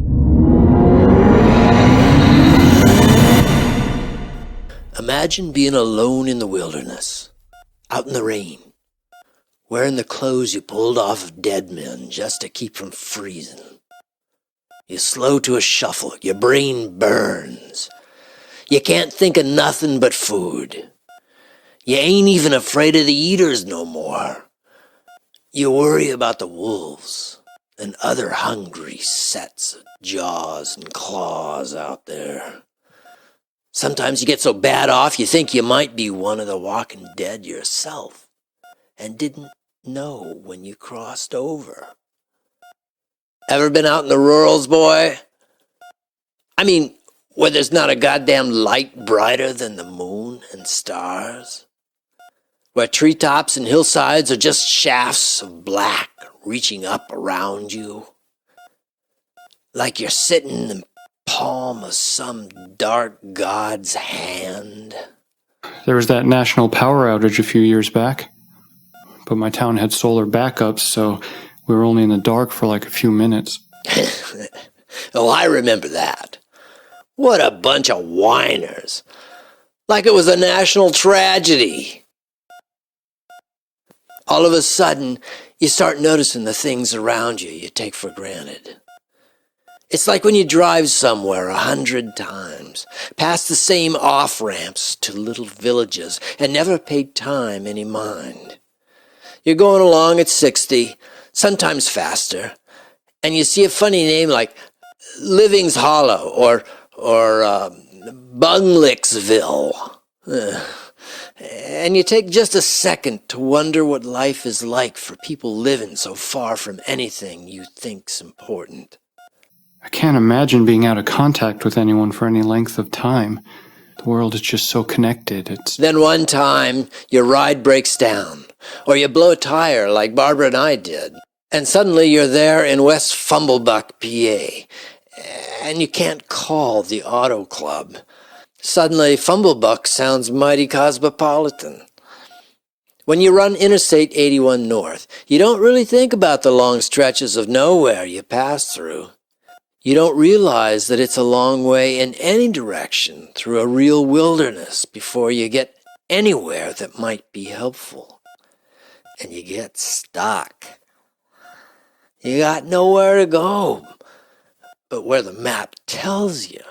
Imagine being alone in the wilderness, out in the rain, wearing the clothes you pulled off of dead men just to keep from freezing. You're slow to a shuffle, your brain burns. You can't think of nothing but food. You ain't even afraid of the eaters no more. You worry about the wolves and other hungry sets of jaws and claws out there. Sometimes you get so bad off you think you might be one of the walking dead yourself and didn't know when you crossed over. Ever been out in the rurals, boy? I mean, where there's not a goddamn light brighter than the moon and stars? Where treetops and hillsides are just shafts of black reaching up around you? Like you're sitting in the palm of some dark god's hand? There was that national power outage a few years back, but my town had solar backups, so we were only in the dark for like a few minutes. Oh, I remember that. What a bunch of whiners. Like it was a national tragedy. All of a sudden, you start noticing the things around you take for granted. It's like when you drive somewhere 100 times, past the same off-ramps to little villages, and never paid time any mind. You're going along at 60, sometimes faster, and you see a funny name like Living's Hollow or Bunglicksville. And you take just a second to wonder what life is like for people living so far from anything you think's important. I can't imagine being out of contact with anyone for any length of time. The world is just so connected. Then one time, your ride breaks down, or you blow a tire like Barbara and I did, and suddenly you're there in West Fumblebuck, PA, and you can't call the auto club. Suddenly, Fumblebuck sounds mighty cosmopolitan. When you run Interstate 81 North, you don't really think about the long stretches of nowhere you pass through. You don't realize that it's a long way in any direction through a real wilderness before you get anywhere that might be helpful. And you get stuck. You got nowhere to go but where the map tells you.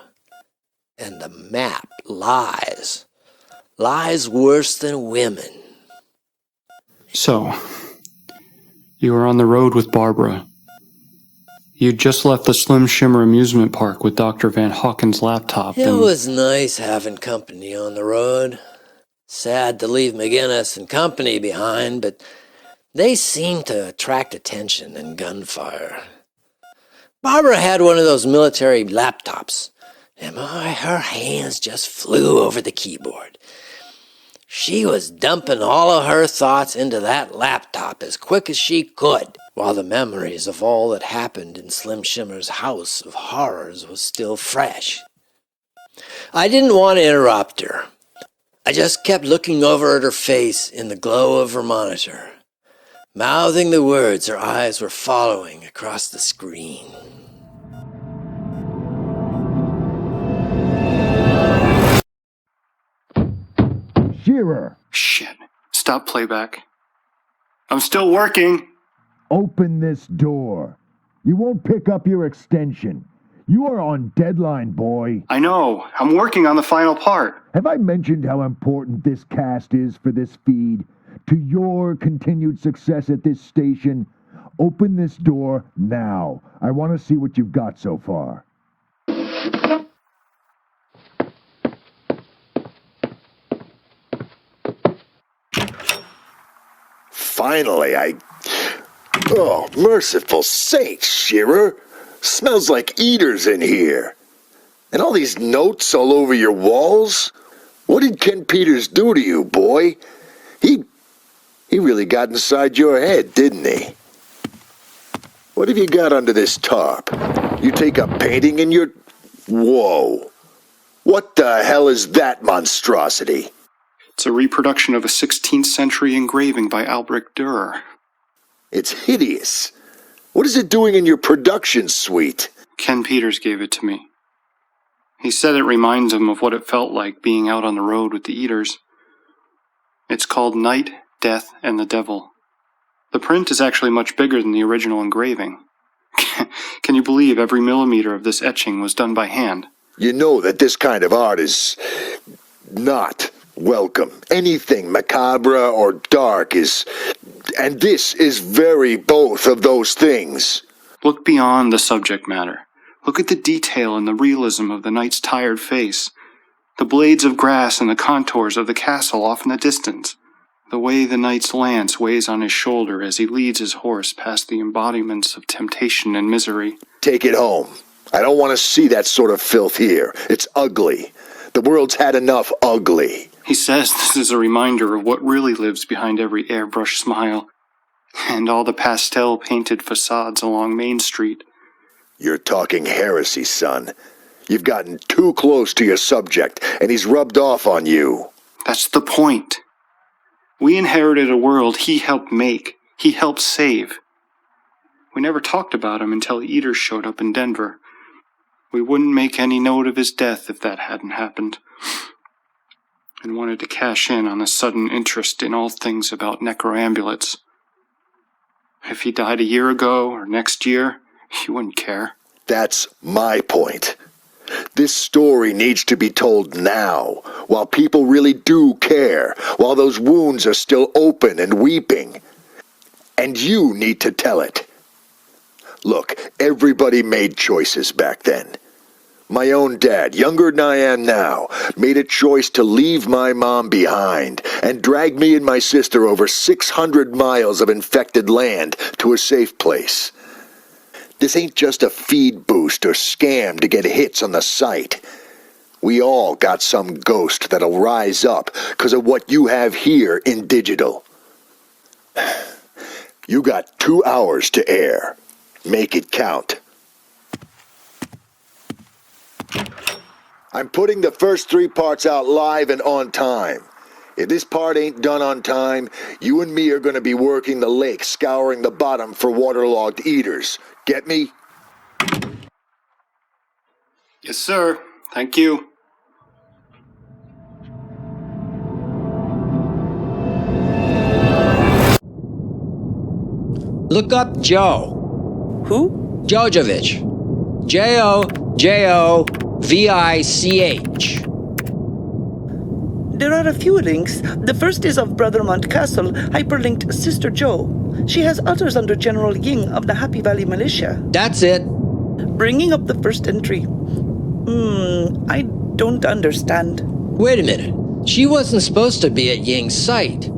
And the map lies. Lies worse than women. So, you were on the road with Barbara. You'd just left the Slim Shimmer amusement park with Dr. Van Hawken's laptop. It was nice having company on the road. Sad to leave McGinnis and company behind, but they seemed to attract attention and gunfire. Barbara had one of those military laptops, and her hands just flew over the keyboard. She was dumping all of her thoughts into that laptop as quick as she could, while the memories of all that happened in Slim Shimmer's house of horrors was still fresh. I didn't want to interrupt her. I just kept looking over at her face in the glow of her monitor, mouthing the words her eyes were following across the screen. Shearer! Shit. Stop playback. I'm still working. Open this door. You won't pick up your extension. You are on deadline, boy. I know. I'm working on the final part. Have I mentioned how important this cast is for this feed? To your continued success at this station? Open this door now. I want to see what you've got so far. Finally, Oh, merciful sakes, Shearer. Smells like eaters in here. And all these notes all over your walls? What did Ken Peters do to you, boy? He really got inside your head, didn't he? What have you got under this tarp? You take up painting in your... Whoa. What the hell is that monstrosity? It's a reproduction of a 16th century engraving by Albrecht Dürer. It's hideous. What is it doing in your production suite? Ken Peters gave it to me. He said it reminds him of what it felt like being out on the road with the Eaters. It's called Night, Death, and the Devil. The print is actually much bigger than the original engraving. Can you believe every millimeter of this etching was done by hand? You know that this kind of art is not welcome. Anything macabre or dark is... And this is very both of those things. Look beyond the subject matter. Look at the detail and the realism of the knight's tired face. The blades of grass and the contours of the castle off in the distance. The way the knight's lance weighs on his shoulder as he leads his horse past the embodiments of temptation and misery. Take it home. I don't want to see that sort of filth here. It's ugly. The world's had enough ugly. He says this is a reminder of what really lives behind every airbrush smile and all the pastel-painted facades along Main Street. You're talking heresy, son. You've gotten too close to your subject, and he's rubbed off on you. That's the point. We inherited a world he helped make, he helped save. We never talked about him until the Eaters showed up in Denver. We wouldn't make any note of his death if that hadn't happened. And wanted to cash in on a sudden interest in all things about necroambulets. If he died a year ago or next year, you wouldn't care. That's my point. This story needs to be told now, while people really do care, while those wounds are still open and weeping. And you need to tell it. Look, everybody made choices back then. My own dad, younger than I am now, made a choice to leave my mom behind and drag me and my sister over 600 miles of infected land to a safe place. This ain't just a feed boost or scam to get hits on the site. We all got some ghost that'll rise up because of what you have here in digital. You got 2 hours to air. Make it count. I'm putting the first 3 parts out live and on time. If this part ain't done on time, you and me are going to be working the lake, scouring the bottom for waterlogged eaters. Get me? Yes, sir. Thank you. Look up Joe. Who? Jojovich. Jojovich. There are a few links. The first is of Brother Castle, hyperlinked Sister Joe. She has others under General Ying of the Happy Valley Militia. That's it. Bringing up the first entry. I don't understand. Wait a minute. She wasn't supposed to be at Ying's site.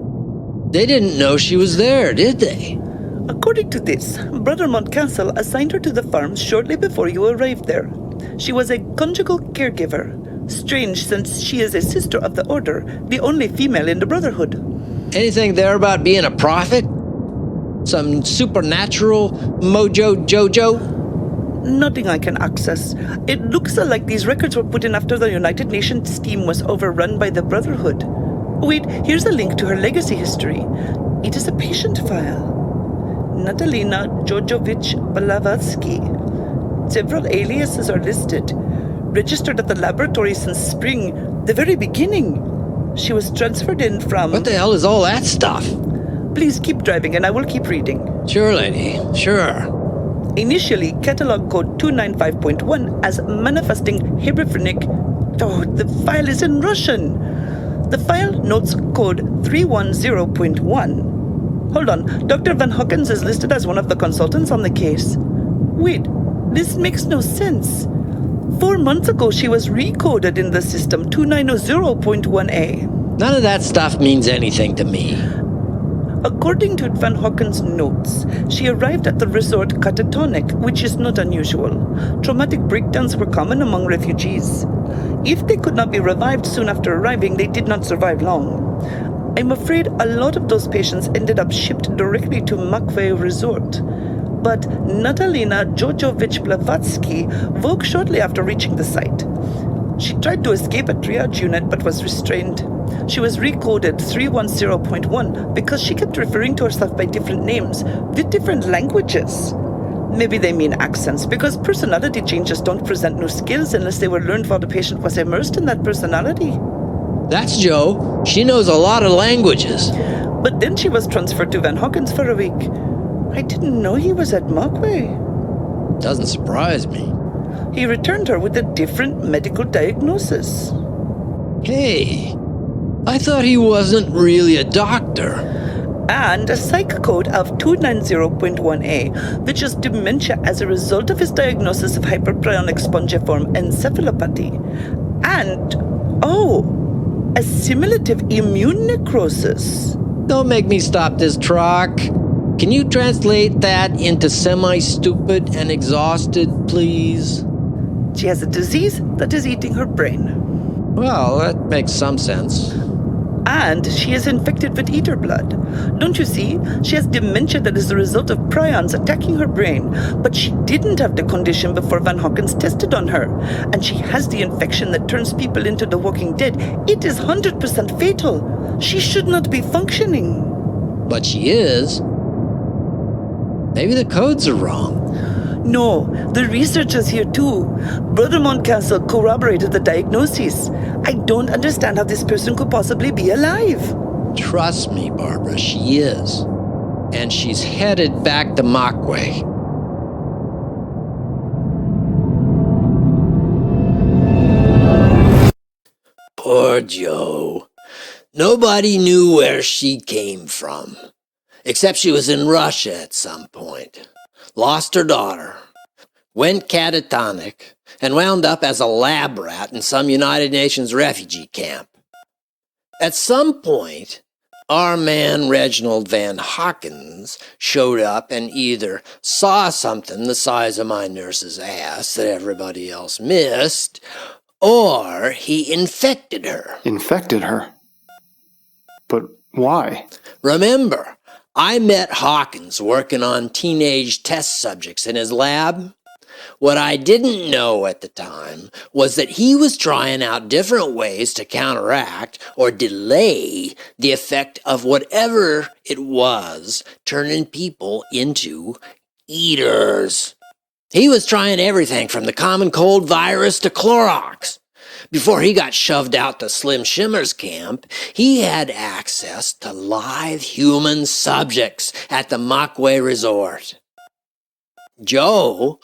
They didn't know she was there, did they? According to this, Brother Castle assigned her to the farm shortly before you arrived there. She was a conjugal caregiver. Strange, since she is a sister of the Order, the only female in the Brotherhood. Anything there about being a prophet? Some supernatural mojo jojo? Nothing I can access. It looks like these records were put in after the United Nations team was overrun by the Brotherhood. Wait, here's a link to her legacy history. It is a patient file. Natalina Jojovich Blavatsky. Several aliases are listed. Registered at the laboratory since spring, the very beginning. She was transferred in from... What the hell is all that stuff? Please keep driving and I will keep reading. Sure, lady. Sure. Initially, catalog code 295.1 as manifesting Hebrifrenic. Oh, the file is in Russian. The file notes code 310.1. Hold on, Dr. Van Hawkins is listed as one of the consultants on the case. Wait, this makes no sense. 4 months ago, she was recoded in the system 2900.1a. None of that stuff means anything to me. According to Van Hawkins' notes, she arrived at the resort catatonic, which is not unusual. Traumatic breakdowns were common among refugees. If they could not be revived soon after arriving, they did not survive long. I'm afraid a lot of those patients ended up shipped directly to Makvei Resort. But Natalina Jojovich Blavatsky woke shortly after reaching the site. She tried to escape a triage unit but was restrained. She was recoded 310.1 because she kept referring to herself by different names with different languages. Maybe they mean accents, because personality changes don't present new skills unless they were learned while the patient was immersed in that personality. That's Jo. She knows a lot of languages. But then she was transferred to Van Hawkins for a week. I didn't know he was at Mockway. Doesn't surprise me. He returned her with a different medical diagnosis. Hey, I thought he wasn't really a doctor. And a psych code of 290.1a, which is dementia as a result of his diagnosis of hyperprionic spongiform encephalopathy. And, a simulative immune necrosis. Don't make me stop this truck. Can you translate that into semi-stupid and exhausted, please? She has a disease that is eating her brain. Well, that makes some sense. And she is infected with eater blood. Don't you see? She has dementia that is the result of prions attacking her brain. But she didn't have the condition before Van Hawkins tested on her. And she has the infection that turns people into the Walking Dead. It is 100% fatal. She should not be functioning. But she is. Maybe the codes are wrong. No, the research is here too. Brother Mountcastle corroborated the diagnosis. I don't understand how this person could possibly be alive. Trust me, Barbara, she is. And she's headed back to Mockway. Poor Jo. Nobody knew where she came from. Except she was in Russia at some point. Lost her daughter, went catatonic, and wound up as a lab rat in some United Nations refugee camp. At some point, our man Reginald Van Hawkins showed up and either saw something the size of my nurse's ass that everybody else missed, or he infected her. Infected her? But why? Remember, I met Hawkins working on teenage test subjects in his lab. What I didn't know at the time was that he was trying out different ways to counteract or delay the effect of whatever it was turning people into eaters. He was trying everything from the common cold virus to Clorox. Before he got shoved out to Slim Shimmer's camp, he had access to live human subjects at the Mockway Resort. Jo,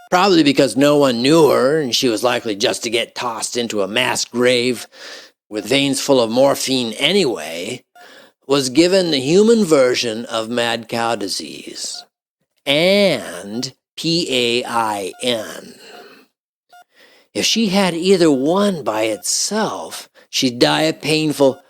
probably because no one knew her and she was likely just to get tossed into a mass grave with veins full of morphine anyway, was given the human version of mad cow disease and PAIN. If she had either one by itself, she'd die a painful,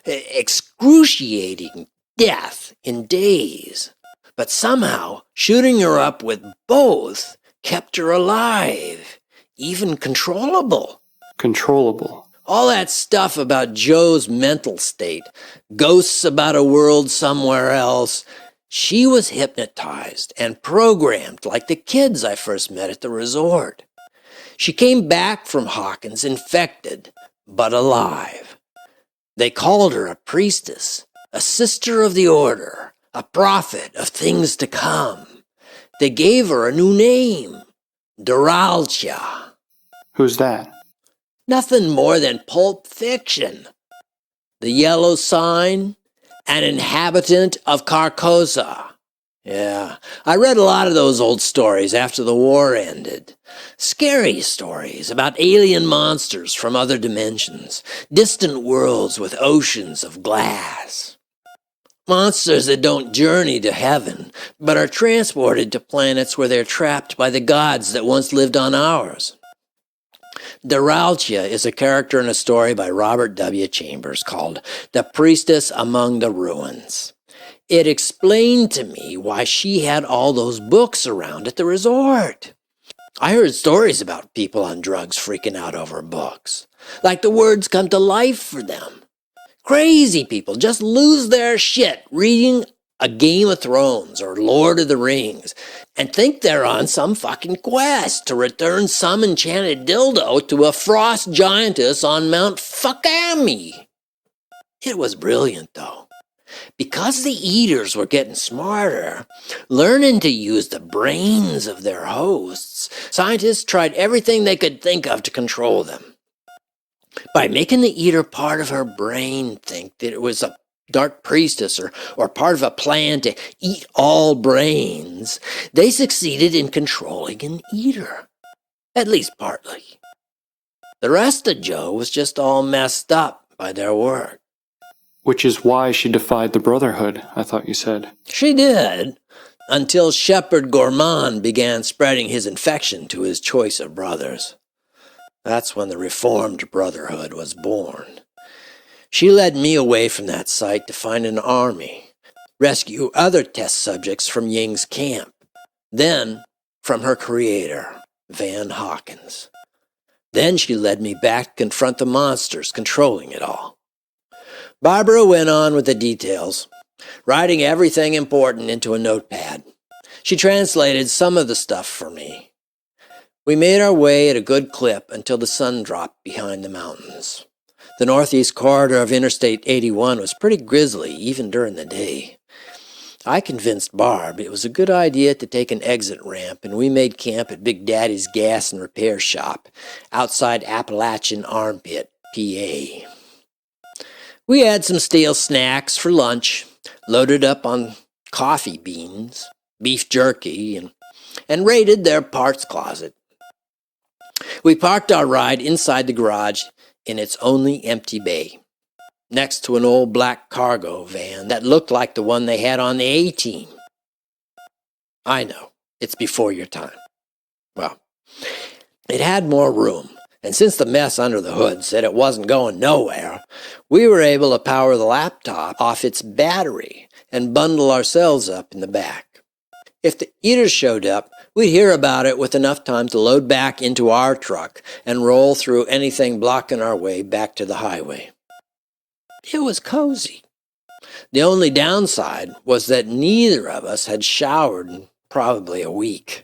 excruciating death in days. But somehow, shooting her up with both kept her alive, even controllable. Controllable. All that stuff about Jo's mental state, ghosts about a world somewhere else, she was hypnotized and programmed like the kids I first met at the resort. She came back from Hawkins infected, but alive. They called her a priestess, a sister of the order, a prophet of things to come. They gave her a new name, Duralcia. Who's that? Nothing more than Pulp Fiction. The Yellow Sign, an inhabitant of Carcosa. Yeah, I read a lot of those old stories after the war ended. Scary stories about alien monsters from other dimensions, distant worlds with oceans of glass. Monsters that don't journey to heaven, but are transported to planets where they're trapped by the gods that once lived on ours. Duralcia is a character in a story by Robert W. Chambers called The Priestess Among the Ruins. It explained to me why she had all those books around at the resort. I heard stories about people on drugs freaking out over books, like the words come to life for them. Crazy people just lose their shit reading a Game of Thrones or Lord of the Rings and think they're on some fucking quest to return some enchanted dildo to a frost giantess on Mount Fuckamy. It was brilliant, though. Because the eaters were getting smarter, learning to use the brains of their hosts, scientists tried everything they could think of to control them. By making the eater part of her brain think that it was a dark priestess or part of a plan to eat all brains, they succeeded in controlling an eater. At least partly. The rest of Joe was just all messed up by their work. Which is why she defied the Brotherhood, I thought you said. She did, until Shepherd Gourmand began spreading his infection to his choice of brothers. That's when the Reformed Brotherhood was born. She led me away from that site to find an army, rescue other test subjects from Ying's camp, then from her creator, Van Hawkins. Then she led me back to confront the monsters controlling it all. Barbara went on with the details, writing everything important into a notepad. She translated some of the stuff for me. We made our way at a good clip until the sun dropped behind the mountains. The northeast corridor of Interstate 81 was pretty grisly, even during the day. I convinced Barb it was a good idea to take an exit ramp, and we made camp at Big Daddy's gas and repair shop, outside Appalachian Armpit, PA. We had some stale snacks for lunch, loaded up on coffee beans, beef jerky, and raided their parts closet. We parked our ride inside the garage in its only empty bay, next to an old black cargo van that looked like the one they had on the A-Team. I know, it's before your time. Well, it had more room, and since the mess under the hood said it wasn't going nowhere, we were able to power the laptop off its battery and bundle ourselves up in the back. If the eaters showed up, we'd hear about it with enough time to load back into our truck and roll through anything blocking our way back to the highway. It was cozy. The only downside was that neither of us had showered in probably a week.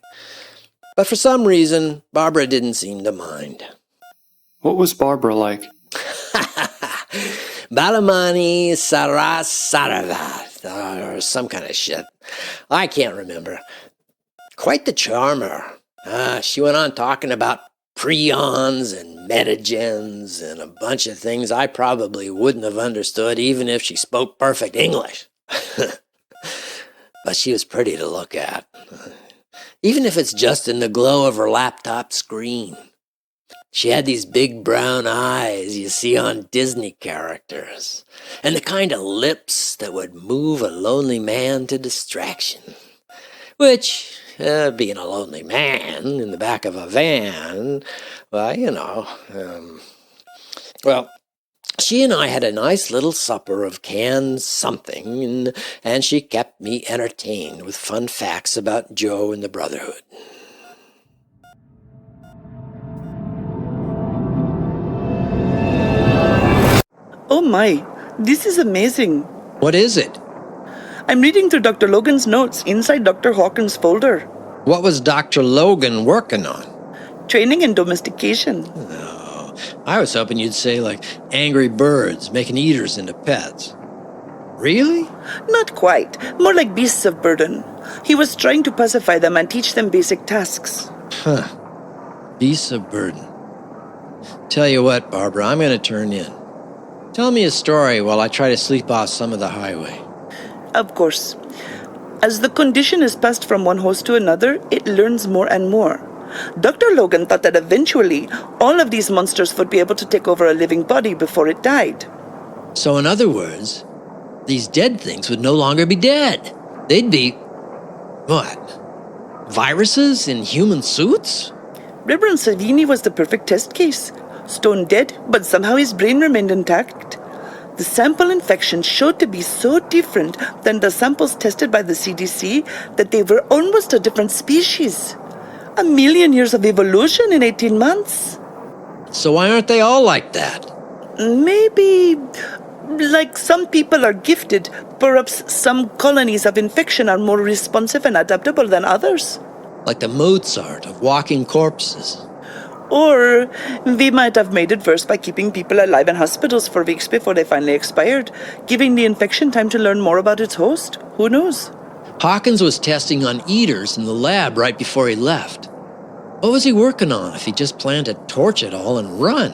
But for some reason, Barbara didn't seem to mind. What was Barbara like? Balamani Sarasarava, or some kind of shit. I can't remember. Quite the charmer. She went on talking about prions and metagens and a bunch of things I probably wouldn't have understood even if she spoke perfect English. But she was pretty to look at, even if it's just in the glow of her laptop screen. She had these big brown eyes you see on Disney characters, and the kind of lips that would move a lonely man to distraction. Which, being a lonely man in the back of a van, well, she and I had a nice little supper of canned something, and she kept me entertained with fun facts about Joe and the Brotherhood. Oh my, this is amazing. What is it? I'm reading through Dr. Logan's notes inside Dr. Hawkins' folder. What was Dr. Logan working on? Training and domestication. No, I was hoping you'd say like angry birds making eaters into pets. Really? Not quite. More like beasts of burden. He was trying to pacify them and teach them basic tasks. Huh. Beasts of burden. Tell you what, Barbara, I'm going to turn in. Tell me a story while I try to sleep off some of the highway. Of course. As the condition is passed from one host to another, it learns more and more. Dr. Logan thought that eventually all of these monsters would be able to take over a living body before it died. So in other words, these dead things would no longer be dead. They'd be... what? Viruses in human suits? Reverend Savini was the perfect test case. Stone dead, but somehow his brain remained intact. The sample infections showed to be so different than the samples tested by the CDC that they were almost a different species. 1 million years of evolution in 18 months. So why aren't they all like that? Maybe Like some people are gifted, perhaps some colonies of infection are more responsive and adaptable than others. Like the Mozart of walking corpses. Or we might have made it worse by keeping people alive in hospitals for weeks before they finally expired, giving the infection time to learn more about its host. Who knows? Hawkins was testing on eaters in the lab right before he left. What was he working on if he just planned to torch it all and run?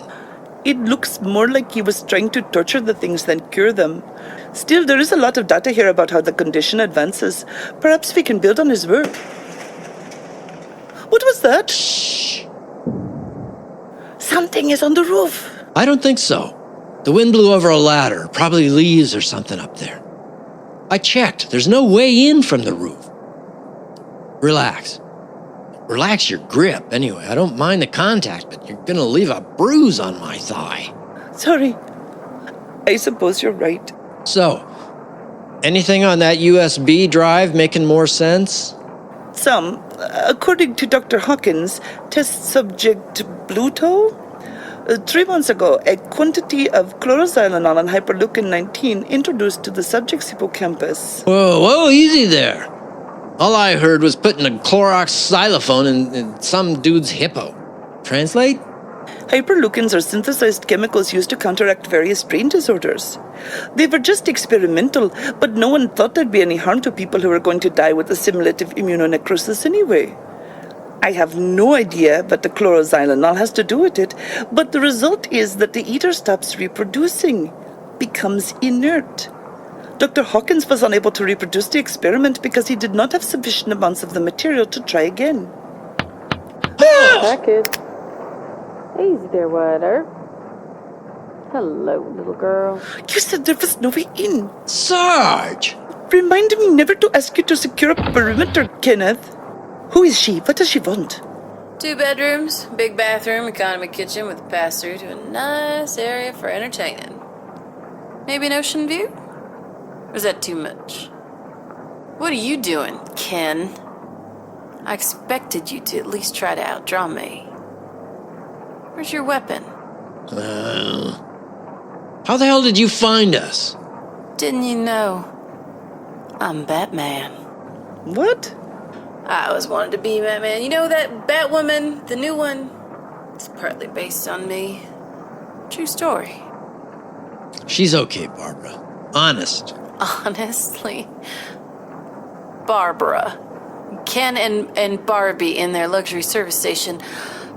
It looks more like he was trying to torture the things than cure them. Still, there is a lot of data here about how the condition advances. Perhaps we can build on his work. What was that? Shh. Something is on the roof. I don't think so. The wind blew over a ladder, probably leaves or something up there. I checked. There's no way in from the roof. Relax. Relax your grip, anyway. I don't mind the contact, but you're gonna leave a bruise on my thigh. Sorry. I suppose you're right. So, anything on that USB drive making more sense? Some. According to Dr. Hawkins, test subject Bluto? 3 months ago, a quantity of chloroxylenol and hyperleukin-19 introduced to the subject's hippocampus. Whoa, easy there. All I heard was putting a Clorox xylophone in some dude's hippo. Translate? Hyperleukins are synthesized chemicals used to counteract various brain disorders. They were just experimental, but no one thought there'd be any harm to people who were going to die with assimilative immunonecrosis anyway. I have no idea what the chloroxylenol has to do with it, but the result is that the eater stops reproducing, becomes inert. Dr. Hawkins was unable to reproduce the experiment because he did not have sufficient amounts of the material to try again. Package. Easy there, Water. Hello, little girl. You said there was no way in. Sarge! Remind me never to ask you to secure a perimeter, Kenneth. Who is she? What does she want? 2 bedrooms, big bathroom, economy kitchen with a pass-through to a nice area for entertaining. Maybe an ocean view? Or is that too much? What are you doing, Ken? I expected you to at least try to outdraw me. Where's your weapon? How the hell did you find us? Didn't you know? I'm Batman. What? I always wanted to be Batman. You know that Batwoman, the new one? It's partly based on me. True story. She's okay, Barbara. Honest. Honestly. Barbara. Ken and Barbie in their luxury service station.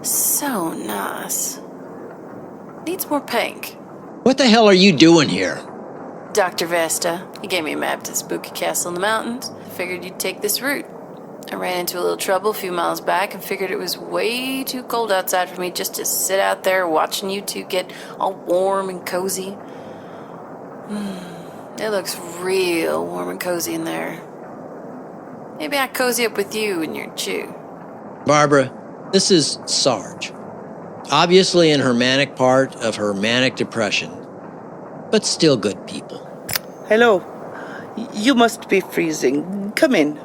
So nice. Needs more pink. What the hell are you doing here? Dr. Vesta. He gave me a map to the spooky castle in the mountains. Figured you'd take this route. I ran into a little trouble a few miles back and figured it was way too cold outside for me just to sit out there watching you two get all warm and cozy. It looks real warm and cozy in there. Maybe I cozy up with you and your chew. Barbara, this is Sarge. Obviously in her manic part of her manic depression, but still good people. Hello. You must be freezing. Come in.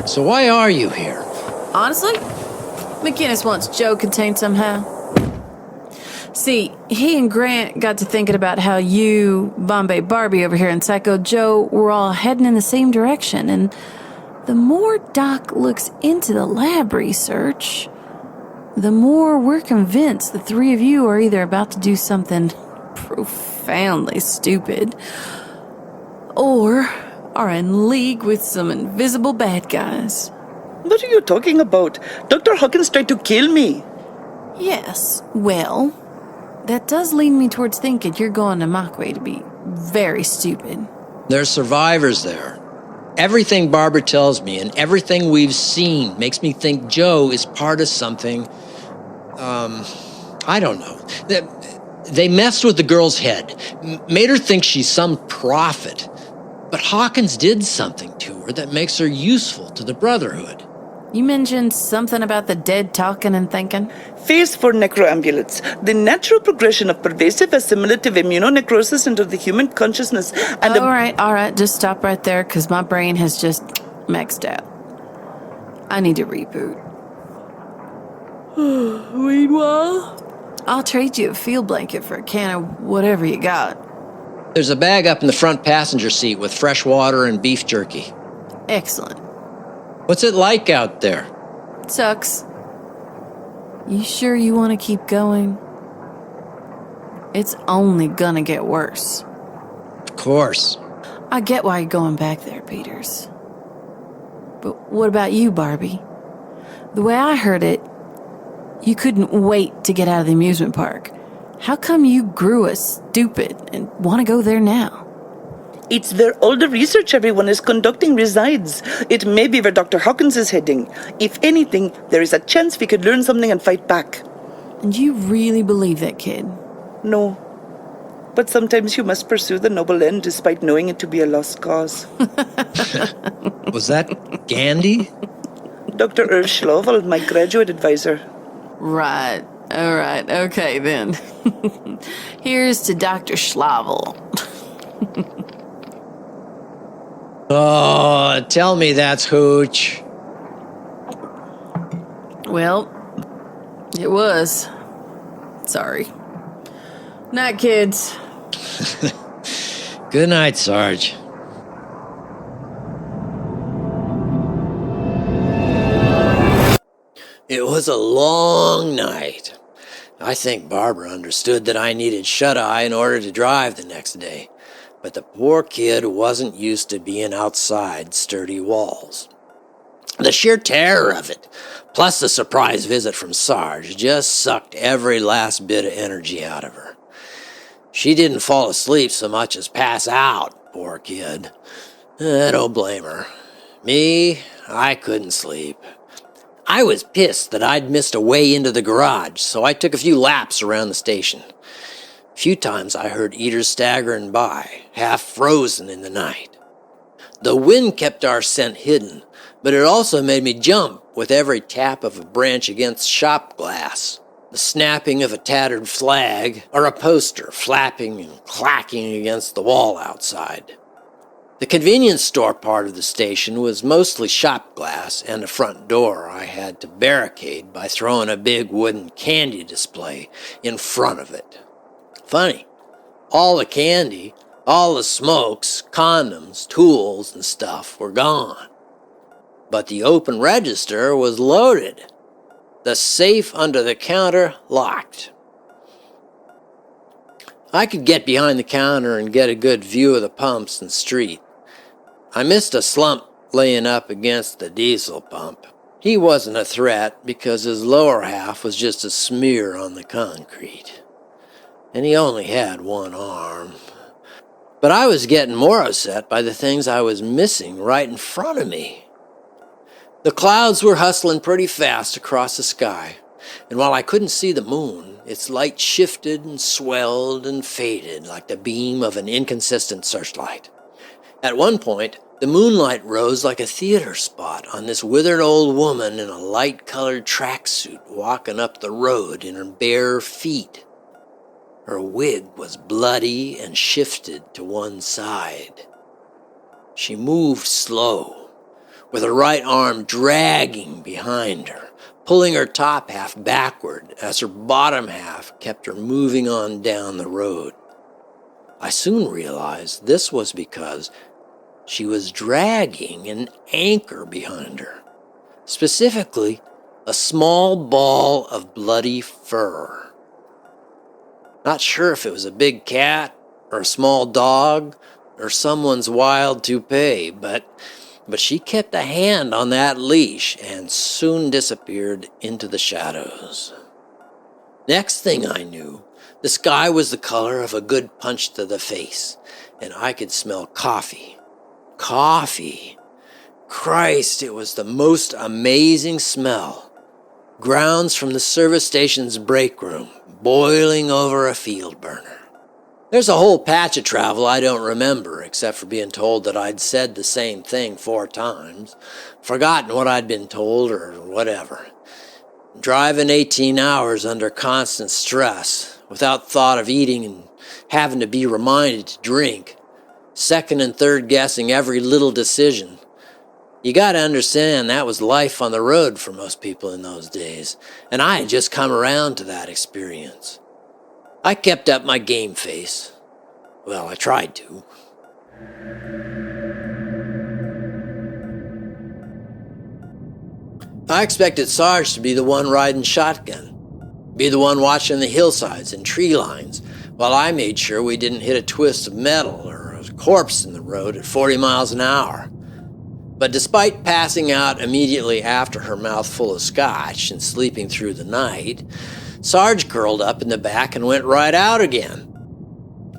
So why are you here? Honestly, McGinnis wants Joe contained somehow. See, he and Grant got to thinking about how you, Bombay Barbie over here, and Psycho Joe were all heading in the same direction, and the more Doc looks into the lab research, the more we're convinced the 3 of you are either about to do something profoundly stupid, or are in league with some invisible bad guys. What are you talking about? Dr. Hawkins tried to kill me. Yes, well, that does lead me towards thinking you're going to Mockway to be very stupid. There's survivors there. Everything Barbara tells me and everything we've seen makes me think Joe is part of something, I don't know. They messed with the girl's head, made her think she's some prophet. But Hawkins did something to her that makes her useful to the Brotherhood. You mentioned something about the dead talking and thinking? Phase 4 necroambulance, the natural progression of pervasive assimilative immunonecrosis into the human consciousness and... All right, just stop right there, because my brain has just maxed out. I need to reboot. Meanwhile, I'll trade you a field blanket for a can of whatever you got. There's a bag up in the front passenger seat with fresh water and beef jerky. Excellent. What's it like out there? Sucks. You sure you want to keep going? It's only gonna get worse. Of course. I get why you're going back there, Peters. But what about you, Barbie? The way I heard it, you couldn't wait to get out of the amusement park. How come you grew us stupid and want to go there now? It's where all the research everyone is conducting resides. It may be where Dr. Hawkins is heading. If anything, there is a chance we could learn something and fight back. And you really believe that, kid? No. But sometimes you must pursue the noble end despite knowing it to be a lost cause. Was that Gandhi? Dr. Irv Schlovel, my graduate advisor. Right. All right. Okay, then. Here's to Dr. Schlavel. Oh, tell me that's hooch. Well, it was. Sorry. Night, kids. Good night, Sarge. It was a long night. I think Barbara understood that I needed shut-eye in order to drive the next day, but the poor kid wasn't used to being outside sturdy walls. The sheer terror of it, plus the surprise visit from Sarge, just sucked every last bit of energy out of her. She didn't fall asleep so much as pass out, poor kid. I don't blame her. Me, I couldn't sleep. I was pissed that I'd missed a way into the garage, so I took a few laps around the station. A few times I heard eaters staggering by, half frozen in the night. The wind kept our scent hidden, but it also made me jump with every tap of a branch against shop glass, the snapping of a tattered flag, or a poster flapping and clacking against the wall outside. The convenience store part of the station was mostly shop glass, and the front door I had to barricade by throwing a big wooden candy display in front of it. Funny, all the candy, all the smokes, condoms, tools, and stuff were gone. But the open register was loaded. The safe under the counter locked. I could get behind the counter and get a good view of the pumps and street. I missed a slump laying up against the diesel pump. He wasn't a threat because his lower half was just a smear on the concrete. And he only had one arm. But I was getting more upset by the things I was missing right in front of me. The clouds were hustling pretty fast across the sky, and while I couldn't see the moon, its light shifted and swelled and faded like the beam of an inconsistent searchlight. At one point, the moonlight rose like a theater spot on this withered old woman in a light-colored tracksuit walking up the road in her bare feet. Her wig was bloody and shifted to one side. She moved slow, with her right arm dragging behind her, pulling her top half backward as her bottom half kept her moving on down the road. I soon realized this was because she was dragging an anchor behind her, specifically a small ball of bloody fur. Not sure if it was a big cat or a small dog or someone's wild toupee, but she kept a hand on that leash and soon disappeared into the shadows. Next thing I knew, the sky was the color of a good punch to the face, and I could smell coffee. Coffee. Christ, it was the most amazing smell. Grounds from the service station's break room, boiling over a field burner. There's a whole patch of travel I don't remember, except for being told that I'd said the same thing 4 times, forgotten what I'd been told or whatever. Driving 18 hours under constant stress, without thought of eating and having to be reminded to drink, second and third guessing every little decision. You gotta understand that was life on the road for most people in those days, and I had just come around to that experience. I kept up my game face. Well, I tried to. I expected Sarge to be the one riding shotgun, be the one watching the hillsides and tree lines, while I made sure we didn't hit a twist of metal or a corpse in the road at 40 miles an hour. But despite passing out immediately after her mouth full of scotch and sleeping through the night, Sarge curled up in the back and went right out again.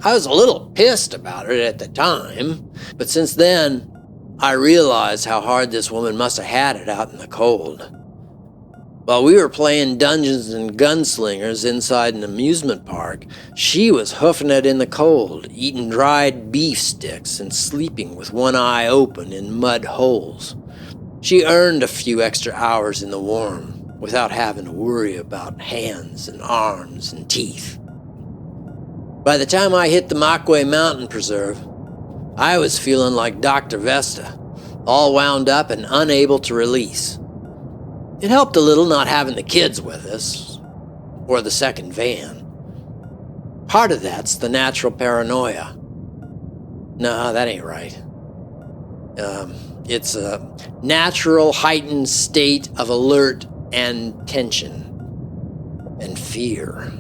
I was a little pissed about it at the time, but since then, I realized how hard this woman must have had it out in the cold. While we were playing Dungeons and Gunslingers inside an amusement park, she was hoofing it in the cold, eating dried beef sticks and sleeping with one eye open in mud holes. She earned a few extra hours in the warm without having to worry about hands and arms and teeth. By the time I hit the Makwe Mountain Preserve, I was feeling like Dr. Vesta, all wound up and unable to release. It helped a little not having the kids with us, or the second van. Part of that's the natural paranoia. No, that ain't right. It's a natural heightened state of alert and tension, and fear,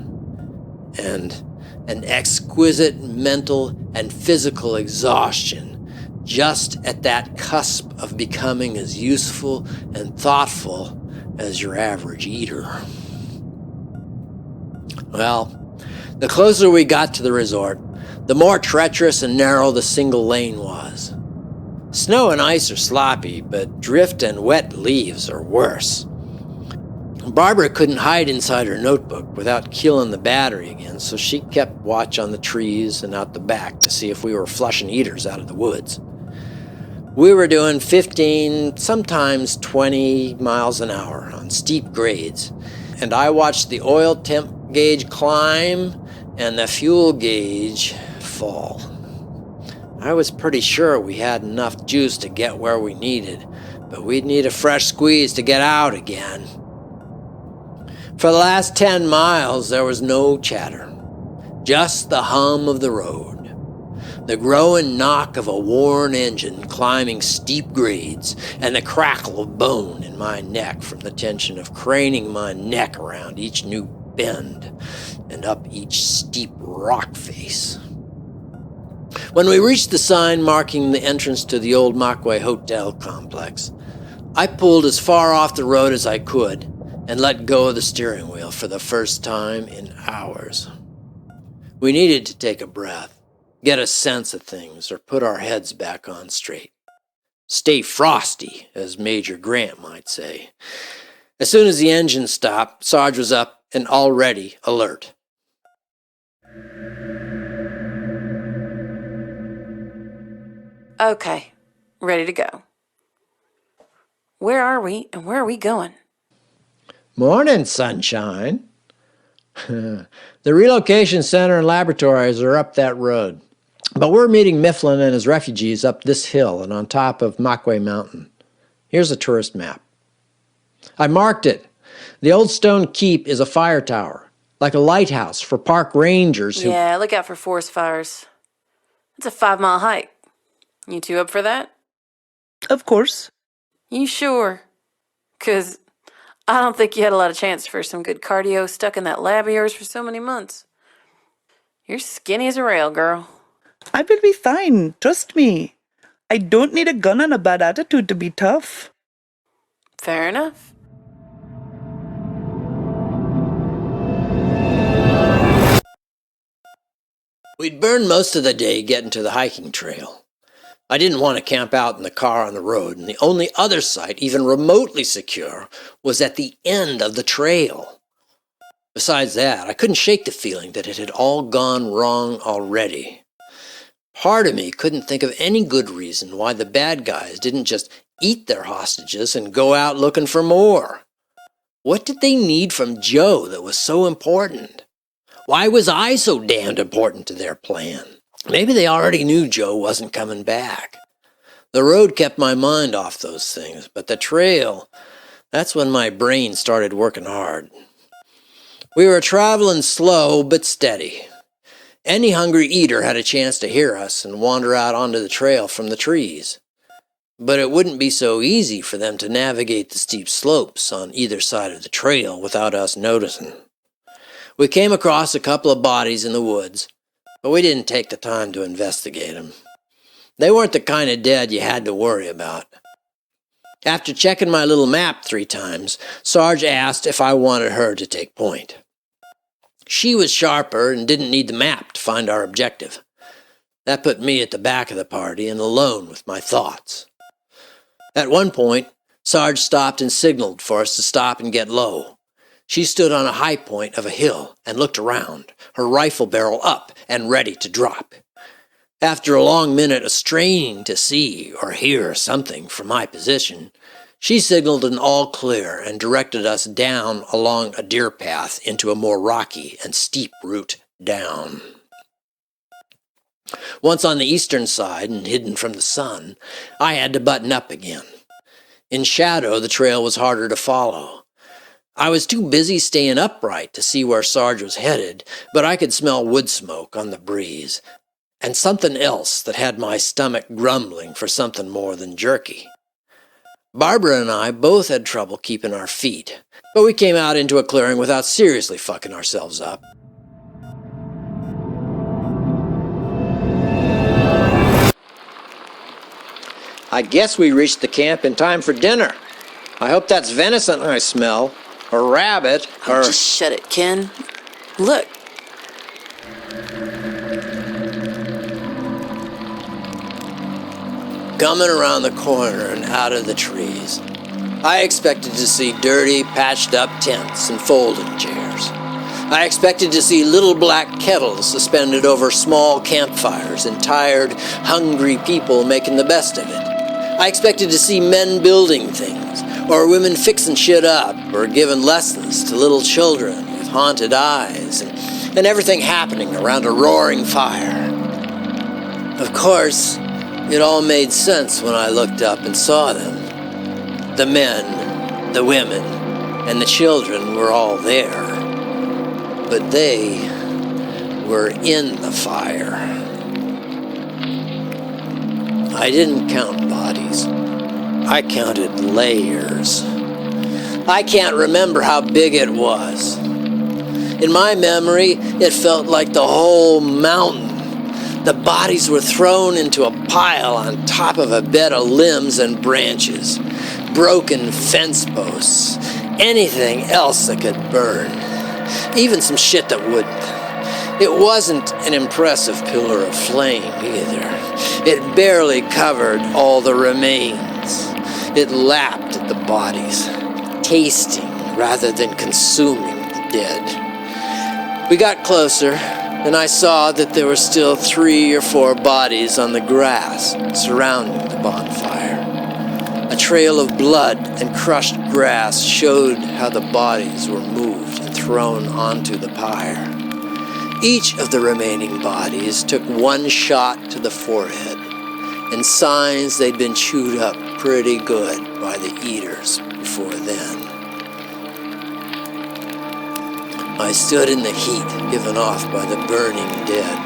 and an exquisite mental and physical exhaustion just at that cusp of becoming as useful and thoughtful as your average eater. Well, the closer we got to the resort, the more treacherous and narrow the single lane was. Snow and ice are sloppy, but drift and wet leaves are worse. Barbara couldn't hide inside her notebook without killing the battery again, so she kept watch on the trees and out the back to see if we were flushing eaters out of the woods. We were doing 15, sometimes 20 miles an hour on steep grades, and I watched the oil temp gauge climb and the fuel gauge fall. I was pretty sure we had enough juice to get where we needed, but we'd need a fresh squeeze to get out again. For the last 10 miles, there was no chatter, just the hum of the road, the growing knock of a worn engine climbing steep grades, and the crackle of bone in my neck from the tension of craning my neck around each new bend and up each steep rock face. When we reached the sign marking the entrance to the old Makwe Hotel complex, I pulled as far off the road as I could and let go of the steering wheel for the first time in hours. We needed to take a breath, get a sense of things, or put our heads back on straight. Stay frosty, as Major Grant might say. As soon as the engine stopped, Sarge was up and already alert. Okay, ready to go. Where are we and where are we going? Morning, sunshine. The relocation center and laboratories are up that road. But we're meeting Mifflin and his refugees up this hill and on top of Makwe Mountain. Here's a tourist map. I marked it. The old stone keep is a fire tower, like a lighthouse for park rangers who... Yeah, look out for forest fires. It's a 5-mile hike. You two up for that? Of course. You sure? 'Cause I don't think you had a lot of chance for some good cardio stuck in that lab of yours for so many months. You're skinny as a rail, girl. I will be fine, trust me. I don't need a gun and a bad attitude to be tough. Fair enough. We'd burned most of the day getting to the hiking trail. I didn't want to camp out in the car on the road, and the only other site even remotely secure was at the end of the trail. Besides that, I couldn't shake the feeling that it had all gone wrong already. Part of me couldn't think of any good reason why the bad guys didn't just eat their hostages and go out looking for more. What did they need from Joe that was so important? Why was I so damned important to their plan? Maybe they already knew Joe wasn't coming back. The road kept my mind off those things, but the trail, that's when my brain started working hard. We were traveling slow but steady. Any hungry eater had a chance to hear us and wander out onto the trail from the trees. But it wouldn't be so easy for them to navigate the steep slopes on either side of the trail without us noticing. We came across a couple of bodies in the woods, but we didn't take the time to investigate them. They weren't the kind of dead you had to worry about. After checking my little map 3 times, Sarge asked if I wanted her to take point. She was sharper and didn't need the map to find our objective. That put me at the back of the party and alone with my thoughts. At one point, Sarge stopped and signaled for us to stop and get low. She stood on a high point of a hill and looked around, her rifle barrel up and ready to drop. After a long minute of straining to see or hear something from my position, she signaled an all clear and directed us down along a deer path into a more rocky and steep route down. Once on the eastern side and hidden from the sun, I had to button up again. In shadow, the trail was harder to follow. I was too busy staying upright to see where Sarge was headed, but I could smell wood smoke on the breeze, and something else that had my stomach grumbling for something more than jerky. Barbara and I both had trouble keeping our feet, but we came out into a clearing without seriously fucking ourselves up. I guess we reached the camp in time for dinner. I hope that's venison I smell, or rabbit, or... Oh, just shut it, Ken. Look. Coming around the corner and out of the trees, I expected to see dirty, patched-up tents and folding chairs. I expected to see little black kettles suspended over small campfires and tired, hungry people making the best of it. I expected to see men building things, or women fixing shit up, or giving lessons to little children with haunted eyes, and everything happening around a roaring fire. Of course, it all made sense when I looked up and saw them. The men, the women, and the children were all there. But they were in the fire. I didn't count bodies. I counted layers. I can't remember how big it was. In my memory, it felt like the whole mountain. The bodies were thrown into a pile on top of a bed of limbs and branches, broken fence posts, anything else that could burn, even some shit that wouldn't. It wasn't an impressive pillar of flame either. It barely covered all the remains. It lapped at the bodies, tasting rather than consuming the dead. We got closer, and I saw that there were still 3 or 4 bodies on the grass surrounding the bonfire. A trail of blood and crushed grass showed how the bodies were moved and thrown onto the pyre. Each of the remaining bodies took 1 shot to the forehead, and signs they'd been chewed up pretty good by the eaters before then. I stood in the heat given off by the burning dead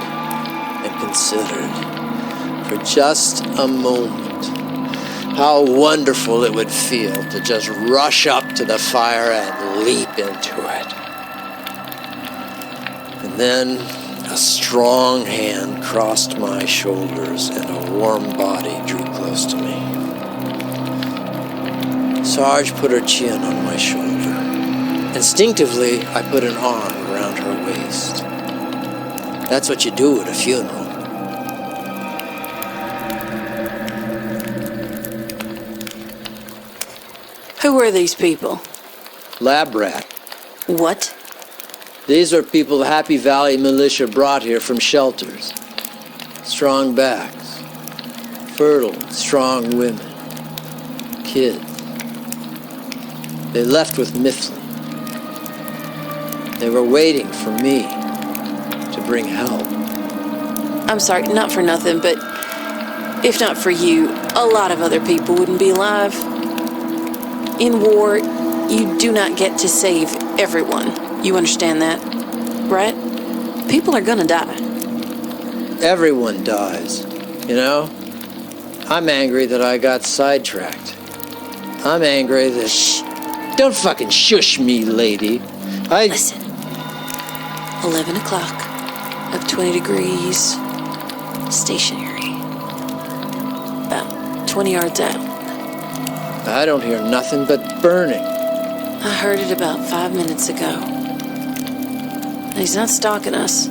and considered, for just a moment, how wonderful it would feel to just rush up to the fire and leap into it. And then a strong hand crossed my shoulders and a warm body drew close to me. Sarge put her chin on my shoulder. Instinctively, I put an arm around her waist. That's what you do at a funeral. Who were these people? Lab rat. What? These are people the Happy Valley militia brought here from shelters. Strong backs. Fertile, strong women. Kids. They left with Mifflin. They were waiting for me to bring help. I'm sorry, not for nothing, but if not for you, a lot of other people wouldn't be alive. In war, you do not get to save everyone. You understand that, right? People are gonna die. Everyone dies, you know? I'm angry that I got sidetracked. I'm angry that... Shh! Don't fucking shush me, lady. Listen. 11 o'clock. Up 20 degrees. Stationary. About 20 yards out. I don't hear nothing but burning. I heard it about 5 minutes ago. He's not stalking us.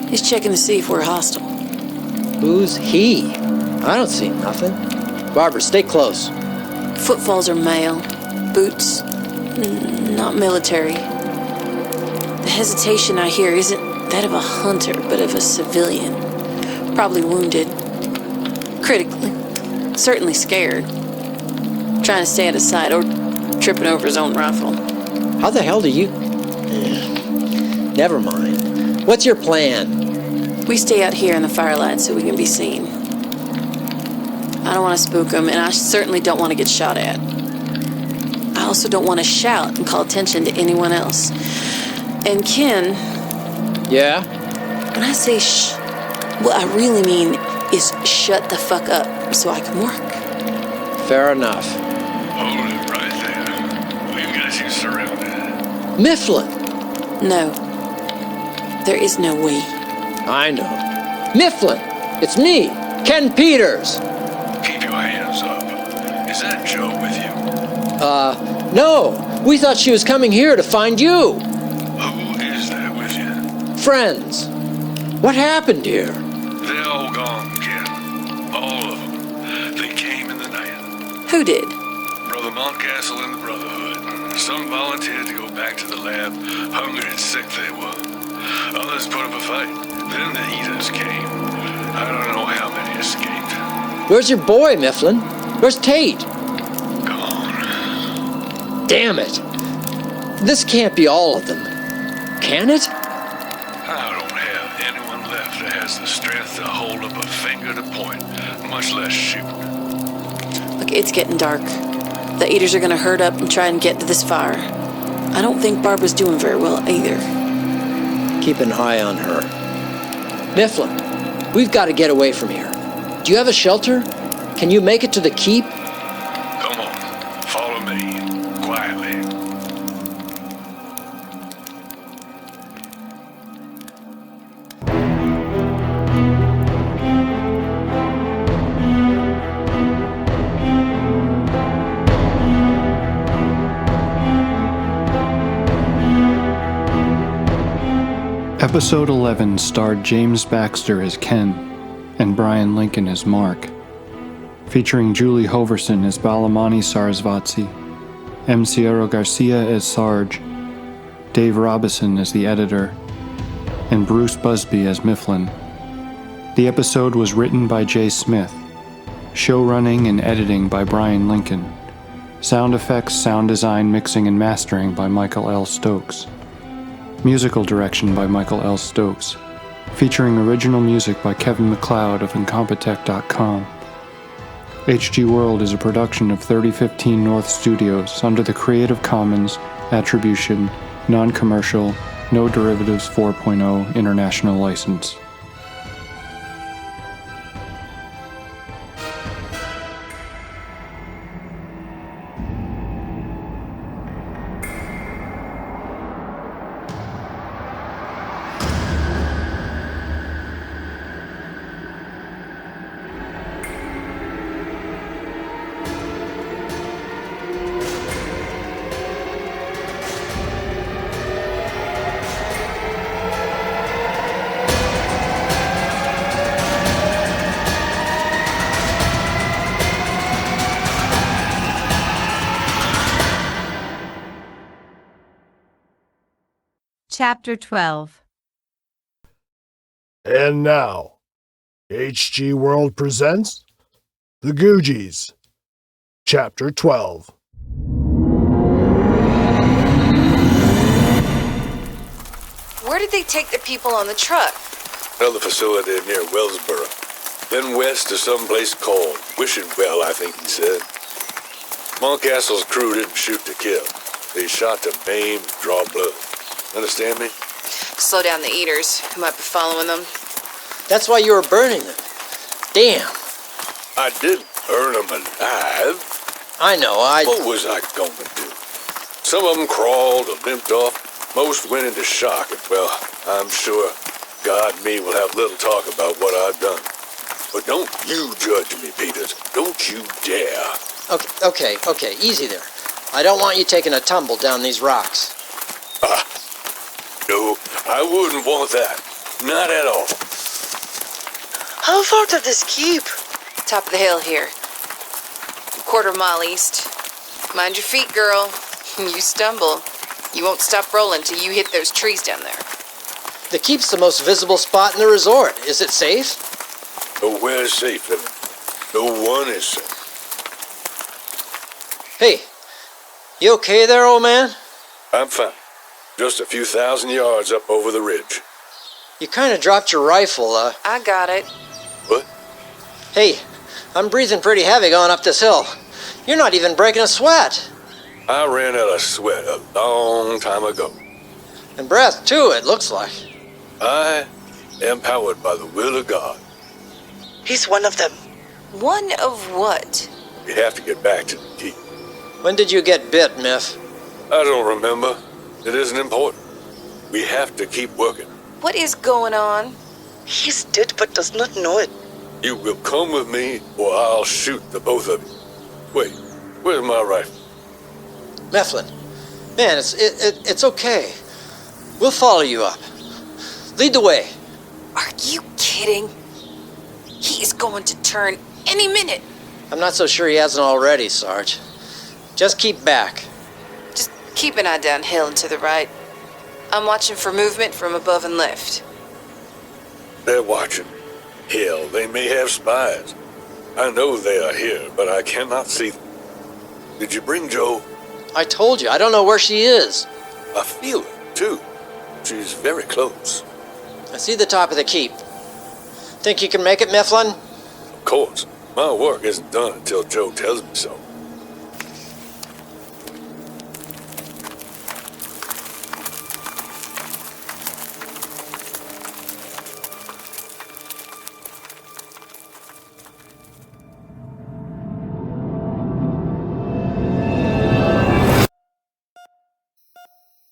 He's checking to see if we're hostile. Who's he? I don't see nothing. Barbara, stay close. Footfalls are male. Boots, not military. The hesitation I hear isn't that of a hunter, but of a civilian. Probably wounded. Critically. Certainly scared. Trying to stay out of sight or tripping over his own rifle. How the hell do you... Never mind. What's your plan? We stay out here in the firelight so we can be seen. I don't want to spook him, and I certainly don't want to get shot at. I also don't want to shout and call attention to anyone else. And Ken... Yeah? When I say shh, what I really mean is shut the fuck up so I can work. Fair enough. Hold it right there. We've got you surrounded. Mifflin! No. There is no we. I know. Mifflin! It's me, Ken Peters! Keep your hands up. Is that Joe with you? No. We thought she was coming here to find you. Who is that with you? Friends. What happened here? They're all gone, Ken. All of them. They came in the night. Who did? Brother Montcastle and the Brotherhood. Some volunteered to go back to the lab. Hungry and sick they were. Others put up a fight. Then the Eaters came. I don't know how many escaped. Where's your boy, Mifflin? Where's Tate? Gone. Damn it. This can't be all of them. Can it? I don't have anyone left that has the strength to hold up a finger to point, much less shoot. Look, it's getting dark. The Eaters are gonna herd up and try and get to this fire. I don't think Barbara's doing very well either. Keep an eye on her. Mifflin, we've got to get away from here. Do you have a shelter? Can you make it to the keep? Come on, follow me, quietly. Episode 11 starred James Baxter as Ken and Brian Lincoln as Mark, featuring Julie Hoverson as Balamani Sarasvatsi, M. Sierra Garcia as Sarge, Dave Robison as the editor, and Bruce Busby as Mifflin. The episode was written by Jay Smith, showrunning and editing by Brian Lincoln, sound effects, sound design, mixing, and mastering by Michael L. Stokes. Musical direction by Michael L. Stokes, featuring original music by Kevin MacLeod of Incompetech.com. HG World is a production of 3015 North Studios under the Creative Commons Attribution, Non-Commercial, No Derivatives 4.0 International License. Chapter 12. And now, HG World presents The Googies, Chapter 12. Where did they take the people on the truck? Another facility near Wellsboro. then west to someplace called Wishing Well, I think he said. Montcastle's crew didn't shoot to kill. They shot to maim and draw blood. Understand me? Slow down the eaters, who might be following them. That's why you were burning them. Damn. I didn't burn them alive. I know, What was I going to do? Some of them crawled or limped off. Most went into shock, and, well, I'm sure God and me will have little talk about what I've done. But don't you judge me, Peters. Don't you dare. Okay, easy there. I don't want you taking a tumble down these rocks. No, I wouldn't want that. Not at all. How far to this keep? Top of the hill here. Quarter mile east. Mind your feet, girl. You stumble. You won't stop rolling till you hit those trees down there. The keep's the most visible spot in the resort. Is it safe? Nowhere's safe, Evan. No one is safe. Hey, you okay there, old man? I'm fine. Just a few thousand yards up over the ridge. You kind of dropped your rifle, I got it. What? Hey, I'm breathing pretty heavy going up this hill. You're not even breaking a sweat. I ran out of sweat a long time ago. And breath, too, it looks like. I am powered by the will of God. He's one of them. One of what? We have to get back to the keep. When did you get bit, Miff? I don't remember. It isn't important. We have to keep working. What is going on? He's dead but does not know it. You will come with me, or I'll shoot the both of you. Wait, where's my rifle? Mifflin, man, it's okay. We'll follow you up. Lead the way. Are you kidding? He is going to turn any minute. I'm not so sure he hasn't already, Sarge. Just keep back. Just keep an eye downhill and to the right. I'm watching for movement from above and left. They're watching. Hell, they may have spies. I know they are here, but I cannot see them. Did you bring Joe? I told you, I don't know where she is. I feel it, too. She's very close. I see the top of the keep. Think you can make it, Mifflin? Of course. My work isn't done until Joe tells me so.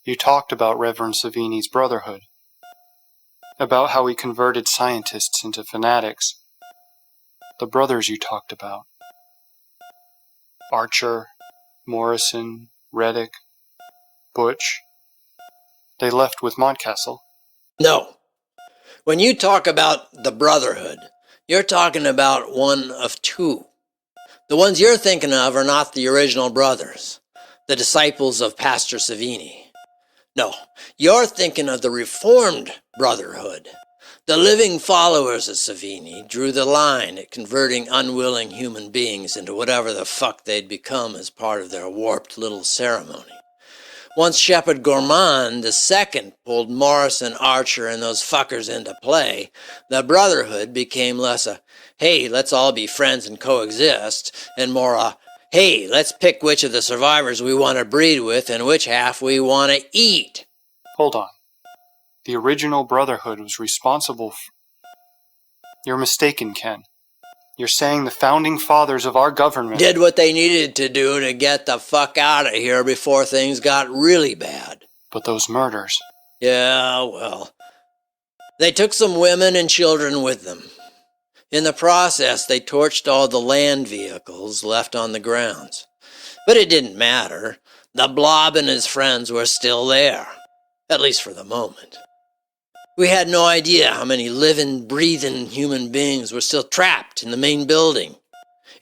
You talked about Reverend Savini's Brotherhood, about how he converted scientists into fanatics. The brothers you talked about. Archer, Morrison, Reddick, Butch. They left with Montcastle. No. When you talk about the Brotherhood, you're talking about one of two. The ones you're thinking of are not the original brothers, the disciples of Pastor Savini. No, you're thinking of the Reformed Brotherhood. The living followers of Savini drew the line at converting unwilling human beings into whatever the fuck they'd become as part of their warped little ceremony. Once Shepherd Gourmand II pulled Morrison, Archer, and those fuckers into play, the Brotherhood became less a, hey, let's all be friends and coexist, and more a, hey, let's pick which of the survivors we want to breed with and which half we want to eat. Hold on. The original Brotherhood was responsible for... You're mistaken, Ken. You're saying the founding fathers of our government... did what they needed to do to get the fuck out of here before things got really bad. But those murders... Yeah, well... they took some women and children with them. In the process, they torched all the land vehicles left on the grounds. But it didn't matter. The Blob and his friends were still there. At least for the moment. We had no idea how many living, breathing human beings were still trapped in the main building,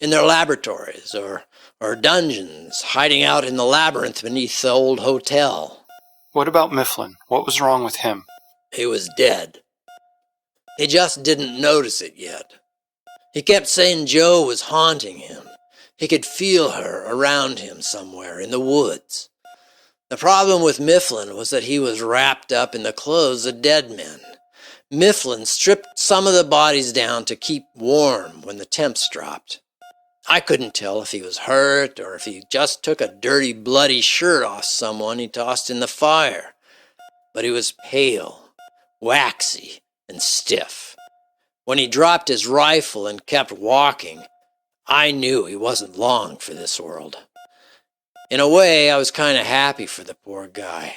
in their laboratories or dungeons, hiding out in the labyrinth beneath the old hotel. What about Mifflin? What was wrong with him? He was dead. He just didn't notice it yet. He kept saying Joe was haunting him. He could feel her around him somewhere in the woods. The problem with Mifflin was that he was wrapped up in the clothes of dead men. Mifflin stripped some of the bodies down to keep warm when the temps dropped. I couldn't tell if he was hurt or if he just took a dirty, bloody shirt off someone he tossed in the fire. But he was pale, waxy, and stiff. When he dropped his rifle and kept walking, I knew he wasn't long for this world. In a way, I was kind of happy for the poor guy.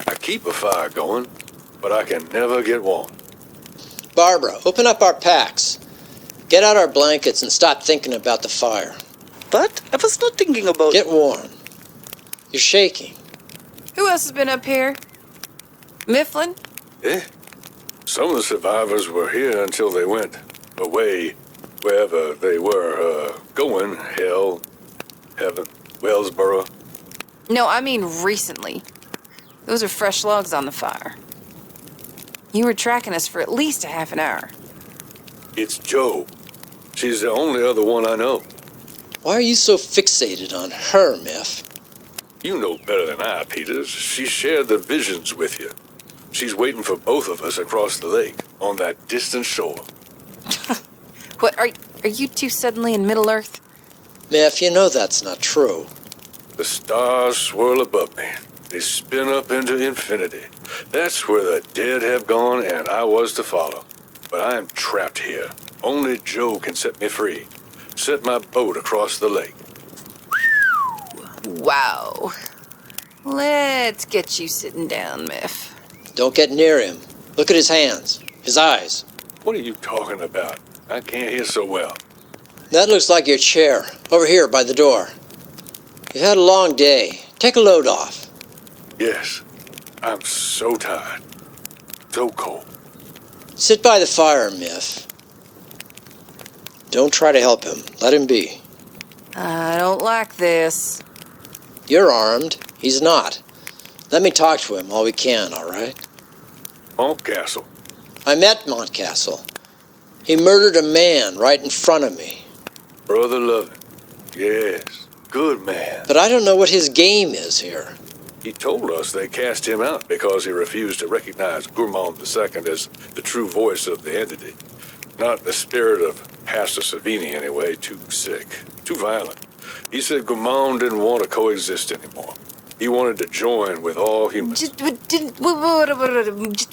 I keep a fire going, but I can never get warm. Barbara, open up our packs. Get out our blankets and stop thinking about the fire. But I was not thinking about... Get warm. You're shaking. Who else has been up here? Mifflin? Some of the survivors were here until they went away, wherever they were going. Hell, heaven, Wellsboro. No, I mean recently. Those are fresh logs on the fire. You were tracking us for at least a half an hour. It's Jo. She's the only other one I know. Why are you so fixated on her, Miff? You know better than I, Peters. She shared the visions with you. She's waiting for both of us across the lake, on that distant shore. What, are you two suddenly in Middle-earth? Miff, you know that's not true. The stars swirl above me. They spin up into infinity. That's where the dead have gone, and I was to follow. But I am trapped here. Only Jo can set me free. Set my boat across the lake. Wow. Let's get you sitting down, Miff. Don't get near him. Look at his hands, his eyes. What are you talking about? I can't hear so well. That looks like your chair, over here by the door. You've had a long day. Take a load off. Yes, I'm so tired. So cold. Sit by the fire, Miff. Don't try to help him. Let him be. I don't like this. You're armed. He's not. Let me talk to him while we can, all right? Montcastle. I met Montcastle. He murdered a man right in front of me. Brother Lovin. Yes, good man. But I don't know what his game is here. He told us they cast him out because he refused to recognize Gourmand II as the true voice of the UNNDD. Not the spirit of Pastor Savini, anyway. Too sick. Too violent. He said Gourmand didn't want to coexist anymore. He wanted to join with all humans. Just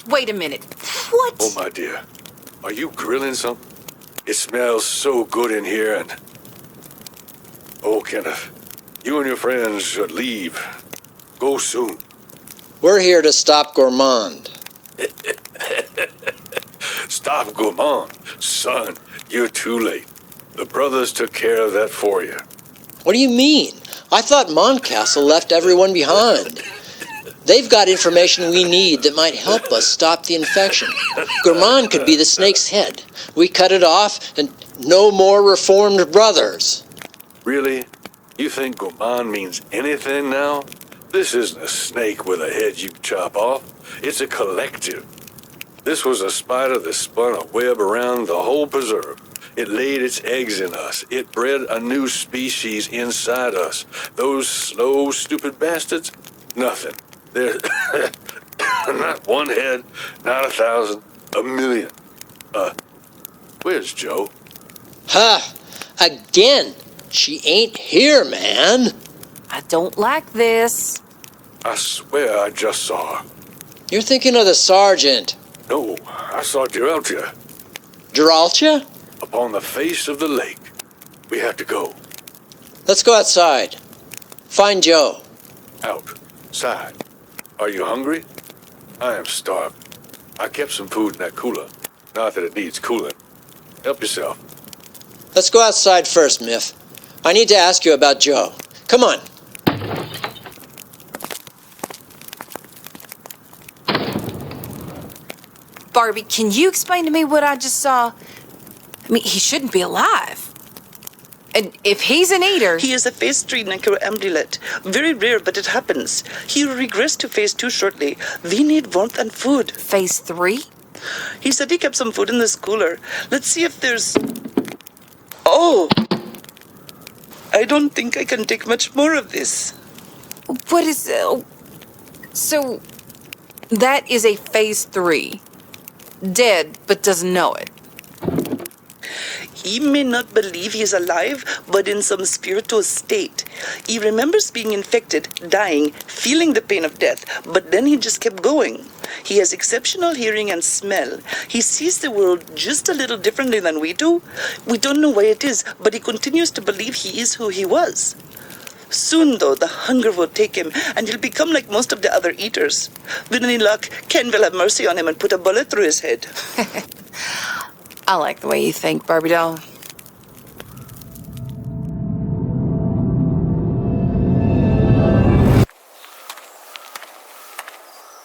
wait a minute. What? Oh, my dear. Are you grilling something? It smells so good in here, and... Oh, Kenneth, you and your friends should leave. Go soon. We're here to stop Gourmand. Stop Gourmand? Son, you're too late. The brothers took care of that for you. What do you mean? I thought Montcastle left everyone behind. They've got information we need that might help us stop the infection. Gourmand could be the snake's head. We cut it off, and no more reformed brothers. Really? You think Gourmand means anything now? This isn't a snake with a head you chop off. It's a collective. This was a spider that spun a web around the whole preserve. It laid its eggs in us. It bred a new species inside us. Those slow, stupid bastards? Nothing. They're not one head, not 1,000, 1,000,000. Where's Jo? Ha! Again! She ain't here, man! I don't like this. I swear I just saw her. You're thinking of the sergeant. No, I saw Giraltia. Giraltia? Upon the face of the lake. We have to go. Let's go outside. Find Jo. Outside. Are you hungry? I am starving. I kept some food in that cooler. Not that it needs cooling. Help yourself. Let's go outside first, Miff. I need to ask you about Jo. Come on. Barbie, can you explain to me what I just saw? I mean, he shouldn't be alive. And if he's an eater... He is a phase 3 necroambulet. Very rare, but it happens. He will regress to phase 2 shortly. We need warmth and food. Phase 3? He said he kept some food in this cooler. Let's see if there's... Oh! I don't think I can take much more of this. What is... so, that is a phase 3. Dead, but doesn't know it. He may not believe he's alive, but in some spiritual state. He remembers being infected, dying, feeling the pain of death, but then he just kept going. He has exceptional hearing and smell. He sees the world just a little differently than we do. We don't know why it is, but he continues to believe he is who he was. Soon, though, the hunger will take him, and he'll become like most of the other eaters. With any luck, Ken will have mercy on him and put a bullet through his head. I like the way you think, Barbie doll.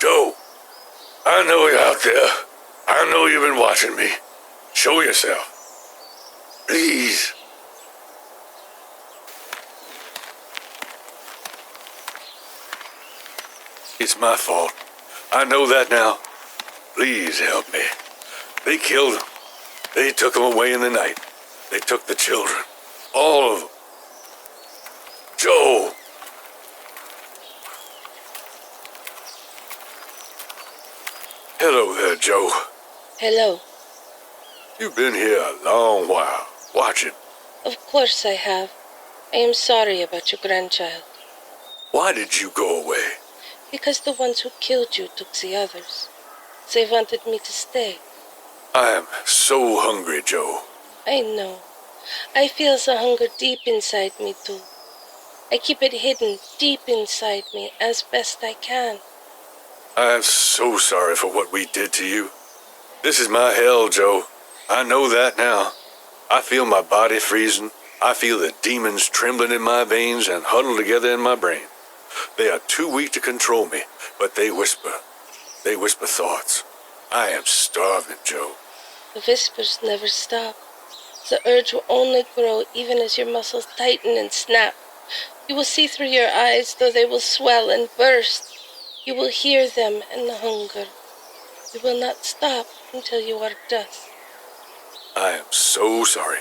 Joe, I know you're out there. I know you've been watching me. Show yourself. Please. It's my fault. I know that now. Please help me. They killed him. They took him away in the night. They took the children. All of them. Joe! Hello there, Joe. Hello. You've been here a long while, watching. Of course I have. I am sorry about your grandchild. Why did you go away? Because the ones who killed you took the others. They wanted me to stay. I am so hungry, Joe. I know. I feel the hunger deep inside me, too. I keep it hidden deep inside me as best I can. I am so sorry for what we did to you. This is my hell, Joe. I know that now. I feel my body freezing. I feel the demons trembling in my veins and huddled together in my brain. They are too weak to control me, but they whisper. They whisper thoughts. I am starving, Joe. The whispers never stop. The urge will only grow even as your muscles tighten and snap. You will see through your eyes, though they will swell and burst. You will hear them and the hunger. You will not stop until you are dust. I am so sorry.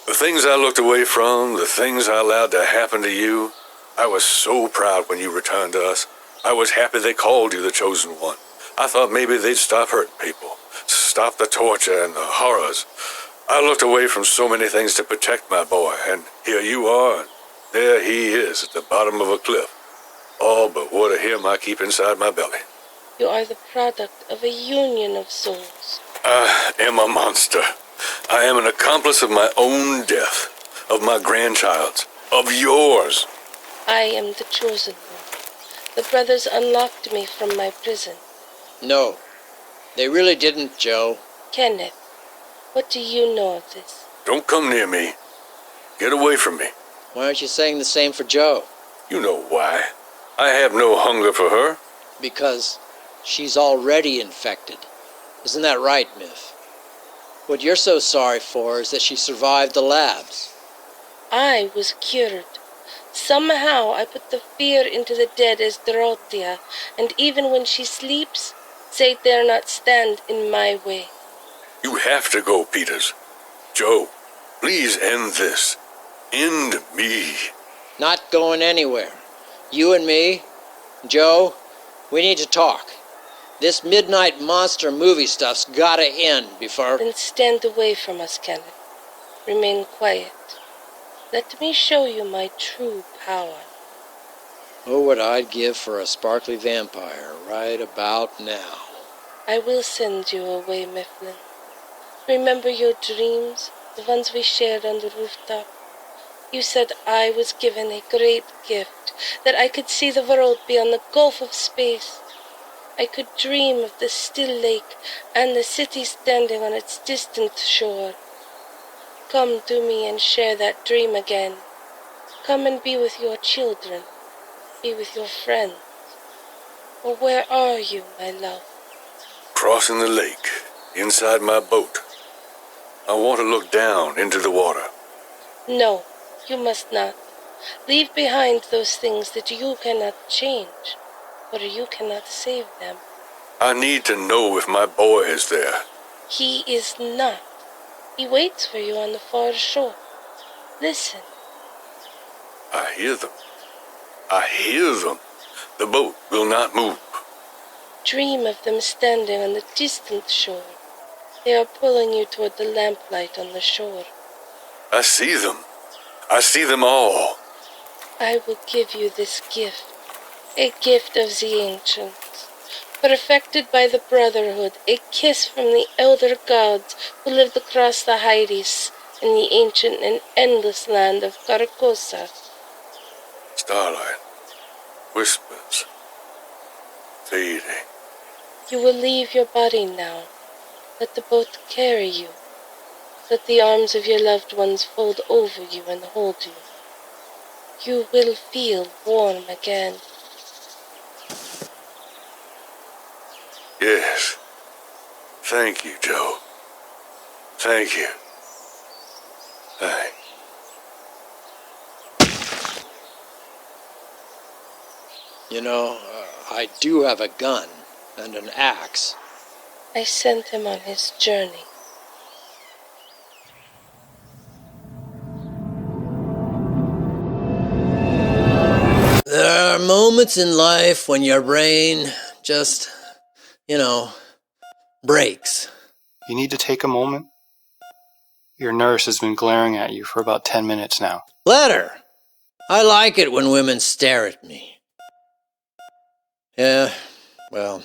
The things I looked away from, the things I allowed to happen to you, I was so proud when you returned to us. I was happy they called you the Chosen One. I thought maybe they'd stop hurting people, stop the torture and the horrors. I looked away from so many things to protect my boy, and here you are, and there he is at the bottom of a cliff. All but what a him I keep inside my belly. You are the product of a union of souls. I am a monster. I am an accomplice of my own death, of my grandchild's, of yours. I am the Chosen One. The brothers unlocked me from my prison. No, they really didn't, Joe. Kenneth, what do you know of this? Don't come near me. Get away from me. Why aren't you saying the same for Joe? You know why. I have no hunger for her. Because she's already infected. Isn't that right, Miff? What you're so sorry for is that she survived the labs. I was cured. Somehow I put the fear into the dead as Dorothea, and even when she sleeps, they dare not stand in my way. You have to go, Peters. Joe, please end this. End me. Not going anywhere. You and me, Joe, we need to talk. This Midnight Monster movie stuff's gotta end before... Then stand away from us, Kenneth. Remain quiet. Let me show you my true power. Oh, what I'd give for a sparkly vampire right about now. I will send you away, Mifflin. Remember your dreams, the ones we shared on the rooftop? You said I was given a great gift, that I could see the world beyond the gulf of space. I could dream of the still lake and the city standing on its distant shore. Come to me and share that dream again. Come and be with your children. Be with your friends. Or where are you, my love? Crossing the lake, inside my boat. I want to look down into the water. No, you must not. Leave behind those things that you cannot change, or you cannot save them. I need to know if my boy is there. He is not. He waits for you on the far shore. Listen. I hear them. I hear them. The boat will not move. Dream of them standing on the distant shore. They are pulling you toward the lamplight on the shore. I see them. I see them all. I will give you this gift, a gift of the ancients, perfected by the Brotherhood, a kiss from the elder gods who lived across the Hyades in the ancient and endless land of Carcosa. Starlight. Whispers. Fading. You will leave your body now. Let the boat carry you. Let the arms of your loved ones fold over you and hold you. You will feel warm again. Yes. Thank you, Joe. Thank you. Thanks. You know, I do have a gun and an axe. I sent him on his journey. There are moments in life when your brain just, breaks. You need to take a moment. Your nurse has been glaring at you for about 10 minutes now. Let her. I like it when women stare at me. Yeah, well,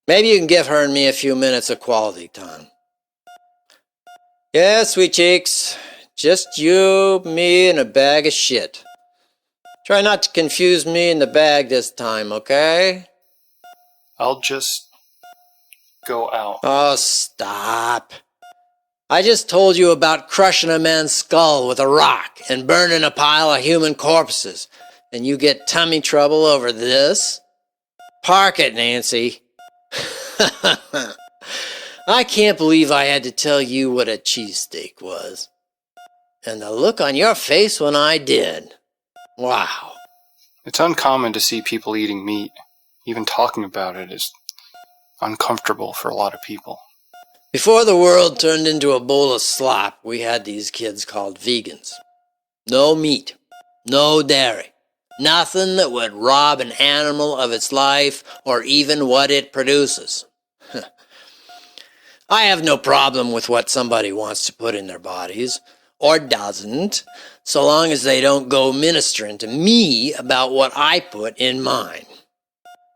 maybe you can give her and me a few minutes of quality time. Yeah, sweet cheeks. Just you, me, and a bag of shit. Try not to confuse me and the bag this time, okay? I'll just go out. Oh, stop. I just told you about crushing a man's skull with a rock and burning a pile of human corpses, and you get tummy trouble over this? Park it, Nancy. I can't believe I had to tell you what a cheesesteak was. And the look on your face when I did. Wow. It's uncommon to see people eating meat. Even talking about it is uncomfortable for a lot of people. Before the world turned into a bowl of slop, we had these kids called vegans. No meat, no dairy, nothing that would rob an animal of its life or even what it produces. I have no problem with what somebody wants to put in their bodies, or doesn't, so long as they don't go ministering to me about what I put in mine.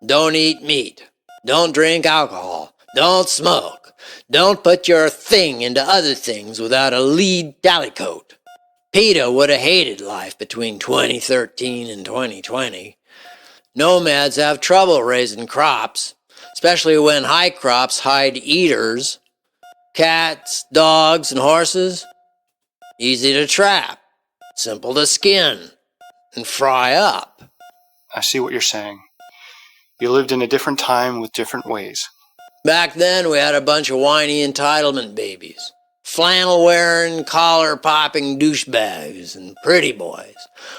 Don't eat meat. Don't drink alcohol. Don't smoke. Don't put your thing into other things without a lead tally coat. PETA would have hated life between 2013 and 2020. Nomads have trouble raising crops, especially when high crops hide eaters. Cats, dogs, and horses. Easy to trap, simple to skin, and fry up. I see what you're saying. You lived in a different time with different ways. Back then, we had a bunch of whiny entitlement babies. Flannel-wearing, collar-popping douchebags and pretty boys.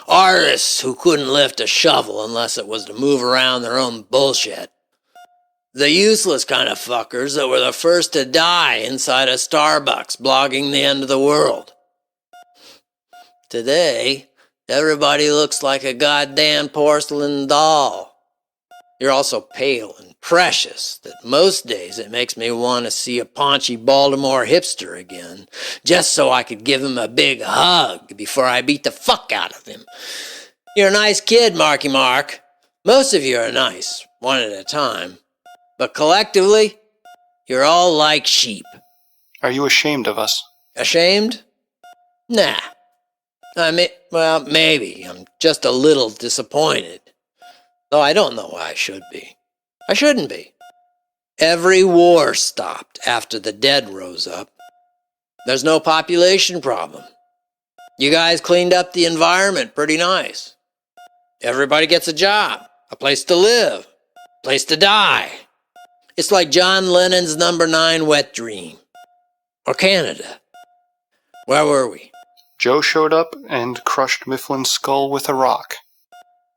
Artists who couldn't lift a shovel unless it was to move around their own bullshit. The useless kind of fuckers that were the first to die inside a Starbucks blogging the end of the world. Today, everybody looks like a goddamn porcelain doll. You're all so pale and precious that most days it makes me want to see a paunchy Baltimore hipster again, just so I could give him a big hug before I beat the fuck out of him. You're a nice kid, Marky Mark. Most of you are nice, one at a time. But collectively, you're all like sheep. Are you ashamed of us? Ashamed? Nah. Well, maybe. I'm just a little disappointed. Though I don't know why I should be. I shouldn't be. Every war stopped after the dead rose up. There's no population problem. You guys cleaned up the environment pretty nice. Everybody gets a job, a place to live, a place to die. It's like John Lennon's number 9 wet dream. Or Canada. Where were we? Joe showed up and crushed Mifflin's skull with a rock.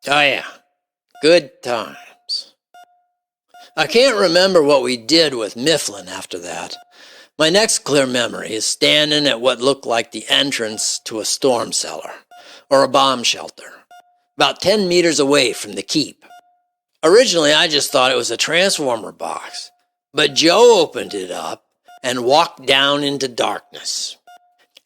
Oh yeah. Good times. I can't remember what we did with Mifflin after that. My next clear memory is standing at what looked like the entrance to a storm cellar, or a bomb shelter, about 10 meters away from the keep. Originally, I just thought it was a transformer box, but Joe opened it up and walked down into darkness.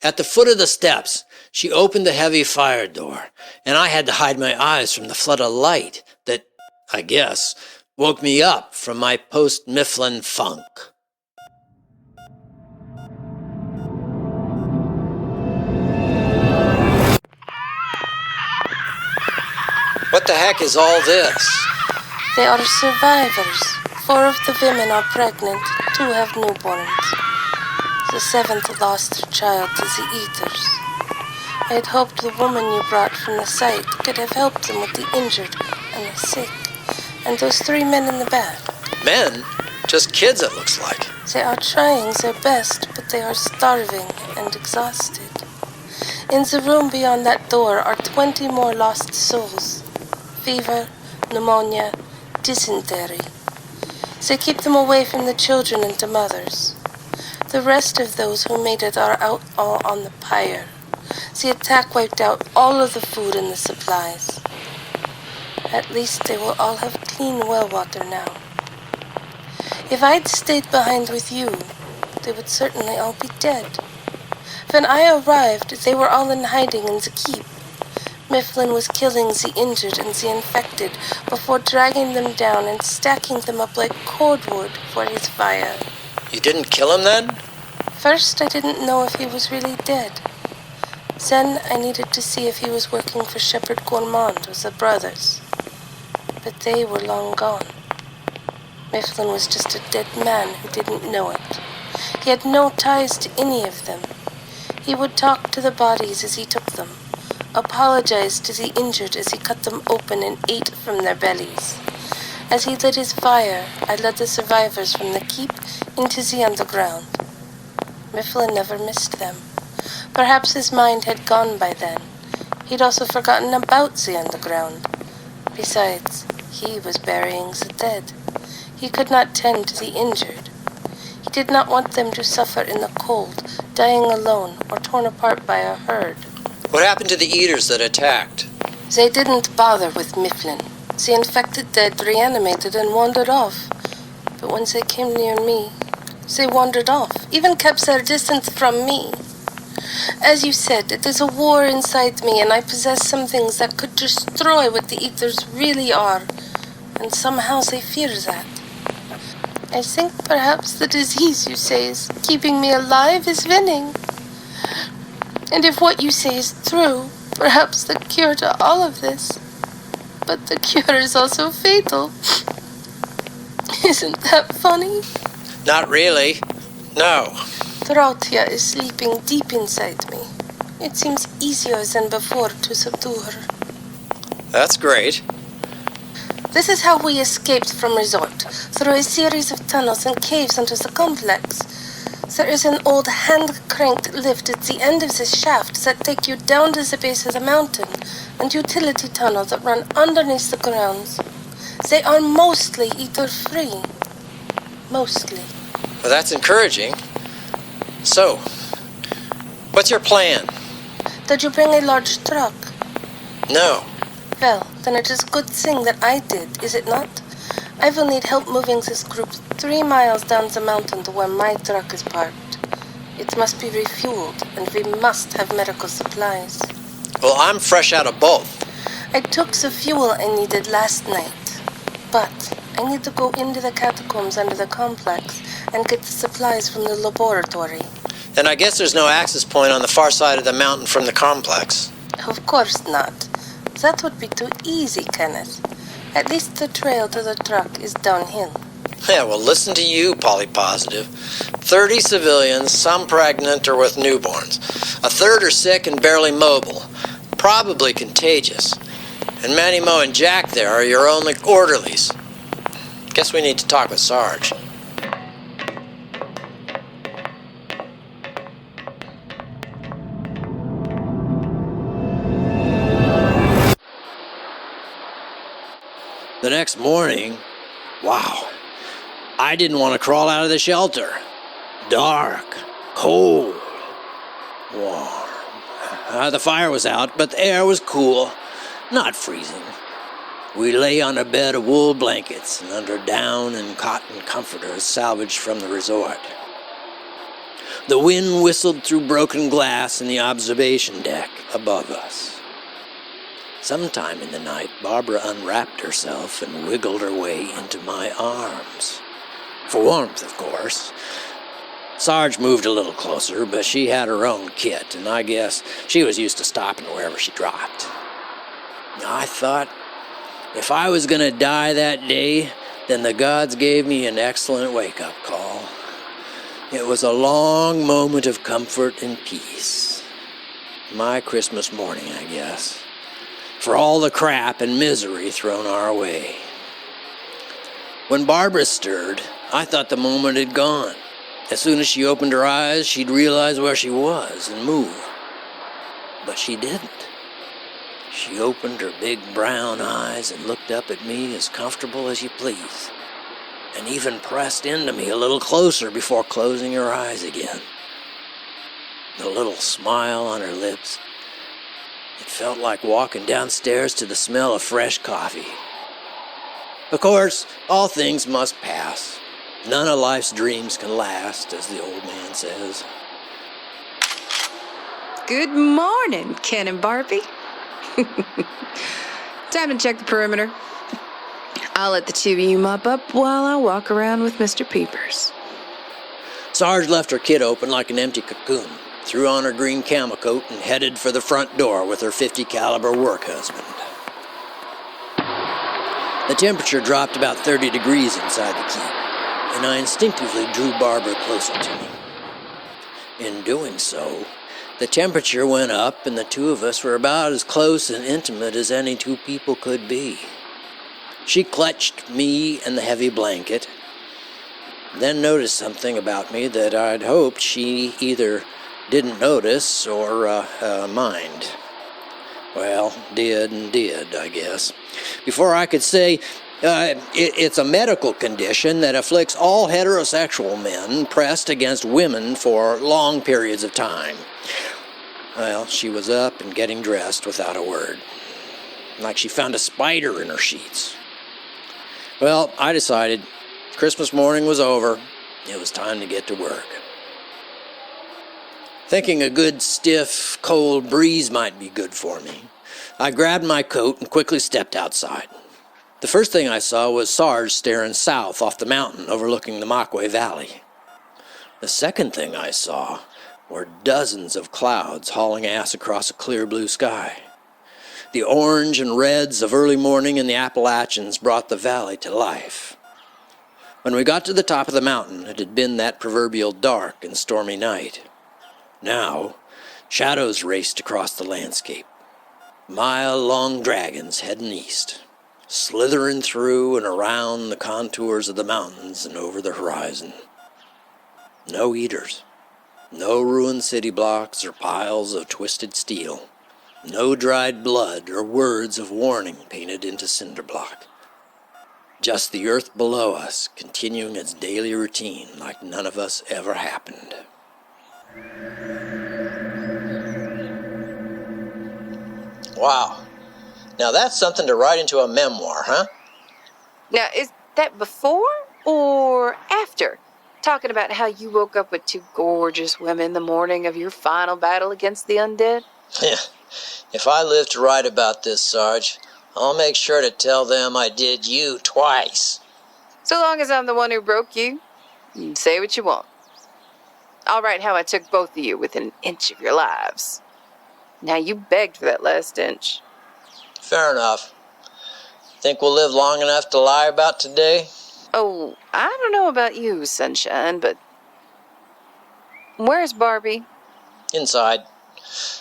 At the foot of the steps, she opened the heavy fire door, and I had to hide my eyes from the flood of light that, I guess, woke me up from my post-Mifflin funk. What the heck is all this? They are survivors. 4 of the women are pregnant, 2 have newborns. The 7th lost her child to the eaters. I had hoped the woman you brought from the site could have helped them with the injured and the sick, and those 3 men in the back. Men? Just kids, it looks like. They are trying their best, but they are starving and exhausted. In the room beyond that door are 20 more lost souls. Fever, pneumonia, dysentery. They keep them away from the children and the mothers. The rest of those who made it are out all on the pyre. The attack wiped out all of the food and the supplies. At least they will all have clean well water now. If I'd stayed behind with you, they would certainly all be dead. When I arrived, they were all in hiding in the keep. Mifflin was killing the injured and the infected before dragging them down and stacking them up like cordwood for his fire. You didn't kill him then? First, I didn't know if he was really dead. Then I needed to see if he was working for Shepherd Gourmand or the brothers. But they were long gone. Mifflin was just a dead man who didn't know it. He had no ties to any of them. He would talk to the bodies as he took them, apologize to the injured as he cut them open and ate from their bellies. As he lit his fire, I led the survivors from the keep into the underground. Mifflin never missed them. Perhaps his mind had gone by then. He'd also forgotten about the underground. Besides, he was burying the dead. He could not tend to the injured. He did not want them to suffer in the cold, dying alone or torn apart by a herd. What happened to the eaters that attacked? They didn't bother with Mifflin. The infected dead reanimated and wandered off. But once they came near me, they wandered off, even kept their distance from me. As you said, there's a war inside me, and I possess some things that could destroy what the eaters really are. And somehow they fear that. I think perhaps the disease you say is keeping me alive is winning. And if what you say is true, perhaps the cure to all of this. But the cure is also fatal. Isn't that funny? Not really. No. Dorothea is sleeping deep inside me. It seems easier than before to subdue her. That's great. This is how we escaped from Resort, through a series of tunnels and caves under the complex. There is an old hand-cranked lift at the end of this shaft that take you down to the base of the mountain, and utility tunnels that run underneath the grounds. They are mostly eater-free. Mostly. Well, that's encouraging. So, what's your plan? Did you bring a large truck? No. Well, then it is a good thing that I did, is it not? I will need help moving this group 3 miles down the mountain to where my truck is parked. It must be refueled, and we must have medical supplies. Well, I'm fresh out of both. I took the fuel I needed last night, but I need to go into the catacombs under the complex and get the supplies from the laboratory. Then I guess there's no access point on the far side of the mountain from the complex. Of course not. That would be too easy, Kenneth. At least the trail to the truck is downhill. Yeah, well, listen to you, Polypositive. 30 civilians, some pregnant or with newborns. A third are sick and barely mobile. Probably contagious. And Manny, Mo, and Jack there are your only orderlies. Guess we need to talk with Sarge. The next morning, wow, I didn't want to crawl out of the shelter. Dark, cold, warm. The fire was out, but the air was cool, not freezing. We lay on a bed of wool blankets and under down and cotton comforters salvaged from the resort. The wind whistled through broken glass in the observation deck above us. Sometime in the night, Barbara unwrapped herself and wiggled her way into my arms. For warmth, of course. Sarge moved a little closer, but she had her own kit, and I guess she was used to stopping wherever she dropped. I thought, if I was going to die that day, then the gods gave me an excellent wake-up call. It was a long moment of comfort and peace. My Christmas morning, I guess, for all the crap and misery thrown our way. When Barbara stirred, I thought the moment had gone. As soon as she opened her eyes, she'd realize where she was and move. But she didn't. She opened her big brown eyes and looked up at me as comfortable as you please, and even pressed into me a little closer before closing her eyes again. The little smile on her lips, it felt like walking downstairs to the smell of fresh coffee. Of course, all things must pass. None of life's dreams can last, as the old man says. Good morning, Ken and Barbie. Time to check the perimeter. I'll let the two of you mop up while I walk around with Mr. Peepers. Sarge left her kit open like an empty cocoon, threw on her green camel coat, and headed for the front door with her .50 caliber work husband. The temperature dropped about 30 degrees inside the keep, and I instinctively drew Barbara closer to me. In doing so, the temperature went up, and the two of us were about as close and intimate as any two people could be. She clutched me and the heavy blanket, then noticed something about me that I'd hoped she either didn't notice or mind. Well, did and did, I guess. Before I could say, it's a medical condition that afflicts all heterosexual men pressed against women for long periods of time. Well, she was up and getting dressed without a word, like she found a spider in her sheets. Well, I decided Christmas morning was over. It was time to get to work. Thinking a good, stiff, cold breeze might be good for me, I grabbed my coat and quickly stepped outside. The first thing I saw was Sarge staring south off the mountain overlooking the Mockway Valley. The second thing I saw were dozens of clouds hauling ass across a clear blue sky. The orange and reds of early morning in the Appalachians brought the valley to life. When we got to the top of the mountain, it had been that proverbial dark and stormy night. Now, shadows raced across the landscape. Mile-long dragons heading east, slithering through and around the contours of the mountains and over the horizon. No eaters, no ruined city blocks or piles of twisted steel, no dried blood or words of warning painted into cinder block. Just the earth below us continuing its daily routine like none of us ever happened. Wow. Now that's something to write into a memoir, huh? Now, is that before or after? Talking about how you woke up with two gorgeous women the morning of your final battle against the undead? Yeah. If I live to write about this, Sarge, I'll make sure to tell them I did you twice. So long as I'm the one who broke you, you can say what you want. I'll write how I took both of you within an inch of your lives. Now, you begged for that last inch. Fair enough. Think we'll live long enough to lie about today? Oh, I don't know about you, Sunshine, but... Where's Barbie? Inside.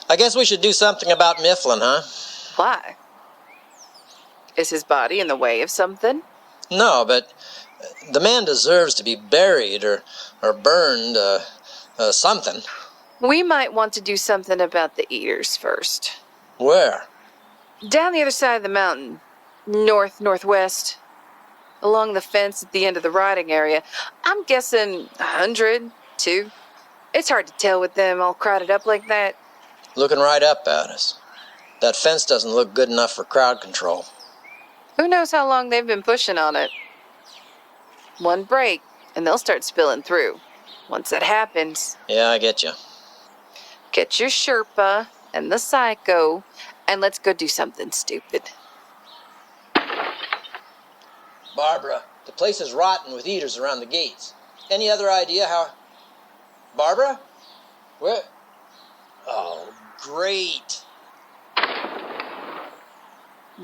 I guess we should do something about Mifflin, huh? Why? Is his body in the way of something? No, but the man deserves to be buried or burned, something. We might want to do something about the eaters first. Where? Down the other side of the mountain. Northwest. along the fence at the end of the riding area. I'm guessing 100, 2. It's hard to tell with them all crowded up like that. Looking right up at us. That fence doesn't look good enough for crowd control. Who knows how long they've been pushing on it? One break, and they'll start spilling through. Once that happens... Yeah, I get you. Get your Sherpa and the Psycho, and let's go do something stupid. Barbara, the place is rotten with eaters around the gates. Any other idea how... Barbara? Where? Oh, great.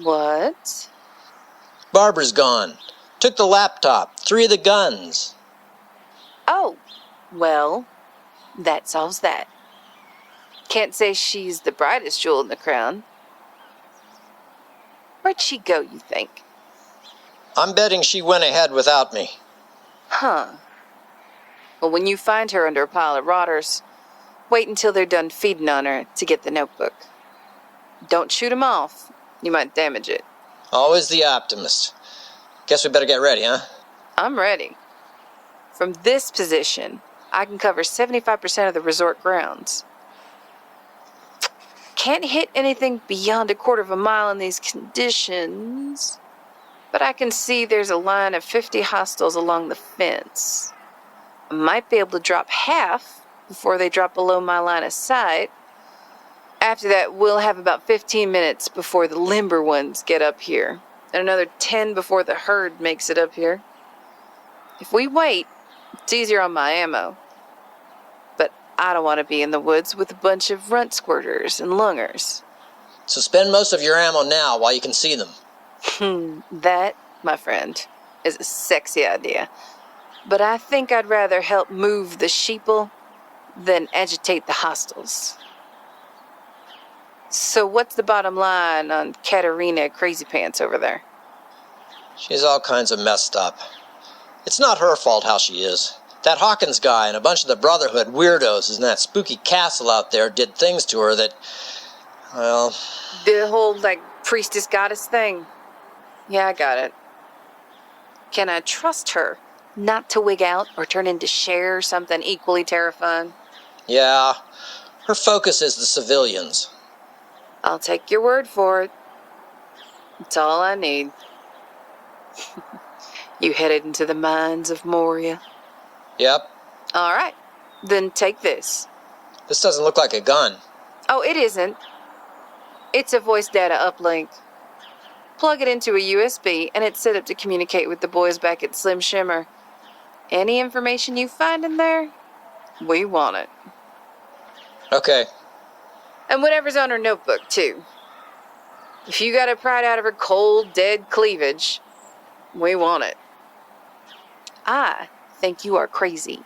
What? Barbara's gone. Took the laptop, 3 of the guns. Oh, well, that solves that. Can't say she's the brightest jewel in the crown. Where'd she go, you think? I'm betting she went ahead without me. Huh. Well, when you find her under a pile of rotters, wait until they're done feeding on her to get the notebook. Don't shoot 'em off. You might damage it. Always the optimist. Guess we better get ready, huh? I'm ready. From this position, I can cover 75% of the resort grounds. Can't hit anything beyond a quarter of a mile in these conditions, but I can see there's a line of 50 hostiles along the fence. I might be able to drop half before they drop below my line of sight. After that, we'll have about 15 minutes before the limber ones get up here, and another 10 before the herd makes it up here. If we wait, it's easier on my ammo. But I don't want to be in the woods with a bunch of runt squirters and lungers. So spend most of your ammo now while you can see them. That, my friend, is a sexy idea. But I think I'd rather help move the sheeple than agitate the hostiles. So what's the bottom line on Katerina Crazy Pants over there? She's all kinds of messed up. It's not her fault how she is. That Hawkins guy and a bunch of the Brotherhood weirdos in that spooky castle out there did things to her that, well... The whole, priestess goddess thing. Yeah, I got it. Can I trust her not to wig out or turn into Cher or something equally terrifying? Yeah, her focus is the civilians. I'll take your word for it. It's all I need. You headed into the mines of Moria? Yep. All right. Then take this. This doesn't look like a gun. Oh, it isn't. It's a voice data uplink. Plug it into a USB, and it's set up to communicate with the boys back at Slim Shimmer. Any information you find in there, we want it. Okay. And whatever's on her notebook, too. If you gotta pry it out of her cold, dead cleavage, we want it. I think you are crazy,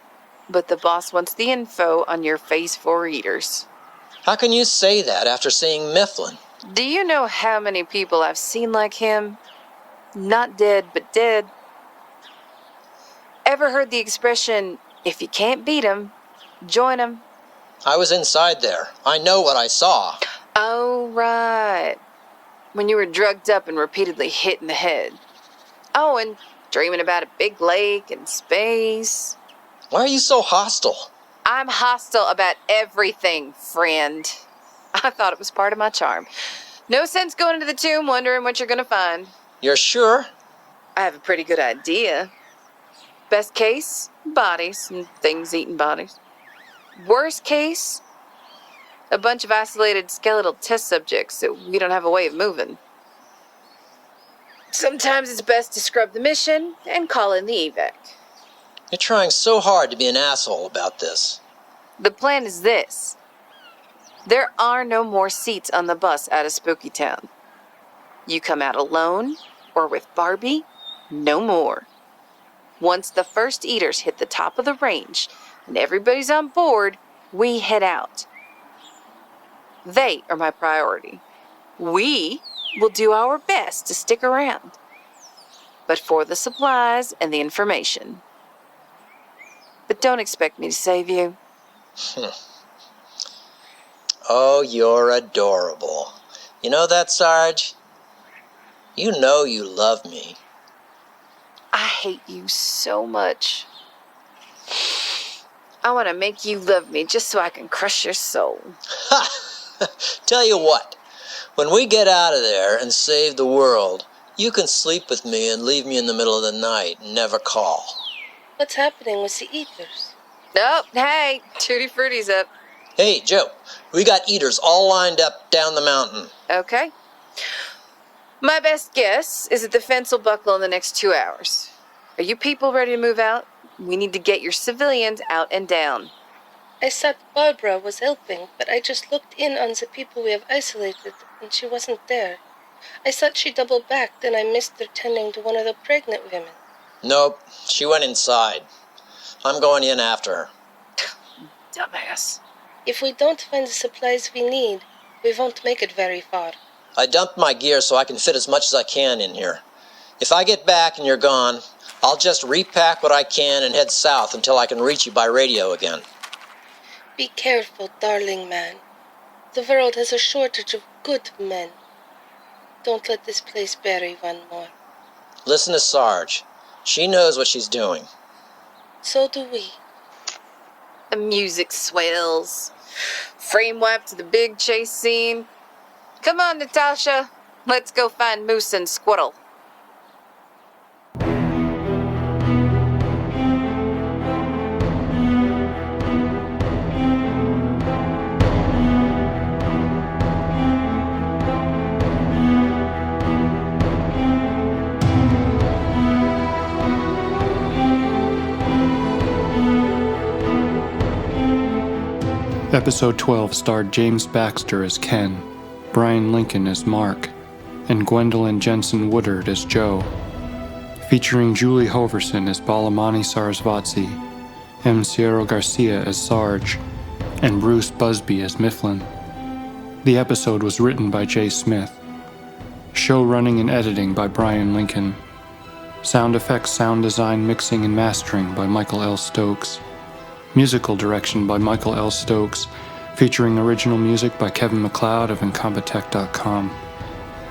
but the boss wants the info on your Phase 4 eaters. How can you say that after seeing Mifflin? Do you know how many people I've seen like him? Not dead, but dead. Ever heard the expression, if you can't beat 'em, join 'em? I was inside there. I know what I saw. Oh, right. When you were drugged up and repeatedly hit in the head. Oh, and dreaming about a big lake and space. Why are you so hostile? I'm hostile about everything, friend. I thought it was part of my charm. No sense going into the tomb wondering what you're gonna find. You're sure? I have a pretty good idea. Best case, bodies and things eating bodies. Worst case, a bunch of isolated skeletal test subjects that we don't have a way of moving. Sometimes it's best to scrub the mission and call in the evac. You're trying so hard to be an asshole about this. The plan is this. There are no more seats on the bus out of Spooky Town. You come out alone or with Barbie, no more. Once the first eaters hit the top of the range and everybody's on board, we head out. They are my priority. We will do our best to stick around, but for the supplies and the information. But don't expect me to save you. Oh, you're adorable. You know that, Sarge? You know you love me. I hate you so much. I want to make you love me just so I can crush your soul. Ha! Tell you what, when we get out of there and save the world, you can sleep with me and leave me in the middle of the night and never call. What's happening with the eaters? Oh, hey, Tutti Frutti's up. Hey, Joe, we got eaters all lined up down the mountain. Okay. My best guess is that the fence will buckle in the next 2 hours. Are you people ready to move out? We need to get your civilians out and down. I thought Barbara was helping, but I just looked in on the people we have isolated, and she wasn't there. I thought she doubled back, then I missed her tending to one of the pregnant women. Nope, she went inside. I'm going in after her. Dumbass. If we don't find the supplies we need, we won't make it very far. I dumped my gear so I can fit as much as I can in here. If I get back and you're gone, I'll just repack what I can and head south until I can reach you by radio again. Be careful, darling man. The world has a shortage of good men. Don't let this place bury one more. Listen to Sarge. She knows what she's doing. So do we. The music swells. Frame wipe to the big chase scene. Come on, Natasha. Let's go find Moose and Squirtle. Episode 12 starred James Baxter as Ken, Brian Lincoln as Mark, and Gwendolyn Jensen Woodard as Joe. Featuring Julie Hoverson as Balamani Sarasvatsi, M. Sierra Garcia as Sarge, and Bruce Busby as Mifflin. The episode was written by Jay Smith. Show running and editing by Brian Lincoln. Sound effects, sound design, mixing, and mastering by Michael L. Stokes. Musical direction by Michael L. Stokes, featuring original music by Kevin MacLeod of Incompetech.com.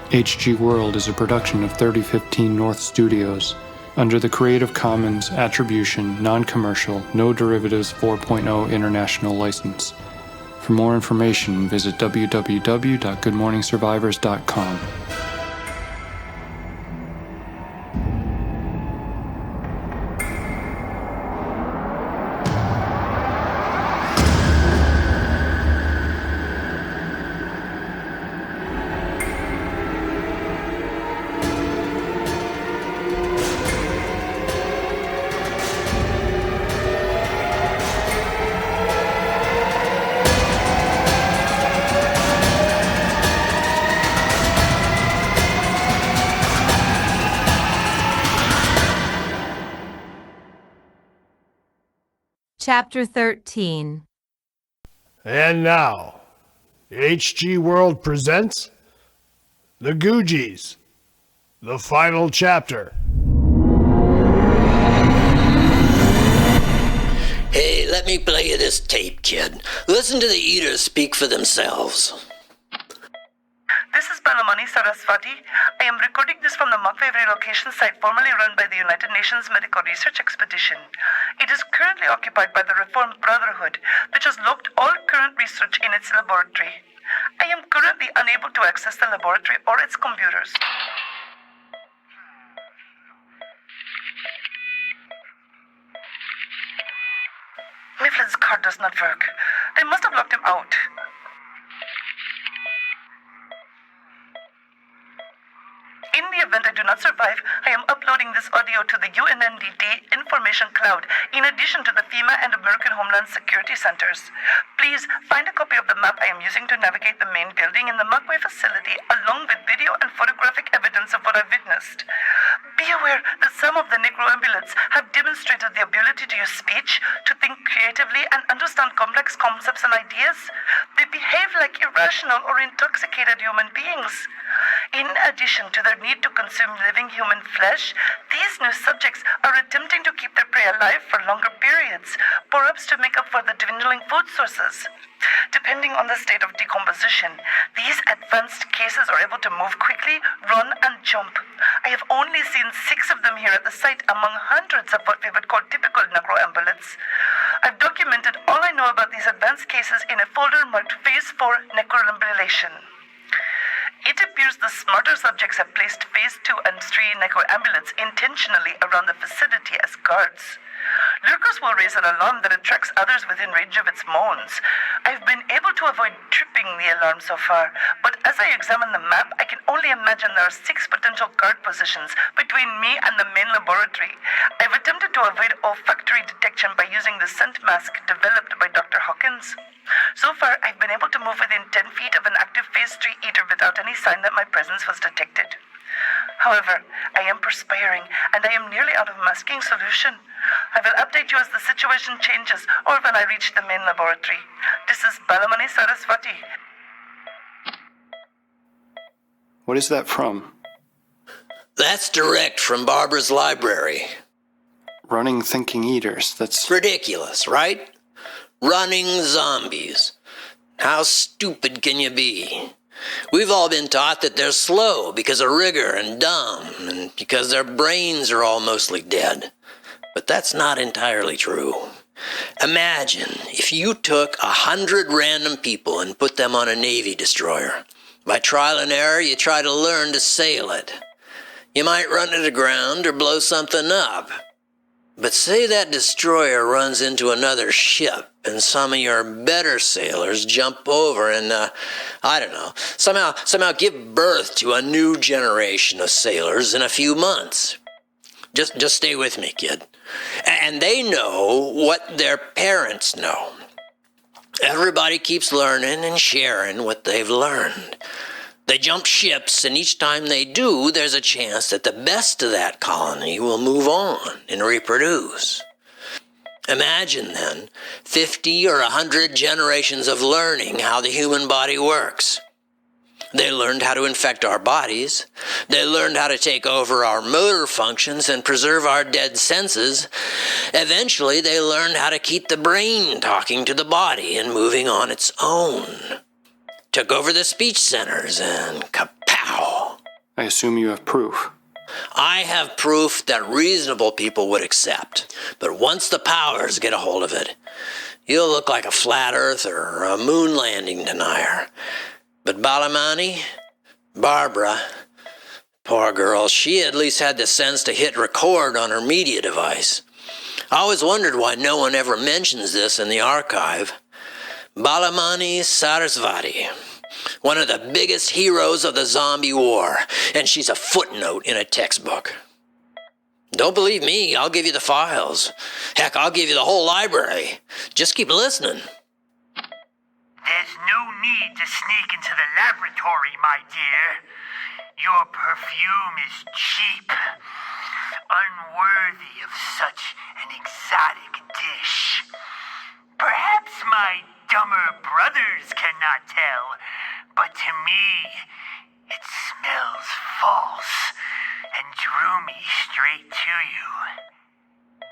HG World is a production of 3015 North Studios, under the Creative Commons Attribution, Non-Commercial, No Derivatives 4.0 International License. For more information, visit www.goodmorningsurvivors.com. Chapter 13. And now, HG World presents The Googies, the final chapter. Hey, let me play you this tape, kid. Listen to the eaters speak for themselves. This is Balamani Saraswati. I am recording this from the Mukwave relocation site formerly run by the United Nations Medical Research Expedition. It is currently occupied by the Reformed Brotherhood, which has locked all current research in its laboratory. I am currently unable to access the laboratory or its computers. Mifflin's card does not work. They must have locked him out. In the event I do not survive, I am uploading this audio to the UNNDD information cloud, in addition to the FEMA and American Homeland Security Centers. Please find a copy of the map I am using to navigate the main building in the Mugway facility, along with video and photographic evidence of what I witnessed. Be aware that some of the Negro ambulants have demonstrated the ability to use speech, to think creatively, and understand complex concepts and ideas. They behave like irrational or intoxicated human beings. In addition to their need to consume living human flesh, these new subjects are attempting to keep their prey alive for longer periods, perhaps to make up for the dwindling food sources. Depending on the state of decomposition, these advanced cases are able to move quickly, run, and jump. I have only seen 6 of them here at the site among hundreds of what we would call typical necroambulants. I've documented all I know about these advanced cases in a folder marked Phase 4 Necroambulation. It appears the smarter subjects have placed Phase 2 and 3 necroambulants intentionally around the facility as guards. Lurkers will raise an alarm that attracts others within range of its moans. I've been able to avoid tripping the alarm so far, but as I examine the map, I can only imagine there are 6 potential guard positions between me and the main laboratory. I've attempted to avoid olfactory detection by using the scent mask developed by Dr. Hawkins. So far, I've been able to move within 10 feet of an active Phase 3 eater without any sign that my presence was detected. However, I am perspiring, and I am nearly out of masking solution. I will update you as the situation changes, or when I reach the main laboratory. This is Balamani Saraswati. What is that from? That's direct from Barbara's library. Running thinking eaters, that's... Ridiculous, right? Running zombies. How stupid can you be? We've all been taught that they're slow because of rigor and dumb, and because their brains are all mostly dead. But that's not entirely true. Imagine if you took 100 random people and put them on a Navy destroyer. By trial and error, you try to learn to sail it. You might run it aground or blow something up. But say that destroyer runs into another ship and some of your better sailors jump over and, somehow give birth to a new generation of sailors in a few months. Just stay with me, kid. And they know what their parents know. Everybody keeps learning and sharing what they've learned. They jump ships, and each time they do, there's a chance that the best of that colony will move on and reproduce. Imagine, then, 50 or 100 generations of learning how the human body works. They learned how to infect our bodies. They learned how to take over our motor functions and preserve our dead senses. Eventually, they learned how to keep the brain talking to the body and moving on its own. Took over the speech centers and kapow. I assume you have proof. I have proof that reasonable people would accept. But once the powers get a hold of it, you'll look like a flat earther or a moon landing denier. But Balamani, Barbara, poor girl, she at least had the sense to hit record on her media device. I always wondered why no one ever mentions this in the archive. Balamani Saraswati, one of the biggest heroes of the zombie war, and she's a footnote in a textbook. Don't believe me, I'll give you the files. Heck, I'll give you the whole library. Just keep listening. There's no need to sneak into the laboratory, my dear. Your perfume is cheap, unworthy of such an exotic dish. Perhaps my dumber brothers cannot tell, but to me, it smells false and drew me straight to you.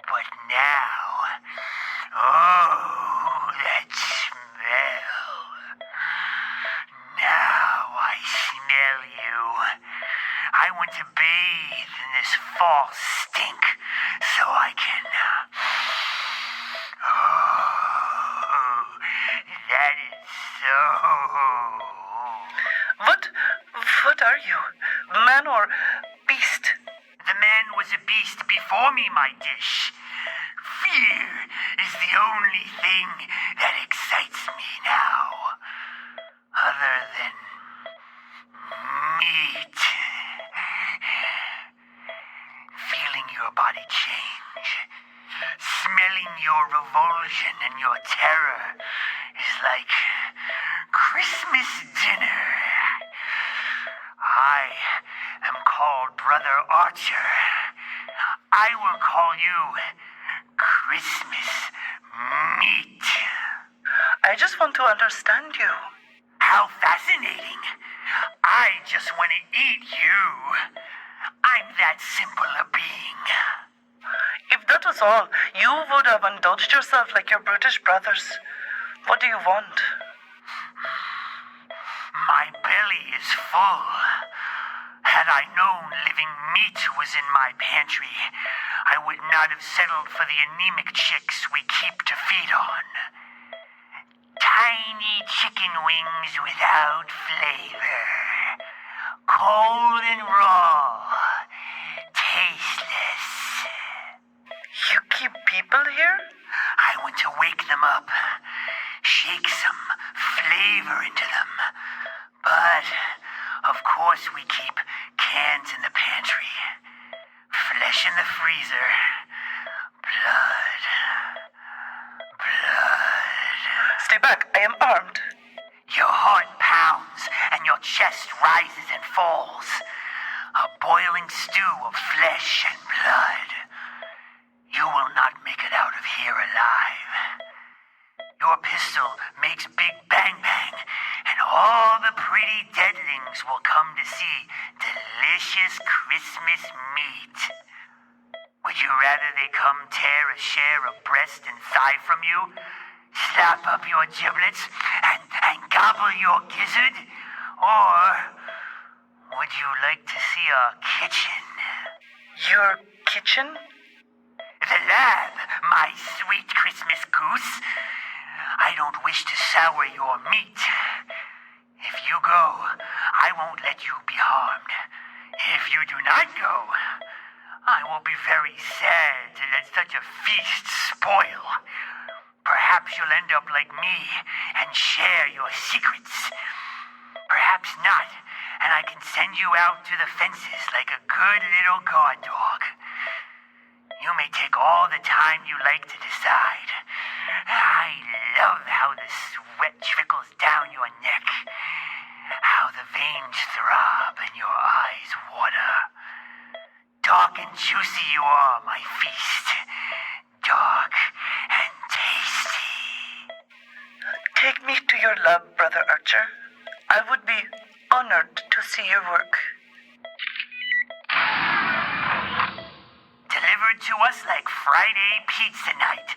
But now, oh, that smell. Now I smell you. I want to bathe in this false stink so I can... Oh, that is so... What are you? Man or beast? The man was a beast before me, my dish. Fear is the only thing that excites me now. Other than meat. Feeling your body change, smelling your revulsion and your terror is like Christmas dinner. I am called Brother Archer. I will call you Christmas meat. I just want to understand you. How fascinating. I just want to eat you. I'm that simple a being. If that was all, you would have indulged yourself like your brutish brothers. What do you want? My belly is full, Had I known living meat was in my pantry, I would not have settled for the anemic chicks we keep to feed on. Tiny chicken wings without flavor. Cold and raw. Tasteless. You keep people here? I want to wake them up. Shake some flavor into them. But, of course, we keep cans in the pantry. Flesh in the freezer. Blood. Stay back, I am armed. Your heart pounds and your chest rises and falls. A boiling stew of flesh and blood. You will not make it out of here alive. Your pistol makes big bang bang, and all the pretty deadlings will come to see delicious Christmas meat. Would you rather they come tear a share of breast and thigh from you? Slap up your giblets and gobble your gizzard? Or would you like to see our kitchen? Your kitchen? The lab, my sweet Christmas goose. I don't wish to sour your meat. If you go, I won't let you be harmed. If you do not go, I will be very sad to let such a feast spoil. Perhaps you'll end up like me and share your secrets. Perhaps not, and I can send you out to the fences like a good little guard dog. You may take all the time you like to decide. I love how the sweat trickles down your neck, how the veins throb and your eyes water. Dark and juicy you are, my feast. Dark and tasty. Take me to your lab, Brother Archer. I would be honored to see your work. Delivered to us like Friday pizza night.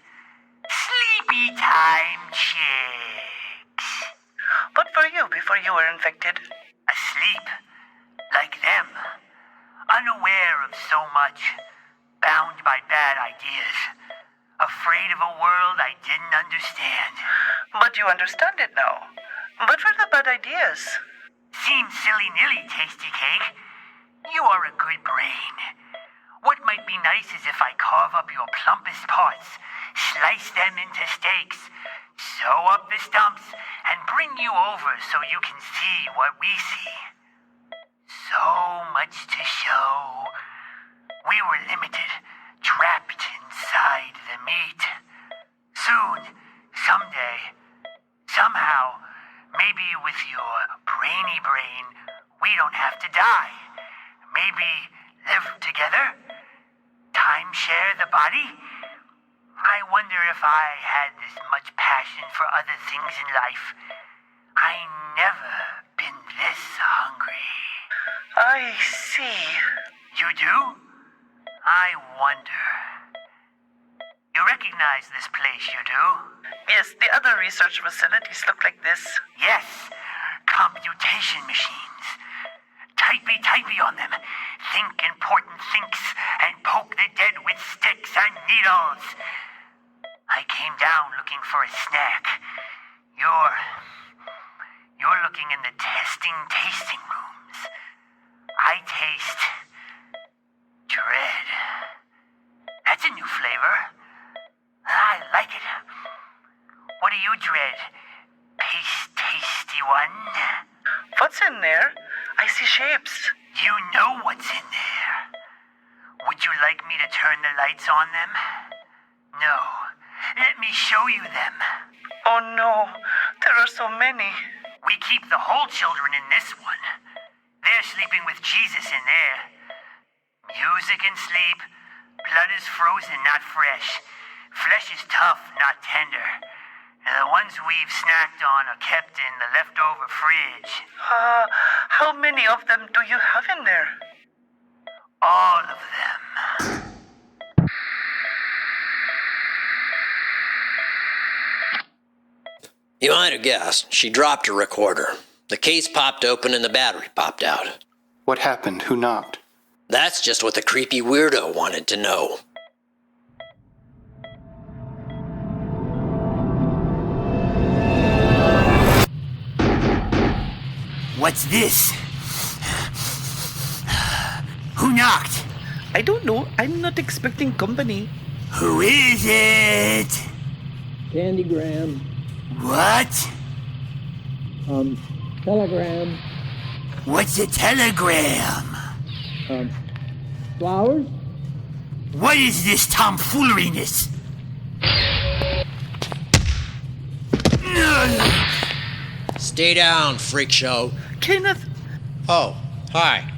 Sleepy time chicks. What were you before you were infected? Asleep. Like them. Unaware of so much. Bound by bad ideas. Afraid of a world I didn't understand. But you understand it now. What were the bad ideas? Seems silly-nilly, Tasty Cake. You are a good brain. What might be nice is if I carve up your plumpest parts, slice them into steaks, sew up the stumps, and bring you over so you can see what we see. So much to show. We were limited, trapped inside the meat. Soon, someday, somehow, maybe with your brainy brain, we don't have to die. Maybe live together? Timeshare the body? I wonder if I had this much passion for other things in life. I never been this hungry. I see. You do? I wonder. You recognize this place, you do? Yes, the other research facilities look like this. Yes, computation machines. Typey on them. Think important thinks and poke the dead with sticks and needles. I came down looking for a snack. You're looking in the tasting rooms. I taste dread. That's a new flavor. I like it. What do you dread, tasty one? What's in there? I see shapes. You know what's in there. Would you like me to turn the lights on them? No. Let me show you them. Oh no, there are so many. We keep the whole children in this one. They're sleeping with Jesus in there. Music and sleep. Blood is frozen, not fresh. Flesh is tough, not tender. And the ones we've snacked on are kept in the leftover fridge. How many of them do you have in there? All of them. You might have guessed. She dropped her recorder. The case popped open and the battery popped out. What happened? Who knocked? That's just what the creepy weirdo wanted to know. What's this? Who knocked? I don't know. I'm not expecting company. Who is it? Candygram. What? Telegram. What's a telegram? Flowers? What is this tomfooleriness? Stay down, freak show. Kenneth, Oh, hi.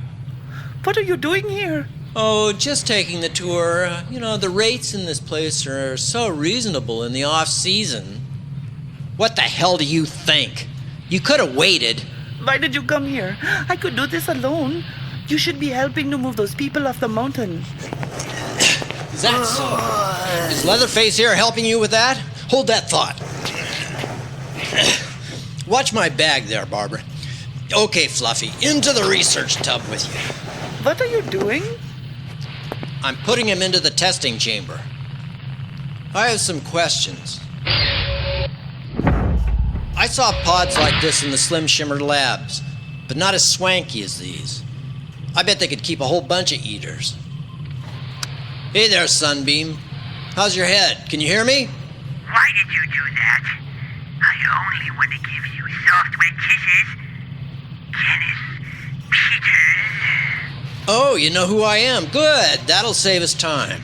what are you doing here? Oh, just taking the tour. The rates in this place are so reasonable in the off-season. What the hell do you think? You could have waited. Why did you come here? I could do this alone. You should be helping to move those people off the mountain. Is that so? Is Leatherface here helping you with that? Hold that thought. Watch my bag there, Barbara. Okay, Fluffy, into the research tub with you. What are you doing? I'm putting him into the testing chamber. I have some questions. I saw pods like this in the Slim Shimmer labs, but not as swanky as these. I bet they could keep a whole bunch of eaters. Hey there, Sunbeam. How's your head? Can you hear me? Why did you do that? I only want to give you soft, wet kisses. Kenneth Peters. Oh, you know who I am. Good. That'll save us time.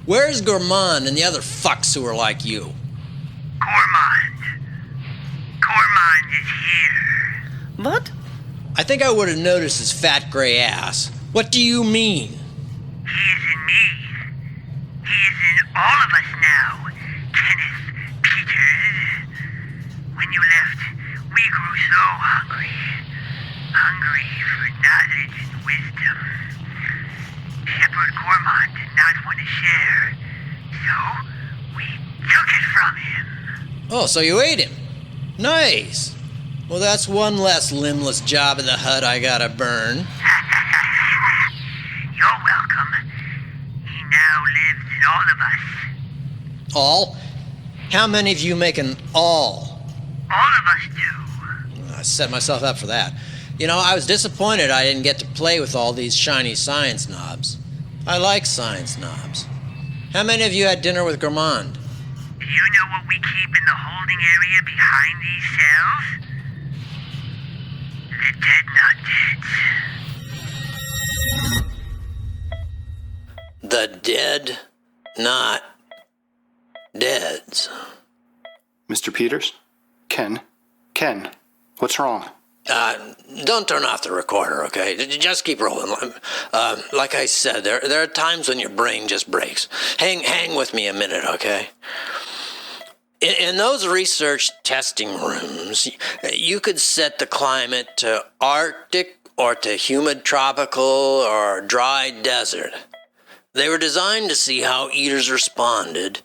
Where's Gourmand and the other fucks who are like you? Gourmand is here. What? I think I would have noticed his fat gray ass. What do you mean? He is in me. He is in all of us now, Kenneth Peters. When you left, we grew so hungry. Hungry for knowledge and wisdom. Shepherd Gourmand did not want to share, so we took it from him. Oh, so you ate him. Nice. Well, that's one less limbless job of the hut I gotta burn. You're welcome. He now lives in all of us. All? How many of you make an all? All of us do. I set myself up for that. I was disappointed I didn't get to play with all these shiny science knobs. I like science knobs. How many of you had dinner with Gourmand? Do you know what we keep in the holding area behind these cells? The dead not dead. The dead, not deads. Mr. Peters? Ken, what's wrong? Don't turn off the recorder, okay? Just keep rolling. Like I said, there are times when your brain just breaks. Hang with me a minute, okay? In those research testing rooms, you could set the climate to Arctic or to humid tropical or dry desert. They were designed to see how eaters responded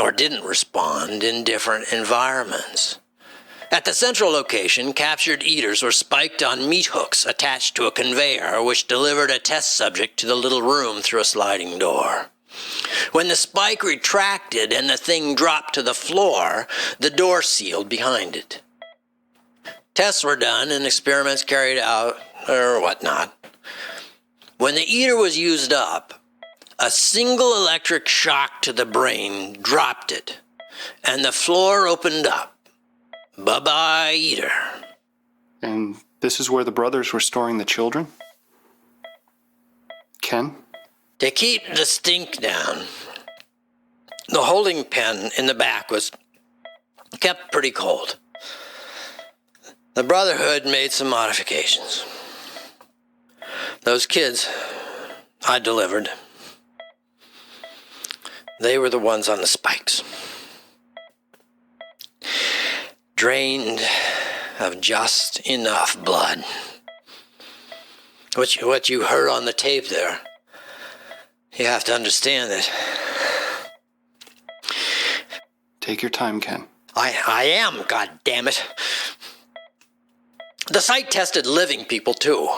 or didn't respond in different environments. At the central location, captured eaters were spiked on meat hooks attached to a conveyor which delivered a test subject to the little room through a sliding door. When the spike retracted and the thing dropped to the floor, the door sealed behind it. Tests were done and experiments carried out, or whatnot. When the eater was used up, a single electric shock to the brain dropped it, and the floor opened up. Bye-bye, eater. And this is where the brothers were storing the children? Ken? To keep the stink down, the holding pen in the back was kept pretty cold. The Brotherhood made some modifications. Those kids I delivered, they were the ones on the spikes. Drained of just enough blood. What you heard on the tape there, you have to understand that. Take your time, Ken. I am, goddammit. The site tested living people, too.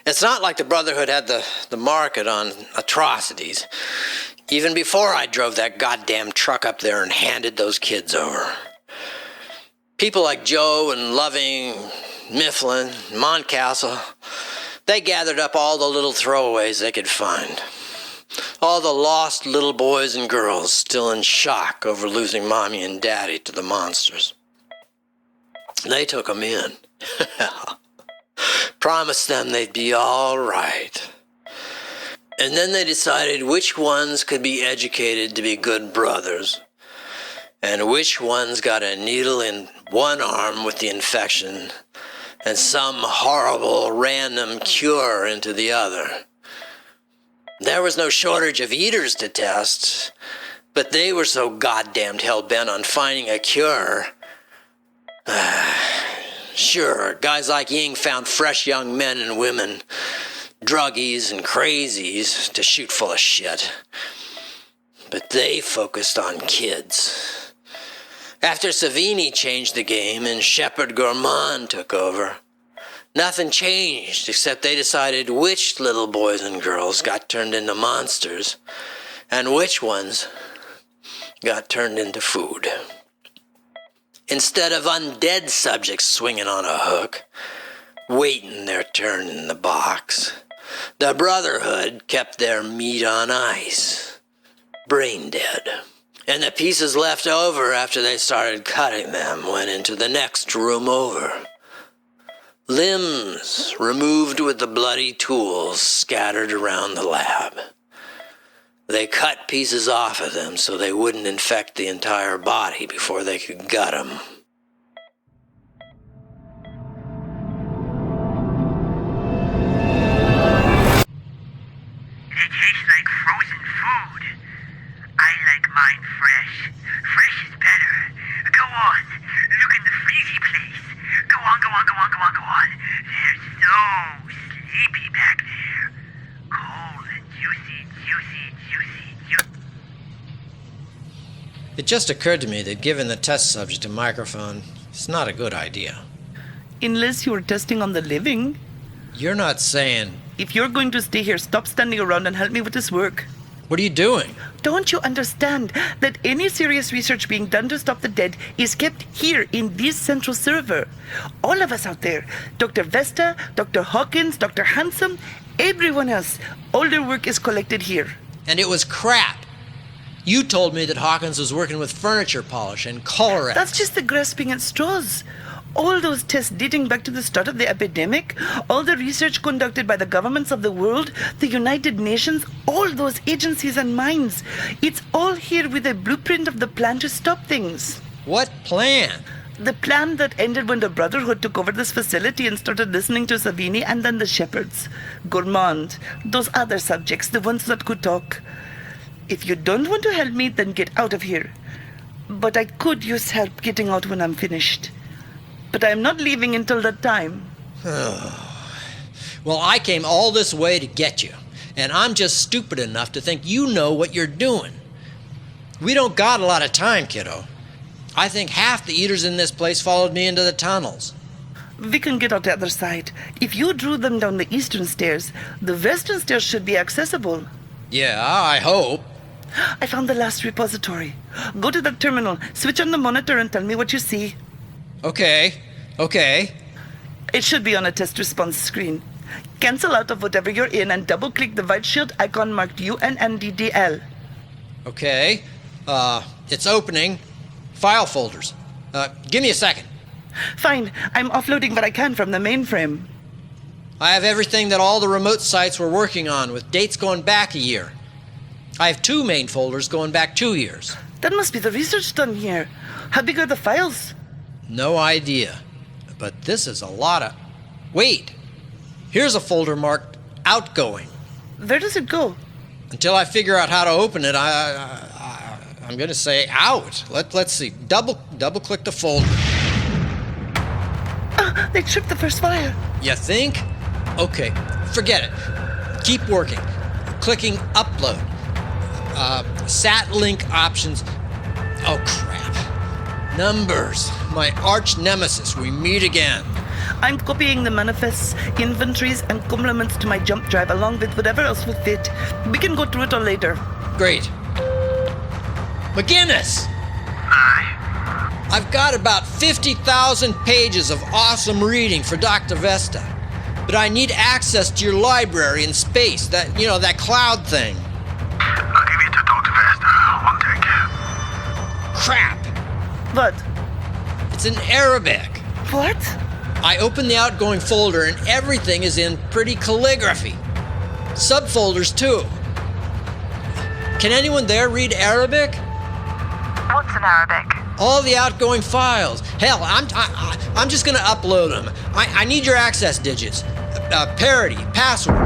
It's not like the Brotherhood had the market on atrocities. Even before I drove that goddamn truck up there and handed those kids over. People like Joe and Loving, Mifflin, Montcastle, they gathered up all the little throwaways they could find. All the lost little boys and girls still in shock over losing Mommy and Daddy to the monsters. They took them in. Promised them they'd be all right. And then they decided which ones could be educated to be good brothers, and which ones got a needle in one arm with the infection, and some horrible random cure into the other. There was no shortage of eaters to test, but they were so goddamned hell-bent on finding a cure. Sure, guys like Ying found fresh young men and women, druggies and crazies to shoot full of shit. But they focused on kids. After Savini changed the game and Shepard Gourmand took over, nothing changed except they decided which little boys and girls got turned into monsters and which ones got turned into food. Instead of undead subjects swinging on a hook, waiting their turn in the box, the Brotherhood kept their meat on ice, brain dead. And the pieces left over after they started cutting them went into the next room over. Limbs removed with the bloody tools scattered around the lab. They cut pieces off of them so they wouldn't infect the entire body before they could gut them. It tastes like frozen food. I like mine fresh. Fresh is better. Go on. Look in the freezy place. Go on, go on, go on, go on, go on. They're so sleepy back there. Cold and juicy, juicy, juicy, juicy. It just occurred to me that giving the test subject a microphone is not a good idea. Unless you were testing on the living. You're not saying... If you're going to stay here, stop standing around and help me with this work. What are you doing? Don't you understand that any serious research being done to stop the dead is kept here in this central server? All of us out there, Dr. Vesta, Dr. Hawkins, Dr. Handsome, everyone else, all their work is collected here. And it was crap. You told me that Hawkins was working with furniture polish and cholera. That's just the grasping at straws. All those tests dating back to the start of the epidemic, all the research conducted by the governments of the world, the United Nations, all those agencies and minds. It's all here with a blueprint of the plan to stop things. What plan? The plan that ended when the Brotherhood took over this facility and started listening to Savini and then the Shepherds. Gourmand, those other subjects, the ones that could talk. If you don't want to help me, then get out of here. But I could use help getting out when I'm finished. But I'm not leaving until that time. Well, I came all this way to get you, and I'm just stupid enough to think you know what you're doing. We don't got a lot of time, kiddo. I think half the eaters in this place followed me into the tunnels. We can get out the other side. If you drew them down the eastern stairs, the western stairs should be accessible. Yeah, I hope. I found the last repository. Go to the terminal, switch on the monitor and tell me what you see. Okay. It should be on a test response screen. Cancel out of whatever you're in and double-click the white shield icon marked UNNDDL. Okay. It's opening. File folders. Give me a second. Fine. I'm offloading what I can from the mainframe. I have everything that all the remote sites were working on, with dates going back a year. I have 2 main folders going back 2 years. That must be the research done here. How big are the files? No idea. But this is a lot of... Wait! Here's a folder marked outgoing. Where does it go? Until I figure out how to open it, I'm going to say out. Let's see. Double click the folder. They tripped the first file. You think? Okay, forget it. Keep working. Clicking upload. Sat link options. Oh, crap. Numbers. My arch nemesis. We meet again. I'm copying the manifests, inventories, and complements to my jump drive along with whatever else will fit. We can go through it all later. Great. McGinnis! I've got about 50,000 pages of awesome reading for Dr. Vesta, but I need access to your library in space, that cloud thing. I'll give it to Dr. Vesta. I'll take it. Crap! What? It's in Arabic. What? I opened the outgoing folder and everything is in pretty calligraphy. Subfolders too. Can anyone there read Arabic? What's in Arabic? All the outgoing files. Hell, I'm just gonna upload them. I need your access digits. Parity, password.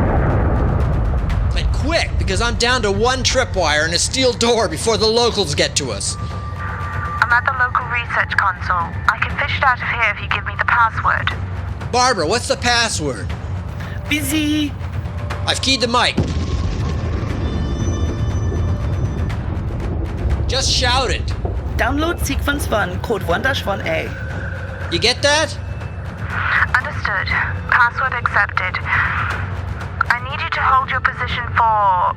And quick, because I'm down to one tripwire and a steel door before the locals get to us. I'm at the local research console. I can fish it out of here if you give me the password. Barbara, what's the password? Busy. I've keyed the mic. Just shout it. Download sequence 1, code 1-1A. You get that? Understood. Password accepted. I need you to hold your position for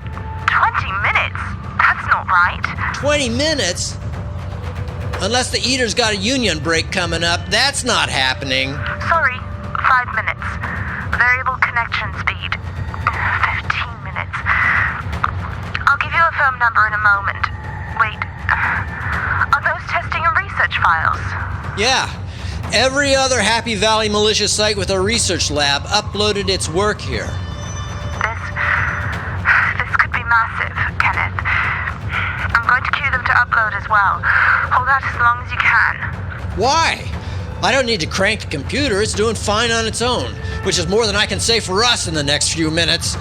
20 minutes. That's not right. 20 minutes? Unless the Eater's got a union break coming up, that's not happening. Sorry, 5 minutes. Variable connection speed. 15 minutes. I'll give you a phone number in a moment. Wait. Are those testing and research files? Yeah. Every other Happy Valley militia site with a research lab uploaded its work here. This could be massive, Kenneth. I'm going to queue them to upload as well. Hold out as long as you can. Why? I don't need to crank the computer. It's doing fine on its own, which is more than I can say for us in the next few minutes.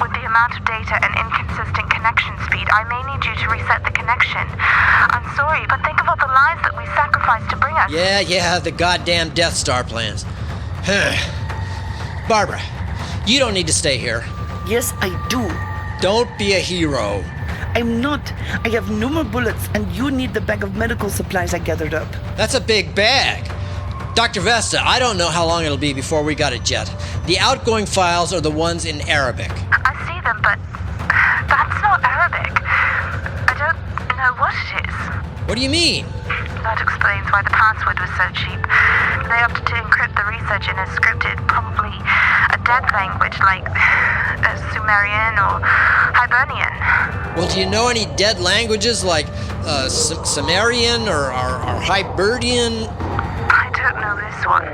With the amount of data and inconsistent connection speed, I may need you to reset the connection. I'm sorry, but think of all the lives that we sacrificed to bring us. Yeah, the goddamn Death Star plans. Barbara, you don't need to stay here. Yes, I do. Don't be a hero. I'm not. I have no more bullets, and you need the bag of medical supplies I gathered up. That's a big bag. Dr. Vesta, I don't know how long it'll be before we got a jet. The outgoing files are the ones in Arabic. I see them, but that's not Arabic. I don't know what it is. What do you mean? That explains why the password was so cheap. They opted to encrypt the research in a scripted, probably a dead language like Sumerian or Hibernian. Well, do you know any dead languages like Sumerian or Hibernian? I don't know this one.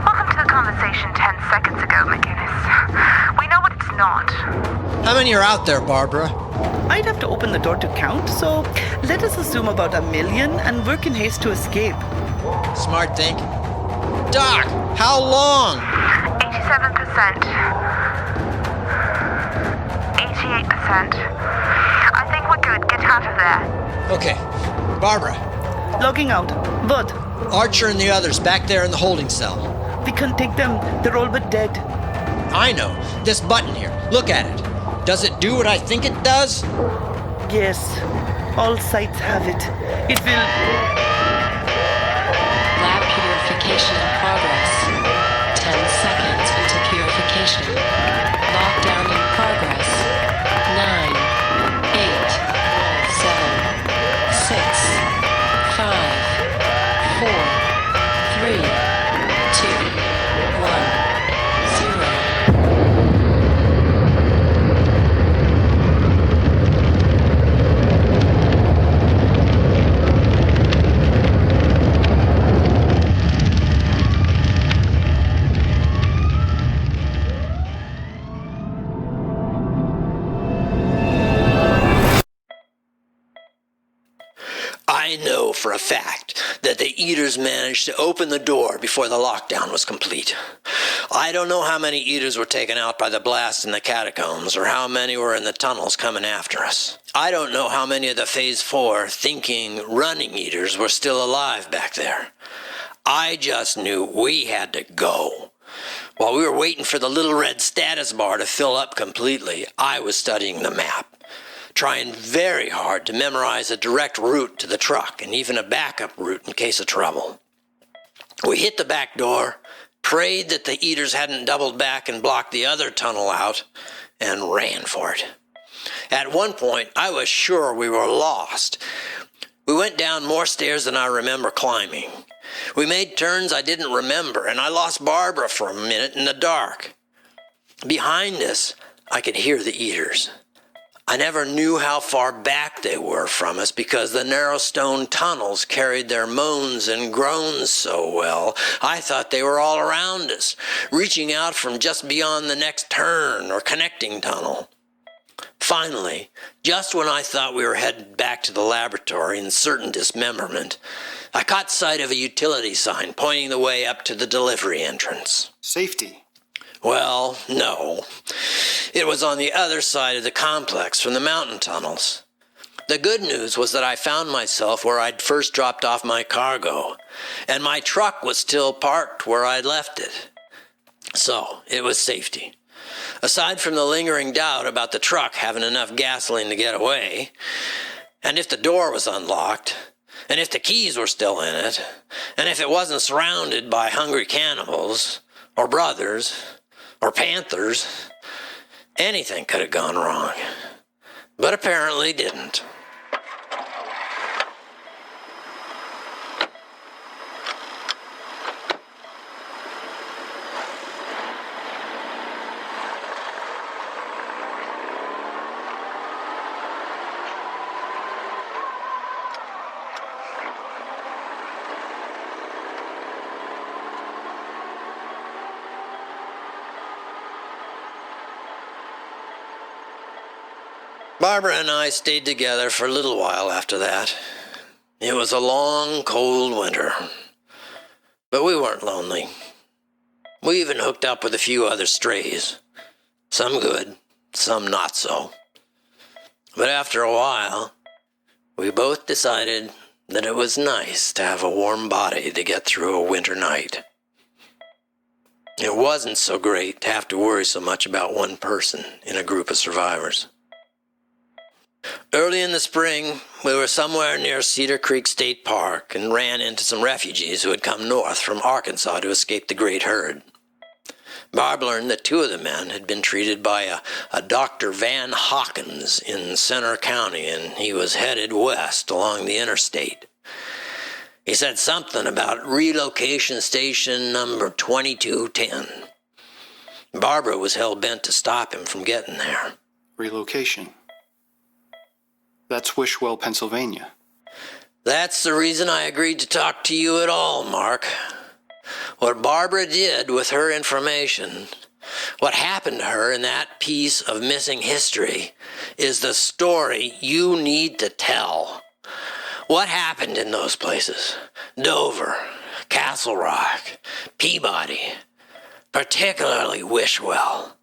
Welcome to the conversation 10 seconds ago, McGinnis. We know what it's not. How many are out there, Barbara? I'd have to open the door to count, so let us assume about 1 million and work in haste to escape. Smart think. Doc, how long? 87%. 88%. I think we're good. Get out of there. Okay. Barbara. Logging out. What? Archer and the others back there in the holding cell. We can't take them. They're all but dead. I know. This button here. Look at it. Does it do what I think it does? Yes. All sites have it. It will... Lab purification in progress. 10 seconds into purification. Lockdown in progress. 9, 8, 7, 6, 5, 4, 3, 2, 1, 0. I know for a fact that the Eaters managed to open the door before the lockdown was complete. I don't know how many Eaters were taken out by the blast in the catacombs or how many were in the tunnels coming after us. I don't know how many of the Phase 4 thinking, running Eaters were still alive back there. I just knew we had to go. While we were waiting for the little red status bar to fill up completely, I was studying the map, trying very hard to memorize a direct route to the truck and even a backup route in case of trouble. We hit the back door, prayed that the eaters hadn't doubled back and blocked the other tunnel out, and ran for it. At one point, I was sure we were lost. We went down more stairs than I remember climbing. We made turns I didn't remember, and I lost Barbara for a minute in the dark. Behind us, I could hear the eaters. I never knew how far back they were from us because the narrow stone tunnels carried their moans and groans so well. I thought they were all around us, reaching out from just beyond the next turn or connecting tunnel. Finally, just when I thought we were headed back to the laboratory in certain dismemberment, I caught sight of a utility sign pointing the way up to the delivery entrance. Safety. Well, no. It was on the other side of the complex from the mountain tunnels. The good news was that I found myself where I'd first dropped off my cargo, and my truck was still parked where I'd left it. So, it was safety. Aside from the lingering doubt about the truck having enough gasoline to get away, and if the door was unlocked, and if the keys were still in it, and if it wasn't surrounded by hungry cannibals, or brothers, or panthers, anything could have gone wrong. But apparently didn't. Barbara and I stayed together for a little while after that. It was a long, cold winter. But we weren't lonely. We even hooked up with a few other strays. Some good, some not so. But after a while, we both decided that it was nice to have a warm body to get through a winter night. It wasn't so great to have to worry so much about one person in a group of survivors. Early in the spring, we were somewhere near Cedar Creek State Park and ran into some refugees who had come north from Arkansas to escape the great herd. Barb learned that 2 of the men had been treated by a Dr. Van Hawkins in Center County, and he was headed west along the interstate. He said something about relocation station number 2210. Barbara was hell-bent to stop him from getting there. Relocation. That's Wishwell, Pennsylvania. That's the reason I agreed to talk to you at all, Mark. What Barbara did with her information, what happened to her in that piece of missing history, is the story you need to tell. What happened in those places? Dover, Castle Rock, Peabody, particularly Wishwell,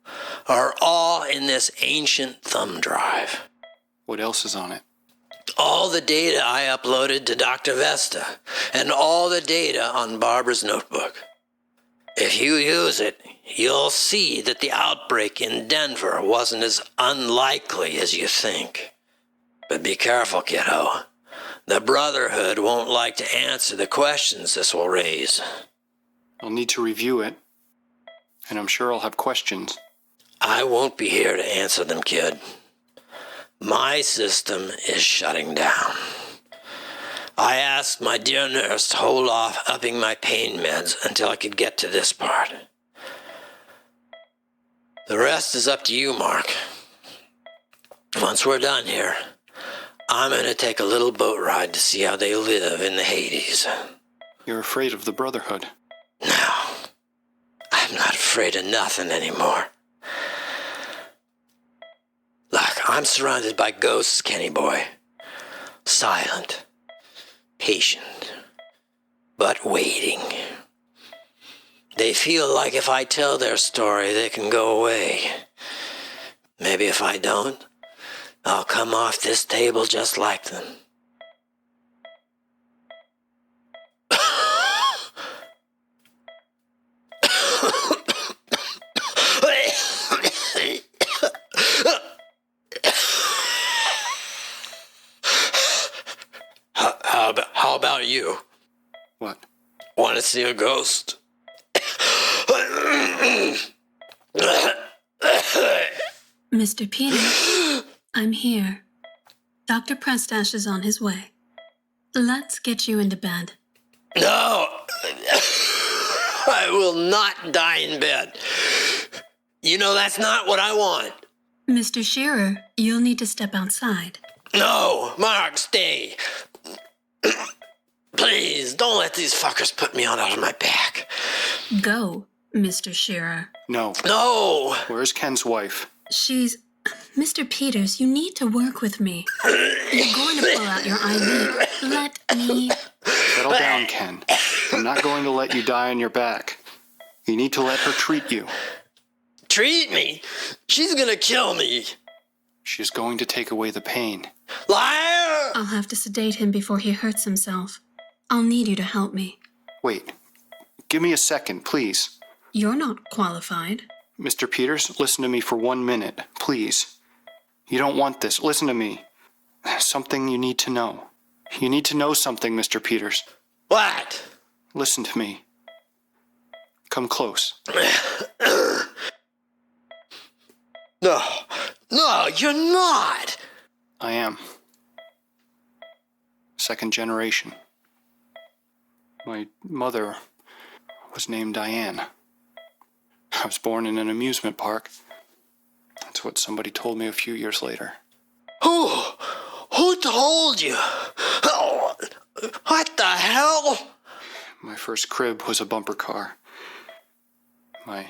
are all in this ancient thumb drive. What else is on it? All the data I uploaded to Dr. Vesta, and all the data on Barbara's notebook. If you use it, you'll see that the outbreak in Denver wasn't as unlikely as you think. But be careful, kiddo. The Brotherhood won't like to answer the questions this will raise. I'll need to review it, and I'm sure I'll have questions. I won't be here to answer them, kid. My system is shutting down. I asked my dear nurse to hold off upping my pain meds until I could get to this part. The rest is up to you, Mark. Once we're done here, I'm going to take a little boat ride to see how they live in the Hades. You're afraid of the Brotherhood? No, I'm not afraid of nothing anymore. Look, I'm surrounded by ghosts, Kenny boy. Silent, patient, but waiting. They feel like if I tell their story, they can go away. Maybe if I don't, I'll come off this table just like them. How about you? What? Want to see a ghost? Mr. Peters, I'm here. Dr. Prestash is on his way. Let's get you into bed. No! I will not die in bed. You know that's not what I want. Mr. Shearer, you'll need to step outside. No! Mark, stay! Please, don't let these fuckers put me on out of my back. Go, Mr. Shearer. No. No! Where's Ken's wife? She's... Mr. Peters, you need to work with me. You're going to pull out your IV. Let me... Settle down, Ken. I'm not going to let you die on your back. You need to let her treat you. Treat me? She's gonna kill me. She's going to take away the pain. Liar! I'll have to sedate him before he hurts himself. I'll need you to help me. Wait. Give me a second, please. You're not qualified. Mr. Peters, listen to me for 1 minute, please. You don't want this. Listen to me. Something you need to know. You need to know something, Mr. Peters. What? Listen to me. Come close. No, you're not. I am. Second generation. My mother was named Diane. I was born in an amusement park. That's what somebody told me a few years later. Who told you? Oh, what the hell? My first crib was a bumper car. My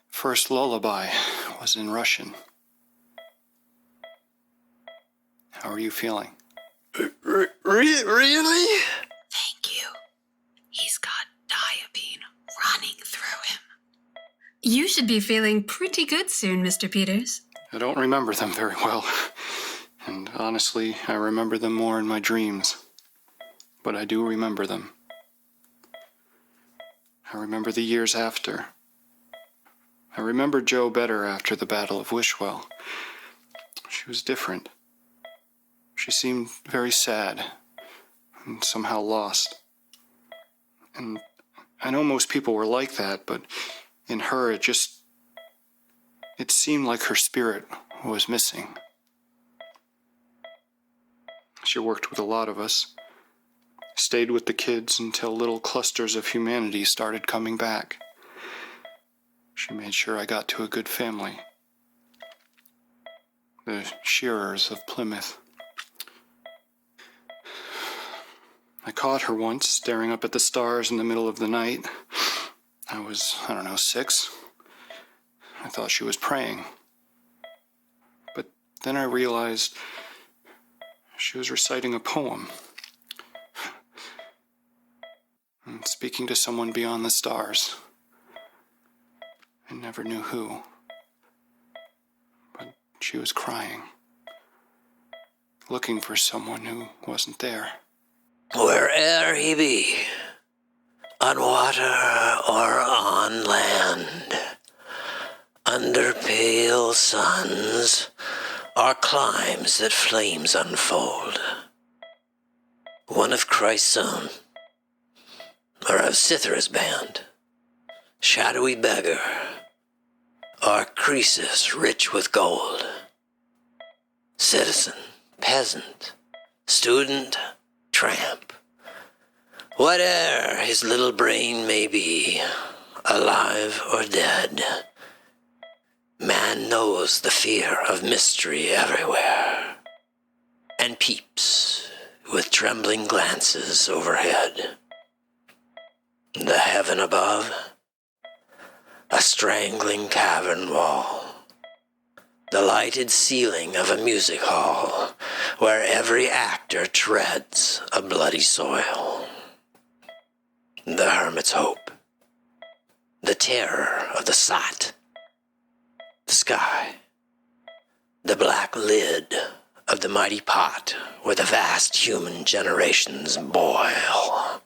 first lullaby was in Russian. How are you feeling? Really? Thank you. He's got diapine running through him. You should be feeling pretty good soon, Mr. Peters. I don't remember them very well. And honestly, I remember them more in my dreams. But I do remember them. I remember the years after. I remember Jo better after the Battle of Wishwell. She was different. She seemed very sad and somehow lost. And I know most people were like that, but in her it seemed like her spirit was missing. She worked with a lot of us, stayed with the kids until little clusters of humanity started coming back. She made sure I got to a good family. The Shearers of Plymouth. I caught her once staring up at the stars in the middle of the night. I was, 6. I thought she was praying. But then I realized she was reciting a poem. And speaking to someone beyond the stars. I never knew who. But she was crying. Looking for someone who wasn't there. Where'er he be, on water or on land, under pale suns or climes that flames unfold, one of Christ's own, or of Cythera's band, shadowy beggar, or Croesus rich with gold, citizen, peasant, student, tramp, whate'er his little brain may be, alive or dead, man knows the fear of mystery everywhere, and peeps with trembling glances overhead. The heaven above, a strangling cavern wall, the lighted ceiling of a music hall, where every actor treads a bloody soil. The hermit's hope, the terror of the sot, the sky, the black lid of the mighty pot where the vast human generations boil.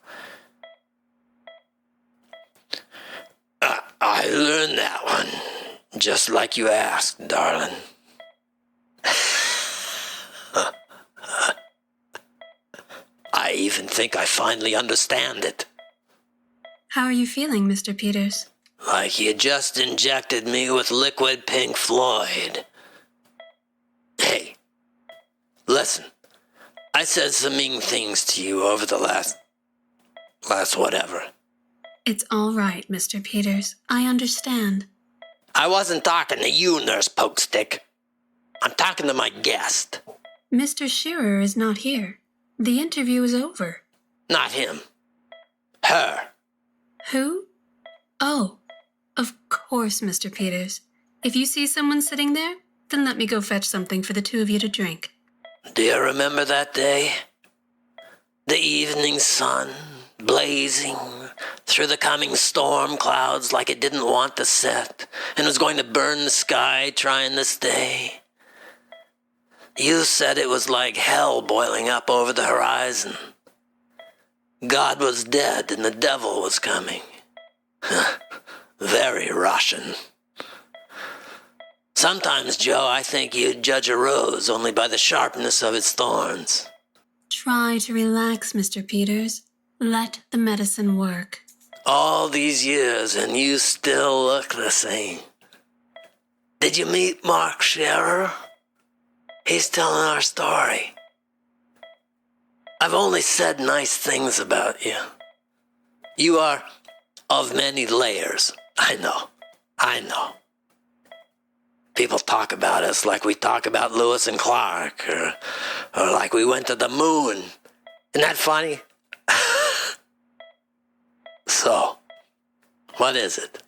I learned that one, just like you asked, darling. I I even think I finally understand it. How are you feeling, Mr. Peters? Like you just injected me with liquid Pink Floyd. Hey, listen. I said some mean things to you over the last whatever. It's all right, Mr. Peters. I understand. I wasn't talking to you, Nurse Pokestick. I'm talking to my guest. Mr. Shearer is not here. The interview is over. Not him. Her. Who? Oh, of course, Mr. Peters. If you see someone sitting there, then let me go fetch something for the two of you to drink. Do you remember that day? The evening sun, blazing through the coming storm clouds like it didn't want to set and was going to burn the sky trying to stay. You said it was like hell boiling up over the horizon. God was dead and the devil was coming. Very Russian. Sometimes, Joe, I think you judge a rose only by the sharpness of its thorns. Try to relax, Mr. Peters. Let the medicine work. All these years and you still look the same. Did you meet Mark Scherer? He's telling our story. I've only said nice things about you. You are of many layers. I know. People talk about us like we talk about Lewis and Clark, or like we went to the moon. Isn't that funny? So, what is it?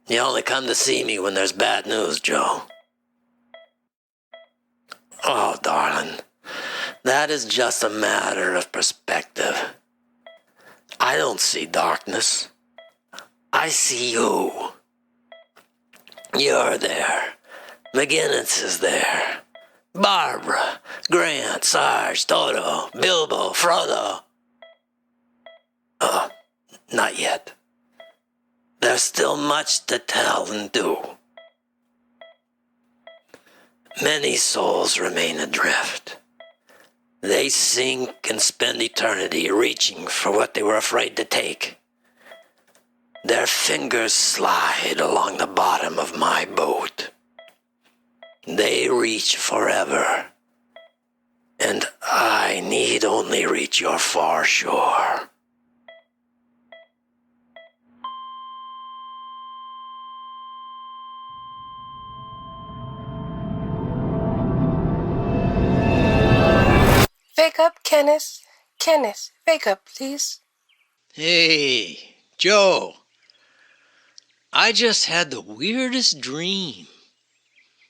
You only come to see me when there's bad news, Joe. Oh, darling, that is just a matter of perspective. I don't see darkness. I see you. You're there. McGinnis is there. Barbara, Grant, Sarge, Toto, Bilbo, Frodo. Not yet. There's still much to tell and do. Many souls remain adrift. They sink and spend eternity reaching for what they were afraid to take. Their fingers slide along the bottom of my boat. They reach forever, and I need only reach your far shore. Wake up, Kenneth. Kenneth, wake up, please. Hey, Joe. I just had the weirdest dream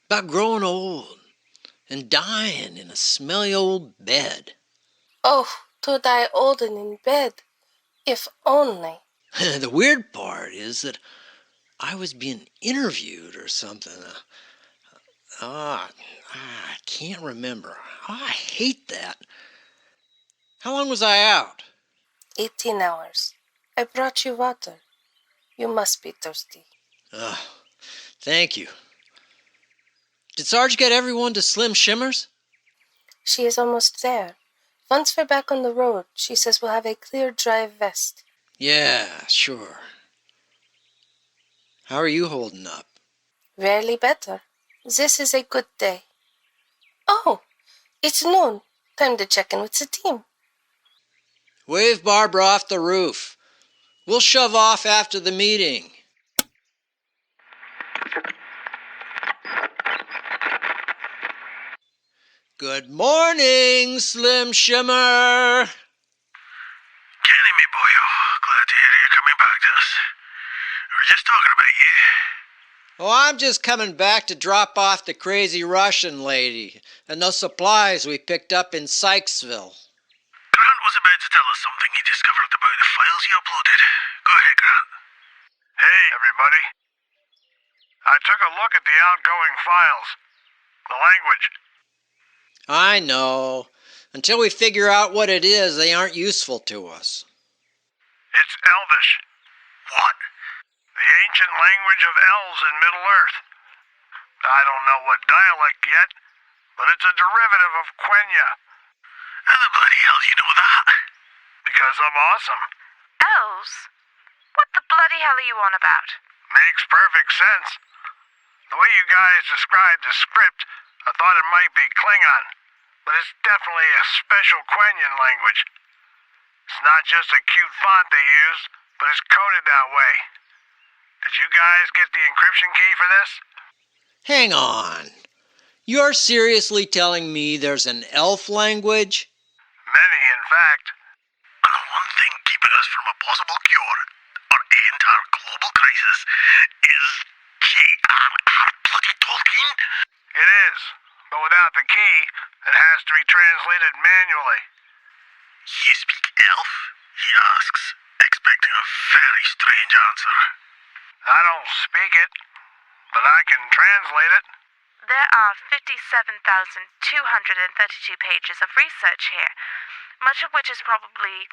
about growing old and dying in a smelly old bed. Oh, to die old and in bed. If only. The weird part is that I was being interviewed or something. I can't remember. I hate that. How long was I out? 18 hours. I brought you water. You must be thirsty. Thank you. Did Sarge get everyone to Slim Shimmers? She is almost there. Once we're back on the road, she says we'll have a clear, dry vest. Yeah, sure. How are you holding up? Rarely better. This is a good day. Oh, it's noon. Time to check in with the team. Wave Barbara off the roof. We'll shove off after the meeting. Good morning, Slim Shimmer. Kenny, me boyo. Glad to hear you coming back to us. We were just talking about you. Oh, I'm just coming back to drop off the crazy Russian lady and those supplies we picked up in Sykesville. Grant was about to tell us something he discovered about the files you uploaded. Go ahead, Grant. Hey, everybody. I took a look at the outgoing files. The language. I know. Until we figure out what it is, they aren't useful to us. It's Elvish. What? The ancient language of elves in Middle-earth. I don't know what dialect yet, but it's a derivative of Quenya. How the bloody hell do you know that? Because I'm awesome. Elves? What the bloody hell are you on about? Makes perfect sense. The way you guys described the script, I thought it might be Klingon, but it's definitely a special Quenya language. It's not just a cute font they use, but it's coded that way. Did you guys get the encryption key for this? Hang on. You're seriously telling me there's an elf language? Many, in fact. And one thing keeping us from a possible cure or entire global crisis is J.R.R. bloody Tolkien? It is, but without the key, it has to be translated manually. You speak elf? He asks, expecting a very strange answer. I don't speak it, but I can translate it. There are 57,232 pages of research here, much of which is probably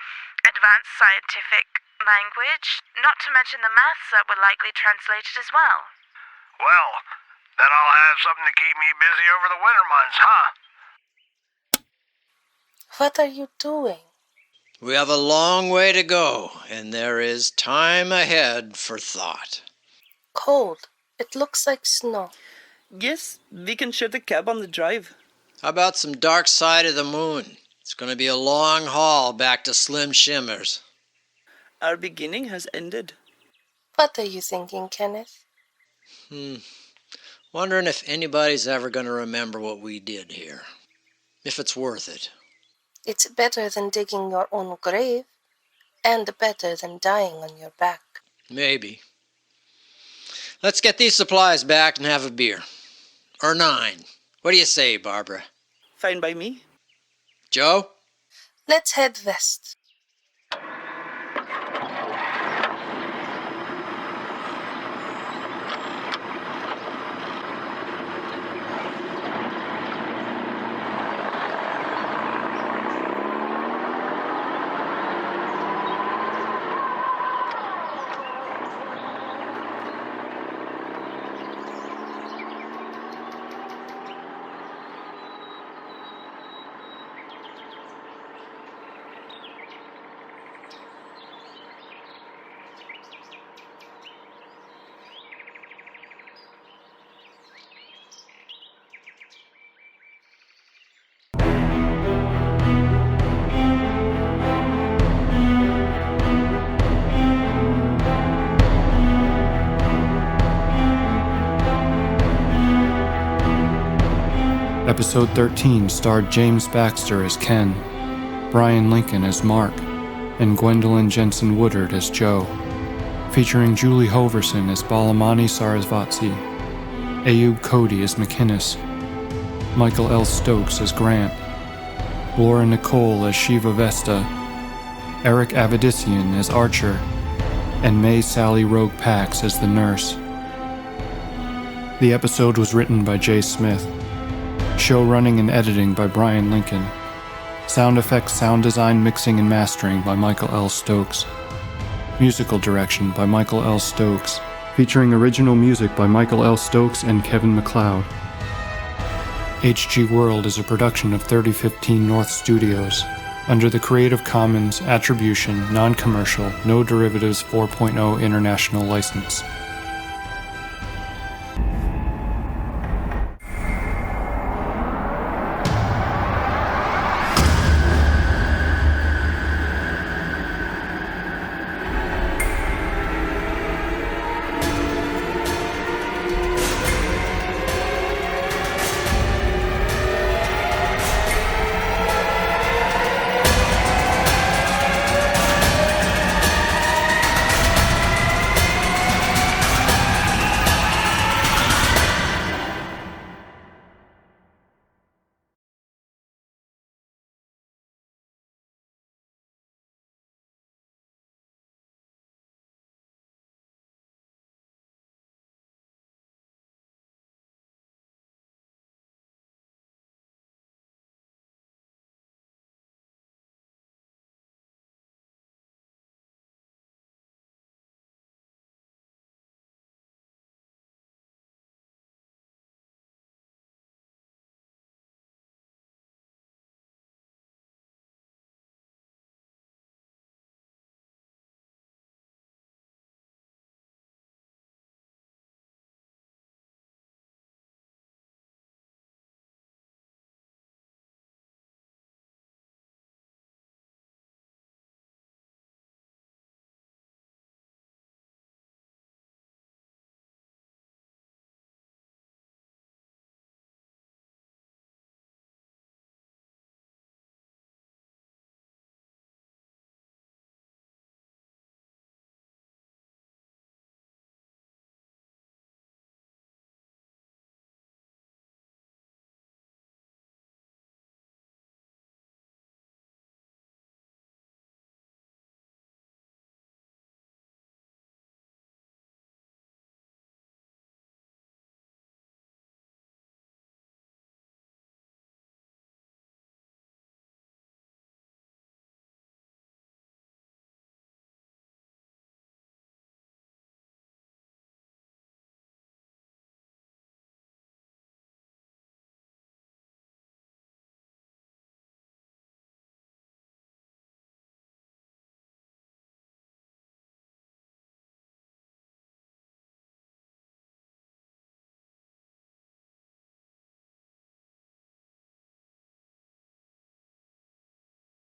advanced scientific language, not to mention the maths that were likely translated as well. Well, then I'll have something to keep me busy over the winter months, huh? What are you doing? We have a long way to go, and there is time ahead for thought. Cold. It looks like snow. Yes, we can share the cab on the drive. How about some dark side of the moon? It's going to be a long haul back to Slim Shimmers. Our beginning has ended. What are you thinking, Kenneth? Wondering if anybody's ever going to remember what we did here. If it's worth it. It's better than digging your own grave, and better than dying on your back. Maybe. Let's get these supplies back and have a beer. Or 9. What do you say, Barbara? Fine by me. Joe? Let's head west. Episode 13 starred James Baxter as Ken, Brian Lincoln as Mark, and Gwendolyn Jensen Woodard as Joe, featuring Julie Hoverson as Balamani Sarasvatsi, Ayub Cody as McInnes, Michael L. Stokes as Grant, Laura Nicole as Shiva Vesta, Eric Avedissian as Archer, and May Sally Rogue Pax as the nurse. The episode was written by Jay Smith. Show running and editing by Brian Lincoln. Sound effects, sound design, mixing, and mastering by Michael L. Stokes. Musical direction by Michael L. Stokes, featuring original music by Michael L. Stokes and Kevin MacLeod. HG World is a production of 3015 North Studios, under the Creative Commons Attribution, Non-Commercial, No Derivatives 4.0 International License.